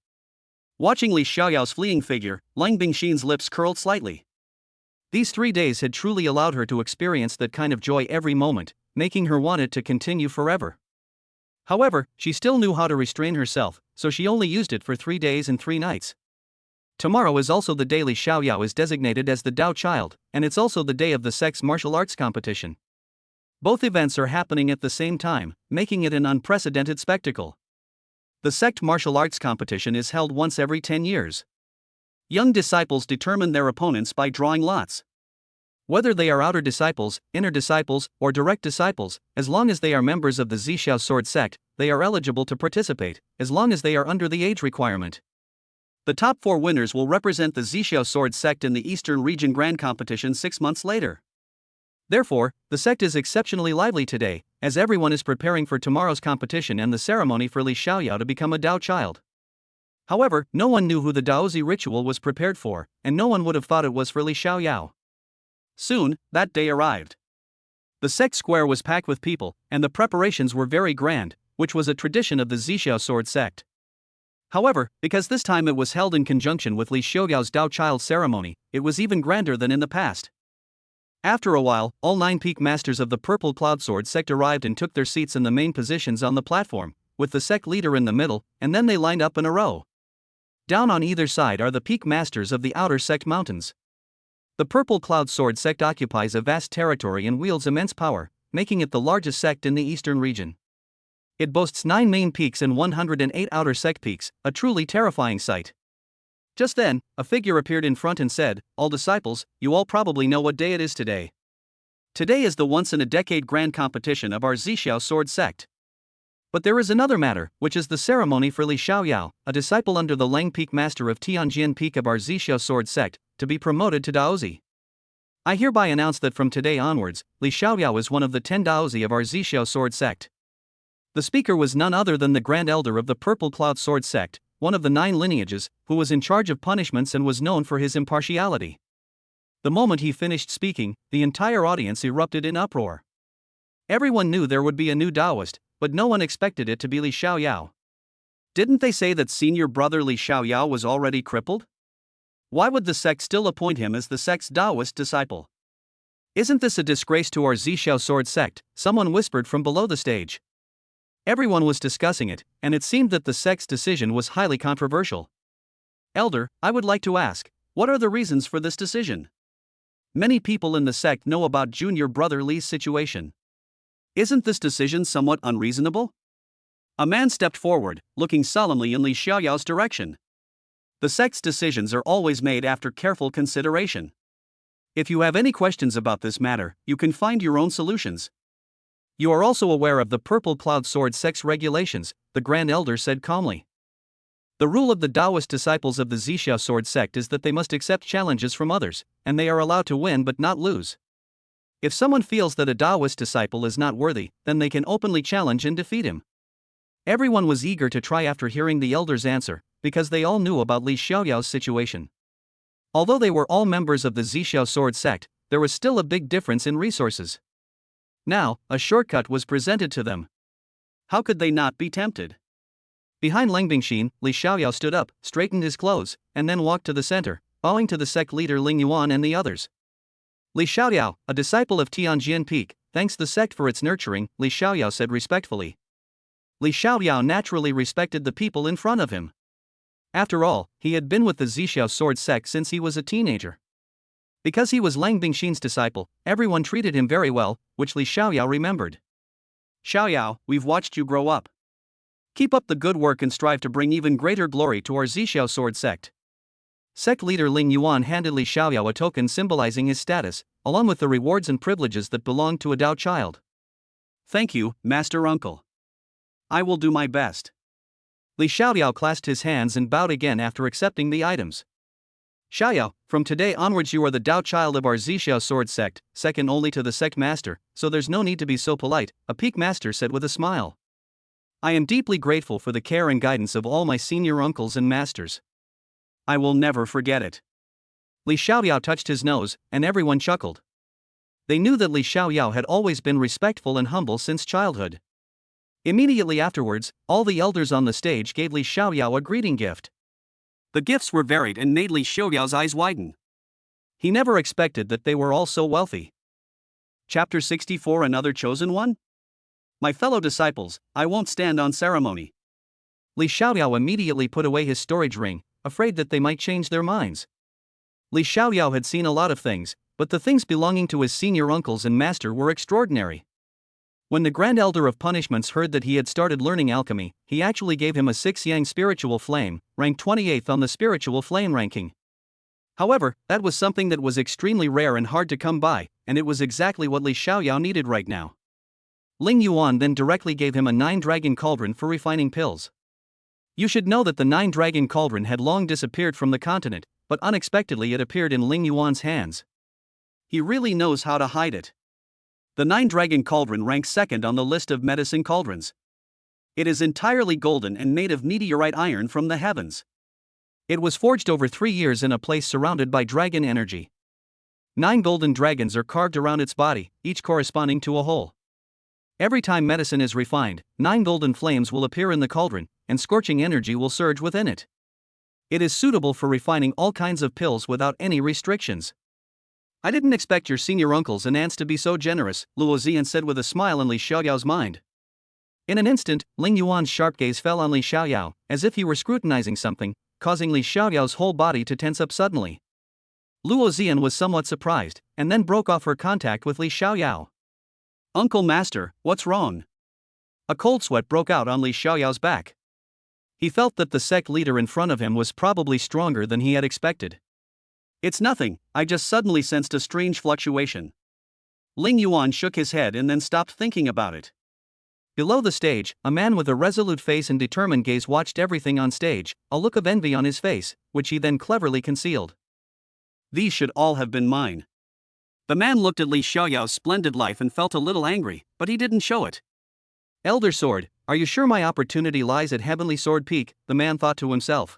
Watching Li Xiaoyao's fleeing figure, Lang Bingxin's lips curled slightly. These 3 days had truly allowed her to experience that kind of joy every moment, making her want it to continue forever. However, she still knew how to restrain herself, so she only used it for 3 days and 3 nights. Tomorrow is also the day Li Xiaoyao is designated as the Dao Child, and it's also the day of the sect's martial arts competition. Both events are happening at the same time, making it an unprecedented spectacle. The sect martial arts competition is held once every 10 years. Young disciples determine their opponents by drawing lots. Whether they are outer disciples, inner disciples, or direct disciples, as long as they are members of the Zixiao Sword sect, they are eligible to participate, as long as they are under the age requirement. The top 4 winners will represent the Zixiao Sword sect in the Eastern Region Grand Competition 6 months later. Therefore, the sect is exceptionally lively today, as everyone is preparing for tomorrow's competition and the ceremony for Li Xiaoyao to become a Dao Child. However, no one knew who the Daozi ritual was prepared for, and no one would have thought it was for Li Xiaoyao. Soon, that day arrived. The sect square was packed with people, and the preparations were very grand, which was a tradition of the Zixiao Sword sect. However, because this time it was held in conjunction with Li Xiaoyao's Dao Child ceremony, it was even grander than in the past. After a while, all 9 peak masters of the Purple Cloud Sword sect arrived and took their seats in the main positions on the platform, with the sect leader in the middle, and then they lined up in a row. Down on either side are the peak masters of the outer sect mountains. The Purple Cloud Sword sect occupies a vast territory and wields immense power, making it the largest sect in the eastern region. It boasts 9 main peaks and 108 outer sect peaks, a truly terrifying sight. Just then, a figure appeared in front and said, "All disciples, you all probably know what day it is today. Today is the once-in-a-decade grand competition of our Zixiao Sword sect. But there is another matter, which is the ceremony for Li Xiaoyao, a disciple under the Lang Peak Master of Tianjian Peak of our Zixiao Sword sect, to be promoted to Daozi. I hereby announce that from today onwards, Li Xiaoyao is one of the 10 Daozi of our Zixiao Sword sect." The speaker was none other than the Grand Elder of the Purple Cloud Sword sect, one of the 9 lineages, who was in charge of punishments and was known for his impartiality. The moment he finished speaking, the entire audience erupted in uproar. Everyone knew there would be a new Taoist, but no one expected it to be Li Xiaoyao. Didn't they say that senior brother Li Xiaoyao was already crippled? Why would the sect still appoint him as the sect's Taoist disciple? Isn't this a disgrace to our Zixiao Sword sect? Someone whispered from below the stage. Everyone was discussing it, and it seemed that the sect's decision was highly controversial. Elder, I would like to ask, what are the reasons for this decision? Many people in the sect know about junior brother Li's situation. Isn't this decision somewhat unreasonable? A man stepped forward, looking solemnly in Li Xiaoyao's direction. The sect's decisions are always made after careful consideration. If you have any questions about this matter, you can find your own solutions. You are also aware of the Purple Cloud Sword sect's regulations, the Grand Elder said calmly. The rule of the Taoist disciples of the Zixiao Sword sect is that they must accept challenges from others, and they are allowed to win but not lose. If someone feels that a Taoist disciple is not worthy, then they can openly challenge and defeat him. Everyone was eager to try after hearing the elder's answer, because they all knew about Li Xiaoyao's situation. Although they were all members of the Zixiao Sword sect, there was still a big difference in resources. Now, a shortcut was presented to them. How could they not be tempted? Behind Lang Bingxin, Li Xiaoyao stood up, straightened his clothes, and then walked to the center, bowing to the sect leader Ling Yuan and the others. Li Xiaoyao, a disciple of Tianjian Peak, thanks the sect for its nurturing, Li Xiaoyao said respectfully. Li Xiaoyao naturally respected the people in front of him. After all, he had been with the Zixiao Sword sect since he was a teenager. Because he was Lang Bingxin's disciple, everyone treated him very well, which Li Xiaoyao remembered. Xiaoyao, we've watched you grow up. Keep up the good work and strive to bring even greater glory to our Zixiao Sword sect. Sect leader Ling Yuan handed Li Xiaoyao a token symbolizing his status, along with the rewards and privileges that belonged to a Dao child. Thank you, Master Uncle. I will do my best. Li Xiaoyao clasped his hands and bowed again after accepting the items. Xiaoyao, from today onwards you are the Dao child of our Zixiao sword sect, second only to the sect master, so there's no need to be so polite, a peak master said with a smile. I am deeply grateful for the care and guidance of all my senior uncles and masters. I will never forget it. Li Xiaoyao touched his nose, and everyone chuckled. They knew that Li Xiaoyao had always been respectful and humble since childhood. Immediately afterwards, all the elders on the stage gave Li Xiaoyao a greeting gift. The gifts were varied and made Li Xiaoyao's eyes widen. He never expected that they were all so wealthy. Chapter 64 Another Chosen One? My fellow disciples, I won't stand on ceremony. Li Xiaoyao immediately put away his storage ring, afraid that they might change their minds. Li Xiaoyao had seen a lot of things, but the things belonging to his senior uncles and master were extraordinary. When the Grand Elder of Punishments heard that he had started learning alchemy, he actually gave him a 6-yang spiritual flame, ranked 28th on the spiritual flame ranking. However, that was something that was extremely rare and hard to come by, and it was exactly what Li Xiaoyao needed right now. Ling Yuan then directly gave him a 9-dragon cauldron for refining pills. You should know that the 9-dragon cauldron had long disappeared from the continent, but unexpectedly it appeared in Ling Yuan's hands. He really knows how to hide it. The 9-dragon cauldron ranks second on the list of medicine cauldrons. It is entirely golden and made of meteorite iron from the heavens. It was forged over 3 years in a place surrounded by dragon energy. 9 golden dragons are carved around its body, each corresponding to a hole. Every time medicine is refined, 9 golden flames will appear in the cauldron, and scorching energy will surge within it. It is suitable for refining all kinds of pills without any restrictions. I didn't expect your senior uncles and aunts to be so generous, Luo Zian said with a smile in Li Xiaoyao's mind. In an instant, Ling Yuan's sharp gaze fell on Li Xiaoyao, as if he were scrutinizing something, causing Li Xiaoyao's whole body to tense up suddenly. Luo Zian was somewhat surprised, and then broke off her contact with Li Xiaoyao. Uncle Master, what's wrong? A cold sweat broke out on Li Xiaoyao's back. He felt that the sect leader in front of him was probably stronger than he had expected. It's nothing, I just suddenly sensed a strange fluctuation. Ling Yuan shook his head and then stopped thinking about it. Below the stage, a man with a resolute face and determined gaze watched everything on stage, a look of envy on his face, which he then cleverly concealed. These should all have been mine. The man looked at Li Xiaoyao's splendid life and felt a little angry, but he didn't show it. Elder Sword, are you sure my opportunity lies at Heavenly Sword Peak? The man thought to himself.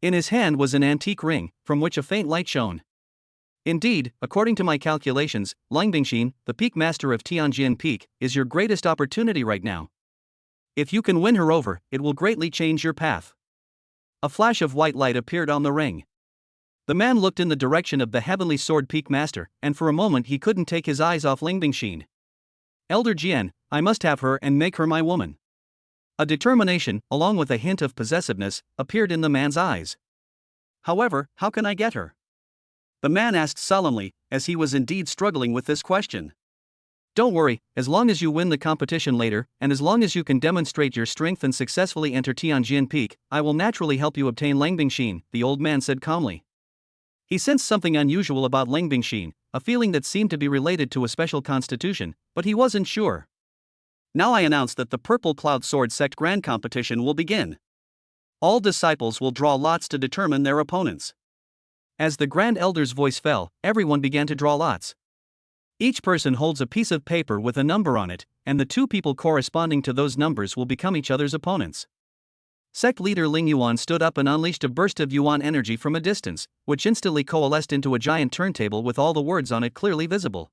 In his hand was an antique ring, from which a faint light shone. Indeed, according to my calculations, Lang Bingxin, the peak master of Tianjin Peak, is your greatest opportunity right now. If you can win her over, it will greatly change your path. A flash of white light appeared on the ring. The man looked in the direction of the Heavenly Sword Peak master, and for a moment he couldn't take his eyes off Ling Bingxin. Elder Jian, I must have her and make her my woman. A determination, along with a hint of possessiveness, appeared in the man's eyes. However, how can I get her? The man asked solemnly, as he was indeed struggling with this question. Don't worry, as long as you win the competition later, and as long as you can demonstrate your strength and successfully enter Tianjin Peak, I will naturally help you obtain Lang Bingxin, the old man said calmly. He sensed something unusual about Lang Bingxin, a feeling that seemed to be related to a special constitution, but he wasn't sure. Now I announce that the Purple Cloud Sword Sect Grand Competition will begin. All disciples will draw lots to determine their opponents. As the Grand Elder's voice fell, everyone began to draw lots. Each person holds a piece of paper with a number on it, and the 2 people corresponding to those numbers will become each other's opponents. Sect leader Ling Yuan stood up and unleashed a burst of Yuan energy from a distance, which instantly coalesced into a giant turntable with all the words on it clearly visible.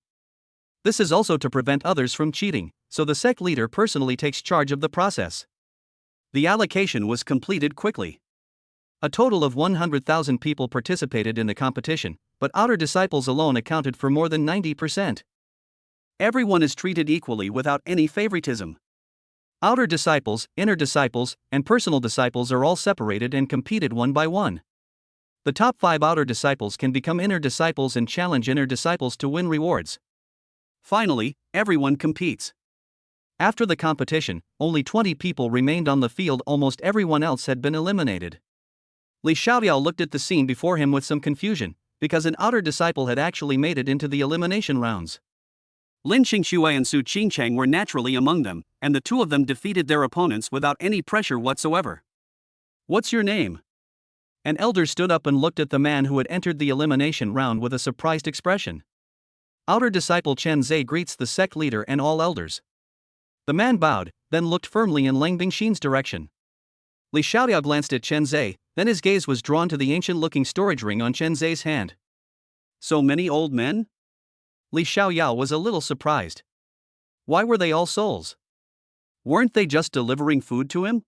This is also to prevent others from cheating, so the sect leader personally takes charge of the process. The allocation was completed quickly. A total of 100,000 people participated in the competition, but outer disciples alone accounted for more than 90%. Everyone is treated equally without any favoritism. Outer disciples, inner disciples, and personal disciples are all separated and competed one by one. The top 5 outer disciples can become inner disciples and challenge inner disciples to win rewards. Finally, everyone competes. After the competition, only 20 people remained on the field. Almost everyone else had been eliminated. Li Xiaoyao looked at the scene before him with some confusion, because an outer disciple had actually made it into the elimination rounds. Lin Qingxue and Su Qingcheng were naturally among them, and the two of them defeated their opponents without any pressure whatsoever. What's your name? An elder stood up and looked at the man who had entered the elimination round with a surprised expression. Outer disciple Chen Zhe greets the sect leader and all elders. The man bowed, then looked firmly in Lang Bingxin's direction. Li Xiaoyao glanced at Chen Zhe, then his gaze was drawn to the ancient-looking storage ring on Chen Zhe's hand. So many old men? Li Xiaoyao was a little surprised. Why were they all souls? Weren't they just delivering food to him?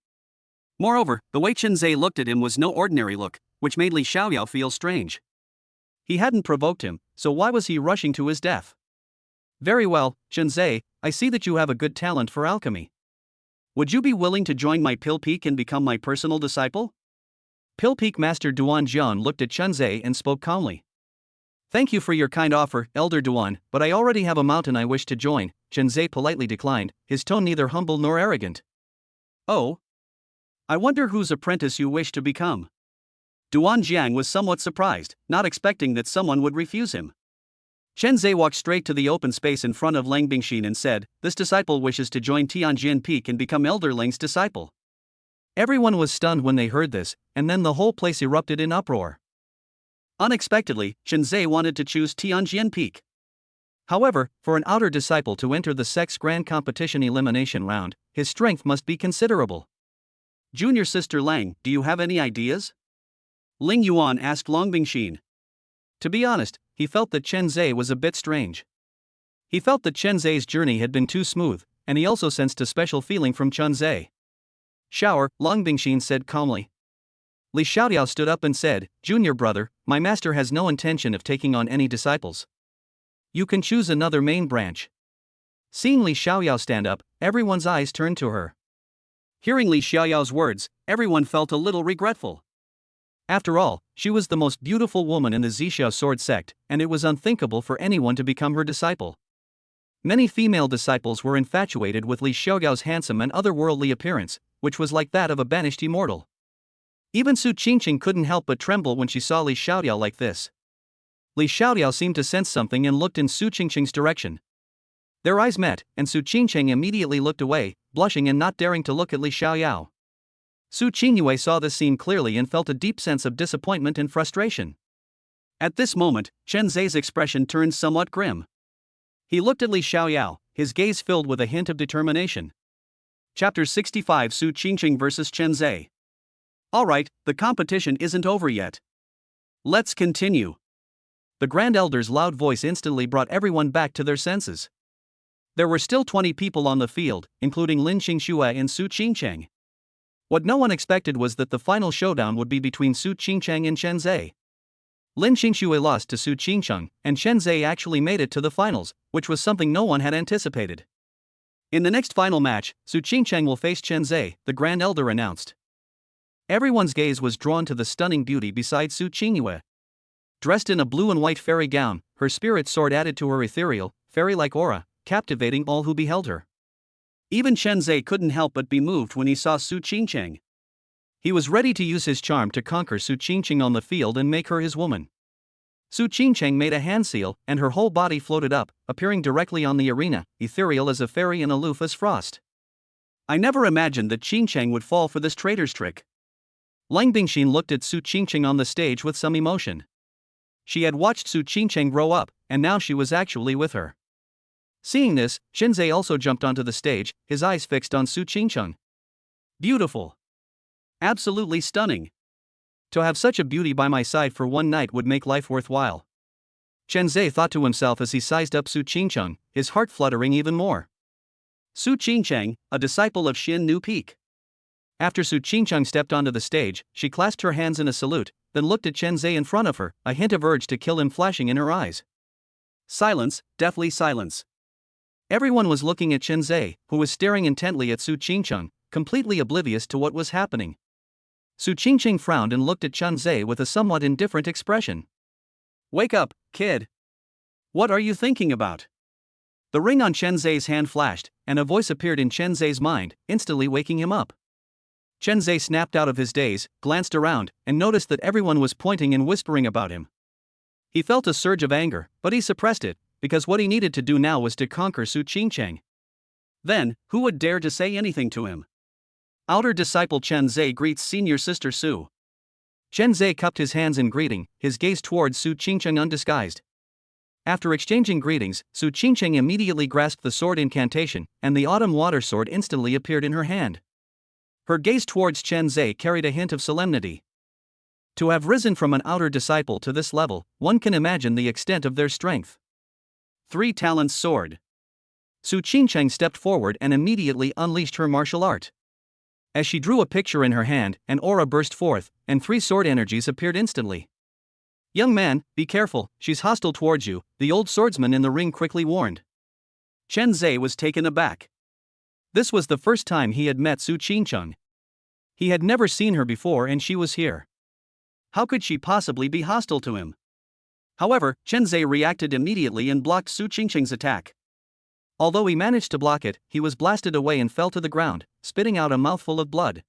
Moreover, the way Chen Zhe looked at him was no ordinary look, which made Li Xiaoyao feel strange. He hadn't provoked him, so why was he rushing to his death? Very well, Chen Zhe, I see that you have a good talent for alchemy. Would you be willing to join my Pill Peak and become my personal disciple? Pill Peak Master Duan Jian looked at Chen Zhe and spoke calmly. Thank you for your kind offer, Elder Duan, but I already have a mountain I wish to join. Chen Zhe politely declined, his tone neither humble nor arrogant. Oh? I wonder whose apprentice you wish to become. Duan Jiang was somewhat surprised, not expecting that someone would refuse him. Chen Zhe walked straight to the open space in front of Lang Bingxin and said, This disciple wishes to join Tianjin Peak and become Elder Lang's disciple. Everyone was stunned when they heard this, and then the whole place erupted in uproar. Unexpectedly, Chen Zhe wanted to choose Tianjin Peak. However, for an outer disciple to enter the sect's grand competition elimination round, his strength must be considerable. Junior Sister Lang, do you have any ideas? Ling Yuan asked Lang Bingxin. To be honest, he felt that Chen Zhe was a bit strange. He felt that Chen Zhe's journey had been too smooth, and he also sensed a special feeling from Chen Zhe. Shower, Lang Bingxin said calmly. Li Xiaoyao stood up and said, Junior brother, my master has no intention of taking on any disciples. You can choose another main branch. Seeing Li Xiaoyao stand up, everyone's eyes turned to her. Hearing Li Xiaoyao's words, everyone felt a little regretful. After all, she was the most beautiful woman in the Zixiao sword sect, and it was unthinkable for anyone to become her disciple. Many female disciples were infatuated with Li Xiaoyao's handsome and otherworldly appearance, which was like that of a banished immortal. Even Su Qingqing couldn't help but tremble when she saw Li Xiaoyao like this. Li Xiaoyao seemed to sense something and looked in Su Qingqing's direction. Their eyes met, and Su Qingqing immediately looked away, blushing and not daring to look at Li Xiaoyao. Su Qingyue saw this scene clearly and felt a deep sense of disappointment and frustration. At this moment, Chen Zhe's expression turned somewhat grim. He looked at Li Xiaoyao, his gaze filled with a hint of determination. Chapter 65 Su Qingqing vs Chen Zhe. Alright, the competition isn't over yet. Let's continue. The Grand Elder's loud voice instantly brought everyone back to their senses. There were still 20 people on the field, including Lin Qingxue and Su Qingcheng. What no one expected was that the final showdown would be between Su Qingcheng and Chen Zhe. Lin Qingxue lost to Su Qingcheng, and Chen Zhe actually made it to the finals, which was something no one had anticipated. In the next final match, Su Qingcheng will face Chen Zhe, the Grand Elder announced. Everyone's gaze was drawn to the stunning beauty beside Su Qingyue. Dressed in a blue and white fairy gown, her spirit sword added to her ethereal, fairy-like aura, captivating all who beheld her. Even Chen Zhe couldn't help but be moved when he saw Su Qingcheng. He was ready to use his charm to conquer Su Qingcheng on the field and make her his woman. Su Qingcheng made a hand seal, and her whole body floated up, appearing directly on the arena, ethereal as a fairy and aloof as frost. I never imagined that Qingcheng would fall for this traitor's trick. Lang Bingxin looked at Su Qingcheng on the stage with some emotion. She had watched Su Qingcheng grow up, and now she was actually with her. Seeing this, Chen Zhe also jumped onto the stage, his eyes fixed on Su Qingcheng. Beautiful. Absolutely stunning. To have such a beauty by my side for one night would make life worthwhile. Chen Zhe thought to himself as he sized up Su Qingcheng, his heart fluttering even more. Su Qingcheng, a disciple of Xin Nu Peak. After Su Qingcheng stepped onto the stage, she clasped her hands in a salute, then looked at Chen Zhe in front of her, a hint of urge to kill him flashing in her eyes. Silence, deathly silence. Everyone was looking at Chen Zhe, who was staring intently at Su Qingcheng, completely oblivious to what was happening. Su Qingcheng frowned and looked at Chen Zhe with a somewhat indifferent expression. Wake up, kid. What are you thinking about? The ring on Chen Zhe's hand flashed, and a voice appeared in Chen Zhe's mind, instantly waking him up. Chen Zhe snapped out of his daze, glanced around, and noticed that everyone was pointing and whispering about him. He felt a surge of anger, but he suppressed it, because what he needed to do now was to conquer Su Qingcheng. Then, who would dare to say anything to him? Outer disciple Chen Zhe greets senior sister Su. Chen Zhe cupped his hands in greeting, his gaze towards Su Qingcheng undisguised. After exchanging greetings, Su Qingcheng immediately grasped the sword incantation, and the autumn water sword instantly appeared in her hand. Her gaze towards Chen Zhe carried a hint of solemnity. To have risen from an outer disciple to this level, one can imagine the extent of their strength. 3 Talents Sword. Su Qingcheng stepped forward and immediately unleashed her martial art. As she drew a picture in her hand, an aura burst forth, and 3 sword energies appeared instantly. "Young man, be careful, she's hostile towards you," the old swordsman in the ring quickly warned. Chen Zhe was taken aback. This was the first time he had met Su Qingcheng. He had never seen her before and she was here. How could she possibly be hostile to him? However, Chen Zhe reacted immediately and blocked Su Qingcheng's attack. Although he managed to block it, he was blasted away and fell to the ground, spitting out a mouthful of blood.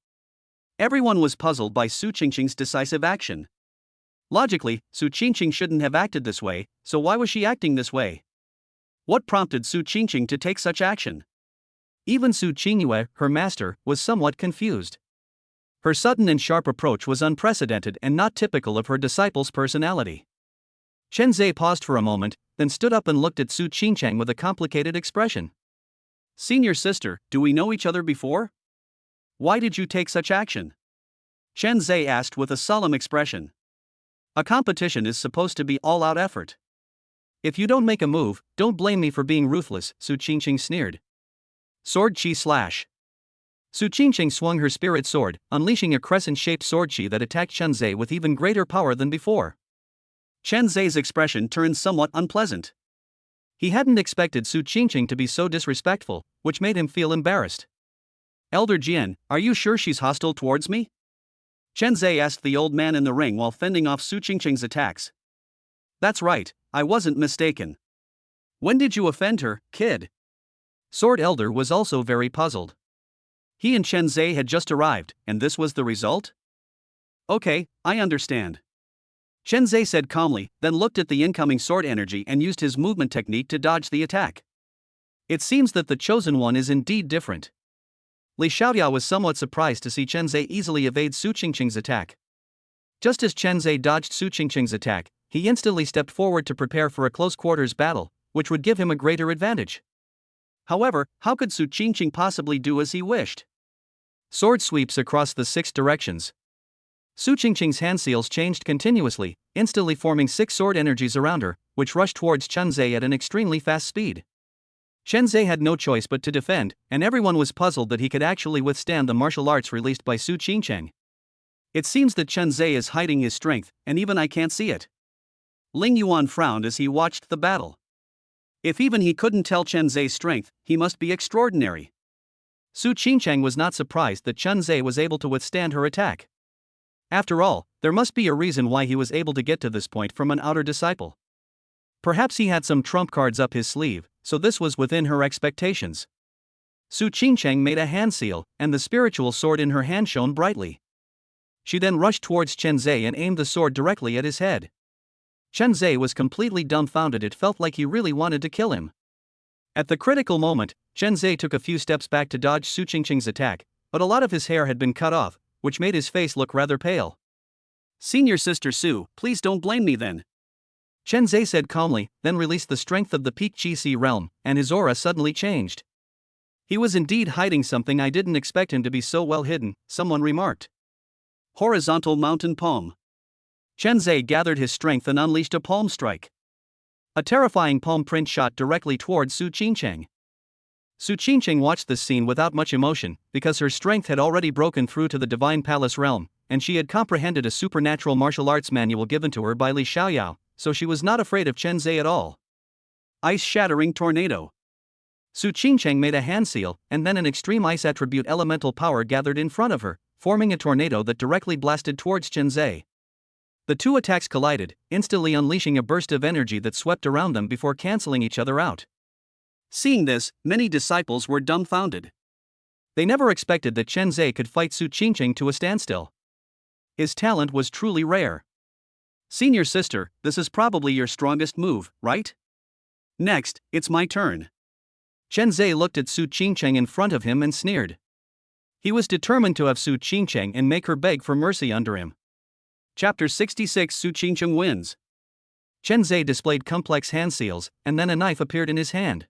Everyone was puzzled by Su Qingcheng's decisive action. Logically, Su Qingcheng shouldn't have acted this way, so why was she acting this way? What prompted Su Qingcheng to take such action? Even Su Qingyue, her master, was somewhat confused. Her sudden and sharp approach was unprecedented and not typical of her disciple's personality. Chen Zhe paused for a moment, then stood up and looked at Su Qingcheng with a complicated expression. "Senior sister, do we know each other before? Why did you take such action?" Chen Zhe asked with a solemn expression. "A competition is supposed to be all-out effort. If you don't make a move, don't blame me for being ruthless," Su Qingcheng sneered. Sword Chi Slash. Su Qingcheng swung her spirit sword, unleashing a crescent-shaped sword chi that attacked Chen Zhe with even greater power than before. Chen Zhe's expression turned somewhat unpleasant. He hadn't expected Su Qingcheng to be so disrespectful, which made him feel embarrassed. "Elder Jian, are you sure she's hostile towards me?" Chen Zhe asked the old man in the ring while fending off Su Qingcheng's attacks. "That's right, I wasn't mistaken. When did you offend her, kid?" Sword Elder was also very puzzled. He and Chen Zhe had just arrived, and this was the result? "Okay, I understand." Chen Zhe said calmly, then looked at the incoming sword energy and used his movement technique to dodge the attack. It seems that the chosen one is indeed different. Li Xiaoyao was somewhat surprised to see Chen Zhe easily evade Su Qingcheng's attack. Just as Chen Zhe dodged Su Qingcheng's attack, he instantly stepped forward to prepare for a close-quarters battle, which would give him a greater advantage. However, how could Su Qingcheng possibly do as he wished? Sword sweeps across the 6 directions. Su Qingcheng's hand seals changed continuously, instantly forming 6 sword energies around her, which rushed towards Chen Zhe at an extremely fast speed. Chen Zhe had no choice but to defend, and everyone was puzzled that he could actually withstand the martial arts released by Su Qingcheng. It seems that Chen Zhe is hiding his strength, and even I can't see it. Ling Yuan frowned as he watched the battle. If even he couldn't tell Chen Zhe's strength, he must be extraordinary. Su Qingcheng was not surprised that Chen Zhe was able to withstand her attack. After all, there must be a reason why he was able to get to this point from an outer disciple. Perhaps he had some trump cards up his sleeve, so this was within her expectations. Su Qingcheng made a hand seal, and the spiritual sword in her hand shone brightly. She then rushed towards Chen Zhe and aimed the sword directly at his head. Chen Zhe was completely dumbfounded. It felt like he really wanted to kill him. At the critical moment, Chen Zhe took a few steps back to dodge Su Qingcheng's attack, but a lot of his hair had been cut off, which made his face look rather pale. "Senior sister Su, please don't blame me then," Chen Zhe said calmly, then released the strength of the Peak Chi Si realm, and his aura suddenly changed. "He was indeed hiding something. I didn't expect him to be so well hidden," someone remarked. Horizontal Mountain Palm. Chen Zhe gathered his strength and unleashed a palm strike. A terrifying palm print shot directly towards Su Qingcheng. Su Qingcheng watched this scene without much emotion, because her strength had already broken through to the Divine Palace realm, and she had comprehended a supernatural martial arts manual given to her by Li Xiaoyao, so she was not afraid of Chen Zhe at all. Ice-shattering tornado. Su Qingcheng made a hand seal, and then an extreme ice attribute elemental power gathered in front of her, forming a tornado that directly blasted towards Chen Zhe. The 2 attacks collided, instantly unleashing a burst of energy that swept around them before canceling each other out. Seeing this, many disciples were dumbfounded. They never expected that Chen Zhe could fight Su Qingqing to a standstill. His talent was truly rare. Senior sister, this is probably your strongest move, right? Next, it's my turn. Chen Zhe looked at Su Qingqing in front of him and sneered. He was determined to have Su Qingqing and make her beg for mercy under him. Chapter 66 Su Qingqing wins. Chen Zhe displayed complex hand seals, and then a knife appeared in his hand.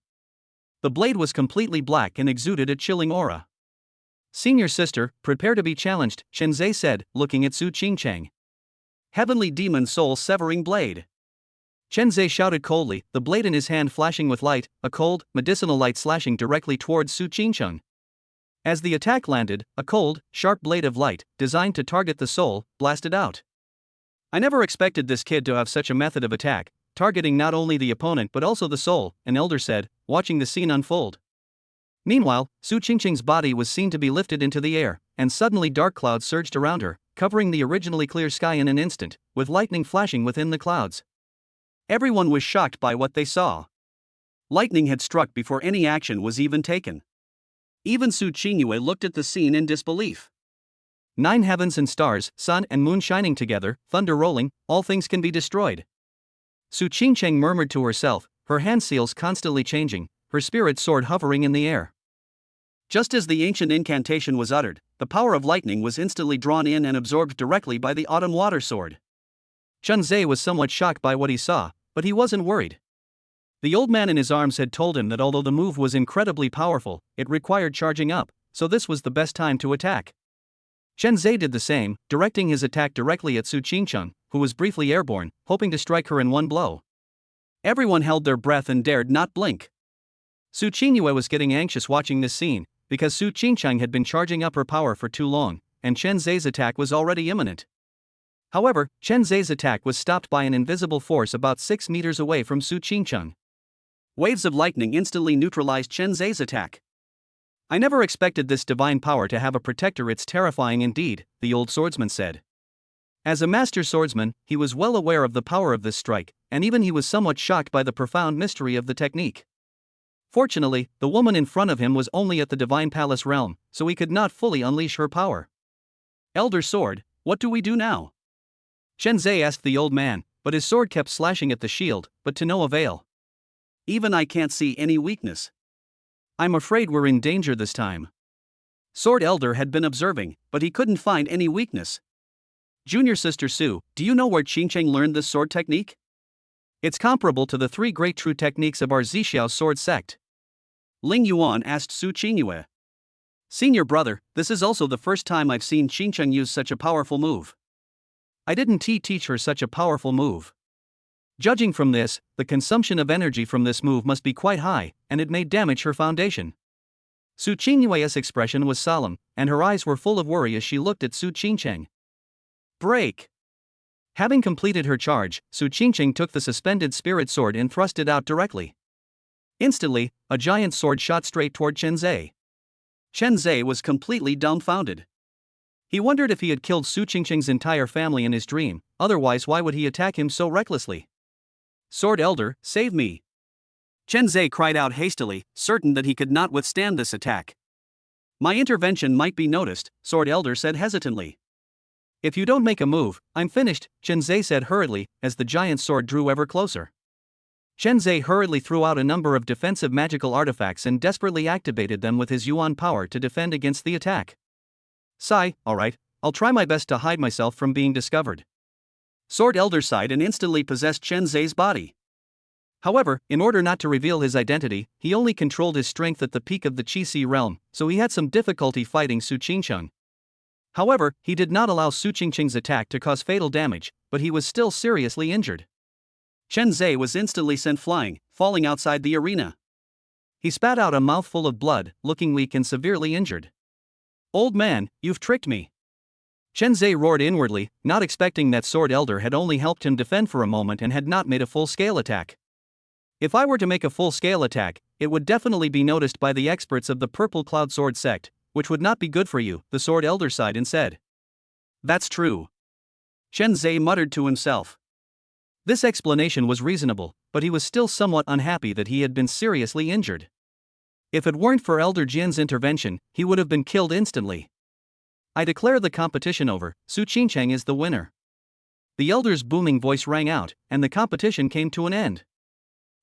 The blade was completely black and exuded a chilling aura. Senior sister, prepare to be challenged, Chen Zhe said, looking at Su Qingqing. Heavenly demon soul severing blade. Chen Zhe shouted coldly, the blade in his hand flashing with light, a cold, medicinal light slashing directly towards Su Qingqing. As the attack landed, a cold, sharp blade of light, designed to target the soul, blasted out. I never expected this kid to have such a method of attack, targeting not only the opponent but also the soul, an elder said, watching the scene unfold. Meanwhile, Su Qingqing's body was seen to be lifted into the air, and suddenly dark clouds surged around her, covering the originally clear sky in an instant, with lightning flashing within the clouds. Everyone was shocked by what they saw. Lightning had struck before any action was even taken. Even Su Qingyue looked at the scene in disbelief. 9 heavens and stars, sun and moon shining together, thunder rolling, all things can be destroyed. Su Qingqing murmured to herself, her hand seals constantly changing, her spirit sword hovering in the air. Just as the ancient incantation was uttered, the power of lightning was instantly drawn in and absorbed directly by the autumn water sword. Chen Zhe was somewhat shocked by what he saw, but he wasn't worried. The old man in his arms had told him that although the move was incredibly powerful, it required charging up, so this was the best time to attack. Chen Zhe did the same, directing his attack directly at Su Qingqing, who was briefly airborne, hoping to strike her in one blow. Everyone held their breath and dared not blink. Su Qingyue was getting anxious watching this scene, because Su Qingqing had been charging up her power for too long, and Chen Zhe's attack was already imminent. However, Chen Zhe's attack was stopped by an invisible force about 6 meters away from Su Qingqing. Waves of lightning instantly neutralized Chen Zhe's attack. I never expected this divine power to have a protector. It's terrifying indeed, the old swordsman said. As a master swordsman, he was well aware of the power of this strike, and even he was somewhat shocked by the profound mystery of the technique. Fortunately, the woman in front of him was only at the Divine Palace realm, so he could not fully unleash her power. Elder Sword, what do we do now? Chen Zhe asked the old man, but his sword kept slashing at the shield, but to no avail. Even I can't see any weakness. I'm afraid we're in danger this time. Sword Elder had been observing, but he couldn't find any weakness. Junior Sister Su, do you know where Qingqing learned this sword technique? It's comparable to the 3 great true techniques of our Zixiao sword sect. Ling Yuan asked Su Qingyue. Senior brother, this is also the first time I've seen Qingqing use such a powerful move. I didn't teach her such a powerful move. Judging from this, the consumption of energy from this move must be quite high, and it may damage her foundation. Su Qingyue's expression was solemn, and her eyes were full of worry as she looked at Su Qingqing. Break! Having completed her charge, Su Qingqing took the suspended spirit sword and thrust it out directly. Instantly, a giant sword shot straight toward Chen Zhe. Chen Zhe was completely dumbfounded. He wondered if he had killed Su Qingqing's entire family in his dream, otherwise why would he attack him so recklessly? Sword Elder, save me! Chen Zhe cried out hastily, certain that he could not withstand this attack. My intervention might be noticed, Sword Elder said hesitantly. If you don't make a move, I'm finished, Chen Zhe said hurriedly, as the giant sword drew ever closer. Chen Zhe hurriedly threw out a number of defensive magical artifacts and desperately activated them with his Yuan power to defend against the attack. Sigh, alright, I'll try my best to hide myself from being discovered. Sword Elder sighed and instantly possessed Chen Zhe's body. However, in order not to reveal his identity, he only controlled his strength at the peak of the Qi realm, so he had some difficulty fighting Su Qingqing. However, he did not allow Su Qingqing's attack to cause fatal damage, but he was still seriously injured. Chen Zhe was instantly sent flying, falling outside the arena. He spat out a mouthful of blood, looking weak and severely injured. Old man, you've tricked me. Chen Zhe roared inwardly, not expecting that Sword Elder had only helped him defend for a moment and had not made a full-scale attack. If I were to make a full-scale attack, it would definitely be noticed by the experts of the Purple Cloud Sword sect, which would not be good for you, the Sword Elder sighed and said. That's true. Chen Zhe muttered to himself. This explanation was reasonable, but he was still somewhat unhappy that he had been seriously injured. If it weren't for Elder Jian's intervention, he would have been killed instantly. I declare the competition over, Su Qingcheng is the winner. The elder's booming voice rang out, and the competition came to an end.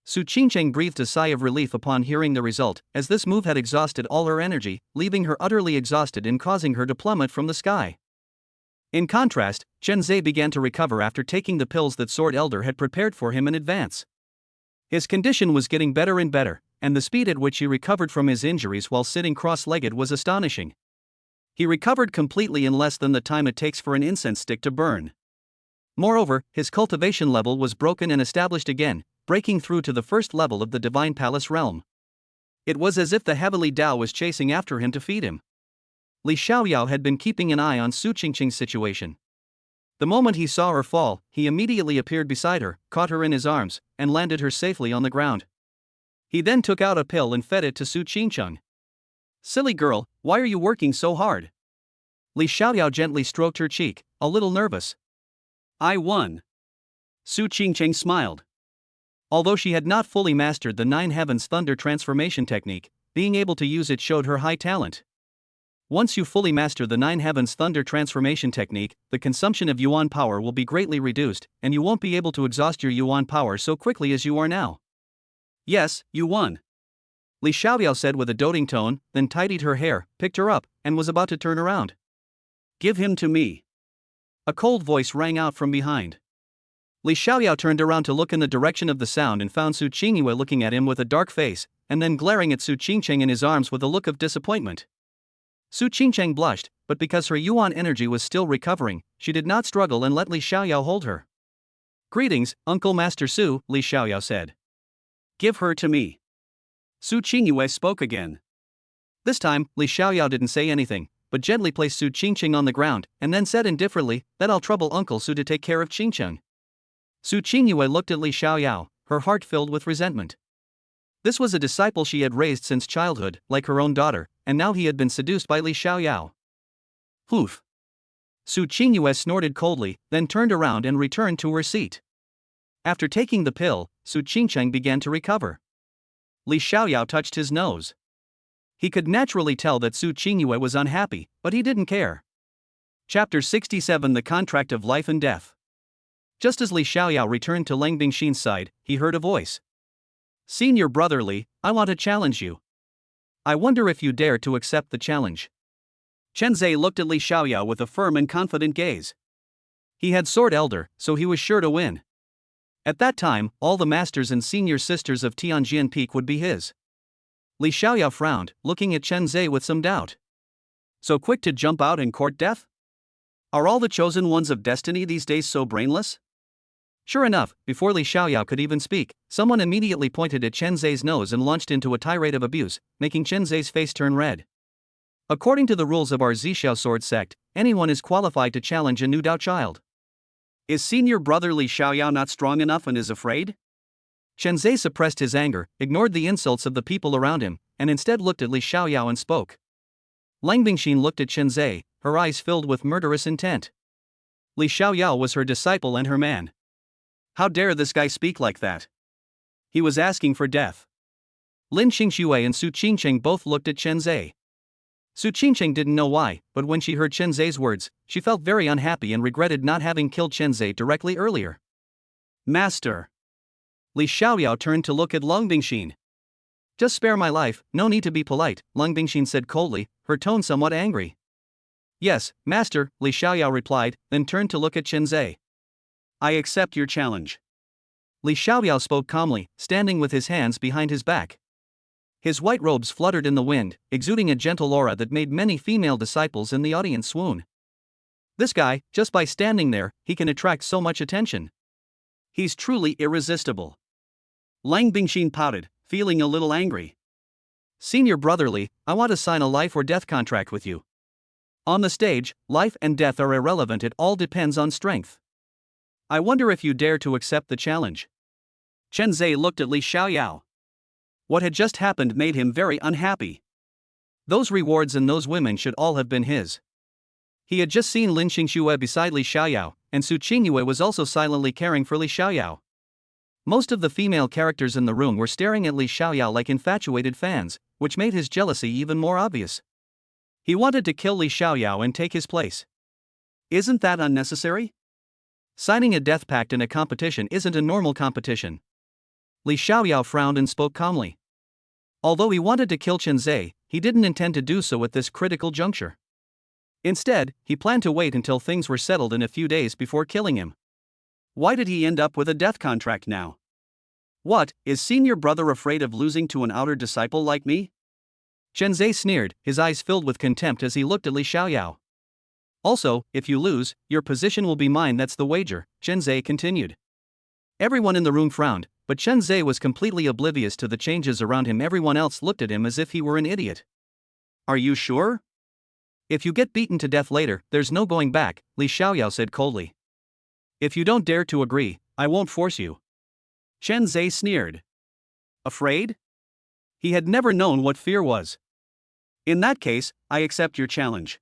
Su Qingcheng breathed a sigh of relief upon hearing the result, as this move had exhausted all her energy, leaving her utterly exhausted and causing her to plummet from the sky. In contrast, Chen Zhe began to recover after taking the pills that Sword Elder had prepared for him in advance. His condition was getting better and better, and the speed at which he recovered from his injuries while sitting cross-legged was astonishing. He recovered completely in less than the time it takes for an incense stick to burn. Moreover, his cultivation level was broken and established again, breaking through to the first level of the Divine Palace realm. It was as if the heavenly Tao was chasing after him to feed him. Li Xiaoyao had been keeping an eye on Su Qingqing's situation. The moment he saw her fall, he immediately appeared beside her, caught her in his arms, and landed her safely on the ground. He then took out a pill and fed it to Su Qingqing. "Silly girl, why are you working so hard?" Li Xiaoyao gently stroked her cheek, a little nervous. "I won." Su Qingqing smiled. Although she had not fully mastered the Nine Heavens Thunder transformation technique, being able to use it showed her high talent. Once you fully master the Nine Heavens Thunder transformation technique, the consumption of yuan power will be greatly reduced, and you won't be able to exhaust your yuan power so quickly as you are now. "Yes, you won," Li Xiaoyao said with a doting tone, then tidied her hair, picked her up, and was about to turn around. "Give him to me." A cold voice rang out from behind. Li Xiaoyao turned around to look in the direction of the sound and found Su Qingyue looking at him with a dark face, and then glaring at Su Qingcheng in his arms with a look of disappointment. Su Qingcheng blushed, but because her yuan energy was still recovering, she did not struggle and let Li Xiaoyao hold her. "Greetings, Uncle Master Su," Li Xiaoyao said. "Give her to me." Su Qingyue spoke again. This time, Li Xiaoyao didn't say anything, but gently placed Su Qingcheng on the ground, and then said indifferently, "That I'll trouble Uncle Su to take care of Qingcheng." Su Qingyue looked at Li Xiaoyao, her heart filled with resentment. This was a disciple she had raised since childhood, like her own daughter, and now he had been seduced by Li Xiaoyao. "Poof." Su Qingyue snorted coldly, then turned around and returned to her seat. After taking the pill, Su Qingcheng began to recover. Li Xiaoyao touched his nose. He could naturally tell that Su Qingyue was unhappy, but he didn't care. Chapter 67: The Contract of Life and Death. Just as Li Xiaoyao returned to Lang Bingxin's side, he heard a voice. "Senior brother Li, I want to challenge you. I wonder if you dare to accept the challenge." Chen Zhe looked at Li Xiaoyao with a firm and confident gaze. He had Sword Elder, so he was sure to win. At that time, all the masters and senior sisters of Tianjian Peak would be his. Li Xiaoyao frowned, looking at Chen Zhe with some doubt. So quick to jump out and court death? Are all the chosen ones of destiny these days so brainless? Sure enough, before Li Xiaoyao could even speak, someone immediately pointed at Chen Zhe's nose and launched into a tirade of abuse, making Chen Zhe's face turn red. According to the rules of our Zixiao sword sect, anyone is qualified to challenge a new Dao child. Is senior brother Li Xiaoyao not strong enough and is afraid? Chen Zhe suppressed his anger, ignored the insults of the people around him, and instead looked at Li Xiaoyao and spoke. Lang Bingxin looked at Chen Zhe, her eyes filled with murderous intent. Li Xiaoyao was her disciple and her man. How dare this guy speak like that? He was asking for death. Lin Xingxue and Su Qingcheng both looked at Chen Zhe. Su Qingcheng didn't know why, but when she heard Chen Zhe's words, she felt very unhappy and regretted not having killed Chen Zhe directly earlier. "Master." Li Xiaoyao turned to look at Lang Bingxin. "Just spare my life, no need to be polite," Lang Bingxin said coldly, her tone somewhat angry. "Yes, master," Li Xiaoyao replied, then turned to look at Chen Zhe. "I accept your challenge." Li Xiaoyao spoke calmly, standing with his hands behind his back. His white robes fluttered in the wind, exuding a gentle aura that made many female disciples in the audience swoon. This guy, just by standing there, he can attract so much attention. He's truly irresistible. Lang Bingxin pouted, feeling a little angry. "Senior brother Li, I want to sign a life or death contract with you. On the stage, life and death are irrelevant, it all depends on strength. I wonder if you dare to accept the challenge." Chen Zhe looked at Li Xiaoyao. What had just happened made him very unhappy. Those rewards and those women should all have been his. He had just seen Lin Xingxue beside Li Xiaoyao, and Su Qingyue was also silently caring for Li Xiaoyao. Most of the female characters in the room were staring at Li Xiaoyao like infatuated fans, which made his jealousy even more obvious. He wanted to kill Li Xiaoyao and take his place. Isn't that unnecessary? Signing a death pact in a competition isn't a normal competition. Li Xiaoyao frowned and spoke calmly. Although he wanted to kill Chen Zhe, he didn't intend to do so at this critical juncture. Instead, he planned to wait until things were settled in a few days before killing him. Why did he end up with a death contract now? What, is senior brother afraid of losing to an outer disciple like me? Chen Zhe sneered, his eyes filled with contempt as he looked at Li Xiaoyao. Also, if you lose, your position will be mine, that's the wager, Chen Zhe continued. Everyone in the room frowned, but Chen Zhe was completely oblivious to the changes around him. Everyone else looked at him as if he were an idiot. Are you sure? If you get beaten to death later, there's no going back, Li Xiaoyao said coldly. If you don't dare to agree, I won't force you. Chen Zhe sneered. Afraid? He had never known what fear was. In that case, I accept your challenge.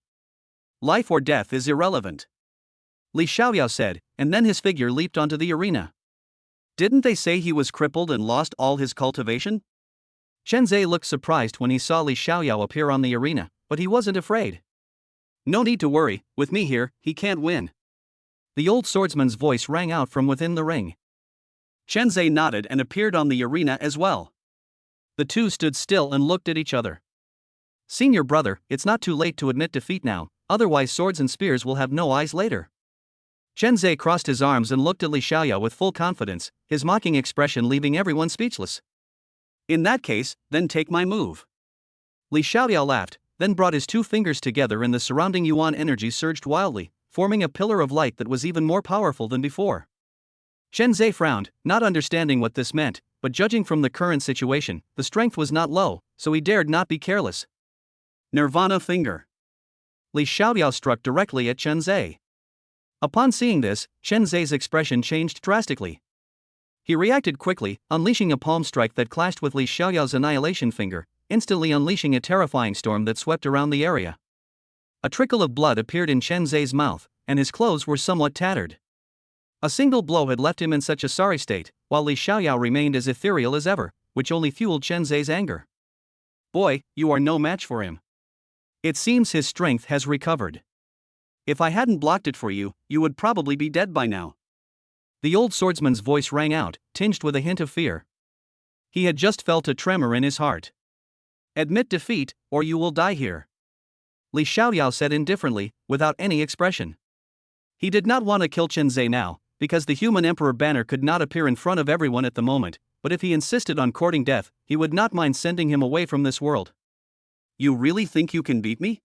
Life or death is irrelevant, Li Xiaoyao said, and then his figure leaped onto the arena. Didn't they say he was crippled and lost all his cultivation? Chen Zhe looked surprised when he saw Li Xiaoyao appear on the arena, but he wasn't afraid. No need to worry, with me here, he can't win. The old swordsman's voice rang out from within the ring. Chen Zhe nodded and appeared on the arena as well. The two stood still and looked at each other. Senior brother, it's not too late to admit defeat now, otherwise swords and spears will have no eyes later. Chen Zhe crossed his arms and looked at Li Xiaoyao with full confidence, his mocking expression leaving everyone speechless. In that case, then take my move. Li Xiaoyao laughed, then brought his two fingers together and the surrounding yuan energy surged wildly, forming a pillar of light that was even more powerful than before. Chen Zhe frowned, not understanding what this meant, but judging from the current situation, the strength was not low, so he dared not be careless. Nirvana finger. Li Xiaoyao struck directly at Chen Zhe. Upon seeing this, Chen Zhe's expression changed drastically. He reacted quickly, unleashing a palm strike that clashed with Li Xiaoyao's annihilation finger, instantly unleashing a terrifying storm that swept around the area. A trickle of blood appeared in Chen Zhe's mouth, and his clothes were somewhat tattered. A single blow had left him in such a sorry state, while Li Xiaoyao remained as ethereal as ever, which only fueled Chen Zhe's anger. Boy, you are no match for him. It seems his strength has recovered. If I hadn't blocked it for you, you would probably be dead by now. The old swordsman's voice rang out, tinged with a hint of fear. He had just felt a tremor in his heart. Admit defeat, or you will die here, Li Xiaoyao said indifferently, without any expression. He did not want to kill Chen Zhe now, because the human emperor banner could not appear in front of everyone at the moment, but if he insisted on courting death, he would not mind sending him away from this world. You really think you can beat me?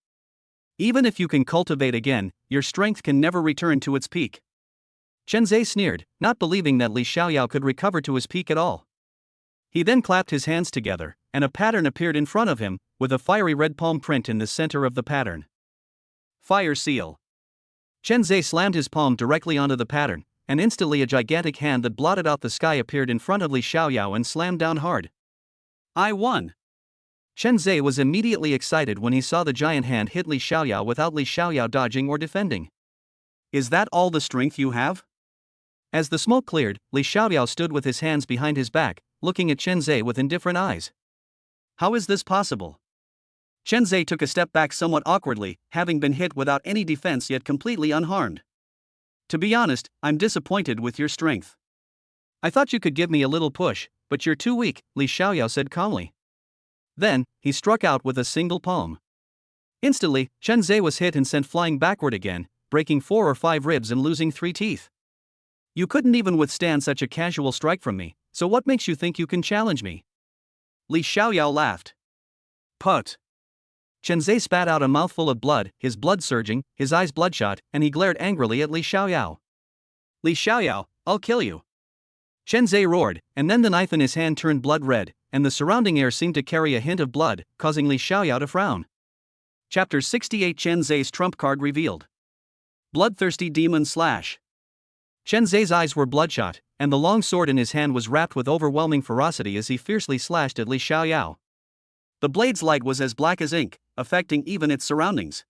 Even if you can cultivate again, your strength can never return to its peak. Chen Zhe sneered, not believing that Li Xiaoyao could recover to his peak at all. He then clapped his hands together, and a pattern appeared in front of him, with a fiery red palm print in the center of the pattern. Fire seal. Chen Zhe slammed his palm directly onto the pattern, and instantly a gigantic hand that blotted out the sky appeared in front of Li Xiaoyao and slammed down hard. I won. Chen Zhe was immediately excited when he saw the giant hand hit Li Xiaoyao without Li Xiaoyao dodging or defending. Is that all the strength you have? As the smoke cleared, Li Xiaoyao stood with his hands behind his back, looking at Chen Zhe with indifferent eyes. How is this possible? Chen Zhe took a step back somewhat awkwardly, having been hit without any defense yet completely unharmed. To be honest, I'm disappointed with your strength. I thought you could give me a little push, but you're too weak, Li Xiaoyao said calmly. Then, he struck out with a single palm. Instantly, Chen Zhe was hit and sent flying backward again, breaking 4 or 5 ribs and losing 3 teeth. You couldn't even withstand such a casual strike from me, so what makes you think you can challenge me? Li Xiaoyao laughed. Put. Chen Zhe spat out a mouthful of blood, his blood surging, his eyes bloodshot, and he glared angrily at Li Xiaoyao. Li Xiaoyao, I'll kill you. Chen Zhe roared, and then the knife in his hand turned blood red, and the surrounding air seemed to carry a hint of blood, causing Li Xiaoyao to frown. Chapter 68 Chen Zhe's trump card revealed. Bloodthirsty demon slash. Chen Zhe's eyes were bloodshot, and the long sword in his hand was wrapped with overwhelming ferocity as he fiercely slashed at Li Xiaoyao. The blade's light was as black as ink, affecting even its surroundings.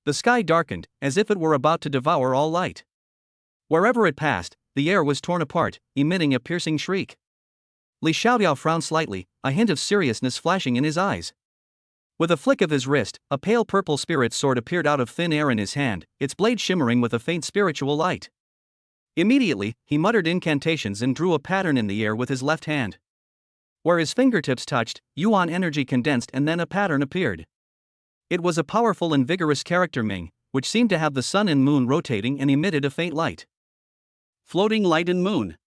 The sky darkened, as if it were about to devour all light. Wherever it passed, the air was torn apart, emitting a piercing shriek. Li Xiaoyao frowned slightly, a hint of seriousness flashing in his eyes. With a flick of his wrist, a pale purple spirit sword appeared out of thin air in his hand, its blade shimmering with a faint spiritual light. Immediately, he muttered incantations and drew a pattern in the air with his left hand. Where his fingertips touched, yuan energy condensed and then a pattern appeared. It was a powerful and vigorous character Ming, which seemed to have the sun and moon rotating and emitted a faint light. Floating light and moon.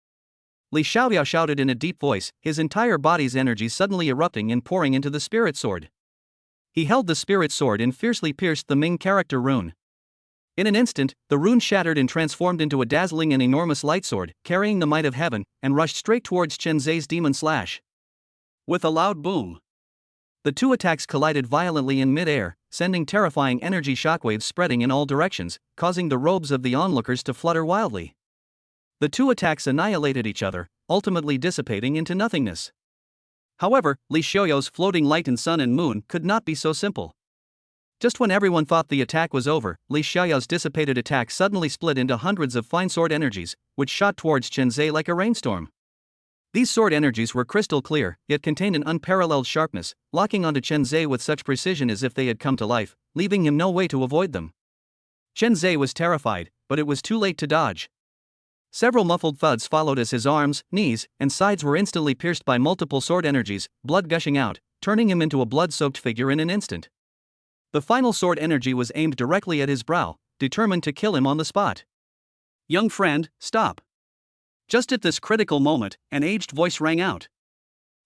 Li Xiaoyao shouted in a deep voice, his entire body's energy suddenly erupting and pouring into the spirit sword. He held the spirit sword and fiercely pierced the Ming character rune. In an instant, the rune shattered and transformed into a dazzling and enormous light sword, carrying the might of heaven, and rushed straight towards Chen Zai's demon slash. With a loud boom, the two attacks collided violently in mid-air, sending terrifying energy shockwaves spreading in all directions, causing the robes of the onlookers to flutter wildly. The two attacks annihilated each other, ultimately dissipating into nothingness. However, Li Xiaoyao's floating light and sun and moon could not be so simple. Just when everyone thought the attack was over, Li Xiaoyao's dissipated attack suddenly split into hundreds of fine sword energies, which shot towards Chen Zai like a rainstorm. These sword energies were crystal clear, yet contained an unparalleled sharpness, locking onto Chen Zai with such precision as if they had come to life, leaving him no way to avoid them. Chen Zai was terrified, but it was too late to dodge. Several muffled thuds followed as his arms, knees, and sides were instantly pierced by multiple sword energies, blood gushing out, turning him into a blood-soaked figure in an instant. The final sword energy was aimed directly at his brow, determined to kill him on the spot. "Young friend, stop." Just at this critical moment, an aged voice rang out.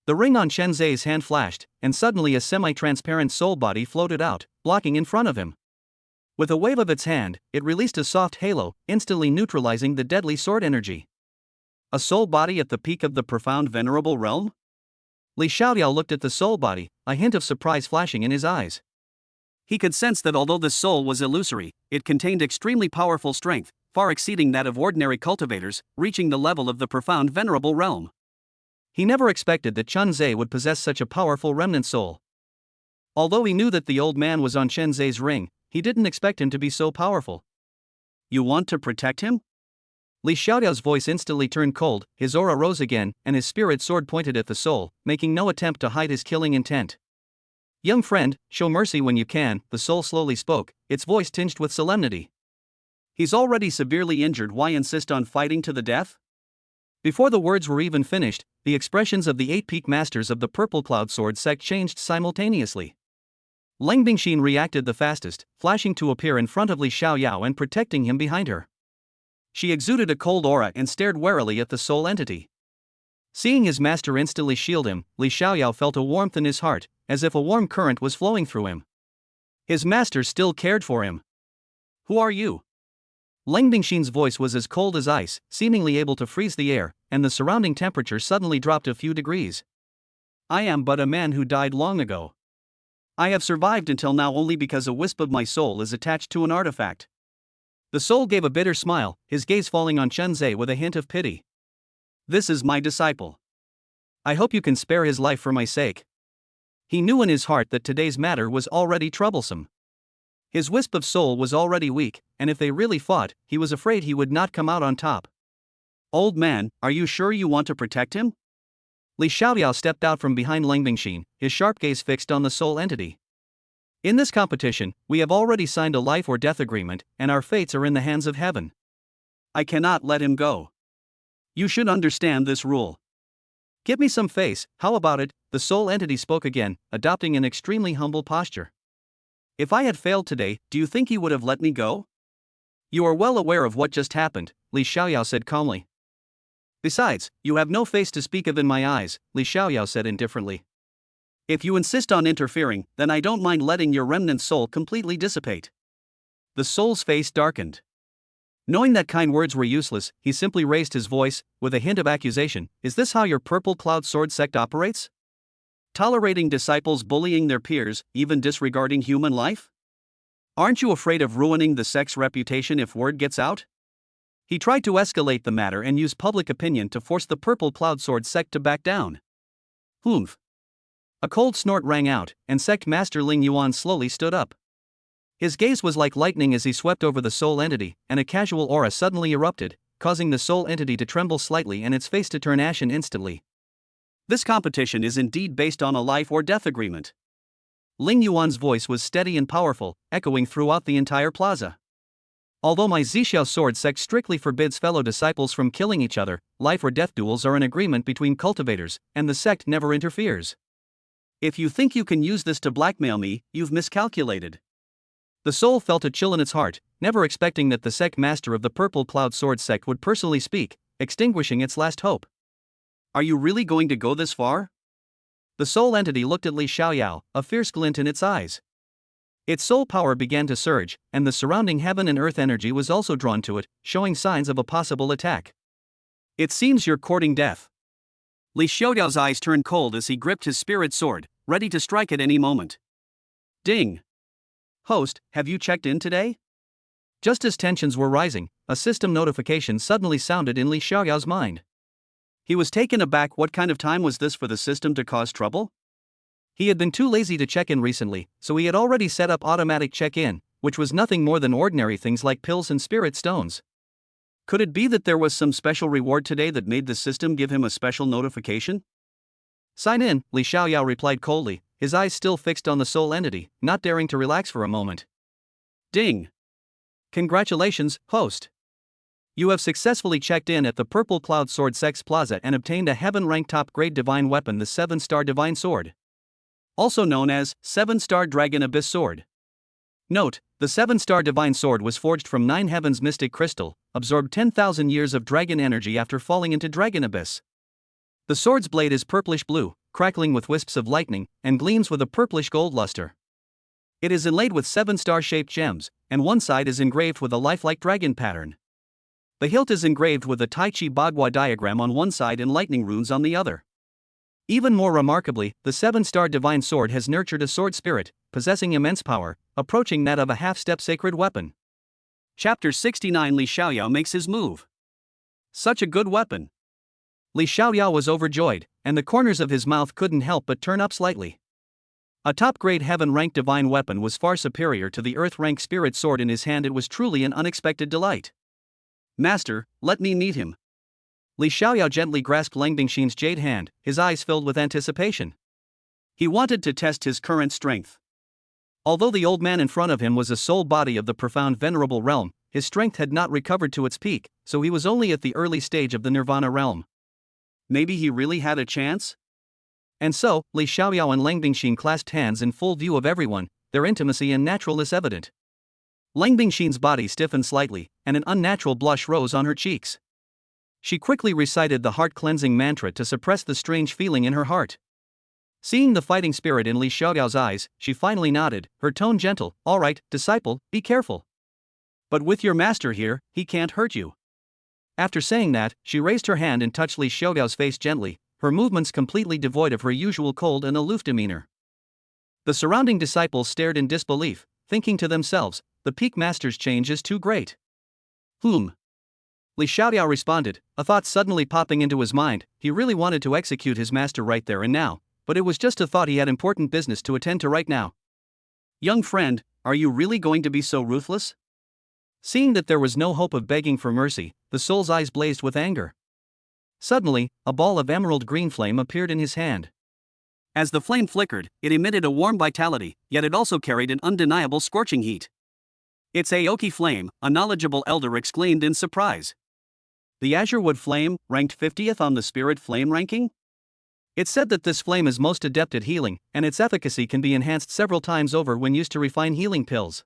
The ring on Chen Zai's hand flashed, and suddenly a semi-transparent soul body floated out, blocking in front of him. With a wave of its hand, it released a soft halo, instantly neutralizing the deadly sword energy. A soul body at the peak of the profound venerable realm? Li Xiaoyao looked at the soul body, a hint of surprise flashing in his eyes. He could sense that although the soul was illusory, it contained extremely powerful strength, far exceeding that of ordinary cultivators, reaching the level of the profound venerable realm. He never expected that Chen Zai would possess such a powerful remnant soul. Although he knew that the old man was on Chen Zai's ring, he didn't expect him to be so powerful. "You want to protect him?" Li Xiaoyao's voice instantly turned cold, his aura rose again, and his spirit sword pointed at the soul, making no attempt to hide his killing intent. "Young friend, show mercy when you can," the soul slowly spoke, its voice tinged with solemnity. "He's already severely injured, why insist on fighting to the death?" Before the words were even finished, the expressions of the 8 peak masters of the Purple Cloud Sword sect changed simultaneously. Leng Bingxin reacted the fastest, flashing to appear in front of Li Xiaoyao and protecting him behind her. She exuded a cold aura and stared warily at the soul entity. Seeing his master instantly shield him, Li Xiaoyao felt a warmth in his heart, as if a warm current was flowing through him. His master still cared for him. "Who are you?" Leng Bingxin's voice was as cold as ice, seemingly able to freeze the air, and the surrounding temperature suddenly dropped a few degrees. "I am but a man who died long ago. I have survived until now only because a wisp of my soul is attached to an artifact." The soul gave a bitter smile, his gaze falling on Chen Zai with a hint of pity. "This is my disciple. I hope you can spare his life for my sake." He knew in his heart that today's matter was already troublesome. His wisp of soul was already weak, and if they really fought, he was afraid he would not come out on top. "Old man, are you sure you want to protect him?" Li Xiaoyao stepped out from behind Leng Bingxin, his sharp gaze fixed on the soul entity. "In this competition, we have already signed a life or death agreement, and our fates are in the hands of heaven. I cannot let him go. You should understand this rule. Give me some face, how about it?" The soul entity spoke again, adopting an extremely humble posture. "If I had failed today, do you think he would have let me go?" "You are well aware of what just happened," Li Xiaoyao said calmly. "Besides, you have no face to speak of in my eyes," Li Xiaoyao said indifferently. "If you insist on interfering, then I don't mind letting your remnant soul completely dissipate." The soul's face darkened. Knowing that kind words were useless, he simply raised his voice, with a hint of accusation. "Is this how your Purple Cloud Sword sect operates? Tolerating disciples bullying their peers, even disregarding human life? Aren't you afraid of ruining the sect's reputation if word gets out?" He tried to escalate the matter and use public opinion to force the Purple Cloud Sword sect to back down. "Humph." A cold snort rang out, and Sect Master Ling Yuan slowly stood up. His gaze was like lightning as he swept over the soul entity, and a casual aura suddenly erupted, causing the soul entity to tremble slightly and its face to turn ashen instantly. This competition is indeed based on a life or death agreement. Ling Yuan's voice was steady and powerful, echoing throughout the entire plaza. Although my Zixiao sword sect strictly forbids fellow disciples from killing each other, life or death duels are an agreement between cultivators, and the sect never interferes. If you think you can use this to blackmail me, you've miscalculated. The soul felt a chill in its heart, never expecting that the sect master of the Purple Cloud Sword sect would personally speak, extinguishing its last hope. Are you really going to go this far? The soul entity looked at Li Xiaoyao, a fierce glint in its eyes. Its soul power began to surge, and the surrounding heaven and earth energy was also drawn to it, showing signs of a possible attack. It seems you're courting death. Li Xiaoyao's eyes turned cold as he gripped his spirit sword, ready to strike at any moment. Ding! Host, have you checked in today? Just as tensions were rising, a system notification suddenly sounded in Li Xiaoyao's mind. He was taken aback. What kind of time was this for the system to cause trouble? He had been too lazy to check in recently, so he had already set up automatic check-in, which was nothing more than ordinary things like pills and spirit stones. Could it be that there was some special reward today that made the system give him a special notification? Sign in, Li Xiaoyao replied coldly, his eyes still fixed on the soul entity, not daring to relax for a moment. Ding! Congratulations, host. You have successfully checked in at the Purple Cloud Sword Sect's Plaza and obtained a heaven-rank top-grade divine weapon, the 7-star Divine Sword, also known as 7-star Dragon Abyss Sword. Note, the 7-star Divine Sword was forged from 9 Heavens Mystic Crystal, absorbed 10,000 years of dragon energy after falling into Dragon Abyss. The sword's blade is purplish blue, crackling with wisps of lightning, and gleams with a purplish gold luster. It is inlaid with 7-star shaped gems, and one side is engraved with a lifelike dragon pattern. The hilt is engraved with a Tai Chi Bagua diagram on one side and lightning runes on the other. Even more remarkably, the 7-star Divine Sword has nurtured a sword spirit, possessing immense power, approaching that of a half-step sacred weapon. Chapter 69. Li Xiaoyao makes his move. Such a good weapon. Li Xiaoyao was overjoyed, and the corners of his mouth couldn't help but turn up slightly. A top-grade heaven-ranked divine weapon was far superior to the earth-ranked spirit sword in his hand. It was truly an unexpected delight. Master, let me meet him. Li Xiaoyao gently grasped Lang Bingxin's jade hand, his eyes filled with anticipation. He wanted to test his current strength. Although the old man in front of him was a soul body of the profound venerable realm, his strength had not recovered to its peak, so he was only at the early stage of the nirvana realm. Maybe he really had a chance? And so, Li Xiaoyao and Lang Bingxin clasped hands in full view of everyone, their intimacy and naturalness evident. Lang Bingxin's body stiffened slightly, and an unnatural blush rose on her cheeks. She quickly recited the heart-cleansing mantra to suppress the strange feeling in her heart. Seeing the fighting spirit in Li Xiaoyao's eyes, she finally nodded, her tone gentle. All right, disciple, be careful. But with your master here, he can't hurt you. After saying that, she raised her hand and touched Li Xiaoyao's face gently, her movements completely devoid of her usual cold and aloof demeanor. The surrounding disciples stared in disbelief, thinking to themselves, the peak master's change is too great. Li Xiaoyao responded, a thought suddenly popping into his mind. He really wanted to execute his master right there and now, but it was just a thought. He had important business to attend to right now. Young friend, are you really going to be so ruthless? Seeing that there was no hope of begging for mercy, the soul's eyes blazed with anger. Suddenly, a ball of emerald green flame appeared in his hand. As the flame flickered, it emitted a warm vitality, yet it also carried an undeniable scorching heat. It's Aoki flame, a knowledgeable elder exclaimed in surprise. The azure wood flame, ranked 50th on the spirit flame ranking? It's said that this flame is most adept at healing, and its efficacy can be enhanced several times over when used to refine healing pills.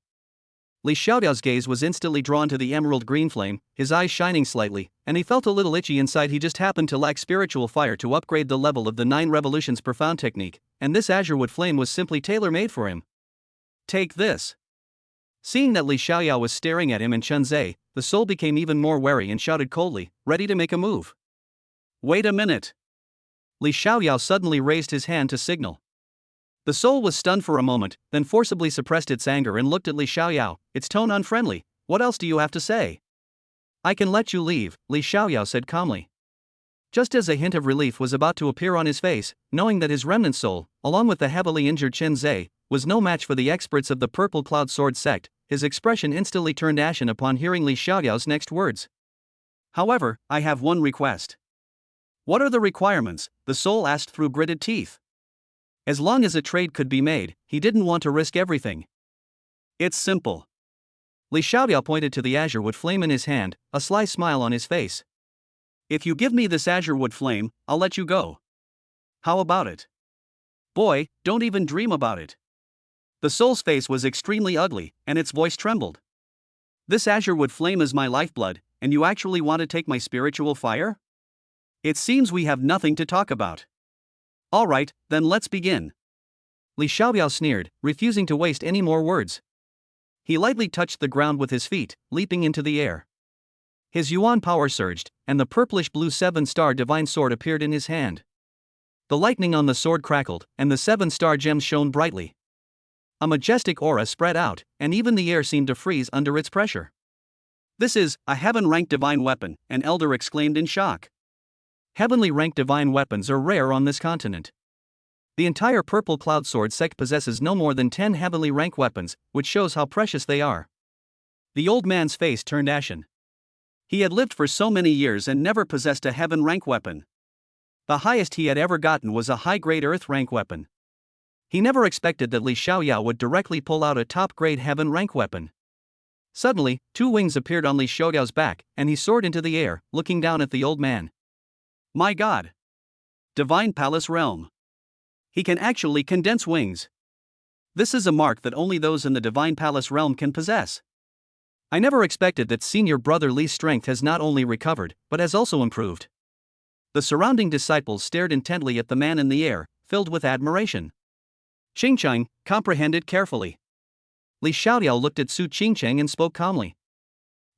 Li Xiaoyao's gaze was instantly drawn to the emerald green flame, his eyes shining slightly, and he felt a little itchy inside. He just happened to lack spiritual fire to upgrade the level of the 9 Revolutions profound technique, and this azure wood flame was simply tailor-made for him. Take this. Seeing that Li Xiaoyao was staring at him and Chen Zhe, the soul became even more wary and shouted coldly, ready to make a move. Wait a minute. Li Xiaoyao suddenly raised his hand to signal. The soul was stunned for a moment, then forcibly suppressed its anger and looked at Li Xiaoyao, its tone unfriendly. What else do you have to say? I can let you leave, Li Xiaoyao said calmly. Just as a hint of relief was about to appear on his face, knowing that his remnant soul, along with the heavily injured Chen Zhe, was no match for the experts of the Purple Cloud Sword sect, his expression instantly turned ashen upon hearing Li Xiaoyao's next words. However, I have one request. What are the requirements? The soul asked through gritted teeth. As long as a trade could be made, he didn't want to risk everything. It's simple. Li Xiaoyao pointed to the azure wood flame in his hand, a sly smile on his face. If you give me this azure wood flame, I'll let you go. How about it? Boy, don't even dream about it. The soul's face was extremely ugly, and its voice trembled. This azure wood flame is my lifeblood, and you actually want to take my spiritual fire? It seems we have nothing to talk about. Alright, then let's begin. Li Xiaoyao sneered, refusing to waste any more words. He lightly touched the ground with his feet, leaping into the air. His yuan power surged, and the purplish-blue seven-star divine sword appeared in his hand. The lightning on the sword crackled, and the seven-star gems shone brightly. A majestic aura spread out, and even the air seemed to freeze under its pressure. This is a heaven-ranked divine weapon, an elder exclaimed in shock. Heavenly ranked divine weapons are rare on this continent. The entire Purple Cloud Sword sect possesses no more than 10 heavenly rank weapons, which shows how precious they are. The old man's face turned ashen. He had lived for so many years and never possessed a heaven rank weapon. The highest he had ever gotten was a high-grade earth rank weapon. He never expected that Li Xiaoyao would directly pull out a top-grade heaven rank weapon. Suddenly, two wings appeared on Li Xiaoyao's back, and he soared into the air, looking down at the old man. My God! Divine Palace Realm. He can actually condense wings. This is a mark that only those in the Divine Palace Realm can possess. I never expected that senior brother Li's strength has not only recovered, but has also improved. The surrounding disciples stared intently at the man in the air, filled with admiration. Qingcheng comprehended carefully. Li Xiaoyao looked at Su Qingcheng and spoke calmly.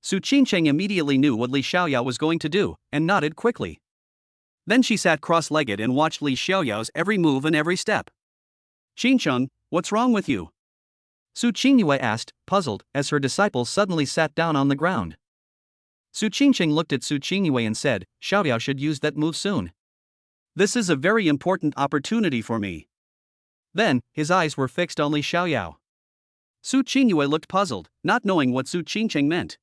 Su Qingcheng immediately knew what Li Xiaoyao was going to do, and nodded quickly. Then she sat cross-legged and watched Li Xiaoyao's every move and every step. Qingcheng, what's wrong with you? Su Qingyue asked, puzzled, as her disciple suddenly sat down on the ground. Su Qingcheng looked at Su Qingyue and said, Xiaoyao should use that move soon. This is a very important opportunity for me. Then, his eyes were fixed on Li Xiaoyao. Su Qingyue looked puzzled, not knowing what Su Qingcheng meant.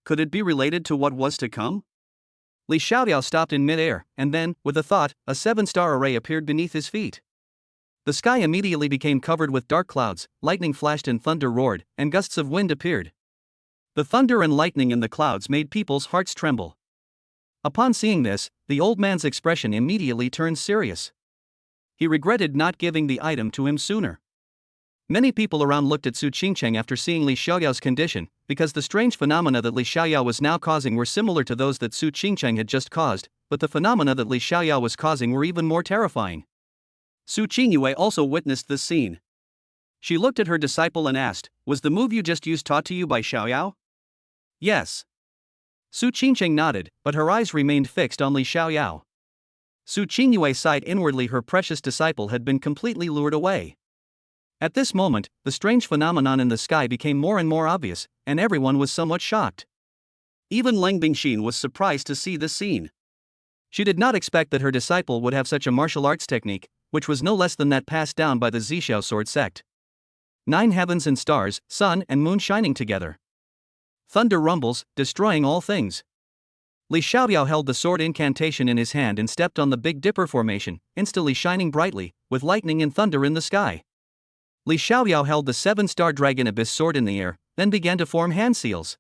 Could it be related to what was to come? Li Xiaoyao stopped in mid-air, and then, with a thought, a seven-star array appeared beneath his feet. The sky immediately became covered with dark clouds, lightning flashed and thunder roared, and gusts of wind appeared. The thunder and lightning in the clouds made people's hearts tremble. Upon seeing this, the old man's expression immediately turned serious. He regretted not giving the item to him sooner. Many people around looked at Su Qingcheng after seeing Li Xiaoyao's condition, because the strange phenomena that Li Xiaoyao was now causing were similar to those that Su Qingcheng had just caused, but the phenomena that Li Xiaoyao was causing were even more terrifying. Su Qingyue also witnessed this scene. She looked at her disciple and asked, was the move you just used taught to you by Xiaoyao? Yes. Su Qingcheng nodded, but her eyes remained fixed on Li Xiaoyao. Su Qingyue sighed inwardly. Her precious disciple had been completely lured away. At this moment, the strange phenomenon in the sky became more and more obvious, and everyone was somewhat shocked. Even Leng Bingxin was surprised to see this scene. She did not expect that her disciple would have such a martial arts technique, which was no less than that passed down by the Zixiao sword sect. 9 heavens and stars, sun and moon shining together. Thunder rumbles, destroying all things. Li Xiaoyao held the sword incantation in his hand and stepped on the Big Dipper formation, instantly shining brightly, with lightning and thunder in the sky. Li Xiaoyao held the 7-star dragon abyss sword in the air, then began to form hand seals.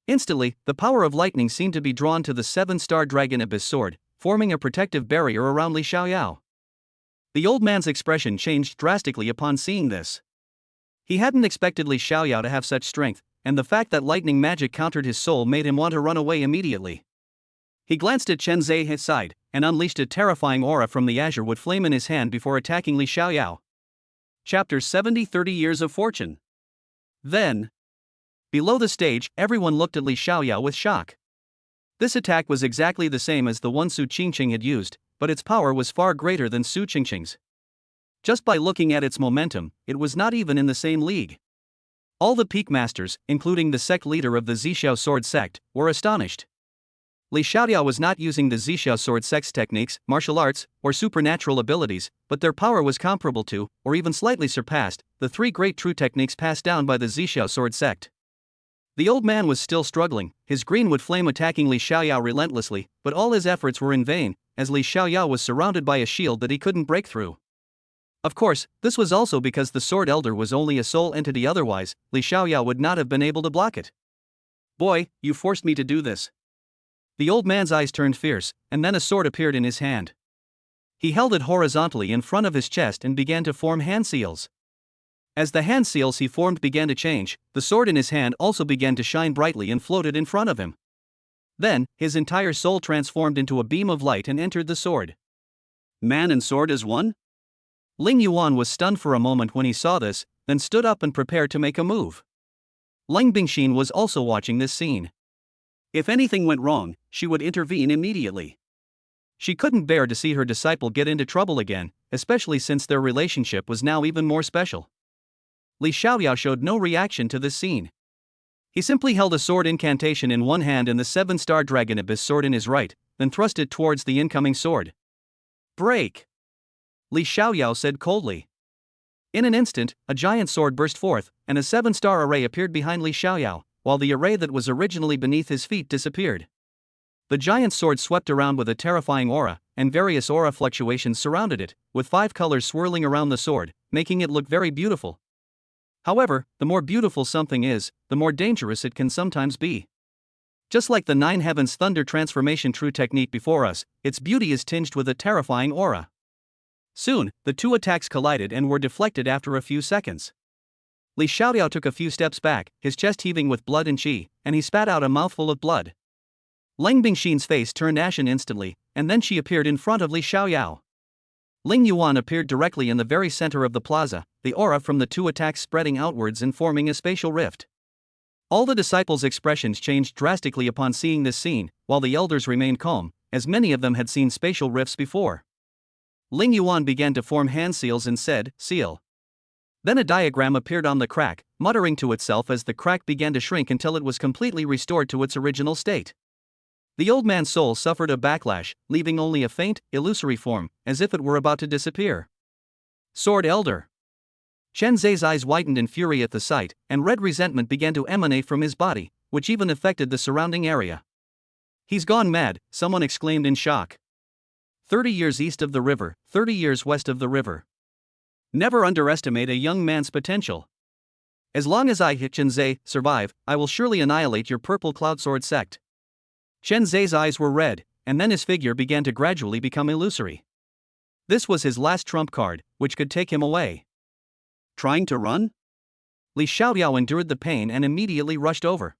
Instantly, the power of lightning seemed to be drawn to the 7-star dragon abyss sword, forming a protective barrier around Li Xiaoyao. The old man's expression changed drastically upon seeing this. He hadn't expected Li Xiaoyao to have such strength, and the fact that lightning magic countered his soul made him want to run away immediately. He glanced at Chen Zhe's side, and unleashed a terrifying aura from the azure wood flame in his hand before attacking Li Xiaoyao. Chapter 70 30 Years of Fortune. Then, below the stage, everyone looked at Li Xiaoyao with shock. This attack was exactly the same as the one Su Qingcheng had used, but its power was far greater than Su Qingcheng's. Just by looking at its momentum, it was not even in the same league. All the peak masters, including the sect leader of the Zixiao sword sect, were astonished. Li Xiaoyao was not using the Zixiao sword sect's techniques, martial arts, or supernatural abilities, but their power was comparable to, or even slightly surpassed, the 3 great true techniques passed down by the Zixiao sword sect. The old man was still struggling, his greenwood flame attacking Li Xiaoyao relentlessly, but all his efforts were in vain, as Li Xiaoyao was surrounded by a shield that he couldn't break through. Of course, this was also because the Sword Elder was only a soul entity, otherwise, Li Xiaoyao would not have been able to block it. "Boy, you forced me to do this." The old man's eyes turned fierce, and then a sword appeared in his hand. He held it horizontally in front of his chest and began to form hand seals. As the hand seals he formed began to change, the sword in his hand also began to shine brightly and floated in front of him. Then, his entire soul transformed into a beam of light and entered the sword. Man and sword as one? Ling Yuan was stunned for a moment when he saw this, then stood up and prepared to make a move. Lang Bingxin was also watching this scene. If anything went wrong, she would intervene immediately. She couldn't bear to see her disciple get into trouble again, especially since their relationship was now even more special. Li Xiaoyao showed no reaction to this scene. He simply held a sword incantation in one hand and the 7-star Dragon Abyss sword in his right, then thrust it towards the incoming sword. "Break!" Li Xiaoyao said coldly. In an instant, a giant sword burst forth, and a 7-star array appeared behind Li Xiaoyao, while the array that was originally beneath his feet disappeared. The giant sword swept around with a terrifying aura, and various aura fluctuations surrounded it, with 5 colors swirling around the sword, making it look very beautiful. However, the more beautiful something is, the more dangerous it can sometimes be. Just like the 9 Heavens Thunder transformation true technique before us, its beauty is tinged with a terrifying aura. Soon, the two attacks collided and were deflected after a few seconds. Li Xiaoyao took a few steps back, his chest heaving with blood and qi, and he spat out a mouthful of blood. Lang Bingxin's face turned ashen instantly, and then she appeared in front of Li Xiaoyao. Ling Yuan appeared directly in the very center of the plaza, the aura from the two attacks spreading outwards and forming a spatial rift. All the disciples' expressions changed drastically upon seeing this scene, while the elders remained calm, as many of them had seen spatial rifts before. Ling Yuan began to form hand seals and said, "Seal." Then a diagram appeared on the crack, muttering to itself as the crack began to shrink until it was completely restored to its original state. The old man's soul suffered a backlash, leaving only a faint, illusory form, as if it were about to disappear. Sword Elder. Chen Zai's eyes widened in fury at the sight, and red resentment began to emanate from his body, which even affected the surrounding area. "He's gone mad," someone exclaimed in shock. 30 years east of the river, 30 years west of the river. Never underestimate a young man's potential. As long as I, Chen Zai, survive, I will surely annihilate your purple cloud sword sect. Chen Zai's eyes were red, and then his figure began to gradually become illusory. This was his last trump card, which could take him away. Trying to run? Li Xiaoyao endured the pain and immediately rushed over.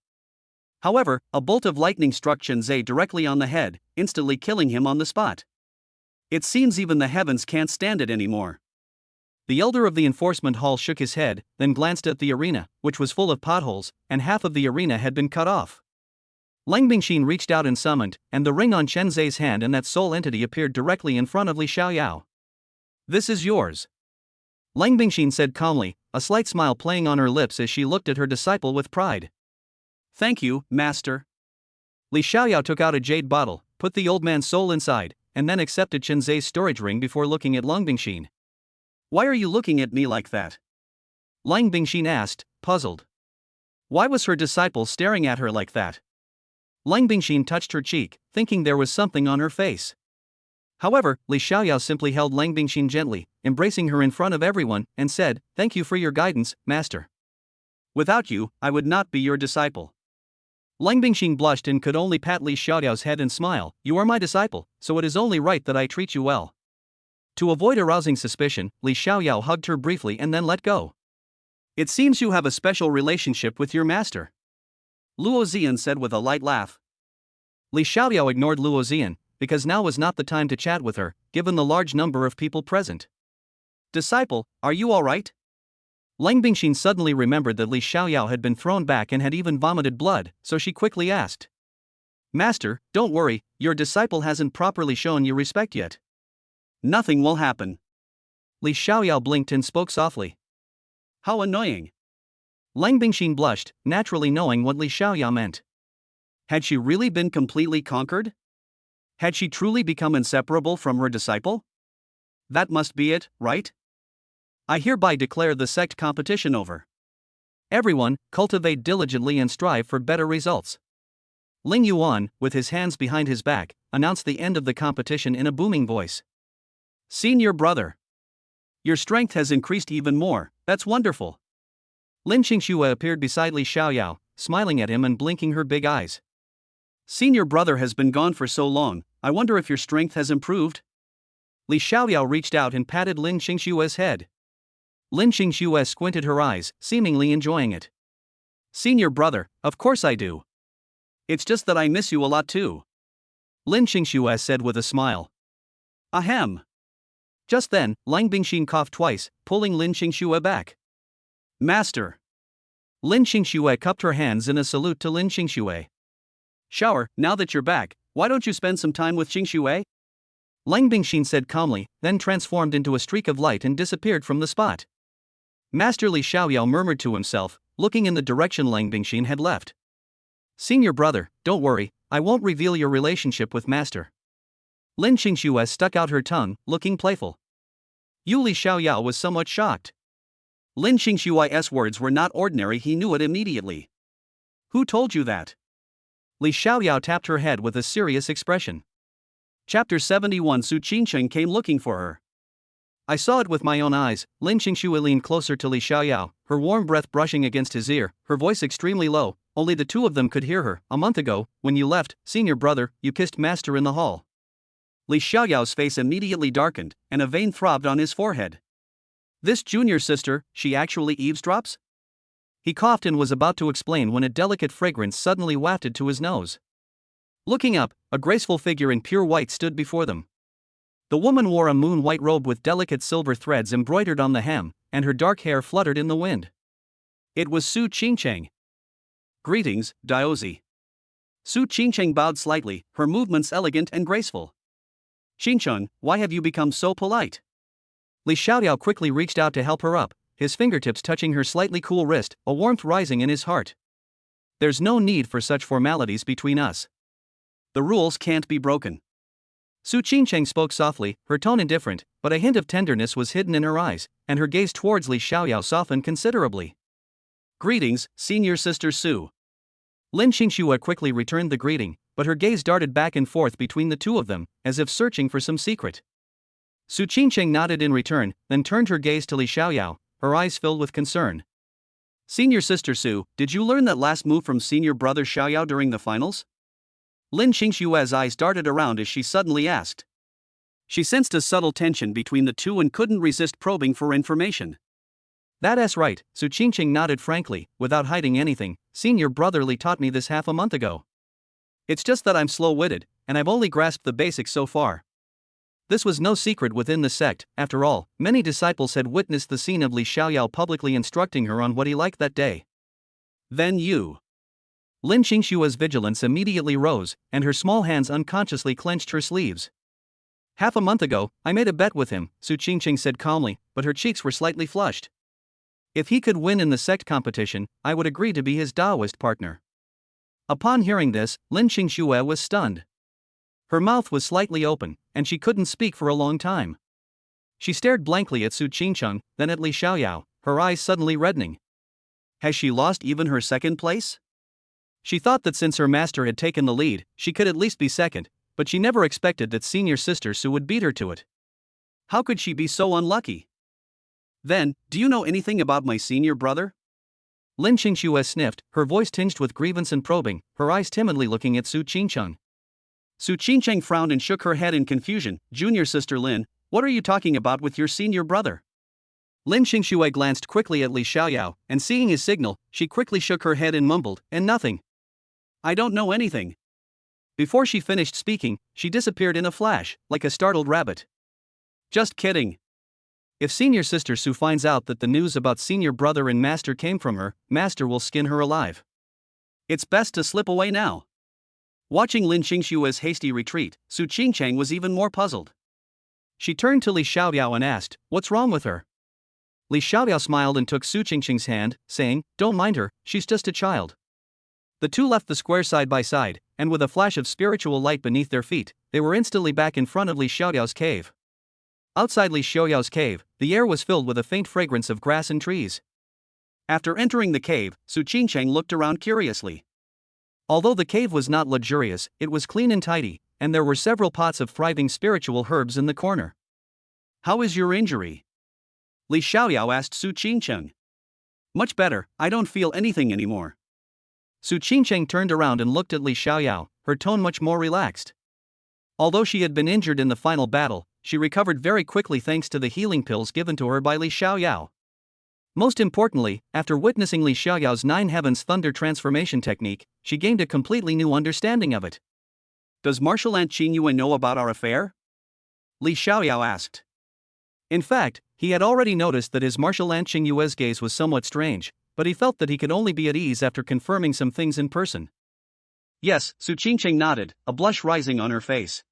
However, a bolt of lightning struck Chen Zai directly on the head, instantly killing him on the spot. It seems even the heavens can't stand it anymore. The elder of the enforcement hall shook his head, then glanced at the arena, which was full of potholes, and half of the arena had been cut off. Lang Bingxin reached out and summoned, and the ring on Chen Zai's hand and that soul entity appeared directly in front of Li Xiaoyao. "This is yours." Lang Bingxin said calmly, a slight smile playing on her lips as she looked at her disciple with pride. "Thank you, master." Li Xiaoyao took out a jade bottle, put the old man's soul inside, and then accepted Chen Zai's storage ring before looking at Lang Bingxin. "Why are you looking at me like that?" Lang Bingxin asked, puzzled. Why was her disciple staring at her like that? Lang Bingxin touched her cheek, thinking there was something on her face. However, Li Xiaoyao simply held Lang Bingxin gently, embracing her in front of everyone, and said, "Thank you for your guidance, master. Without you, I would not be your disciple." Lang Bingxin blushed and could only pat Li Xiaoyao's head and smile. "You are my disciple, so it is only right that I treat you well." To avoid arousing suspicion, Li Xiaoyao hugged her briefly and then let go. "It seems you have a special relationship with your master," Luo Zian said with a light laugh. Li Xiaoyao ignored Luo Zian, because now was not the time to chat with her, given the large number of people present. "Disciple, are you all right?" Lang Bingxin suddenly remembered that Li Xiaoyao had been thrown back and had even vomited blood, so she quickly asked. "Master, don't worry, your disciple hasn't properly shown you respect yet." "Nothing will happen." Li Xiaoyao blinked and spoke softly. "How annoying." Lang Bingxin blushed, naturally knowing what Li Xiaoyao meant. Had she really been completely conquered? Had she truly become inseparable from her disciple? That must be it, right? I hereby declare the sect competition over. Everyone, cultivate diligently and strive for better results. Ling Yuan, with his hands behind his back, announced the end of the competition in a booming voice. Senior brother. Your strength has increased even more, that's wonderful. Lin Qingxue appeared beside Li Xiaoyao, smiling at him and blinking her big eyes. Senior brother has been gone for so long, I wonder if your strength has improved? Li Xiaoyao reached out and patted Lin Qingxue's head. Lin Qingxue squinted her eyes, seemingly enjoying it. Senior brother, of course I do. It's just that I miss you a lot too. Lin Qingxue said with a smile. Ahem. Just then, Lang Bingxin coughed twice, pulling Lin Qingxue back. Master. Lin Qingxue cupped her hands in a salute to Lin Qingxue. Shower, now that you're back, why don't you spend some time with Qingxue? Lang Bingxin said calmly, then transformed into a streak of light and disappeared from the spot. Master Li Xiaoyao murmured to himself, looking in the direction Lang Bingxin had left. Senior brother, don't worry, I won't reveal your relationship with Master. Lin Qingxue stuck out her tongue, looking playful. Yu Li Xiaoyao was somewhat shocked. Lin Qingxue's words were not ordinary, he knew it immediately. Who told you that? Li Xiaoyao tapped her head with a serious expression. Chapter 71. Su Qingcheng came looking for her. I saw it with my own eyes. Lin Qingxue leaned closer to Li Xiaoyao, her warm breath brushing against his ear, her voice extremely low, only the two of them could hear her. A month ago, when you left, senior brother, you kissed Master in the hall. Li Xiaoyao's face immediately darkened, and a vein throbbed on his forehead. This junior sister, she actually eavesdrops? He coughed and was about to explain when a delicate fragrance suddenly wafted to his nose. Looking up, a graceful figure in pure white stood before them. The woman wore a moon-white robe with delicate silver threads embroidered on the hem, and her dark hair fluttered in the wind. It was Su Qingcheng. Greetings, Daozi. Su Qingcheng bowed slightly, her movements elegant and graceful. Qingcheng, why have you become so polite? Li Xiaoyao quickly reached out to help her up, his fingertips touching her slightly cool wrist, a warmth rising in his heart. There's no need for such formalities between us. The rules can't be broken. Su Qingcheng spoke softly, her tone indifferent, but a hint of tenderness was hidden in her eyes, and her gaze towards Li Xiaoyao softened considerably. Greetings, senior sister Su. Lin Qingxue quickly returned the greeting, but her gaze darted back and forth between the two of them, as if searching for some secret. Su Qingcheng nodded in return, then turned her gaze to Li Xiaoyao, her eyes filled with concern. Senior sister Su, did you learn that last move from senior brother Xiaoyao during the finals? Lin Qingxue's eyes darted around as she suddenly asked. She sensed a subtle tension between the two and couldn't resist probing for information. That's right, Su Qingcheng nodded frankly, without hiding anything. Senior brother Li taught me this half a month ago. It's just that I'm slow-witted, and I've only grasped the basics so far. This was no secret within the sect. After all, many disciples had witnessed the scene of Li Xiaoyao publicly instructing her on what he liked that day. Then you. Lin Qingxue's vigilance immediately rose, and her small hands unconsciously clenched her sleeves. Half a month ago, I made a bet with him, Su Qingcheng said calmly, but her cheeks were slightly flushed. If he could win in the sect competition, I would agree to be his Taoist partner. Upon hearing this, Lin Qingxue was stunned. Her mouth was slightly open, and she couldn't speak for a long time. She stared blankly at Su Qingcheng, then at Li Xiaoyao, her eyes suddenly reddening. Has she lost even her second place? She thought that since her master had taken the lead, she could at least be second, but she never expected that senior sister Su would beat her to it. How could she be so unlucky? Then, do you know anything about my senior brother? Lin Qingxue sniffed, her voice tinged with grievance and probing, her eyes timidly looking at Su Qingcheng. Su Qingcheng frowned and shook her head in confusion. Junior sister Lin, what are you talking about with your senior brother? Lin Qingxue glanced quickly at Li Xiaoyao, and seeing his signal, she quickly shook her head and mumbled, and nothing. I don't know anything. Before she finished speaking, she disappeared in a flash, like a startled rabbit. Just kidding. If senior sister Su finds out that the news about senior brother and master came from her, master will skin her alive. It's best to slip away now. Watching Lin Qingxue's hasty retreat, Su Qingcheng was even more puzzled. She turned to Li Xiaoyao and asked, "What's wrong with her?" Li Xiaoyao smiled and took Su Qingcheng's hand, saying, "Don't mind her, she's just a child." The two left the square side by side, and with a flash of spiritual light beneath their feet, they were instantly back in front of Li Xiaoyao's cave. Outside Li Xiaoyao's cave, the air was filled with a faint fragrance of grass and trees. After entering the cave, Su Qingcheng looked around curiously. Although the cave was not luxurious, it was clean and tidy, and there were several pots of thriving spiritual herbs in the corner. How is your injury? Li Xiaoyao asked Su Qingcheng. Much better, I don't feel anything anymore. Su Qingcheng turned around and looked at Li Xiaoyao, her tone much more relaxed. Although she had been injured in the final battle, she recovered very quickly thanks to the healing pills given to her by Li Xiaoyao. Most importantly, after witnessing Li Xiaoyao's Nine Heavens Thunder transformation technique, she gained a completely new understanding of it. Does Marshal Ant Qingyue know about our affair? Li Xiaoyao asked. In fact, he had already noticed that his Marshal Ant Qingyue's gaze was somewhat strange, but he felt that he could only be at ease after confirming some things in person. Yes, Su Qingcheng nodded, a blush rising on her face.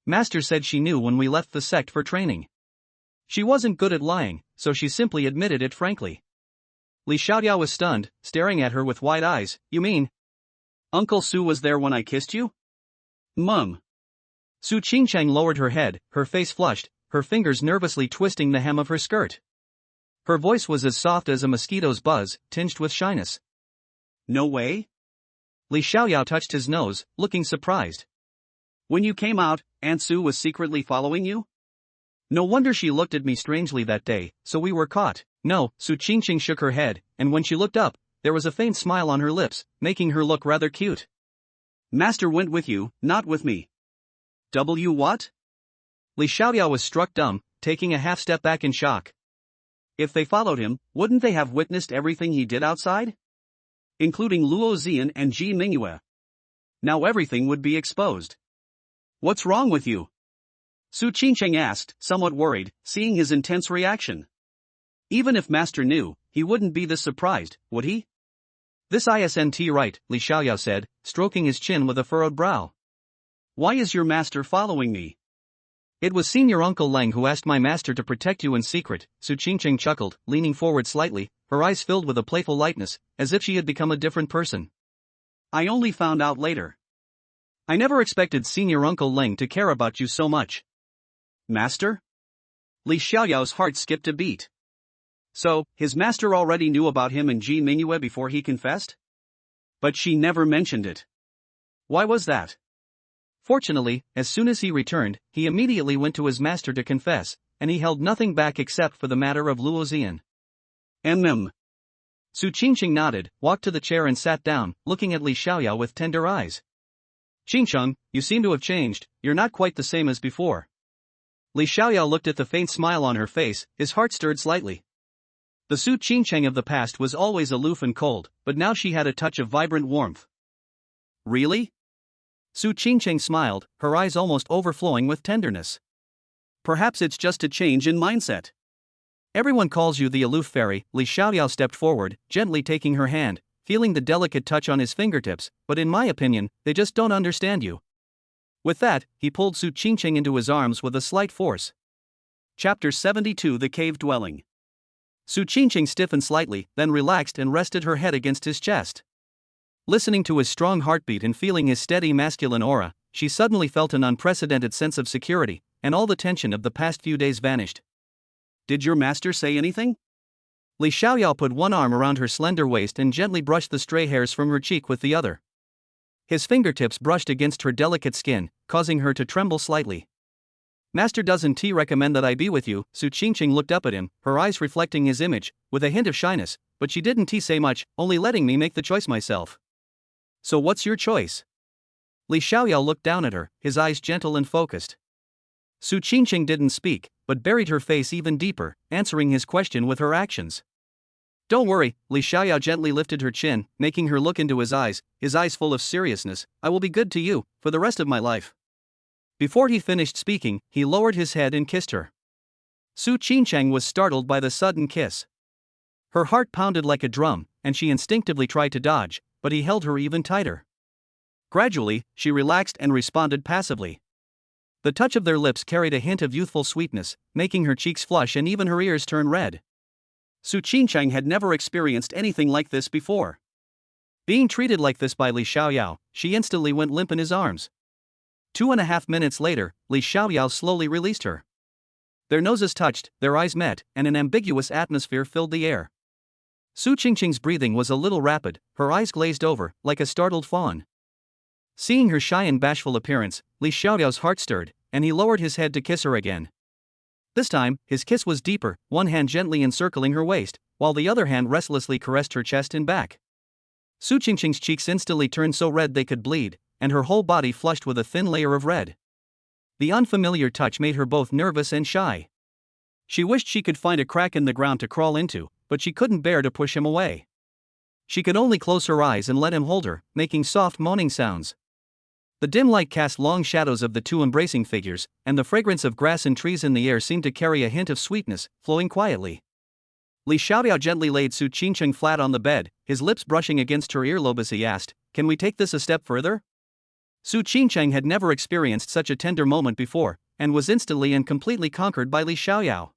Master said she knew when we left the sect for training. She wasn't good at lying, so she simply admitted it frankly. Li Xiaoyao was stunned, staring at her with wide eyes. You mean? Uncle Su was there when I kissed you? Mum. Su Qingcheng lowered her head, her face flushed, her fingers nervously twisting the hem of her skirt. Her voice was as soft as a mosquito's buzz, tinged with shyness. No way? Li Xiaoyao touched his nose, looking surprised. When you came out, Aunt Su was secretly following you? No wonder she looked at me strangely that day, so we were caught. No, Su Qingcheng shook her head, and when she looked up, there was a faint smile on her lips, making her look rather cute. Master went with you, not with me. What? Li Xiaoyao was struck dumb, taking a half step back in shock. If they followed him, wouldn't they have witnessed everything he did outside? Including Luo Zian and Ji Mingyue. Now everything would be exposed. What's wrong with you? Su Qingcheng asked, somewhat worried, seeing his intense reaction. Even if Master knew, he wouldn't be this surprised, would he? This isn't right, Li Xiaoyao said, stroking his chin with a furrowed brow. Why is your master following me? It was Senior Uncle Leng who asked my master to protect you in secret, Su Qingcheng chuckled, leaning forward slightly, her eyes filled with a playful lightness, as if she had become a different person. I only found out later. I never expected Senior Uncle Leng to care about you so much. Master? Li Xiaoyao's heart skipped a beat. So, his master already knew about him and Ji Mingyue before he confessed? But she never mentioned it. Why was that? Fortunately, as soon as he returned, he immediately went to his master to confess, and he held nothing back except for the matter of Luo Zian. Su Qingcheng nodded, walked to the chair and sat down, looking at Li Xiaoyao with tender eyes. Qingcheng, you seem to have changed, you're not quite the same as before. Li Xiaoyao looked at the faint smile on her face, his heart stirred slightly. The Su Qingcheng of the past was always aloof and cold, but now she had a touch of vibrant warmth. Really? Su Qingcheng smiled, her eyes almost overflowing with tenderness. Perhaps it's just a change in mindset. Everyone calls you the aloof fairy. Li Xiaoyao stepped forward, gently taking her hand, feeling the delicate touch on his fingertips, but in my opinion, they just don't understand you. With that, he pulled Su Qingcheng into his arms with a slight force. Chapter 72 The Cave Dwelling. Su Qingcheng stiffened slightly, then relaxed and rested her head against his chest. Listening to his strong heartbeat and feeling his steady masculine aura, she suddenly felt an unprecedented sense of security, and all the tension of the past few days vanished. Did your master say anything? Li Xiaoyao put one arm around her slender waist and gently brushed the stray hairs from her cheek with the other. His fingertips brushed against her delicate skin, causing her to tremble slightly. Master doesn't recommend that I be with you. Su Qingcheng looked up at him, her eyes reflecting his image, with a hint of shyness, but she didn't say much, only letting me make the choice myself. So what's your choice? Li Xiaoyao looked down at her, his eyes gentle and focused. Su Qingcheng didn't speak, but buried her face even deeper, answering his question with her actions. Don't worry, Li Xiaoyao gently lifted her chin, making her look into his eyes full of seriousness. I will be good to you, for the rest of my life. Before he finished speaking, he lowered his head and kissed her. Su Qingcheng was startled by the sudden kiss. Her heart pounded like a drum, and she instinctively tried to dodge, but he held her even tighter. Gradually, she relaxed and responded passively. The touch of their lips carried a hint of youthful sweetness, making her cheeks flush and even her ears turn red. Su Qingcheng had never experienced anything like this before. Being treated like this by Li Xiaoyao, she instantly went limp in his arms. 2.5 minutes later, Li Xiaoyao slowly released her. Their noses touched, their eyes met, and an ambiguous atmosphere filled the air. Su Qingqing's breathing was a little rapid, her eyes glazed over, like a startled fawn. Seeing her shy and bashful appearance, Li Xiaoyao's heart stirred, and he lowered his head to kiss her again. This time, his kiss was deeper, one hand gently encircling her waist, while the other hand restlessly caressed her chest and back. Su Qingqing's cheeks instantly turned so red they could bleed, and her whole body flushed with a thin layer of red. The unfamiliar touch made her both nervous and shy. She wished she could find a crack in the ground to crawl into, but she couldn't bear to push him away. She could only close her eyes and let him hold her, making soft moaning sounds. The dim light cast long shadows of the two embracing figures, and the fragrance of grass and trees in the air seemed to carry a hint of sweetness, flowing quietly. Li Xiaoyao gently laid Su Qingqing flat on the bed, his lips brushing against her earlobe as he asked, "Can we take this a step further?" Su Qingqing had never experienced such a tender moment before, and was instantly and completely conquered by Li Xiaoyao.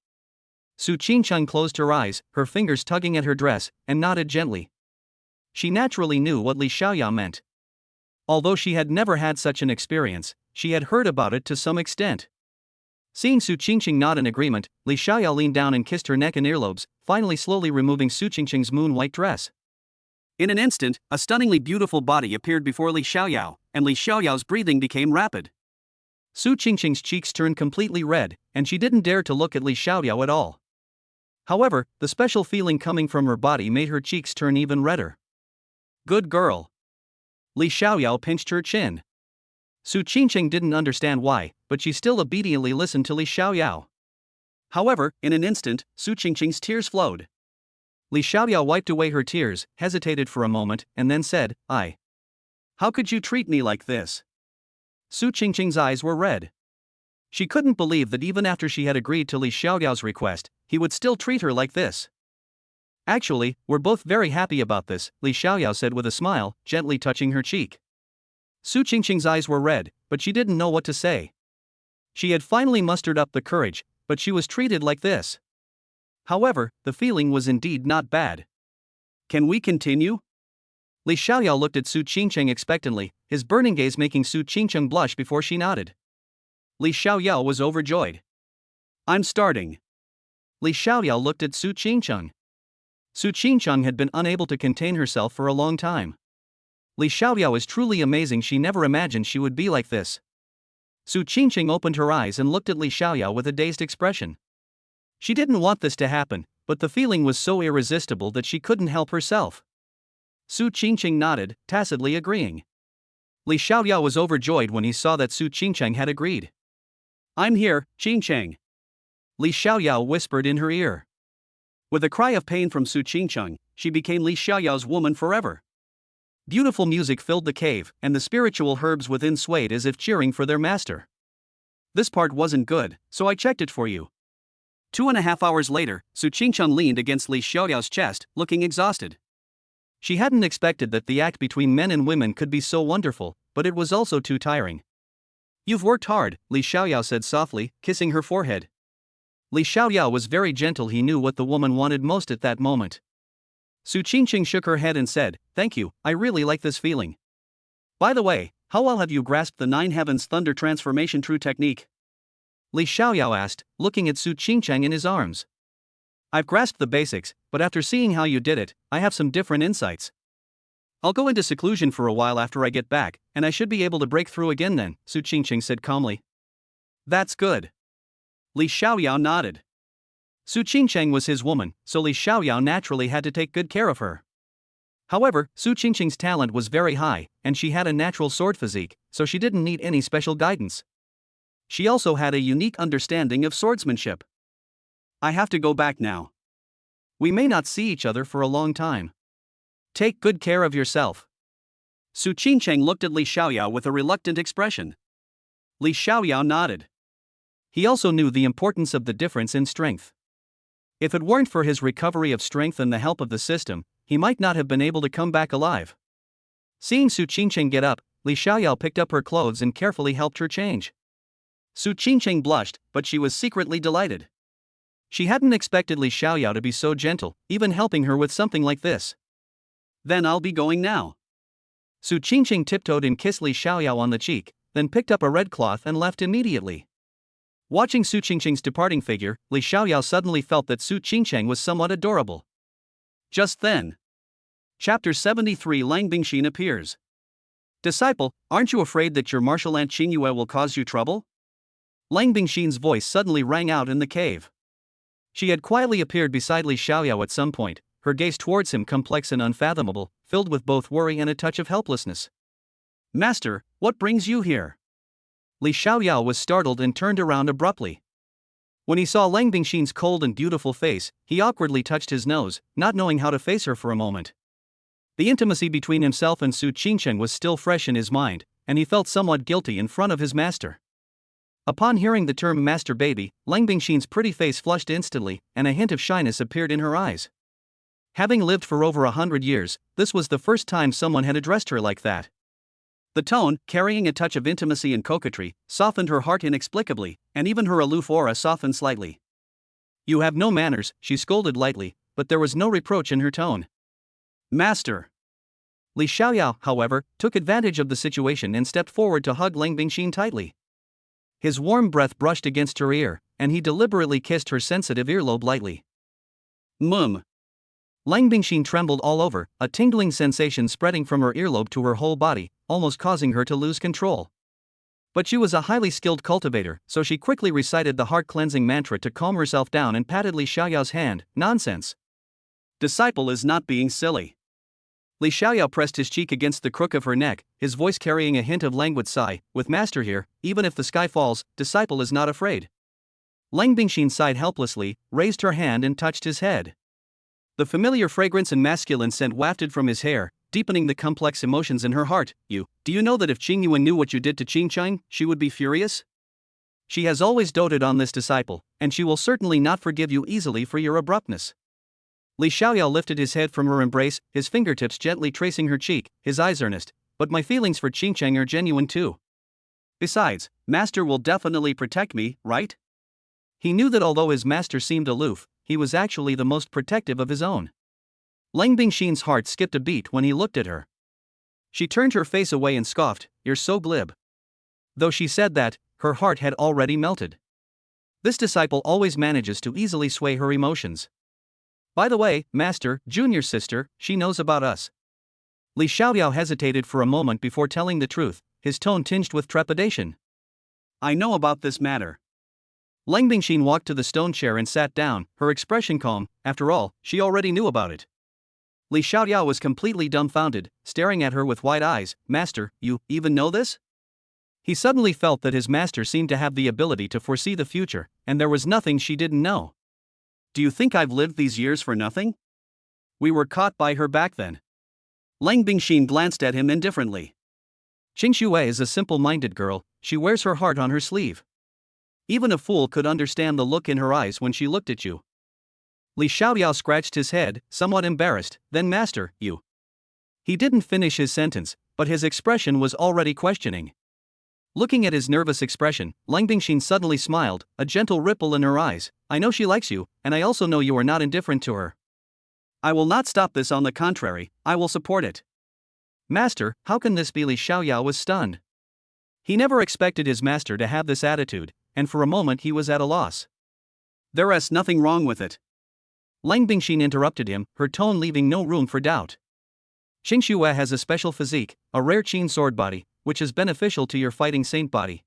Su Qingqing closed her eyes, her fingers tugging at her dress, and nodded gently. She naturally knew what Li Xiaoyao meant. Although she had never had such an experience, she had heard about it to some extent. Seeing Su Qingqing nod in agreement, Li Xiaoyao leaned down and kissed her neck and earlobes, finally slowly removing Su Qingqing's moon-white dress. In an instant, a stunningly beautiful body appeared before Li Xiaoyao, and Li Xiaoyao's breathing became rapid. Su Qingqing's cheeks turned completely red, and she didn't dare to look at Li Xiaoyao at all. However, the special feeling coming from her body made her cheeks turn even redder. "Good girl." Li Xiaoyao pinched her chin. Su Qingqing didn't understand why, but she still obediently listened to Li Xiaoyao. However, in an instant, Su Qingqing's tears flowed. Li Xiaoyao wiped away her tears, hesitated for a moment, and then said, "How could you treat me like this?" Su Qingqing's eyes were red. She couldn't believe that even after she had agreed to Li Xiaoyao's request, he would still treat her like this. "Actually, we're both very happy about this," Li Xiaoyao said with a smile, gently touching her cheek. Su Qingqing's eyes were red, but she didn't know what to say. She had finally mustered up the courage, but she was treated like this. However, the feeling was indeed not bad. "Can we continue?" Li Xiaoyao looked at Su Qingqing expectantly, his burning gaze making Su Qingqing blush before she nodded. Li Xiaoyao was overjoyed. "I'm starting." Li Xiaoyao looked at Su Qingqing. Su Qingqing had been unable to contain herself for a long time. Li Xiaoyao is truly amazing, she never imagined she would be like this. Su Qingqing opened her eyes and looked at Li Xiaoyao with a dazed expression. She didn't want this to happen, but the feeling was so irresistible that she couldn't help herself. Su Qingqing nodded, tacitly agreeing. Li Xiaoyao was overjoyed when he saw that Su Qingqing had agreed. "I'm here, Qingqing," Li Xiaoyao whispered in her ear. With a cry of pain from Su Qingqing, she became Li Xiaoyao's woman forever. Beautiful music filled the cave, and the spiritual herbs within swayed as if cheering for their master. "This part wasn't good, so I checked it for you." 2.5 hours later, Su Qingqing leaned against Li Xiaoyao's chest, looking exhausted. She hadn't expected that the act between men and women could be so wonderful, but it was also too tiring. "You've worked hard," Li Xiaoyao said softly, kissing her forehead. Li Xiaoyao was very gentle, he knew what the woman wanted most at that moment. Su Qingqing shook her head and said, "Thank you, I really like this feeling. By the way, how well have you grasped the Nine Heavens Thunder Transformation True Technique?" Li Xiaoyao asked, looking at Su Qingqing in his arms. "I've grasped the basics, but after seeing how you did it, I have some different insights. I'll go into seclusion for a while after I get back, and I should be able to break through again then," Su Qingqing said calmly. "That's good." Li Xiaoyao nodded. Su Qingqing was his woman, so Li Xiaoyao naturally had to take good care of her. However, Su Qingqing's talent was very high, and she had a natural sword physique, so she didn't need any special guidance. She also had a unique understanding of swordsmanship. "I have to go back now. We may not see each other for a long time. Take good care of yourself." Su Qingqing looked at Li Xiaoyao with a reluctant expression. Li Xiaoyao nodded. He also knew the importance of the difference in strength. If it weren't for his recovery of strength and the help of the system, he might not have been able to come back alive. Seeing Su Qingqing get up, Li Xiaoyao picked up her clothes and carefully helped her change. Su Qingqing blushed, but she was secretly delighted. She hadn't expected Li Xiaoyao to be so gentle, even helping her with something like this. "Then I'll be going now." Su Qingqing tiptoed and kissed Li Xiaoyao on the cheek, then picked up a red cloth and left immediately. Watching Su Qingqing's departing figure, Li Xiaoyao suddenly felt that Su Qingqing was somewhat adorable. Just then, Chapter 73 Lang Bingxin appears. Disciple, aren't you afraid that your martial aunt Qingyue will cause you trouble? Lang Bingxin's voice suddenly rang out in the cave. She had quietly appeared beside Li Xiaoyao at some point, her gaze towards him complex and unfathomable, filled with both worry and a touch of helplessness. Master, what brings you here? Li Xiaoyao was startled and turned around abruptly. When he saw Lang Bingxin's cold and beautiful face, he awkwardly touched his nose, not knowing how to face her for a moment. The intimacy between himself and Su Qingcheng was still fresh in his mind, and he felt somewhat guilty in front of his master. Upon hearing the term master baby, Lang Bingxin's pretty face flushed instantly, and a hint of shyness appeared in her eyes. Having lived for over 100 years, this was the first time someone had addressed her like that. The tone, carrying a touch of intimacy and coquetry, softened her heart inexplicably, and even her aloof aura softened slightly. You have no manners, she scolded lightly, but there was no reproach in her tone. Master. Li Xiaoyao, however, took advantage of the situation and stepped forward to hug Lang Bingxin tightly. His warm breath brushed against her ear, and he deliberately kissed her sensitive earlobe lightly. Mum. Lang Bingxin trembled all over, a tingling sensation spreading from her earlobe to her whole body, almost causing her to lose control. But she was a highly skilled cultivator, so she quickly recited the heart-cleansing mantra to calm herself down and patted Li Xiaoyao's hand. Nonsense. Disciple is not being silly. Li Xiaoyao pressed his cheek against the crook of her neck, his voice carrying a hint of languid sigh. With master here, even if the sky falls, disciple is not afraid. Lang Bingxin sighed helplessly, raised her hand and touched his head. The familiar fragrance and masculine scent wafted from his hair, deepening the complex emotions in her heart. Do you know that if Qingyue knew what you did to Qingcheng, she would be furious? She has always doted on this disciple, and she will certainly not forgive you easily for your abruptness. Li Xiaoyao lifted his head from her embrace, his fingertips gently tracing her cheek, his eyes earnest. But my feelings for Qingcheng are genuine too. Besides, master will definitely protect me, right? He knew that although his master seemed aloof, he was actually the most protective of his own. Lang Bingxin's heart skipped a beat when he looked at her. She turned her face away and scoffed, "You're so glib." Though she said that, her heart had already melted. This disciple always manages to easily sway her emotions. By the way, master, junior sister, she knows about us. Li Xiaoyao hesitated for a moment before telling the truth, his tone tinged with trepidation. I know about this matter. Lang Bingxin walked to the stone chair and sat down, her expression calm. After all, she already knew about it. Li Xiaoyao was completely dumbfounded, staring at her with wide eyes. Master, you even know this? He suddenly felt that his master seemed to have the ability to foresee the future, and there was nothing she didn't know. Do you think I've lived these years for nothing? We were caught by her back then. Lang Bingxin glanced at him indifferently. Qingxue is a simple-minded girl, she wears her heart on her sleeve. Even a fool could understand the look in her eyes when she looked at you. Li Xiaoyao scratched his head, somewhat embarrassed. Then master, you. He didn't finish his sentence, but his expression was already questioning. Looking at his nervous expression, Lang Bingxin suddenly smiled, a gentle ripple in her eyes. I know she likes you, and I also know you are not indifferent to her. I will not stop this, on the contrary, I will support it. Master, how can this be? Li Xiaoyao was stunned. He never expected his master to have this attitude, and for a moment he was at a loss. There is nothing wrong with it. Lang Bingxin interrupted him, her tone leaving no room for doubt. Qingxue has a special physique, a rare Qin sword body, which is beneficial to your fighting saint body.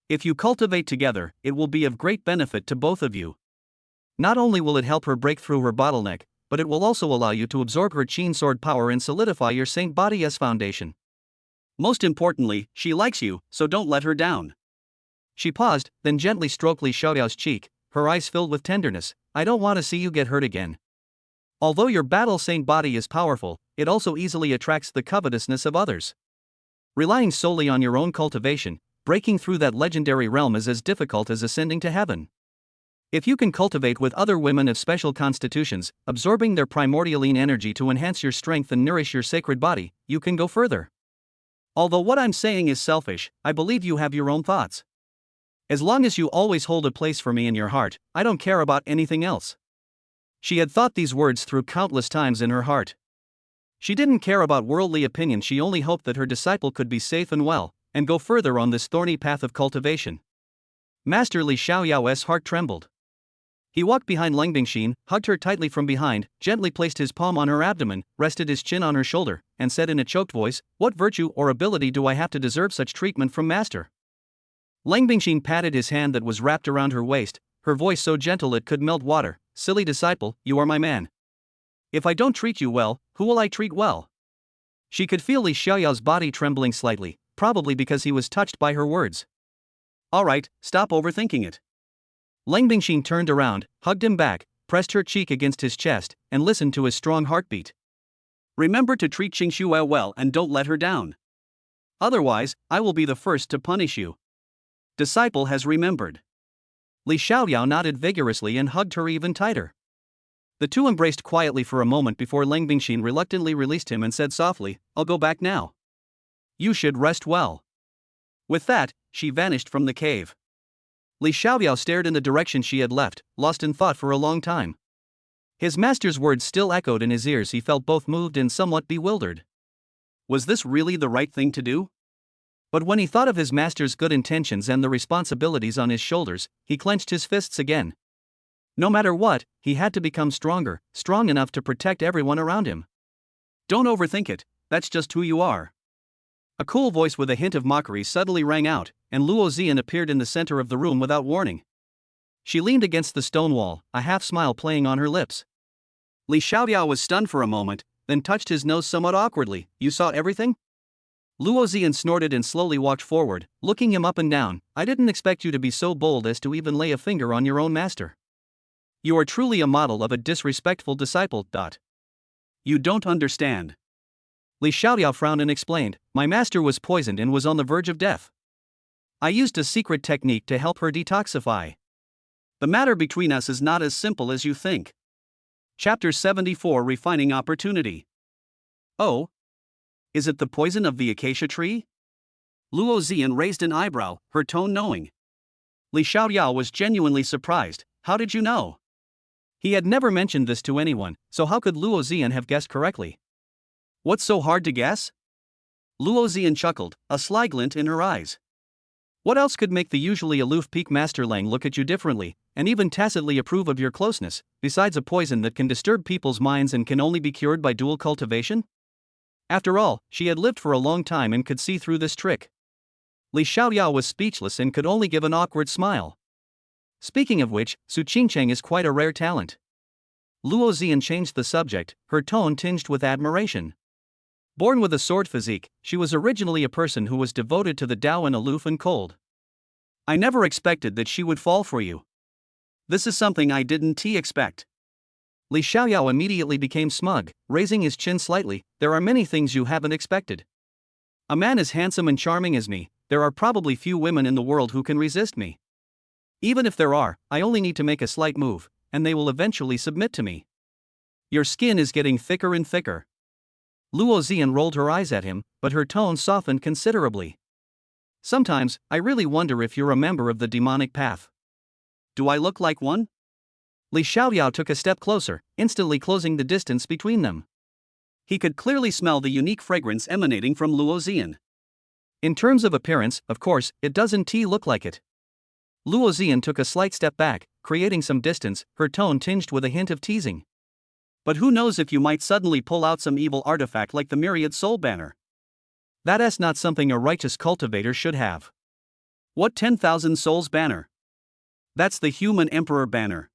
If you cultivate together, it will be of great benefit to both of you. Not only will it help her break through her bottleneck, but it will also allow you to absorb her Qin sword power and solidify your saint body's foundation. Most importantly, she likes you, so don't let her down. She paused, then gently stroked Li Xiaoyao's cheek, her eyes filled with tenderness. I don't want to see you get hurt again. Although your battle saint body is powerful, it also easily attracts the covetousness of others. Relying solely on your own cultivation, breaking through that legendary realm is as difficult as ascending to heaven. If you can cultivate with other women of special constitutions, absorbing their primordialine energy to enhance your strength and nourish your sacred body, you can go further. Although what I'm saying is selfish, I believe you have your own thoughts. As long as you always hold a place for me in your heart, I don't care about anything else. She had thought these words through countless times in her heart. She didn't care about worldly opinion, she only hoped that her disciple could be safe and well, and go further on this thorny path of cultivation. Master Li Xiaoyao's heart trembled. He walked behind Lang Bingxin, hugged her tightly from behind, gently placed his palm on her abdomen, rested his chin on her shoulder, and said in a choked voice, "What virtue or ability do I have to deserve such treatment from master?" Lang Bingxin patted his hand that was wrapped around her waist, her voice so gentle it could melt water. "Silly disciple, you are my man. If I don't treat you well, who will I treat well?" She could feel Li Xiaoyao's body trembling slightly, probably because he was touched by her words. Alright, stop overthinking it. Lang Bingxin turned around, hugged him back, pressed her cheek against his chest, and listened to his strong heartbeat. Remember to treat Xingxue well and don't let her down. Otherwise, I will be the first to punish you. Disciple has remembered. Li Xiaoyao nodded vigorously and hugged her even tighter. The two embraced quietly for a moment before Lang Bingxin reluctantly released him and said softly, "I'll go back now. You should rest well." With that, she vanished from the cave. Li Xiaoyao stared in the direction she had left, lost in thought for a long time. His master's words still echoed in his ears. He felt both moved and somewhat bewildered. Was this really the right thing to do? But when he thought of his master's good intentions and the responsibilities on his shoulders, he clenched his fists again. No matter what, he had to become stronger, strong enough to protect everyone around him. Don't overthink it, that's just who you are. A cool voice with a hint of mockery suddenly rang out, and Luo Zian appeared in the center of the room without warning. She leaned against the stone wall, a half-smile playing on her lips. Li Xiaoyao was stunned for a moment, then touched his nose somewhat awkwardly. "You saw everything?" Luo Zian snorted and slowly walked forward, looking him up and down. "I didn't expect you to be so bold as to even lay a finger on your own master. You are truly a model of a disrespectful disciple." You don't understand. Li Xiaoyao frowned and explained, "My master was poisoned and was on the verge of death. I used a secret technique to help her detoxify. The matter between us is not as simple as you think." Chapter 74 Refining Opportunity. Oh? Is it the poison of the acacia tree? Luo Zian raised an eyebrow, her tone knowing. Li Xiaoyao was genuinely surprised. "How did you know?" He had never mentioned this to anyone, so how could Luo Zian have guessed correctly? What's so hard to guess? Luo Zian chuckled, a sly glint in her eyes. What else could make the usually aloof Peak Master Lang look at you differently, and even tacitly approve of your closeness, besides a poison that can disturb people's minds and can only be cured by dual cultivation? After all, she had lived for a long time and could see through this trick. Li Xiaoyao was speechless and could only give an awkward smile. Speaking of which, Su Qingcheng is quite a rare talent. Luo Zian changed the subject, her tone tinged with admiration. Born with a sword physique, she was originally a person who was devoted to the Tao and aloof and cold. I never expected that she would fall for you. This is something I didn't expect. Li Xiaoyao immediately became smug, raising his chin slightly. "There are many things you haven't expected. A man as handsome and charming as me, there are probably few women in the world who can resist me. Even if there are, I only need to make a slight move, and they will eventually submit to me. Your skin is getting thicker and thicker." Luo Zian rolled her eyes at him, but her tone softened considerably. "Sometimes, I really wonder if you're a member of the demonic path." Do I look like one? Li Xiaoyao took a step closer, instantly closing the distance between them. He could clearly smell the unique fragrance emanating from Luo Zian. "In terms of appearance, of course, it doesn't look like it." Luo Zian took a slight step back, creating some distance, her tone tinged with a hint of teasing. "But who knows if you might suddenly pull out some evil artifact like the Myriad Soul Banner. That's not something a righteous cultivator should have." "What 10,000 Souls Banner?" "That's the Human Emperor Banner."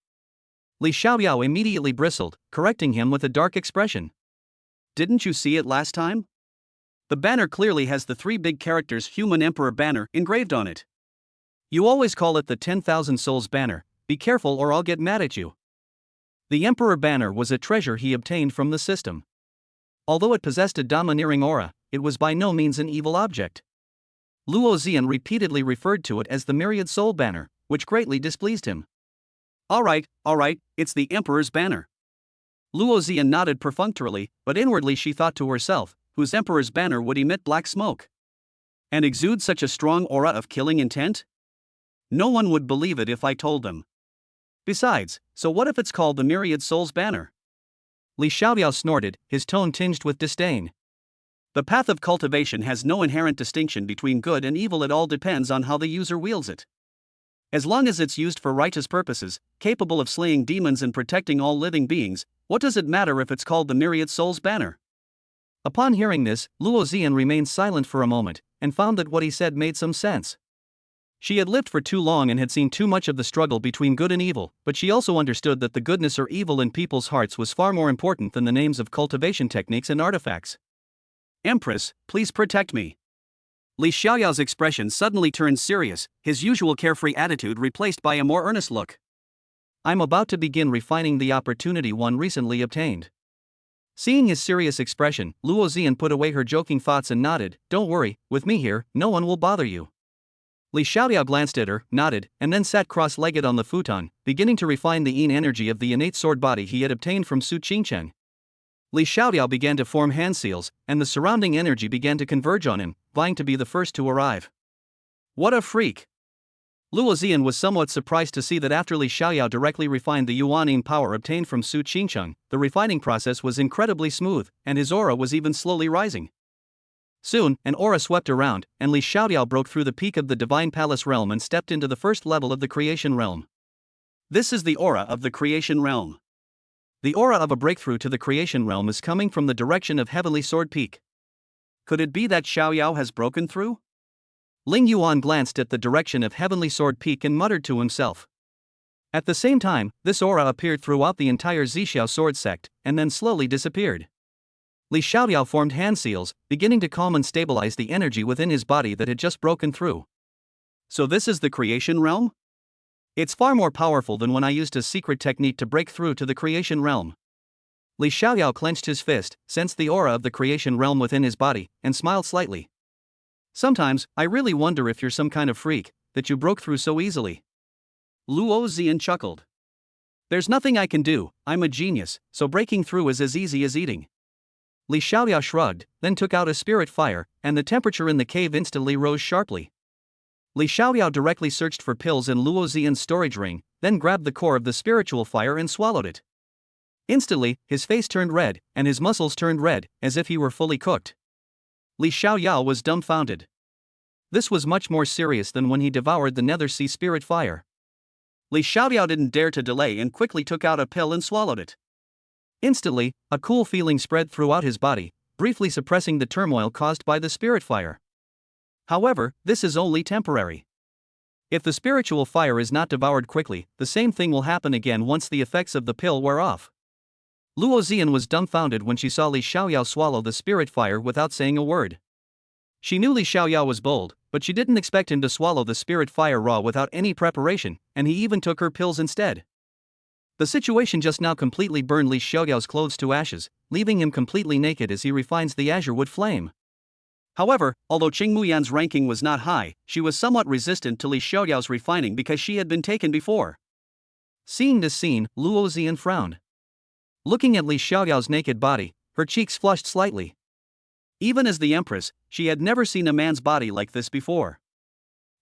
Li Xiaoyao immediately bristled, correcting him with a dark expression. "Didn't you see it last time? The banner clearly has the 3 big characters Human Emperor Banner engraved on it." "You always call it the 10,000 Souls Banner, be careful or I'll get mad at you." The Emperor Banner was a treasure he obtained from the system. Although it possessed a domineering aura, it was by no means an evil object. Luo Zian repeatedly referred to it as the Myriad Soul Banner, which greatly displeased him. Alright, it's the Emperor's Banner." Luo Zian nodded perfunctorily, but inwardly she thought to herself, whose Emperor's Banner would emit black smoke and exude such a strong aura of killing intent? No one would believe it if I told them. Besides, so what if it's called the Myriad Souls Banner? Li Xiaoyao snorted, his tone tinged with disdain. The path of cultivation has no inherent distinction between good and evil, it all depends on how the user wields it. As long as it's used for righteous purposes, capable of slaying demons and protecting all living beings, what does it matter if it's called the Myriad Souls banner? Upon hearing this, Luo Zian remained silent for a moment, and found that what he said made some sense. She had lived for too long and had seen too much of the struggle between good and evil, but she also understood that the goodness or evil in people's hearts was far more important than the names of cultivation techniques and artifacts. Empress, please protect me. Li Xiaoyao's expression suddenly turned serious, his usual carefree attitude replaced by a more earnest look. I'm about to begin refining the opportunity one recently obtained. Seeing his serious expression, Luo Zian put away her joking thoughts and nodded. Don't worry, with me here, no one will bother you. Li Xiaoyao glanced at her, nodded, and then sat cross-legged on the futon, beginning to refine the yin energy of the innate sword body he had obtained from Su Qingcheng. Li Xiaoyao began to form hand seals, and the surrounding energy began to converge on him, vying to be the first to arrive. What a freak! Luo Zian was somewhat surprised to see that after Li Xiaoyao directly refined the yuan power obtained from Su Qingcheng, the refining process was incredibly smooth, and his aura was even slowly rising. Soon, an aura swept around, and Li Xiaoyao broke through the peak of the Divine Palace realm and stepped into the first level of the Creation realm. This is the aura of the Creation realm. The aura of a breakthrough to the Creation realm is coming from the direction of Heavenly Sword Peak. Could it be that Xiaoyao has broken through? Ling Yuan glanced at the direction of Heavenly Sword Peak and muttered to himself. At the same time, this aura appeared throughout the entire Zixiao sword sect, and then slowly disappeared. Li Xiaoyao formed hand seals, beginning to calm and stabilize the energy within his body that had just broken through. So this is the Creation realm? It's far more powerful than when I used a secret technique to break through to the Creation realm. Li Xiaoyao clenched his fist, sensed the aura of the Creation realm within his body, and smiled slightly. Sometimes, I really wonder if you're some kind of freak, that you broke through so easily. Luo Zian chuckled. There's nothing I can do, I'm a genius, so breaking through is as easy as eating. Li Xiaoyao shrugged, then took out a spirit fire, and the temperature in the cave instantly rose sharply. Li Xiaoyao directly searched for pills in Luo Zian's storage ring, then grabbed the core of the spiritual fire and swallowed it. Instantly, his face turned red, and his muscles turned red, as if he were fully cooked. Li Xiaoyao was dumbfounded. This was much more serious than when he devoured the Nether Sea spirit fire. Li Xiaoyao didn't dare to delay and quickly took out a pill and swallowed it. Instantly, a cool feeling spread throughout his body, briefly suppressing the turmoil caused by the spirit fire. However, this is only temporary. If the spiritual fire is not devoured quickly, the same thing will happen again once the effects of the pill wear off. Luo Zian was dumbfounded when she saw Li Xiaoyao swallow the spirit fire without saying a word. She knew Li Xiaoyao was bold, but she didn't expect him to swallow the spirit fire raw without any preparation, and he even took her pills instead. The situation just now completely burned Li Xiaoyao's clothes to ashes, leaving him completely naked as he refines the azure wood flame. However, although Qing Muyan's ranking was not high, she was somewhat resistant to Li Xiaoyao's refining because she had been taken before. Seeing this scene, Luo Zian frowned. Looking at Li Xiaoyao's naked body, her cheeks flushed slightly. Even as the Empress, she had never seen a man's body like this before.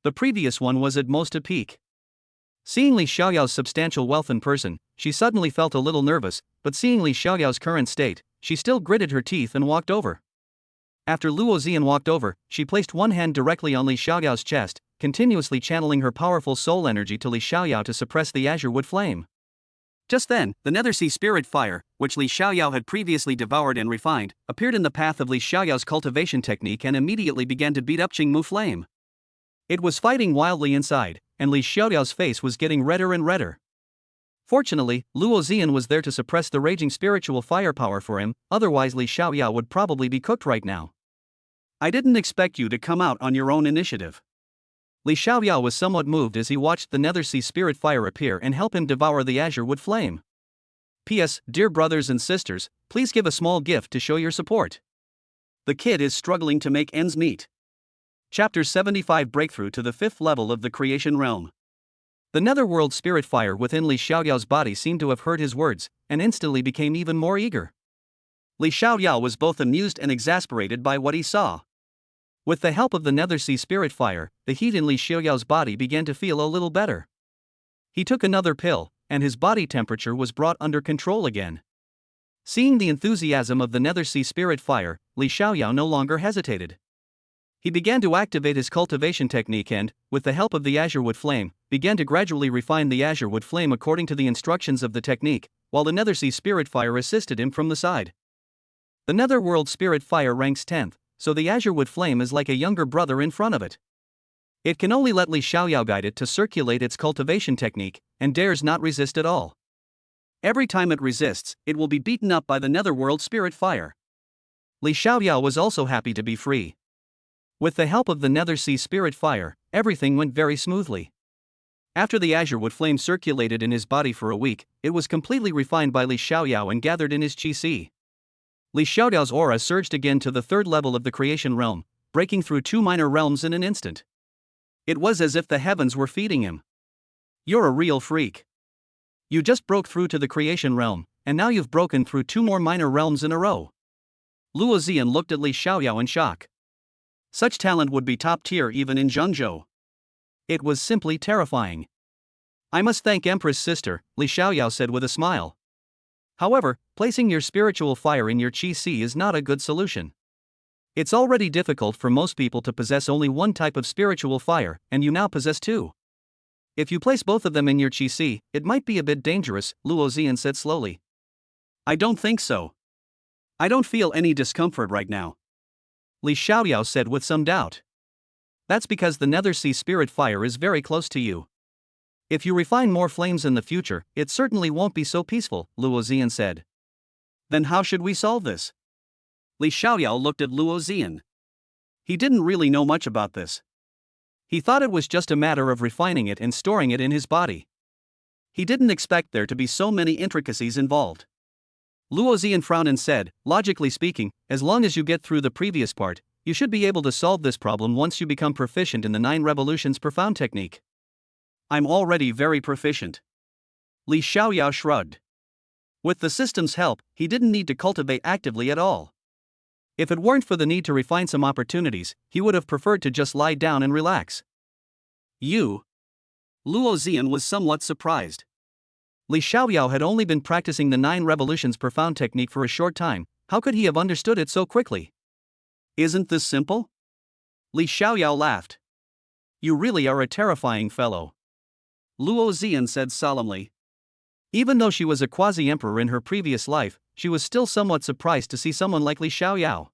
The previous one was at most a peak. Seeing Li Xiaoyao's substantial wealth in person, she suddenly felt a little nervous, but seeing Li Xiaoyao's current state, she still gritted her teeth and walked over. After Luo Zian walked over, she placed one hand directly on Li Xiaoyao's chest, continuously channeling her powerful soul energy to Li Xiaoyao to suppress the azure wood flame. Just then, the Nether Sea spirit fire, which Li Xiaoyao had previously devoured and refined, appeared in the path of Li Xiaoyao's cultivation technique and immediately began to beat up Qingmu Flame. It was fighting wildly inside, and Li Xiaoyao's face was getting redder and redder. Fortunately, Luo Zian was there to suppress the raging spiritual firepower for him, otherwise Li Xiaoyao would probably be cooked right now. I didn't expect you to come out on your own initiative. Li Xiaoyao was somewhat moved as he watched the Nether Sea spirit fire appear and help him devour the azure wood flame. P.S. Dear brothers and sisters, please give a small gift to show your support. The kid is struggling to make ends meet. Chapter 75 Breakthrough to the 5th level of the Creation Realm. The netherworld spirit fire within Li Xiaoyao's body seemed to have heard his words, and instantly became even more eager. Li Xiaoyao was both amused and exasperated by what he saw. With the help of the Nether Sea spirit fire, the heat in Li Xiaoyao's body began to feel a little better. He took another pill, and his body temperature was brought under control again. Seeing the enthusiasm of the Nether Sea spirit fire, Li Xiaoyao no longer hesitated. He began to activate his cultivation technique and, with the help of the azure wood flame, began to gradually refine the azure wood flame according to the instructions of the technique, while the Netherseas Spirit Fire assisted him from the side. The Netherworld Spirit Fire ranks 10th, so the azure wood flame is like a younger brother in front of it. It can only let Li Xiaoyao guide it to circulate its cultivation technique, and dares not resist at all. Every time it resists, it will be beaten up by the Netherworld Spirit Fire. Li Xiaoyao was also happy to be free. With the help of the Nethersea Spirit Fire, everything went very smoothly. After the azure wood flame circulated in his body for a week, it was completely refined by Li Xiaoyao and gathered in his qi. Li Xiaoyao's aura surged again to the 3rd level of the creation realm, breaking through 2 minor realms in an instant. It was as if the heavens were feeding him. You're a real freak. You just broke through to the creation realm, and now you've broken through 2 more minor realms in a row. Luo Ziyan looked at Li Xiaoyao in shock. Such talent would be top tier even in Zhengzhou. It was simply terrifying. I must thank Empress Sister, Li Xiaoyao said with a smile. However, placing your spiritual fire in your qi is not a good solution. It's already difficult for most people to possess only one type of spiritual fire, and you now possess 2. If you place both of them in your qi, it might be a bit dangerous, Luo Ziyan said slowly. I don't think so. I don't feel any discomfort right now, Li Xiaoyao said with some doubt. That's because the Nethersea Spirit Fire is very close to you. If you refine more flames in the future, it certainly won't be so peaceful, Luo Ziyan said. Then how should we solve this? Li Xiaoyao looked at Luo Ziyan. He didn't really know much about this. He thought it was just a matter of refining it and storing it in his body. He didn't expect there to be so many intricacies involved. Luo Ziyan frowned and said, logically speaking, as long as you get through the previous part, you should be able to solve this problem once you become proficient in the 9 revolutions profound technique. I'm already very proficient. Li Xiaoyao shrugged. With the system's help, he didn't need to cultivate actively at all. If it weren't for the need to refine some opportunities, he would have preferred to just lie down and relax. You? Luo Ziyan was somewhat surprised. Li Xiaoyao had only been practicing the 9 revolutions profound technique for a short time. How could he have understood it so quickly? Isn't this simple? Li Xiaoyao laughed. You really are a terrifying fellow, Luo Ziyan said solemnly. Even though she was a quasi-emperor in her previous life, she was still somewhat surprised to see someone like Li Xiaoyao.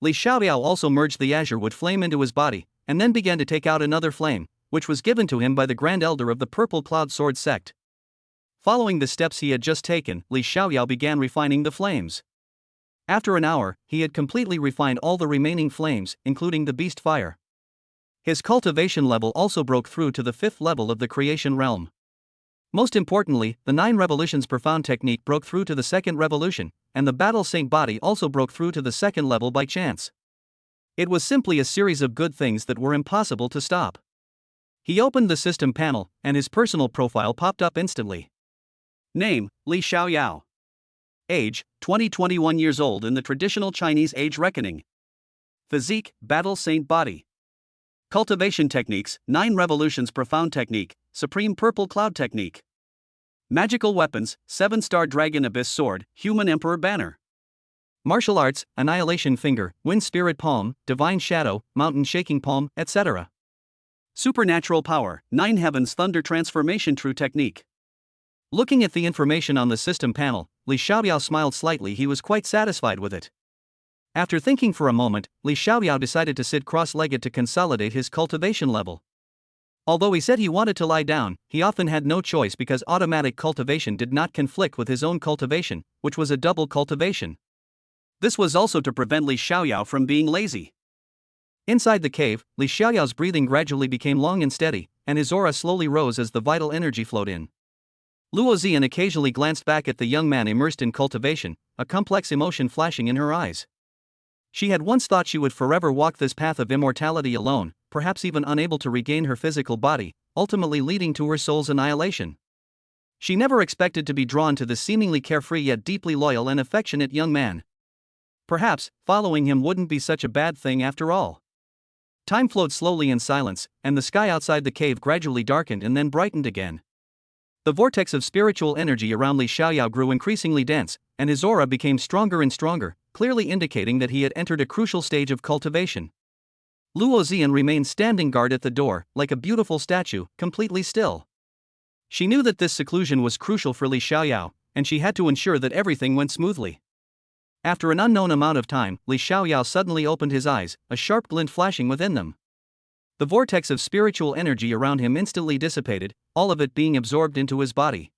Li Xiaoyao also merged the azure wood flame into his body, and then began to take out another flame, which was given to him by the Grand Elder of the Purple Cloud Sword sect. Following the steps he had just taken, Li Xiaoyao began refining the flames. After an hour, he had completely refined all the remaining flames, including the beast fire. His cultivation level also broke through to the 5th level of the creation realm. Most importantly, the 9 revolutions profound technique broke through to the 2nd revolution, and the battle saint body also broke through to the 2nd level by chance. It was simply a series of good things that were impossible to stop. He opened the system panel, and his personal profile popped up instantly. Name, Li Xiaoyao. Age, 21 years old in the traditional Chinese age reckoning. Physique, battle saint body. Cultivation techniques, 9 revolutions profound technique, supreme purple cloud technique. Magical weapons, 7-star dragon abyss sword, human emperor banner. Martial arts, annihilation finger, wind spirit palm, divine shadow, mountain shaking palm, etc. Supernatural power, 9 heavens thunder transformation true technique. Looking at the information on the system panel, Li Xiaoyao smiled slightly. He was quite satisfied with it. After thinking for a moment, Li Xiaoyao decided to sit cross-legged to consolidate his cultivation level. Although he said he wanted to lie down, he often had no choice because automatic cultivation did not conflict with his own cultivation, which was a double cultivation. This was also to prevent Li Xiaoyao from being lazy. Inside the cave, Li Xiaoyao's breathing gradually became long and steady, and his aura slowly rose as the vital energy flowed in. Luo Ziyan occasionally glanced back at the young man immersed in cultivation, a complex emotion flashing in her eyes. She had once thought she would forever walk this path of immortality alone, perhaps even unable to regain her physical body, ultimately leading to her soul's annihilation. She never expected to be drawn to this seemingly carefree yet deeply loyal and affectionate young man. Perhaps, following him wouldn't be such a bad thing after all. Time flowed slowly in silence, and the sky outside the cave gradually darkened and then brightened again. The vortex of spiritual energy around Li Xiaoyao grew increasingly dense, and his aura became stronger and stronger, clearly indicating that he had entered a crucial stage of cultivation. Luo Zian remained standing guard at the door, like a beautiful statue, completely still. She knew that this seclusion was crucial for Li Xiaoyao, and she had to ensure that everything went smoothly. After an unknown amount of time, Li Xiaoyao suddenly opened his eyes, a sharp glint flashing within them. The vortex of spiritual energy around him instantly dissipated, all of it being absorbed into his body.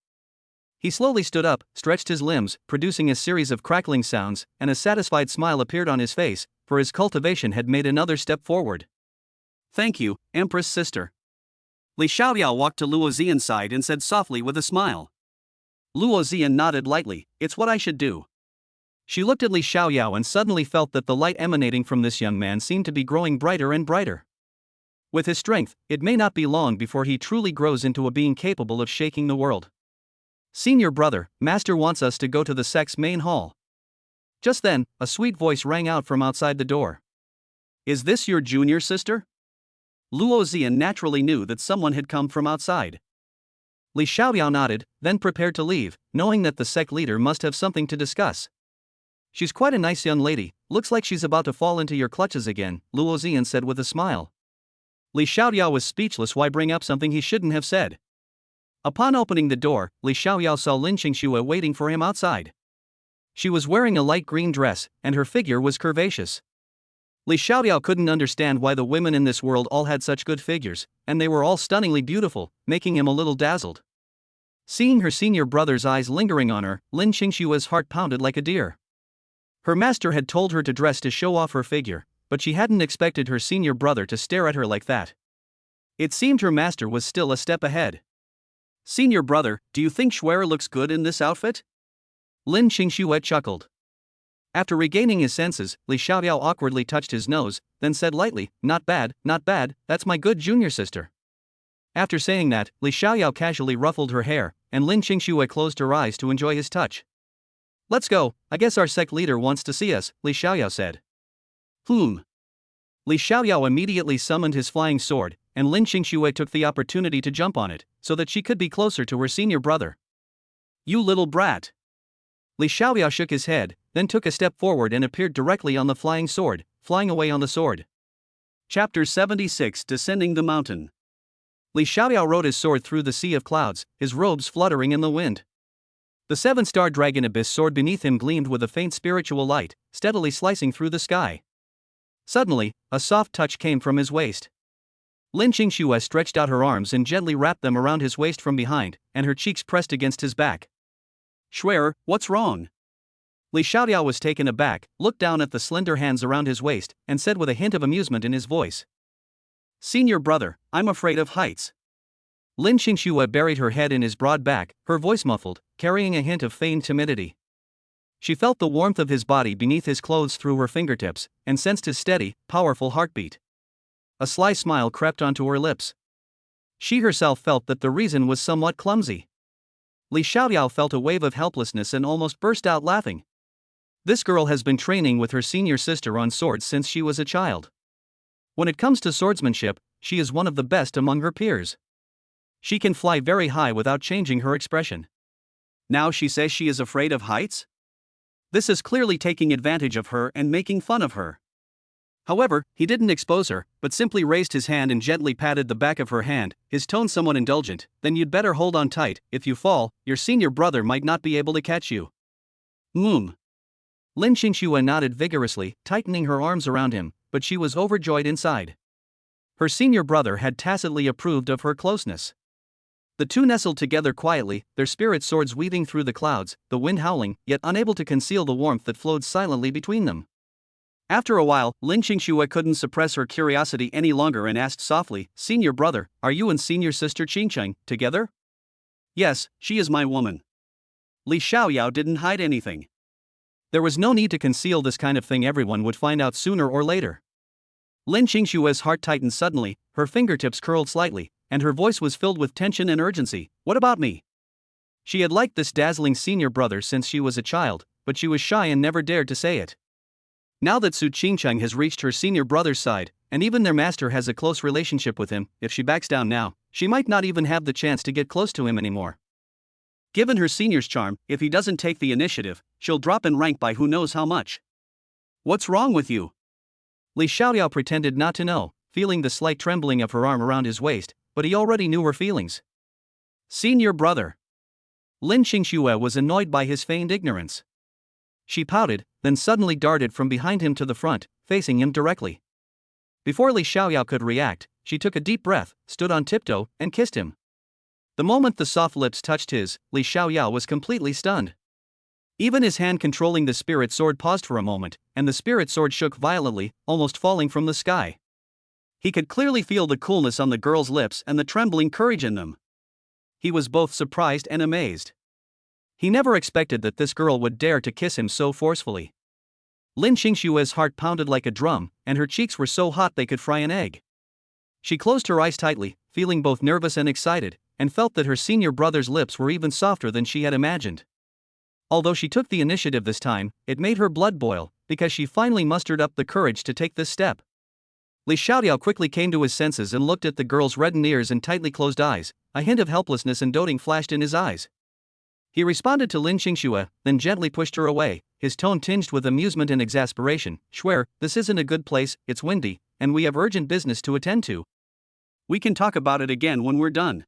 He slowly stood up, stretched his limbs, producing a series of crackling sounds, and a satisfied smile appeared on his face, for his cultivation had made another step forward. Thank you, Empress Sister. Li Xiaoyao walked to Luo Zian's side and said softly with a smile. Luo Zian nodded lightly, it's what I should do. She looked at Li Xiaoyao and suddenly felt that the light emanating from this young man seemed to be growing brighter and brighter. With his strength, it may not be long before he truly grows into a being capable of shaking the world. Senior brother, Master wants us to go to the sect's main hall. Just then, a sweet voice rang out from outside the door. Is this your junior sister? Luo Zian naturally knew that someone had come from outside. Li Xiaoyao nodded, then prepared to leave, knowing that the sect leader must have something to discuss. She's quite a nice young lady, looks like she's about to fall into your clutches again, Luo Zian said with a smile. Li Xiaoyao was speechless. Why bring up something he shouldn't have said? Upon opening the door, Li Xiaoyao saw Lin Qingxue waiting for him outside. She was wearing a light green dress, and her figure was curvaceous. Li Xiaoyao couldn't understand why the women in this world all had such good figures, and they were all stunningly beautiful, making him a little dazzled. Seeing her senior brother's eyes lingering on her, Lin Qingxue's heart pounded like a deer. Her master had told her to dress to show off her figure, but she hadn't expected her senior brother to stare at her like that. It seemed her master was still a step ahead. Senior brother, do you think Schwerer looks good in this outfit? Lin Qingxue chuckled. After regaining his senses, Li Xiaoyao awkwardly touched his nose, then said lightly, not bad, that's my good junior sister. After saying that, Li Xiaoyao casually ruffled her hair, and Lin Qingxue closed her eyes to enjoy his touch. Let's go, I guess our sect leader wants to see us, Li Xiaoyao said. Li Xiaoyao immediately summoned his flying sword, and Lin Qingxue took the opportunity to jump on it, so that she could be closer to her senior brother. You little brat. Li Xiaoyao shook his head, then took a step forward and appeared directly on the flying sword, flying away on the sword. Chapter 76 Descending the Mountain. Li Xiaoyao rode his sword through the sea of clouds, his robes fluttering in the wind. The seven-star dragon abyss sword beneath him gleamed with a faint spiritual light, steadily slicing through the sky. Suddenly, a soft touch came from his waist. Lin Qingxue stretched out her arms and gently wrapped them around his waist from behind, and her cheeks pressed against his back. Schwerer, what's wrong? Li Xiaoyao was taken aback, looked down at the slender hands around his waist, and said with a hint of amusement in his voice. Senior brother, I'm afraid of heights. Lin Qingxue buried her head in his broad back, her voice muffled, carrying a hint of feigned timidity. She felt the warmth of his body beneath his clothes through her fingertips, and sensed his steady, powerful heartbeat. A sly smile crept onto her lips. She herself felt that the reason was somewhat clumsy. Li Xiaoyao felt a wave of helplessness and almost burst out laughing. This girl has been training with her senior sister on swords since she was a child. When it comes to swordsmanship, she is one of the best among her peers. She can fly very high without changing her expression. Now she says she is afraid of heights? This is clearly taking advantage of her and making fun of her. However, he didn't expose her, but simply raised his hand and gently patted the back of her hand, his tone somewhat indulgent. Then you'd better hold on tight, if you fall, your senior brother might not be able to catch you. Lin Qingxue nodded vigorously, tightening her arms around him, but she was overjoyed inside. Her senior brother had tacitly approved of her closeness. The two nestled together quietly, their spirit swords weaving through the clouds, the wind howling, yet unable to conceal the warmth that flowed silently between them. After a while, Lin Qingxue couldn't suppress her curiosity any longer and asked softly, Senior brother, are you and senior sister Qingcheng together? Yes, she is my woman. Li Xiaoyao didn't hide anything. There was no need to conceal this kind of thing, everyone would find out sooner or later. Lin Qingxue's heart tightened suddenly, her fingertips curled slightly, and her voice was filled with tension and urgency. What about me? She had liked this dazzling senior brother since she was a child, but she was shy and never dared to say it. Now that Su Qingcheng has reached her senior brother's side, and even their master has a close relationship with him, if she backs down now, she might not even have the chance to get close to him anymore. Given her senior's charm, if he doesn't take the initiative, she'll drop in rank by who knows how much. What's wrong with you? Li Xiaoyao pretended not to know, feeling the slight trembling of her arm around his waist, but he already knew her feelings. Senior brother. Lin Qingxue was annoyed by his feigned ignorance. She pouted, then suddenly darted from behind him to the front, facing him directly. Before Li Xiaoyao could react, she took a deep breath, stood on tiptoe, and kissed him. The moment the soft lips touched his, Li Xiaoyao was completely stunned. Even his hand controlling the spirit sword paused for a moment, and the spirit sword shook violently, almost falling from the sky. He could clearly feel the coolness on the girl's lips and the trembling courage in them. He was both surprised and amazed. He never expected that this girl would dare to kiss him so forcefully. Lin Qingxue's heart pounded like a drum, and her cheeks were so hot they could fry an egg. She closed her eyes tightly, feeling both nervous and excited, and felt that her senior brother's lips were even softer than she had imagined. Although she took the initiative this time, it made her blood boil, because she finally mustered up the courage to take this step. Li Xiaoyao quickly came to his senses and looked at the girl's reddened ears and tightly closed eyes. A hint of helplessness and doting flashed in his eyes. He responded to Lin Qingxue, then gently pushed her away, his tone tinged with amusement and exasperation. Schwer, this isn't a good place, it's windy, and we have urgent business to attend to. We can talk about it again when we're done.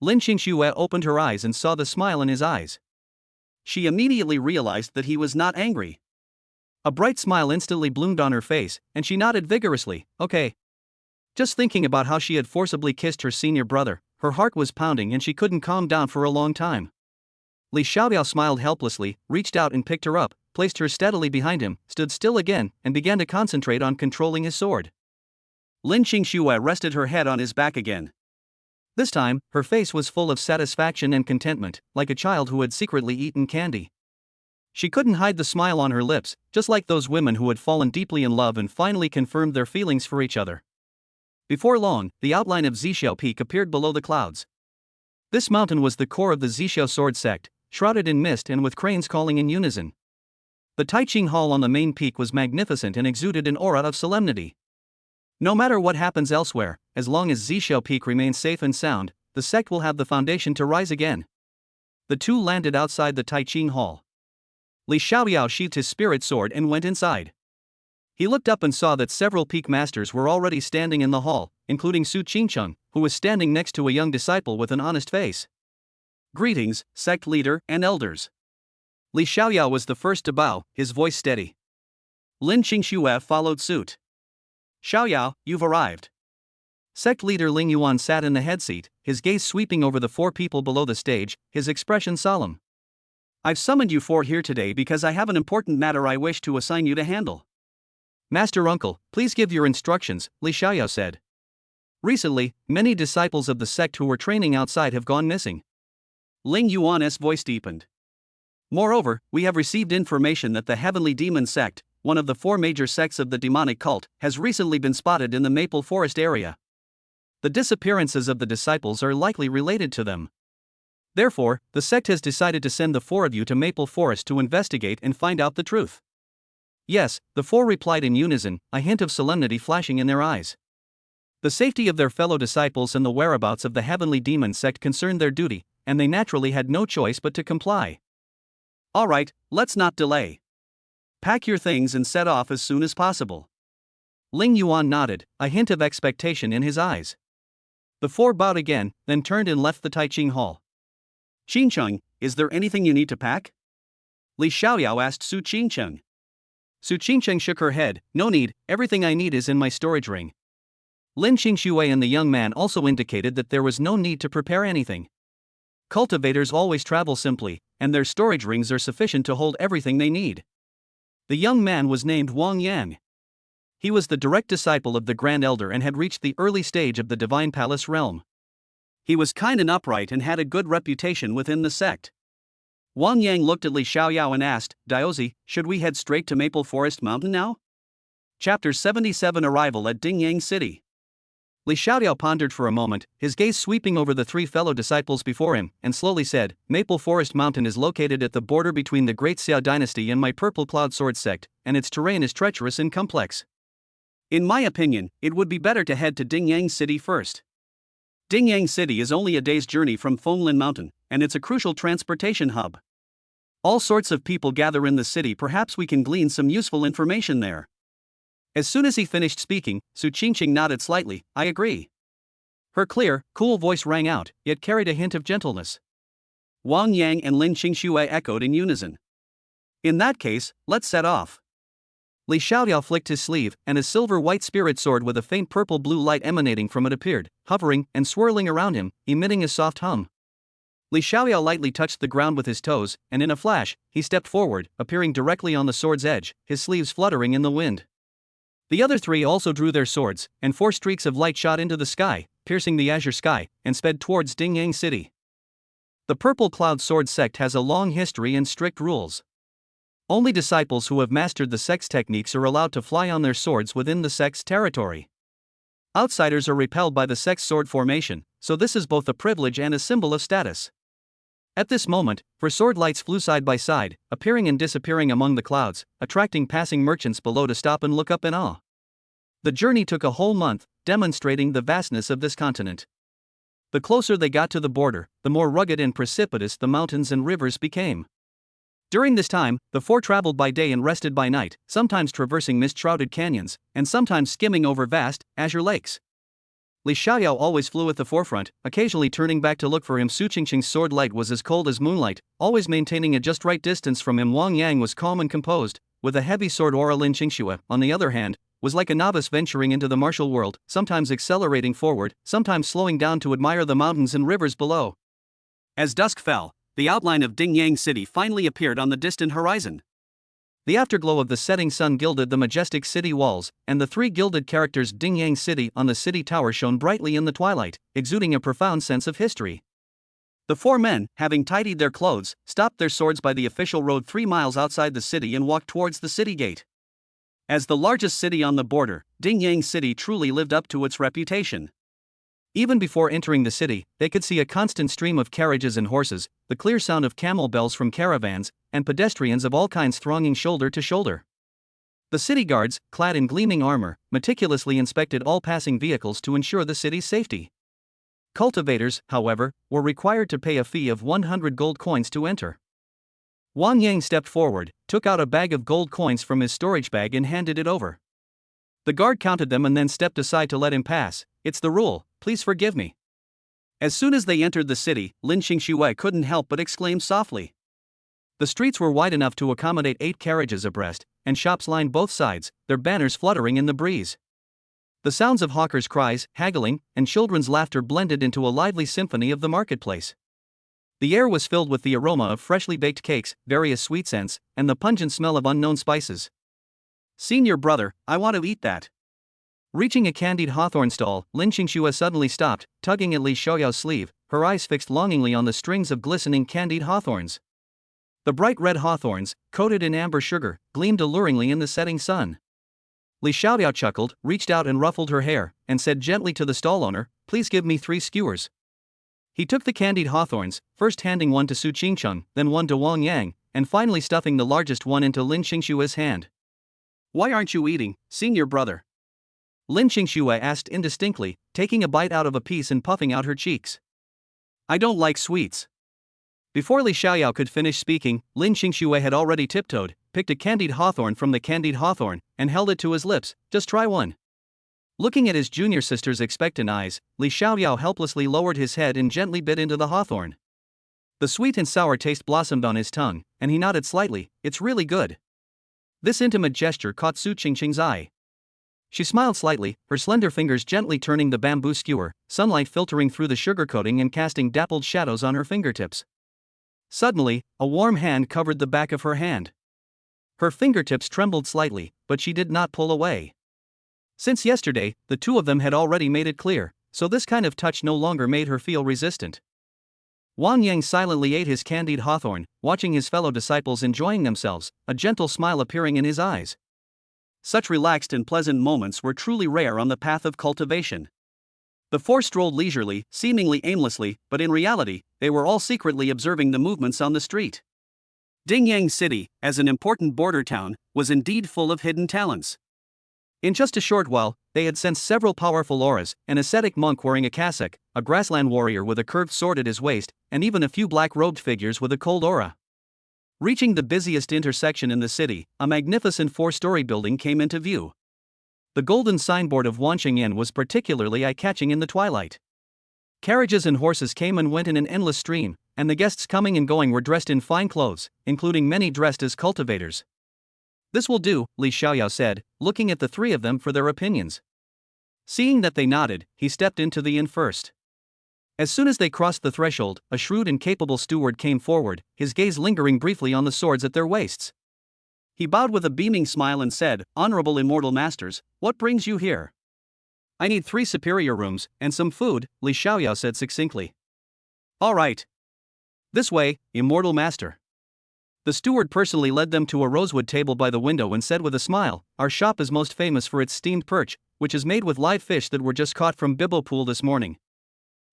Lin Qingxue opened her eyes and saw the smile in his eyes. She immediately realized that he was not angry. A bright smile instantly bloomed on her face, and she nodded vigorously. Okay. Just thinking about how she had forcibly kissed her senior brother, her heart was pounding and she couldn't calm down for a long time. Li Xiaoyao smiled helplessly, reached out and picked her up, placed her steadily behind him, stood still again, and began to concentrate on controlling his sword. Lin Qingxue rested her head on his back again. This time, her face was full of satisfaction and contentment, like a child who had secretly eaten candy. She couldn't hide the smile on her lips, just like those women who had fallen deeply in love and finally confirmed their feelings for each other. Before long, the outline of Zixiao Peak appeared below the clouds. This mountain was the core of the Zixiao sword sect, shrouded in mist and with cranes calling in unison. The Taiqing Hall on the main peak was magnificent and exuded an aura of solemnity. No matter what happens elsewhere, as long as Zixiao Peak remains safe and sound, the sect will have the foundation to rise again. The two landed outside the Taiqing Hall. Li Xiaoyao sheathed his spirit sword and went inside. He looked up and saw that several peak masters were already standing in the hall, including Su Qingcheng, who was standing next to a young disciple with an honest face. Greetings, sect leader and elders. Li Xiaoyao was the first to bow, his voice steady. Lin Qingxue followed suit. Xiaoyao, you've arrived. Sect leader Ling Yuan sat in the head seat, his gaze sweeping over the four people below the stage, his expression solemn. I've summoned you four here today because I have an important matter I wish to assign you to handle. Master Uncle, please give your instructions, Li Xiaoyao said. Recently, many disciples of the sect who were training outside have gone missing. Ling Yuan's voice deepened. Moreover, we have received information that the Heavenly Demon Sect, one of the four major sects of the demonic cult, has recently been spotted in the Maple Forest area. The disappearances of the disciples are likely related to them. Therefore, the sect has decided to send the four of you to Maple Forest to investigate and find out the truth. Yes, the four replied in unison, a hint of solemnity flashing in their eyes. The safety of their fellow disciples and the whereabouts of the Heavenly Demon Sect concerned their duty, and they naturally had no choice but to comply. All right, let's not delay. Pack your things and set off as soon as possible. Ling Yuan nodded, a hint of expectation in his eyes. The four bowed again, then turned and left the Taiqing Hall. Qingcheng, is there anything you need to pack? Li Xiaoyao asked Su Qingcheng. Su Qingcheng shook her head, no need, everything I need is in my storage ring. Lin Qingxue and the young man also indicated that there was no need to prepare anything. Cultivators always travel simply, and their storage rings are sufficient to hold everything they need. The young man was named Wang Yang. He was the direct disciple of the Grand Elder and had reached the early stage of the Divine Palace realm. He was kind and upright and had a good reputation within the sect. Wang Yang looked at Li Xiaoyao and asked, Daozi, should we head straight to Maple Forest Mountain now? Chapter 77 Arrival at Dingyang City. Li Xiaoyao pondered for a moment, his gaze sweeping over the three fellow disciples before him, and slowly said, Maple Forest Mountain is located at the border between the Great Xiao Dynasty and my Purple Cloud Sword sect, and its terrain is treacherous and complex. In my opinion, it would be better to head to Dingyang City first. Dingyang City is only a day's journey from Fenglin Mountain, and it's a crucial transportation hub. All sorts of people gather in the city, perhaps we can glean some useful information there. As soon as he finished speaking, Su Qingqing nodded slightly. I agree. Her clear, cool voice rang out, yet carried a hint of gentleness. Wang Yang and Lin Qingxue echoed in unison. In that case, let's set off. Li Xiaoyao flicked his sleeve, and a silver-white spirit sword with a faint purple-blue light emanating from it appeared, hovering and swirling around him, emitting a soft hum. Li Xiaoyao lightly touched the ground with his toes, and in a flash, he stepped forward, appearing directly on the sword's edge, his sleeves fluttering in the wind. The other three also drew their swords, and 4 streaks of light shot into the sky, piercing the azure sky, and sped towards Dingyang City. The Purple Cloud Sword sect has a long history and strict rules. Only disciples who have mastered the sect's techniques are allowed to fly on their swords within the sect's territory. Outsiders are repelled by the sect's sword formation, so this is both a privilege and a symbol of status. At this moment, 4 sword lights flew side by side, appearing and disappearing among the clouds, attracting passing merchants below to stop and look up in awe. The journey took a whole month, demonstrating the vastness of this continent. The closer they got to the border, the more rugged and precipitous the mountains and rivers became. During this time, the 4 traveled by day and rested by night, sometimes traversing mist-shrouded canyons, and sometimes skimming over vast, azure lakes. Li Xiaoyao always flew at the forefront, occasionally turning back to look for him. Su Qingqing's sword light was as cold as moonlight, always maintaining a just right distance from him. Wang Yang was calm and composed, with a heavy sword aura. Lin Qingxue, on the other hand, was like a novice venturing into the martial world, sometimes accelerating forward, sometimes slowing down to admire the mountains and rivers below. As dusk fell, the outline of Dingyang City finally appeared on the distant horizon. The afterglow of the setting sun gilded the majestic city walls, and the 3 gilded characters Dingyang City on the city tower shone brightly in the twilight, exuding a profound sense of history. The 4 men, having tidied their clothes, stopped their swords by the official road 3 miles outside the city and walked towards the city gate. As the largest city on the border, Dingyang City truly lived up to its reputation. Even before entering the city, they could see a constant stream of carriages and horses, the clear sound of camel bells from caravans, and pedestrians of all kinds thronging shoulder to shoulder. The city guards, clad in gleaming armor, meticulously inspected all passing vehicles to ensure the city's safety. Cultivators, however, were required to pay a fee of 100 gold coins to enter. Wang Yang stepped forward, took out a bag of gold coins from his storage bag and handed it over. The guard counted them and then stepped aside to let him pass. It's the rule, please forgive me. As soon as they entered the city, Lin Qingxue couldn't help but exclaim softly. The streets were wide enough to accommodate 8 carriages abreast, and shops lined both sides, their banners fluttering in the breeze. The sounds of hawkers' cries, haggling, and children's laughter blended into a lively symphony of the marketplace. The air was filled with the aroma of freshly baked cakes, various sweet scents, and the pungent smell of unknown spices. Senior brother, I want to eat that. Reaching a candied hawthorn stall, Lin Qingxue suddenly stopped, tugging at Li Xiaoyao's sleeve, her eyes fixed longingly on the strings of glistening candied hawthorns. The bright red hawthorns, coated in amber sugar, gleamed alluringly in the setting sun. Li Xiaoyao chuckled, reached out and ruffled her hair, and said gently to the stall owner, "Please give me 3 skewers." He took the candied hawthorns, first handing one to Su Qingqing, then one to Wang Yang, and finally stuffing the largest one into Lin Qingxue's hand. "Why aren't you eating, senior brother?" Lin Qingxue asked indistinctly, taking a bite out of a piece and puffing out her cheeks. "I don't like sweets." Before Li Xiaoyao could finish speaking, Lin Qingxue had already tiptoed, picked a candied hawthorn from the candied hawthorn, and held it to his lips. "Just try one." Looking at his junior sister's expectant eyes, Li Xiaoyao helplessly lowered his head and gently bit into the hawthorn. The sweet and sour taste blossomed on his tongue, and he nodded slightly. "It's really good." This intimate gesture caught Su Qingqing's eye. She smiled slightly, her slender fingers gently turning the bamboo skewer, sunlight filtering through the sugar coating and casting dappled shadows on her fingertips. Suddenly, a warm hand covered the back of her hand. Her fingertips trembled slightly, but she did not pull away. Since yesterday, the 2 of them had already made it clear, so this kind of touch no longer made her feel resistant. Wang Yang silently ate his candied hawthorn, watching his fellow disciples enjoying themselves, a gentle smile appearing in his eyes. Such relaxed and pleasant moments were truly rare on the path of cultivation. The 4 strolled leisurely, seemingly aimlessly, but in reality, they were all secretly observing the movements on the street. Dingyang City, as an important border town, was indeed full of hidden talents. In just a short while, they had sensed several powerful auras, an ascetic monk wearing a cassock, a grassland warrior with a curved sword at his waist, and even a few black-robed figures with a cold aura. Reaching the busiest intersection in the city, a magnificent 4-story building came into view. The golden signboard of Wancheng Inn was particularly eye-catching in the twilight. Carriages and horses came and went in an endless stream, and the guests coming and going were dressed in fine clothes, including many dressed as cultivators. "This will do," Li Xiaoyao said, looking at the three of them for their opinions. Seeing that they nodded, he stepped into the inn first. As soon as they crossed the threshold, a shrewd and capable steward came forward, his gaze lingering briefly on the swords at their waists. He bowed with a beaming smile and said, "Honorable immortal masters, what brings you here?" "I need 3 superior rooms, and some food," Li Xiaoyao said succinctly. "All right. This way, immortal master." The steward personally led them to a rosewood table by the window and said with a smile, "Our shop is most famous for its steamed perch, which is made with live fish that were just caught from Bibbo Pool this morning.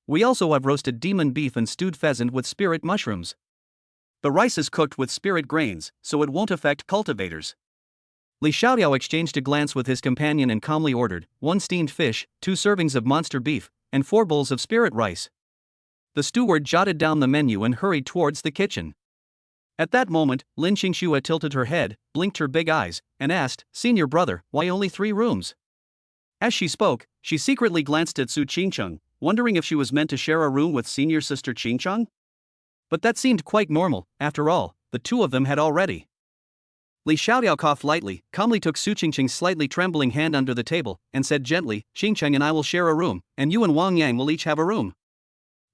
We also have roasted demon beef and stewed pheasant with spirit mushrooms. The rice is cooked with spirit grains, so it won't affect cultivators." Li Xiaoyao exchanged a glance with his companion and calmly ordered 1 steamed fish, 2 servings of monster beef, and 4 bowls of spirit rice. The steward jotted down the menu and hurried towards the kitchen. At that moment, Lin Qingxue tilted her head, blinked her big eyes, and asked, "Senior brother, why only 3 rooms?" As she spoke, she secretly glanced at Su Qingcheng, wondering if she was meant to share a room with senior sister Qingcheng. But that seemed quite normal, after all, the two of them had already. Li Xiaoyao coughed lightly, calmly took Su Qingcheng's slightly trembling hand under the table, and said gently, "Qingcheng and I will share a room, and you and Wang Yang will each have a room."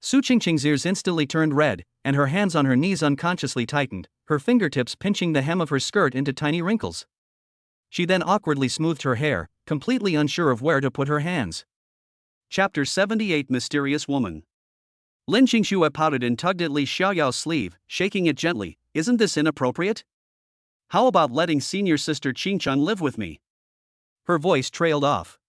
Su Qingcheng's ears instantly turned red, and her hands on her knees unconsciously tightened, her fingertips pinching the hem of her skirt into tiny wrinkles. She then awkwardly smoothed her hair, completely unsure of where to put her hands. Chapter 78 Mysterious Woman. Lin Qingxue pouted and tugged at Li Xiaoyao's sleeve, shaking it gently. "Isn't this inappropriate? How about letting senior sister Qingcheng live with me?" Her voice trailed off.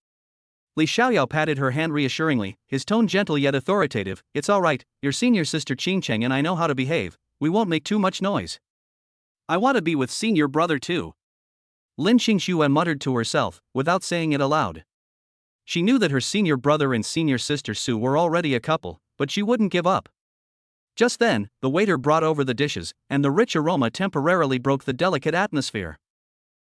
Li Xiaoyao patted her hand reassuringly, his tone gentle yet authoritative. "It's all right, your senior sister Qingcheng and I know how to behave, we won't make too much noise." "I want to be with senior brother too," Lin Qingxue muttered to herself, without saying it aloud. She knew that her senior brother and senior sister Su were already a couple, but she wouldn't give up. Just then, the waiter brought over the dishes, and the rich aroma temporarily broke the delicate atmosphere.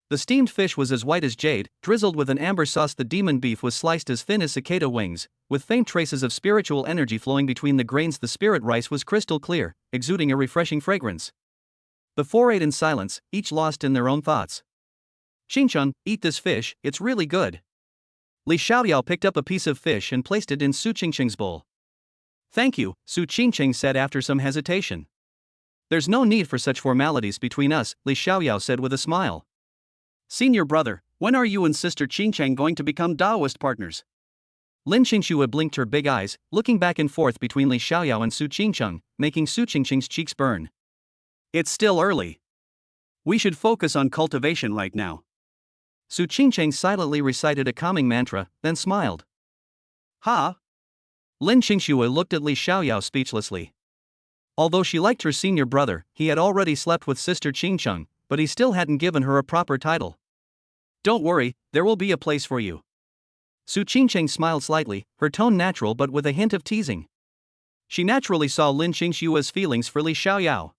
The steamed fish was as white as jade, drizzled with an amber sauce. The demon beef was sliced as thin as cicada wings, with faint traces of spiritual energy flowing between the grains. The spirit rice was crystal clear, exuding a refreshing fragrance. The 4 ate in silence, each lost in their own thoughts. "Qingcheng, eat this fish, it's really good." Li Xiaoyao picked up a piece of fish and placed it in Su Qingcheng's bowl. "Thank you," Su Qingcheng said after some hesitation. "There's no need for such formalities between us," Li Xiaoyao said with a smile. "Senior brother, when are you and sister Qingcheng going to become Taoist partners?" Lin Qingxue blinked her big eyes, looking back and forth between Li Xiaoyao and Su Qingcheng, making Su Qingcheng's cheeks burn. "It's still early. We should focus on cultivation right now." Su Qingcheng silently recited a calming mantra, then smiled. "Ha?" Lin Qingxue looked at Li Xiaoyao speechlessly. Although she liked her senior brother, he had already slept with sister Qingcheng, but he still hadn't given her a proper title. "Don't worry, there will be a place for you." Su Qingcheng smiled slightly, her tone natural but with a hint of teasing. She naturally saw Lin Qingxue's feelings for Li Xiaoyao.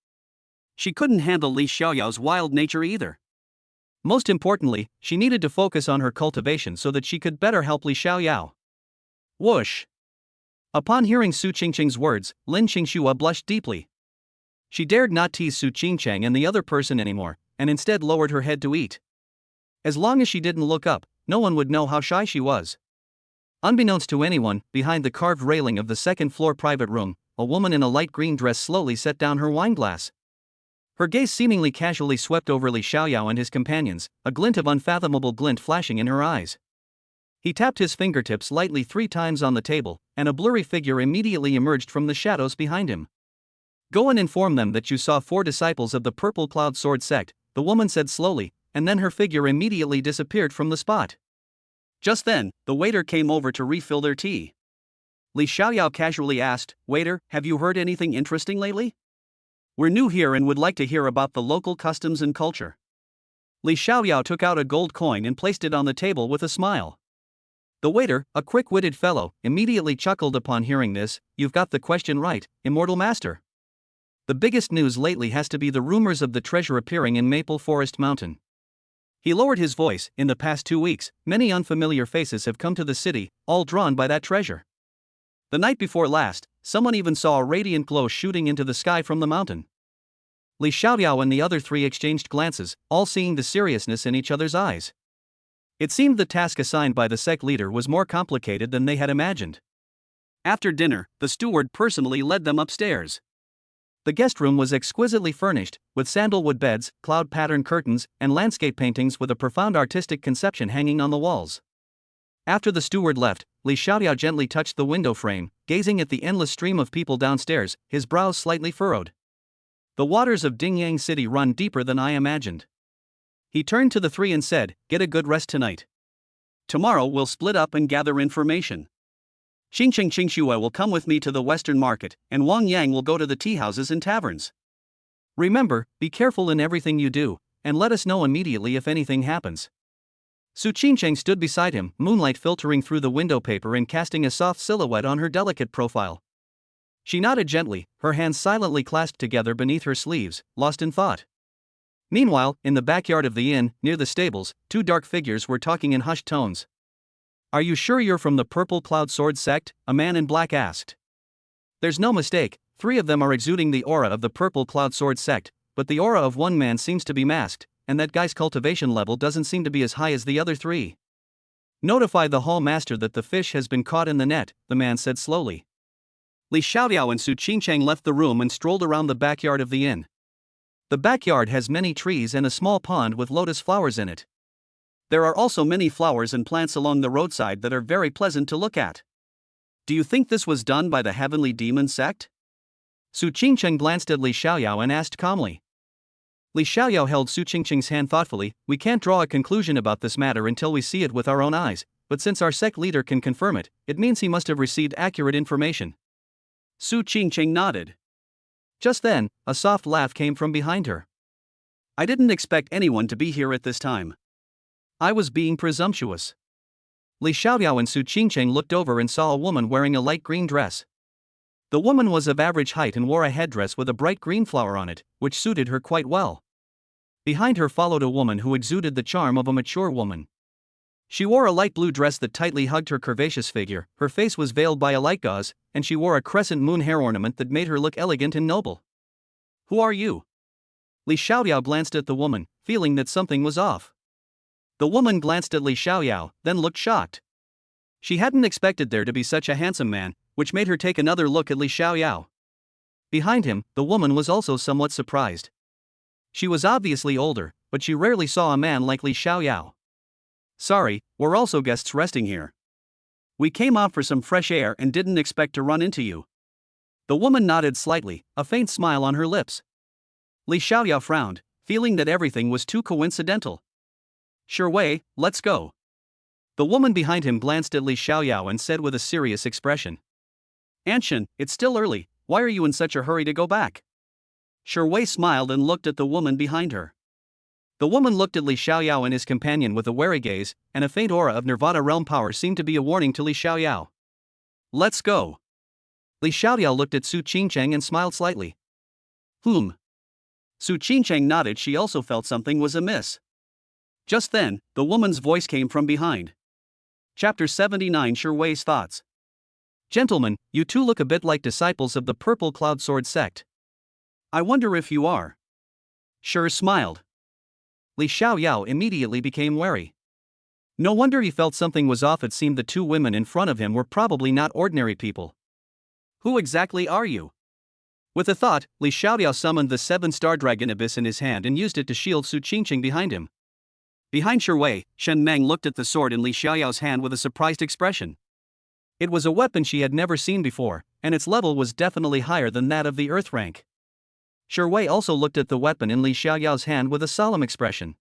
She couldn't handle Li Xiaoyao's wild nature either. Most importantly, she needed to focus on her cultivation so that she could better help Li Xiaoyao. Whoosh! Upon hearing Su Qingcheng's words, Lin Qingxue blushed deeply. She dared not tease Su Qingcheng and the other person anymore, and instead lowered her head to eat. As long as she didn't look up, no one would know how shy she was. Unbeknownst to anyone, behind the carved railing of the second-floor private room, a woman in a light green dress slowly set down her wineglass. Her gaze seemingly casually swept over Li Xiaoyao and his companions, a glint of unfathomable glint flashing in her eyes. He tapped his fingertips lightly 3 times on the table, and a blurry figure immediately emerged from the shadows behind him. "Go and inform them that you saw 4 disciples of the Purple Cloud Sword sect," the woman said slowly, and then her figure immediately disappeared from the spot. Just then, the waiter came over to refill their tea. Li Xiaoyao casually asked, "Waiter, have you heard anything interesting lately? We're new here and would like to hear about the local customs and culture." Li Xiaoyao took out a gold coin and placed it on the table with a smile. The waiter, a quick-witted fellow, immediately chuckled upon hearing this. "You've got the question right, immortal master. The biggest news lately has to be the rumors of the treasure appearing in Maple Forest Mountain. He lowered his voice. In the past 2 weeks, many unfamiliar faces have come to the city, all drawn by that treasure. The night before last, someone even saw a radiant glow shooting into the sky from the mountain. Li Xiaoyao and the other three exchanged glances, all seeing the seriousness in each other's eyes. It seemed the task assigned by the sect leader was more complicated than they had imagined. After dinner, the steward personally led them upstairs. The guest room was exquisitely furnished, with sandalwood beds, cloud-pattern curtains, and landscape paintings with a profound artistic conception hanging on the walls. After the steward left, Li Xiaoyao gently touched the window frame, gazing at the endless stream of people downstairs, his brows slightly furrowed. The waters of Dingyang City run deeper than I imagined. He turned to the three and said, "Get a good rest tonight. Tomorrow we'll split up and gather information. Qingxue will come with me to the Western Market, and Wang Yang will go to the tea houses and taverns. Remember, be careful in everything you do, and let us know immediately if anything happens." Su Qingcheng stood beside him, moonlight filtering through the window paper and casting a soft silhouette on her delicate profile. She nodded gently, her hands silently clasped together beneath her sleeves, lost in thought. Meanwhile, in the backyard of the inn, near the stables, two dark figures were talking in hushed tones. "Are you sure you're from the Purple Cloud Sword sect?" a man in black asked. "There's no mistake, 3 of them are exuding the aura of the Purple Cloud Sword sect, but the aura of one man seems to be masked, and that guy's cultivation level doesn't seem to be as high as the other 3. Notify the hall master that the fish has been caught in the net," the man said slowly. Li Xiaoyao and Su Qingcheng left the room and strolled around the backyard of the inn. The backyard has many trees and a small pond with lotus flowers in it. There are also many flowers and plants along the roadside that are very pleasant to look at. "Do you think this was done by the Heavenly Demon sect?" Su Qingcheng glanced at Li Xiaoyao and asked calmly. Li Xiaoyao held Su Qingcheng's hand thoughtfully. "We can't draw a conclusion about this matter until we see it with our own eyes, but since our sect leader can confirm it, it means he must have received accurate information." Su Qingcheng nodded. Just then, a soft laugh came from behind her. "I didn't expect anyone to be here at this time. I was being presumptuous." Li Xiaoyao and Su Qingcheng looked over and saw a woman wearing a light green dress. The woman was of average height and wore a headdress with a bright green flower on it, which suited her quite well. Behind her followed a woman who exuded the charm of a mature woman. She wore a light blue dress that tightly hugged her curvaceous figure, her face was veiled by a light gauze, and she wore a crescent moon hair ornament that made her look elegant and noble. "Who are you?" Li Xiaoyao glanced at the woman, feeling that something was off. The woman glanced at Li Xiaoyao, then looked shocked. She hadn't expected there to be such a handsome man, which made her take another look at Li Xiaoyao. Behind him, the woman was also somewhat surprised. She was obviously older, but she rarely saw a man like Li Xiaoyao. "Sorry, we're also guests resting here. We came out for some fresh air and didn't expect to run into you." The woman nodded slightly, a faint smile on her lips. Li Xiaoyao frowned, feeling that everything was too coincidental. "Sure way, let's go." The woman behind him glanced at Li Xiaoyao and said with a serious expression. "Anshan, it's still early, why are you in such a hurry to go back?" Sure Wei smiled and looked at the woman behind her. The woman looked at Li Xiaoyao and his companion with a wary gaze, and a faint aura of Nirvana realm power seemed to be a warning to Li Xiaoyao. "Let's go." Li Xiaoyao looked at Su Qingcheng and smiled slightly. Su Qingcheng nodded. She also felt something was amiss. Just then, the woman's voice came from behind. Chapter 79 Sure Wei's Thoughts. "Gentlemen, you two look a bit like disciples of the Purple Cloud Sword sect. I wonder if you are." Sure smiled. Li Xiaoyao immediately became wary. No wonder he felt something was off. It seemed the two women in front of him were probably not ordinary people. "Who exactly are you?" With a thought, Li Xiaoyao summoned the 7-star dragon abyss in his hand and used it to shield Su Qingcheng behind him. Behind Sure Wei, Shen Meng looked at the sword in Li Xiaoyao's hand with a surprised expression. It was a weapon she had never seen before, and its level was definitely higher than that of the Earth rank. Sure Wei also looked at the weapon in Li Xiaoyao's hand with a solemn expression.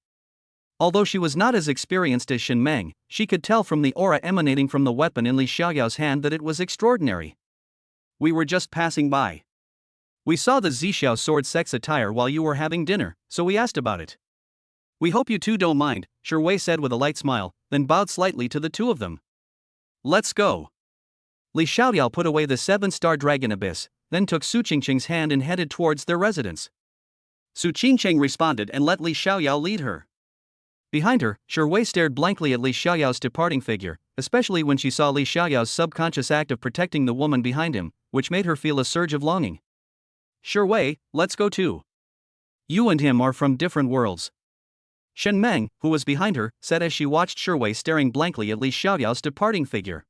Although she was not as experienced as Shen Meng, she could tell from the aura emanating from the weapon in Li Xiaoyao's hand that it was extraordinary. "We were just passing by. We saw the Zixiao sword sect's attire while you were having dinner, so we asked about it. We hope you two don't mind," Sure Wei said with a light smile, then bowed slightly to the two of them. "Let's go." Li Xiaoyao put away the 7-star dragon abyss, then took Su Qingcheng's hand and headed towards their residence. Su Qingcheng responded and let Li Xiaoyao lead her. Behind her, Shi stared blankly at Li Xiaoyao's departing figure, especially when she saw Li Xiaoyao's subconscious act of protecting the woman behind him, which made her feel a surge of longing. Shi, let's go too. You and him are from different worlds. Shen Meng, who was behind her, said as she watched Shi staring blankly at Li Xiaoyao's departing figure.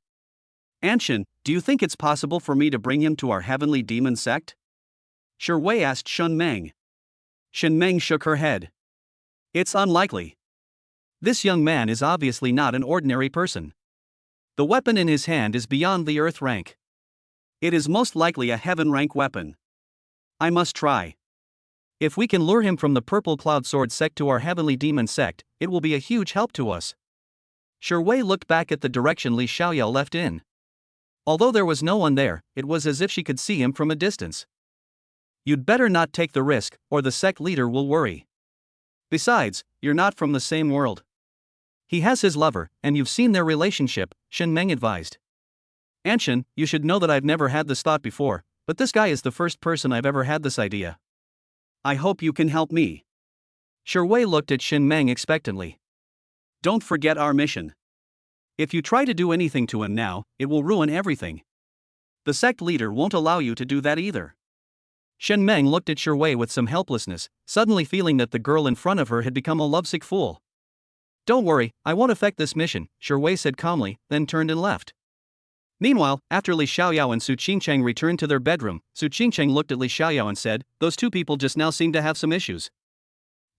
Anshin, do you think it's possible for me to bring him to our heavenly demon sect? Shi asked Shen Meng. Shen Meng shook her head. It's unlikely. This young man is obviously not an ordinary person. The weapon in his hand is beyond the earth rank. It is most likely a heaven rank weapon. I must try. If we can lure him from the Purple Cloud Sword sect to our heavenly demon sect, it will be a huge help to us. Shi looked back at the direction Li Xiaoyao left in. Although there was no one there, it was as if she could see him from a distance. You'd better not take the risk, or the sect leader will worry. Besides, you're not from the same world. He has his lover, and you've seen their relationship, Shen Meng advised. Anshin, you should know that I've never had this thought before, but this guy is the first person I've ever had this idea. I hope you can help me. Shi looked at Shen Meng expectantly. Don't forget our mission. If you try to do anything to him now, it will ruin everything. The sect leader won't allow you to do that either. Shen Meng looked at Shi with some helplessness, suddenly feeling that the girl in front of her had become a lovesick fool. Don't worry, I won't affect this mission, Shi said calmly, then turned and left. Meanwhile, after Li Xiaoyao and Su Qingcheng returned to their bedroom, Su Qingcheng looked at Li Xiaoyao and said, "Those two people just now seem to have some issues."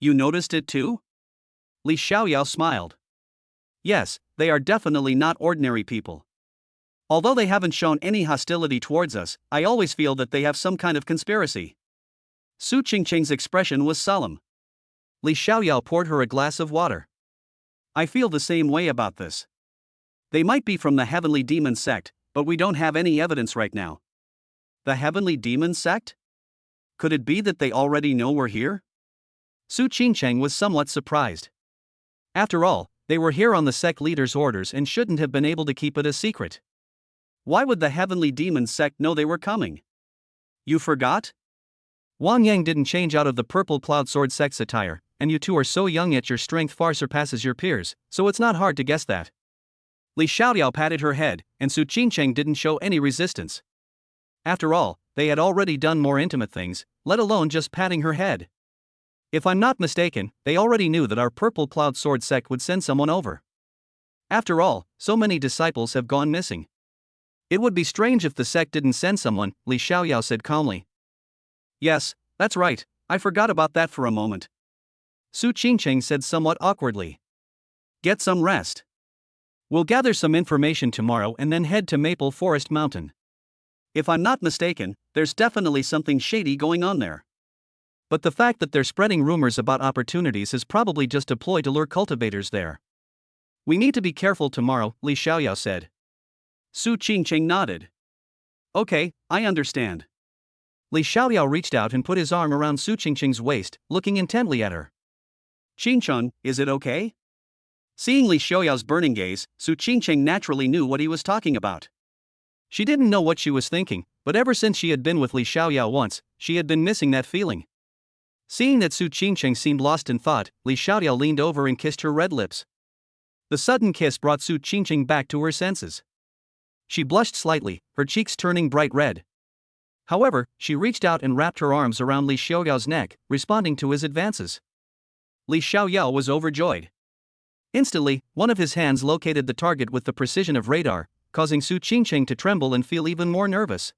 You noticed it too? Li Xiaoyao smiled. Yes, they are definitely not ordinary people. Although they haven't shown any hostility towards us, I always feel that they have some kind of conspiracy. Su Qingcheng's expression was solemn. Li Xiaoyao poured her a glass of water. I feel the same way about this. They might be from the Heavenly Demon Sect, but we don't have any evidence right now. The Heavenly Demon Sect? Could it be that they already know we're here? Su Qingcheng was somewhat surprised. After all, they were here on the sect leader's orders and shouldn't have been able to keep it a secret. Why would the Heavenly Demon Sect know they were coming? You forgot? Wang Yang didn't change out of the Purple Cloud Sword sect's attire, and you two are so young yet your strength far surpasses your peers, so it's not hard to guess that. Li Xiaoyao patted her head, and Su Qingcheng didn't show any resistance. After all, they had already done more intimate things, let alone just patting her head. If I'm not mistaken, they already knew that our Purple Cloud Sword sect would send someone over. After all, so many disciples have gone missing. It would be strange if the sect didn't send someone, Li Xiaoyao said calmly. Yes, that's right, I forgot about that for a moment. Su Qingcheng said somewhat awkwardly. Get some rest. We'll gather some information tomorrow and then head to Maple Forest Mountain. If I'm not mistaken, there's definitely something shady going on there. But the fact that they're spreading rumors about opportunities is probably just a ploy to lure cultivators there. We need to be careful tomorrow, Li Xiaoyao said. Su Qingcheng nodded. Okay, I understand. Li Xiaoyao reached out and put his arm around Su Qingcheng's waist, looking intently at her. Qingcheng, is it okay? Seeing Li Xiaoyao's burning gaze, Su Qingcheng naturally knew what he was talking about. She didn't know what she was thinking, but ever since she had been with Li Xiaoyao once, she had been missing that feeling. Seeing that Su Qingcheng seemed lost in thought, Li Xiaoyao leaned over and kissed her red lips. The sudden kiss brought Su Qingcheng back to her senses. She blushed slightly, her cheeks turning bright red. However, she reached out and wrapped her arms around Li Xiaoyao's neck, responding to his advances. Li Xiaoyao was overjoyed. Instantly, one of his hands located the target with the precision of radar, causing Su Qingcheng to tremble and feel even more nervous.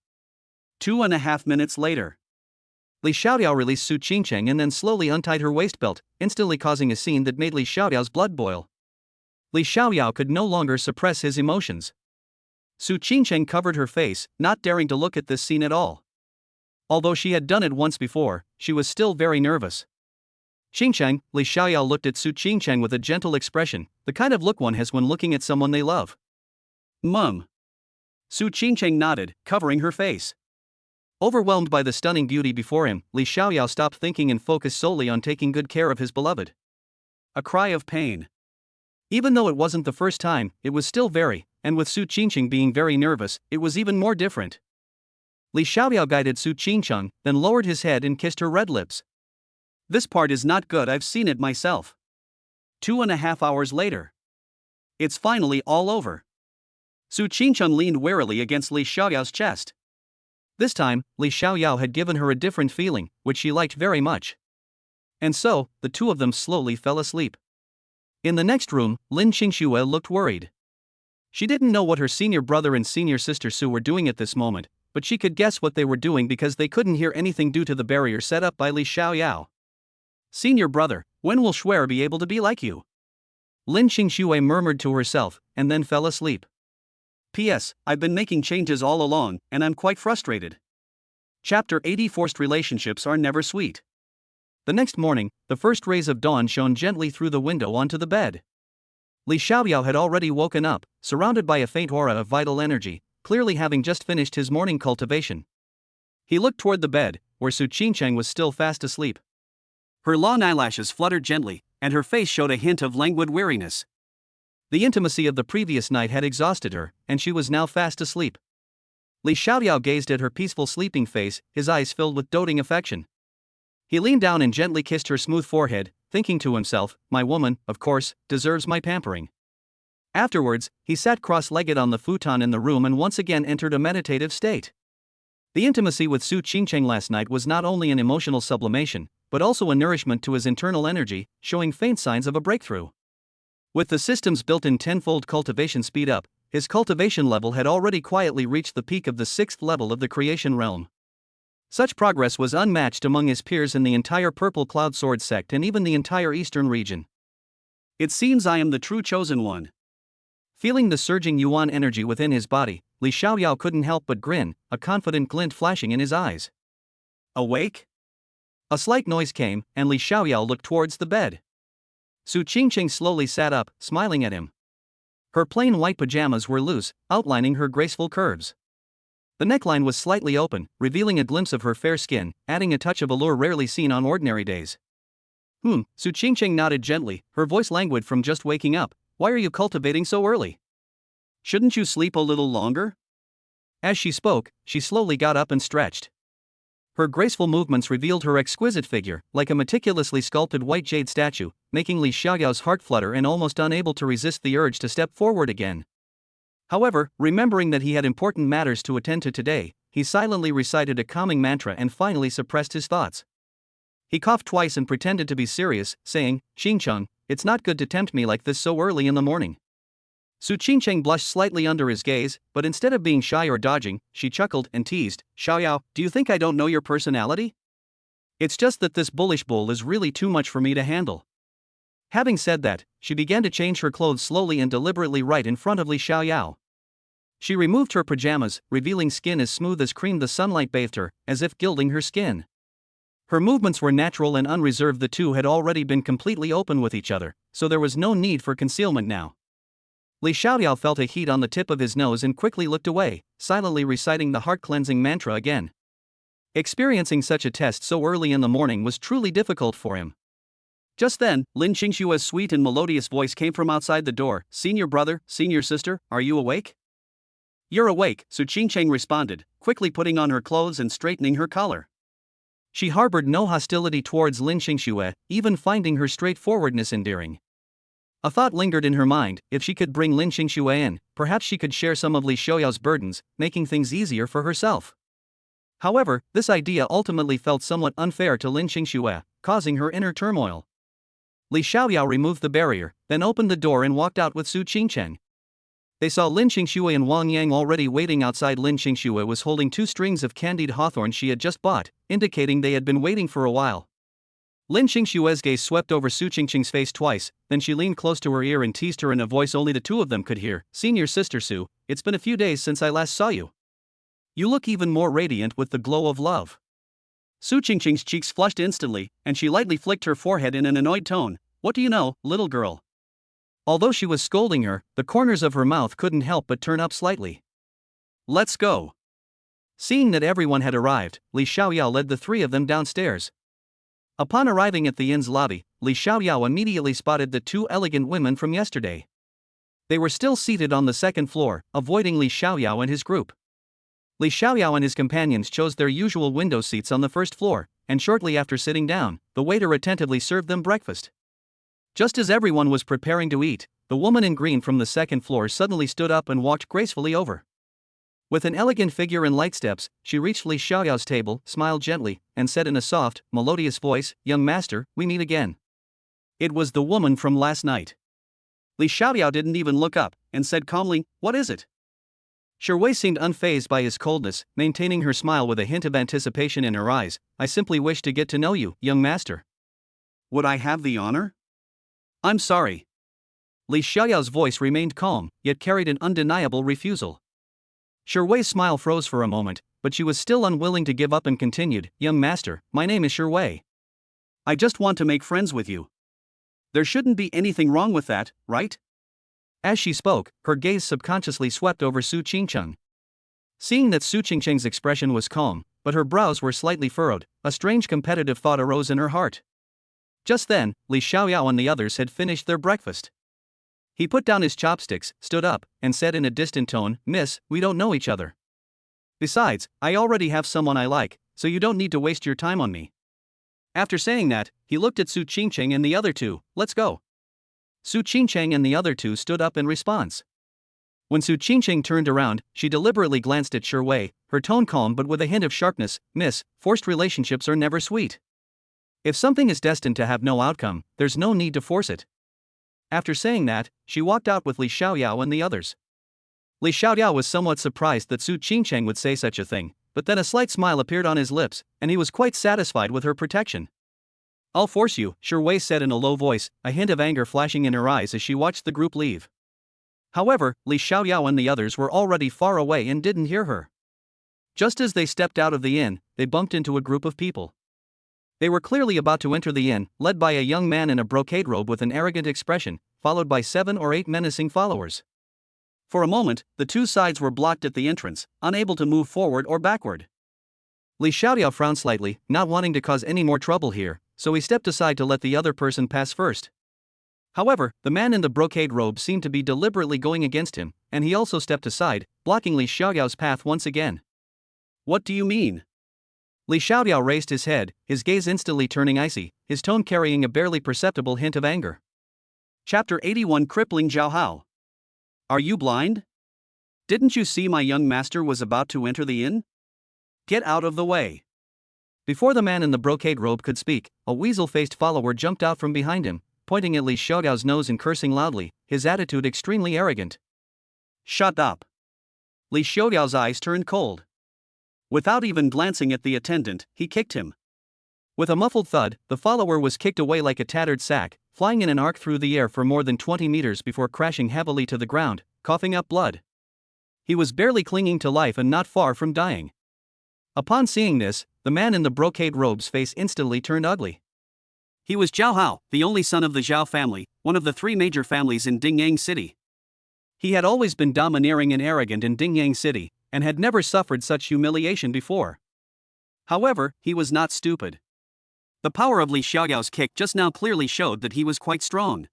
2.5 minutes later. Li Xiaoyao released Su Qingcheng and then slowly untied her waist belt, instantly causing a scene that made Li Xiaoyao's blood boil. Li Xiaoyao could no longer suppress his emotions. Su Qingcheng covered her face, not daring to look at this scene at all. Although she had done it once before, she was still very nervous. Qingcheng, Li Xiaoyao looked at Su Qingcheng with a gentle expression, the kind of look one has when looking at someone they love. Mum. Su Qingcheng nodded, covering her face. Overwhelmed by the stunning beauty before him, Li Xiaoyao stopped thinking and focused solely on taking good care of his beloved. A cry of pain. Even though it wasn't the first time, it was still very, and with Su Qingcheng being very nervous, it was even more different. Li Xiaoyao guided Su Qingcheng, then lowered his head and kissed her red lips. This part is not good, I've seen it myself. 2.5 hours later. It's finally all over. Su Qingcheng leaned warily against Li Xiaoyao's chest. This time, Li Xiaoyao had given her a different feeling, which she liked very much. And so, the two of them slowly fell asleep. In the next room, Lin Qingxue looked worried. She didn't know what her senior brother and senior sister Su were doing at this moment, but she could guess what they were doing because they couldn't hear anything due to the barrier set up by Li Xiaoyao. Senior brother, when will Shuer be able to be like you? Lin Qingxue murmured to herself, and then fell asleep. P.S. I've been making changes all along, and I'm quite frustrated. Chapter 80 Forced relationships are never sweet. The next morning, the first rays of dawn shone gently through the window onto the bed. Li Xiaoyao had already woken up, surrounded by a faint aura of vital energy, clearly having just finished his morning cultivation. He looked toward the bed, where Su Qingcheng was still fast asleep. Her long eyelashes fluttered gently, and her face showed a hint of languid weariness. The intimacy of the previous night had exhausted her, and she was now fast asleep. Li Xiaoyao gazed at her peaceful sleeping face, his eyes filled with doting affection. He leaned down and gently kissed her smooth forehead, thinking to himself, my woman, of course, deserves my pampering. Afterwards, he sat cross-legged on the futon in the room and once again entered a meditative state. The intimacy with Su Qingcheng last night was not only an emotional sublimation, but also a nourishment to his internal energy, showing faint signs of a breakthrough. With the system's built-in tenfold cultivation speed up, his cultivation level had already quietly reached the peak of the 6th level of the creation realm. Such progress was unmatched among his peers in the entire Purple Cloud Sword sect and even the entire eastern region. It seems I am the true chosen one. Feeling the surging yuan energy within his body, Li Xiaoyao couldn't help but grin, a confident glint flashing in his eyes. Awake? A slight noise came, and Li Xiaoyao looked towards the bed. Su Qingcheng slowly sat up, smiling at him. Her plain white pajamas were loose, outlining her graceful curves. The neckline was slightly open, revealing a glimpse of her fair skin, adding a touch of allure rarely seen on ordinary days. Su Qingcheng nodded gently, her voice languid from just waking up. Why are you cultivating so early? Shouldn't you sleep a little longer? As she spoke, she slowly got up and stretched. Her graceful movements revealed her exquisite figure, like a meticulously sculpted white jade statue, making Li Xiaoyao's heart flutter and almost unable to resist the urge to step forward again. However, remembering that he had important matters to attend to today, he silently recited a calming mantra and finally suppressed his thoughts. He coughed twice and pretended to be serious, saying, Qingcheng, it's not good to tempt me like this so early in the morning. Su Qingcheng blushed slightly under his gaze, but instead of being shy or dodging, she chuckled and teased, Xiaoyao, do you think I don't know your personality? It's just that this bullish bull is really too much for me to handle. Having said that, she began to change her clothes slowly and deliberately right in front of Li Xiaoyao. She removed her pajamas, revealing skin as smooth as cream. The sunlight bathed her, as if gilding her skin. Her movements were natural and unreserved. The two had already been completely open with each other, so there was no need for concealment now. Li Xiaoyao felt a heat on the tip of his nose and quickly looked away, silently reciting the heart-cleansing mantra again. Experiencing such a test so early in the morning was truly difficult for him. Just then, Lin Qingshue's sweet and melodious voice came from outside the door. Senior brother, senior sister, are you awake? You're awake, Su Qingcheng responded, quickly putting on her clothes and straightening her collar. She harbored no hostility towards Lin Qingxue, even finding her straightforwardness endearing. A thought lingered in her mind, if she could bring Lin Qingxue in, perhaps she could share some of Li Xiaoyao's burdens, making things easier for herself. However, this idea ultimately felt somewhat unfair to Lin Qingxue, causing her inner turmoil. Li Xiaoyao removed the barrier, then opened the door and walked out with Su Qingcheng. They saw Lin Qingxue and Wang Yang already waiting outside. Lin Qingxue was holding 2 strings of candied hawthorn she had just bought, indicating they had been waiting for a while. Lin Qingxue's gaze swept over Su Qingcheng's face twice, then she leaned close to her ear and teased her in a voice only the two of them could hear. Senior sister Su, it's been a few days since I last saw you. You look even more radiant with the glow of love. Su Qingcheng's cheeks flushed instantly, and she lightly flicked her forehead in an annoyed tone. What do you know, little girl? Although she was scolding her, the corners of her mouth couldn't help but turn up slightly. Let's go. Seeing that everyone had arrived, Li Xiaoyao led the 3 of them downstairs. Upon arriving at the inn's lobby, Li Xiaoyao immediately spotted the 2 elegant women from yesterday. They were still seated on the 2nd floor, avoiding Li Xiaoyao and his group. Li Xiaoyao and his companions chose their usual window seats on the 1st floor, and shortly after sitting down, the waiter attentively served them breakfast. Just as everyone was preparing to eat, the woman in green from the second floor suddenly stood up and walked gracefully over. With an elegant figure and light steps, she reached Li Xiaoyao's table, smiled gently, and said in a soft, melodious voice, "Young master, we meet again." It was the woman from last night. Li Xiaoyao didn't even look up, and said calmly, "What is it?" Wei seemed unfazed by his coldness, maintaining her smile with a hint of anticipation in her eyes. "I simply wish to get to know you, young master." Would I have the honor? I'm sorry. Li Xiaoyao's voice remained calm, yet carried an undeniable refusal. Wei's smile froze for a moment, but she was still unwilling to give up and continued, "Young master, my name is Wei. I just want to make friends with you. There shouldn't be anything wrong with that, right?" As she spoke, her gaze subconsciously swept over Su Qingcheng. Seeing that Su Qingcheng's expression was calm, but her brows were slightly furrowed, a strange competitive thought arose in her heart. Just then, Li Xiaoyao and the others had finished their breakfast. He put down his chopsticks, stood up, and said in a distant tone, "Miss, we don't know each other. Besides, I already have someone I like, so you don't need to waste your time on me." After saying that, he looked at Su Qingcheng and the other two. "Let's go." Su Qingcheng and the other two stood up in response. When Su Qingcheng turned around, she deliberately glanced at Wei, her tone calm but with a hint of sharpness. "Miss, forced relationships are never sweet. If something is destined to have no outcome, there's no need to force it." After saying that, she walked out with Li Xiaoyao and the others. Li Xiaoyao was somewhat surprised that Su Qingcheng would say such a thing, but then a slight smile appeared on his lips, and he was quite satisfied with her protection. "I'll force you," Wei said in a low voice, a hint of anger flashing in her eyes as she watched the group leave. However, Li Xiaoyao and the others were already far away and didn't hear her. Just as they stepped out of the inn, they bumped into a group of people. They were clearly about to enter the inn, led by a young man in a brocade robe with an arrogant expression, followed by 7 or 8 menacing followers. For a moment, the two sides were blocked at the entrance, unable to move forward or backward. Li Xiaoyao frowned slightly, not wanting to cause any more trouble here, so he stepped aside to let the other person pass first. However, the man in the brocade robe seemed to be deliberately going against him, and he also stepped aside, blocking Li Xiaoyao's path once again. "What do you mean?" Li Xiaoyao raised his head, his gaze instantly turning icy, his tone carrying a barely perceptible hint of anger. Chapter 81 Crippling Zhao Hao. Are you blind? Didn't you see my young master was about to enter the inn? Get out of the way. Before the man in the brocade robe could speak, a weasel-faced follower jumped out from behind him, pointing at Li Xiaoyao's nose and cursing loudly, his attitude extremely arrogant. "Shut up." Li Xiaoyao's eyes turned cold. Without even glancing at the attendant, he kicked him. With a muffled thud, the follower was kicked away like a tattered sack, flying in an arc through the air for more than 20 meters before crashing heavily to the ground, coughing up blood. He was barely clinging to life and not far from dying. Upon seeing this, the man in the brocade robe's face instantly turned ugly. He was Zhao Hao, the only son of the Zhao family, one of the 3 major families in Dingyang City. He had always been domineering and arrogant in Dingyang City, and had never suffered such humiliation before. However, he was not stupid. The power of Li Xiaoyao's kick just now clearly showed that he was quite strong.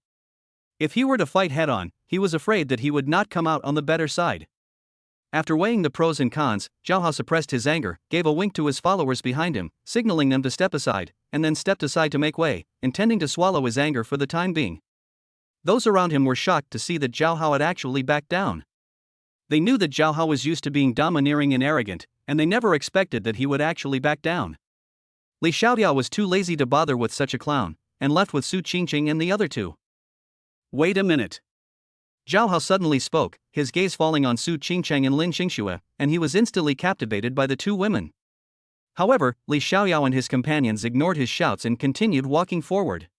If he were to fight head-on, he was afraid that he would not come out on the better side. After weighing the pros and cons, Zhao Hao suppressed his anger, gave a wink to his followers behind him, signaling them to step aside, and then stepped aside to make way, intending to swallow his anger for the time being. Those around him were shocked to see that Zhao Hao had actually backed down. They knew that Zhao Hao was used to being domineering and arrogant, and they never expected that he would actually back down. Li Xiaoyao was too lazy to bother with such a clown, and left with Su Qingcheng and the other two. "Wait a minute." Zhao Hao suddenly spoke, his gaze falling on Su Qingcheng and Lin Xingxue, and he was instantly captivated by the two women. However, Li Xiaoyao and his companions ignored his shouts and continued walking forward.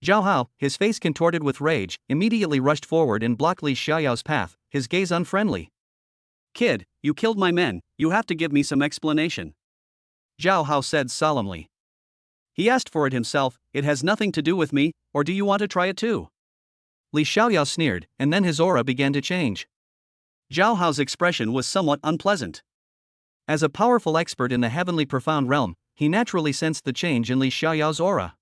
Zhao Hao, his face contorted with rage, immediately rushed forward and blocked Li Xiaoyao's path, his gaze unfriendly. "Kid, you killed my men, you have to give me some explanation," Zhao Hao said solemnly. He asked for it himself. "It has nothing to do with me, or do you want to try it too?" Li Xiaoyao sneered, and then his aura began to change. Zhao Hao's expression was somewhat unpleasant. As a powerful expert in the heavenly profound realm, he naturally sensed the change in Li Xiaoyao's aura.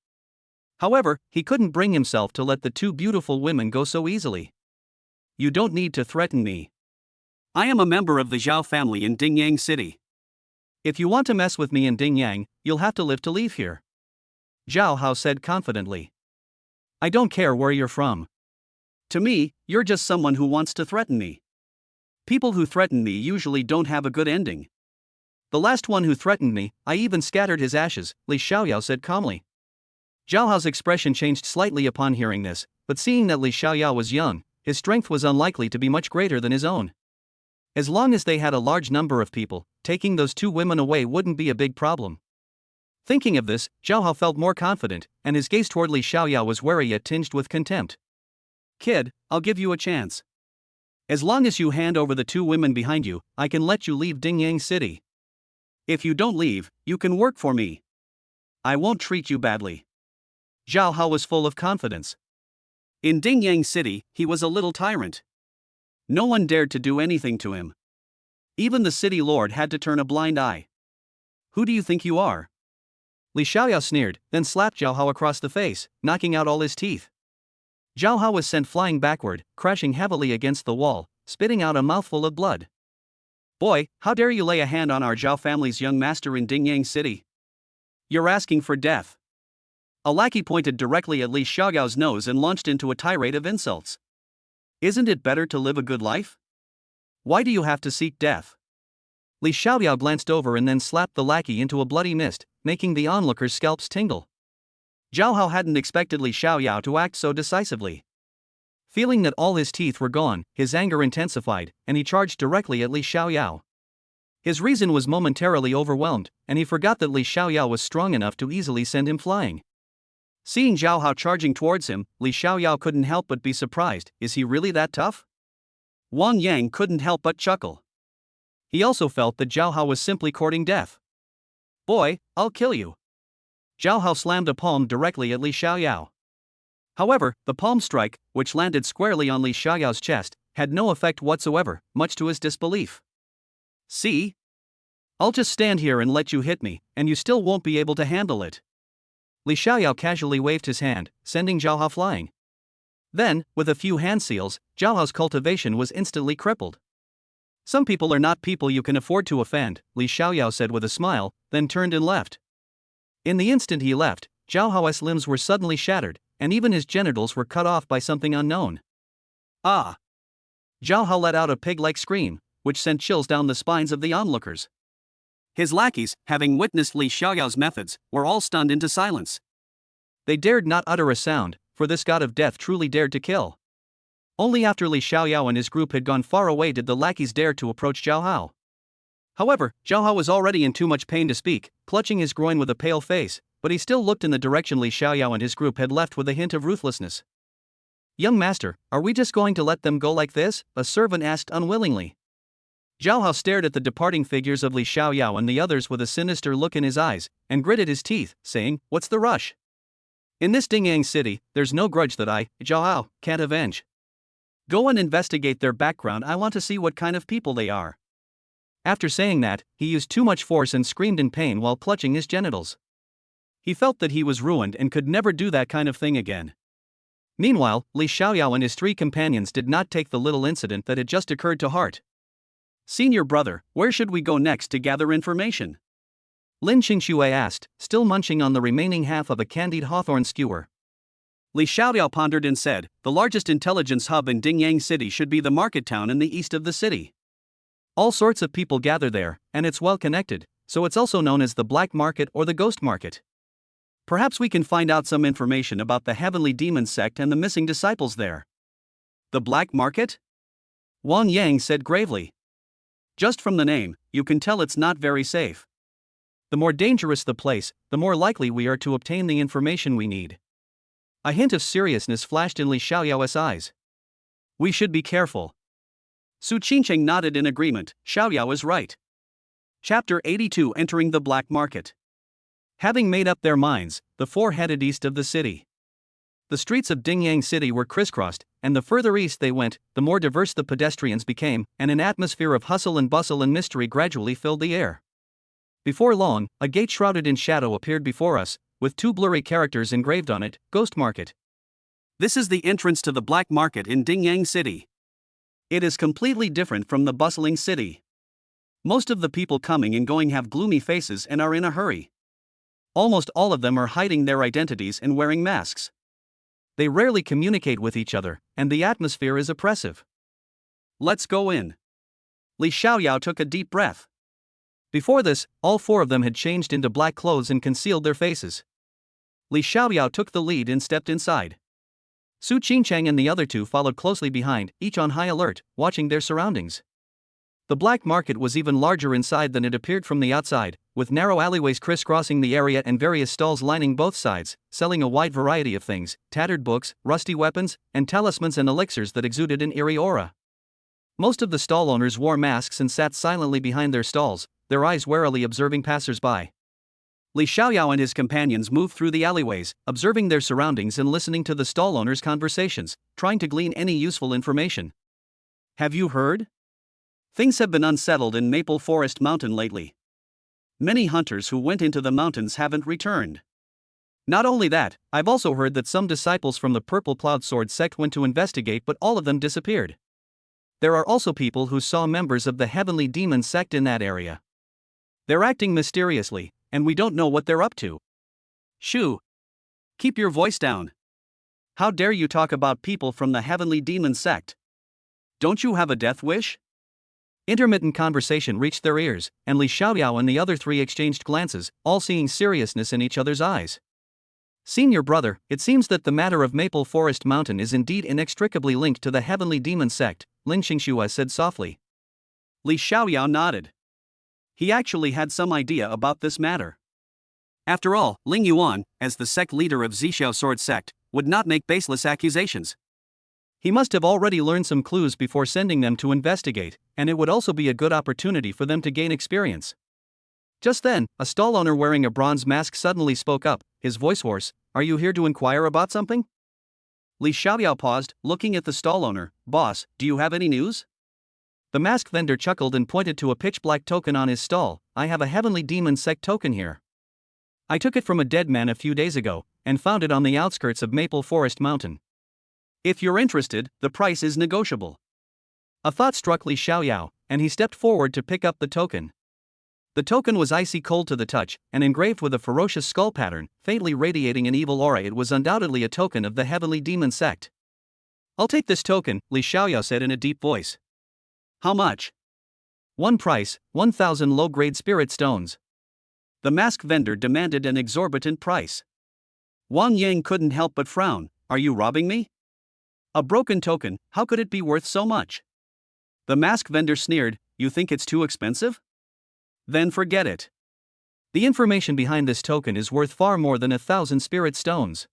However, he couldn't bring himself to let the two beautiful women go so easily. "You don't need to threaten me. I am a member of the Zhao family in Dingyang City. If you want to mess with me in Dingyang, you'll have to live to leave here," Zhao Hao said confidently. I don't care where you're from. To me, you're just someone who wants to threaten me. People who threaten me usually don't have a good ending. The last one who threatened me, I even scattered his ashes, Li Xiaoyao said calmly. Zhao Hao's expression changed slightly upon hearing this, but seeing that Li Xiaoyao was young, his strength was unlikely to be much greater than his own. As long as they had a large number of people, taking those two women away wouldn't be a big problem. Thinking of this, Zhao Hao felt more confident, and his gaze toward Li Xiaoyao was wary yet tinged with contempt. Kid, I'll give you a chance. As long as you hand over the two women behind you, I can let you leave Dingyang City. If you don't leave, you can work for me. I won't treat you badly. Zhao Hao was full of confidence. In Dingyang City, he was a little tyrant. No one dared to do anything to him. Even the city lord had to turn a blind eye. Who do you think you are? Li Xiaoyao sneered, then slapped Zhao Hao across the face, knocking out all his teeth. Zhao Hao was sent flying backward, crashing heavily against the wall, spitting out a mouthful of blood. Boy, how dare you lay a hand on our Zhao family's young master in Dingyang City? You're asking for death. A lackey pointed directly at Li Xiaoyao's nose and launched into a tirade of insults. Isn't it better to live a good life? Why do you have to seek death? Li Xiaoyao glanced over and then slapped the lackey into a bloody mist, making the onlookers' scalps tingle. Zhao Hao hadn't expected Li Xiaoyao to act so decisively. Feeling that all his teeth were gone, his anger intensified, and he charged directly at Li Xiaoyao. His reason was momentarily overwhelmed, and he forgot that Li Xiaoyao was strong enough to easily send him flying. Seeing Zhao Hao charging towards him, Li Xiaoyao couldn't help but be surprised. Is he really that tough? Wang Yang couldn't help but chuckle. He also felt that Zhao Hao was simply courting death. Boy, I'll kill you. Zhao Hao slammed a palm directly at Li Xiaoyao. However, the palm strike, which landed squarely on Li Xiaoyao's chest, had no effect whatsoever, much to his disbelief. See? I'll just stand here and let you hit me, and you still won't be able to handle it. Li Xiaoyao casually waved his hand, sending Zhao Hao flying. Then, with a few hand seals, Zhao Hao's cultivation was instantly crippled. Some people are not people you can afford to offend, Li Xiaoyao said with a smile, then turned and left. In the instant he left, Zhao Hao's limbs were suddenly shattered, and even his genitals were cut off by something unknown. Ah! Zhao Hao let out a pig-like scream, which sent chills down the spines of the onlookers. His lackeys, having witnessed Li Xiaoyao's methods, were all stunned into silence. They dared not utter a sound, for this god of death truly dared to kill. Only after Li Xiaoyao and his group had gone far away did the lackeys dare to approach Zhao Hao. However, Zhao Hao was already in too much pain to speak, clutching his groin with a pale face, but he still looked in the direction Li Xiaoyao and his group had left with a hint of ruthlessness. "Young master, are we just going to let them go like this?" a servant asked unwillingly. Zhao Hao stared at the departing figures of Li Xiaoyao and the others with a sinister look in his eyes, and gritted his teeth, saying, "What's the rush? In this Dingyang City, there's no grudge that I, Zhao Hao, can't avenge. Go and investigate their background. I want to see what kind of people they are." After saying that, he used too much force and screamed in pain while clutching his genitals. He felt that he was ruined and could never do that kind of thing again. Meanwhile, Li Xiaoyao and his three companions did not take the little incident that had just occurred to heart. "Senior brother, where should we go next to gather information?" Lin Qingxue asked, still munching on the remaining half of a candied hawthorn skewer. Li Xiaoyao pondered and said, "The largest intelligence hub in Dingyang City should be the market town in the east of the city. All sorts of people gather there, and it's well connected, so it's also known as the black market or the ghost market. Perhaps we can find out some information about the Heavenly Demon sect and the missing disciples there." "The black market?" Wang Yang said gravely. "Just from the name, you can tell it's not very safe. The more dangerous the place, the more likely we are to obtain the information we need." A hint of seriousness flashed in Li Xiaoyao's eyes. "We should be careful." Su Qingcheng nodded in agreement. Xiaoyao is right. Chapter 82: Entering the Black Market. Having made up their minds, the four headed east of the city. The streets of Dingyang City were crisscrossed, and the further east they went, the more diverse the pedestrians became, and an atmosphere of hustle and bustle and mystery gradually filled the air. Before long, a gate shrouded in shadow appeared before us, with two blurry characters engraved on it, Ghost Market. This is the entrance to the black market in Dingyang City. It is completely different from the bustling city. Most of the people coming and going have gloomy faces and are in a hurry. Almost all of them are hiding their identities and wearing masks. They rarely communicate with each other, and the atmosphere is oppressive. Let's go in. Li Xiaoyao took a deep breath. Before this, all four of them had changed into black clothes and concealed their faces. Li Xiaoyao took the lead and stepped inside. Su Qingchang and the other two followed closely behind, each on high alert, watching their surroundings. The black market was even larger inside than it appeared from the outside, with narrow alleyways crisscrossing the area and various stalls lining both sides, selling a wide variety of things: tattered books, rusty weapons, and talismans and elixirs that exuded an eerie aura. Most of the stall owners wore masks and sat silently behind their stalls, their eyes warily observing passers-by. Li Xiaoyao and his companions moved through the alleyways, observing their surroundings and listening to the stall owners' conversations, trying to glean any useful information. Have you heard? Things have been unsettled in Maple Forest Mountain lately. Many hunters who went into the mountains haven't returned. Not only that, I've also heard that some disciples from the Purple Plowed Sword sect went to investigate, but all of them disappeared. There are also people who saw members of the Heavenly Demon sect in that area. They're acting mysteriously, and we don't know what they're up to. Shoo! Keep your voice down. How dare you talk about people from the Heavenly Demon sect? Don't you have a death wish? Intermittent conversation reached their ears, and Li Xiaoyao and the other three exchanged glances, all seeing seriousness in each other's eyes. Senior brother, it seems that the matter of Maple Forest Mountain is indeed inextricably linked to the Heavenly Demon sect, Lin Xingxue said softly. Li Xiaoyao nodded. He actually had some idea about this matter. After all, Ling Yuan, as the sect leader of Zixiao Sword sect, would not make baseless accusations. He must have already learned some clues before sending them to investigate, and it would also be a good opportunity for them to gain experience. Just then, a stall owner wearing a bronze mask suddenly spoke up, his voice hoarse. Are you here to inquire about something? Li Xiaoyao paused, looking at the stall owner. Boss, do you have any news? The mask vendor chuckled and pointed to a pitch-black token on his stall. I have a Heavenly Demon sect token here. I took it from a dead man a few days ago, and found it on the outskirts of Maple Forest Mountain. If you're interested, the price is negotiable. A thought struck Li Xiaoyao, and he stepped forward to pick up the token. The token was icy cold to the touch, and engraved with a ferocious skull pattern, faintly radiating an evil aura. It was undoubtedly a token of the Heavenly Demon sect. I'll take this token, Li Xiaoyao said in a deep voice. How much? One price, 1,000 low-grade spirit stones. The mask vendor demanded an exorbitant price. Wang Yang couldn't help but frown. Are you robbing me? A broken token, how could it be worth so much? The mask vendor sneered. You think it's too expensive? Then forget it. The information behind this token is worth far more than 1,000 spirit stones.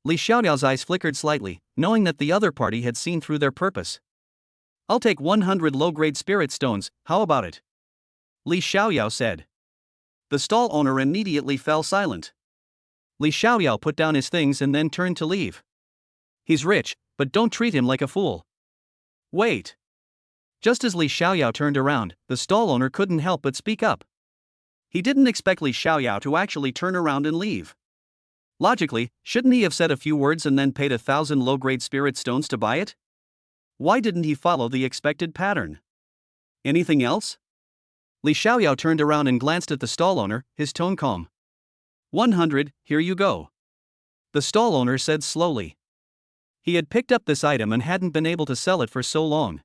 Li Xiaoyao's eyes flickered slightly, knowing that the other party had seen through their purpose. I'll take 100 low-grade spirit stones, how about it? Li Xiaoyao said. The stall owner immediately fell silent. Li Xiaoyao put down his things and then turned to leave. He's rich, but don't treat him like a fool. Wait. Just as Li Xiaoyao turned around, the stall owner couldn't help but speak up. He didn't expect Li Xiaoyao to actually turn around and leave. Logically, shouldn't he have said a few words and then paid 1,000 low-grade spirit stones to buy it? Why didn't he follow the expected pattern? Anything else? Li Xiaoyao turned around and glanced at the stall owner, his tone calm. 100, here you go. The stall owner said slowly. He had picked up this item and hadn't been able to sell it for so long.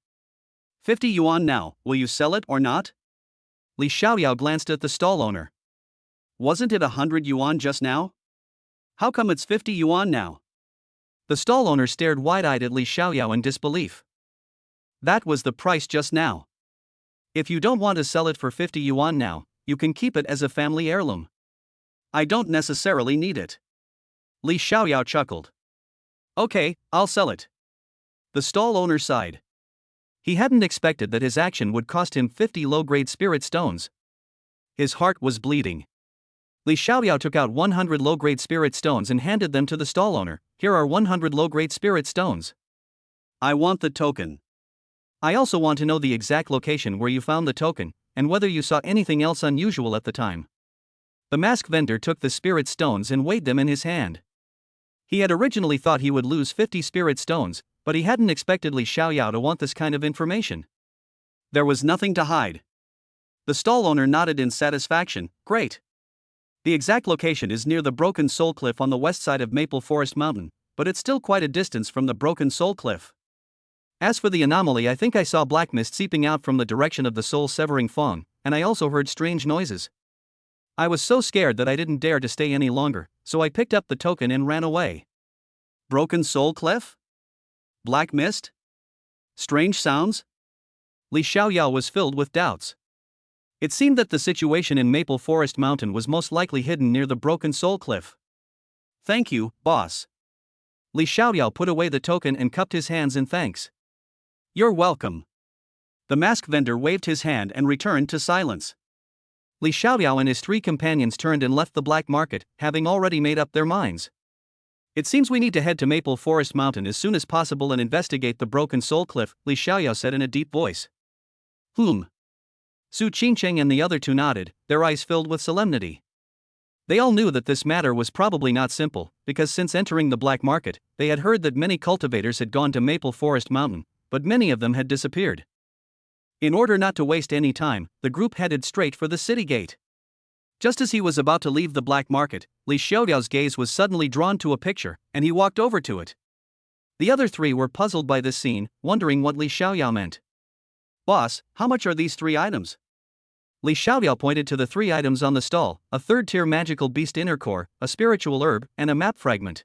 50 yuan now, will you sell it or not? Li Xiaoyao glanced at the stall owner. Wasn't it 100 yuan just now? How come it's 50 yuan now? The stall owner stared wide-eyed at Li Xiaoyao in disbelief. That was the price just now. If you don't want to sell it for 50 yuan now, you can keep it as a family heirloom. I don't necessarily need it. Li Xiaoyao chuckled. Okay, I'll sell it. The stall owner sighed. He hadn't expected that his action would cost him 50 low-grade spirit stones. His heart was bleeding. Li Xiaoyao took out 100 low-grade spirit stones and handed them to the stall owner. Here are 100 low-grade spirit stones. I want the token. I also want to know the exact location where you found the token, and whether you saw anything else unusual at the time. The mask vendor took the spirit stones and weighed them in his hand. He had originally thought he would lose 50 spirit stones, but he hadn't expected Li Xiaoyao to want this kind of information. There was nothing to hide. The stall owner nodded in satisfaction. Great. The exact location is near the Broken Soul Cliff on the west side of Maple Forest Mountain. but it's still quite a distance from the Broken Soul Cliff. As for the anomaly, I think I saw black mist seeping out from the direction of the soul-severing Fong, and I also heard strange noises. I was so scared that I didn't dare to stay any longer, so I picked up the token and ran away. Broken Soul Cliff? Black mist? Strange sounds? Li Xiaoyao was filled with doubts. It seemed that the situation in Maple Forest Mountain was most likely hidden near the Broken Soul Cliff. Thank you, boss. Li Xiaoyao put away the token and cupped his hands in thanks. You're welcome. The mask vendor waved his hand and returned to silence. Li Xiaoyao and his 3 companions turned and left the black market, having already made up their minds. It seems we need to head to Maple Forest Mountain as soon as possible and investigate the Broken Soul Cliff, Li Xiaoyao said in a deep voice. Su Qingcheng and the other 2 nodded, their eyes filled with solemnity. They all knew that this matter was probably not simple, because since entering the black market, they had heard that many cultivators had gone to Maple Forest Mountain, but many of them had disappeared. In order not to waste any time, the group headed straight for the city gate. Just as he was about to leave the black market, Li Xiaoyao's gaze was suddenly drawn to a picture, and he walked over to it. The other 3 were puzzled by this scene, wondering what Li Xiaoyao meant. Boss, how much are these 3 items? Li Xiaoyao pointed to the 3 items on the stall, a 3rd-tier magical beast inner core, a spiritual herb, and a map fragment.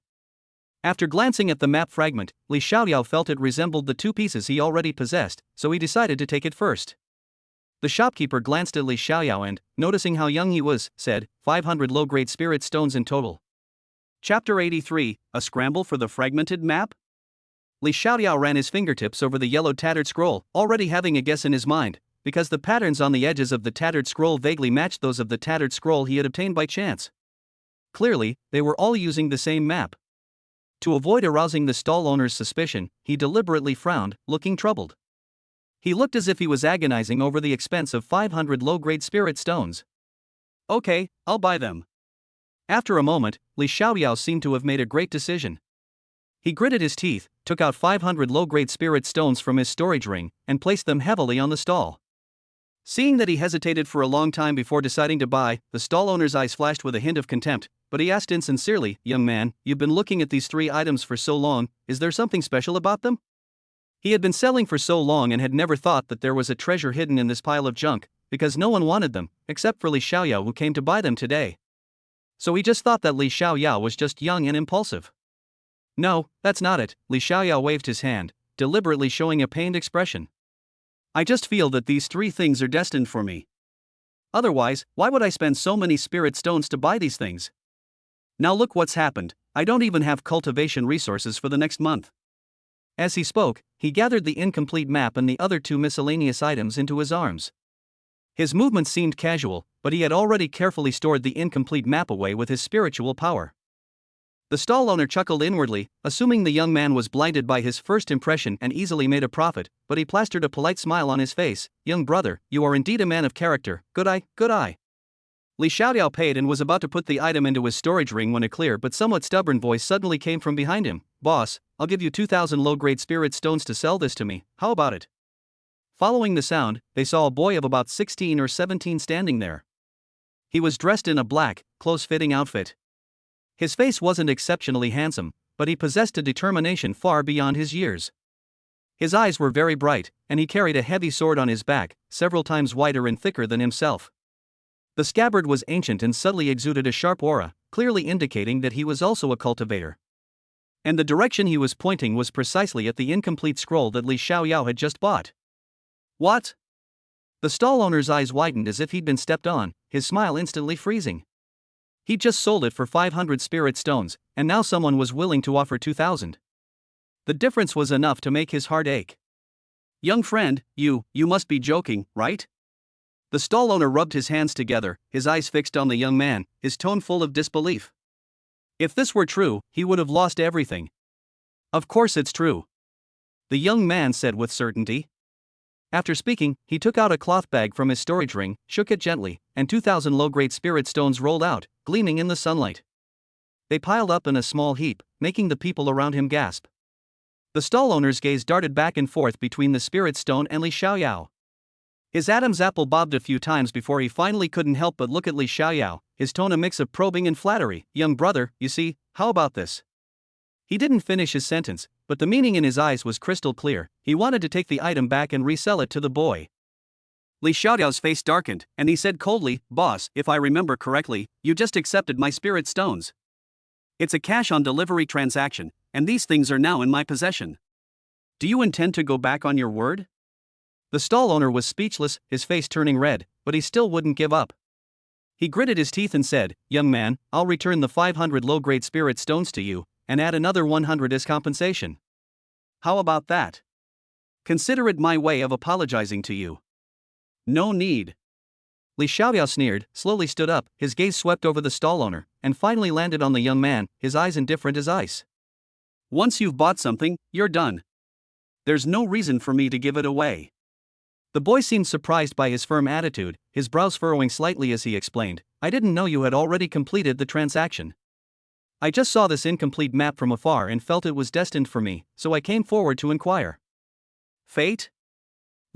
After glancing at the map fragment, Li Xiaoyao felt it resembled the 2 pieces he already possessed, so he decided to take it first. The shopkeeper glanced at Li Xiaoyao and, noticing how young he was, said, 500 low-grade spirit stones in total. Chapter 83, A Scramble for the Fragmented Map? Li Xiaoyao ran his fingertips over the yellow tattered scroll, already having a guess in his mind, because the patterns on the edges of the tattered scroll vaguely matched those of the tattered scroll he had obtained by chance. Clearly, they were all using the same map. To avoid arousing the stall owner's suspicion, he deliberately frowned, looking troubled. He looked as if he was agonizing over the expense of 500 low-grade spirit stones. Okay, I'll buy them. After a moment, Li Xiaoyao seemed to have made a great decision. He gritted his teeth, took out 500 low-grade spirit stones from his storage ring, and placed them heavily on the stall. Seeing that he hesitated for a long time before deciding to buy, the stall owner's eyes flashed with a hint of contempt, but he asked insincerely, "Young man, you've been looking at these 3 items for so long, is there something special about them?" He had been selling for so long and had never thought that there was a treasure hidden in this pile of junk, because no one wanted them, except for Li Xiaoyao who came to buy them today. So he just thought that Li Xiaoyao was just young and impulsive. "No, that's not it," Li Xiaoyao waved his hand, deliberately showing a pained expression. "I just feel that these 3 things are destined for me. Otherwise, why would I spend so many spirit stones to buy these things? Now look what's happened, I don't even have cultivation resources for the next month." As he spoke, he gathered the incomplete map and the other 2 miscellaneous items into his arms. His movements seemed casual, but he had already carefully stored the incomplete map away with his spiritual power. The stall owner chuckled inwardly, assuming the young man was blinded by his first impression and easily made a profit, but he plastered a polite smile on his face. "Young brother, you are indeed a man of character, good eye, good eye." Li Xiaoyao paid and was about to put the item into his storage ring when a clear but somewhat stubborn voice suddenly came from behind him. "Boss, I'll give you 2,000 low-grade spirit stones to sell this to me, how about it?" Following the sound, they saw a boy of about 16 or 17 standing there. He was dressed in a black, close-fitting outfit. His face wasn't exceptionally handsome, but he possessed a determination far beyond his years. His eyes were very bright, and he carried a heavy sword on his back, several times wider and thicker than himself. The scabbard was ancient and subtly exuded a sharp aura, clearly indicating that he was also a cultivator. And the direction he was pointing was precisely at the incomplete scroll that Li Xiaoyao had just bought. "What?" The stall owner's eyes widened as if he'd been stepped on, his smile instantly freezing. He'd just sold it for 500 spirit stones, and now someone was willing to offer 2,000. The difference was enough to make his heart ache. "Young friend, you must be joking, right?" The stall owner rubbed his hands together, his eyes fixed on the young man, his tone full of disbelief. If this were true, he would have lost everything. "Of course it's true," the young man said with certainty. After speaking, he took out a cloth bag from his storage ring, shook it gently, and 2,000 low-grade spirit stones rolled out, gleaming in the sunlight. They piled up in a small heap, making the people around him gasp. The stall owner's gaze darted back and forth between the spirit stone and Li Xiaoyao. His Adam's apple bobbed a few times before he finally couldn't help but look at Li Xiaoyao, his tone a mix of probing and flattery. "Young brother, you see, how about this?" He didn't finish his sentence, but the meaning in his eyes was crystal clear. He wanted to take the item back and resell it to the boy. Li Xiaoyao's face darkened, and he said coldly, "Boss, if I remember correctly, you just accepted my spirit stones. It's a cash-on-delivery transaction, and these things are now in my possession. Do you intend to go back on your word?" The stall owner was speechless, his face turning red, but he still wouldn't give up. He gritted his teeth and said, "Young man, I'll return the 500 low-grade spirit stones to you, and add another 100 as compensation. How about that? Consider it my way of apologizing to you." "No need." Li Xiaoyao sneered, slowly stood up, his gaze swept over the stall owner, and finally landed on the young man, his eyes indifferent as ice. "Once you've bought something, you're done. There's no reason for me to give it away." The boy seemed surprised by his firm attitude, his brows furrowing slightly as he explained, "I didn't know you had already completed the transaction. I just saw this incomplete map from afar and felt it was destined for me, so I came forward to inquire." "Fate?"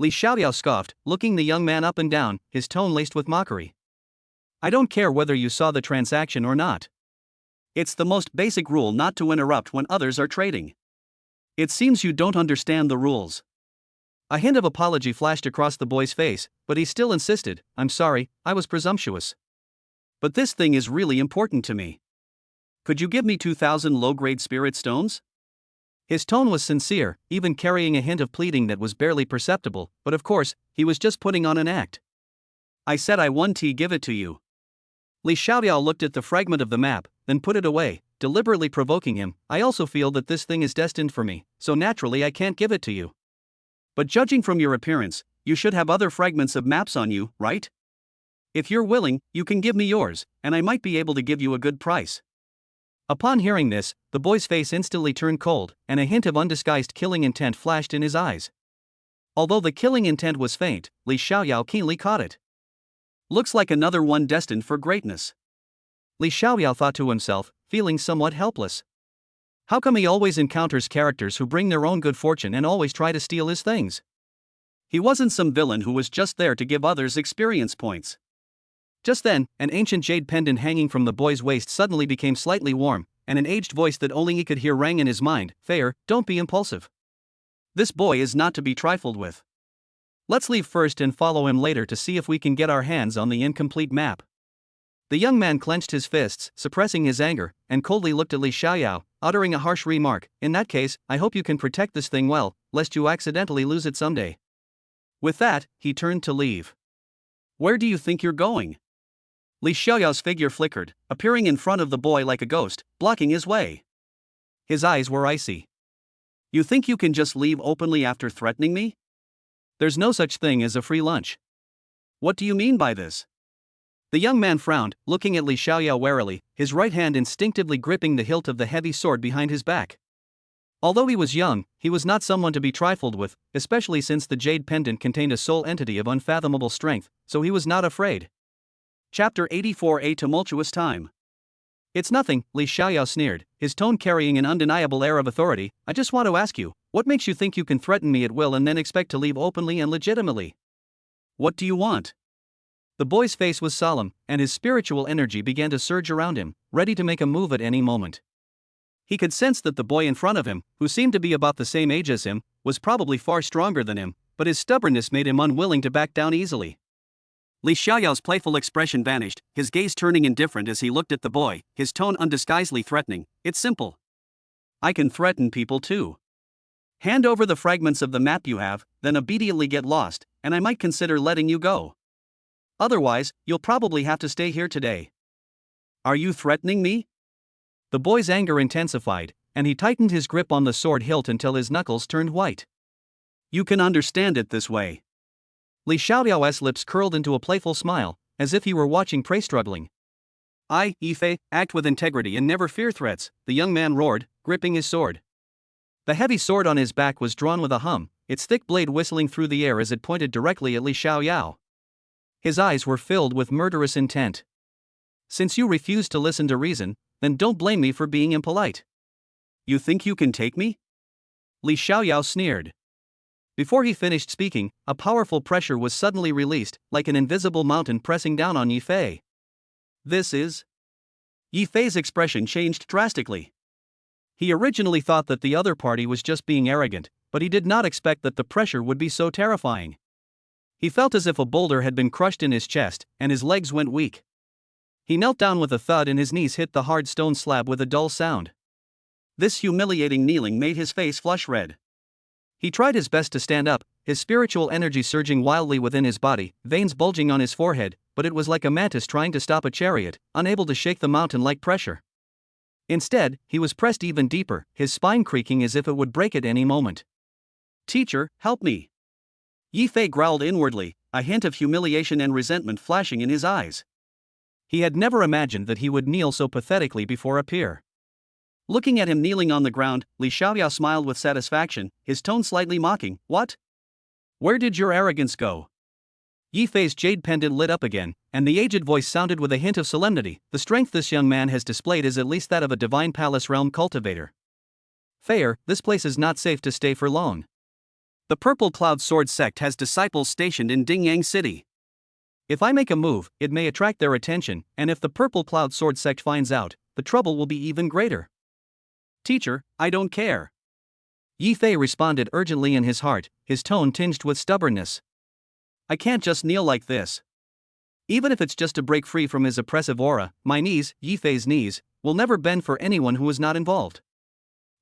Li Xiaoyao scoffed, looking the young man up and down, his tone laced with mockery. "I don't care whether you saw the transaction or not. It's the most basic rule not to interrupt when others are trading. It seems you don't understand the rules." A hint of apology flashed across the boy's face, but he still insisted, "I'm sorry, I was presumptuous. "But this thing is really important to me. Could you give me 2,000 low-grade spirit stones?" His tone was sincere, even carrying a hint of pleading that was barely perceptible, but of course, he was just putting on an act. "I said I won't give it to you." Li Xiaoyao looked at the fragment of the map, then put it away, deliberately provoking him. "I also feel that this thing is destined for me, so naturally I can't give it to you." "But judging from your appearance, you should have other fragments of maps on you, right? If you're willing, you can give me yours, and I might be able to give you a good price." Upon hearing this, the boy's face instantly turned cold, and a hint of undisguised killing intent flashed in his eyes. Although the killing intent was faint, Li Xiaoyao keenly caught it. "Looks like another one destined for greatness." Li Xiaoyao thought to himself, feeling somewhat helpless. How come he always encounters characters who bring their own good fortune and always try to steal his things? He wasn't some villain who was just there to give others experience points. Just then, an ancient jade pendant hanging from the boy's waist suddenly became slightly warm, and an aged voice that only he could hear rang in his mind, "Fair, don't be impulsive. This boy is not to be trifled with. Let's leave first and follow him later to see if we can get our hands on the incomplete map." The young man clenched his fists, suppressing his anger, and coldly looked at Li Xiaoyao, uttering a harsh remark, "In that case, I hope you can protect this thing well, lest you accidentally lose it someday." With that, he turned to leave. "Where do you think you're going?" Li Xiaoyao's figure flickered, appearing in front of the boy like a ghost, blocking his way. His eyes were icy. "You think you can just leave openly after threatening me?" "There's no such thing as a free lunch." "What do you mean by this?" The young man frowned, looking at Li Xiaoyao warily, his right hand instinctively gripping the hilt of the heavy sword behind his back. Although he was young, he was not someone to be trifled with, especially since the jade pendant contained a soul entity of unfathomable strength, so he was not afraid. Chapter 84: A Tumultuous Time. "It's nothing," Li Xiaoyao sneered, his tone carrying an undeniable air of authority. "I just want to ask you, what makes you think you can threaten me at will and then expect to leave openly and legitimately?" "What do you want?" The boy's face was solemn, and his spiritual energy began to surge around him, ready to make a move at any moment. He could sense that the boy in front of him, who seemed to be about the same age as him, was probably far stronger than him, but his stubbornness made him unwilling to back down easily. Li Xiaoyao's playful expression vanished, his gaze turning indifferent as he looked at the boy, his tone undisguisedly threatening. "It's simple. I can threaten people too. Hand over the fragments of the map you have, then obediently get lost, and I might consider letting you go. Otherwise, you'll probably have to stay here today." "Are you threatening me?" The boy's anger intensified, and he tightened his grip on the sword hilt until his knuckles turned white. "You can understand it this way." Li Xiaoyao's lips curled into a playful smile, as if he were watching prey struggling. "If, act with integrity and never fear threats," the young man roared, gripping his sword. The heavy sword on his back was drawn with a hum, its thick blade whistling through the air as it pointed directly at Li Xiaoyao. His eyes were filled with murderous intent. "Since you refuse to listen to reason, then don't blame me for being impolite." "You think you can take me?" Li Xiaoyao sneered. Before he finished speaking, a powerful pressure was suddenly released, like an invisible mountain pressing down on Yi Fei. "This is..." Yi Fei's expression changed drastically. He originally thought that the other party was just being arrogant, but he did not expect that the pressure would be so terrifying. He felt as if a boulder had been crushed in his chest, and his legs went weak. He knelt down with a thud and his knees hit the hard stone slab with a dull sound. This humiliating kneeling made his face flush red. He tried his best to stand up, his spiritual energy surging wildly within his body, veins bulging on his forehead, but it was like a mantis trying to stop a chariot, unable to shake the mountain-like pressure. Instead, he was pressed even deeper, his spine creaking as if it would break at any moment. "Teacher, help me!" Yi Fei growled inwardly, a hint of humiliation and resentment flashing in his eyes. He had never imagined that he would kneel so pathetically before a peer. Looking at him kneeling on the ground, Li Xiaoyao smiled with satisfaction, his tone slightly mocking. "What? Where did your arrogance go?" Yi Fei's jade pendant lit up again, and the aged voice sounded with a hint of solemnity. "The strength this young man has displayed is at least that of a divine palace realm cultivator. Fair, this place is not safe to stay for long. The Purple Cloud Sword sect has disciples stationed in Dingyang City. If I make a move, it may attract their attention, and if the Purple Cloud Sword sect finds out, the trouble will be even greater." "Teacher, I don't care." Yi Fei responded urgently in his heart, his tone tinged with stubbornness. "I can't just kneel like this. Even if it's just to break free from his oppressive aura, my knees, Yi Fei's knees, will never bend for anyone who is not involved."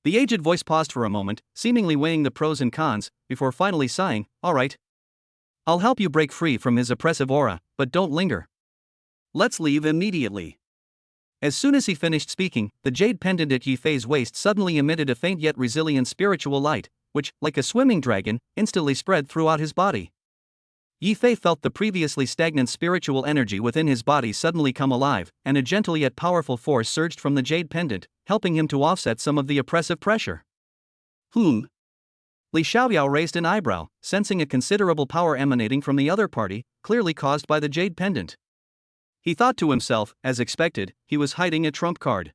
The aged voice paused for a moment, seemingly weighing the pros and cons, before finally sighing. "All right. I'll help you break free from his oppressive aura, but don't linger. Let's leave immediately." As soon as he finished speaking, the jade pendant at Yi Fei's waist suddenly emitted a faint yet resilient spiritual light, which, like a swimming dragon, instantly spread throughout his body. Yi Fei felt the previously stagnant spiritual energy within his body suddenly come alive, and a gentle yet powerful force surged from the jade pendant, helping him to offset some of the oppressive pressure. Li Xiaoyao raised an eyebrow, sensing a considerable power emanating from the other party, clearly caused by the jade pendant. He thought to himself, as expected, he was hiding a trump card.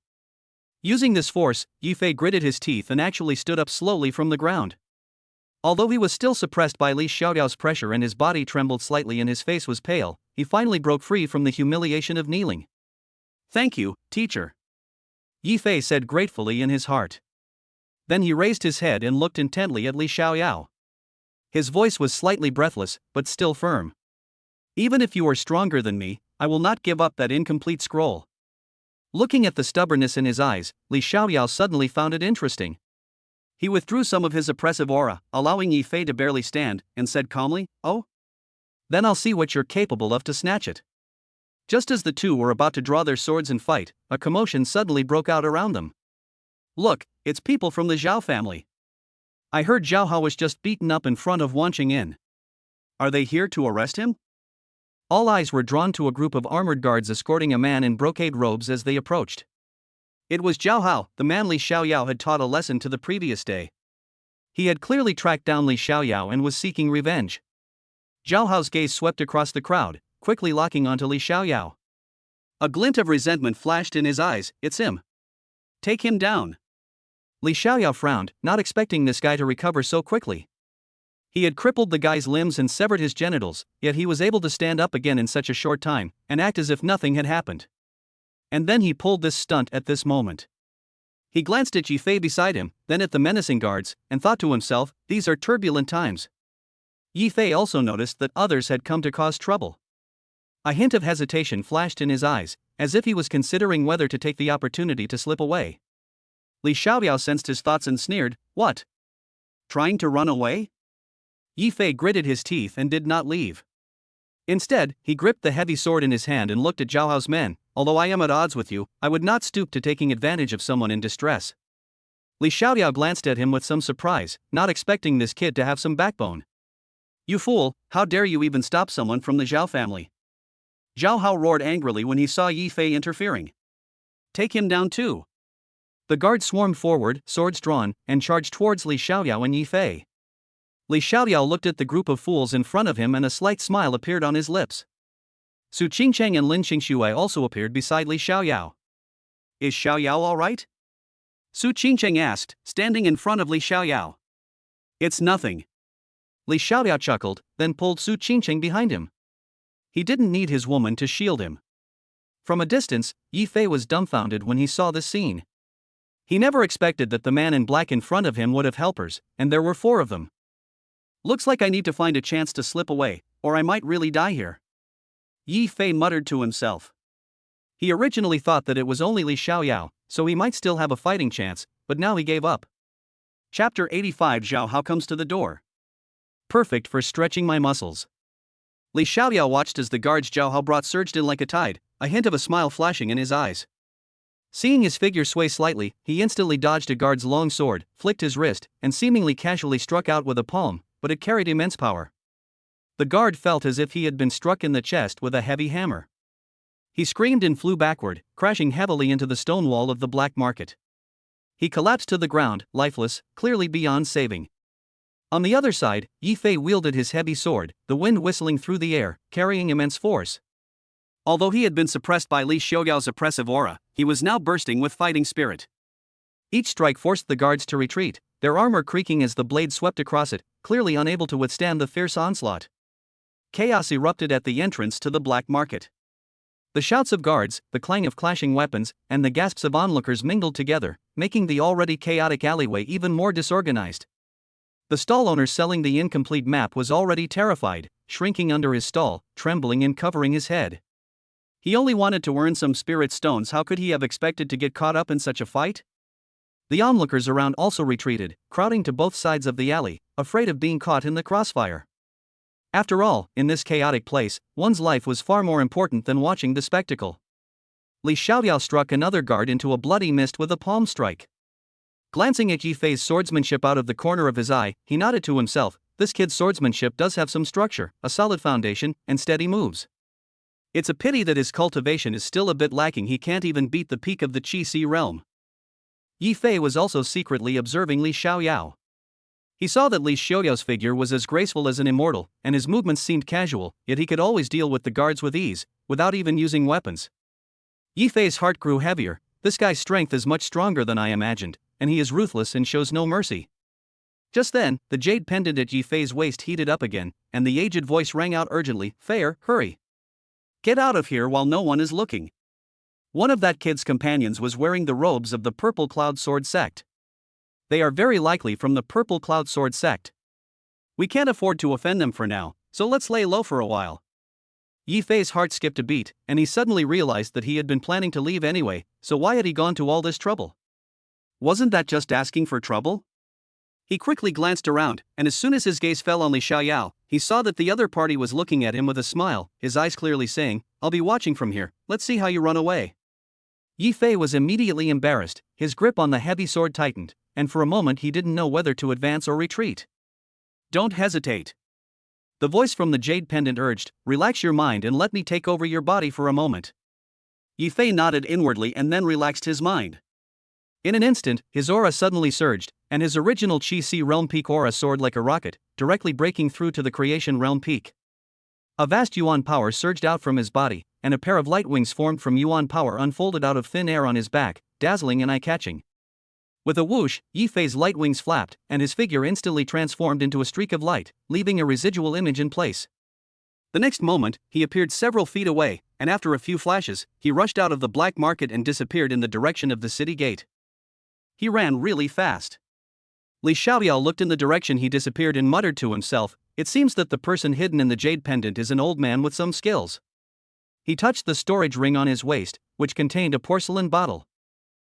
Using this force, Yi Fei gritted his teeth and actually stood up slowly from the ground. Although he was still suppressed by Li Xiaoyao's pressure and his body trembled slightly and his face was pale, he finally broke free from the humiliation of kneeling. "Thank you, teacher," Yi Fei said gratefully in his heart. Then he raised his head and looked intently at Li Xiaoyao. His voice was slightly breathless, but still firm. "Even if you are stronger than me, I will not give up that incomplete scroll." Looking at the stubbornness in his eyes, Li Xiaoyao suddenly found it interesting. He withdrew some of his oppressive aura, allowing Yi Fei to barely stand, and said calmly, "Oh? Then I'll see what you're capable of to snatch it." Just as the two were about to draw their swords and fight, a commotion suddenly broke out around them. "Look, it's people from the Zhao family. I heard Zhao Hao was just beaten up in front of Wanqing Inn. Are they here to arrest him?" All eyes were drawn to a group of armored guards escorting a man in brocade robes as they approached. It was Zhao Hao, the man Li Xiaoyao had taught a lesson to the previous day. He had clearly tracked down Li Xiaoyao and was seeking revenge. Zhao Hao's gaze swept across the crowd, quickly locking onto Li Xiaoyao. A glint of resentment flashed in his eyes. "It's him. Take him down." Li Xiaoyao frowned, not expecting this guy to recover so quickly. He had crippled the guy's limbs and severed his genitals, yet he was able to stand up again in such a short time, and act as if nothing had happened. And then he pulled this stunt at this moment. He glanced at Yi Fei beside him, then at the menacing guards, and thought to himself, these are turbulent times. Yi Fei also noticed that others had come to cause trouble. A hint of hesitation flashed in his eyes, as if he was considering whether to take the opportunity to slip away. Li Xiaoyao sensed his thoughts and sneered, "What? Trying to run away?" Yi Fei gritted his teeth and did not leave. Instead, he gripped the heavy sword in his hand and looked at Zhao Hao's men. "Although I am at odds with you, I would not stoop to taking advantage of someone in distress." Li Xiaoyao glanced at him with some surprise, not expecting this kid to have some backbone. "You fool, how dare you even stop someone from the Zhao family?" Zhao Hao roared angrily when he saw Yi Fei interfering. "Take him down too." The guards swarmed forward, swords drawn, and charged towards Li Xiaoyao and Yi Fei. Li Xiaoyao looked at the group of fools in front of him and a slight smile appeared on his lips. Su Qingcheng and Lin Qingshui also appeared beside Li Xiaoyao. "Is Xiaoyao all right?" Su Qingcheng asked, standing in front of Li Xiaoyao. "It's nothing." Li Xiaoyao chuckled, then pulled Su Qingcheng behind him. He didn't need his woman to shield him. From a distance, Yi Fei was dumbfounded when he saw this scene. He never expected that the man in black in front of him would have helpers, and there were 4 of them. Looks like I need to find a chance to slip away, or I might really die here. Yi Fei muttered to himself. He originally thought that it was only Li Xiaoyao, so he might still have a fighting chance, but now he gave up. Chapter 85. Zhao Hao comes to the door. Perfect for stretching my muscles. Li Xiaoyao watched as the guards Zhao Hao brought surged in like a tide, a hint of a smile flashing in his eyes. Seeing his figure sway slightly, he instantly dodged a guard's long sword, flicked his wrist, and seemingly casually struck out with a palm, but it carried immense power. The guard felt as if he had been struck in the chest with a heavy hammer. He screamed and flew backward, crashing heavily into the stone wall of the black market. He collapsed to the ground, lifeless, clearly beyond saving. On the other side, Yi Fei wielded his heavy sword, the wind whistling through the air, carrying immense force. Although he had been suppressed by Li Xiaoyao's oppressive aura, he was now bursting with fighting spirit. Each strike forced the guards to retreat, their armor creaking as the blade swept across it, clearly unable to withstand the fierce onslaught. Chaos erupted at the entrance to the black market. The shouts of guards, the clang of clashing weapons, and the gasps of onlookers mingled together, making the already chaotic alleyway even more disorganized. The stall owner selling the incomplete map was already terrified, shrinking under his stall, trembling and covering his head. He only wanted to earn some spirit stones. How could he have expected to get caught up in such a fight? The onlookers around also retreated, crowding to both sides of the alley, afraid of being caught in the crossfire. After all, in this chaotic place, one's life was far more important than watching the spectacle. Li Xiaoyao struck another guard into a bloody mist with a palm strike. Glancing at Yi Fei's swordsmanship out of the corner of his eye, he nodded to himself, this kid's swordsmanship does have some structure, a solid foundation, and steady moves. It's a pity that his cultivation is still a bit lacking. He can't even beat the peak of the Qi realm. Yi Fei was also secretly observing Li Xiaoyao. He saw that Li Xiaoyao's figure was as graceful as an immortal, and his movements seemed casual, yet he could always deal with the guards with ease, without even using weapons. Yi Fei's heart grew heavier. This guy's strength is much stronger than I imagined, and he is ruthless and shows no mercy. Just then, the jade pendant at Yi Fei's waist heated up again, and the aged voice rang out urgently, "Fair, hurry. Get out of here while no one is looking." One of that kid's companions was wearing the robes of the Purple Cloud Sword sect. They are very likely from the Purple Cloud Sword sect. We can't afford to offend them for now, so let's lay low for a while. Yi Fei's heart skipped a beat, and he suddenly realized that he had been planning to leave anyway, so why had he gone to all this trouble? Wasn't that just asking for trouble? He quickly glanced around, and as soon as his gaze fell on Li Xiaoyao, he saw that the other party was looking at him with a smile, his eyes clearly saying, "I'll be watching from here, let's see how you run away." Yi Fei was immediately embarrassed, his grip on the heavy sword tightened, and for a moment he didn't know whether to advance or retreat. "Don't hesitate." The voice from the jade pendant urged, "Relax your mind and let me take over your body for a moment." Yi Fei nodded inwardly and then relaxed his mind. In an instant, his aura suddenly surged, and his original Qi realm peak aura soared like a rocket, directly breaking through to the creation realm peak. A vast Yuan power surged out from his body, and a pair of light wings formed from Yuan power unfolded out of thin air on his back, dazzling and eye-catching. With a whoosh, Yi Fei's light wings flapped, and his figure instantly transformed into a streak of light, leaving a residual image in place. The next moment, he appeared several feet away, and after a few flashes, he rushed out of the black market and disappeared in the direction of the city gate. He ran really fast. Li Xiaoyao looked in the direction he disappeared and muttered to himself, "It seems that the person hidden in the jade pendant is an old man with some skills." He touched the storage ring on his waist, which contained a porcelain bottle.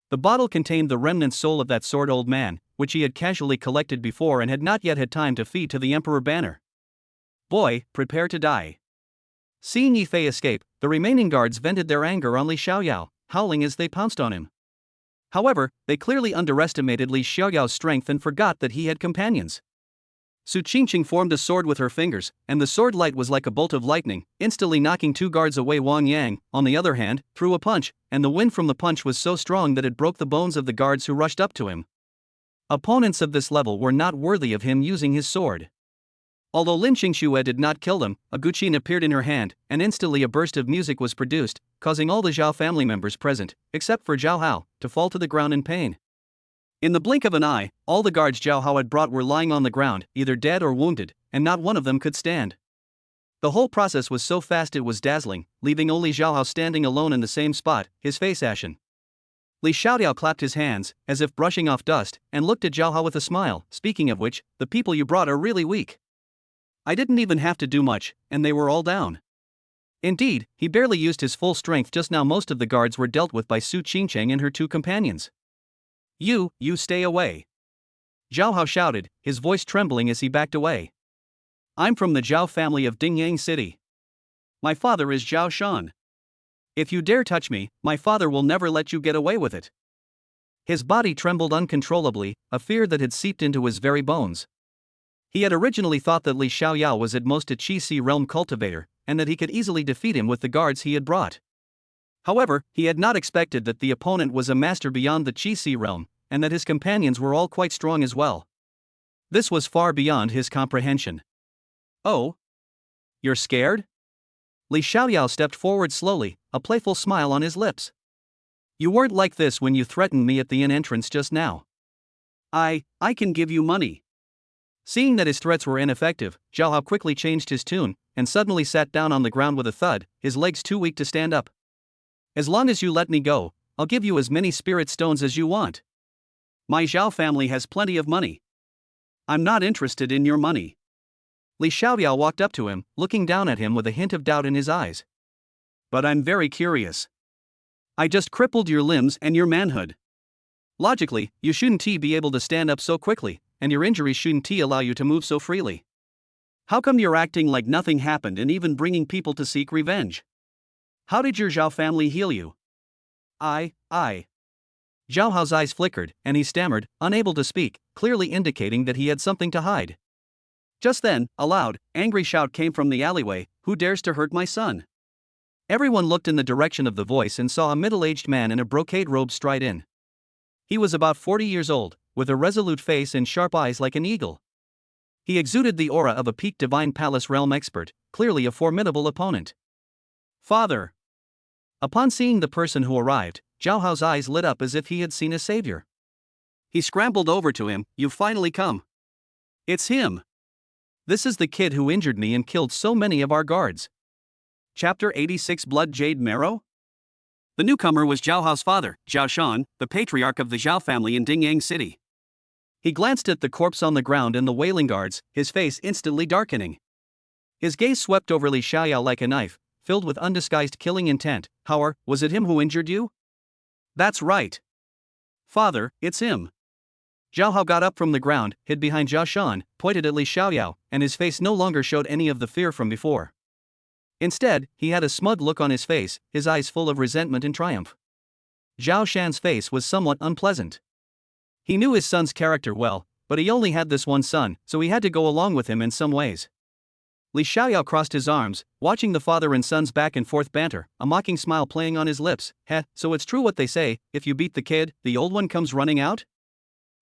The bottle contained the remnant soul of that sword old man, which he had casually collected before and had not yet had time to feed to the Emperor Banner. "Boy, prepare to die." Seeing Yi Fei escape, the remaining guards vented their anger on Li Xiaoyao, howling as they pounced on him. However, they clearly underestimated Li Xiaoyao's strength and forgot that he had companions. Su Qingqing formed a sword with her fingers, and the sword light was like a bolt of lightning, instantly knocking 2 guards away. Wang Yang, on the other hand, threw a punch, and the wind from the punch was so strong that it broke the bones of the guards who rushed up to him. Opponents of this level were not worthy of him using his sword. Although Lin Qingxue did not kill them, a guqin appeared in her hand, and instantly a burst of music was produced, causing all the Zhao family members present, except for Zhao Hao, to fall to the ground in pain. In the blink of an eye, all the guards Zhao Hao had brought were lying on the ground, either dead or wounded, and not one of them could stand. The whole process was so fast it was dazzling, leaving only Zhao Hao standing alone in the same spot, his face ashen. Li Xiaoyao clapped his hands, as if brushing off dust, and looked at Zhao Hao with a smile. Speaking of which, the people you brought are really weak. I didn't even have to do much, and they were all down. Indeed, he barely used his full strength just now. Most of the guards were dealt with by Su Qingcheng and her two companions. You stay away. Zhao Hao shouted, his voice trembling as he backed away. I'm from the Zhao family of Dingyang City. My father is Zhao Shan. If you dare touch me, my father will never let you get away with it. His body trembled uncontrollably, a fear that had seeped into his very bones. He had originally thought that Li Xiaoyao was at most a Qi realm cultivator, and that he could easily defeat him with the guards he had brought. However, he had not expected that the opponent was a master beyond the Qi realm, and that his companions were all quite strong as well. This was far beyond his comprehension. Oh? You're scared? Li Xiaoyao stepped forward slowly, a playful smile on his lips. You weren't like this when you threatened me at the inn entrance just now. I can give you money. Seeing that his threats were ineffective, Zhao Hao quickly changed his tune, and suddenly sat down on the ground with a thud, his legs too weak to stand up. As long as you let me go, I'll give you as many spirit stones as you want. My Zhao family has plenty of money. I'm not interested in your money. Li Xiaoyao walked up to him, looking down at him with a hint of doubt in his eyes. But I'm very curious. I just crippled your limbs and your manhood. Logically, you shouldn't be able to stand up so quickly, and your injuries shouldn't allow you to move so freely. How come you're acting like nothing happened and even bringing people to seek revenge? How did your Zhao family heal you? I. Zhao Hao's eyes flickered, and he stammered, unable to speak, clearly indicating that he had something to hide. Just then, a loud, angry shout came from the alleyway, "Who dares to hurt my son?" Everyone looked in the direction of the voice and saw a middle-aged man in a brocade robe stride in. He was about 40 years old, with a resolute face and sharp eyes like an eagle. He exuded the aura of a peaked divine palace realm expert, clearly a formidable opponent. Father! Upon seeing the person who arrived, Zhao Hao's eyes lit up as if he had seen a savior. He scrambled over to him. You've finally come. It's him. This is the kid who injured me and killed so many of our guards. Chapter 86 Blood Jade Marrow? The newcomer was Zhao Hao's father, Zhao Shan, the patriarch of the Zhao family in Dingyang City. He glanced at the corpse on the ground and the wailing guards, his face instantly darkening. His gaze swept over Li Xiaoyao like a knife, filled with undisguised killing intent. How was it him who injured you? That's right. Father, it's him. Zhao Hao got up from the ground, hid behind Zhao Shan, pointed at Li Xiaoyao, and his face no longer showed any of the fear from before. Instead, he had a smug look on his face, his eyes full of resentment and triumph. Zhao Shan's face was somewhat unpleasant. He knew his son's character well, but he only had this one son, so he had to go along with him in some ways. Li Xiaoyao crossed his arms, watching the father and son's back and forth banter, a mocking smile playing on his lips. So it's true what they say, if you beat the kid, the old one comes running out?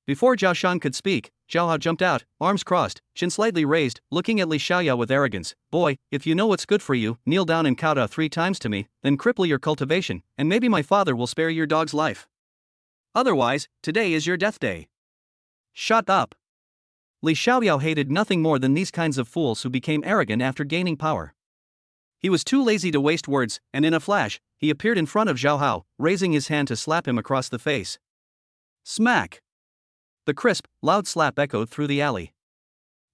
Before Zhao Shan could speak, Zhao Hao jumped out, arms crossed, chin slightly raised, looking at Li Xiaoyao with arrogance. Boy, if you know what's good for you, kneel down and kowtow 3 times to me, then cripple your cultivation, and maybe my father will spare your dog's life. Otherwise, today is your death day. Shut up. Li Xiaoyao hated nothing more than these kinds of fools who became arrogant after gaining power. He was too lazy to waste words, and in a flash, he appeared in front of Zhao Hao, raising his hand to slap him across the face. Smack! The crisp, loud slap echoed through the alley.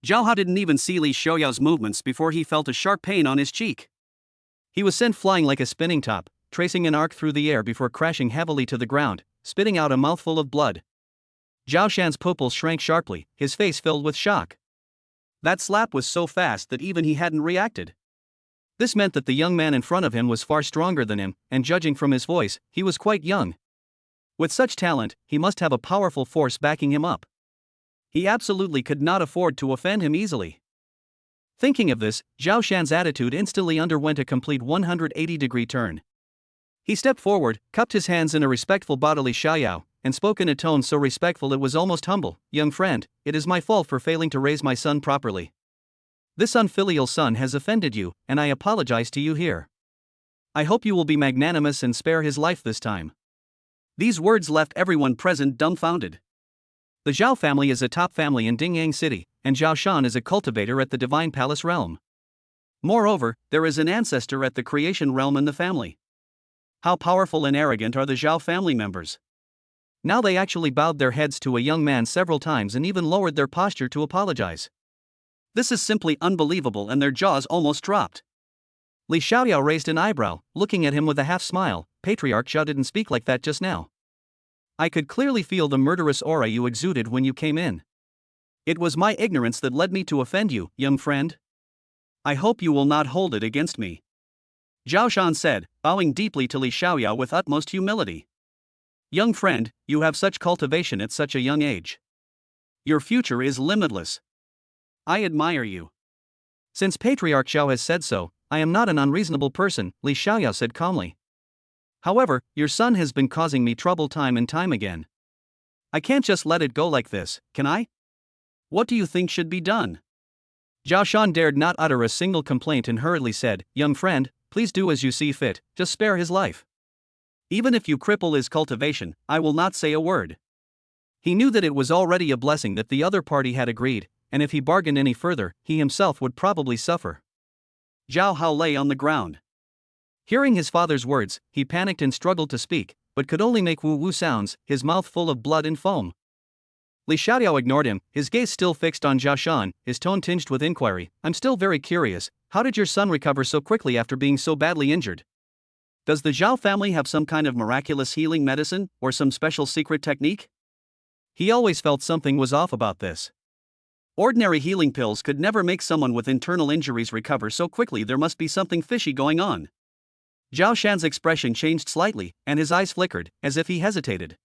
Zhao Hao didn't even see Li Xiaoyao's movements before he felt a sharp pain on his cheek. He was sent flying like a spinning top, tracing an arc through the air before crashing heavily to the ground, spitting out a mouthful of blood. Zhao Shan's pupils shrank sharply, his face filled with shock. That slap was so fast that even he hadn't reacted. This meant that the young man in front of him was far stronger than him, and judging from his voice, he was quite young. With such talent, he must have a powerful force backing him up. He absolutely could not afford to offend him easily. Thinking of this, Zhao Shan's attitude instantly underwent a complete 180-degree turn. He stepped forward, cupped his hands in a respectful bow to Li Xiaoyao, and spoke in a tone so respectful it was almost humble. Young friend, it is my fault for failing to raise my son properly. This unfilial son has offended you, and I apologize to you here. I hope you will be magnanimous and spare his life this time. These words left everyone present dumbfounded. The Zhao family is a top family in Dingyang City, and Zhao Shan is a cultivator at the Divine Palace realm. Moreover, there is an ancestor at the creation realm in the family. How powerful and arrogant are the Zhao family members? Now they actually bowed their heads to a young man several times and even lowered their posture to apologize. This is simply unbelievable, and their jaws almost dropped. Li Xiaoyao raised an eyebrow, looking at him with a half smile. Patriarch Xiao didn't speak like that just now. I could clearly feel the murderous aura you exuded when you came in. It was my ignorance that led me to offend you, young friend. I hope you will not hold it against me. Zhao Shan said, bowing deeply to Li Xiaoyao with utmost humility. Young friend, you have such cultivation at such a young age. Your future is limitless. I admire you. Since Patriarch Xiao has said so, I am not an unreasonable person, Li Xiaoyao said calmly. However, your son has been causing me trouble time and time again. I can't just let it go like this, can I? What do you think should be done? Zhao Shan dared not utter a single complaint and hurriedly said, young friend, please do as you see fit, just spare his life. Even if you cripple his cultivation, I will not say a word. He knew that it was already a blessing that the other party had agreed, and if he bargained any further, he himself would probably suffer. Zhao Hao lay on the ground. Hearing his father's words, he panicked and struggled to speak, but could only make woo-woo sounds, his mouth full of blood and foam. Li Xiaoyao ignored him, his gaze still fixed on Zhao Shan, his tone tinged with inquiry. I'm still very curious, how did your son recover so quickly after being so badly injured? Does the Zhao family have some kind of miraculous healing medicine, or some special secret technique? He always felt something was off about this. Ordinary healing pills could never make someone with internal injuries recover so quickly. There must be something fishy going on. Zhao Shan's expression changed slightly, and his eyes flickered, as if he hesitated.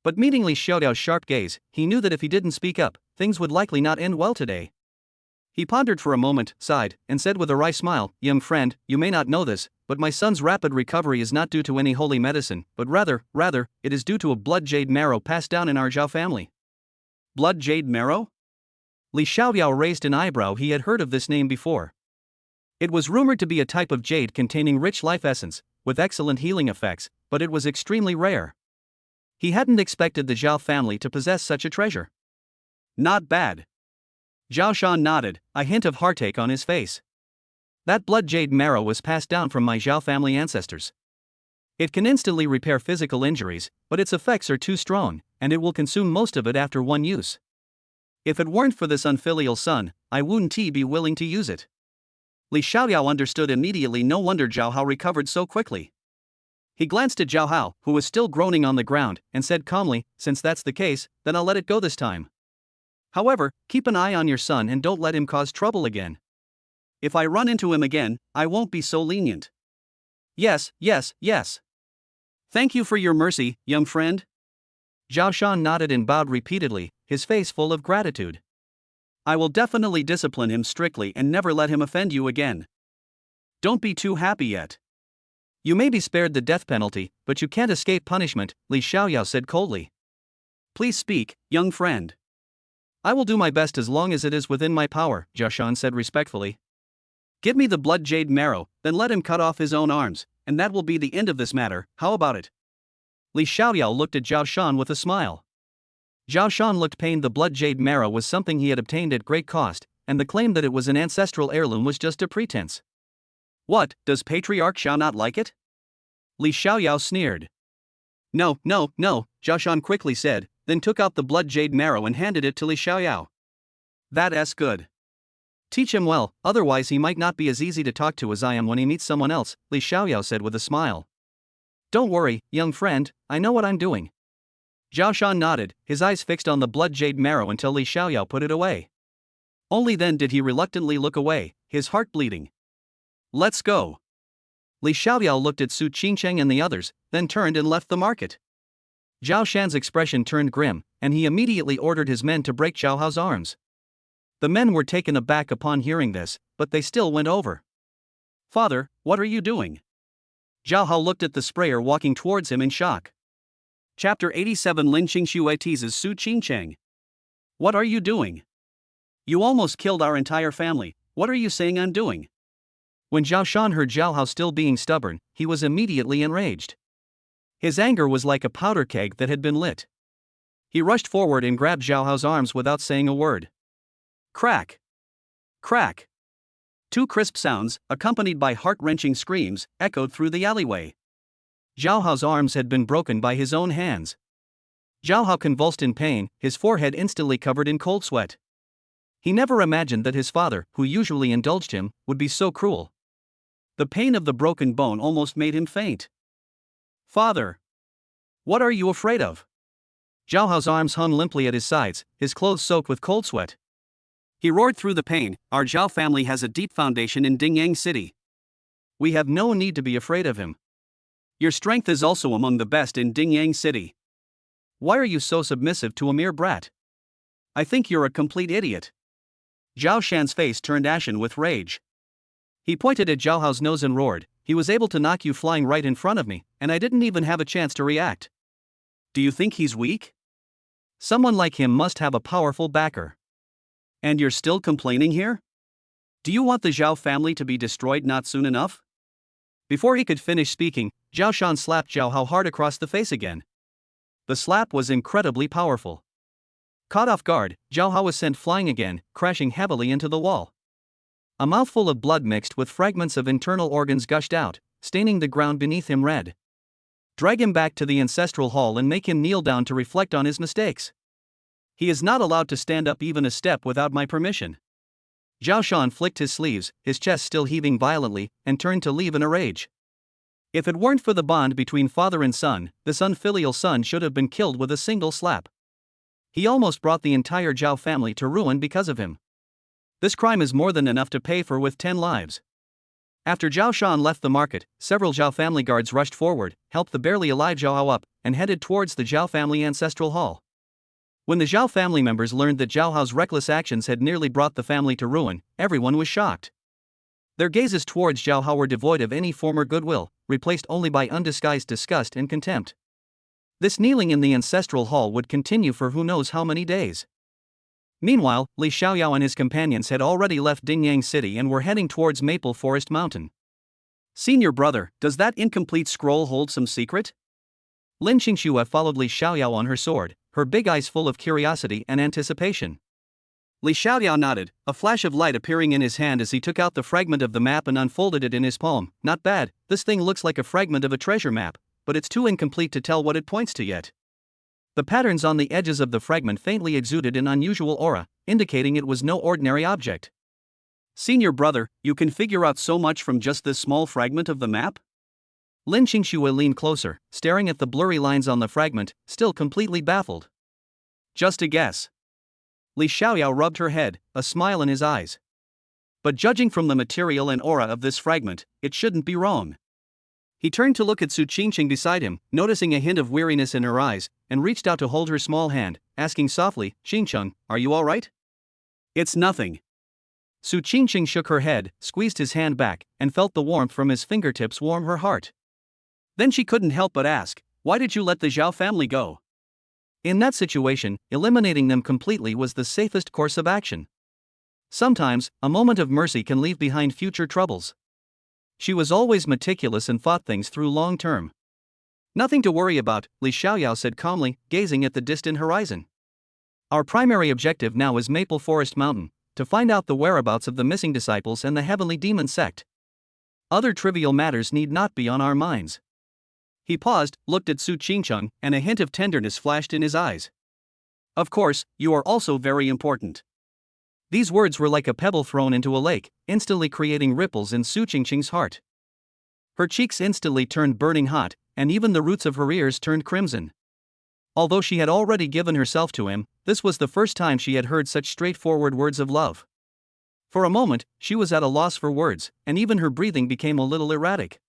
But meeting Li Xiaoyao's sharp gaze, he knew that if he didn't speak up, things would likely not end well today. He pondered for a moment, sighed, and said with a wry smile, young friend, you may not know this, but my son's rapid recovery is not due to any holy medicine, but rather, it is due to a blood jade marrow passed down in our Zhao family. Blood jade marrow? Li Xiaoyao raised an eyebrow. He had heard of this name before. It was rumored to be a type of jade containing rich life essence, with excellent healing effects, but it was extremely rare. He hadn't expected the Zhao family to possess such a treasure. Not bad. Zhao Shan nodded, a hint of heartache on his face. That blood jade marrow was passed down from my Zhao family ancestors. It can instantly repair physical injuries, but its effects are too strong, and it will consume most of it after one use. If it weren't for this unfilial son, I wouldn't be willing to use it. Li Xiaoyao understood immediately. No wonder Zhao Hao recovered so quickly. He glanced at Zhao Hao, who was still groaning on the ground, and said calmly, since that's the case, then I'll let it go this time. However, keep an eye on your son and don't let him cause trouble again. If I run into him again, I won't be so lenient. Yes. Thank you for your mercy, young friend. Zhao Shan nodded and bowed repeatedly, his face full of gratitude. I will definitely discipline him strictly and never let him offend you again. Don't be too happy yet. You may be spared the death penalty, but you can't escape punishment, Li Xiaoyao said coldly. Please speak, young friend. I will do my best as long as it is within my power, Zhao Shan said respectfully. Give me the blood jade marrow, then let him cut off his own arms, and that will be the end of this matter. How about it? Li Xiaoyao looked at Zhao Shan with a smile. Zhao Shan looked pained. The blood jade marrow was something he had obtained at great cost, and the claim that it was an ancestral heirloom was just a pretense. What, does Patriarch Xiao not like it? Li Xiaoyao sneered. No, Zhao Shan quickly said, then took out the blood jade marrow and handed it to Li Xiaoyao. That's good. Teach him well, otherwise he might not be as easy to talk to as I am when he meets someone else, Li Xiaoyao said with a smile. Don't worry, young friend, I know what I'm doing. Zhao Shan nodded, his eyes fixed on the blood jade marrow until Li Xiaoyao put it away. Only then did he reluctantly look away, his heart bleeding. Let's go. Li Xiaoyao looked at Su Qingcheng and the others, then turned and left the market. Zhao Shan's expression turned grim, and he immediately ordered his men to break Zhao Hao's arms. The men were taken aback upon hearing this, but they still went over. Father, what are you doing? Zhao Hao looked at the sprayer walking towards him in shock. Chapter 87. Lin Qingxue teases Su Qingcheng. What are you doing? You almost killed our entire family. What are you saying I'm doing? When Zhao Shan heard Zhao Hao still being stubborn, he was immediately enraged. His anger was like a powder keg that had been lit. He rushed forward and grabbed Zhao Hao's arms without saying a word. Crack! Crack! Two crisp sounds, accompanied by heart-wrenching screams, echoed through the alleyway. Zhao Hao's arms had been broken by his own hands. Zhao Hao convulsed in pain, his forehead instantly covered in cold sweat. He never imagined that his father, who usually indulged him, would be so cruel. The pain of the broken bone almost made him faint. Father! What are you afraid of? Zhao Hao's arms hung limply at his sides, his clothes soaked with cold sweat. He roared through the pain, our Zhao family has a deep foundation in Dingyang City. We have no need to be afraid of him. Your strength is also among the best in Dingyang City. Why are you so submissive to a mere brat? I think you're a complete idiot. Zhao Shan's face turned ashen with rage. He pointed at Zhao Hao's nose and roared, he was able to knock you flying right in front of me, and I didn't even have a chance to react. Do you think he's weak? Someone like him must have a powerful backer. And you're still complaining here? Do you want the Zhao family to be destroyed not soon enough? Before he could finish speaking, Zhao Shan slapped Zhao Hao hard across the face again. The slap was incredibly powerful. Caught off guard, Zhao Hao was sent flying again, crashing heavily into the wall. A mouthful of blood mixed with fragments of internal organs gushed out, staining the ground beneath him red. Drag him back to the ancestral hall and make him kneel down to reflect on his mistakes. He is not allowed to stand up even a step without my permission. Zhao Shan flicked his sleeves, his chest still heaving violently, and turned to leave in a rage. If it weren't for the bond between father and son, this unfilial son should have been killed with a single slap. He almost brought the entire Zhao family to ruin because of him. This crime is more than enough to pay for with 10 lives. After Zhao Shan left the market, several Zhao family guards rushed forward, helped the barely alive Zhao Hao up, and headed towards the Zhao family ancestral hall. When the Zhao family members learned that Zhao Hao's reckless actions had nearly brought the family to ruin, everyone was shocked. Their gazes towards Zhao Hao were devoid of any former goodwill, replaced only by undisguised disgust and contempt. This kneeling in the ancestral hall would continue for who knows how many days. Meanwhile, Li Xiaoyao and his companions had already left Dingyang City and were heading towards Maple Forest Mountain. Senior brother, does that incomplete scroll hold some secret? Lin Xingxue followed Li Xiaoyao on her sword, her big eyes full of curiosity and anticipation. Li Xiaoyao nodded, a flash of light appearing in his hand as he took out the fragment of the map and unfolded it in his palm. Not bad, this thing looks like a fragment of a treasure map, but it's too incomplete to tell what it points to yet. The patterns on the edges of the fragment faintly exuded an unusual aura, indicating it was no ordinary object. Senior brother, you can figure out so much from just this small fragment of the map? Lin Xingxue leaned closer, staring at the blurry lines on the fragment, still completely baffled. Just a guess. Li Xiaoyao rubbed her head, a smile in his eyes. But judging from the material and aura of this fragment, it shouldn't be wrong. He turned to look at Su Qingqing beside him, noticing a hint of weariness in her eyes, and reached out to hold her small hand, asking softly, Qingqing, are you all right? It's nothing. Su Qingqing shook her head, squeezed his hand back, and felt the warmth from his fingertips warm her heart. Then she couldn't help but ask, why did you let the Zhao family go? In that situation, eliminating them completely was the safest course of action. Sometimes, a moment of mercy can leave behind future troubles. She was always meticulous and thought things through long term. Nothing to worry about, Li Xiaoyao said calmly, gazing at the distant horizon. Our primary objective now is Maple Forest Mountain, to find out the whereabouts of the missing disciples and the heavenly demon sect. Other trivial matters need not be on our minds. He paused, looked at Su Qingqing, and a hint of tenderness flashed in his eyes. Of course, you are also very important. These words were like a pebble thrown into a lake, instantly creating ripples in Su Qingqing's heart. Her cheeks instantly turned burning hot, and even the roots of her ears turned crimson. Although she had already given herself to him, this was the first time she had heard such straightforward words of love. For a moment, she was at a loss for words, and even her breathing became a little erratic.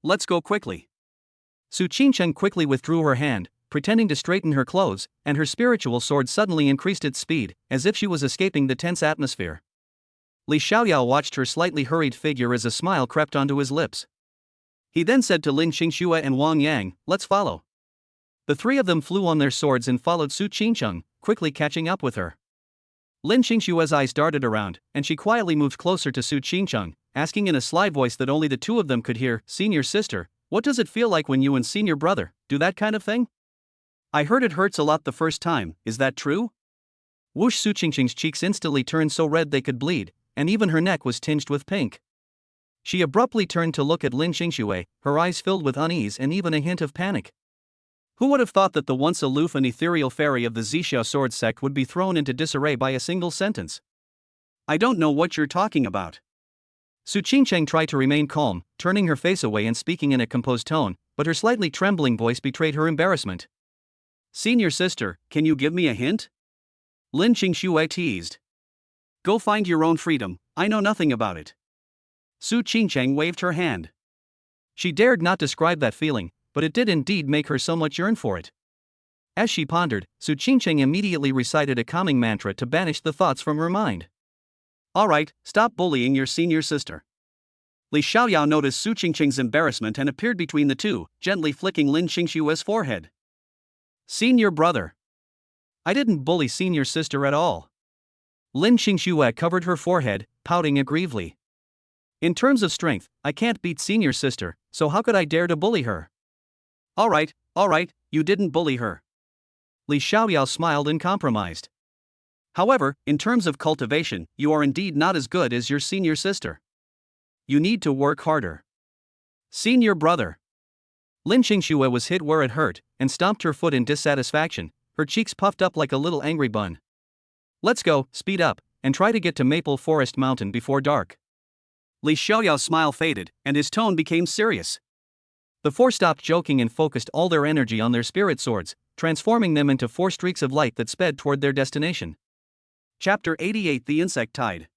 Let's go quickly. Su Qingqing quickly withdrew her hand, pretending to straighten her clothes, and her spiritual sword suddenly increased its speed, as if she was escaping the tense atmosphere. Li Xiaoyao watched her slightly hurried figure as a smile crept onto his lips. He then said to Lin Xingxue and Wang Yang, let's follow. The three of them flew on their swords and followed Su Qingqing, quickly catching up with her. Lin Xingxue's eyes darted around, and she quietly moved closer to Su Qingqing, asking in a sly voice that only the two of them could hear, Senior sister, what does it feel like when you and senior brother do that kind of thing? I heard it hurts a lot the first time, is that true? Whoosh! Su Qingqing's cheeks instantly turned so red they could bleed, and even her neck was tinged with pink. She abruptly turned to look at Lin Xingxue, her eyes filled with unease and even a hint of panic. Who would have thought that the once aloof and ethereal fairy of the Zixiao sword sect would be thrown into disarray by a single sentence? I don't know what you're talking about. Su Qingcheng tried to remain calm, turning her face away and speaking in a composed tone, but her slightly trembling voice betrayed her embarrassment. Senior sister, can you give me a hint? Lin Qingxue teased. Go find your own freedom, I know nothing about it. Su Qingcheng waved her hand. She dared not describe that feeling, but it did indeed make her so much yearn for it. As she pondered, Su Qingcheng immediately recited a calming mantra to banish the thoughts from her mind. Alright, stop bullying your senior sister. Li Xiaoyao noticed Su Qingcheng's embarrassment and appeared between the two, gently flicking Lin Qingxue's forehead. Senior brother. I didn't bully senior sister at all. Lin Qingxue covered her forehead, pouting aggrievedly. In terms of strength, I can't beat senior sister, so how could I dare to bully her? Alright, you didn't bully her. Li Xiaoyao smiled and compromised. However, in terms of cultivation, you are indeed not as good as your senior sister. You need to work harder. Senior brother. Lin Qingxue was hit where it hurt, and stomped her foot in dissatisfaction, her cheeks puffed up like a little angry bun. Let's go, speed up, and try to get to Maple Forest Mountain before dark. Li Xiaoyao's smile faded, and his tone became serious. The four stopped joking and focused all their energy on their spirit swords, transforming them into 4 streaks of light that sped toward their destination. Chapter 88 The Insect Tide.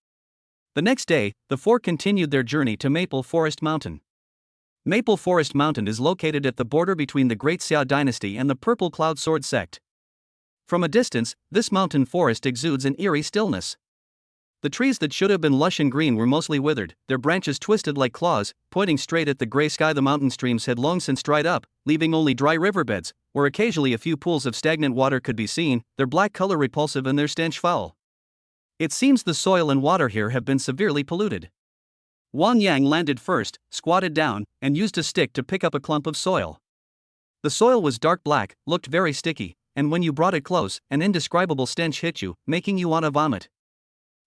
The next day, the four continued their journey to Maple Forest Mountain. Maple Forest Mountain is located at the border between the Great Xia Dynasty and the Purple Cloud Sword sect. From a distance, this mountain forest exudes an eerie stillness. The trees that should have been lush and green were mostly withered, their branches twisted like claws, pointing straight at the gray sky. The mountain streams had long since dried up, leaving only dry riverbeds, where occasionally a few pools of stagnant water could be seen, their black color repulsive and their stench foul. It seems the soil and water here have been severely polluted. Wang Yang landed first, squatted down, and used a stick to pick up a clump of soil. The soil was dark black, looked very sticky, and when you brought it close, an indescribable stench hit you, making you want to vomit.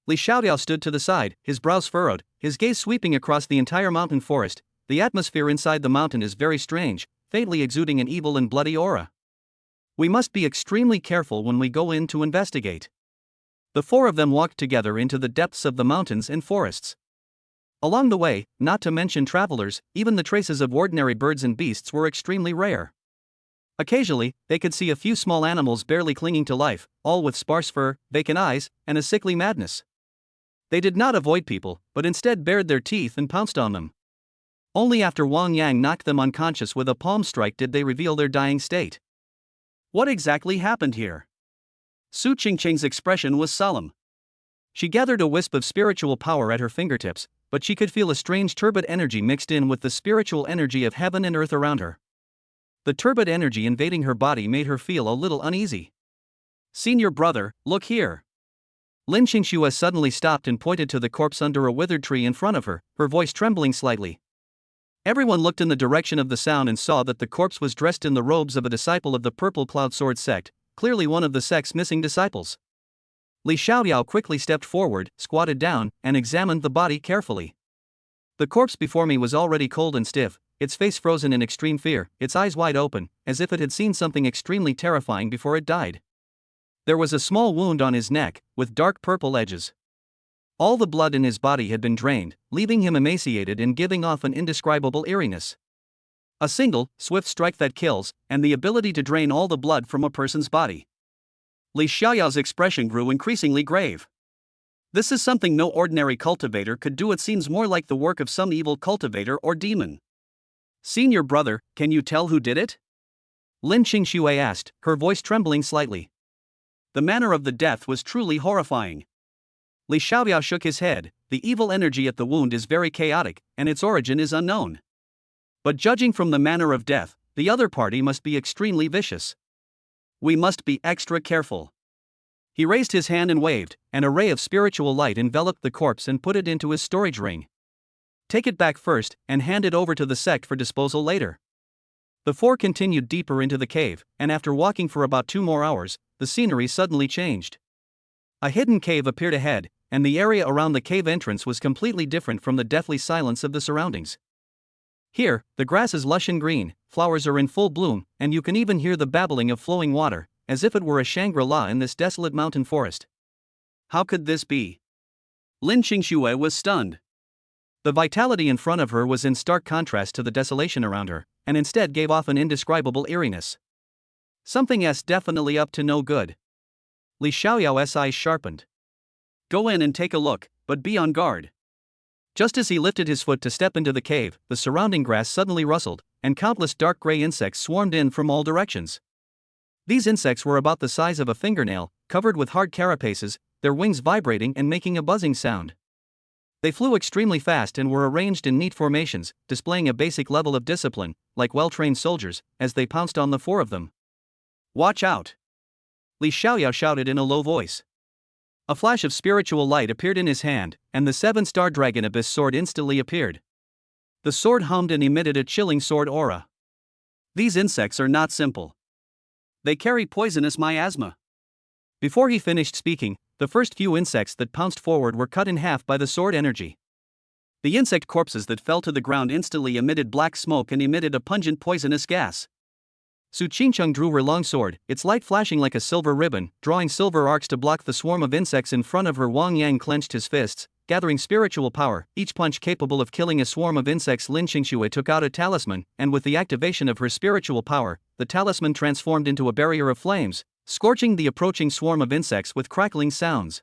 Li Xiaoyao stood to the side, his brows furrowed, his gaze sweeping across the entire mountain forest. The atmosphere inside the mountain is very strange, faintly exuding an evil and bloody aura. We must be extremely careful when we go in to investigate. The four of them walked together into the depths of the mountains and forests. Along the way, not to mention travelers, even the traces of ordinary birds and beasts were extremely rare. Occasionally, they could see a few small animals barely clinging to life, all with sparse fur, vacant eyes, and a sickly madness. They did not avoid people, but instead bared their teeth and pounced on them. Only after Wang Yang knocked them unconscious with a palm strike did they reveal their dying state. What exactly happened here? Su Qingcheng's expression was solemn. She gathered a wisp of spiritual power at her fingertips, but she could feel a strange turbid energy mixed in with the spiritual energy of heaven and earth around her. The turbid energy invading her body made her feel a little uneasy. Senior brother, look here. Lin Qingxue suddenly stopped and pointed to the corpse under a withered tree in front of her, her voice trembling slightly. Everyone looked in the direction of the sound and saw that the corpse was dressed in the robes of a disciple of the Purple Cloud Sword sect, clearly one of the sect's missing disciples. Li Xiaoyao quickly stepped forward, squatted down, and examined the body carefully. The corpse before me was already cold and stiff, its face frozen in extreme fear, its eyes wide open, as if it had seen something extremely terrifying before it died. There was a small wound on his neck, with dark purple edges. All the blood in his body had been drained, leaving him emaciated and giving off an indescribable eeriness. A single, swift strike that kills, and the ability to drain all the blood from a person's body. Li Xiaoyao's expression grew increasingly grave. This is something no ordinary cultivator could do. It seems more like the work of some evil cultivator or demon. Senior brother, can you tell who did it? Lin Qingxue asked, her voice trembling slightly. The manner of the death was truly horrifying. Li Xiaoyao shook his head. The evil energy at the wound is very chaotic, and its origin is unknown. But judging from the manner of death, the other party must be extremely vicious. We must be extra careful. He raised his hand and waved, and a ray of spiritual light enveloped the corpse and put it into his storage ring. Take it back first, and hand it over to the sect for disposal later. The four continued deeper into the cave, and after walking for about 2 more hours, the scenery suddenly changed. A hidden cave appeared ahead, and the area around the cave entrance was completely different from the deathly silence of the surroundings. Here, the grass is lush and green, flowers are in full bloom, and you can even hear the babbling of flowing water, as if it were a Shangri-La in this desolate mountain forest. How could this be? Lin Qingxue was stunned. The vitality in front of her was in stark contrast to the desolation around her, and instead gave off an indescribable eeriness. Something's definitely up to no good. Li Xiaoyao's eyes sharpened. Go in and take a look, but be on guard. Just as he lifted his foot to step into the cave, the surrounding grass suddenly rustled, and countless dark gray insects swarmed in from all directions. These insects were about the size of a fingernail, covered with hard carapaces, their wings vibrating and making a buzzing sound. They flew extremely fast and were arranged in neat formations, displaying a basic level of discipline, like well-trained soldiers, as they pounced on the four of them. Watch out! Li Xiaoyao shouted in a low voice. A flash of spiritual light appeared in his hand, and the seven-star dragon abyss sword instantly appeared. The sword hummed and emitted a chilling sword aura. These insects are not simple. They carry poisonous miasma. Before he finished speaking, the first few insects that pounced forward were cut in half by the sword energy. The insect corpses that fell to the ground instantly emitted black smoke and emitted a pungent poisonous gas. Su Qingcheng drew her long sword, its light flashing like a silver ribbon, drawing silver arcs to block the swarm of insects in front of her. Wang Yang clenched his fists, gathering spiritual power, each punch capable of killing a swarm of insects. Lin Qingxue took out a talisman, and with the activation of her spiritual power, the talisman transformed into a barrier of flames, scorching the approaching swarm of insects with crackling sounds.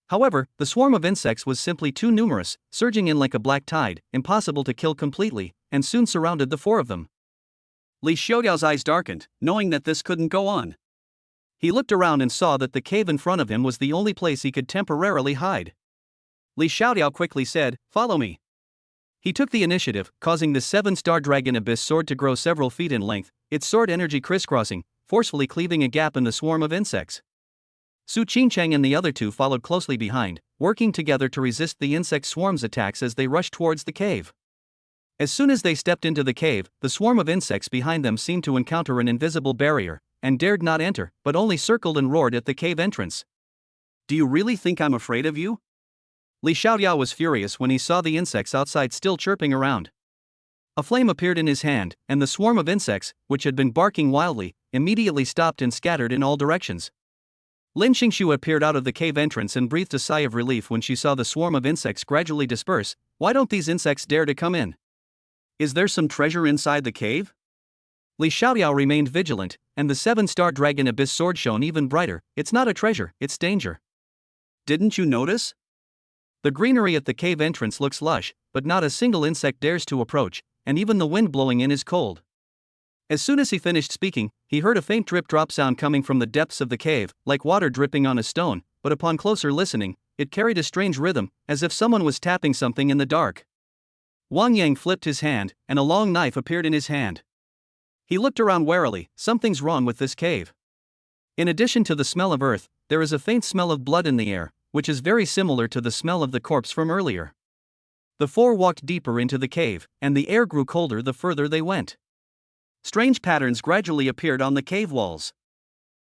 However, the swarm of insects was simply too numerous, surging in like a black tide, impossible to kill completely, and soon surrounded the four of them. Li Xiaoyao's eyes darkened, knowing that this couldn't go on. He looked around and saw that the cave in front of him was the only place he could temporarily hide. Li Xiaoyao quickly said, "Follow me." He took the initiative, causing the seven-star dragon abyss sword to grow several feet in length, its sword energy crisscrossing, forcefully cleaving a gap in the swarm of insects. Su Qingcheng and the other two followed closely behind, working together to resist the insect swarm's attacks as they rushed towards the cave. As soon as they stepped into the cave, the swarm of insects behind them seemed to encounter an invisible barrier, and dared not enter, but only circled and roared at the cave entrance. "Do you really think I'm afraid of you?" Li Xiaoyao was furious when he saw the insects outside still chirping around. A flame appeared in his hand, and the swarm of insects, which had been barking wildly, immediately stopped and scattered in all directions. Lin Qingxue appeared out of the cave entrance and breathed a sigh of relief when she saw the swarm of insects gradually disperse. Why don't these insects dare to come in? Is there some treasure inside the cave? Li Xiaoyao remained vigilant, and the seven-star dragon abyss sword shone even brighter. It's not a treasure, it's danger. Didn't you notice? The greenery at the cave entrance looks lush, but not a single insect dares to approach, and even the wind blowing in is cold. As soon as he finished speaking, he heard a faint drip-drop sound coming from the depths of the cave, like water dripping on a stone, but upon closer listening, it carried a strange rhythm, as if someone was tapping something in the dark. Wang Yang flipped his hand, and a long knife appeared in his hand. He looked around warily. Something's wrong with this cave. In addition to the smell of earth, there is a faint smell of blood in the air, which is very similar to the smell of the corpse from earlier. The four walked deeper into the cave, and the air grew colder the further they went. Strange patterns gradually appeared on the cave walls.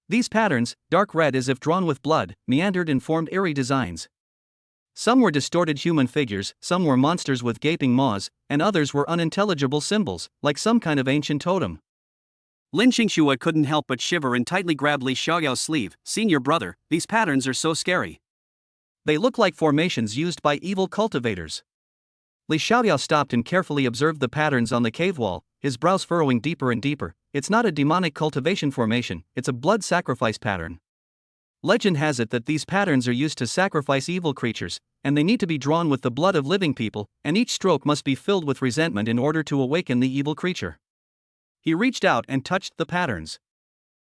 These patterns, dark red as if drawn with blood, meandered and formed eerie designs. Some were distorted human figures, some were monsters with gaping maws, and others were unintelligible symbols, like some kind of ancient totem. Lin Qingxue couldn't help but shiver and tightly grabbed Li Xiaoyao's sleeve. "Senior brother, these patterns are so scary. They look like formations used by evil cultivators." Li Xiaoyao stopped and carefully observed the patterns on the cave wall, his brows furrowing deeper and deeper. It's not a demonic cultivation formation, it's a blood sacrifice pattern. Legend has it that these patterns are used to sacrifice evil creatures, and they need to be drawn with the blood of living people, and each stroke must be filled with resentment in order to awaken the evil creature. He reached out and touched the patterns.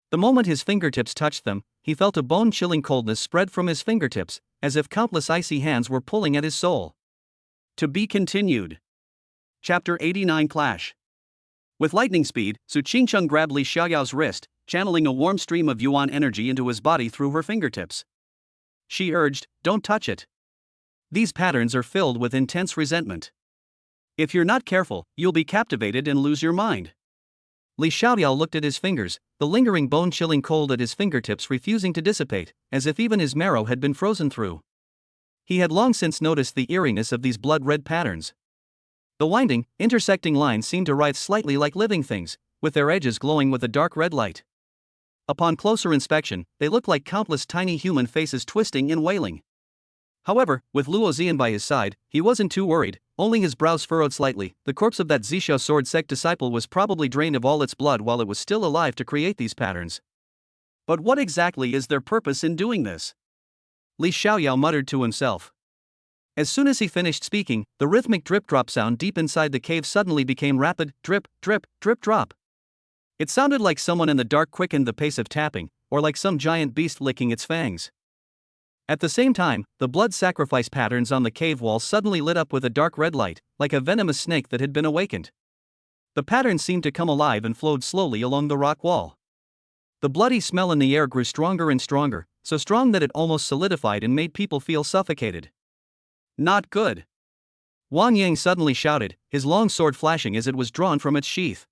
The moment his fingertips touched them, he felt a bone-chilling coldness spread from his fingertips, as if countless icy hands were pulling at his soul. To be continued. Chapter 89 Clash. With lightning speed, Su Qingcheng grabbed Li Xiaoyao's wrist, channeling a warm stream of yuan energy into his body through her fingertips. She urged, "Don't touch it. These patterns are filled with intense resentment. If you're not careful, you'll be captivated and lose your mind." Li Xiaoyao looked at his fingers, the lingering bone-chilling cold at his fingertips refusing to dissipate, as if even his marrow had been frozen through. He had long since noticed the eeriness of these blood-red patterns. The winding, intersecting lines seemed to writhe slightly like living things, with their edges glowing with a dark red light. Upon closer inspection, they looked like countless tiny human faces twisting and wailing. However, with Luo Xian by his side, he wasn't too worried, only his brows furrowed slightly. The corpse of that Zhixiao sword sect disciple was probably drained of all its blood while it was still alive to create these patterns. But what exactly is their purpose in doing this? Li Xiaoyao muttered to himself. As soon as he finished speaking, the rhythmic drip-drop sound deep inside the cave suddenly became rapid, drip, drip, drip-drop. It sounded like someone in the dark quickened the pace of tapping, or like some giant beast licking its fangs. At the same time, the blood sacrifice patterns on the cave wall suddenly lit up with a dark red light, like a venomous snake that had been awakened. The patterns seemed to come alive and flowed slowly along the rock wall. The bloody smell in the air grew stronger and stronger, so strong that it almost solidified and made people feel suffocated. Not good. Wang Yang suddenly shouted, his long sword flashing as it was drawn from its sheath.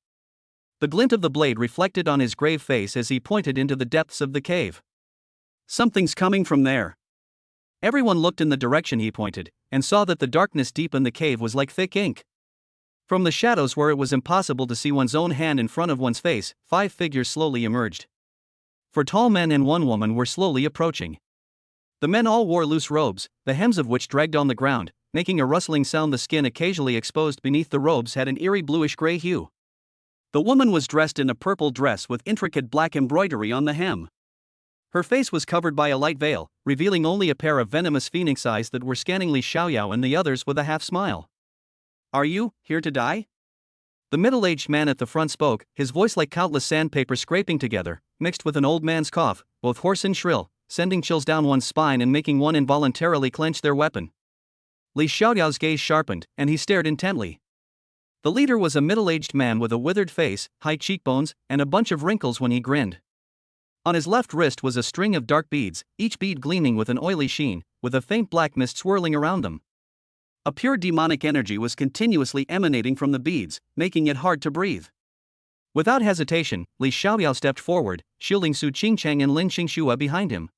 The glint of the blade reflected on his grave face as he pointed into the depths of the cave. Something's coming from there. Everyone looked in the direction he pointed, and saw that the darkness deep in the cave was like thick ink. From the shadows where it was impossible to see one's own hand in front of one's face, 5 figures slowly emerged. 4 tall men and 1 woman were slowly approaching. The men all wore loose robes, the hems of which dragged on the ground, making a rustling sound. The skin occasionally exposed beneath the robes had an eerie bluish-gray hue. The woman was dressed in a purple dress with intricate black embroidery on the hem. Her face was covered by a light veil, revealing only a pair of venomous phoenix eyes that were scanning Li Xiaoyao and the others with a half-smile. Are you here to die? The middle-aged man at the front spoke, his voice like countless sandpaper scraping together, mixed with an old man's cough, both hoarse and shrill, sending chills down one's spine and making one involuntarily clench their weapon. Li Xiaoyao's gaze sharpened, and he stared intently. The leader was a middle-aged man with a withered face, high cheekbones, and a bunch of wrinkles when he grinned. On his left wrist was a string of dark beads, each bead gleaming with an oily sheen, with a faint black mist swirling around them. A pure demonic energy was continuously emanating from the beads, making it hard to breathe. Without hesitation, Li Xiaoyao stepped forward, shielding Su Qingcheng and Lin Xingxue behind him.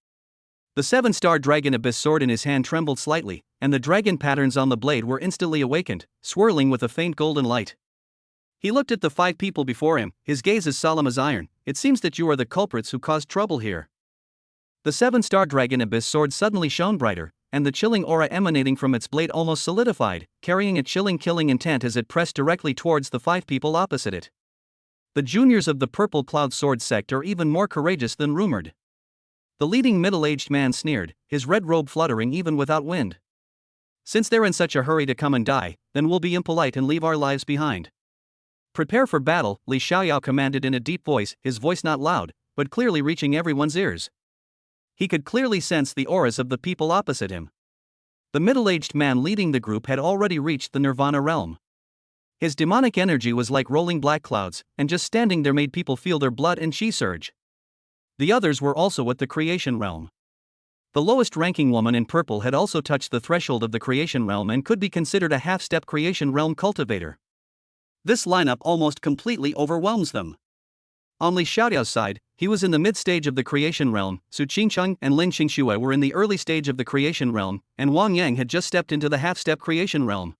The 7-star dragon abyss sword in his hand trembled slightly, and the dragon patterns on the blade were instantly awakened, swirling with a faint golden light. He looked at the 5 people before him, his gaze as solemn as iron. It seems that you are the culprits who caused trouble here. The 7-star dragon abyss sword suddenly shone brighter, and the chilling aura emanating from its blade almost solidified, carrying a chilling killing intent as it pressed directly towards the 5 people opposite it. The juniors of the Purple Cloud Sword sect are even more courageous than rumored. The leading middle-aged man sneered, his red robe fluttering even without wind. Since they're in such a hurry to come and die, then we'll be impolite and leave our lives behind. Prepare for battle, Li Xiaoyao commanded in a deep voice, his voice not loud, but clearly reaching everyone's ears. He could clearly sense the auras of the people opposite him. The middle-aged man leading the group had already reached the Nirvana realm. His demonic energy was like rolling black clouds, and just standing there made people feel their blood and chi surge. The others were also at the creation realm. The lowest-ranking woman in purple had also touched the threshold of the creation realm and could be considered a half-step creation realm cultivator. This lineup almost completely overwhelms them. On Li Xiaoyao's side, he was in the mid-stage of the creation realm, Su Qingcheng and Lin Xingxue were in the early stage of the creation realm, and Wang Yang had just stepped into the half-step creation realm.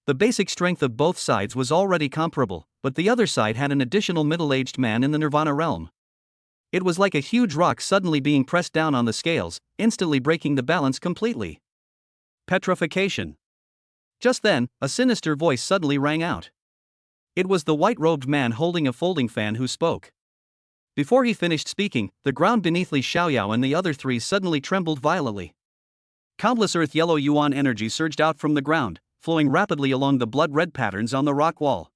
The basic strength of both sides was already comparable, but the other side had an additional middle-aged man in the Nirvana realm. It was like a huge rock suddenly being pressed down on the scales, instantly breaking the balance completely. Petrification. Just then, a sinister voice suddenly rang out. It was the white-robed man holding a folding fan who spoke. Before he finished speaking, the ground beneath Li Xiaoyao and the other 3 suddenly trembled violently. Countless earth-yellow yuan energy surged out from the ground, flowing rapidly along the blood-red patterns on the rock wall.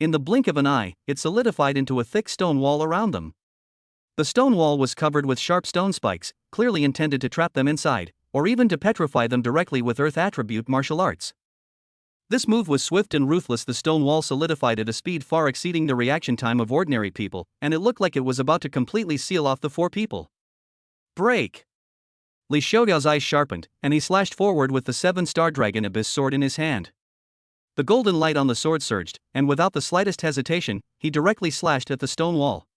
In the blink of an eye, it solidified into a thick stone wall around them. The stone wall was covered with sharp stone spikes, clearly intended to trap them inside, or even to petrify them directly with earth attribute martial arts. This move was swift and ruthless. The stone wall solidified at a speed far exceeding the reaction time of ordinary people, and it looked like it was about to completely seal off the 4 people. Break! Li Xiaoyao's eyes sharpened, and he slashed forward with the 7-star dragon abyss sword in his hand. The golden light on the sword surged, and without the slightest hesitation, he directly slashed at the stone wall.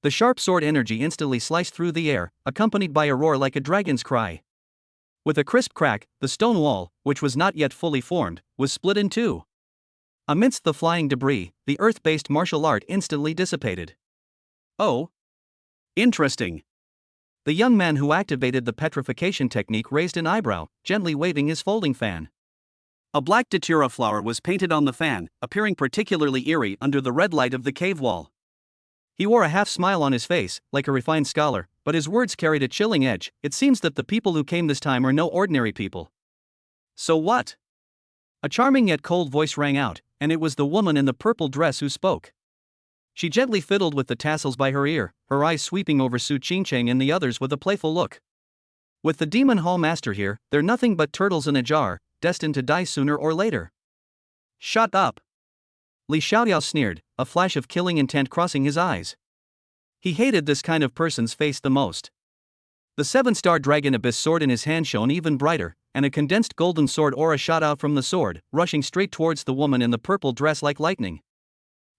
The sharp sword energy instantly sliced through the air, accompanied by a roar like a dragon's cry. With a crisp crack, the stone wall, which was not yet fully formed, was split in 2. Amidst the flying debris, the earth-based martial art instantly dissipated. Oh. Interesting. The young man who activated the petrification technique raised an eyebrow, gently waving his folding fan. A black datura flower was painted on the fan, appearing particularly eerie under the red light of the cave wall. He wore a half-smile on his face, like a refined scholar, but his words carried a chilling edge. It seems that the people who came this time are no ordinary people. So what? A charming yet cold voice rang out, and it was the woman in the purple dress who spoke. She gently fiddled with the tassels by her ear, her eyes sweeping over Su Qingcheng and the others with a playful look. With the Demon Hall Master here, they're nothing but turtles in a jar, destined to die sooner or later. Shut up. Li Xiaoyao sneered, a flash of killing intent crossing his eyes. He hated this kind of person's face the most. The 7-star dragon abyss sword in his hand shone even brighter, and a condensed golden sword aura shot out from the sword, rushing straight towards the woman in the purple dress like lightning.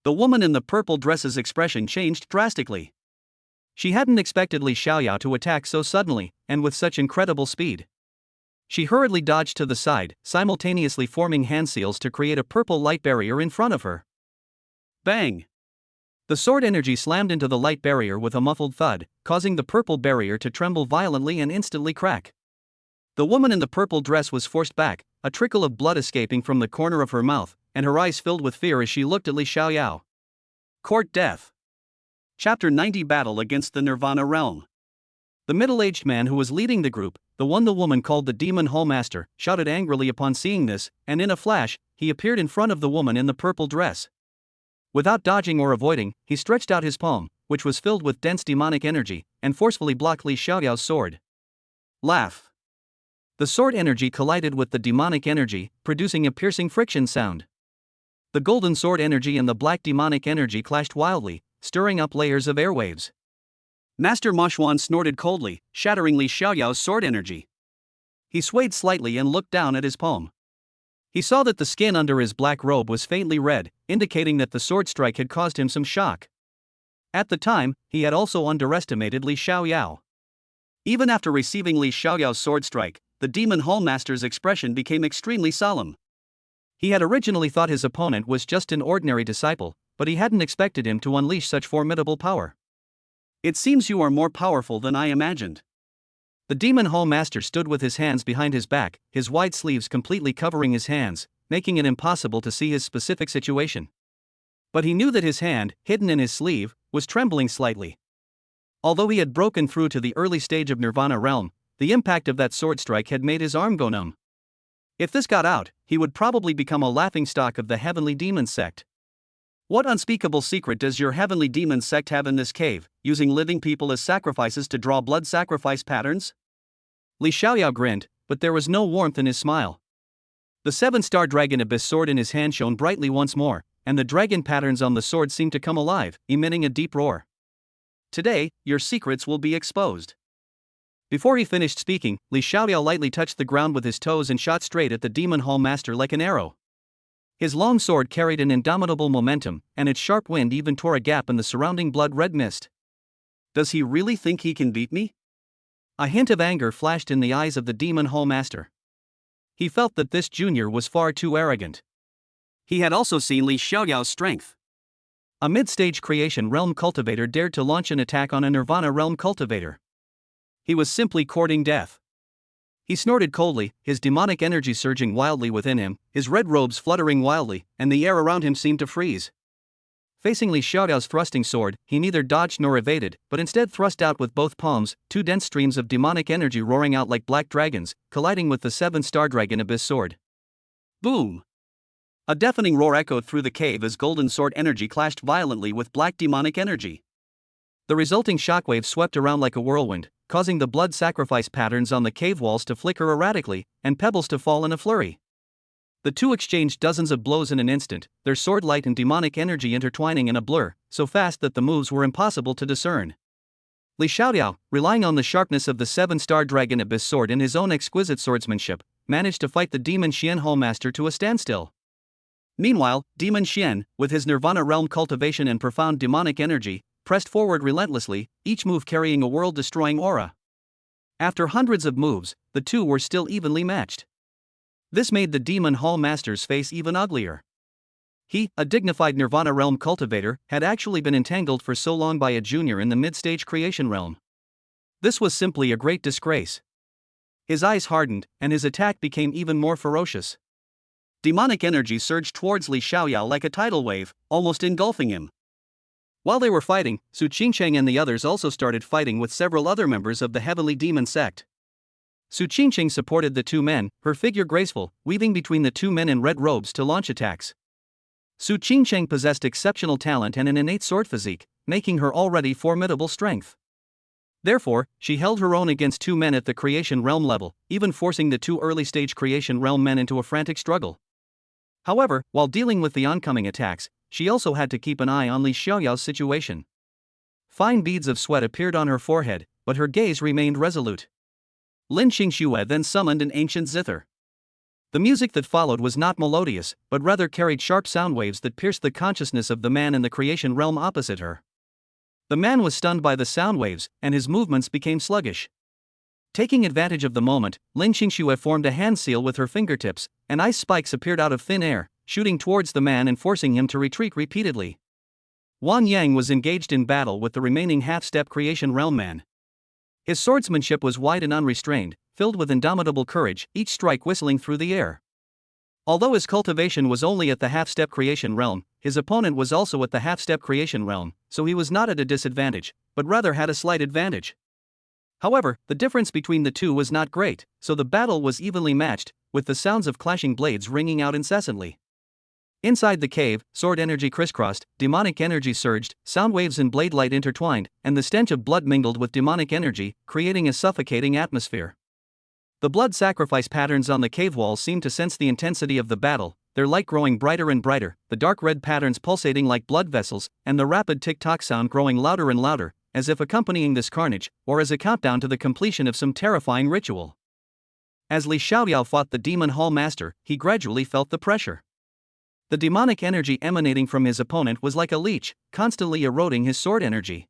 The woman in the purple dress's expression changed drastically. She hadn't expected Li Xiaoyao to attack so suddenly, and with such incredible speed. She hurriedly dodged to the side, simultaneously forming hand seals to create a purple light barrier in front of her. Bang! The sword energy slammed into the light barrier with a muffled thud, causing the purple barrier to tremble violently and instantly crack. The woman in the purple dress was forced back, a trickle of blood escaping from the corner of her mouth, and her eyes filled with fear as she looked at Li Xiaoyao. Court Death. Chapter 90 Battle against the Nirvana Realm. The middle-aged man who was leading the group, the one the woman called the Demon Hall Master, shouted angrily upon seeing this, and in a flash, he appeared in front of the woman in the purple dress. Without dodging or avoiding, he stretched out his palm, which was filled with dense demonic energy, and forcefully blocked Li Xiaoyao's sword. Laugh. The sword energy collided with the demonic energy, producing a piercing friction sound. The golden sword energy and the black demonic energy clashed wildly, stirring up layers of airwaves. Master Ma Xuan snorted coldly, shattering Li Xiaoyao's sword energy. He swayed slightly and looked down at his palm. He saw that the skin under his black robe was faintly red, indicating that the sword strike had caused him some shock. At the time, he had also underestimated Li Xiaoyao. Even after receiving Li Xiaoyao's sword strike, the Demon Hall Master's expression became extremely solemn. He had originally thought his opponent was just an ordinary disciple, but he hadn't expected him to unleash such formidable power. It seems you are more powerful than I imagined. The Demon Hall Master stood with his hands behind his back, his wide sleeves completely covering his hands, making it impossible to see his specific situation. But he knew that his hand, hidden in his sleeve, was trembling slightly. Although he had broken through to the early stage of Nirvana realm, the impact of that sword strike had made his arm go numb. If this got out, he would probably become a laughingstock of the Heavenly Demon Sect. What unspeakable secret does your Heavenly Demon Sect have in this cave, using living people as sacrifices to draw blood sacrifice patterns? Li Xiaoyao grinned, but there was no warmth in his smile. The 7-star dragon abyss sword in his hand shone brightly once more, and the dragon patterns on the sword seemed to come alive, emitting a deep roar. Today, your secrets will be exposed. Before he finished speaking, Li Xiaoyao lightly touched the ground with his toes and shot straight at the Demon Hall Master like an arrow. His long sword carried an indomitable momentum, and its sharp wind even tore a gap in the surrounding blood-red mist. Does he really think he can beat me? A hint of anger flashed in the eyes of the Demon Hall Master. He felt that this junior was far too arrogant. He had also seen Li Xiaoyao's strength. A mid-stage creation realm cultivator dared to launch an attack on a Nirvana realm cultivator. He was simply courting death. He snorted coldly, his demonic energy surging wildly within him, his red robes fluttering wildly, and the air around him seemed to freeze. Facing Li Xiaoyao's thrusting sword, he neither dodged nor evaded, but instead thrust out with both palms, two dense streams of demonic energy roaring out like black dragons, colliding with the 7-star dragon abyss sword. Boom! A deafening roar echoed through the cave as golden sword energy clashed violently with black demonic energy. The resulting shockwave swept around like a whirlwind, causing the blood sacrifice patterns on the cave walls to flicker erratically, and pebbles to fall in a flurry. The two exchanged dozens of blows in an instant, their sword light and demonic energy intertwining in a blur, so fast that the moves were impossible to discern. Li Xiaoyao, relying on the sharpness of the 7-star dragon abyss sword and his own exquisite swordsmanship, managed to fight the Demon Xian Hall Master to a standstill. Meanwhile, Demon Xian, with his Nirvana realm cultivation and profound demonic energy, pressed forward relentlessly, each move carrying a world-destroying aura. After hundreds of moves, the two were still evenly matched. This made the Demon Hall Master's face even uglier. He, a dignified Nirvana realm cultivator, had actually been entangled for so long by a junior in the mid-stage creation realm. This was simply a great disgrace. His eyes hardened, and his attack became even more ferocious. Demonic energy surged towards Li Xiaoyao like a tidal wave, almost engulfing him. While they were fighting, Su Qingcheng and the others also started fighting with several other members of the Heavenly Demon sect. Su Qingcheng supported the two men, her figure graceful, weaving between the two men in red robes to launch attacks. Su Qingcheng possessed exceptional talent and an innate sword physique, making her already formidable strength. Therefore, she held her own against two men at the creation realm level, even forcing the two early-stage creation realm men into a frantic struggle. However, while dealing with the oncoming attacks, she also had to keep an eye on Li Xiaoyao's situation. Fine beads of sweat appeared on her forehead, but her gaze remained resolute. Lin Qingxue then summoned an ancient zither. The music that followed was not melodious, but rather carried sharp sound waves that pierced the consciousness of the man in the creation realm opposite her. The man was stunned by the sound waves, and his movements became sluggish. Taking advantage of the moment, Lin Qingxue formed a hand seal with her fingertips, and ice spikes appeared out of thin air, shooting towards the man and forcing him to retreat repeatedly. Wan Yang was engaged in battle with the remaining half-step creation realm man. His swordsmanship was wide and unrestrained, filled with indomitable courage, each strike whistling through the air. Although his cultivation was only at the half-step creation realm, his opponent was also at the half-step creation realm, so he was not at a disadvantage, but rather had a slight advantage. However, the difference between the two was not great, so the battle was evenly matched, with the sounds of clashing blades ringing out incessantly. Inside the cave, sword energy crisscrossed, demonic energy surged, sound waves and blade light intertwined, and the stench of blood mingled with demonic energy, creating a suffocating atmosphere. The blood sacrifice patterns on the cave walls seemed to sense the intensity of the battle, their light growing brighter and brighter, the dark red patterns pulsating like blood vessels, and the rapid tick-tock sound growing louder and louder, as if accompanying this carnage, or as a countdown to the completion of some terrifying ritual. As Li Xiaoyao fought the Demon Hall Master, he gradually felt the pressure. The demonic energy emanating from his opponent was like a leech, constantly eroding his sword energy.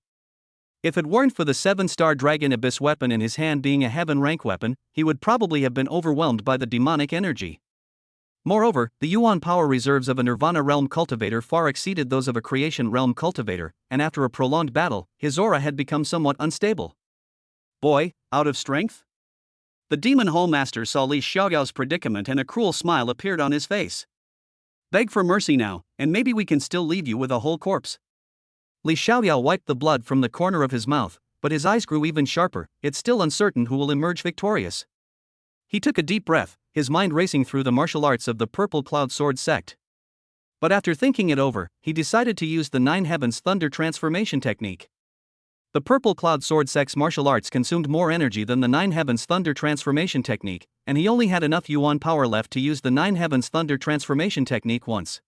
If it weren't for the 7-star Dragon Abyss weapon in his hand being a heaven rank weapon, he would probably have been overwhelmed by the demonic energy. Moreover, the Yuan power reserves of a Nirvana realm cultivator far exceeded those of a creation realm cultivator, and after a prolonged battle, his aura had become somewhat unstable. Boy, out of strength? The Demon Hall Master saw Li Xiaoyao's predicament and a cruel smile appeared on his face. Beg for mercy now, and maybe we can still leave you with a whole corpse. Li Xiaoyao wiped the blood from the corner of his mouth, but his eyes grew even sharper. It's still uncertain who will emerge victorious. He took a deep breath, his mind racing through the martial arts of the Purple Cloud Sword sect. But after thinking it over, he decided to use the Nine Heavens Thunder transformation technique. The Purple Cloud Sword sect's martial arts consumed more energy than the Nine Heavens Thunder transformation technique, and he only had enough Yuan power left to use the Nine Heavens Thunder transformation technique once.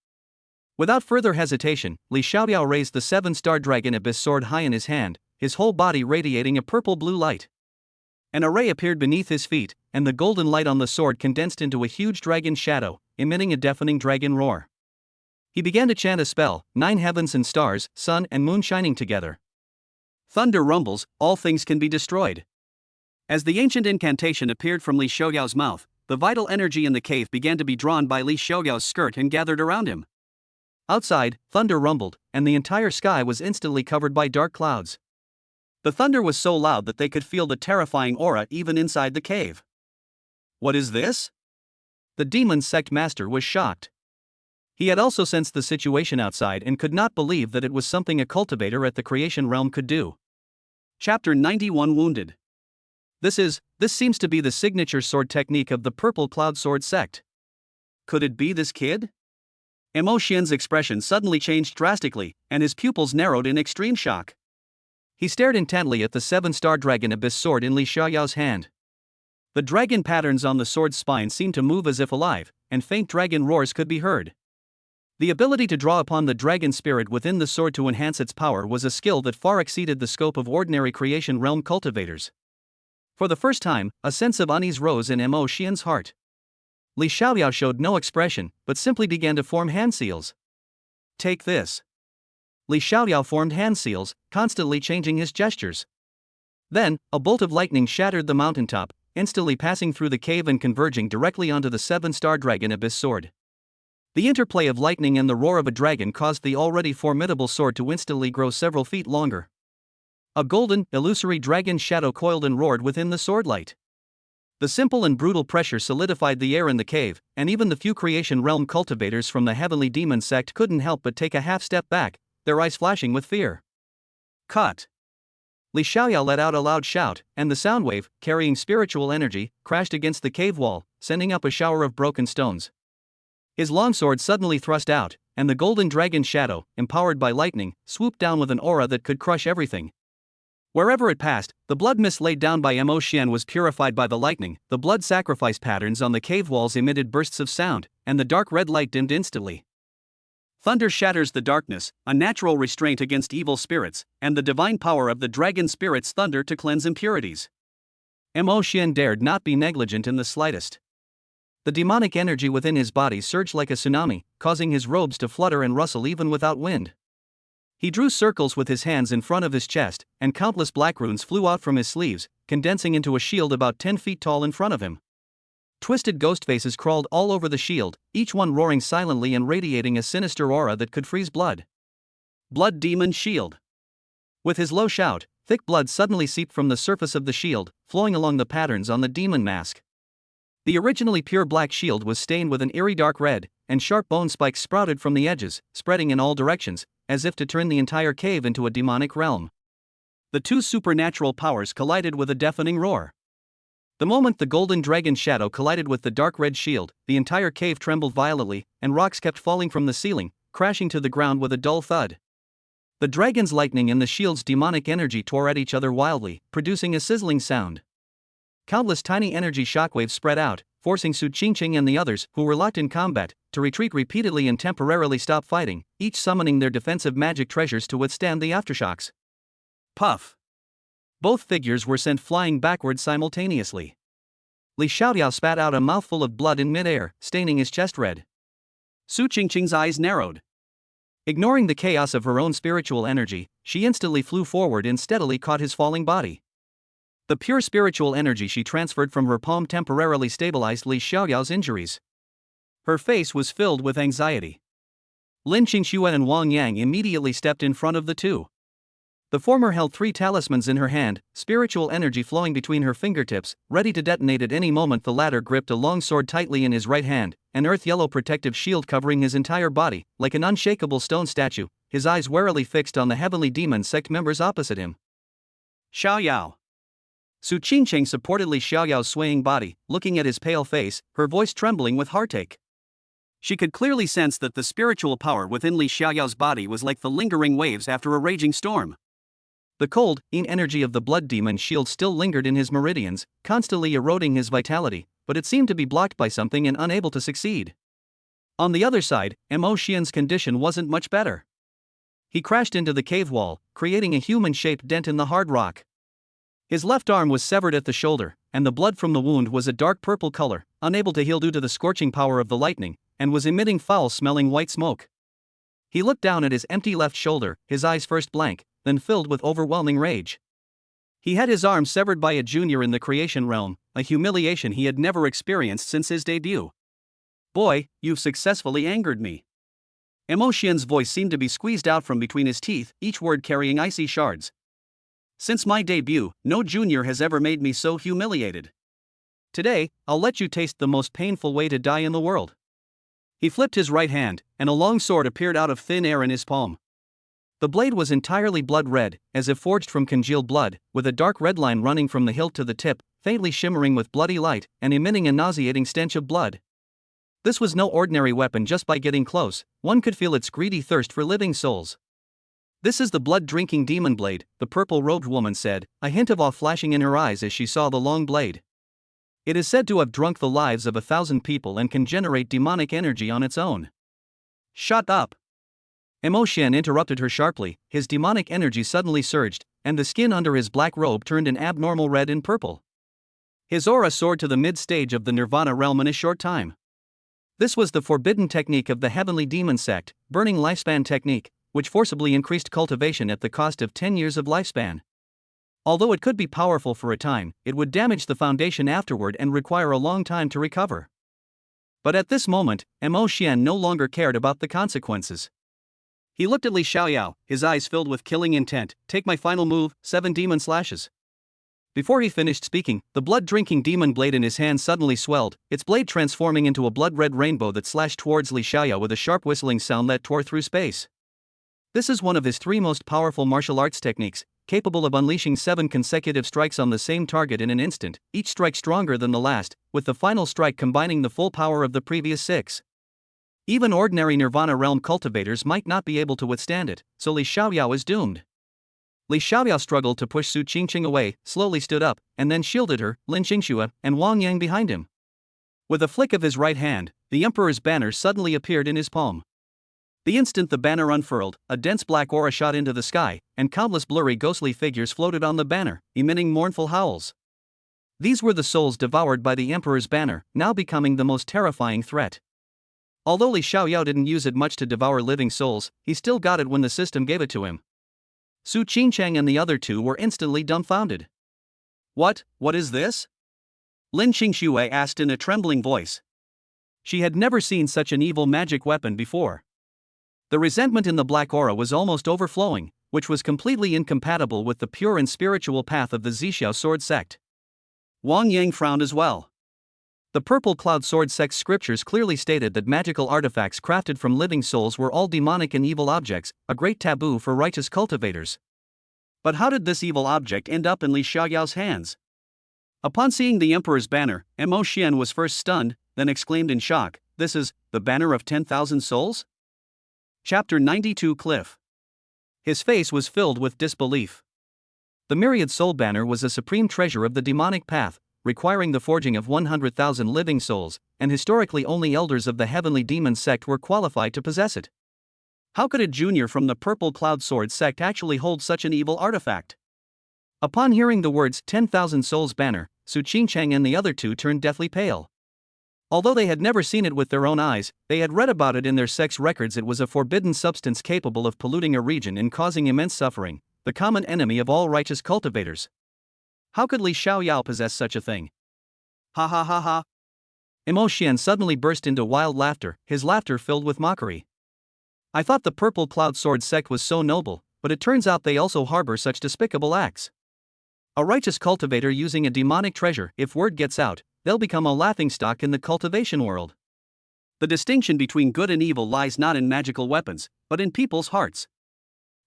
Without further hesitation, Li Xiaoyao raised the 7-star Dragon Abyss sword high in his hand, his whole body radiating a purple-blue light. An array appeared beneath his feet, and the golden light on the sword condensed into a huge dragon shadow, emitting a deafening dragon roar. He began to chant a spell, 9 heavens and stars, sun and moon shining together. Thunder rumbles, all things can be destroyed. As the ancient incantation appeared from Li Xiaoyao's mouth, the vital energy in the cave began to be drawn by Li Xiaoyao's skirt and gathered around him. Outside, thunder rumbled, and the entire sky was instantly covered by dark clouds. The thunder was so loud that they could feel the terrifying aura even inside the cave. What is this? The demon sect master was shocked. He had also sensed the situation outside and could not believe that it was something a cultivator at the creation realm could do. Chapter 91 Wounded. This seems to be the signature sword technique of the Purple Cloud Sword sect. Could it be this kid? Mo Xian's expression suddenly changed drastically, and his pupils narrowed in extreme shock. He stared intently at the 7-star Dragon Abyss sword in Li Xiaoyao's hand. The dragon patterns on the sword's spine seemed to move as if alive, and faint dragon roars could be heard. The ability to draw upon the dragon spirit within the sword to enhance its power was a skill that far exceeded the scope of ordinary creation realm cultivators. For the first time, a sense of unease rose in Mo Xian's heart. Li Xiaoyao showed no expression, but simply began to form hand seals. Take this. Li Xiaoyao formed hand seals, constantly changing his gestures. Then, a bolt of lightning shattered the mountaintop, instantly passing through the cave and converging directly onto the 7-star Dragon Abyss sword. The interplay of lightning and the roar of a dragon caused the already formidable sword to instantly grow several feet longer. A golden, illusory dragon's shadow coiled and roared within the swordlight. The simple and brutal pressure solidified the air in the cave, and even the few creation realm cultivators from the heavenly demon sect couldn't help but take a half step back, their eyes flashing with fear. Cut! Li Xiaoyao let out a loud shout, and the sound wave, carrying spiritual energy, crashed against the cave wall, sending up a shower of broken stones. His longsword suddenly thrust out, and the golden dragon shadow, empowered by lightning, swooped down with an aura that could crush everything. Wherever it passed, the blood mist laid down by Mo Xian was purified by the lightning, the blood sacrifice patterns on the cave walls emitted bursts of sound, and the dark red light dimmed instantly. Thunder shatters the darkness, a natural restraint against evil spirits, and the divine power of the dragon spirit's thunder to cleanse impurities. Mo Xian dared not be negligent in the slightest. The demonic energy within his body surged like a tsunami, causing his robes to flutter and rustle even without wind. He drew circles with his hands in front of his chest, and countless black runes flew out from his sleeves, condensing into a shield about 10 feet tall in front of him. Twisted ghost faces crawled all over the shield, each one roaring silently and radiating a sinister aura that could freeze blood. Blood Demon Shield. With his low shout, thick blood suddenly seeped from the surface of the shield, flowing along the patterns on the demon mask. The originally pure black shield was stained with an eerie dark red, and sharp bone spikes sprouted from the edges, spreading in all directions, as if to turn the entire cave into a demonic realm. The two supernatural powers collided with a deafening roar. The moment the golden dragon shadow collided with the dark red shield, the entire cave trembled violently, and rocks kept falling from the ceiling, crashing to the ground with a dull thud. The dragon's lightning and the shield's demonic energy tore at each other wildly, producing a sizzling sound. Countless tiny energy shockwaves spread out, forcing Su Qingqing and the others, who were locked in combat, to retreat repeatedly and temporarily stop fighting, each summoning their defensive magic treasures to withstand the aftershocks. Puff! Both figures were sent flying backwards simultaneously. Li Xiaoyao spat out a mouthful of blood in midair, staining his chest red. Su Qingqing's eyes narrowed. Ignoring the chaos of her own spiritual energy, she instantly flew forward and steadily caught his falling body. The pure spiritual energy she transferred from her palm temporarily stabilized Li Xiaoyao's injuries. Her face was filled with anxiety. Lin Qingxuan and Wang Yang immediately stepped in front of the two. The former held 3 talismans in her hand, spiritual energy flowing between her fingertips, ready to detonate at any moment. The latter gripped a long sword tightly in his right hand, an earth-yellow protective shield covering his entire body, like an unshakable stone statue, his eyes warily fixed on the heavenly demon sect members opposite him. Xiaoyao. Su Qingqing supported Li Xiaoyao's swaying body, looking at his pale face, her voice trembling with heartache. She could clearly sense that the spiritual power within Li Xiaoyao's body was like the lingering waves after a raging storm. The cold, energy of the blood demon shield still lingered in his meridians, constantly eroding his vitality, but it seemed to be blocked by something and unable to succeed. On the other side, Mo Xian's condition wasn't much better. He crashed into the cave wall, creating a human-shaped dent in the hard rock. His left arm was severed at the shoulder, and the blood from the wound was a dark purple color, unable to heal due to the scorching power of the lightning, and was emitting foul-smelling white smoke. He looked down at his empty left shoulder, his eyes first blank, then filled with overwhelming rage. He had his arm severed by a junior in the creation realm, a humiliation he had never experienced since his debut. "Boy, you've successfully angered me." Mo Xian's voice seemed to be squeezed out from between his teeth, each word carrying icy shards. "Since my debut, no junior has ever made me so humiliated. Today, I'll let you taste the most painful way to die in the world." He flipped his right hand, and a long sword appeared out of thin air in his palm. The blade was entirely blood red, as if forged from congealed blood, with a dark red line running from the hilt to the tip, faintly shimmering with bloody light, and emitting a nauseating stench of blood. This was no ordinary weapon. Just by getting close, one could feel its greedy thirst for living souls. "This is the blood-drinking demon blade," the purple-robed woman said, a hint of awe flashing in her eyes as she saw the long blade. "It is said to have drunk the lives of 1,000 people and can generate demonic energy on its own." "Shut up!" Mo Xian interrupted her sharply. His demonic energy suddenly surged, and the skin under his black robe turned an abnormal red and purple. His aura soared to the mid-stage of the Nirvana realm in a short time. This was the forbidden technique of the heavenly demon sect, burning lifespan technique, which forcibly increased cultivation at the cost of 10 years of lifespan. Although it could be powerful for a time, it would damage the foundation afterward and require a long time to recover. But at this moment, Mo Xian no longer cared about the consequences. He looked at Li Xiaoyao, his eyes filled with killing intent. Take my final move, 7 demon slashes. Before he finished speaking, the blood-drinking demon blade in his hand suddenly swelled, its blade transforming into a blood-red rainbow that slashed towards Li Xiaoyao with a sharp whistling sound that tore through space. This is one of his 3 most powerful martial arts techniques, capable of unleashing 7 consecutive strikes on the same target in an instant, each strike stronger than the last, with the final strike combining the full power of the previous 6. Even ordinary Nirvana realm cultivators might not be able to withstand it, so Li Xiaoyao is doomed. Li Xiaoyao struggled to push Su Qingqing away, slowly stood up, and then shielded her, Lin Qingxue, and Wang Yang behind him. With a flick of his right hand, the Emperor's banner suddenly appeared in his palm. The instant the banner unfurled, a dense black aura shot into the sky, and countless blurry ghostly figures floated on the banner, emitting mournful howls. These were the souls devoured by the Emperor's banner, now becoming the most terrifying threat. Although Li Xiaoyao didn't use it much to devour living souls, he still got it when the system gave it to him. Su Qingchang and the other 2 were instantly dumbfounded. What is this? Lin Qingxue asked in a trembling voice. She had never seen such an evil magic weapon before. The resentment in the black aura was almost overflowing, which was completely incompatible with the pure and spiritual path of the Zixiao sword sect. Wang Yang frowned as well. The Purple Cloud Sword sect's scriptures clearly stated that magical artifacts crafted from living souls were all demonic and evil objects, a great taboo for righteous cultivators. But how did this evil object end up in Li Xiaoyao's hands? Upon seeing the Emperor's banner, Mo Xian was first stunned, then exclaimed in shock, "This is the banner of 10,000 souls?" Chapter 92 Cliff. His face was filled with disbelief. The myriad soul banner was a supreme treasure of the demonic path, requiring the forging of 100,000 living souls, and historically only elders of the heavenly demon sect were qualified to possess it. How could a junior from the Purple Cloud Sword sect actually hold such an evil artifact? Upon hearing the words 10,000 souls banner, Su Qingchang and the other 2 turned deathly pale. Although they had never seen it with their own eyes, they had read about it in their sect's records. It was a forbidden substance capable of polluting a region and causing immense suffering, the common enemy of all righteous cultivators. How could Li Xiaoyao possess such a thing? Ha ha ha ha. Mo Xian suddenly burst into wild laughter, his laughter filled with mockery. I thought the Purple Cloud Sword sect was so noble, but it turns out they also harbor such despicable acts. A righteous cultivator using a demonic treasure, if word gets out, they'll become a laughingstock in the cultivation world. The distinction between good and evil lies not in magical weapons, but in people's hearts.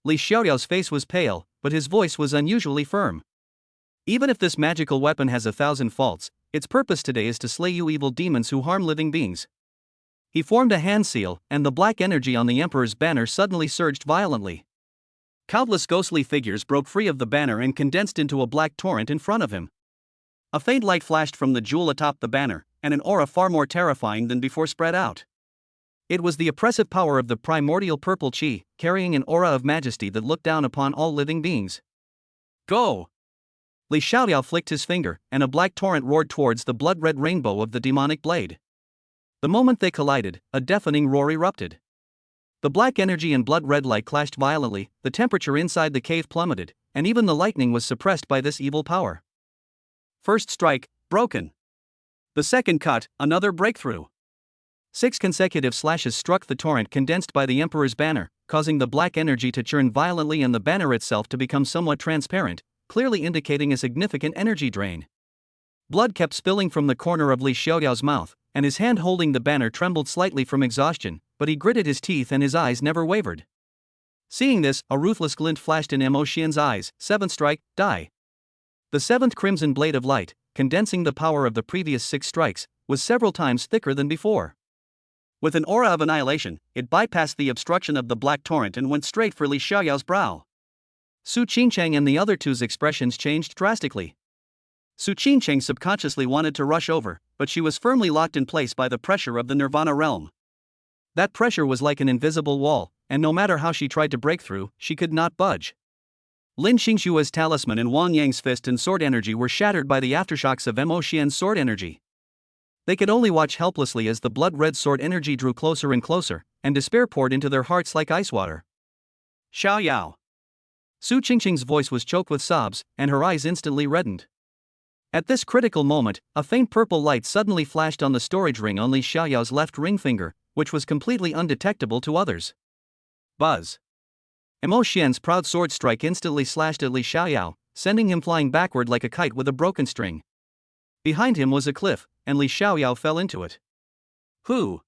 Li Xiaoyao's face was pale, but his voice was unusually firm. Even if this magical weapon has 1,000 faults, its purpose today is to slay you evil demons who harm living beings. He formed a hand seal, and the black energy on the Emperor's banner suddenly surged violently. Countless ghostly figures broke free of the banner and condensed into a black torrent in front of him. A faint light flashed from the jewel atop the banner, and an aura far more terrifying than before spread out. It was the oppressive power of the primordial purple chi, carrying an aura of majesty that looked down upon all living beings. Go! Li Xiaoyao flicked his finger, and a black torrent roared towards the blood-red rainbow of the demonic blade. The moment they collided, a deafening roar erupted. The black energy and blood-red light clashed violently, the temperature inside the cave plummeted, and even the lightning was suppressed by this evil power. First strike, broken. The second cut, another breakthrough. 6 consecutive slashes struck the torrent condensed by the Emperor's banner, causing the black energy to churn violently and the banner itself to become somewhat transparent, clearly indicating a significant energy drain. Blood kept spilling from the corner of Li Xiaoyao's mouth, and his hand holding the banner trembled slightly from exhaustion, but he gritted his teeth and his eyes never wavered. Seeing this, a ruthless glint flashed in Mo Xian's eyes. 7th strike, die. The 7th crimson blade of light, condensing the power of the previous 6 strikes, was several times thicker than before. With an aura of annihilation, it bypassed the obstruction of the black torrent and went straight for Li Xiaoyao's brow. Su Qingchang and the other 2's expressions changed drastically. Su Qingchang subconsciously wanted to rush over, but she was firmly locked in place by the pressure of the Nirvana realm. That pressure was like an invisible wall, and no matter how she tried to break through, she could not budge. Lin Xingxue's talisman and Wang Yang's fist and sword energy were shattered by the aftershocks of Mo Xian's sword energy. They could only watch helplessly as the blood-red sword energy drew closer and closer, and despair poured into their hearts like ice water. Xiaoyao. Su Qingqing's voice was choked with sobs, and her eyes instantly reddened. At this critical moment, a faint purple light suddenly flashed on the storage ring on Li Xiaoyao's left ring finger, which was completely undetectable to others. Buzz! Emo Xian's proud sword strike instantly slashed at Li Xiaoyao, sending him flying backward like a kite with a broken string. Behind him was a cliff, and Li Xiaoyao fell into it. Who?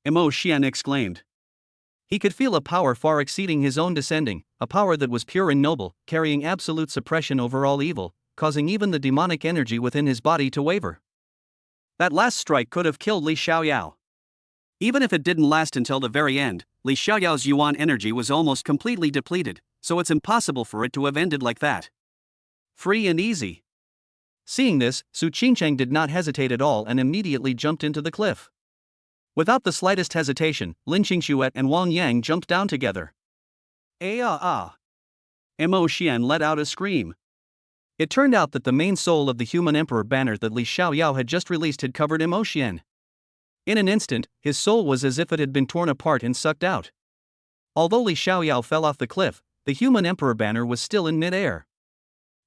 Emo Xian exclaimed. He could feel a power far exceeding his own descending, a power that was pure and noble, carrying absolute suppression over all evil, causing even the demonic energy within his body to waver. That last strike could have killed Li Xiaoyao. Even if it didn't last until the very end, Li Xiaoyao's yuan energy was almost completely depleted, so it's impossible for it to have ended like that. Free and easy. Seeing this, Su Qingcheng did not hesitate at all and immediately jumped into the cliff. Without the slightest hesitation, Lin Qingxue and Wang Yang jumped down together. Emo Xian let out a scream. It turned out that the main soul of the human emperor banner that Li Xiaoyao had just released had covered Emo Xian. In an instant, his soul was as if it had been torn apart and sucked out. Although Li Xiaoyao fell off the cliff, the human emperor banner was still in mid-air.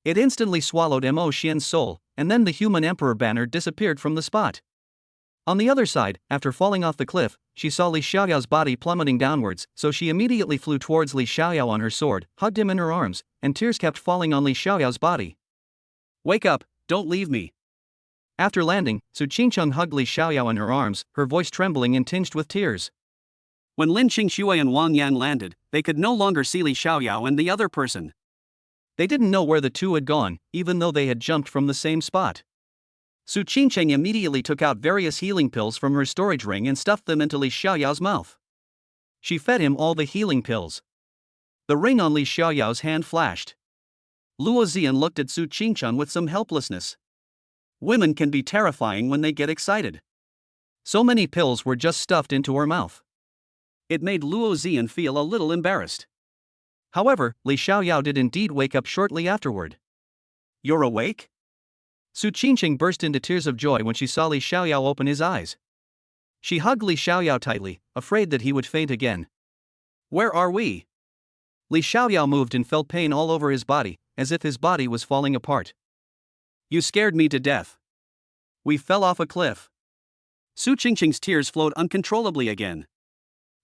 It instantly swallowed Emo Xian's soul, and then the human emperor banner disappeared from the spot. On the other side, after falling off the cliff, she saw Li Xiaoyao's body plummeting downwards, so she immediately flew towards Li Xiaoyao on her sword, hugged him in her arms, and tears kept falling on Li Xiaoyao's body. Wake up, don't leave me. After landing, Su Qingcheng hugged Li Xiaoyao in her arms, her voice trembling and tinged with tears. When Lin Qingxue and Wang Yan landed, they could no longer see Li Xiaoyao and the other person. They didn't know where the two had gone, even though they had jumped from the same spot. Su Qingcheng immediately took out various healing pills from her storage ring and stuffed them into Li Xiaoyao's mouth. She fed him all the healing pills. The ring on Li Xiaoyao's hand flashed. Luo Zian looked at Su Qingcheng with some helplessness. Women can be terrifying when they get excited. So many pills were just stuffed into her mouth. It made Luo Zian feel a little embarrassed. However, Li Xiaoyao did indeed wake up shortly afterward. You're awake? Su Qingcheng burst into tears of joy when she saw Li Xiaoyao open his eyes. She hugged Li Xiaoyao tightly, afraid that he would faint again. Where are we? Li Xiaoyao moved and felt pain all over his body, as if his body was falling apart. You scared me to death. We fell off a cliff. Su Qingcheng's tears flowed uncontrollably again.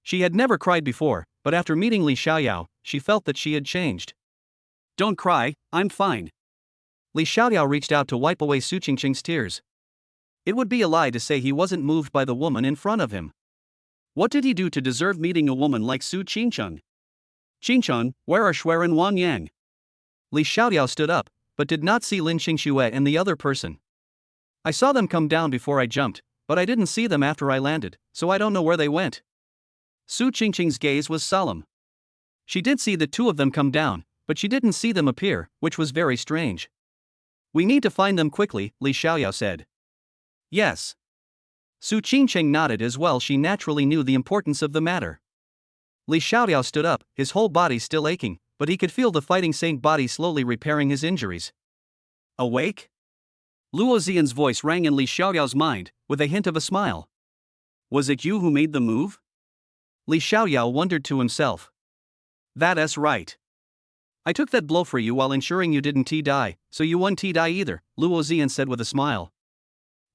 She had never cried before, but after meeting Li Xiaoyao, she felt that she had changed. Don't cry, I'm fine. Li Xiaoyao reached out to wipe away Su Qingcheng's tears. It would be a lie to say he wasn't moved by the woman in front of him. What did he do to deserve meeting a woman like Su Qingcheng? Qingcheng, where are Shuai and Wang Yang? Li Xiaoyao stood up, but did not see Lin Qingxue and the other person. I saw them come down before I jumped, but I didn't see them after I landed, so I don't know where they went. Su Qingcheng's gaze was solemn. She did see the two of them come down, but she didn't see them appear, which was very strange. We need to find them quickly, Li Xiaoyao said. Yes. Su Qingcheng nodded as well. She naturally knew the importance of the matter. Li Xiaoyao stood up, his whole body still aching, but he could feel the fighting saint body slowly repairing his injuries. Awake? Luo Zian's voice rang in Li Xiaoyao's mind, with a hint of a smile. Was it you who made the move? Li Xiaoyao wondered to himself. That's right. I took that blow for you while ensuring you didn't die, so you won't die either, Luo Zian said with a smile.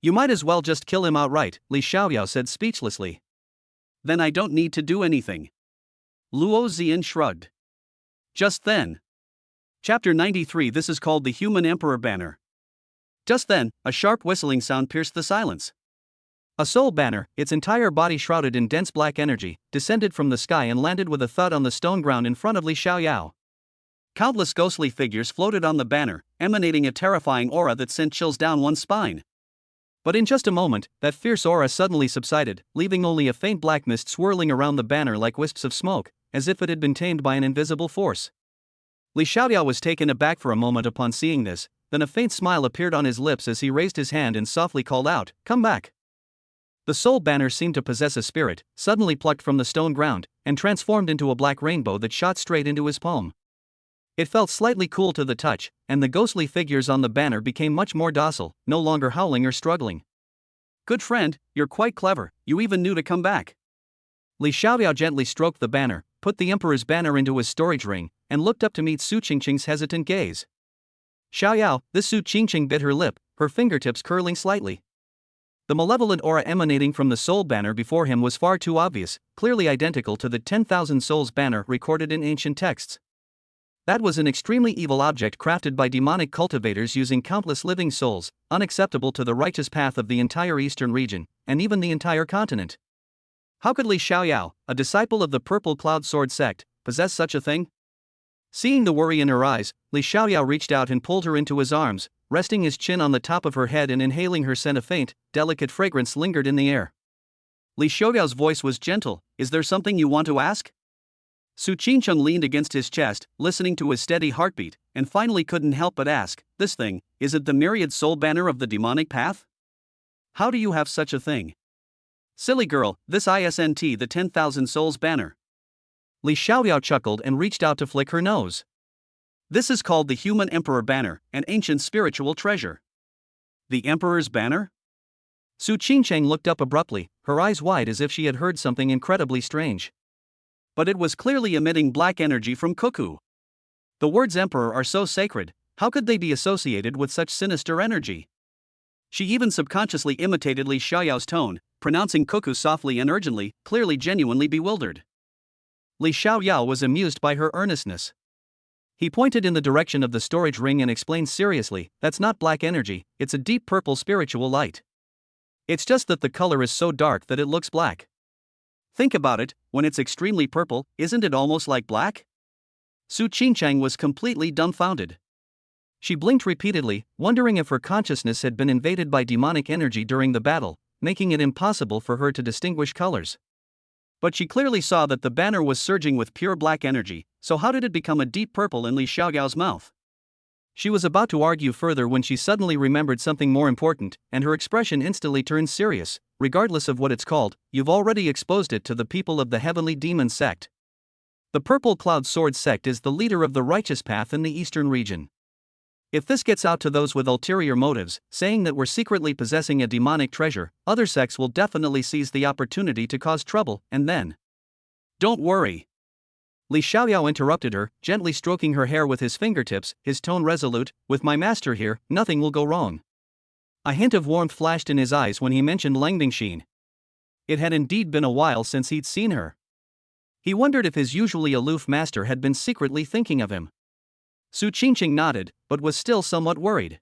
You might as well just kill him outright, Li Xiaoyao said speechlessly. Then I don't need to do anything. Luo Zian shrugged. Just then. Chapter 93. This is called the Human Emperor Banner. Just then, a sharp whistling sound pierced the silence. A soul banner, its entire body shrouded in dense black energy, descended from the sky and landed with a thud on the stone ground in front of Li Xiaoyao. Countless ghostly figures floated on the banner, emanating a terrifying aura that sent chills down one's spine. But in just a moment, that fierce aura suddenly subsided, leaving only a faint black mist swirling around the banner like wisps of smoke, as if it had been tamed by an invisible force. Li Xiaoyao was taken aback for a moment upon seeing this, then a faint smile appeared on his lips as he raised his hand and softly called out, "Come back." The soul banner seemed to possess a spirit, suddenly plucked from the stone ground, and transformed into a black rainbow that shot straight into his palm. It felt slightly cool to the touch, and the ghostly figures on the banner became much more docile, no longer howling or struggling. Good friend, you're quite clever, you even knew to come back. Li Xiaoyao gently stroked the banner, put the emperor's banner into his storage ring, and looked up to meet Su Qingcheng's hesitant gaze. Xiaoyao, this Su Qingqing bit her lip, her fingertips curling slightly. The malevolent aura emanating from the soul banner before him was far too obvious, clearly identical to the 10,000 souls banner recorded in ancient texts. That was an extremely evil object crafted by demonic cultivators using countless living souls, unacceptable to the righteous path of the entire eastern region, and even the entire continent. How could Li Xiaoyao, a disciple of the Purple Cloud Sword sect, possess such a thing? Seeing the worry in her eyes, Li Xiaoyao reached out and pulled her into his arms, resting his chin on the top of her head and inhaling her scent. A faint, delicate fragrance lingered in the air. Li Xiaoyao's voice was gentle. Is there something you want to ask? Su Qingqing leaned against his chest, listening to his steady heartbeat, and finally couldn't help but ask, this thing, is it the myriad soul banner of the demonic path? How do you have such a thing? Silly girl, this isn't the 10,000 souls banner. Li Xiaoyao chuckled and reached out to flick her nose. This is called the Human Emperor Banner, an ancient spiritual treasure. The Emperor's Banner? Su Qingqing looked up abruptly, her eyes wide as if she had heard something incredibly strange. But it was clearly emitting black energy from Cuckoo. The words Emperor are so sacred, how could they be associated with such sinister energy? She even subconsciously imitated Li Xiaoyao's tone, pronouncing Cuckoo softly and urgently, clearly genuinely bewildered. Li Xiaoyao was amused by her earnestness. He pointed in the direction of the storage ring and explained seriously, that's not black energy, it's a deep purple spiritual light. It's just that the color is so dark that it looks black. Think about it, when it's extremely purple, isn't it almost like black? Su Qingqing was completely dumbfounded. She blinked repeatedly, wondering if her consciousness had been invaded by demonic energy during the battle, making it impossible for her to distinguish colors. But she clearly saw that the banner was surging with pure black energy, so how did it become a deep purple in Li Xiaoyao's mouth? She was about to argue further when she suddenly remembered something more important, and her expression instantly turned serious. Regardless of what it's called, you've already exposed it to the people of the Heavenly Demon sect. The Purple Cloud Sword sect is the leader of the righteous path in the eastern region. If this gets out to those with ulterior motives, saying that we're secretly possessing a demonic treasure, other sects will definitely seize the opportunity to cause trouble, and then... Don't worry. Li Xiaoyao interrupted her, gently stroking her hair with his fingertips, his tone resolute, with my master here, nothing will go wrong. A hint of warmth flashed in his eyes when he mentioned Lang Bingxin. It had indeed been a while since he'd seen her. He wondered if his usually aloof master had been secretly thinking of him. Su Qingqing nodded, but was still somewhat worried.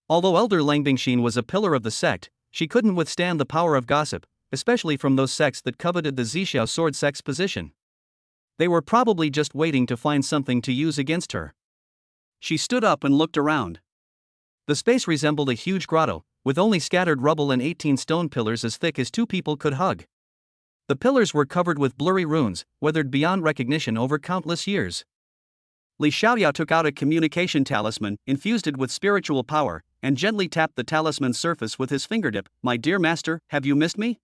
Although Elder Lang Bingxin was a pillar of the sect, she couldn't withstand the power of gossip, especially from those sects that coveted the Zixiao sword sect's position. They were probably just waiting to find something to use against her. She stood up and looked around. The space resembled a huge grotto, with only scattered rubble and 18 stone pillars as thick as two people could hug. The pillars were covered with blurry runes, weathered beyond recognition over countless years. Li Xiaoyao took out a communication talisman, infused it with spiritual power, and gently tapped the talisman's surface with his fingertip. My dear master, have you missed me?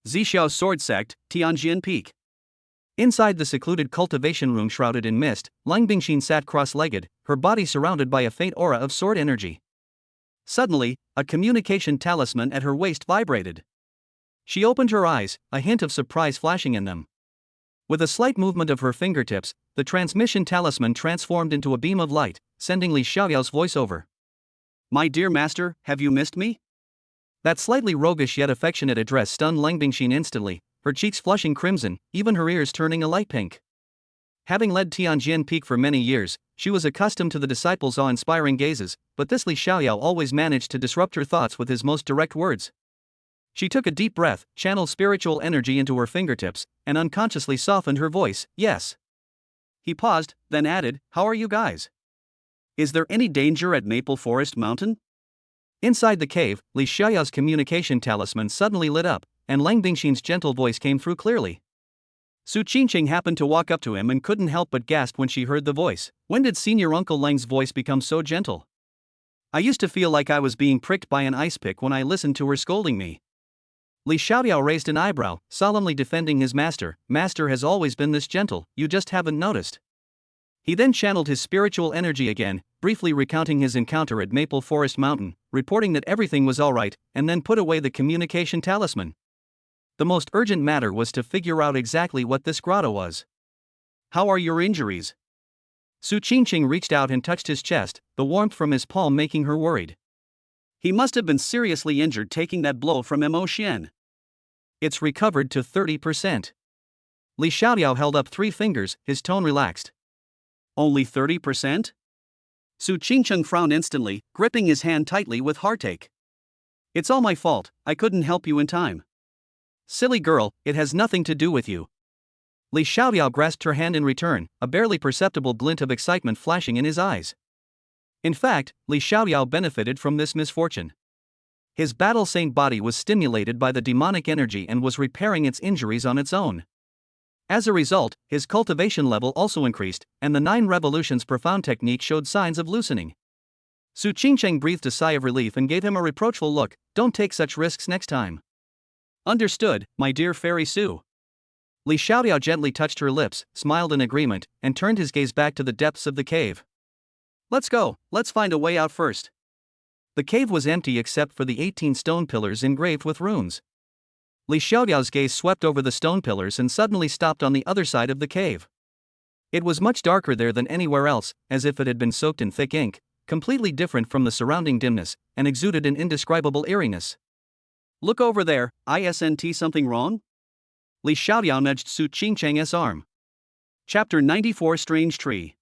Zixiao Sword Sect, Tianjin Peak. Inside the secluded cultivation room shrouded in mist, Lang Bingxin sat cross-legged, her body surrounded by a faint aura of sword energy. Suddenly, a communication talisman at her waist vibrated. She opened her eyes, a hint of surprise flashing in them. With a slight movement of her fingertips, the transmission talisman transformed into a beam of light, sending Li Xiaoyao's voice over. My dear master, have you missed me? That slightly roguish yet affectionate address stunned Lang Bingxin instantly, her cheeks flushing crimson, even her ears turning a light pink. Having led Tianjin Peak for many years, she was accustomed to the disciples' awe-inspiring gazes, but this Li Xiaoyao always managed to disrupt her thoughts with his most direct words. She took a deep breath, channeled spiritual energy into her fingertips, and unconsciously softened her voice. Yes. He paused, then added, how are you guys? Is there any danger at Maple Forest Mountain? Inside the cave, Li Xiaoyao's communication talisman suddenly lit up, and Lang Bingxin's gentle voice came through clearly. Su Qingqing happened to walk up to him and couldn't help but gasp when she heard the voice. When did Senior Uncle Lang's voice become so gentle? I used to feel like I was being pricked by an ice pick when I listened to her scolding me. Li Xiaoyao raised an eyebrow, solemnly defending his master. Master has always been this gentle, you just haven't noticed. He then channeled his spiritual energy again, briefly recounting his encounter at Maple Forest Mountain, reporting that everything was alright, and then put away the communication talisman. The most urgent matter was to figure out exactly what this grotto was. How are your injuries? Su Qingqing reached out and touched his chest, the warmth from his palm making her worried. He must have been seriously injured taking that blow from Mo Xian. It's recovered to 30%. Li Xiaoyao held up 3 fingers, his tone relaxed. Only 30%? Su Qingqing frowned instantly, gripping his hand tightly with heartache. It's all my fault, I couldn't help you in time. Silly girl, it has nothing to do with you. Li Xiaoyao grasped her hand in return, a barely perceptible glint of excitement flashing in his eyes. In fact, Li Xiaoyao benefited from this misfortune. His battle-saint body was stimulated by the demonic energy and was repairing its injuries on its own. As a result, his cultivation level also increased, and the 9 revolutions profound technique showed signs of loosening. Su Qingqing breathed a sigh of relief and gave him a reproachful look. Don't take such risks next time. Understood, my dear Fairy Su. Li Xiaoyao gently touched her lips, smiled in agreement, and turned his gaze back to the depths of the cave. Let's go, let's find a way out first. The cave was empty except for the 18 stone pillars engraved with runes. Li Xiaoyao's gaze swept over the stone pillars and suddenly stopped on the other side of the cave. It was much darker there than anywhere else, as if it had been soaked in thick ink, completely different from the surrounding dimness, and exuded an indescribable eeriness. Look over there, isn't something wrong? Li Xiaoyao nudged Su Qingqing's arm. Chapter 94 Strange Tree.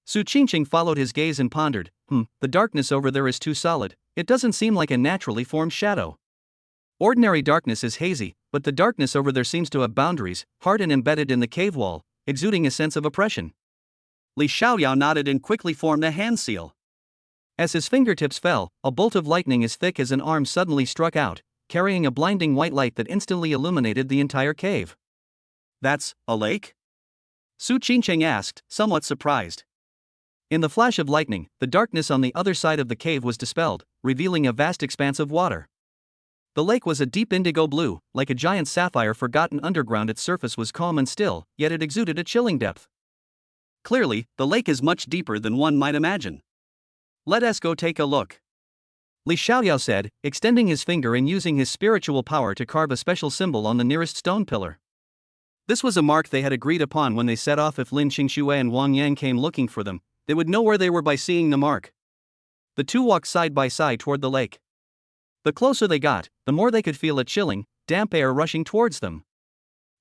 Su Qingqing followed his gaze and pondered, the darkness over there is too solid, it doesn't seem like a naturally formed shadow. Ordinary darkness is hazy, but the darkness over there seems to have boundaries, hard and embedded in the cave wall, exuding a sense of oppression. Li Xiaoyao nodded and quickly formed a hand seal. As his fingertips fell, a bolt of lightning as thick as an arm suddenly struck out, carrying a blinding white light that instantly illuminated the entire cave. That's a lake? Su Qingqing asked, somewhat surprised. In the flash of lightning, the darkness on the other side of the cave was dispelled, revealing a vast expanse of water. The lake was a deep indigo blue, like a giant sapphire forgotten underground. Its surface was calm and still, yet it exuded a chilling depth. Clearly, the lake is much deeper than one might imagine. Let us go take a look. Li Xiaoyao said, extending his finger and using his spiritual power to carve a special symbol on the nearest stone pillar. This was a mark they had agreed upon when they set off. If Lin Qingxue and Wang Yang came looking for them, they would know where they were by seeing the mark. The two walked side by side toward the lake. The closer they got, the more they could feel a chilling, damp air rushing towards them.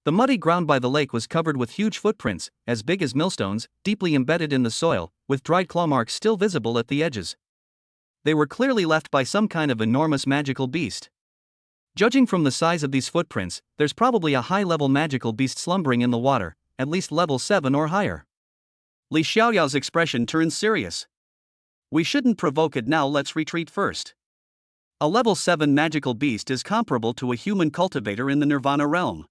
The muddy ground by the lake was covered with huge footprints, as big as millstones, deeply embedded in the soil, with dried claw marks still visible at the edges. They were clearly left by some kind of enormous magical beast. Judging from the size of these footprints, there's probably a high-level magical beast slumbering in the water, at least level 7 or higher. Li Xiaoyao's expression turned serious. We shouldn't provoke it now, let's retreat first. A level 7 magical beast is comparable to a human cultivator in the Nirvana realm.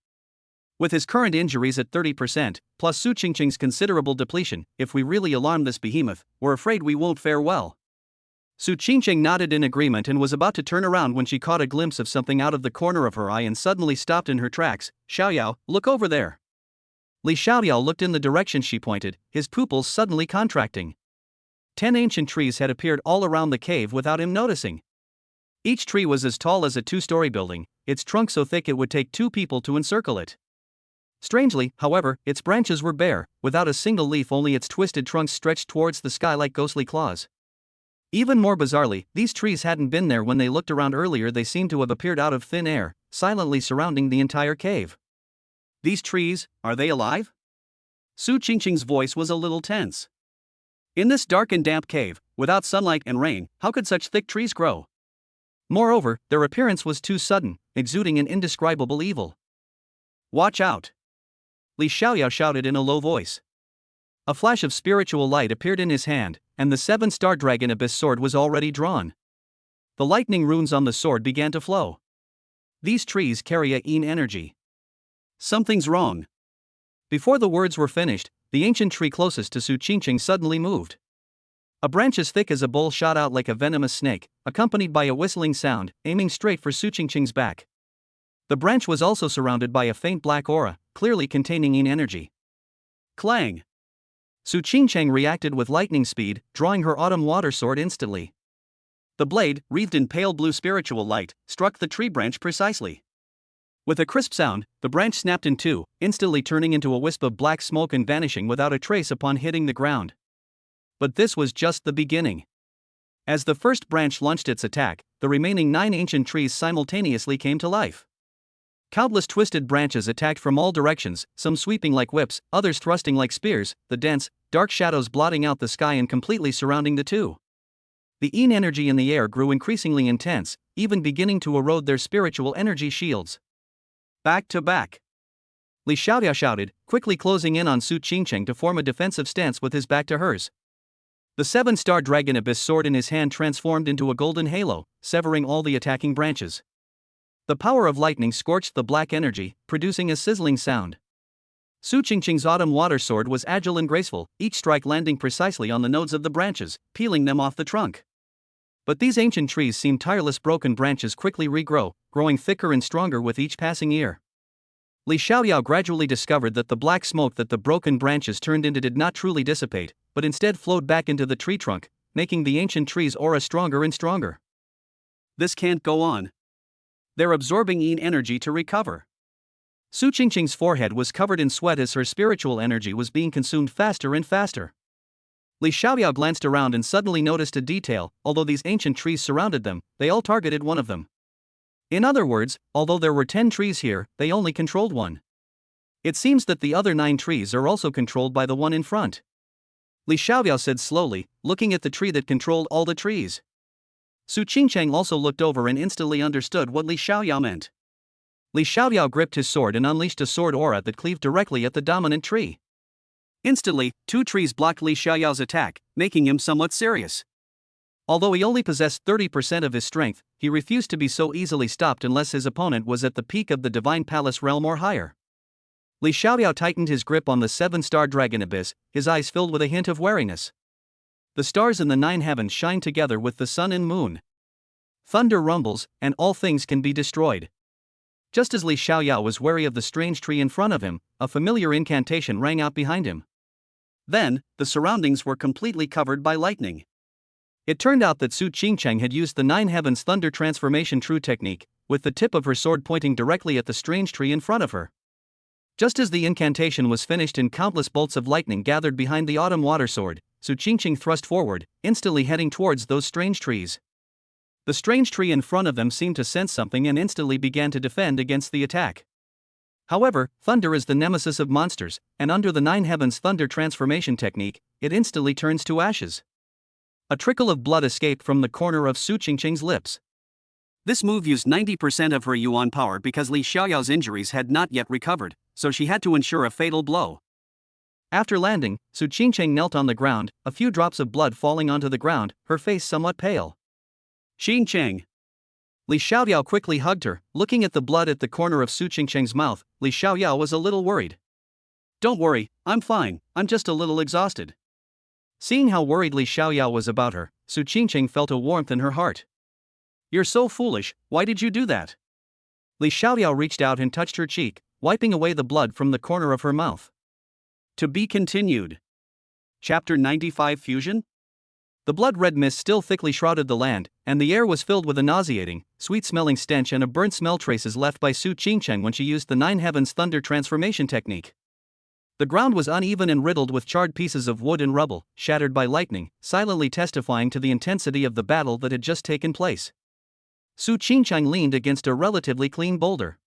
With his current injuries at 30%, plus Su Qingqing's considerable depletion, if we really alarm this behemoth, we're afraid we won't fare well. Su Qingqing nodded in agreement and was about to turn around when she caught a glimpse of something out of the corner of her eye and suddenly stopped in her tracks. Xiaoyao, look over there. Li Xiaoyao looked in the direction she pointed, his pupils suddenly contracting. 10 ancient trees had appeared all around the cave without him noticing. Each tree was as tall as a 2-story building, its trunk so thick it would take 2 people to encircle it. Strangely, however, its branches were bare, without a single leaf, only its twisted trunks stretched towards the sky like ghostly claws. Even more bizarrely, these trees hadn't been there when they looked around earlier. They seemed to have appeared out of thin air, silently surrounding the entire cave. These trees, are they alive? Su Qingqing's voice was a little tense. In this dark and damp cave, without sunlight and rain, how could such thick trees grow? Moreover, their appearance was too sudden, exuding an indescribable evil. Watch out! Li Xiaoyao shouted in a low voice. A flash of spiritual light appeared in his hand, and the 7-star dragon abyss sword was already drawn. The lightning runes on the sword began to flow. These trees carry a yin energy. Something's wrong. Before the words were finished, the ancient tree closest to Su Qingqing suddenly moved. A branch as thick as a bowl shot out like a venomous snake, accompanied by a whistling sound, aiming straight for Su Qingqing's back. The branch was also surrounded by a faint black aura, clearly containing yin energy. Clang! Su Qingqing reacted with lightning speed, drawing her autumn water sword instantly. The blade, wreathed in pale blue spiritual light, struck the tree branch precisely. With a crisp sound, the branch snapped in two, instantly turning into a wisp of black smoke and vanishing without a trace upon hitting the ground. But this was just the beginning. As the first branch launched its attack, the remaining 9 ancient trees simultaneously came to life. Countless twisted branches attacked from all directions, some sweeping like whips, others thrusting like spears, the dense, dark shadows blotting out the sky and completely surrounding the two. The Yin energy in the air grew increasingly intense, even beginning to erode their spiritual energy shields. Back to back. Li Xiaoyao shouted, quickly closing in on Su Qingcheng to form a defensive stance with his back to hers. The 7-star dragon abyss sword in his hand transformed into a golden halo, severing all the attacking branches. The power of lightning scorched the black energy, producing a sizzling sound. Su Qingcheng's autumn water sword was agile and graceful, each strike landing precisely on the nodes of the branches, peeling them off the trunk. But these ancient trees seemed tireless. Broken branches quickly regrow, growing thicker and stronger with each passing year. Li Xiaoyao gradually discovered that the black smoke that the broken branches turned into did not truly dissipate, but instead flowed back into the tree trunk, making the ancient tree's aura stronger and stronger. This can't go on. They're absorbing Yin energy to recover. Su Qingcheng's forehead was covered in sweat as her spiritual energy was being consumed faster and faster. Li Xiaoyao glanced around and suddenly noticed a detail: although these ancient trees surrounded them, they all targeted one of them. In other words, although there were 10 trees here, they only controlled one. It seems that the other 9 trees are also controlled by the one in front. Li Xiaoyao said slowly, looking at the tree that controlled all the trees. Su Qingcheng also looked over and instantly understood what Li Xiaoyao meant. Li Xiaoyao gripped his sword and unleashed a sword aura that cleaved directly at the dominant tree. Instantly, 2 trees blocked Li Xiaoyao's attack, making him somewhat serious. Although he only possessed 30% of his strength, he refused to be so easily stopped unless his opponent was at the peak of the Divine Palace realm or higher. Li Xiaoyao tightened his grip on the 7-star dragon abyss, his eyes filled with a hint of wariness. The stars in the 9 heavens shine together with the sun and moon. Thunder rumbles, and all things can be destroyed. Just as Li Xiaoyao was wary of the strange tree in front of him, a familiar incantation rang out behind him. Then, the surroundings were completely covered by lightning. It turned out that Su Qingcheng had used the 9 heavens thunder transformation true technique, with the tip of her sword pointing directly at the strange tree in front of her. Just as the incantation was finished and countless bolts of lightning gathered behind the autumn water sword, Su Qingcheng thrust forward, instantly heading towards those strange trees. The strange tree in front of them seemed to sense something and instantly began to defend against the attack. However, thunder is the nemesis of monsters, and under the 9 heavens thunder transformation technique, it instantly turns to ashes. A trickle of blood escaped from the corner of Su Qingcheng's lips. This move used 90% of her yuan power because Li Xiaoyao's injuries had not yet recovered, so she had to ensure a fatal blow. After landing, Su Qingcheng knelt on the ground, a few drops of blood falling onto the ground, her face somewhat pale. Qingcheng. Li Xiaoyao quickly hugged her, looking at the blood at the corner of Su Qingcheng's mouth. Li Xiaoyao was a little worried. Don't worry, I'm fine, I'm just a little exhausted. Seeing how worried Li Xiaoyao was about her, Su Qingcheng felt a warmth in her heart. You're so foolish, why did you do that? Li Xiaoyao reached out and touched her cheek, wiping away the blood from the corner of her mouth. To be continued. Chapter 95 Fusion? The blood-red mist still thickly shrouded the land, and the air was filled with a nauseating, sweet-smelling stench and a burnt smell traces left by Su Qingcheng when she used the 9 heavens thunder transformation technique. The ground was uneven and riddled with charred pieces of wood and rubble, shattered by lightning, silently testifying to the intensity of the battle that had just taken place. Su Qingcheng leaned against a relatively clean boulder.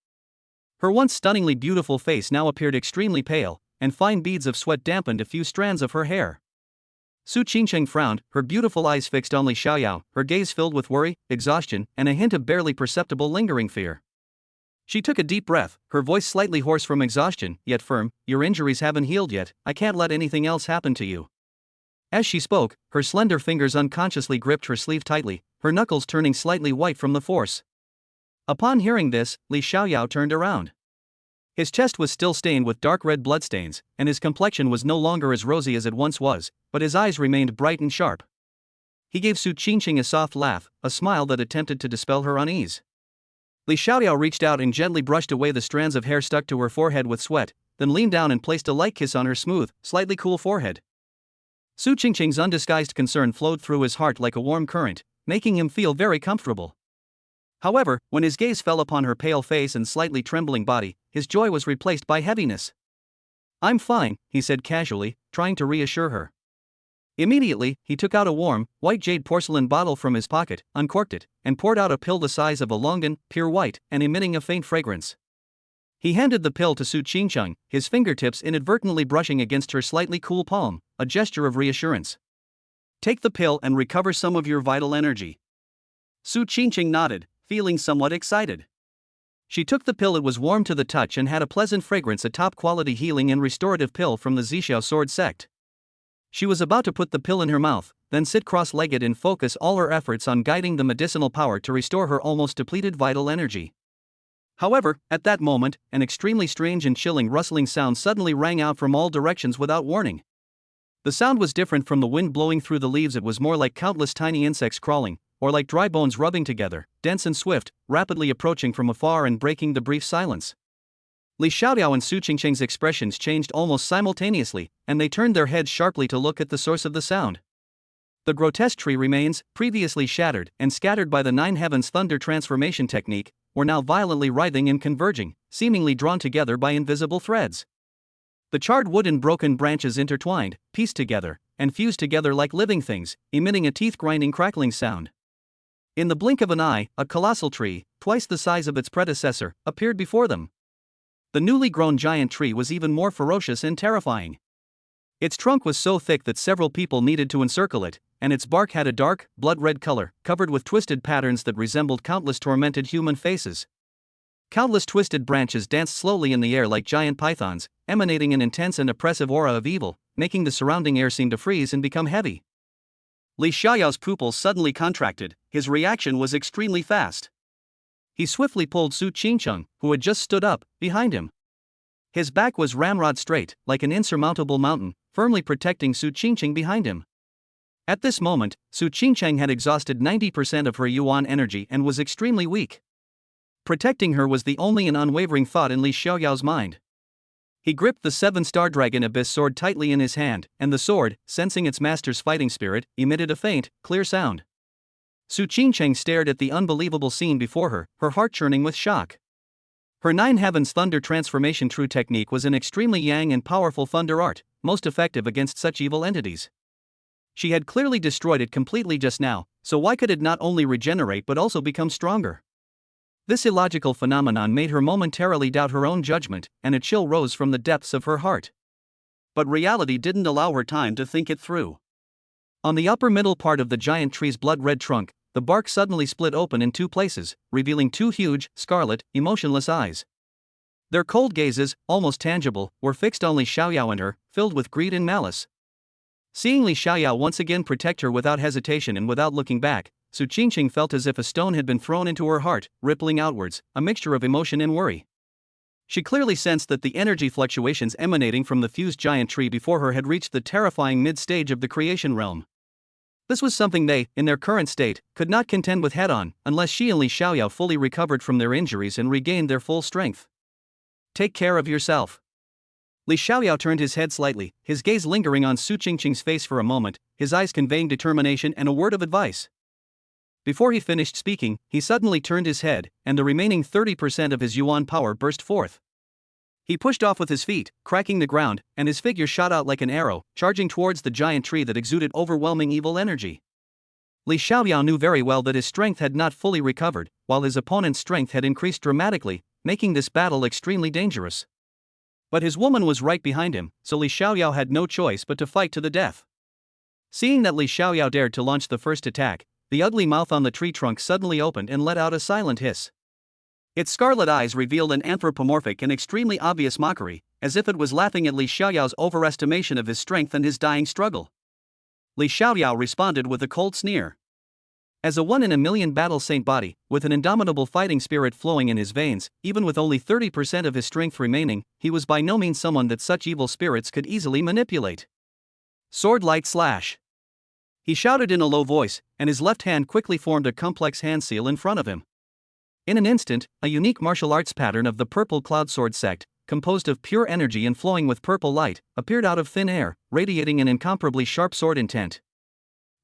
Her once stunningly beautiful face now appeared extremely pale, and fine beads of sweat dampened a few strands of her hair. Su Qingcheng frowned, her beautiful eyes fixed on Li Xiaoyao, her gaze filled with worry, exhaustion, and a hint of barely perceptible lingering fear. She took a deep breath, her voice slightly hoarse from exhaustion, yet firm. Your injuries haven't healed yet, I can't let anything else happen to you. As she spoke, her slender fingers unconsciously gripped her sleeve tightly, her knuckles turning slightly white from the force. Upon hearing this, Li Xiaoyao turned around. His chest was still stained with dark red bloodstains, and his complexion was no longer as rosy as it once was, but his eyes remained bright and sharp. He gave Su Qingcheng a soft laugh, a smile that attempted to dispel her unease. Li Xiaoyao reached out and gently brushed away the strands of hair stuck to her forehead with sweat, then leaned down and placed a light kiss on her smooth, slightly cool forehead. Su Qingcheng's undisguised concern flowed through his heart like a warm current, making him feel very comfortable. However, when his gaze fell upon her pale face and slightly trembling body, his joy was replaced by heaviness. I'm fine, he said casually, trying to reassure her. Immediately, he took out a warm, white jade porcelain bottle from his pocket, uncorked it, and poured out a pill the size of a longan, pure white, and emitting a faint fragrance. He handed the pill to Su Qingcheng, his fingertips inadvertently brushing against her slightly cool palm, a gesture of reassurance. "Take the pill and recover some of your vital energy." Su Qingcheng nodded, feeling somewhat excited. She took the pill. It was warm to the touch and had a pleasant fragrance, a top-quality healing and restorative pill from the Zixiao sword sect. She was about to put the pill in her mouth, then sit cross-legged and focus all her efforts on guiding the medicinal power to restore her almost depleted vital energy. However, at that moment, an extremely strange and chilling rustling sound suddenly rang out from all directions without warning. The sound was different from the wind blowing through the leaves. It was more like countless tiny insects crawling, or like dry bones rubbing together, dense and swift, rapidly approaching from afar and breaking the brief silence. Li Xiaoyao and Su Qingcheng's expressions changed almost simultaneously, and they turned their heads sharply to look at the source of the sound. The grotesque tree remains, previously shattered and scattered by the Nine Heavens Thunder transformation technique, were now violently writhing and converging, seemingly drawn together by invisible threads. The charred wood and broken branches intertwined, pieced together, and fused together like living things, emitting a teeth-grinding crackling sound. In the blink of an eye, a colossal tree, twice the size of its predecessor, appeared before them. The newly grown giant tree was even more ferocious and terrifying. Its trunk was so thick that several people needed to encircle it, and its bark had a dark, blood-red color, covered with twisted patterns that resembled countless tormented human faces. Countless twisted branches danced slowly in the air like giant pythons, emanating an intense and oppressive aura of evil, making the surrounding air seem to freeze and become heavy. Li Xiaoyao's pupils suddenly contracted. His reaction was extremely fast. He swiftly pulled Su Qingcheng, who had just stood up, behind him. His back was ramrod straight, like an insurmountable mountain, firmly protecting Su Qingcheng behind him. At this moment, Su Qingcheng had exhausted 90% of her yuan energy and was extremely weak. Protecting her was the only and unwavering thought in Li Xiaoyao's mind. He gripped the seven-star dragon abyss sword tightly in his hand, and the sword, sensing its master's fighting spirit, emitted a faint, clear sound. Su Qingcheng stared at the unbelievable scene before her, her heart churning with shock. Her Nine Heavens Thunder transformation true technique was an extremely yang and powerful thunder art, most effective against such evil entities. She had clearly destroyed it completely just now, so why could it not only regenerate but also become stronger? This illogical phenomenon made her momentarily doubt her own judgment, and a chill rose from the depths of her heart. But reality didn't allow her time to think it through. On the upper middle part of the giant tree's blood-red trunk, the bark suddenly split open in two places, revealing two huge, scarlet, emotionless eyes. Their cold gazes, almost tangible, were fixed on Li Xiaoyao and her, filled with greed and malice. Seeing Li Xiaoyao once again protect her without hesitation and without looking back, Su Qingcheng felt as if a stone had been thrown into her heart, rippling outwards, a mixture of emotion and worry. She clearly sensed that the energy fluctuations emanating from the fused giant tree before her had reached the terrifying mid-stage of the creation realm. This was something they, in their current state, could not contend with head-on, unless she and Li Xiaoyao fully recovered from their injuries and regained their full strength. "Take care of yourself." Li Xiaoyao turned his head slightly, his gaze lingering on Su Qingcheng's face for a moment, his eyes conveying determination and a word of advice. Before he finished speaking, he suddenly turned his head, and the remaining 30% of his yuan power burst forth. He pushed off with his feet, cracking the ground, and his figure shot out like an arrow, charging towards the giant tree that exuded overwhelming evil energy. Li Xiaoyao knew very well that his strength had not fully recovered, while his opponent's strength had increased dramatically, making this battle extremely dangerous. But his woman was right behind him, so Li Xiaoyao had no choice but to fight to the death. Seeing that Li Xiaoyao dared to launch the first attack, the ugly mouth on the tree trunk suddenly opened and let out a silent hiss. Its scarlet eyes revealed an anthropomorphic and extremely obvious mockery, as if it was laughing at Li Xiaoyao's overestimation of his strength and his dying struggle. Li Xiaoyao responded with a cold sneer. As a one-in-a-million battle saint body, with an indomitable fighting spirit flowing in his veins, even with only 30% of his strength remaining, he was by no means someone that such evil spirits could easily manipulate. "Sword light slash!" He shouted in a low voice, and his left hand quickly formed a complex hand seal in front of him. In an instant, a unique martial arts pattern of the Purple Cloud Sword sect, composed of pure energy and flowing with purple light, appeared out of thin air, radiating an incomparably sharp sword intent.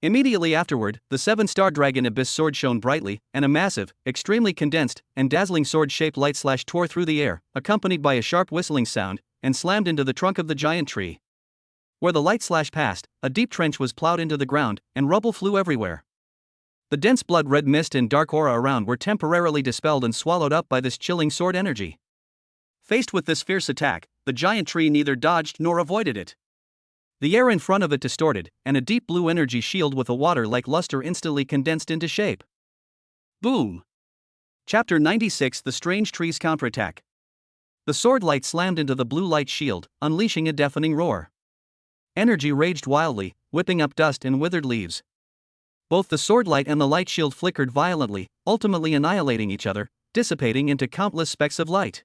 Immediately afterward, the seven-star dragon abyss sword shone brightly, and a massive, extremely condensed, and dazzling sword-shaped light slash tore through the air, accompanied by a sharp whistling sound, and slammed into the trunk of the giant tree. Where the light slashed past, a deep trench was plowed into the ground, and rubble flew everywhere. The dense blood-red mist and dark aura around were temporarily dispelled and swallowed up by this chilling sword energy. Faced with this fierce attack, the giant tree neither dodged nor avoided it. The air in front of it distorted, and a deep blue energy shield with a water-like luster instantly condensed into shape. Boom! Chapter 96: The Strange Tree's Counterattack. The sword light slammed into the blue light shield, unleashing a deafening roar. Energy raged wildly, whipping up dust and withered leaves. Both the sword light and the light shield flickered violently, ultimately annihilating each other, dissipating into countless specks of light.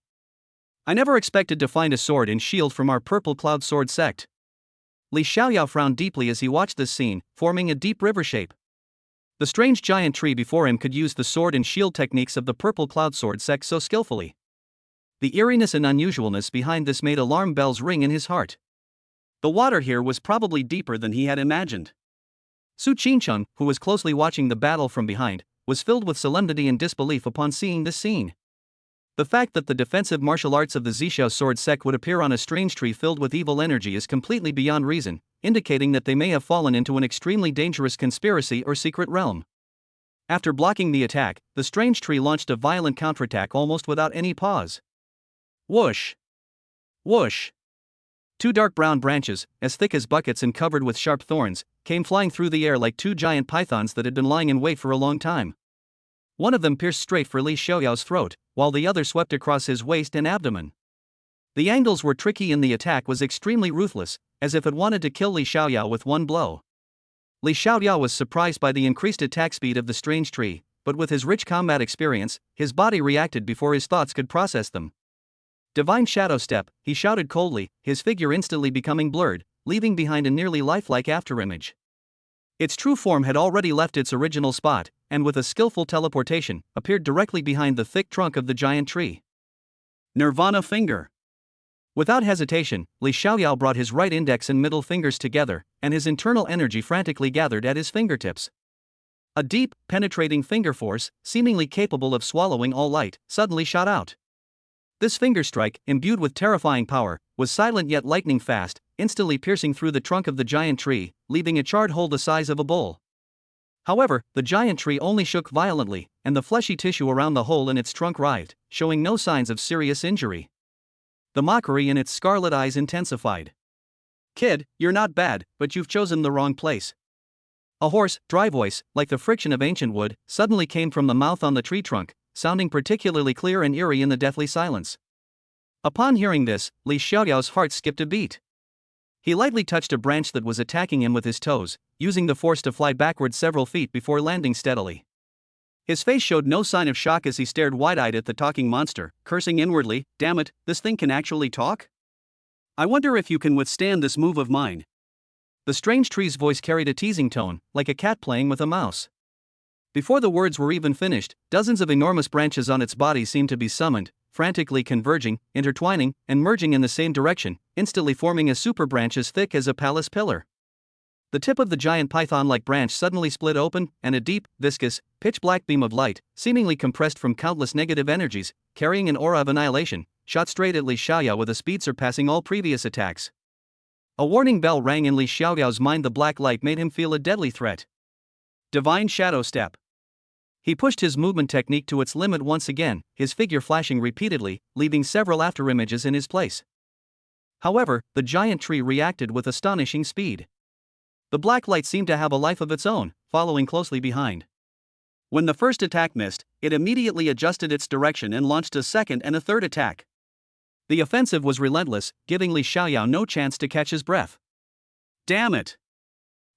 I never expected to find a sword and shield from our Purple Cloud Sword sect. Li Xiaoyao frowned deeply as he watched this scene, forming a deep river shape. The strange giant tree before him could use the sword and shield techniques of the Purple Cloud Sword sect so skillfully. The eeriness and unusualness behind this made alarm bells ring in his heart. The water here was probably deeper than he had imagined. Su Qingcheng, who was closely watching the battle from behind, was filled with solemnity and disbelief upon seeing this scene. The fact that the defensive martial arts of the Zixiao sword sect would appear on a strange tree filled with evil energy is completely beyond reason, indicating that they may have fallen into an extremely dangerous conspiracy or secret realm. After blocking the attack, the strange tree launched a violent counterattack almost without any pause. Whoosh! Whoosh! Two dark brown branches, as thick as buckets and covered with sharp thorns, came flying through the air like two giant pythons that had been lying in wait for a long time. One of them pierced straight for Li Xiaoyao's throat, while the other swept across his waist and abdomen. The angles were tricky and the attack was extremely ruthless, as if it wanted to kill Li Xiaoyao with one blow. Li Xiaoyao was surprised by the increased attack speed of the strange tree, but with his rich combat experience, his body reacted before his thoughts could process them. Divine Shadow Step, he shouted coldly, his figure instantly becoming blurred, leaving behind a nearly lifelike afterimage. Its true form had already left its original spot, and with a skillful teleportation, appeared directly behind the thick trunk of the giant tree. Nirvana Finger. Without hesitation, Li Xiaoyao brought his right index and middle fingers together, and his internal energy frantically gathered at his fingertips. A deep, penetrating finger force, seemingly capable of swallowing all light, suddenly shot out. This finger strike, imbued with terrifying power, was silent yet lightning fast, instantly piercing through the trunk of the giant tree, leaving a charred hole the size of a bowl. However, the giant tree only shook violently, and the fleshy tissue around the hole in its trunk writhed, showing no signs of serious injury. The mockery in its scarlet eyes intensified. "Kid, you're not bad, but you've chosen the wrong place." A hoarse, dry voice, like the friction of ancient wood, suddenly came from the mouth on the tree trunk, sounding particularly clear and eerie in the deathly silence. Upon hearing this, Li Xiaoyao's heart skipped a beat. He lightly touched a branch that was attacking him with his toes, using the force to fly backward several feet before landing steadily. His face showed no sign of shock as he stared wide-eyed at the talking monster, cursing inwardly, "Damn it, this thing can actually talk? I wonder if you can withstand this move of mine." The strange tree's voice carried a teasing tone, like a cat playing with a mouse. Before the words were even finished, dozens of enormous branches on its body seemed to be summoned, frantically converging, intertwining, and merging in the same direction, instantly forming a super branch as thick as a palace pillar. The tip of the giant python-like branch suddenly split open, and a deep, viscous, pitch-black beam of light, seemingly compressed from countless negative energies, carrying an aura of annihilation, shot straight at Li Xiaoyao with a speed surpassing all previous attacks. A warning bell rang in Li Xiaoyao's mind. The black light made him feel a deadly threat. Divine Shadow Step. He pushed his movement technique to its limit once again, his figure flashing repeatedly, leaving several afterimages in his place. However, the giant tree reacted with astonishing speed. The black light seemed to have a life of its own, following closely behind. When the first attack missed, it immediately adjusted its direction and launched a second and a third attack. The offensive was relentless, giving Li Xiaoyao no chance to catch his breath. Damn it!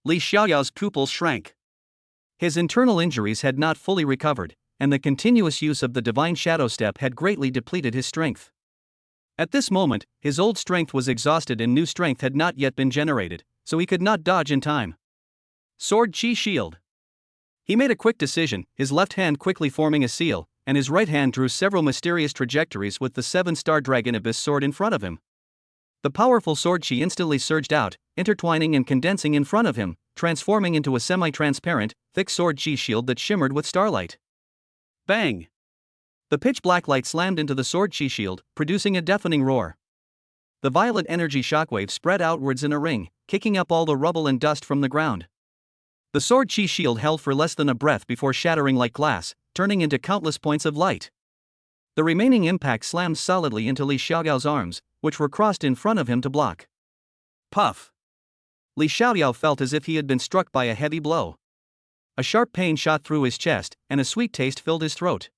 Li Xiaoyao's pupils shrank. His internal injuries had not fully recovered, and the continuous use of the Divine Shadow Step had greatly depleted his strength. At this moment, his old strength was exhausted and new strength had not yet been generated, so he could not dodge in time. Sword Chi Shield. He made a quick decision, his left hand quickly forming a seal, and his right hand drew several mysterious trajectories with the 7-star Dragon Abyss sword in front of him. The powerful sword chi instantly surged out, intertwining and condensing in front of him, transforming into a semi-transparent, thick sword chi shield that shimmered with starlight. Bang! The pitch-black light slammed into the sword chi shield, producing a deafening roar. The violet energy shockwave spread outwards in a ring, kicking up all the rubble and dust from the ground. The sword chi shield held for less than a breath before shattering like glass, turning into countless points of light. The remaining impact slammed solidly into Li Xiaoyao's arms, which were crossed in front of him to block. Puff! Li Xiaoyao felt as if he had been struck by a heavy blow. A sharp pain shot through his chest, and a sweet taste filled his throat.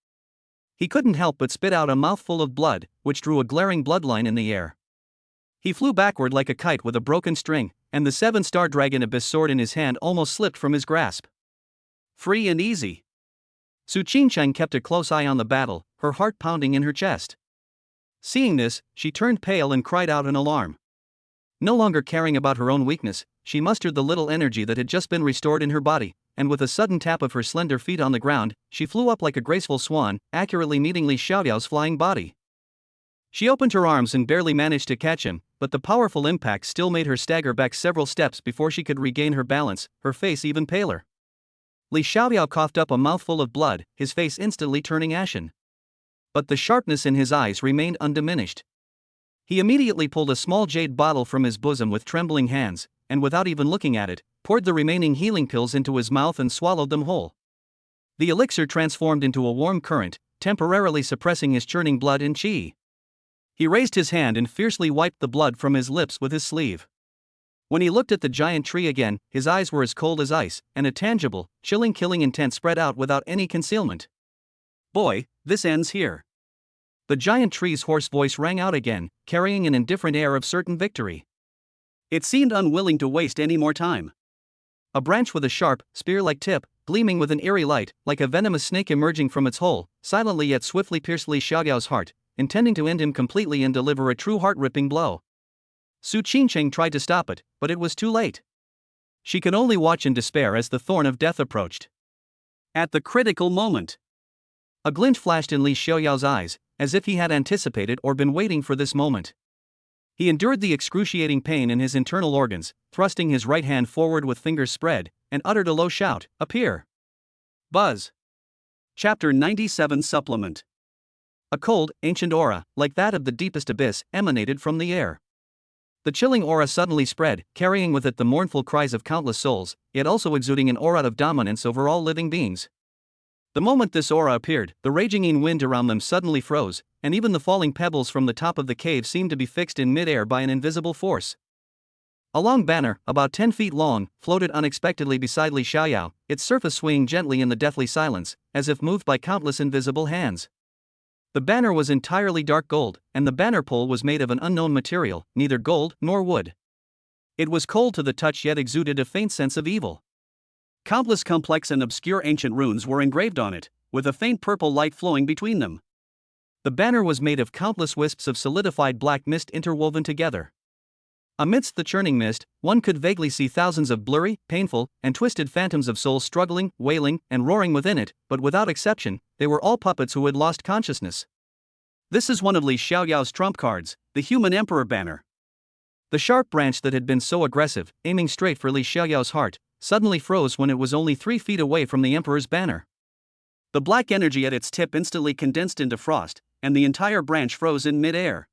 He couldn't help but spit out a mouthful of blood, which drew a glaring bloodline in the air. He flew backward like a kite with a broken string, and the 7-star Dragon Abyss sword in his hand almost slipped from his grasp. Free and easy. Su Qingcheng kept a close eye on the battle, her heart pounding in her chest. Seeing this, she turned pale and cried out in alarm. No longer caring about her own weakness, she mustered the little energy that had just been restored in her body, and with a sudden tap of her slender feet on the ground, she flew up like a graceful swan, accurately meeting Li Xiaoyao's flying body. She opened her arms and barely managed to catch him, but the powerful impact still made her stagger back several steps before she could regain her balance, her face even paler. Li Xiaoyao coughed up a mouthful of blood, his face instantly turning ashen. But the sharpness in his eyes remained undiminished. He immediately pulled a small jade bottle from his bosom with trembling hands, and without even looking at it, poured the remaining healing pills into his mouth and swallowed them whole. The elixir transformed into a warm current, temporarily suppressing his churning blood and qi. He raised his hand and fiercely wiped the blood from his lips with his sleeve. When he looked at the giant tree again, his eyes were as cold as ice, and a tangible, chilling killing intent spread out without any concealment. Boy, this ends here. The giant tree's hoarse voice rang out again, carrying an indifferent air of certain victory. It seemed unwilling to waste any more time. A branch with a sharp, spear-like tip, gleaming with an eerie light, like a venomous snake emerging from its hole, silently yet swiftly pierced Li Xiaoyao's heart, intending to end him completely and deliver a true heart-ripping blow. Su Qingcheng tried to stop it, but it was too late. She could only watch in despair as the thorn of death approached. At the critical moment, a glint flashed in Li Xiaoyao's eyes, as if he had anticipated or been waiting for this moment. He endured the excruciating pain in his internal organs, thrusting his right hand forward with fingers spread, and uttered a low shout, "Appear!" Buzz. Chapter 97 Supplement. A cold, ancient aura, like that of the deepest abyss, emanated from the air. The chilling aura suddenly spread, carrying with it the mournful cries of countless souls, yet also exuding an aura of dominance over all living beings. The moment this aura appeared, the raging wind around them suddenly froze, and even the falling pebbles from the top of the cave seemed to be fixed in mid-air by an invisible force. A long banner, about 10 feet long, floated unexpectedly beside Li Xiaoyao, its surface swaying gently in the deathly silence, as if moved by countless invisible hands. The banner was entirely dark gold, and the banner pole was made of an unknown material, neither gold nor wood. It was cold to the touch yet exuded a faint sense of evil. Countless complex and obscure ancient runes were engraved on it, with a faint purple light flowing between them. The banner was made of countless wisps of solidified black mist interwoven together. Amidst the churning mist, one could vaguely see thousands of blurry, painful, and twisted phantoms of souls struggling, wailing, and roaring within it, but without exception, they were all puppets who had lost consciousness. This is one of Li Xiaoyao's trump cards, the Human Emperor banner. The sharp branch that had been so aggressive, aiming straight for Li Xiaoyao's heart, suddenly froze when it was only 3 feet away from the Emperor's banner. The black energy at its tip instantly condensed into frost, and the entire branch froze in mid-air.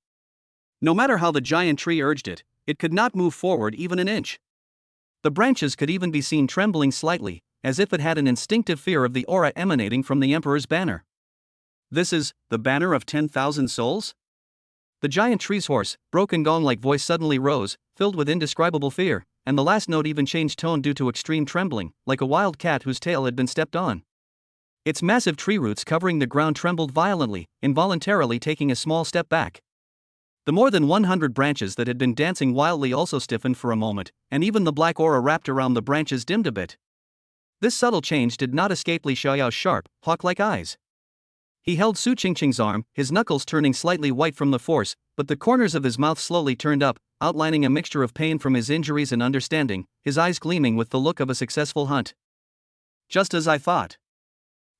No matter how the giant tree urged it, it could not move forward even an inch. The branches could even be seen trembling slightly, as if it had an instinctive fear of the aura emanating from the Emperor's banner. This is the banner of 10,000 souls? The giant tree's hoarse, broken gong-like voice suddenly rose, filled with indescribable fear, and the last note even changed tone due to extreme trembling, like a wild cat whose tail had been stepped on. Its massive tree roots covering the ground trembled violently, involuntarily taking a small step back. The more than 100 branches that had been dancing wildly also stiffened for a moment, and even the black aura wrapped around the branches dimmed a bit. This subtle change did not escape Li Xiaoyao's sharp, hawk-like eyes. He held Su Qingcheng's arm, his knuckles turning slightly white from the force, but the corners of his mouth slowly turned up, outlining a mixture of pain from his injuries and understanding, his eyes gleaming with the look of a successful hunt. Just as I thought.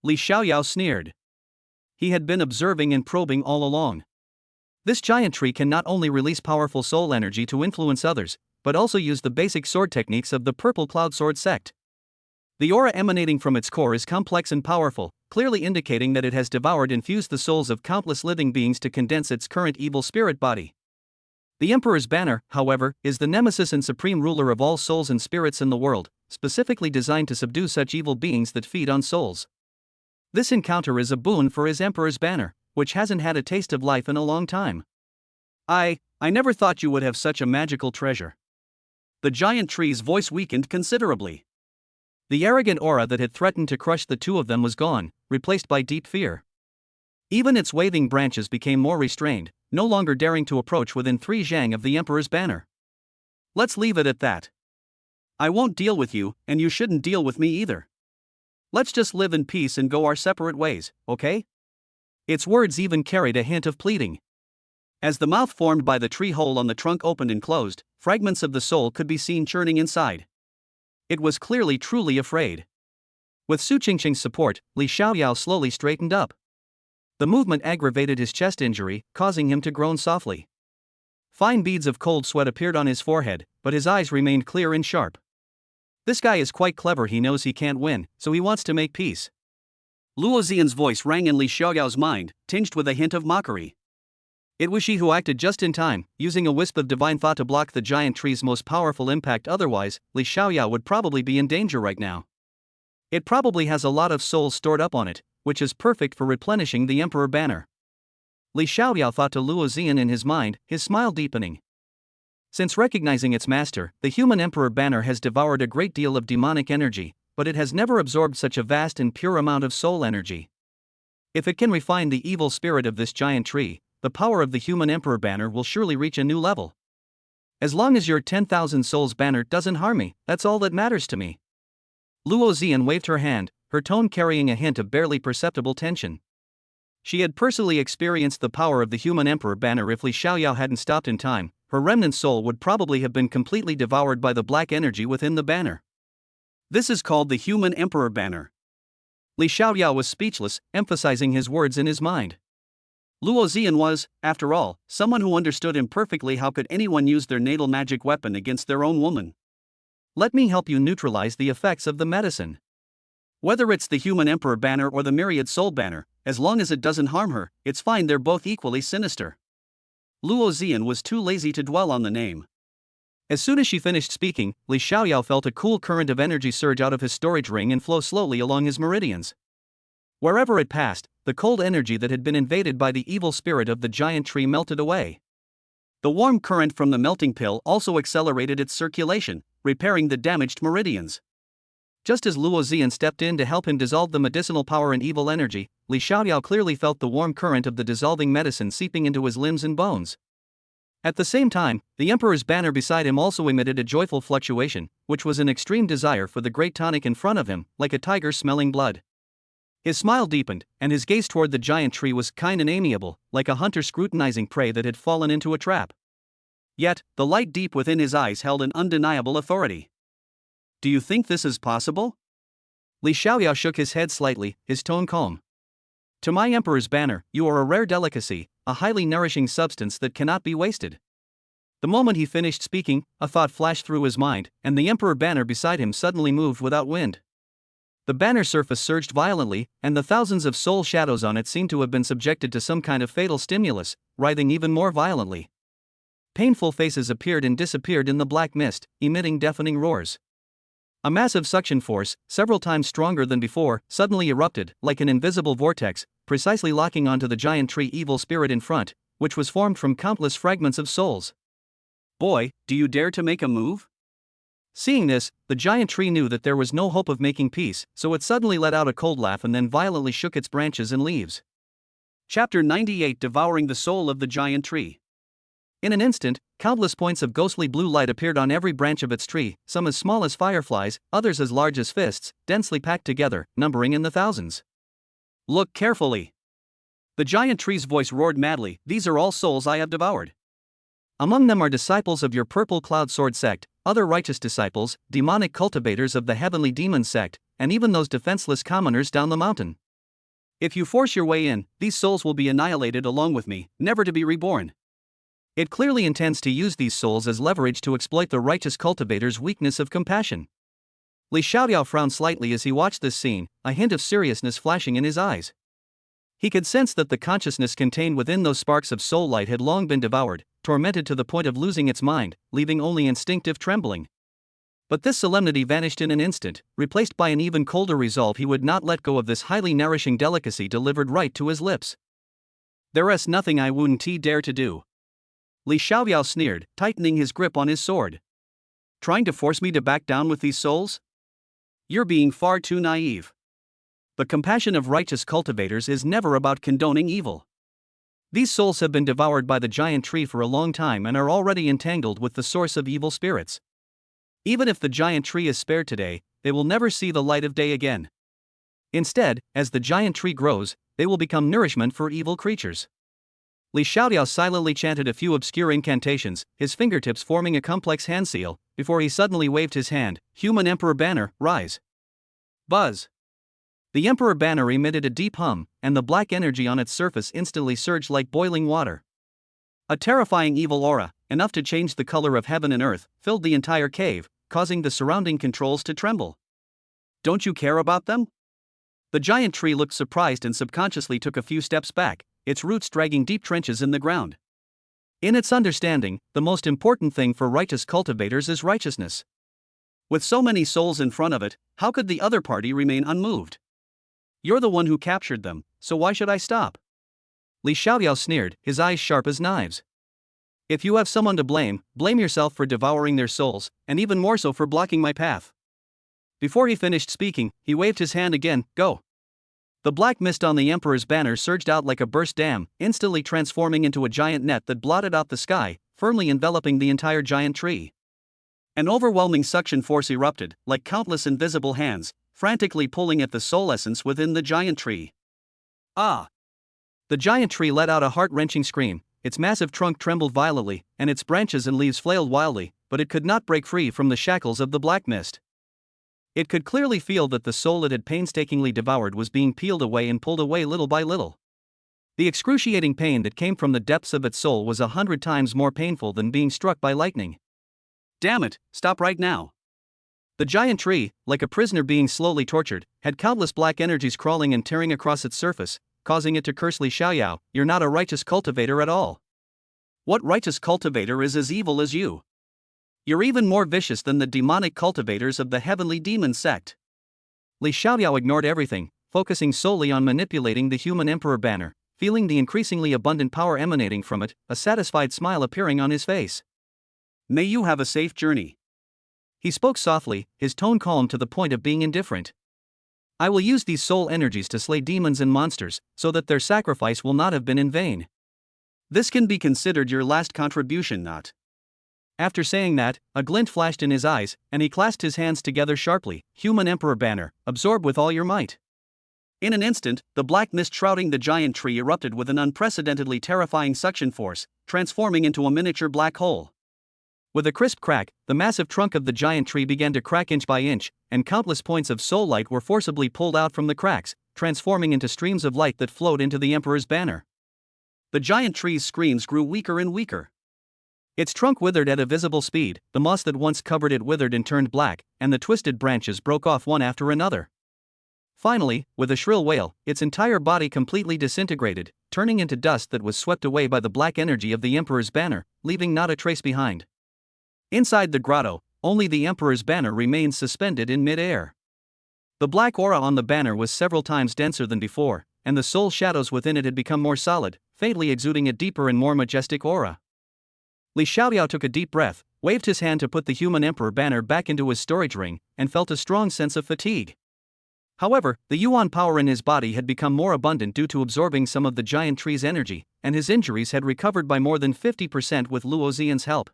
Li Xiaoyao sneered. He had been observing and probing all along. This giant tree can not only release powerful soul energy to influence others, but also use the basic sword techniques of the Purple Cloud Sword sect. The aura emanating from its core is complex and powerful, clearly indicating that it has devoured and fused the souls of countless living beings to condense its current evil spirit body. The Emperor's banner, however, is the nemesis and supreme ruler of all souls and spirits in the world, specifically designed to subdue such evil beings that feed on souls. This encounter is a boon for his Emperor's banner, which hasn't had a taste of life in a long time. I never thought you would have such a magical treasure. The giant tree's voice weakened considerably. The arrogant aura that had threatened to crush the two of them was gone, replaced by deep fear. Even its waving branches became more restrained, no longer daring to approach within 3 zhang of the Emperor's banner. Let's leave it at that. I won't deal with you, and you shouldn't deal with me either. Let's just live in peace and go our separate ways, okay? Its words even carried a hint of pleading. As the mouth formed by the tree hole on the trunk opened and closed, fragments of the soul could be seen churning inside. It was clearly truly afraid. With Su Qingqing's support, Li Xiaoyao slowly straightened up. The movement aggravated his chest injury, causing him to groan softly. Fine beads of cold sweat appeared on his forehead, but his eyes remained clear and sharp. This guy is quite clever. He knows he can't win, so he wants to make peace. Luo Xian's voice rang in Li Xiaoyao's mind, tinged with a hint of mockery. It was she who acted just in time, using a wisp of divine thought to block the giant tree's most powerful impact. Otherwise, Li Xiaoyao would probably be in danger right now. It probably has a lot of souls stored up on it, which is perfect for replenishing the Emperor banner. Li Xiaoyao thought to Luo Xian in his mind, his smile deepening. Since recognizing its master, the human Emperor banner has devoured a great deal of demonic energy, but it has never absorbed such a vast and pure amount of soul energy. If it can refine the evil spirit of this giant tree, the power of the human Emperor banner will surely reach a new level. As long as your 10,000 souls banner doesn't harm me, that's all that matters to me. Luo Xian waved her hand, her tone carrying a hint of barely perceptible tension. She had personally experienced the power of the human Emperor banner. If Li Xiaoyao hadn't stopped in time, her remnant soul would probably have been completely devoured by the black energy within the banner. This is called the human Emperor banner. Li Xiaoyao was speechless, emphasizing his words in his mind. Luo Xian was, after all, someone who understood imperfectly. How could anyone use their natal magic weapon against their own woman? Let me help you neutralize the effects of the medicine. Whether it's the human Emperor banner or the myriad soul banner, as long as it doesn't harm her, it's fine. They're both equally sinister. Luo Xian was too lazy to dwell on the name. As soon as she finished speaking, Li Xiaoyao felt a cool current of energy surge out of his storage ring and flow slowly along his meridians. Wherever it passed, the cold energy that had been invaded by the evil spirit of the giant tree melted away. The warm current from the melting pill also accelerated its circulation, repairing the damaged meridians. Just as Luo Xian stepped in to help him dissolve the medicinal power and evil energy, Li Xiaoyao clearly felt the warm current of the dissolving medicine seeping into his limbs and bones. At the same time, the Emperor's banner beside him also emitted a joyful fluctuation, which was an extreme desire for the great tonic in front of him, like a tiger smelling blood. His smile deepened, and his gaze toward the giant tree was kind and amiable, like a hunter scrutinizing prey that had fallen into a trap. Yet, the light deep within his eyes held an undeniable authority. Do you think this is possible? Li Xiaoyao shook his head slightly, his tone calm. To my Emperor's banner, you are a rare delicacy, a highly nourishing substance that cannot be wasted. The moment he finished speaking, a thought flashed through his mind, and the Emperor banner beside him suddenly moved without wind. The banner surface surged violently, and the thousands of soul shadows on it seemed to have been subjected to some kind of fatal stimulus, writhing even more violently. Painful faces appeared and disappeared in the black mist, emitting deafening roars. A massive suction force, several times stronger than before, suddenly erupted, like an invisible vortex, precisely locking onto the giant tree evil spirit in front, which was formed from countless fragments of souls. Boy, do you dare to make a move? Seeing this, the giant tree knew that there was no hope of making peace, so it suddenly let out a cold laugh and then violently shook its branches and leaves. Chapter 98: Devouring the Soul of the Giant Tree. In an instant, countless points of ghostly blue light appeared on every branch of its tree, some as small as fireflies, others as large as fists, densely packed together, numbering in the thousands. Look carefully. The giant tree's voice roared madly. These are all souls I have devoured. Among them are disciples of your purple cloud sword sect, other righteous disciples, demonic cultivators of the heavenly demon sect, and even those defenseless commoners down the mountain. If you force your way in, these souls will be annihilated along with me, never to be reborn. It clearly intends to use these souls as leverage to exploit the righteous cultivator's weakness of compassion. Li Xiaoyao frowned slightly as he watched this scene, a hint of seriousness flashing in his eyes. He could sense that the consciousness contained within those sparks of soul light had long been devoured, tormented to the point of losing its mind, leaving only instinctive trembling. But this solemnity vanished in an instant, replaced by an even colder resolve he would not let go of this highly nourishing delicacy delivered right to his lips. "There's nothing I wouldn't dare to do," Li Xiaoyao sneered, tightening his grip on his sword. "Trying to force me to back down with these souls? You're being far too naive. The compassion of righteous cultivators is never about condoning evil. These souls have been devoured by the giant tree for a long time and are already entangled with the source of evil spirits. Even if the giant tree is spared today, they will never see the light of day again. Instead, as the giant tree grows, they will become nourishment for evil creatures." Li Xiaoyao silently chanted a few obscure incantations, his fingertips forming a complex hand seal, before he suddenly waved his hand. "Human Emperor banner, rise." Buzz. The Emperor banner emitted a deep hum, and the black energy on its surface instantly surged like boiling water. A terrifying evil aura, enough to change the color of heaven and earth, filled the entire cave, causing the surrounding controls to tremble. "Don't you care about them?" The giant tree looked surprised and subconsciously took a few steps back, its roots dragging deep trenches in the ground. In its understanding, the most important thing for righteous cultivators is righteousness. With so many souls in front of it, how could the other party remain unmoved? "You're the one who captured them, so why should I stop?" Li Xiaoyao sneered, his eyes sharp as knives. "If you have someone to blame, blame yourself for devouring their souls, and even more so for blocking my path." Before he finished speaking, he waved his hand again. "Go." The black mist on the Emperor's banner surged out like a burst dam, instantly transforming into a giant net that blotted out the sky, firmly enveloping the entire giant tree. An overwhelming suction force erupted, like countless invisible hands, frantically pulling at the soul essence within the giant tree. "Ah!" The giant tree let out a heart-wrenching scream. Its massive trunk trembled violently, and its branches and leaves flailed wildly, but it could not break free from the shackles of the black mist. It could clearly feel that the soul it had painstakingly devoured was being peeled away and pulled away little by little. The excruciating pain that came from the depths of its soul was 100 times more painful than being struck by lightning. "Damn it, stop right now." The giant tree, like a prisoner being slowly tortured, had countless black energies crawling and tearing across its surface, causing it to curse Li Xiaoyao. "You're not a righteous cultivator at all. What righteous cultivator is as evil as you? You're even more vicious than the demonic cultivators of the heavenly demon sect." Li Xiaoyao ignored everything, focusing solely on manipulating the human emperor banner, feeling the increasingly abundant power emanating from it, a satisfied smile appearing on his face. "May you have a safe journey." He spoke softly, his tone calm to the point of being indifferent. "I will use these soul energies to slay demons and monsters, so that their sacrifice will not have been in vain. This can be considered your last contribution, not?" After saying that, a glint flashed in his eyes, and he clasped his hands together sharply. "Human Emperor banner, absorb with all your might." In an instant, the black mist shrouding the giant tree erupted with an unprecedentedly terrifying suction force, transforming into a miniature black hole. With a crisp crack, the massive trunk of the giant tree began to crack inch by inch, and countless points of soul light were forcibly pulled out from the cracks, transforming into streams of light that flowed into the Emperor's banner. The giant tree's screams grew weaker and weaker. Its trunk withered at a visible speed, the moss that once covered it withered and turned black, and the twisted branches broke off one after another. Finally, with a shrill wail, its entire body completely disintegrated, turning into dust that was swept away by the black energy of the Emperor's banner, leaving not a trace behind. Inside the grotto, only the Emperor's banner remained suspended in mid-air. The black aura on the banner was several times denser than before, and the soul shadows within it had become more solid, faintly exuding a deeper and more majestic aura. Li Xiaoyao took a deep breath, waved his hand to put the human emperor banner back into his storage ring, and felt a strong sense of fatigue. However, the yuan power in his body had become more abundant due to absorbing some of the giant tree's energy, and his injuries had recovered by more than 50% with Luo Xian's help.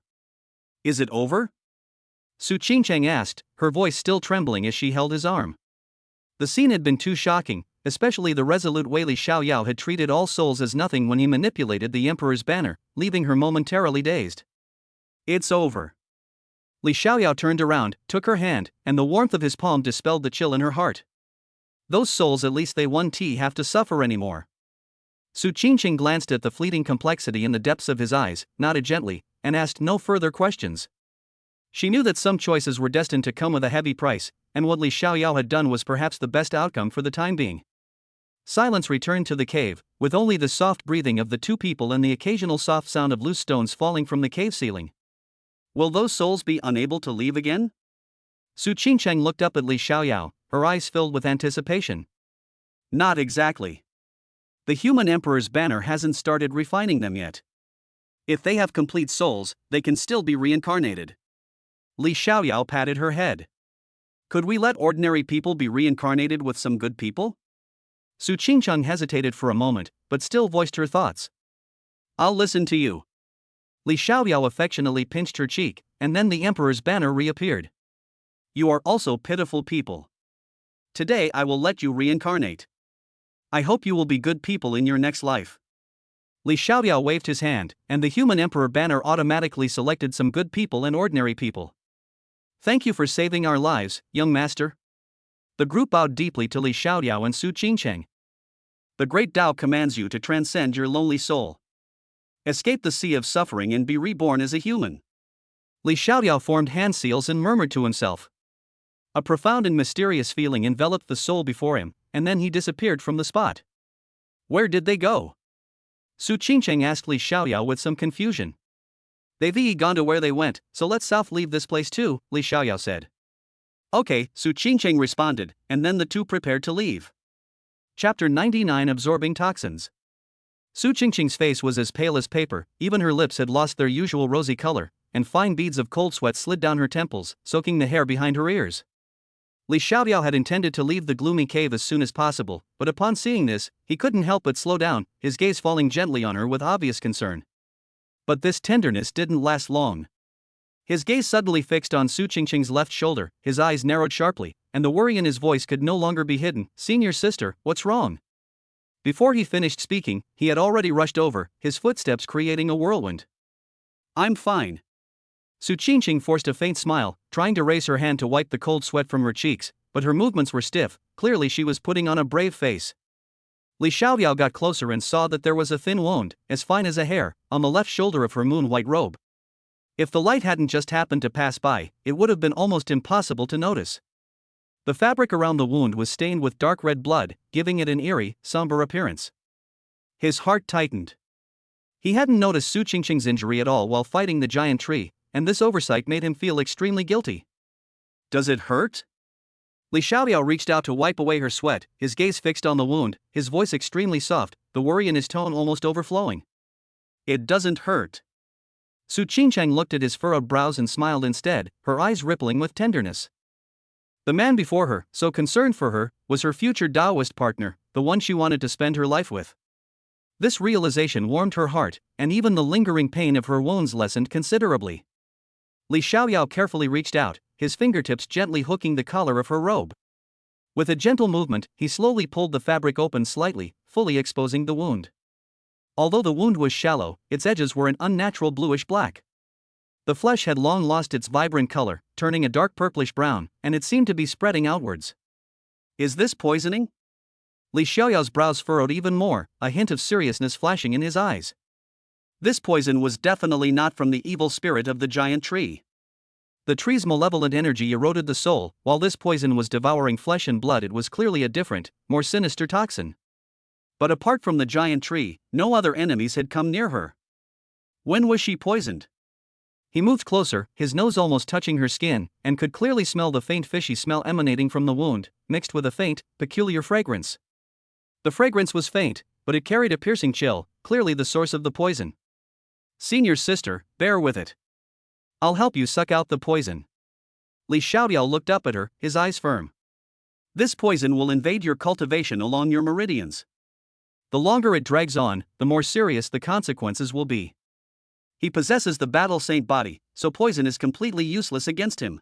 "Is it over?" Su Qingcheng asked, her voice still trembling as she held his arm. The scene had been too shocking, especially the resolute way Li Xiaoyao had treated all souls as nothing when he manipulated the Emperor's banner, leaving her momentarily dazed. "It's over." Li Xiaoyao turned around, took her hand, and the warmth of his palm dispelled the chill in her heart. "Those souls, at least they won't have to suffer anymore." Su Qingcheng glanced at the fleeting complexity in the depths of his eyes, nodded gently, and asked no further questions. She knew that some choices were destined to come with a heavy price, and what Li Xiaoyao had done was perhaps the best outcome for the time being. Silence returned to the cave, with only the soft breathing of the two people and the occasional soft sound of loose stones falling from the cave ceiling. Will those souls be unable to leave again? Su Qingcheng looked up at Li Xiaoyao, her eyes filled with anticipation. Not exactly. The human emperor's banner hasn't started refining them yet. If they have complete souls, they can still be reincarnated. Li Xiaoyao patted her head. Could we let ordinary people be reincarnated with some good people? Su Qingcheng hesitated for a moment, but still voiced her thoughts. I'll listen to you. Li Xiaoyao affectionately pinched her cheek, and then the emperor's banner reappeared. You are also pitiful people. Today I will let you reincarnate. I hope you will be good people in your next life. Li Xiaoyao waved his hand, and the human emperor banner automatically selected some good people and ordinary people. Thank you for saving our lives, young master. The group bowed deeply to Li Xiaoyao and Su Qingcheng. The great Tao commands you to transcend your lonely soul. Escape the sea of suffering and be reborn as a human. Li Xiaoyao formed hand seals and murmured to himself. A profound and mysterious feeling enveloped the soul before him, and then he disappeared from the spot. Where did they go? Su Qingcheng asked Li Xiaoyao with some confusion. They've gone to where they went, so let's South leave this place too, Li Xiaoyao said. Okay, Su Qingcheng responded, and then the two prepared to leave. Chapter 99 Absorbing Toxins. Su Qingcheng's face was as pale as paper, even her lips had lost their usual rosy color, and fine beads of cold sweat slid down her temples, soaking the hair behind her ears. Li Xiaoyao had intended to leave the gloomy cave as soon as possible, but upon seeing this, he couldn't help but slow down, his gaze falling gently on her with obvious concern. But this tenderness didn't last long. His gaze suddenly fixed on Su Qingcheng's left shoulder, his eyes narrowed sharply, and the worry in his voice could no longer be hidden. Senior sister, what's wrong? Before he finished speaking, he had already rushed over, his footsteps creating a whirlwind. I'm fine. Su Qingcheng forced a faint smile, trying to raise her hand to wipe the cold sweat from her cheeks, but her movements were stiff. Clearly she was putting on a brave face. Li Xiaoyao got closer and saw that there was a thin wound, as fine as a hair, on the left shoulder of her moon-white robe. If the light hadn't just happened to pass by, it would have been almost impossible to notice. The fabric around the wound was stained with dark red blood, giving it an eerie, somber appearance. His heart tightened. He hadn't noticed Su Qingcheng's injury at all while fighting the giant tree, and this oversight made him feel extremely guilty. Does it hurt? Li Xiaoyao reached out to wipe away her sweat, his gaze fixed on the wound, his voice extremely soft, the worry in his tone almost overflowing. It doesn't hurt. Su Qingcheng looked at his furrowed brows and smiled instead, her eyes rippling with tenderness. The man before her, so concerned for her, was her future Taoist partner, the one she wanted to spend her life with. This realization warmed her heart, and even the lingering pain of her wounds lessened considerably. Li Xiaoyao carefully reached out, his fingertips gently hooking the collar of her robe. With a gentle movement, he slowly pulled the fabric open slightly, fully exposing the wound. Although the wound was shallow, its edges were an unnatural bluish black. The flesh had long lost its vibrant color, turning a dark purplish brown, and it seemed to be spreading outwards. Is this poisoning? Li Xiaoyao's brows furrowed even more, a hint of seriousness flashing in his eyes. This poison was definitely not from the evil spirit of the giant tree. The tree's malevolent energy eroded the soul, while this poison was devouring flesh and blood. It was clearly a different, more sinister toxin. But apart from the giant tree, no other enemies had come near her. When was she poisoned? He moved closer, his nose almost touching her skin, and could clearly smell the faint fishy smell emanating from the wound, mixed with a faint, peculiar fragrance. The fragrance was faint, but it carried a piercing chill, clearly the source of the poison. Senior sister, bear with it. I'll help you suck out the poison. Li Xiaoyao looked up at her, his eyes firm. This poison will invade your cultivation along your meridians. The longer it drags on, the more serious the consequences will be. He possesses the battle saint body, so poison is completely useless against him.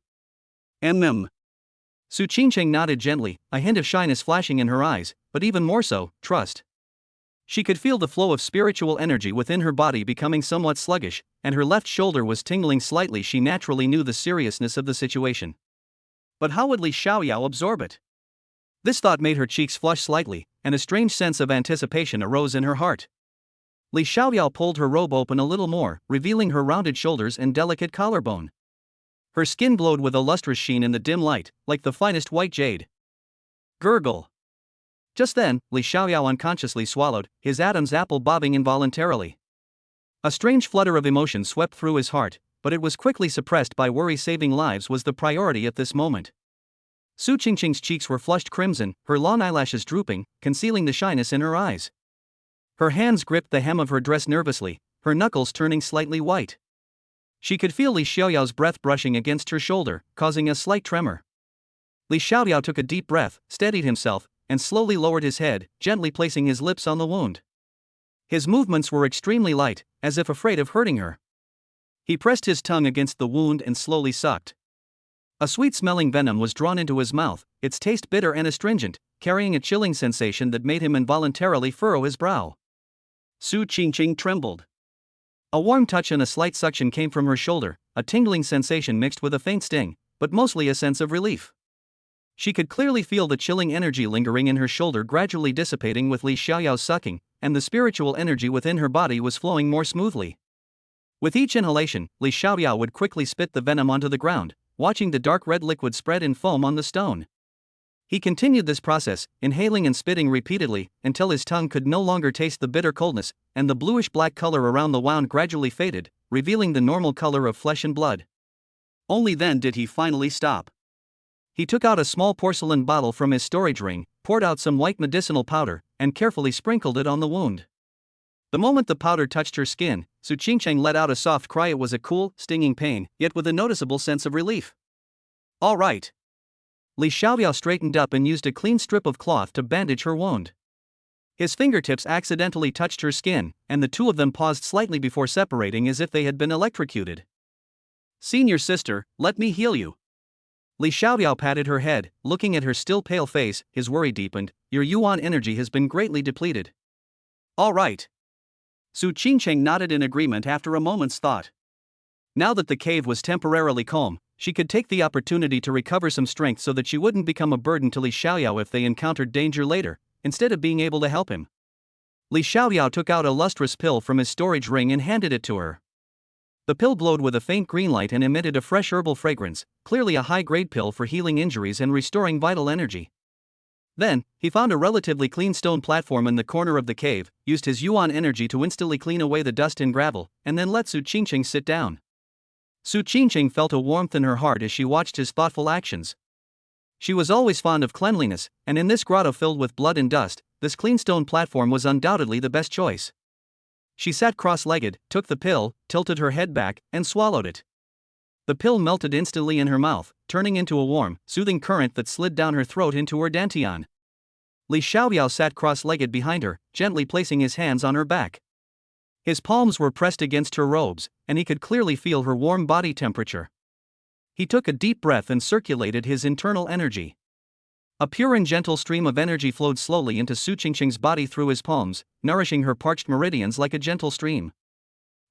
Su Qingcheng nodded gently, a hint of shyness flashing in her eyes, but even more so, trust. She could feel the flow of spiritual energy within her body becoming somewhat sluggish, and her left shoulder was tingling slightly. She naturally knew the seriousness of the situation. But how would Li Xiaoyao absorb it? This thought made her cheeks flush slightly, and a strange sense of anticipation arose in her heart. Li Xiaoyao pulled her robe open a little more, revealing her rounded shoulders and delicate collarbone. Her skin glowed with a lustrous sheen in the dim light, like the finest white jade. Gurgle. Just then, Li Xiaoyao unconsciously swallowed, his Adam's apple bobbing involuntarily. A strange flutter of emotion swept through his heart, but it was quickly suppressed by worry. Saving lives was the priority at this moment. Su Qingqing's cheeks were flushed crimson, her long eyelashes drooping, concealing the shyness in her eyes. Her hands gripped the hem of her dress nervously, her knuckles turning slightly white. She could feel Li Xiaoyao's breath brushing against her shoulder, causing a slight tremor. Li Xiaoyao took a deep breath, steadied himself, and slowly lowered his head, gently placing his lips on the wound. His movements were extremely light, as if afraid of hurting her. He pressed his tongue against the wound and slowly sucked. A sweet-smelling venom was drawn into his mouth, its taste bitter and astringent, carrying a chilling sensation that made him involuntarily furrow his brow. Su Qingqing trembled. A warm touch and a slight suction came from her shoulder, a tingling sensation mixed with a faint sting, but mostly a sense of relief. She could clearly feel the chilling energy lingering in her shoulder gradually dissipating with Li Xiaoyao's sucking, and the spiritual energy within her body was flowing more smoothly. With each inhalation, Li Xiaoyao would quickly spit the venom onto the ground, watching the dark red liquid spread in foam on the stone. He continued this process, inhaling and spitting repeatedly, until his tongue could no longer taste the bitter coldness, and the bluish-black color around the wound gradually faded, revealing the normal color of flesh and blood. Only then did he finally stop. He took out a small porcelain bottle from his storage ring, poured out some white medicinal powder, and carefully sprinkled it on the wound. The moment the powder touched her skin, Su Qingqing let out a soft cry. It was a cool, stinging pain, yet with a noticeable sense of relief. "All right." Li Xiaoyao straightened up and used a clean strip of cloth to bandage her wound. His fingertips accidentally touched her skin, and the two of them paused slightly before separating as if they had been electrocuted. "Senior sister, let me heal you." Li Xiaoyao patted her head, looking at her still pale face. His worry deepened. "Your yuan energy has been greatly depleted." "All right." Su Qingqing nodded in agreement after a moment's thought. Now that the cave was temporarily calm, she could take the opportunity to recover some strength so that she wouldn't become a burden to Li Xiaoyao if they encountered danger later, instead of being able to help him. Li Xiaoyao took out a lustrous pill from his storage ring and handed it to her. The pill glowed with a faint green light and emitted a fresh herbal fragrance, clearly a high-grade pill for healing injuries and restoring vital energy. Then, he found a relatively clean stone platform in the corner of the cave, used his yuan energy to instantly clean away the dust and gravel, and then let Su Qingqing sit down. Su Qingqing felt a warmth in her heart as she watched his thoughtful actions. She was always fond of cleanliness, and in this grotto filled with blood and dust, this clean stone platform was undoubtedly the best choice. She sat cross-legged, took the pill, tilted her head back, and swallowed it. The pill melted instantly in her mouth, turning into a warm, soothing current that slid down her throat into her dantian. Li Xiaoyao sat cross-legged behind her, gently placing his hands on her back. His palms were pressed against her robes, and he could clearly feel her warm body temperature. He took a deep breath and circulated his internal energy. A pure and gentle stream of energy flowed slowly into Su Qingqing's body through his palms, nourishing her parched meridians like a gentle stream.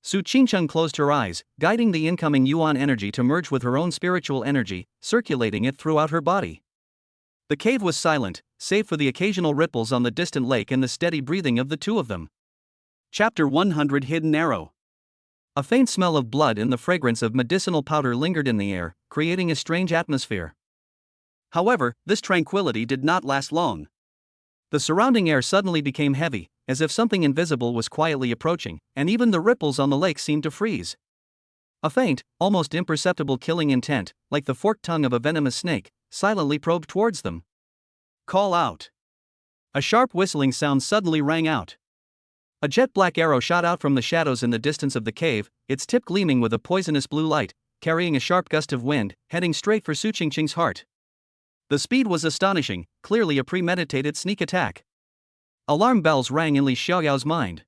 Su Qingqing closed her eyes, guiding the incoming yuan energy to merge with her own spiritual energy, circulating it throughout her body. The cave was silent, save for the occasional ripples on the distant lake and the steady breathing of the two of them. Chapter 100 Hidden Arrow. A faint smell of blood and the fragrance of medicinal powder lingered in the air, creating a strange atmosphere. However, this tranquility did not last long. The surrounding air suddenly became heavy, as if something invisible was quietly approaching, and even the ripples on the lake seemed to freeze. A faint, almost imperceptible killing intent, like the forked tongue of a venomous snake, silently probed towards them. "Call out." A sharp whistling sound suddenly rang out. A jet-black arrow shot out from the shadows in the distance of the cave, its tip gleaming with a poisonous blue light, carrying a sharp gust of wind, heading straight for Su Qingqing's heart. The speed was astonishing, clearly a premeditated sneak attack. Alarm bells rang in Li Xiaoyao's mind.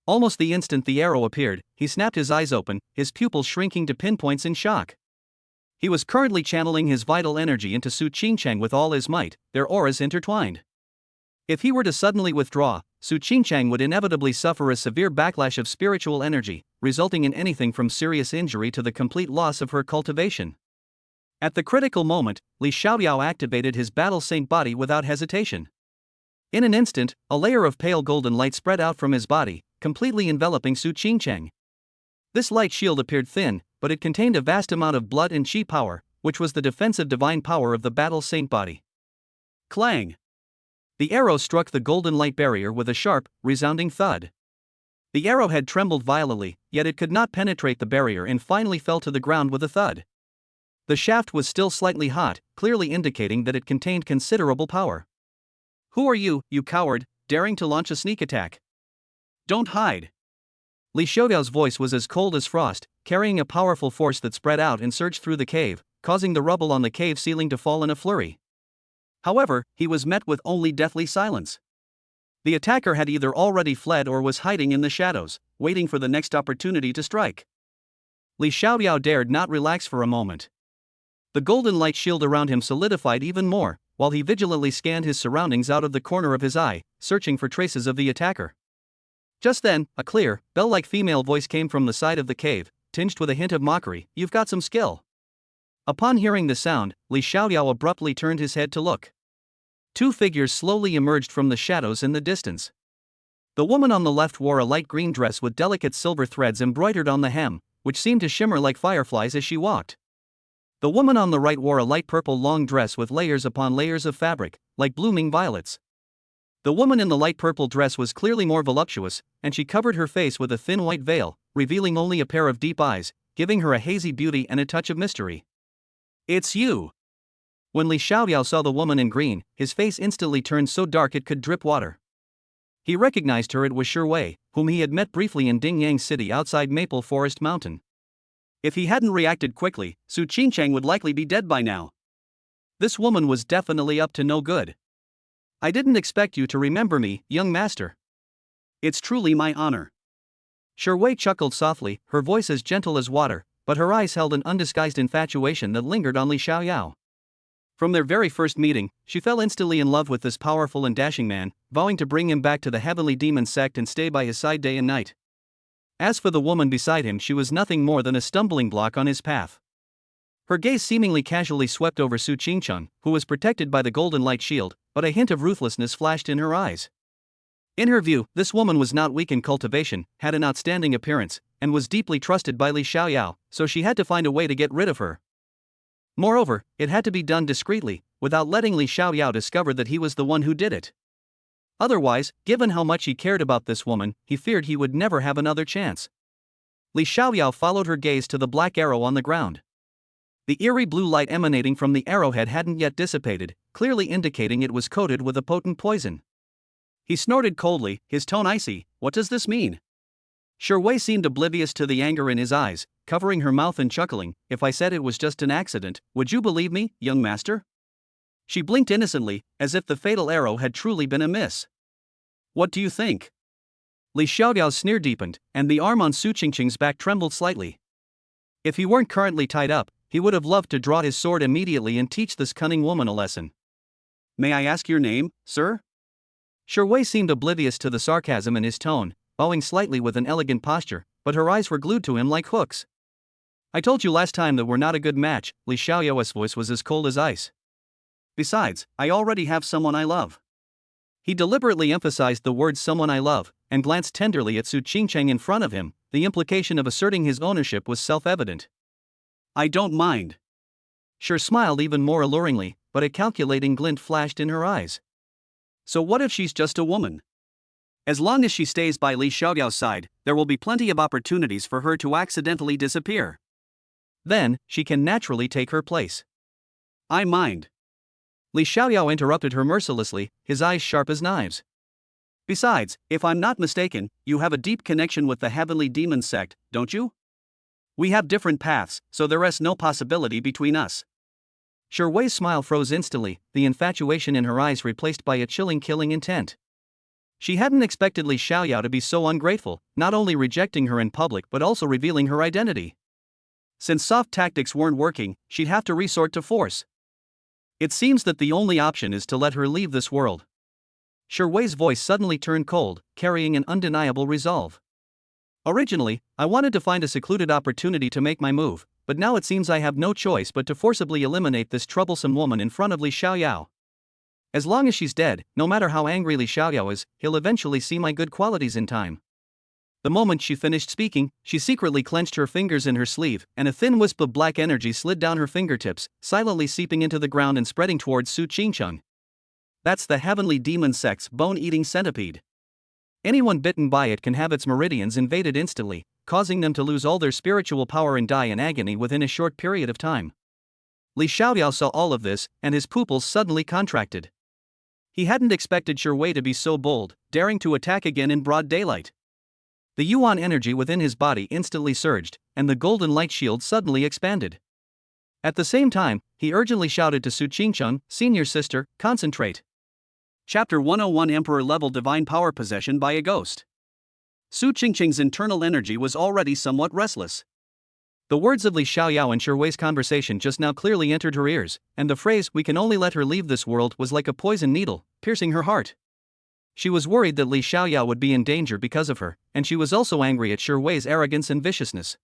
Almost the instant the arrow appeared, he snapped his eyes open, his pupils shrinking to pinpoints in shock. He was currently channeling his vital energy into Su Qingqing with all his might, their auras intertwined. If he were to suddenly withdraw, Su Qingqing would inevitably suffer a severe backlash of spiritual energy, resulting in anything from serious injury to the complete loss of her cultivation. At the critical moment, Li Xiaoyao activated his battle saint body without hesitation. In an instant, a layer of pale golden light spread out from his body, completely enveloping Su Qingqing. This light shield appeared thin, but it contained a vast amount of blood and chi power, which was the defensive divine power of the battle saint body. Clang! The arrow struck the golden light barrier with a sharp, resounding thud. The arrowhead trembled violently, yet it could not penetrate the barrier and finally fell to the ground with a thud. The shaft was still slightly hot, clearly indicating that it contained considerable power. "Who are you, you coward, daring to launch a sneak attack? Don't hide." Li Xiaoyao's voice was as cold as frost, carrying a powerful force that spread out and surged through the cave, causing the rubble on the cave ceiling to fall in a flurry. However, he was met with only deathly silence. The attacker had either already fled or was hiding in the shadows, waiting for the next opportunity to strike. Li Xiaoyao dared not relax for a moment. The golden light shield around him solidified even more, while he vigilantly scanned his surroundings out of the corner of his eye, searching for traces of the attacker. Just then, a clear, bell-like female voice came from the side of the cave, tinged with a hint of mockery. "You've got some skill." Upon hearing the sound, Li Xiaoyao abruptly turned his head to look. Two figures slowly emerged from the shadows in the distance. The woman on the left wore a light green dress with delicate silver threads embroidered on the hem, which seemed to shimmer like fireflies as she walked. The woman on the right wore a light purple long dress with layers upon layers of fabric, like blooming violets. The woman in the light purple dress was clearly more voluptuous, and she covered her face with a thin white veil, revealing only a pair of deep eyes, giving her a hazy beauty and a touch of mystery. "It's you!" When Li Xiaoyao saw the woman in green, his face instantly turned so dark it could drip water. He recognized her. It was Shi Wei, whom he had met briefly in Dingyang City outside Maple Forest Mountain. If he hadn't reacted quickly, Su Qingchang would likely be dead by now. This woman was definitely up to no good. "I didn't expect you to remember me, young master." "It's truly my honor." Shi Wei chuckled softly, her voice as gentle as water, but her eyes held an undisguised infatuation that lingered on Li Xiaoyao. From their very first meeting, she fell instantly in love with this powerful and dashing man, vowing to bring him back to the heavenly demon sect and stay by his side day and night. As for the woman beside him, she was nothing more than a stumbling block on his path. Her gaze seemingly casually swept over Su Qingcheng, who was protected by the golden light shield, but a hint of ruthlessness flashed in her eyes. In her view, this woman was not weak in cultivation, had an outstanding appearance, and was deeply trusted by Li Xiaoyao, so she had to find a way to get rid of her. Moreover, it had to be done discreetly, without letting Li Xiaoyao discover that he was the one who did it. Otherwise, given how much he cared about this woman, he feared he would never have another chance. Li Xiaoyao followed her gaze to the black arrow on the ground. The eerie blue light emanating from the arrowhead hadn't yet dissipated, clearly indicating it was coated with a potent poison. He snorted coldly, his tone icy. "What does this mean?" Shi Wei seemed oblivious to the anger in his eyes, covering her mouth and chuckling. "If I said it was just an accident, would you believe me, young master?" She blinked innocently, as if the fatal arrow had truly been a miss. "What do you think?" Li Xiaoyao's sneer deepened, and the arm on Su Qingcheng's back trembled slightly. If he weren't currently tied up, he would have loved to draw his sword immediately and teach this cunning woman a lesson. "May I ask your name, sir?" Shi Wei seemed oblivious to the sarcasm in his tone, bowing slightly with an elegant posture, but her eyes were glued to him like hooks. "I told you last time that we're not a good match." Li Xiaoyao's voice was as cold as ice. "Besides, I already have someone I love." He deliberately emphasized the words "someone I love," and glanced tenderly at Su Qingcheng in front of him. The implication of asserting his ownership was self-evident. "I don't mind." Shi smiled even more alluringly, but a calculating glint flashed in her eyes. "So what if she's just a woman? As long as she stays by Li Xiaoyao's side, there will be plenty of opportunities for her to accidentally disappear. Then, she can naturally take her place." "I mind." Li Xiaoyao interrupted her mercilessly, his eyes sharp as knives. "Besides, if I'm not mistaken, you have a deep connection with the heavenly demon sect, don't you? We have different paths, so there is no possibility between us." Shi Wei's smile froze instantly, the infatuation in her eyes replaced by a chilling killing intent. She hadn't expected Li Xiaoyao to be so ungrateful, not only rejecting her in public but also revealing her identity. Since soft tactics weren't working, she'd have to resort to force. It seems that the only option is to let her leave this world. Shi Wei's voice suddenly turned cold, carrying an undeniable resolve. "Originally, I wanted to find a secluded opportunity to make my move, but now it seems I have no choice but to forcibly eliminate this troublesome woman in front of Li Xiaoyao. As long as she's dead, no matter how angry Li Xiaoyao is, he'll eventually see my good qualities in time." The moment she finished speaking, she secretly clenched her fingers in her sleeve, and a thin wisp of black energy slid down her fingertips, silently seeping into the ground and spreading towards Su Qingcheng. That's the heavenly demon sect's bone-eating centipede. Anyone bitten by it can have its meridians invaded instantly, causing them to lose all their spiritual power and die in agony within a short period of time. Li Xiaoyao saw all of this, and his pupils suddenly contracted. He hadn't expected Shi Wei to be so bold, daring to attack again in broad daylight. The Yuan energy within his body instantly surged, and the golden light shield suddenly expanded. At the same time, he urgently shouted to Su Qingcheng, "Senior sister, concentrate." Chapter 101 Emperor-level divine power possession by a ghost. Su Qingcheng's internal energy was already somewhat restless. The words of Li Xiaoyao and Shi Wei's conversation just now clearly entered her ears, and the phrase, "we can only let her leave this world," was like a poison needle, piercing her heart. She was worried that Li Xiaoyao would be in danger because of her, and she was also angry at Shi Wei's arrogance and viciousness.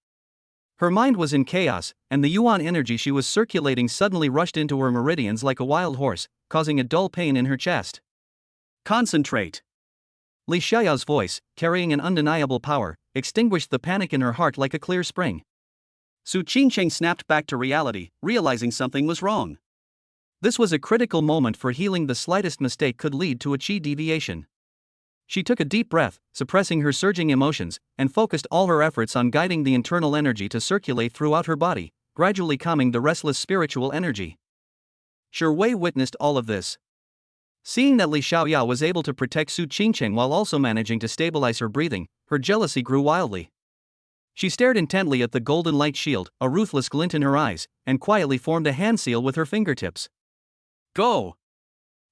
Her mind was in chaos, and the Yuan energy she was circulating suddenly rushed into her meridians like a wild horse, causing a dull pain in her chest. Concentrate. Li Xiaoyao's voice, carrying an undeniable power, extinguished the panic in her heart like a clear spring. Su Qingcheng snapped back to reality, realizing something was wrong. This was a critical moment for healing. The slightest mistake could lead to a qi deviation. She took a deep breath, suppressing her surging emotions, and focused all her efforts on guiding the internal energy to circulate throughout her body, gradually calming the restless spiritual energy. Shi Wei witnessed all of this. Seeing that Li Xiaoyao was able to protect Su Qingcheng while also managing to stabilize her breathing, her jealousy grew wildly. She stared intently at the golden light shield, a ruthless glint in her eyes, and quietly formed a hand seal with her fingertips. Go!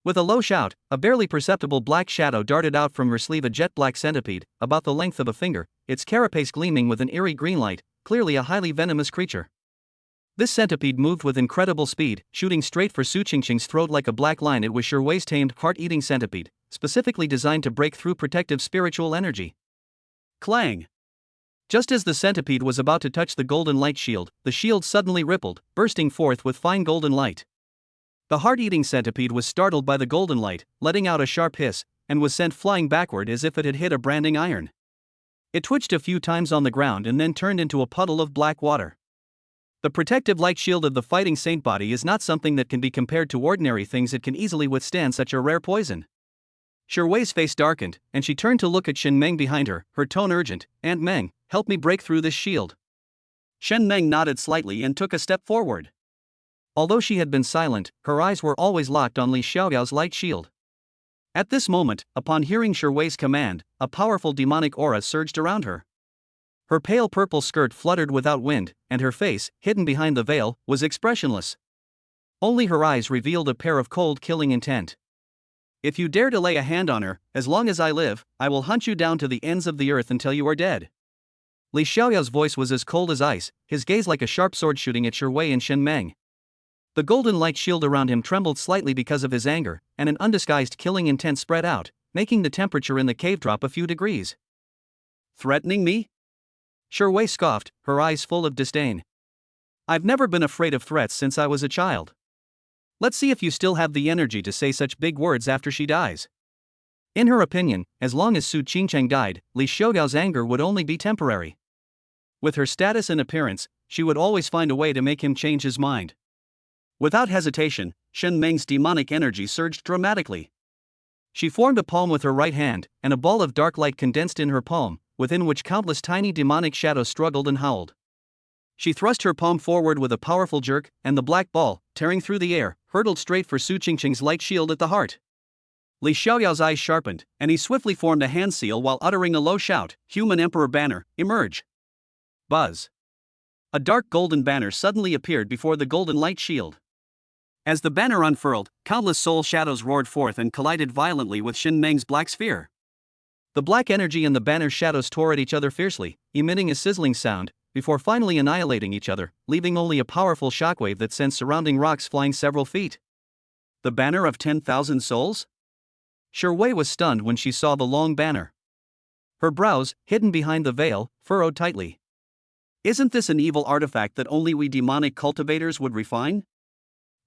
With a low shout, a barely perceptible black shadow darted out from her sleeve, a jet-black centipede, about the length of a finger, its carapace gleaming with an eerie green light, clearly a highly venomous creature. This centipede moved with incredible speed, shooting straight for Su Qingcheng's throat like a black line. It was Shi Wei's tamed, heart-eating centipede, specifically designed to break through protective spiritual energy. Clang! Just as the centipede was about to touch the golden light shield, the shield suddenly rippled, bursting forth with fine golden light. The heart-eating centipede was startled by the golden light, letting out a sharp hiss, and was sent flying backward as if it had hit a branding iron. It twitched a few times on the ground and then turned into a puddle of black water. The protective light shield of the fighting saint body is not something that can be compared to ordinary things. It can easily withstand such a rare poison. Shi Wei's face darkened, and she turned to look at Shen Meng behind her, her tone urgent. "Aunt Meng, help me break through this shield." Shen Meng nodded slightly and took a step forward. Although she had been silent, her eyes were always locked on Li Xiaoyao's light shield. At this moment, upon hearing Shi Wei's command, a powerful demonic aura surged around her. Her pale purple skirt fluttered without wind, and her face, hidden behind the veil, was expressionless. Only her eyes revealed a pair of cold, killing intent. "If you dare to lay a hand on her, as long as I live, I will hunt you down to the ends of the earth until you are dead." Li Xiaoyao's voice was as cold as ice, his gaze like a sharp sword shooting at Shi Wei and Shen Meng. The golden light shield around him trembled slightly because of his anger, and an undisguised killing intent spread out, making the temperature in the cave drop a few degrees. "Threatening me?" Shi Wei scoffed, her eyes full of disdain. "I've never been afraid of threats since I was a child. Let's see if you still have the energy to say such big words after she dies." In her opinion, as long as Su Qingcheng died, Li Xiaoyao's anger would only be temporary. With her status and appearance, she would always find a way to make him change his mind. Without hesitation, Shen Meng's demonic energy surged dramatically. She formed a palm with her right hand, and a ball of dark light condensed in her palm, within which countless tiny demonic shadows struggled and howled. She thrust her palm forward with a powerful jerk, and the black ball, tearing through the air, hurtled straight for Su Qingcheng's light shield at the heart. Li Xiaoyao's eyes sharpened, and he swiftly formed a hand seal while uttering a low shout, "Human Emperor banner, emerge!" Buzz! A dark golden banner suddenly appeared before the golden light shield. As the banner unfurled, countless soul shadows roared forth and collided violently with Shen Meng's black sphere. The black energy and the banner's shadows tore at each other fiercely, emitting a sizzling sound, before finally annihilating each other, leaving only a powerful shockwave that sent surrounding rocks flying several feet. The banner of 10,000 souls? Shi Wei was stunned when she saw the long banner. Her brows, hidden behind the veil, furrowed tightly. Isn't this an evil artifact that only we demonic cultivators would refine?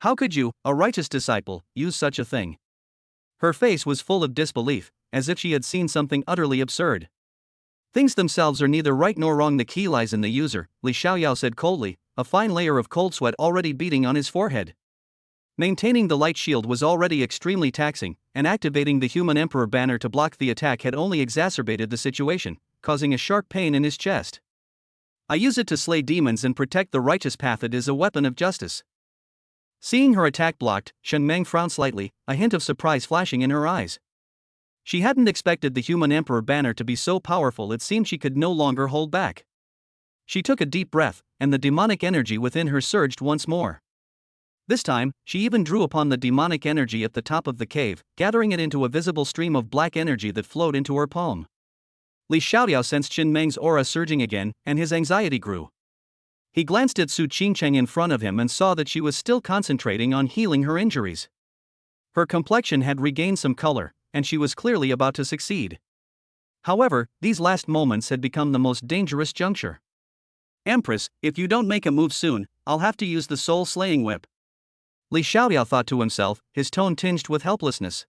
How could you, a righteous disciple, use such a thing? Her face was full of disbelief, as if she had seen something utterly absurd. Things themselves are neither right nor wrong, the key lies in the user, Li Xiaoyao said coldly, a fine layer of cold sweat already beating on his forehead. Maintaining the light shield was already extremely taxing, and activating the human emperor banner to block the attack had only exacerbated the situation, causing a sharp pain in his chest. I use it to slay demons and protect the righteous path. It is a weapon of justice. Seeing her attack blocked, Shen Meng frowned slightly, a hint of surprise flashing in her eyes. She hadn't expected the human emperor banner to be so powerful. It seemed she could no longer hold back. She took a deep breath, and the demonic energy within her surged once more. This time, she even drew upon the demonic energy at the top of the cave, gathering it into a visible stream of black energy that flowed into her palm. Li Xiaoyao sensed Shen Meng's aura surging again, and his anxiety grew. He glanced at Su Qingcheng in front of him and saw that she was still concentrating on healing her injuries. Her complexion had regained some color, and she was clearly about to succeed. However, these last moments had become the most dangerous juncture. "Empress, if you don't make a move soon, I'll have to use the soul-slaying whip." Li Xiaoyao thought to himself, his tone tinged with helplessness.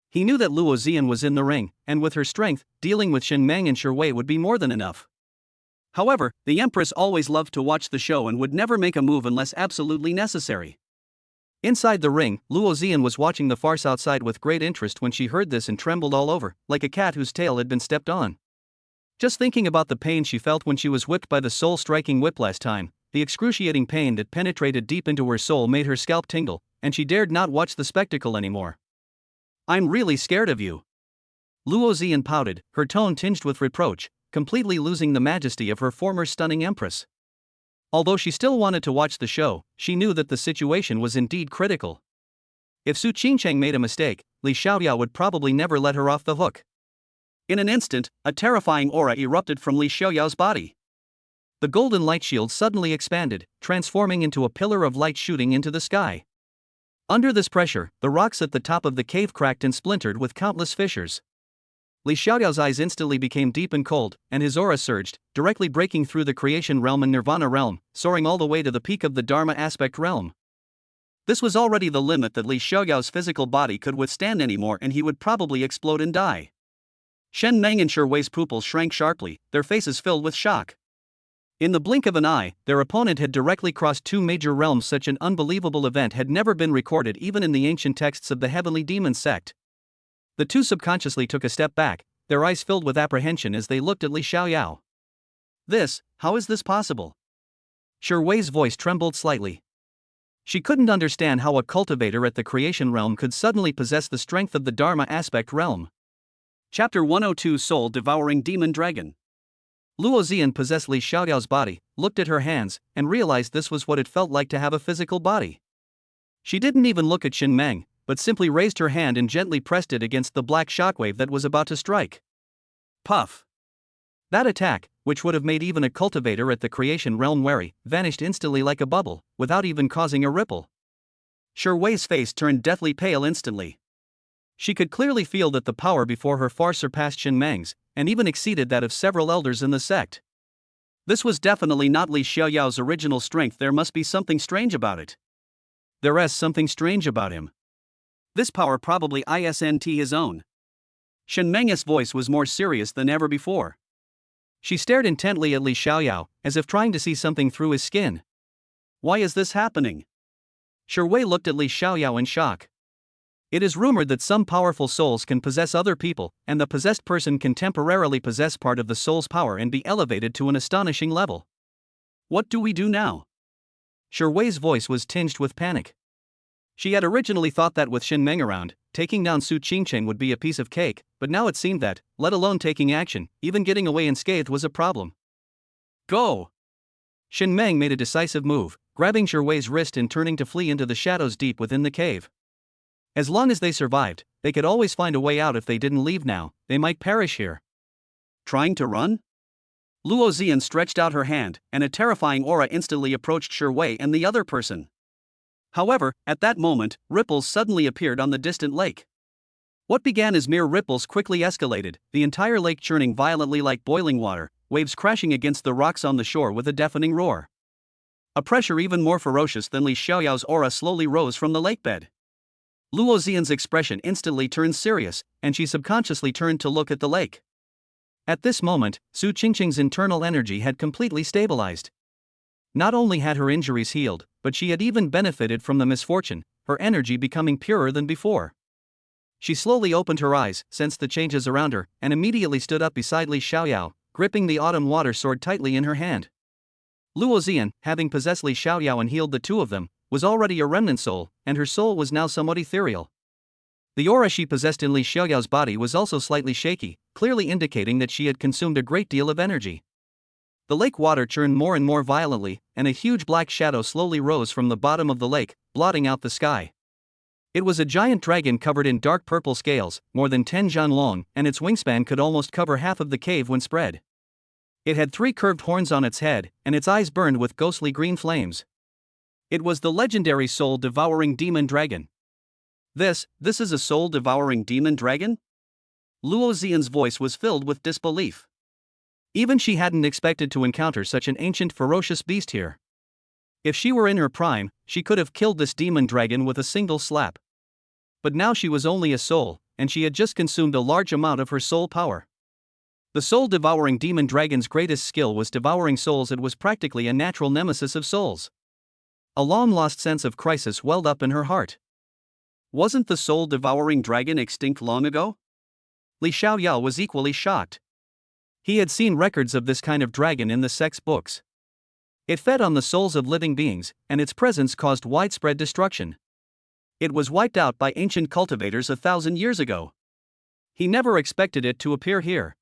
He knew that Luo Ziyan was in the ring, and with her strength, dealing with Shen Meng and Shi Wei would be more than enough. However, the Empress always loved to watch the show and would never make a move unless absolutely necessary. Inside the ring, Luo Ziyan was watching the farce outside with great interest when she heard this and trembled all over, like a cat whose tail had been stepped on. Just thinking about the pain she felt when she was whipped by the soul-striking whip last time, the excruciating pain that penetrated deep into her soul made her scalp tingle, and she dared not watch the spectacle anymore. "I'm really scared of you." Luo Ziyan pouted, her tone tinged with reproach, completely losing the majesty of her former stunning empress. Although she still wanted to watch the show, she knew that the situation was indeed critical. If Su Qingcheng made a mistake, Li Xiaoyao would probably never let her off the hook. In an instant, a terrifying aura erupted from Li Xiaoyao's body. The golden light shield suddenly expanded, transforming into a pillar of light shooting into the sky. Under this pressure, the rocks at the top of the cave cracked and splintered with countless fissures. Li Xiaoyao's eyes instantly became deep and cold, and his aura surged, directly breaking through the creation realm and nirvana realm, soaring all the way to the peak of the Dharma aspect realm. This was already the limit that Li Xiaoyao's physical body could withstand anymore, and he would probably explode and die. Shen Meng and Shi Wei's pupils shrank sharply, their faces filled with shock. In the blink of an eye, their opponent had directly crossed two major realms. Such an unbelievable event had never been recorded even in the ancient texts of the Heavenly Demon sect. The two subconsciously took a step back, their eyes filled with apprehension as they looked at Li Xiaoyao. How is this possible?" Shi Wei's voice trembled slightly. She couldn't understand how a cultivator at the creation realm could suddenly possess the strength of the Dharma aspect realm. Chapter 102 Soul Devouring Demon Dragon. Luo Ziyan possessed Li Xiaoyao's body, looked at her hands, and realized this was what it felt like to have a physical body. She didn't even look at Shen Meng, but simply raised her hand and gently pressed it against the black shockwave that was about to strike. Puff! That attack, which would have made even a cultivator at the creation realm wary, vanished instantly like a bubble, without even causing a ripple. Shi Wei's face turned deathly pale instantly. She could clearly feel that the power before her far surpassed Shen Meng's, and even exceeded that of several elders in the sect. This was definitely not Li Xiaoyao's original strength. There must be something strange about it. There is something strange about him. This power probably isn't his own. Shen Meng's voice was more serious than ever before. She stared intently at Li Xiaoyao, as if trying to see something through his skin. "Why is this happening?" Shi Wei looked at Li Xiaoyao in shock. It is rumored that some powerful souls can possess other people, and the possessed person can temporarily possess part of the soul's power and be elevated to an astonishing level. "What do we do now?" Shi Wei's voice was tinged with panic. She had originally thought that with Shen Meng around, taking down Su Qingcheng would be a piece of cake, but now it seemed that, let alone taking action, even getting away unscathed was a problem. "Go!" Shen Meng made a decisive move, grabbing Shi Wei's wrist and turning to flee into the shadows deep within the cave. As long as they survived, they could always find a way out. If they didn't leave now, they might perish here. Trying to run? Luo Ziyan stretched out her hand, and a terrifying aura instantly approached Shi Wei and the other person. However, at that moment, ripples suddenly appeared on the distant lake. What began as mere ripples quickly escalated, the entire lake churning violently like boiling water, waves crashing against the rocks on the shore with a deafening roar. A pressure even more ferocious than Li Xiaoyao's aura slowly rose from the lakebed. Luo Ziyan's expression instantly turned serious, and she subconsciously turned to look at the lake. At this moment, Su Qingcheng's internal energy had completely stabilized. Not only had her injuries healed, but she had even benefited from the misfortune. her energy becoming purer than before. She slowly opened her eyes, sensed the changes around her, and immediately stood up beside Li Xiaoyao, gripping the autumn water sword tightly in her hand. Luo Xian, having possessed Li Xiaoyao and healed the two of them, was already a remnant soul, and her soul was now somewhat ethereal. The aura she possessed in Li Xiaoyao's body was also slightly shaky, clearly indicating that she had consumed a great deal of energy. The lake water churned more and more violently, and a huge black shadow slowly rose from the bottom of the lake, blotting out the sky. It was a giant dragon covered in dark purple scales, more than 10 zhan long, and its wingspan could almost cover half of the cave when spread. It had 3 curved horns on its head, and its eyes burned with ghostly green flames. It was the legendary soul-devouring demon dragon. This is a soul-devouring demon dragon? Luo Xian's voice was filled with disbelief. Even she hadn't expected to encounter such an ancient ferocious beast here. If she were in her prime, she could have killed this demon dragon with a single slap. But now she was only a soul, and she had just consumed a large amount of her soul power. The soul-devouring demon dragon's greatest skill was devouring souls. It was practically a natural nemesis of souls. A long-lost sense of crisis welled up in her heart. Wasn't the soul-devouring dragon extinct long ago? Li Xiaoyao was equally shocked. He had seen records of this kind of dragon in the sex books. It fed on the souls of living beings, and its presence caused widespread destruction. It was wiped out by ancient cultivators 1,000 years ago. He never expected it to appear here.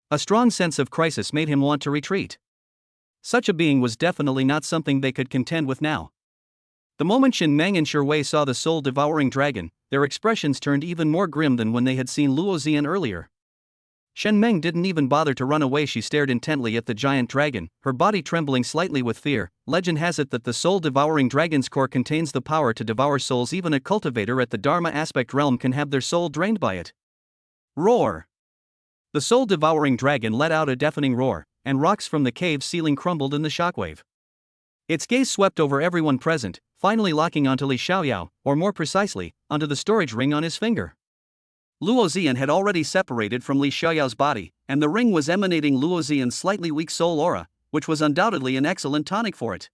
A strong sense of crisis made him want to retreat. Such a being was definitely not something they could contend with now. The moment Shen Meng and Shiwei saw the soul-devouring dragon, their expressions turned even more grim than when they had seen Luo Xian earlier. Shen Meng didn't even bother to run away. She stared intently at the giant dragon, her body trembling slightly with fear. Legend has it that the soul-devouring dragon's core contains the power to devour souls. Even a cultivator at the Dharma aspect realm can have their soul drained by it. Roar! The soul-devouring dragon let out a deafening roar, and rocks from the cave ceiling crumbled in the shockwave. Its gaze swept over everyone present, finally locking onto Li Xiaoyao, or more precisely, onto the storage ring on his finger. Luo Xian had already separated from Li Xiaoyao's body, and the ring was emanating Luo Xian's slightly weak soul aura, which was undoubtedly an excellent tonic for it.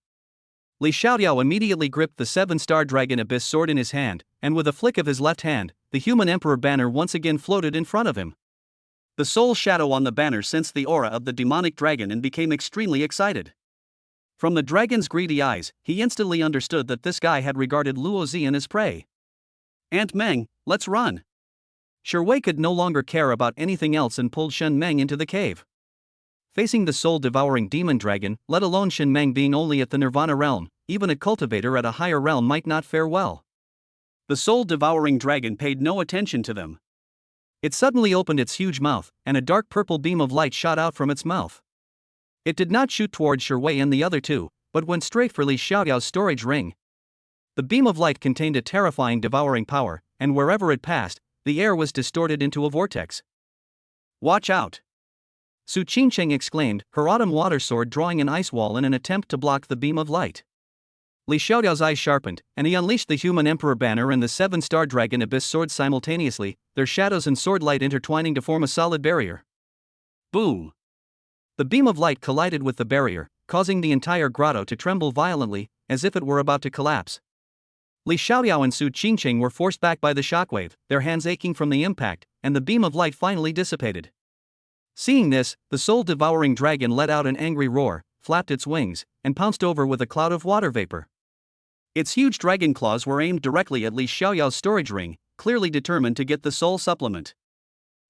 Li Xiaoyao immediately gripped the 7-star dragon abyss sword in his hand, and with a flick of his left hand, the human emperor banner once again floated in front of him. The soul shadow on the banner sensed the aura of the demonic dragon and became extremely excited. From the dragon's greedy eyes, he instantly understood that this guy had regarded Luo Xian as prey. Aunt Meng, let's run. Shiwei could no longer care about anything else and pulled Shen Meng into the cave. Facing the soul-devouring demon dragon, let alone Shen Meng being only at the Nirvana realm, even a cultivator at a higher realm might not fare well. The soul-devouring dragon paid no attention to them. It suddenly opened its huge mouth, and a dark purple beam of light shot out from its mouth. It did not shoot towards Shiwei and the other two, but went straight for Li Xiaoyao's storage ring. The beam of light contained a terrifying devouring power, and wherever it passed, the air was distorted into a vortex. Watch out! Su Qingcheng exclaimed, her autumn water sword drawing an ice wall in an attempt to block the beam of light. Li Xiaoyao's eyes sharpened, and he unleashed the human emperor banner and the 7-star dragon abyss sword simultaneously, their shadows and sword light intertwining to form a solid barrier. Boom! The beam of light collided with the barrier, causing the entire grotto to tremble violently, as if it were about to collapse. Li Xiaoyao and Su Qingcheng were forced back by the shockwave, their hands aching from the impact, and the beam of light finally dissipated. Seeing this, the soul-devouring dragon let out an angry roar, flapped its wings, and pounced over with a cloud of water vapor. Its huge dragon claws were aimed directly at Li Xiaoyao's storage ring, clearly determined to get the soul supplement.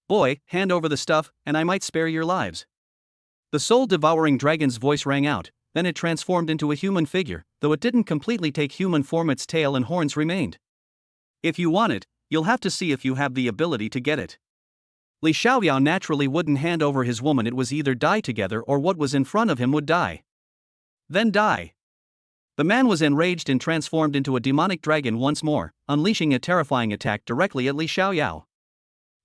Boy, hand over the stuff, and I might spare your lives. The soul-devouring dragon's voice rang out, then it transformed into a human figure, though it didn't completely take human form. Its tail and horns remained. If you want it, you'll have to see if you have the ability to get it. Li Xiaoyao naturally wouldn't hand over his woman. It was either die together or what was in front of him would die. Then die. The man was enraged and transformed into a demonic dragon once more, unleashing a terrifying attack directly at Li Xiaoyao.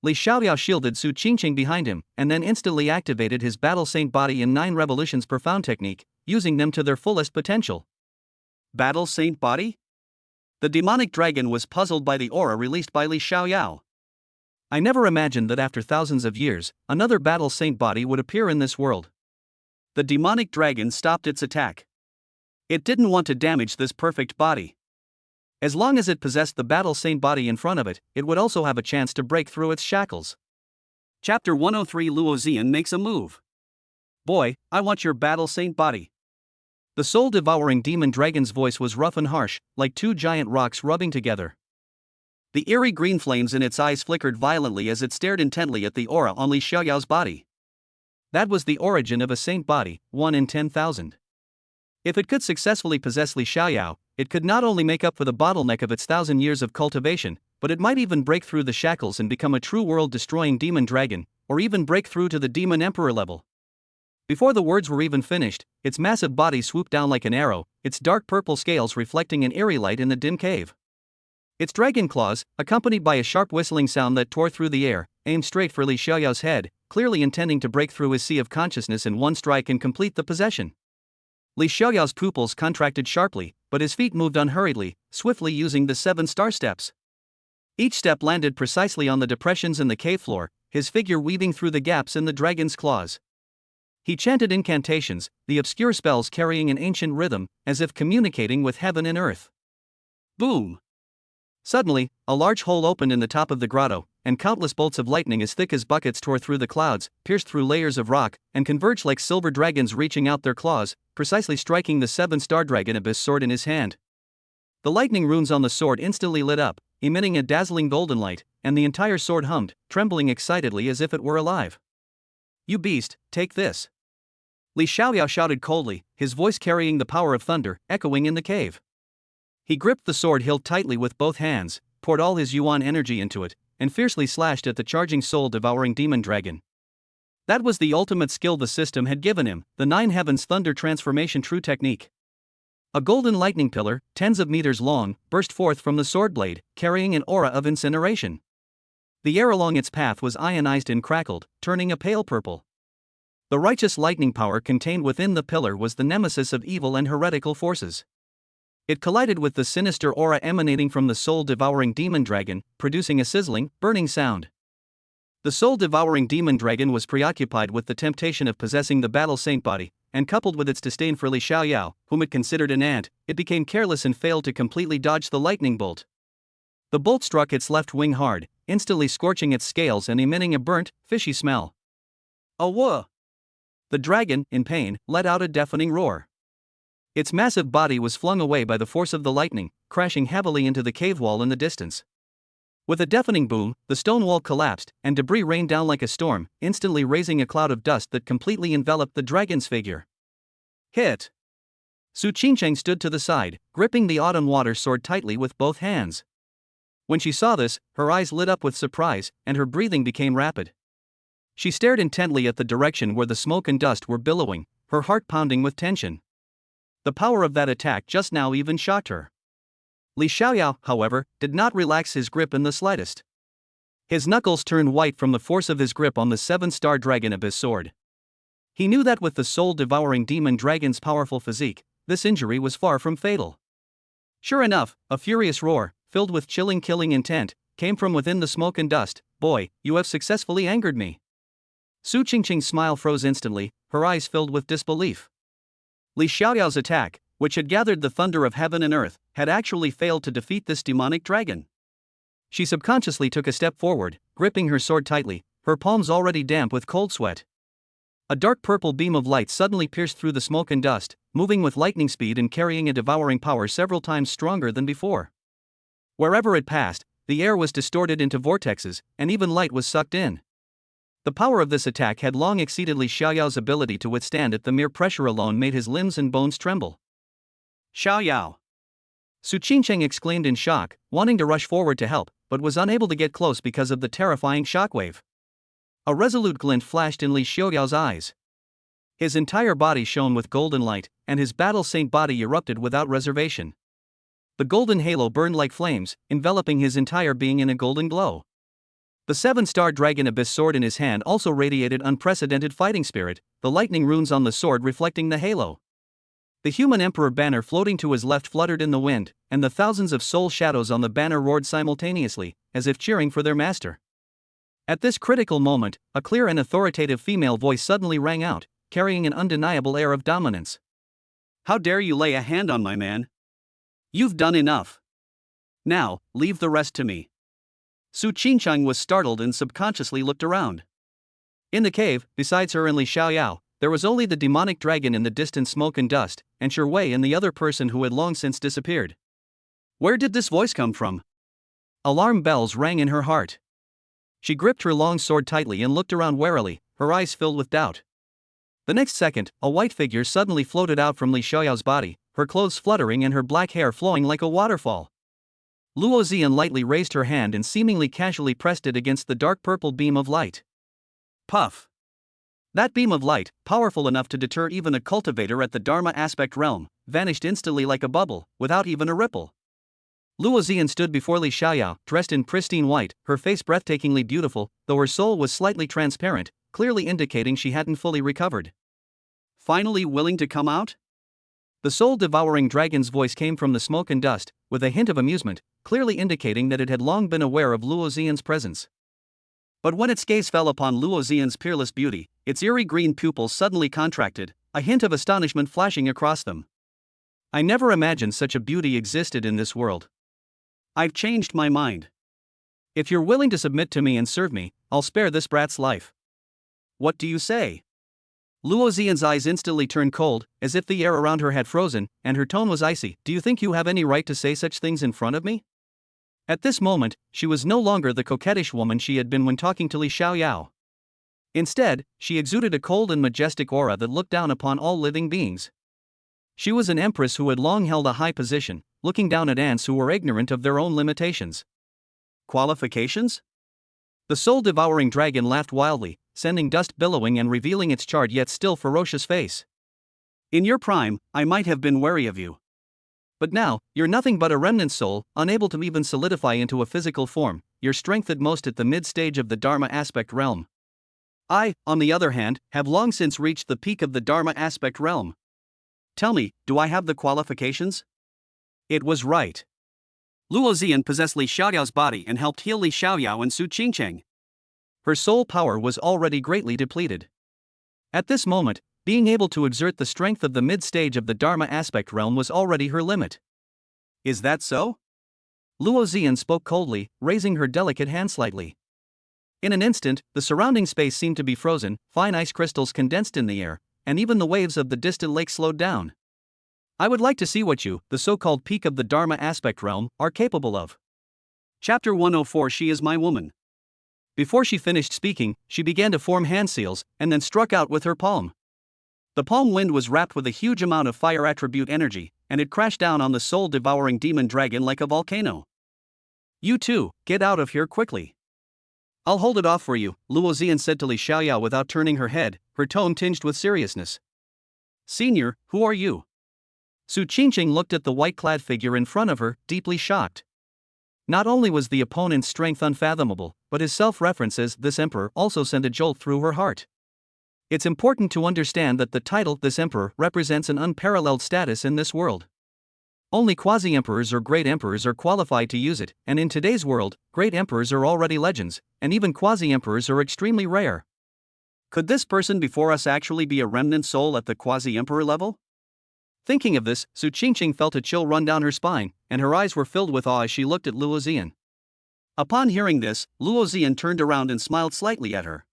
Li Xiaoyao shielded Su Qingcheng behind him, and then instantly activated his Battle Saint body in 9 revolutions profound technique, using them to their fullest potential. Battle Saint body? The demonic dragon was puzzled by the aura released by Li Xiaoyao. I never imagined that after thousands of years, another Battle Saint body would appear in this world. The demonic dragon stopped its attack. It didn't want to damage this perfect body. As long as it possessed the battle saint body in front of it, it would also have a chance to break through its shackles. Chapter 103 Luozian makes a move. Boy, I want your battle saint body. The soul-devouring demon dragon's voice was rough and harsh, like two giant rocks rubbing together. The eerie green flames in its eyes flickered violently as it stared intently at the aura on Li Xiaoyao's body. That was the origin of a saint body, 1 in 10,000. If it could successfully possess Li Xiaoyao, it could not only make up for the bottleneck of its 1,000 years of cultivation, but it might even break through the shackles and become a true world-destroying demon dragon, or even break through to the demon emperor level. Before the words were even finished, its massive body swooped down like an arrow, its dark purple scales reflecting an eerie light in the dim cave. Its dragon claws, accompanied by a sharp whistling sound that tore through the air, aimed straight for Li Xiaoyao's head, clearly intending to break through his sea of consciousness in one strike and complete the possession. Li Xiaoyao's pupils contracted sharply, but his feet moved unhurriedly, swiftly using the 7-star steps. Each step landed precisely on the depressions in the cave floor, his figure weaving through the gaps in the dragon's claws. He chanted incantations, the obscure spells carrying an ancient rhythm, as if communicating with heaven and earth. Boom! Suddenly, a large hole opened in the top of the grotto, and countless bolts of lightning as thick as buckets tore through the clouds, pierced through layers of rock, and converged like silver dragons reaching out their claws, precisely striking the 7-star dragon abyss sword in his hand. The lightning runes on the sword instantly lit up, emitting a dazzling golden light, and the entire sword hummed, trembling excitedly as if it were alive. "You beast, take this!" Li Xiaoyao shouted coldly, his voice carrying the power of thunder, echoing in the cave. He gripped the sword hilt tightly with both hands, poured all his yuan energy into it, and fiercely slashed at the charging soul-devouring demon dragon. That was the ultimate skill the system had given him, the 9 Heavens Thunder Transformation True Technique. A golden lightning pillar, tens of meters long, burst forth from the sword blade, carrying an aura of incineration. The air along its path was ionized and crackled, turning a pale purple. The righteous lightning power contained within the pillar was the nemesis of evil and heretical forces. It collided with the sinister aura emanating from the soul-devouring demon dragon, producing a sizzling, burning sound. The soul-devouring demon dragon was preoccupied with the temptation of possessing the battle saint body, and coupled with its disdain for Li Xiaoyao, whom it considered an ant, it became careless and failed to completely dodge the lightning bolt. The bolt struck its left wing hard, instantly scorching its scales and emitting a burnt, fishy smell. "Awah!" The dragon, in pain, let out a deafening roar. Its massive body was flung away by the force of the lightning, crashing heavily into the cave wall in the distance. With a deafening boom, the stone wall collapsed, and debris rained down like a storm, instantly raising a cloud of dust that completely enveloped the dragon's figure. Hit! Su Qingcheng stood to the side, gripping the autumn water sword tightly with both hands. When she saw this, her eyes lit up with surprise, and her breathing became rapid. She stared intently at the direction where the smoke and dust were billowing, her heart pounding with tension. The power of that attack just now even shocked her. Li Xiaoyao, however, did not relax his grip in the slightest. His knuckles turned white from the force of his grip on the 7-star dragon abyss sword. He knew that with the soul-devouring demon dragon's powerful physique, this injury was far from fatal. Sure enough, a furious roar, filled with chilling killing intent, came from within the smoke and dust. "Boy, you have successfully angered me." Su Qingqing's smile froze instantly, her eyes filled with disbelief. Li Xiaoyao's attack, which had gathered the thunder of heaven and earth, had actually failed to defeat this demonic dragon. She subconsciously took a step forward, gripping her sword tightly, her palms already damp with cold sweat. A dark purple beam of light suddenly pierced through the smoke and dust, moving with lightning speed and carrying a devouring power several times stronger than before. Wherever it passed, the air was distorted into vortexes, and even light was sucked in. The power of this attack had long exceeded Li Xiaoyao's ability to withstand it. The mere pressure alone made his limbs and bones tremble. "Xiaoyao!" Su Qingcheng exclaimed in shock, wanting to rush forward to help, but was unable to get close because of the terrifying shockwave. A resolute glint flashed in Li Xiaoyao's eyes. His entire body shone with golden light, and his battle saint body erupted without reservation. The golden halo burned like flames, enveloping his entire being in a golden glow. The 7-star dragon abyss sword in his hand also radiated unprecedented fighting spirit, the lightning runes on the sword reflecting the halo. The human emperor banner floating to his left fluttered in the wind, and the thousands of soul shadows on the banner roared simultaneously, as if cheering for their master. At this critical moment, a clear and authoritative female voice suddenly rang out, carrying an undeniable air of dominance. "How dare you lay a hand on my man? You've done enough." Now, leave the rest to me. Su Qingchang was startled and subconsciously looked around. In the cave, besides her and Li Xiaoyao, there was only the demonic dragon in the distant smoke and dust, and Shi Wei and the other person who had long since disappeared. Where did this voice come from? Alarm bells rang in her heart. She gripped her long sword tightly and looked around warily, her eyes filled with doubt. The next second, a white figure suddenly floated out from Li Xiaoyao's body, her clothes fluttering and her black hair flowing like a waterfall. Luo Zian lightly raised her hand and seemingly casually pressed it against the dark purple beam of light. Puff! That beam of light, powerful enough to deter even a cultivator at the Dharma aspect realm, vanished instantly like a bubble, without even a ripple. Luo Zian stood before Li Xiaoyao, dressed in pristine white, her face breathtakingly beautiful, though her soul was slightly transparent, clearly indicating she hadn't fully recovered. Finally willing to come out? The soul-devouring dragon's voice came from the smoke and dust, with a hint of amusement, clearly indicating that it had long been aware of Luo Zian's presence. But when its gaze fell upon Luo Zian's peerless beauty, its eerie green pupils suddenly contracted, a hint of astonishment flashing across them. I never imagined such a beauty existed in this world. I've changed my mind. If you're willing to submit to me and serve me, I'll spare this brat's life. What do you say? Luo Zian's eyes instantly turned cold, as if the air around her had frozen, and her tone was icy. Do you think you have any right to say such things in front of me? At this moment, she was no longer the coquettish woman she had been when talking to Li Xiaoyao. Instead, she exuded a cold and majestic aura that looked down upon all living beings. She was an empress who had long held a high position, looking down at ants who were ignorant of their own limitations. Qualifications? The soul-devouring dragon laughed wildly, sending dust billowing and revealing its charred yet still ferocious face. In your prime, I might have been wary of you. But now, you're nothing but a remnant soul, unable to even solidify into a physical form, your strength at most at the mid-stage of the Dharma aspect realm. I, on the other hand, have long since reached the peak of the Dharma aspect realm. Tell me, do I have the qualifications? It was right. Luo Zian possessed Li Xiaoyao's body and helped heal Li Xiaoyao and Su Qingcheng. Her soul power was already greatly depleted. At this moment, being able to exert the strength of the mid-stage of the Dharma aspect realm was already her limit. Is that so? Luo Zian spoke coldly, raising her delicate hand slightly. In an instant, the surrounding space seemed to be frozen, fine ice crystals condensed in the air, and even the waves of the distant lake slowed down. I would like to see what you, the so-called peak of the Dharma aspect realm, are capable of. Chapter 104. She is my woman. Before she finished speaking, she began to form hand seals, and then struck out with her palm. The palm wind was wrapped with a huge amount of fire attribute energy, and it crashed down on the soul-devouring demon dragon like a volcano. You too, get out of here quickly. I'll hold it off for you, Luo Zian said to Li Xiaoyao without turning her head, her tone tinged with seriousness. Senior, who are you? Su Qingcheng looked at the white-clad figure in front of her, deeply shocked. Not only was the opponent's strength unfathomable, but his self-reference as this emperor also sent a jolt through her heart. It's important to understand that the title this emperor represents an unparalleled status in this world. Only quasi-emperors or great emperors are qualified to use it, and in today's world, great emperors are already legends, and even quasi-emperors are extremely rare. Could this person before us actually be a remnant soul at the quasi-emperor level? Thinking of this, Su Qingcheng felt a chill run down her spine, and her eyes were filled with awe as she looked at Luo Zian. Upon hearing this, Luo Zian turned around and smiled slightly at her.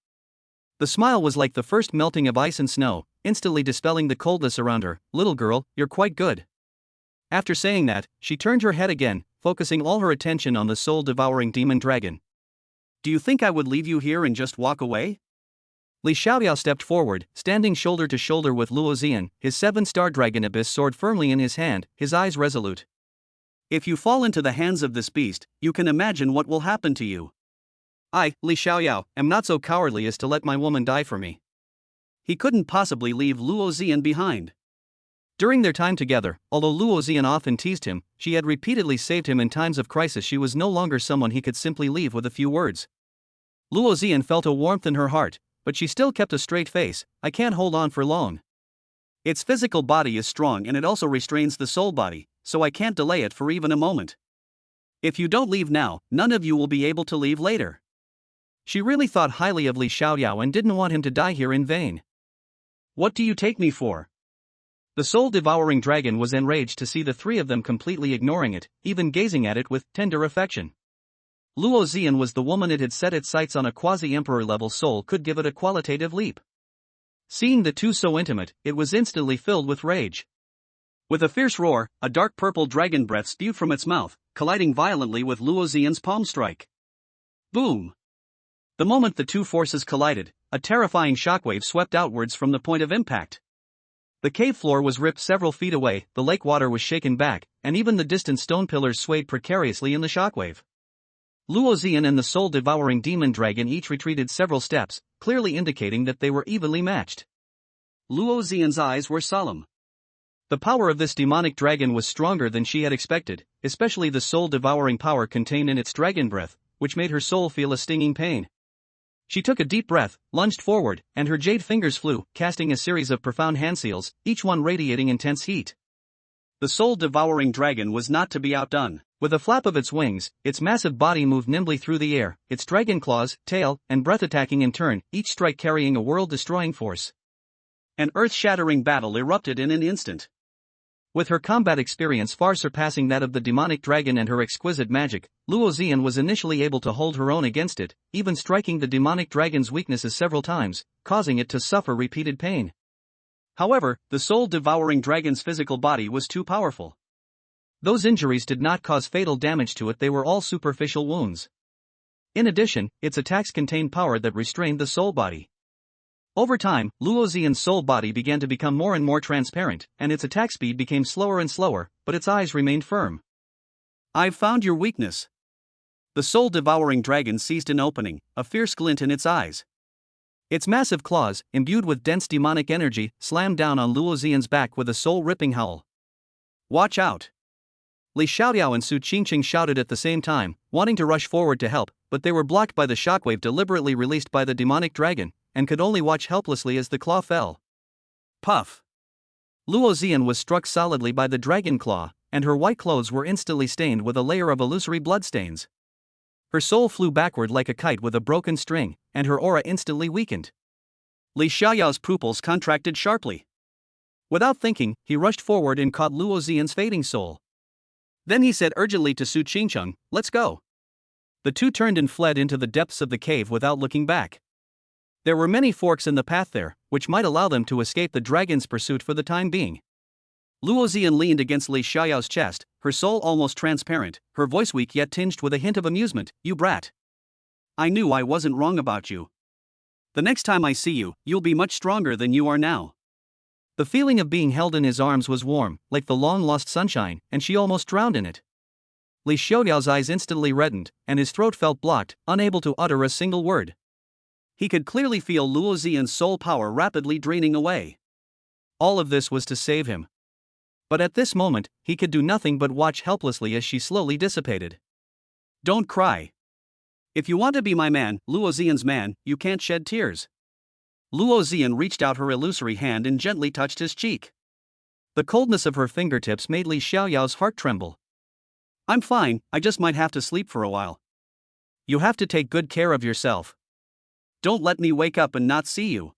The smile was like the first melting of ice and snow, instantly dispelling the coldness around her. Little girl, you're quite good. After saying that, she turned her head again, focusing all her attention on the soul-devouring demon dragon. Do you think I would leave you here and just walk away? Li Xiaoyao stepped forward, standing shoulder to shoulder with Luo Zian, his 7-star dragon abyss sword firmly in his hand, his eyes resolute. If you fall into the hands of this beast, you can imagine what will happen to you. I, Li Xiaoyao, am not so cowardly as to let my woman die for me. He couldn't possibly leave Luo Zian behind. During their time together, although Luo Zian often teased him, she had repeatedly saved him in times of crisis. She was no longer someone he could simply leave with a few words. Luo Zian felt a warmth in her heart, but she still kept a straight face. I can't hold on for long. Its physical body is strong and it also restrains the soul body, so I can't delay it for even a moment. If you don't leave now, none of you will be able to leave later. She really thought highly of Li Xiaoyao and didn't want him to die here in vain. What do you take me for? The soul-devouring dragon was enraged to see the three of them completely ignoring it, even gazing at it with tender affection. Luo Xian was the woman it had set its sights on. A quasi-emperor level soul could give it a qualitative leap. Seeing the two so intimate, it was instantly filled with rage. With a fierce roar, a dark purple dragon breath spewed from its mouth, colliding violently with Luo Xian's palm strike. Boom! The moment the two forces collided, a terrifying shockwave swept outwards from the point of impact. The cave floor was ripped several feet away, the lake water was shaken back, and even the distant stone pillars swayed precariously in the shockwave. Luo Xian and the soul-devouring demon dragon each retreated several steps, clearly indicating that they were evenly matched. Luo Xian's eyes were solemn. The power of this demonic dragon was stronger than she had expected, especially the soul-devouring power contained in its dragon breath, which made her soul feel a stinging pain. She took a deep breath, lunged forward, and her jade fingers flew, casting a series of profound hand seals, each one radiating intense heat. The soul-devouring dragon was not to be outdone. With a flap of its wings, its massive body moved nimbly through the air, its dragon claws, tail, and breath attacking in turn, each strike carrying a world-destroying force. An earth-shattering battle erupted in an instant. With her combat experience far surpassing that of the demonic dragon and her exquisite magic, Luo Xian was initially able to hold her own against it, even striking the demonic dragon's weaknesses several times, causing it to suffer repeated pain. However, the soul-devouring dragon's physical body was too powerful. Those injuries did not cause fatal damage to it, they were all superficial wounds. In addition, its attacks contained power that restrained the soul body. Over time, Luo Xian's soul body began to become more and more transparent, and its attack speed became slower and slower, but its eyes remained firm. "I've found your weakness." The soul-devouring dragon seized an opening, a fierce glint in its eyes. Its massive claws, imbued with dense demonic energy, slammed down on Luo Xian's back with a soul-ripping howl. "Watch out!" Li Xiaoyao and Su Qingqing shouted at the same time, wanting to rush forward to help, but they were blocked by the shockwave deliberately released by the demonic dragon, and could only watch helplessly as the claw fell. Puff! Luo Xian was struck solidly by the dragon claw, and her white clothes were instantly stained with a layer of illusory bloodstains. Her soul flew backward like a kite with a broken string, and her aura instantly weakened. Li Xiaoyao's pupils contracted sharply. Without thinking, he rushed forward and caught Luo Xian's fading soul. Then he said urgently to Su Qingqing, "Let's go." The two turned and fled into the depths of the cave without looking back. There were many forks in the path there, which might allow them to escape the dragon's pursuit for the time being. Luo Xian leaned against Li Xiaoyao's chest, her soul almost transparent, her voice weak yet tinged with a hint of amusement. "You brat. I knew I wasn't wrong about you. The next time I see you, you'll be much stronger than you are now." The feeling of being held in his arms was warm, like the long-lost sunshine, and she almost drowned in it. Li Xiaoyao's eyes instantly reddened, and his throat felt blocked, unable to utter a single word. He could clearly feel Luo Xian's soul power rapidly draining away. All of this was to save him. But at this moment, he could do nothing but watch helplessly as she slowly dissipated. "Don't cry. If you want to be my man, Luo Xian's man, you can't shed tears." Luo Xian reached out her illusory hand and gently touched his cheek. The coldness of her fingertips made Li Xiaoyao's heart tremble. "I'm fine, I just might have to sleep for a while." "You have to take good care of yourself. Don't let me wake up and not see you."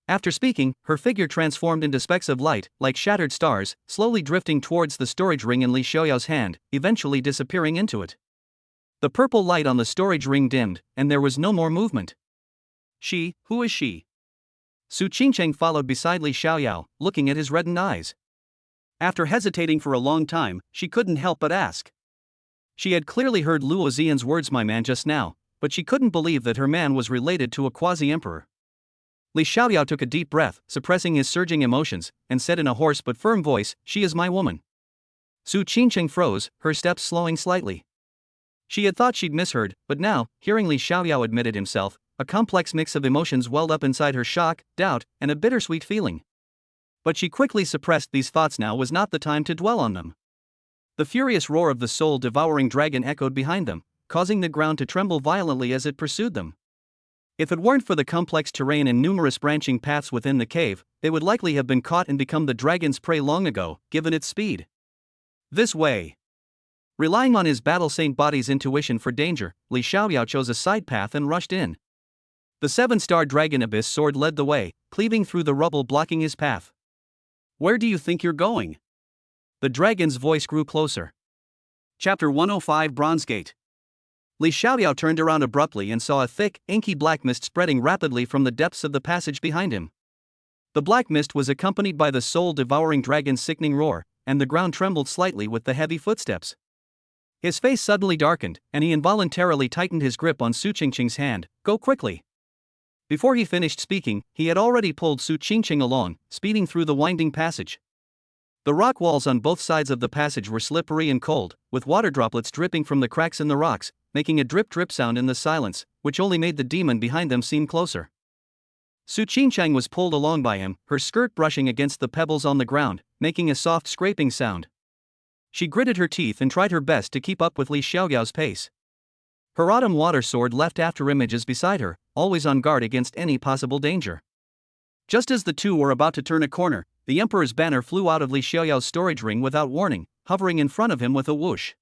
After speaking, her figure transformed into specks of light, like shattered stars, slowly drifting towards the storage ring in Li Xiaoyao's hand, eventually disappearing into it. The purple light on the storage ring dimmed, and there was no more movement. Who is she?" Su Qingqing followed beside Li Xiaoyao, looking at his reddened eyes. After hesitating for a long time, she couldn't help but ask. She had clearly heard Luo Xian's words "my man" just now, but she couldn't believe that her man was related to a quasi-emperor. Li Xiaoyao took a deep breath, suppressing his surging emotions, and said in a hoarse but firm voice, "She is my woman." Su Qingqing froze, her steps slowing slightly. She had thought she'd misheard, but now, hearing Li Xiaoyao admit it himself, a complex mix of emotions welled up inside her: shock, doubt, and a bittersweet feeling. But she quickly suppressed these thoughts. Now was not the time to dwell on them. The furious roar of the soul-devouring dragon echoed behind them, causing the ground to tremble violently as it pursued them. If it weren't for the complex terrain and numerous branching paths within the cave, they would likely have been caught and become the dragon's prey long ago, given its speed. This way. Relying on his battle-saint body's intuition for danger, Li Xiaoyao chose a side path and rushed in. The seven-star dragon abyss sword led the way, cleaving through the rubble blocking his path. Where do you think you're going? The dragon's voice grew closer. Chapter 105 Bronze Gate. Li Xiaoyao turned around abruptly and saw a thick, inky black mist spreading rapidly from the depths of the passage behind him. The black mist was accompanied by the soul-devouring dragon's sickening roar, and the ground trembled slightly with the heavy footsteps. His face suddenly darkened, and he involuntarily tightened his grip on Su Qingqing's hand. Go quickly! Before he finished speaking, he had already pulled Su Qingqing along, speeding through the winding passage. The rock walls on both sides of the passage were slippery and cold, with water droplets dripping from the cracks in the rocks, making a drip-drip sound in the silence, which only made the demon behind them seem closer. Su Qingqing was pulled along by him, her skirt brushing against the pebbles on the ground, making a soft scraping sound. She gritted her teeth and tried her best to keep up with Li Xiaoyao's pace. Her autumn water sword left after images beside her, always on guard against any possible danger. Just as the two were about to turn a corner, the Emperor's banner flew out of Li Xiaoyao's storage ring without warning, hovering in front of him with a whoosh.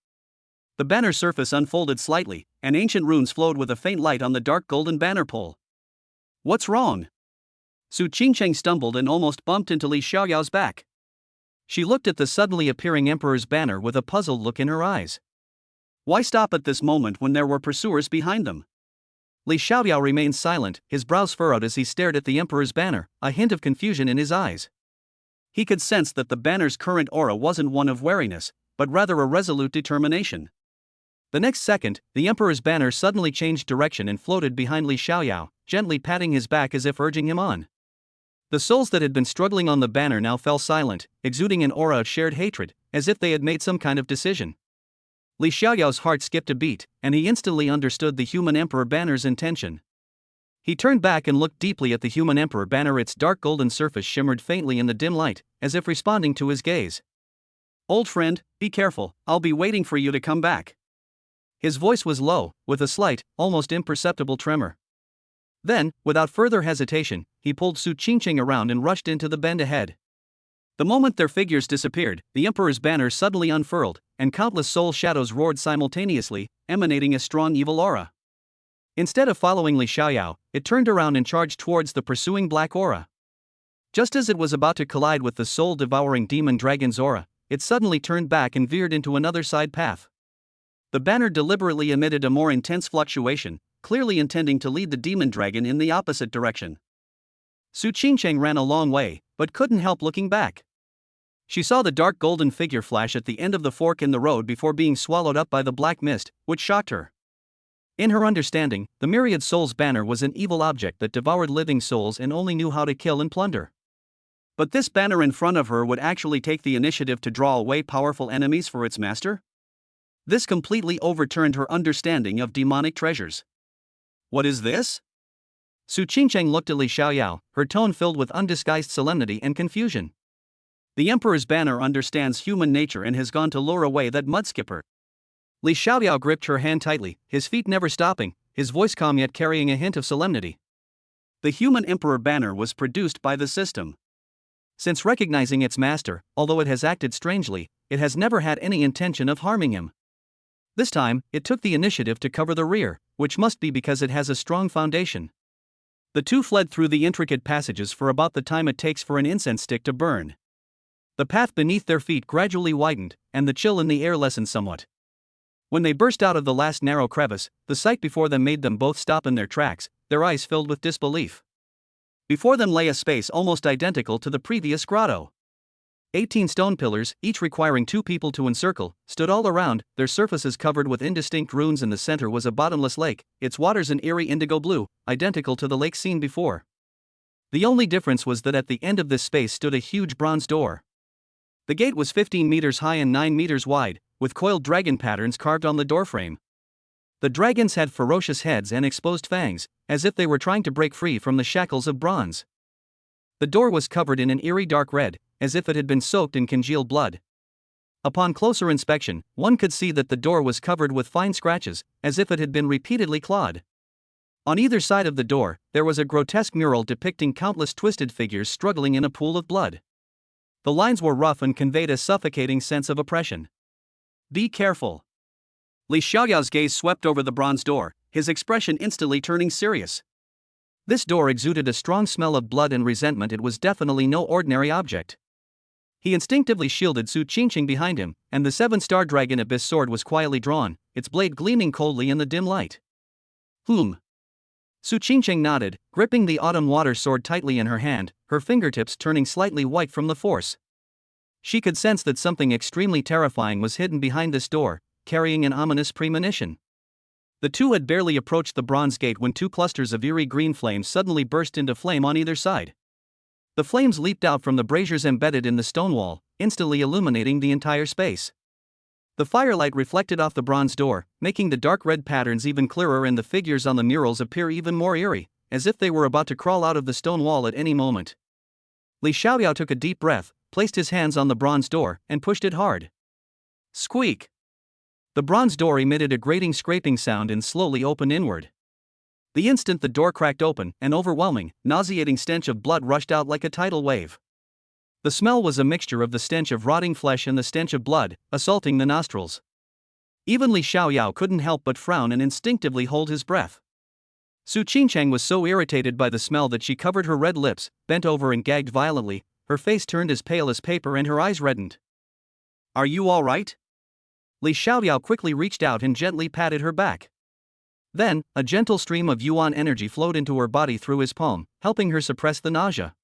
The banner surface unfolded slightly, and ancient runes flowed with a faint light on the dark golden banner pole. What's wrong? Su Qingqing stumbled and almost bumped into Li Xiaoyao's back. She looked at the suddenly appearing Emperor's banner with a puzzled look in her eyes. Why stop at this moment when there were pursuers behind them? Li Xiaoyao remained silent, his brows furrowed as he stared at the Emperor's banner, a hint of confusion in his eyes. He could sense that the banner's current aura wasn't one of wariness, but rather a resolute determination. The next second, the Emperor's banner suddenly changed direction and floated behind Li Xiaoyao, gently patting his back as if urging him on. The souls that had been struggling on the banner now fell silent, exuding an aura of shared hatred, as if they had made some kind of decision. Li Xiaoyao's heart skipped a beat, and he instantly understood the human Emperor banner's intention. He turned back and looked deeply at the human Emperor banner. Its dark golden surface shimmered faintly in the dim light, as if responding to his gaze. Old friend, be careful, I'll be waiting for you to come back. His voice was low, with a slight, almost imperceptible tremor. Then, without further hesitation, he pulled Su Qingqing around and rushed into the bend ahead. The moment their figures disappeared, the Emperor's banner suddenly unfurled, and countless soul shadows roared simultaneously, emanating a strong evil aura. Instead of following Li Xiaoyao, it turned around and charged towards the pursuing black aura. Just as it was about to collide with the soul-devouring demon dragon's aura, it suddenly turned back and veered into another side path. The banner deliberately emitted a more intense fluctuation, clearly intending to lead the demon dragon in the opposite direction. Su Qingqing ran a long way, but couldn't help looking back. She saw the dark golden figure flash at the end of the fork in the road before being swallowed up by the black mist, which shocked her. In her understanding, the myriad souls banner was an evil object that devoured living souls and only knew how to kill and plunder. But this banner in front of her would actually take the initiative to draw away powerful enemies for its master? This completely overturned her understanding of demonic treasures. What is this? Su Qingqing looked at Li Xiaoyao, her tone filled with undisguised solemnity and confusion. The Emperor's banner understands human nature and has gone to lure away that mudskipper. Li Xiaoyao gripped her hand tightly, his feet never stopping, his voice calm yet carrying a hint of solemnity. The human Emperor banner was produced by the system. Since recognizing its master, although it has acted strangely, it has never had any intention of harming him. This time, it took the initiative to cover the rear, which must be because it has a strong foundation. The two fled through the intricate passages for about the time it takes for an incense stick to burn. The path beneath their feet gradually widened, and the chill in the air lessened somewhat. When they burst out of the last narrow crevice, the sight before them made them both stop in their tracks, their eyes filled with disbelief. Before them lay a space almost identical to the previous grotto. 18 stone pillars, each requiring 2 people to encircle, stood all around, their surfaces covered with indistinct runes. In the center was a bottomless lake, its waters an eerie indigo blue, identical to the lake seen before. The only difference was that at the end of this space stood a huge bronze door. The gate was 15 meters high and 9 meters wide, with coiled dragon patterns carved on the doorframe. The dragons had ferocious heads and exposed fangs, as if they were trying to break free from the shackles of bronze. The door was covered in an eerie dark red, as if it had been soaked in congealed blood. Upon closer inspection, one could see that the door was covered with fine scratches, as if it had been repeatedly clawed. On either side of the door, there was a grotesque mural depicting countless twisted figures struggling in a pool of blood. The lines were rough and conveyed a suffocating sense of oppression. Be careful. Li Xiaoyao's gaze swept over the bronze door, his expression instantly turning serious. This door exuded a strong smell of blood and resentment. It was definitely no ordinary object. He instinctively shielded Su Qingqing behind him, and the 7-star dragon abyss sword was quietly drawn, its blade gleaming coldly in the dim light. Su Qingqing nodded, gripping the autumn water sword tightly in her hand, her fingertips turning slightly white from the force. She could sense that something extremely terrifying was hidden behind this door, carrying an ominous premonition. The two had barely approached the bronze gate when 2 clusters of eerie green flames suddenly burst into flame on either side. The flames leaped out from the braziers embedded in the stone wall, instantly illuminating the entire space. The firelight reflected off the bronze door, making the dark red patterns even clearer and the figures on the murals appear even more eerie, as if they were about to crawl out of the stone wall at any moment. Li Xiaoyao took a deep breath, placed his hands on the bronze door, and pushed it hard. Squeak! The bronze door emitted a grating scraping sound and slowly opened inward. The instant the door cracked open, an overwhelming, nauseating stench of blood rushed out like a tidal wave. The smell was a mixture of the stench of rotting flesh and the stench of blood, assaulting the nostrils. Even Li Xiaoyao couldn't help but frown and instinctively hold his breath. Su Qingqing was so irritated by the smell that she covered her red lips, bent over and gagged violently, her face turned as pale as paper and her eyes reddened. "Are you all right?" Li Xiaoyao quickly reached out and gently patted her back. Then, a gentle stream of yuan energy flowed into her body through his palm, helping her suppress the nausea.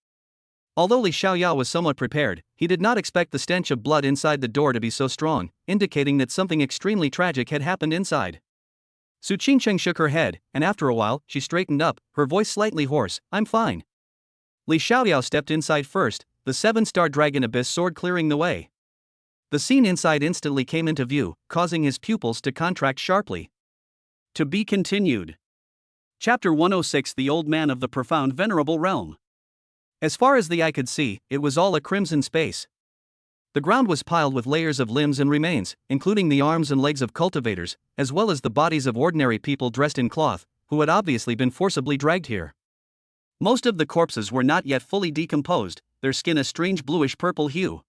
Although Li Xiaoyao was somewhat prepared, he did not expect the stench of blood inside the door to be so strong, indicating that something extremely tragic had happened inside. Su Qingqing shook her head, and after a while, she straightened up, her voice slightly hoarse. "I'm fine." Li Xiaoyao stepped inside first, the 7-star dragon abyss sword clearing the way. The scene inside instantly came into view, causing his pupils to contract sharply. To be continued. Chapter 106 The Old Man of the Profound Venerable Realm. As far as the eye could see, it was all a crimson space. The ground was piled with layers of limbs and remains, including the arms and legs of cultivators, as well as the bodies of ordinary people dressed in cloth, who had obviously been forcibly dragged here. Most of the corpses were not yet fully decomposed, their skin a strange bluish-purple hue.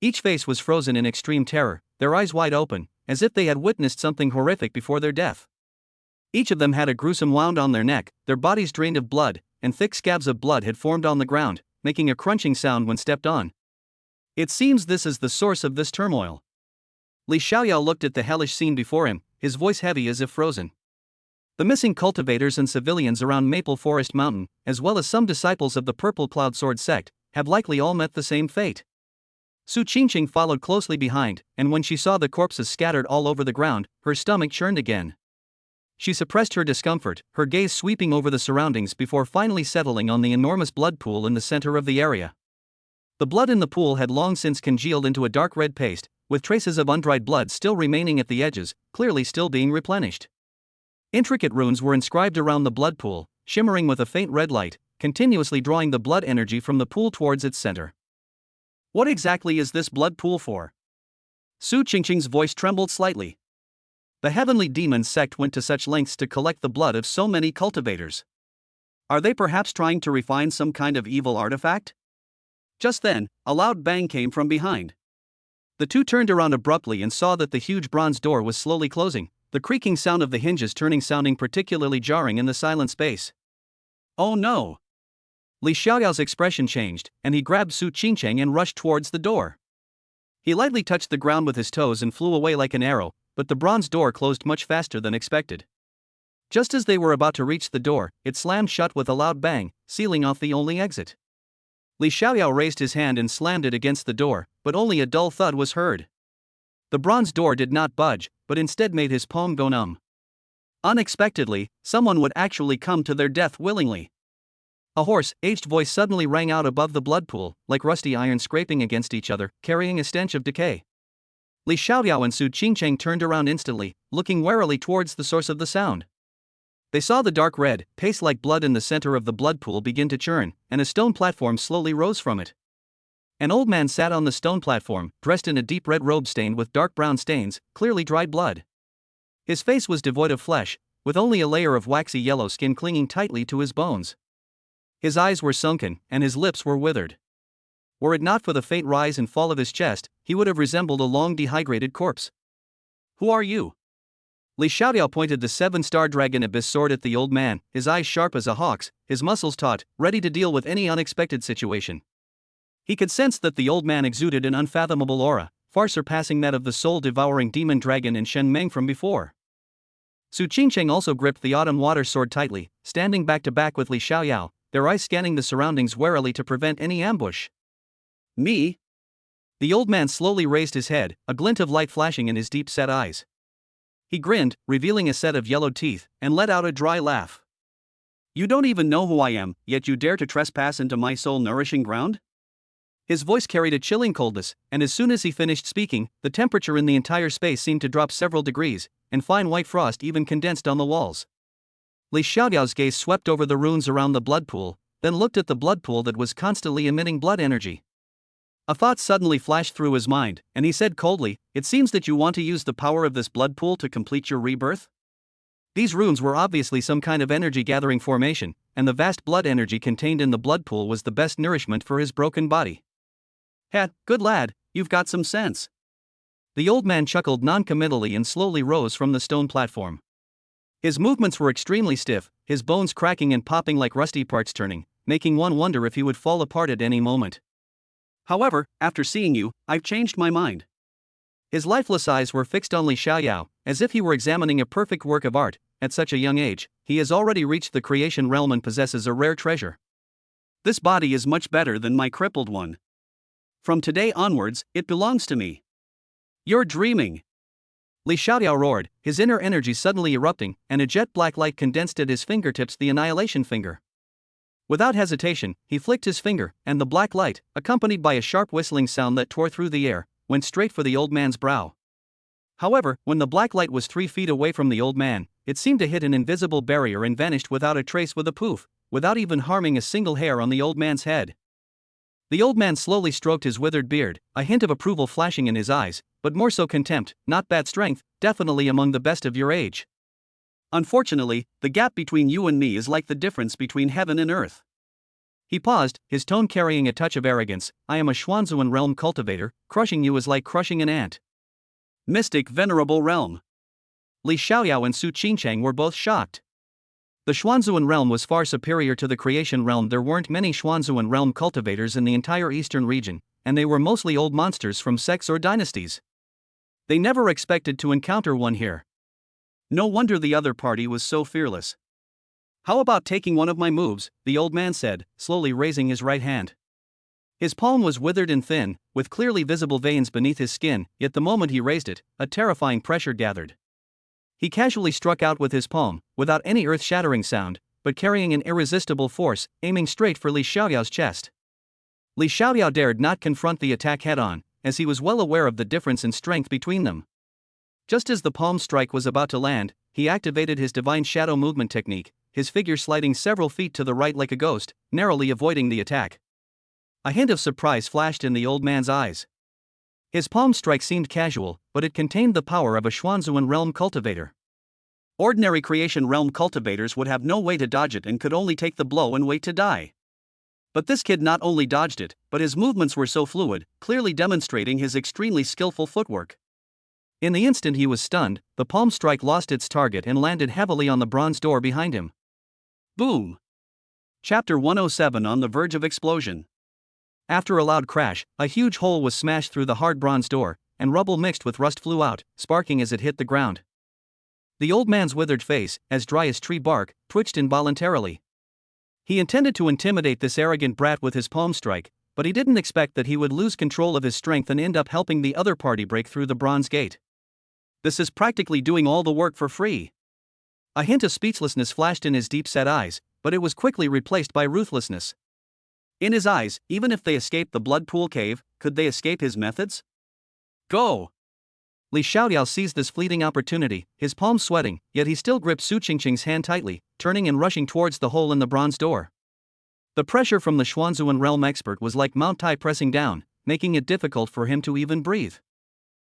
Each face was frozen in extreme terror, their eyes wide open, as if they had witnessed something horrific before their death. Each of them had a gruesome wound on their neck, their bodies drained of blood, and thick scabs of blood had formed on the ground, making a crunching sound when stepped on. It seems this is the source of this turmoil. Li Xiaoyao looked at the hellish scene before him, his voice heavy as if frozen. The missing cultivators and civilians around Maple Forest Mountain, as well as some disciples of the Purple Cloud Sword sect, have likely all met the same fate. Su Qingqing followed closely behind, and when she saw the corpses scattered all over the ground, her stomach churned again. She suppressed her discomfort, her gaze sweeping over the surroundings before finally settling on the enormous blood pool in the center of the area. The blood in the pool had long since congealed into a dark red paste, with traces of undried blood still remaining at the edges, clearly still being replenished. Intricate runes were inscribed around the blood pool, shimmering with a faint red light, continuously drawing the blood energy from the pool towards its center. What exactly is this blood pool for? Su Qingqing's voice trembled slightly. The heavenly demon sect went to such lengths to collect the blood of so many cultivators. Are they perhaps trying to refine some kind of evil artifact? Just then, a loud bang came from behind. The two turned around abruptly and saw that the huge bronze door was slowly closing, the creaking sound of the hinges turning sounding particularly jarring in the silent space. "Oh no!" Li Xiaoyao's expression changed, and he grabbed Su Qingqing and rushed towards the door. He lightly touched the ground with his toes and flew away like an arrow, but the bronze door closed much faster than expected. Just as they were about to reach the door, it slammed shut with a loud bang, sealing off the only exit. Li Xiaoyao raised his hand and slammed it against the door, but only a dull thud was heard. The bronze door did not budge, but instead made his palm go numb. Unexpectedly, someone would actually come to their death willingly. A hoarse, aged voice suddenly rang out above the blood pool, like rusty iron scraping against each other, carrying a stench of decay. Li Xiaoyao and Su Qingqing turned around instantly, looking warily towards the source of the sound. They saw the dark red, paste-like blood in the center of the blood pool begin to churn, and a stone platform slowly rose from it. An old man sat on the stone platform, dressed in a deep red robe stained with dark brown stains, clearly dried blood. His face was devoid of flesh, with only a layer of waxy yellow skin clinging tightly to his bones. His eyes were sunken, and his lips were withered. Were it not for the faint rise and fall of his chest, he would have resembled a long dehydrated corpse. "Who are you?" Li Xiaoyao pointed the 7-star dragon abyss sword at the old man, his eyes sharp as a hawk's, his muscles taut, ready to deal with any unexpected situation. He could sense that the old man exuded an unfathomable aura, far surpassing that of the soul-devouring demon dragon in Shen Meng from before. Su Qingcheng also gripped the autumn water sword tightly, standing back to back with Li Xiaoyao, their eyes scanning the surroundings warily to prevent any ambush. Me? The old man slowly raised his head, a glint of light flashing in his deep-set eyes. He grinned, revealing a set of yellowed teeth, and let out a dry laugh. You don't even know who I am, yet you dare to trespass into my soul-nourishing ground? His voice carried a chilling coldness, and as soon as he finished speaking, the temperature in the entire space seemed to drop several degrees, and fine white frost even condensed on the walls. Li Xiaoyao's gaze swept over the runes around the blood pool, then looked at the blood pool that was constantly emitting blood energy. A thought suddenly flashed through his mind, and he said coldly, "It seems that you want to use the power of this blood pool to complete your rebirth?" These runes were obviously some kind of energy-gathering formation, and the vast blood energy contained in the blood pool was the best nourishment for his broken body. Good lad, you've got some sense." The old man chuckled non-committally and slowly rose from the stone platform. His movements were extremely stiff, his bones cracking and popping like rusty parts turning, making one wonder if he would fall apart at any moment. "However, after seeing you, I've changed my mind." His lifeless eyes were fixed on Li Xiaoyao, as if he were examining a perfect work of art. At such a young age, he has already reached the creation realm and possesses a rare treasure. This body is much better than my crippled one. From today onwards, it belongs to me. You're dreaming. Li Xiaoyao roared, his inner energy suddenly erupting, and a jet-black light condensed at his fingertips, the annihilation finger. Without hesitation, he flicked his finger, and the black light, accompanied by a sharp whistling sound that tore through the air, went straight for the old man's brow. However, when the black light was 3 feet away from the old man, it seemed to hit an invisible barrier and vanished without a trace with a poof, without even harming a single hair on the old man's head. The old man slowly stroked his withered beard, a hint of approval flashing in his eyes, but more so contempt. Not bad strength, definitely among the best of your age. Unfortunately, the gap between you and me is like the difference between heaven and earth. He paused, his tone carrying a touch of arrogance. I am a Xuanzuan realm cultivator, crushing you is like crushing an ant. Mystic venerable realm. Li Xiaoyao and Su Qingcheng were both shocked. The Xuanzuan realm was far superior to the creation realm. There weren't many Xuanzuan realm cultivators in the entire eastern region, and they were mostly old monsters from sects or dynasties. They never expected to encounter one here. No wonder the other party was so fearless. How about taking one of my moves, the old man said, slowly raising his right hand. His palm was withered and thin, with clearly visible veins beneath his skin, yet the moment he raised it, a terrifying pressure gathered. He casually struck out with his palm, without any earth-shattering sound, but carrying an irresistible force, aiming straight for Li Xiaoyao's chest. Li Xiaoyao dared not confront the attack head-on, as he was well aware of the difference in strength between them. Just as the palm strike was about to land, he activated his divine shadow movement technique, his figure sliding several feet to the right like a ghost, narrowly avoiding the attack. A hint of surprise flashed in the old man's eyes. His palm strike seemed casual, but it contained the power of a Xuanzuan realm cultivator. Ordinary creation realm cultivators would have no way to dodge it and could only take the blow and wait to die. But this kid not only dodged it, but his movements were so fluid, clearly demonstrating his extremely skillful footwork. In the instant he was stunned, the palm strike lost its target and landed heavily on the bronze door behind him. Boom! Chapter 107 on the verge of explosion. After a loud crash, a huge hole was smashed through the hard bronze door, and rubble mixed with rust flew out, sparking as it hit the ground. The old man's withered face, as dry as tree bark, twitched involuntarily. He intended to intimidate this arrogant brat with his palm strike, but he didn't expect that he would lose control of his strength and end up helping the other party break through the bronze gate. This is practically doing all the work for free. A hint of speechlessness flashed in his deep-set eyes, but it was quickly replaced by ruthlessness. In his eyes, even if they escaped the blood pool cave, could they escape his methods? Go! Li Xiaoyao seized this fleeting opportunity, his palms sweating, yet he still gripped Su Qingcheng's hand tightly, turning and rushing towards the hole in the bronze door. The pressure from the Xuanzuan realm expert was like Mount Tai pressing down, making it difficult for him to even breathe.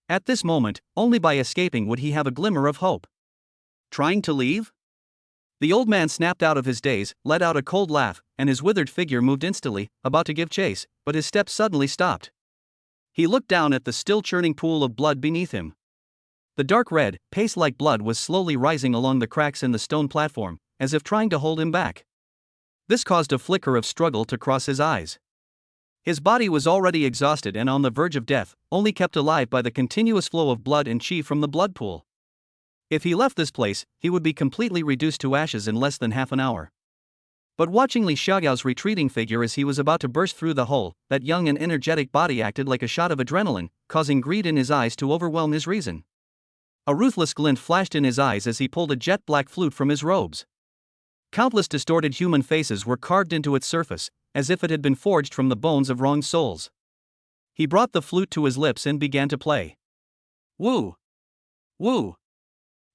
At this moment, only by escaping would he have a glimmer of hope. Trying to leave? The old man snapped out of his daze, let out a cold laugh, and his withered figure moved instantly, about to give chase, but his steps suddenly stopped. He looked down at the still churning pool of blood beneath him. The dark red, paste-like blood was slowly rising along the cracks in the stone platform, as if trying to hold him back. This caused a flicker of struggle to cross his eyes. His body was already exhausted and on the verge of death, only kept alive by the continuous flow of blood and chi from the blood pool. If he left this place, he would be completely reduced to ashes in less than half an hour. But watching Li Xiaoyao's retreating figure as he was about to burst through the hole, that young and energetic body acted like a shot of adrenaline, causing greed in his eyes to overwhelm his reason. A ruthless glint flashed in his eyes as he pulled a jet-black flute from his robes. Countless distorted human faces were carved into its surface, as if it had been forged from the bones of wronged souls. He brought the flute to his lips and began to play. Woo! Woo!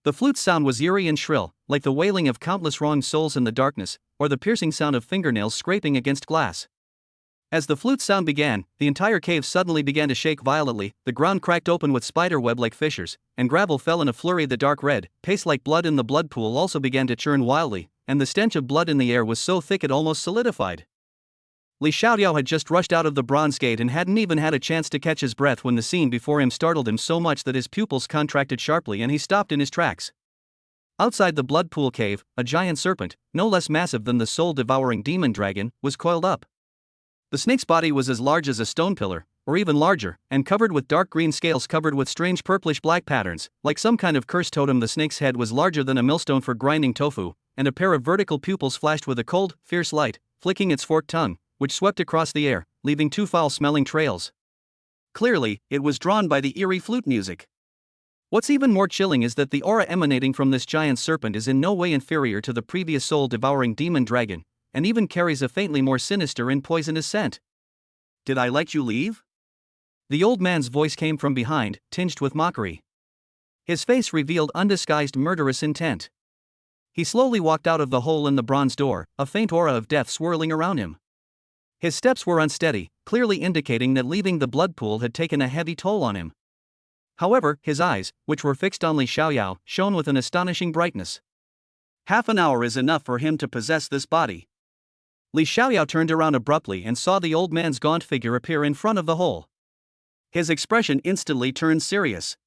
The flute's sound was eerie and shrill, like the wailing of countless wronged souls in the darkness, or the piercing sound of fingernails scraping against glass. As the flute's sound began, the entire cave suddenly began to shake violently, the ground cracked open with spider-web like fissures, and gravel fell in a flurry. The dark red, paste like blood in the blood pool also began to churn wildly, and the stench of blood in the air was so thick it almost solidified. Li Xiaoyao had just rushed out of the bronze gate and hadn't even had a chance to catch his breath when the scene before him startled him so much that his pupils contracted sharply and he stopped in his tracks. Outside the blood pool cave, a giant serpent, no less massive than the soul-devouring demon dragon, was coiled up. The snake's body was as large as a stone pillar, or even larger, and covered with dark green scales covered with strange purplish-black patterns, like some kind of cursed totem. The snake's head was larger than a millstone for grinding tofu, and a pair of vertical pupils flashed with a cold, fierce light, flicking its forked tongue, which swept across the air, leaving two foul-smelling trails. Clearly, it was drawn by the eerie flute music. What's even more chilling is that the aura emanating from this giant serpent is in no way inferior to the previous soul-devouring demon dragon, and even carries a faintly more sinister and poisonous scent. Did I let you leave? The old man's voice came from behind, tinged with mockery. His face revealed undisguised murderous intent. He slowly walked out of the hole in the bronze door, a faint aura of death swirling around him. His steps were unsteady, clearly indicating that leaving the blood pool had taken a heavy toll on him. However, his eyes, which were fixed on Li Xiaoyao, shone with an astonishing brightness. Half an hour is enough for him to possess this body. Li Xiaoyao turned around abruptly and saw the old man's gaunt figure appear in front of the hole. His expression instantly turned serious.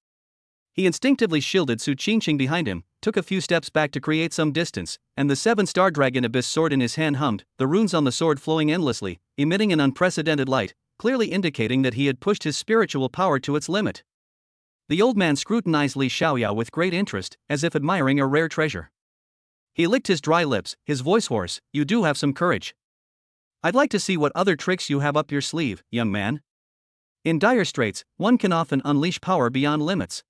He instinctively shielded Su Qingqing behind him, took a few steps back to create some distance, and the seven-star dragon abyss sword in his hand hummed, the runes on the sword flowing endlessly, emitting an unprecedented light, clearly indicating that he had pushed his spiritual power to its limit. The old man scrutinized Li Xiaoyao with great interest, as if admiring a rare treasure. He licked his dry lips, his voice hoarse. You do have some courage. I'd like to see what other tricks you have up your sleeve, young man. In dire straits, one can often unleash power beyond limits.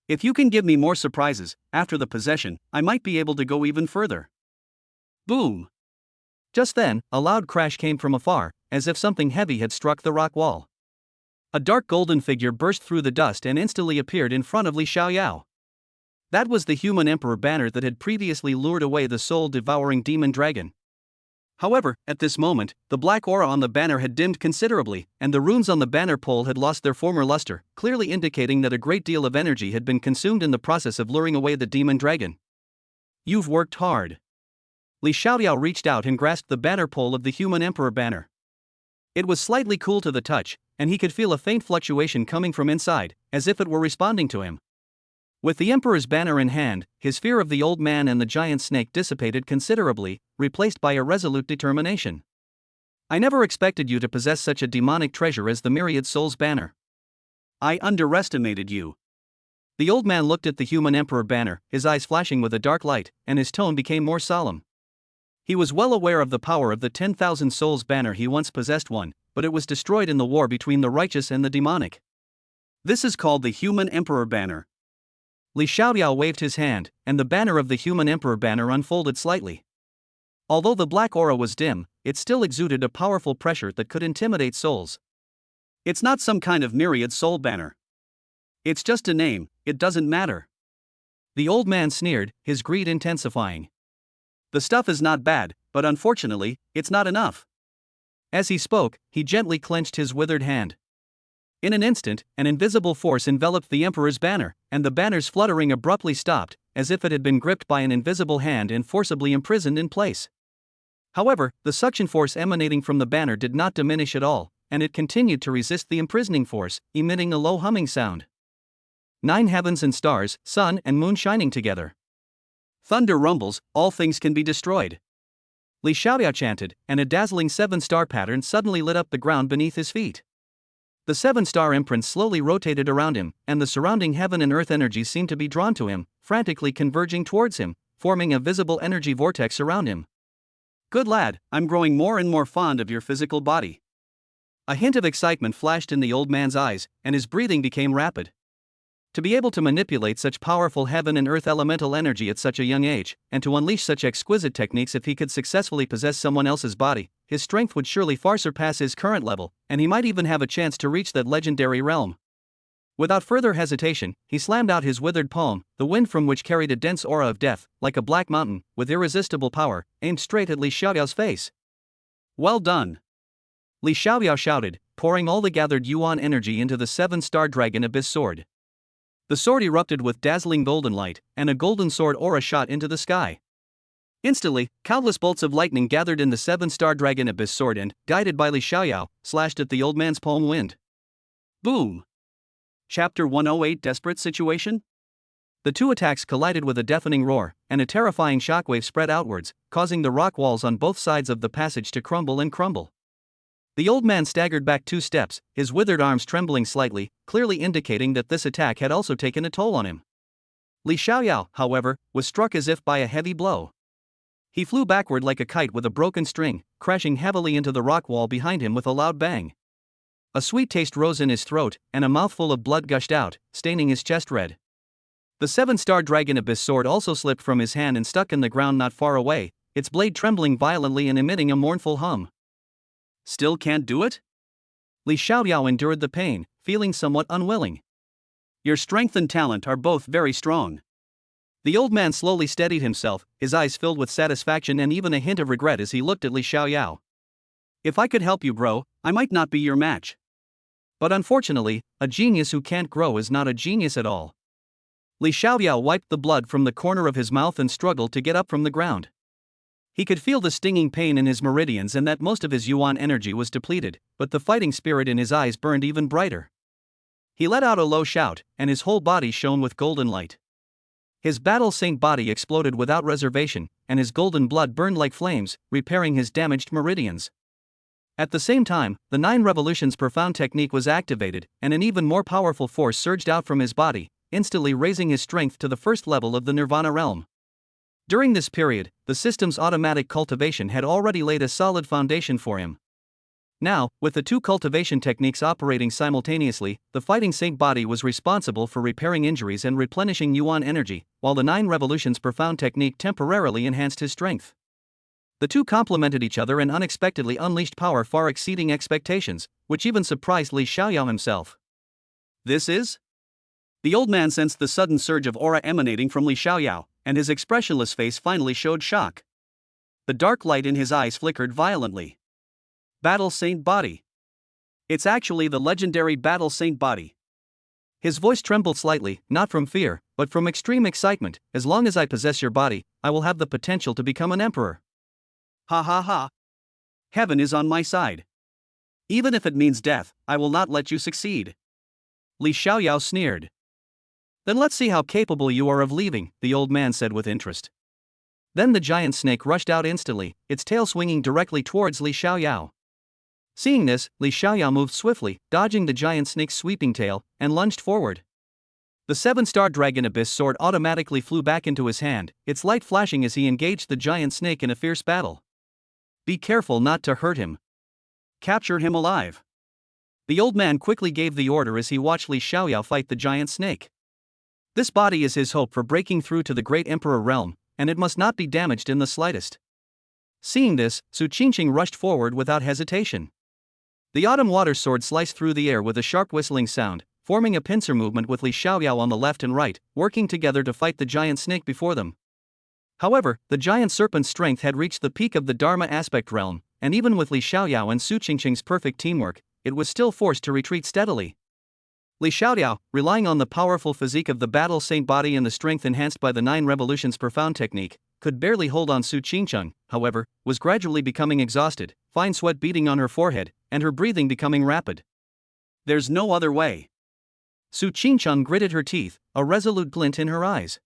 If you can give me more surprises, after the possession, I might be able to go even further. Boom! Just then, a loud crash came from afar, as if something heavy had struck the rock wall. A dark golden figure burst through the dust and instantly appeared in front of Li Xiaoyao. That was the human emperor banner that had previously lured away the soul-devouring demon dragon. However, at this moment, the black aura on the banner had dimmed considerably, and the runes on the banner pole had lost their former luster, clearly indicating that a great deal of energy had been consumed in the process of luring away the demon dragon. You've worked hard. Li Xiaoyao reached out and grasped the banner pole of the human emperor banner. It was slightly cool to the touch, and he could feel a faint fluctuation coming from inside, as if it were responding to him. With the emperor's banner in hand, his fear of the old man and the giant snake dissipated considerably, replaced by a resolute determination. I never expected you to possess such a demonic treasure as the Myriad Souls banner. I underestimated you. The old man looked at the human emperor banner, his eyes flashing with a dark light, and his tone became more solemn. He was well aware of the power of the 10,000 Souls banner. He once possessed one, but it was destroyed in the war between the righteous and the demonic. This is called the human emperor banner. Li Xiaoyao waved his hand, and the banner of the human emperor banner unfolded slightly. Although the black aura was dim, it still exuded a powerful pressure that could intimidate souls. It's not some kind of myriad soul banner. It's just a name, it doesn't matter. The old man sneered, his greed intensifying. The stuff is not bad, but unfortunately, it's not enough. As he spoke, he gently clenched his withered hand. In an instant, an invisible force enveloped the emperor's banner, and the banner's fluttering abruptly stopped, as if it had been gripped by an invisible hand and forcibly imprisoned in place. However, the suction force emanating from the banner did not diminish at all, and it continued to resist the imprisoning force, emitting a low humming sound. 9 heavens and stars, sun and moon shining together. Thunder rumbles, all things can be destroyed. Li Xiaoyao chanted, and a dazzling 7-star pattern suddenly lit up the ground beneath his feet. The 7-star imprints slowly rotated around him, and the surrounding heaven and earth energies seemed to be drawn to him, frantically converging towards him, forming a visible energy vortex around him. Good lad, I'm growing more and more fond of your physical body. A hint of excitement flashed in the old man's eyes, and his breathing became rapid. To be able to manipulate such powerful heaven and earth elemental energy at such a young age, and to unleash such exquisite techniques if he could successfully possess someone else's body, his strength would surely far surpass his current level, and he might even have a chance to reach that legendary realm. Without further hesitation, he slammed out his withered palm, the wind from which carried a dense aura of death, like a black mountain, with irresistible power, aimed straight at Li Xiaoyao's face. Well done! Li Xiaoyao shouted, pouring all the gathered Yuan energy into the 7-star dragon abyss sword. The sword erupted with dazzling golden light, and a golden sword aura shot into the sky. Instantly, countless bolts of lightning gathered in the 7-star dragon abyss sword and, guided by Li Xiaoyao, slashed at the old man's palm wind. Boom! Chapter 108 Desperate Situation? The two attacks collided with a deafening roar, and a terrifying shockwave spread outwards, causing the rock walls on both sides of the passage to crumble and crumble. The old man staggered back 2 steps, his withered arms trembling slightly, clearly indicating that this attack had also taken a toll on him. Li Xiaoyao, however, was struck as if by a heavy blow. He flew backward like a kite with a broken string, crashing heavily into the rock wall behind him with a loud bang. A sweet taste rose in his throat, and a mouthful of blood gushed out, staining his chest red. The 7-star dragon abyss sword also slipped from his hand and stuck in the ground not far away, its blade trembling violently and emitting a mournful hum. Still can't do it? Li Xiaoyao endured the pain, feeling somewhat unwilling. Your strength and talent are both very strong. The old man slowly steadied himself, his eyes filled with satisfaction and even a hint of regret as he looked at Li Xiaoyao. If I could help you grow, I might not be your match. But unfortunately, a genius who can't grow is not a genius at all. Li Xiaoyao wiped the blood from the corner of his mouth and struggled to get up from the ground. He could feel the stinging pain in his meridians and that most of his Yuan energy was depleted, but the fighting spirit in his eyes burned even brighter. He let out a low shout, and his whole body shone with golden light. His battle saint body exploded without reservation, and his golden blood burned like flames, repairing his damaged meridians. At the same time, the 9 revolutions profound technique was activated, and an even more powerful force surged out from his body, instantly raising his strength to the first level of the Nirvana realm. During this period, the system's automatic cultivation had already laid a solid foundation for him. Now, with the 2 cultivation techniques operating simultaneously, the fighting saint body was responsible for repairing injuries and replenishing Yuan energy, while the 9 revolutions profound technique temporarily enhanced his strength. The 2 complemented each other and unexpectedly unleashed power far exceeding expectations, which even surprised Li Xiaoyao himself. This is? The old man sensed the sudden surge of aura emanating from Li Xiaoyao, and his expressionless face finally showed shock. The dark light in his eyes flickered violently. Battle Saint Body. It's actually the legendary Battle Saint Body. His voice trembled slightly, not from fear, but from extreme excitement. As long as I possess your body, I will have the potential to become an emperor. Ha ha ha. Heaven is on my side. Even if it means death, I will not let you succeed. Li Xiaoyao sneered. Then let's see how capable you are of leaving, the old man said with interest. Then the giant snake rushed out instantly, its tail swinging directly towards Li Xiaoyao. Seeing this, Li Xiaoyao moved swiftly, dodging the giant snake's sweeping tail, and lunged forward. The 7-star dragon abyss sword automatically flew back into his hand, its light flashing as he engaged the giant snake in a fierce battle. Be careful not to hurt him. Capture him alive. The old man quickly gave the order as he watched Li Xiaoyao fight the giant snake. This body is his hope for breaking through to the great emperor realm, and it must not be damaged in the slightest. Seeing this, Su Qingqing rushed forward without hesitation. The autumn water sword sliced through the air with a sharp whistling sound, forming a pincer movement with Li Xiaoyao on the left and right, working together to fight the giant snake before them. However, the giant serpent's strength had reached the peak of the Dharma aspect realm, and even with Li Xiaoyao and Su Qingqing's perfect teamwork, it was still forced to retreat steadily. Li Xiaoyao, relying on the powerful physique of the battle saint body and the strength enhanced by the 9 revolutions profound technique, could barely hold on. Su Qingqing, however, was gradually becoming exhausted, fine sweat beading on her forehead, and her breathing becoming rapid. There's no other way. Su Qingqing gritted her teeth, a resolute glint in her eyes.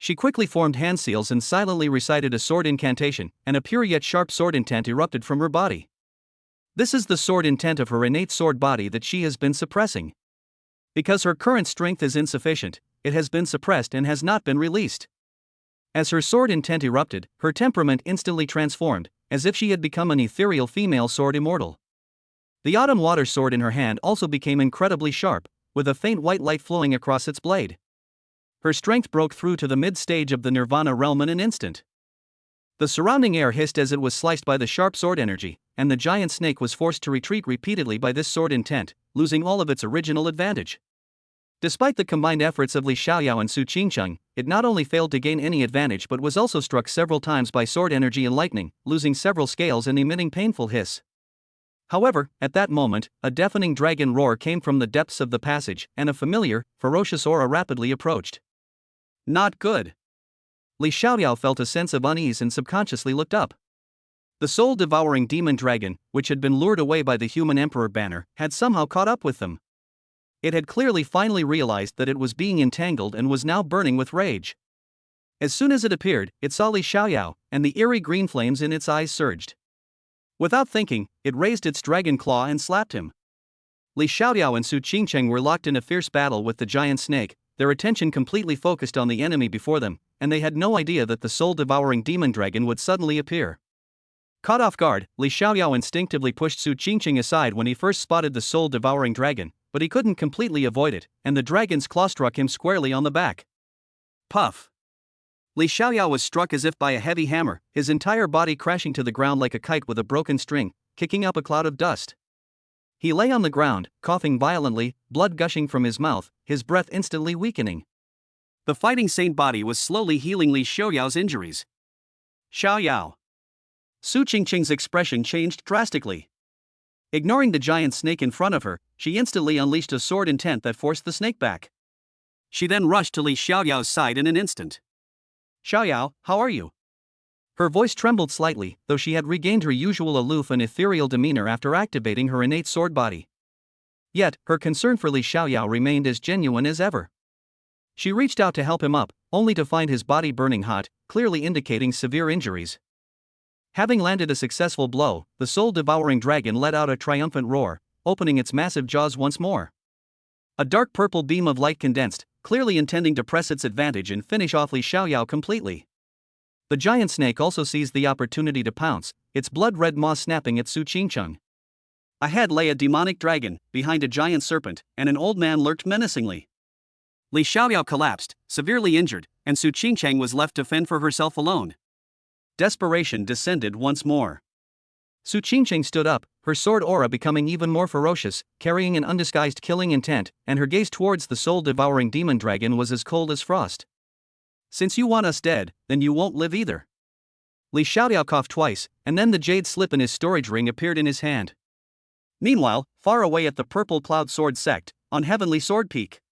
She quickly formed hand seals and silently recited a sword incantation, and a pure yet sharp sword intent erupted from her body. This is the sword intent of her innate sword body that she has been suppressing. Because her current strength is insufficient, it has been suppressed and has not been released. As her sword intent erupted, her temperament instantly transformed, as if she had become an ethereal female sword immortal. The autumn water sword in her hand also became incredibly sharp, with a faint white light flowing across its blade. Her strength broke through to the mid-stage of the Nirvana realm in an instant. The surrounding air hissed as it was sliced by the sharp sword energy, and the giant snake was forced to retreat repeatedly by this sword intent, losing all of its original advantage. Despite the combined efforts of Li Xiaoyao and Su Qingcheng, it not only failed to gain any advantage but was also struck several times by sword energy and lightning, losing several scales and emitting painful hiss. However, at that moment, a deafening dragon roar came from the depths of the passage, and a familiar, ferocious aura rapidly approached. Not good. Li Xiaoyao felt a sense of unease and subconsciously looked up. The soul-devouring demon dragon, which had been lured away by the human emperor banner, had somehow caught up with them. It had clearly finally realized that it was being entangled and was now burning with rage. As soon as it appeared, it saw Li Xiaoyao, and the eerie green flames in its eyes surged. Without thinking, it raised its dragon claw and slapped him. Li Xiaoyao and Su Qingcheng were locked in a fierce battle with the giant snake, their attention completely focused on the enemy before them, and they had no idea that the soul-devouring demon dragon would suddenly appear. Caught off guard, Li Xiaoyao instinctively pushed Su Qingcheng aside when he first spotted the soul-devouring dragon, but he couldn't completely avoid it, and the dragon's claw struck him squarely on the back. Puff! Li Xiaoyao was struck as if by a heavy hammer, his entire body crashing to the ground like a kite with a broken string, kicking up a cloud of dust. He lay on the ground, coughing violently, blood gushing from his mouth, his breath instantly weakening. The fighting saint body was slowly healing Li Xiaoyao's injuries. Xiaoyao. Su Qingcheng's expression changed drastically. Ignoring the giant snake in front of her, she instantly unleashed a sword intent that forced the snake back. She then rushed to Li Xiaoyao's side in an instant. Xiaoyao, how are you? Her voice trembled slightly, though she had regained her usual aloof and ethereal demeanor after activating her innate sword body. Yet, her concern for Li Xiaoyao remained as genuine as ever. She reached out to help him up, only to find his body burning hot, clearly indicating severe injuries. Having landed a successful blow, the soul-devouring dragon let out a triumphant roar, opening its massive jaws once more. A dark purple beam of light condensed, clearly intending to press its advantage and finish off Li Xiaoyao completely. The giant snake also seized the opportunity to pounce, its blood-red maw snapping at Su Qingcheng. Ahead lay a demonic dragon, behind a giant serpent, and an old man lurked menacingly. Li Xiaoyao collapsed, severely injured, and Su Qingcheng was left to fend for herself alone. Desperation descended once more. Su Qingcheng stood up, her sword aura becoming even more ferocious, carrying an undisguised killing intent, and her gaze towards the soul-devouring demon dragon was as cold as frost. Since you want us dead, then you won't live either. Li Xiaoyao coughed twice, and then the jade slip in his storage ring appeared in his hand. Meanwhile, far away at the Purple Cloud Sword Sect, on Heavenly Sword Peak,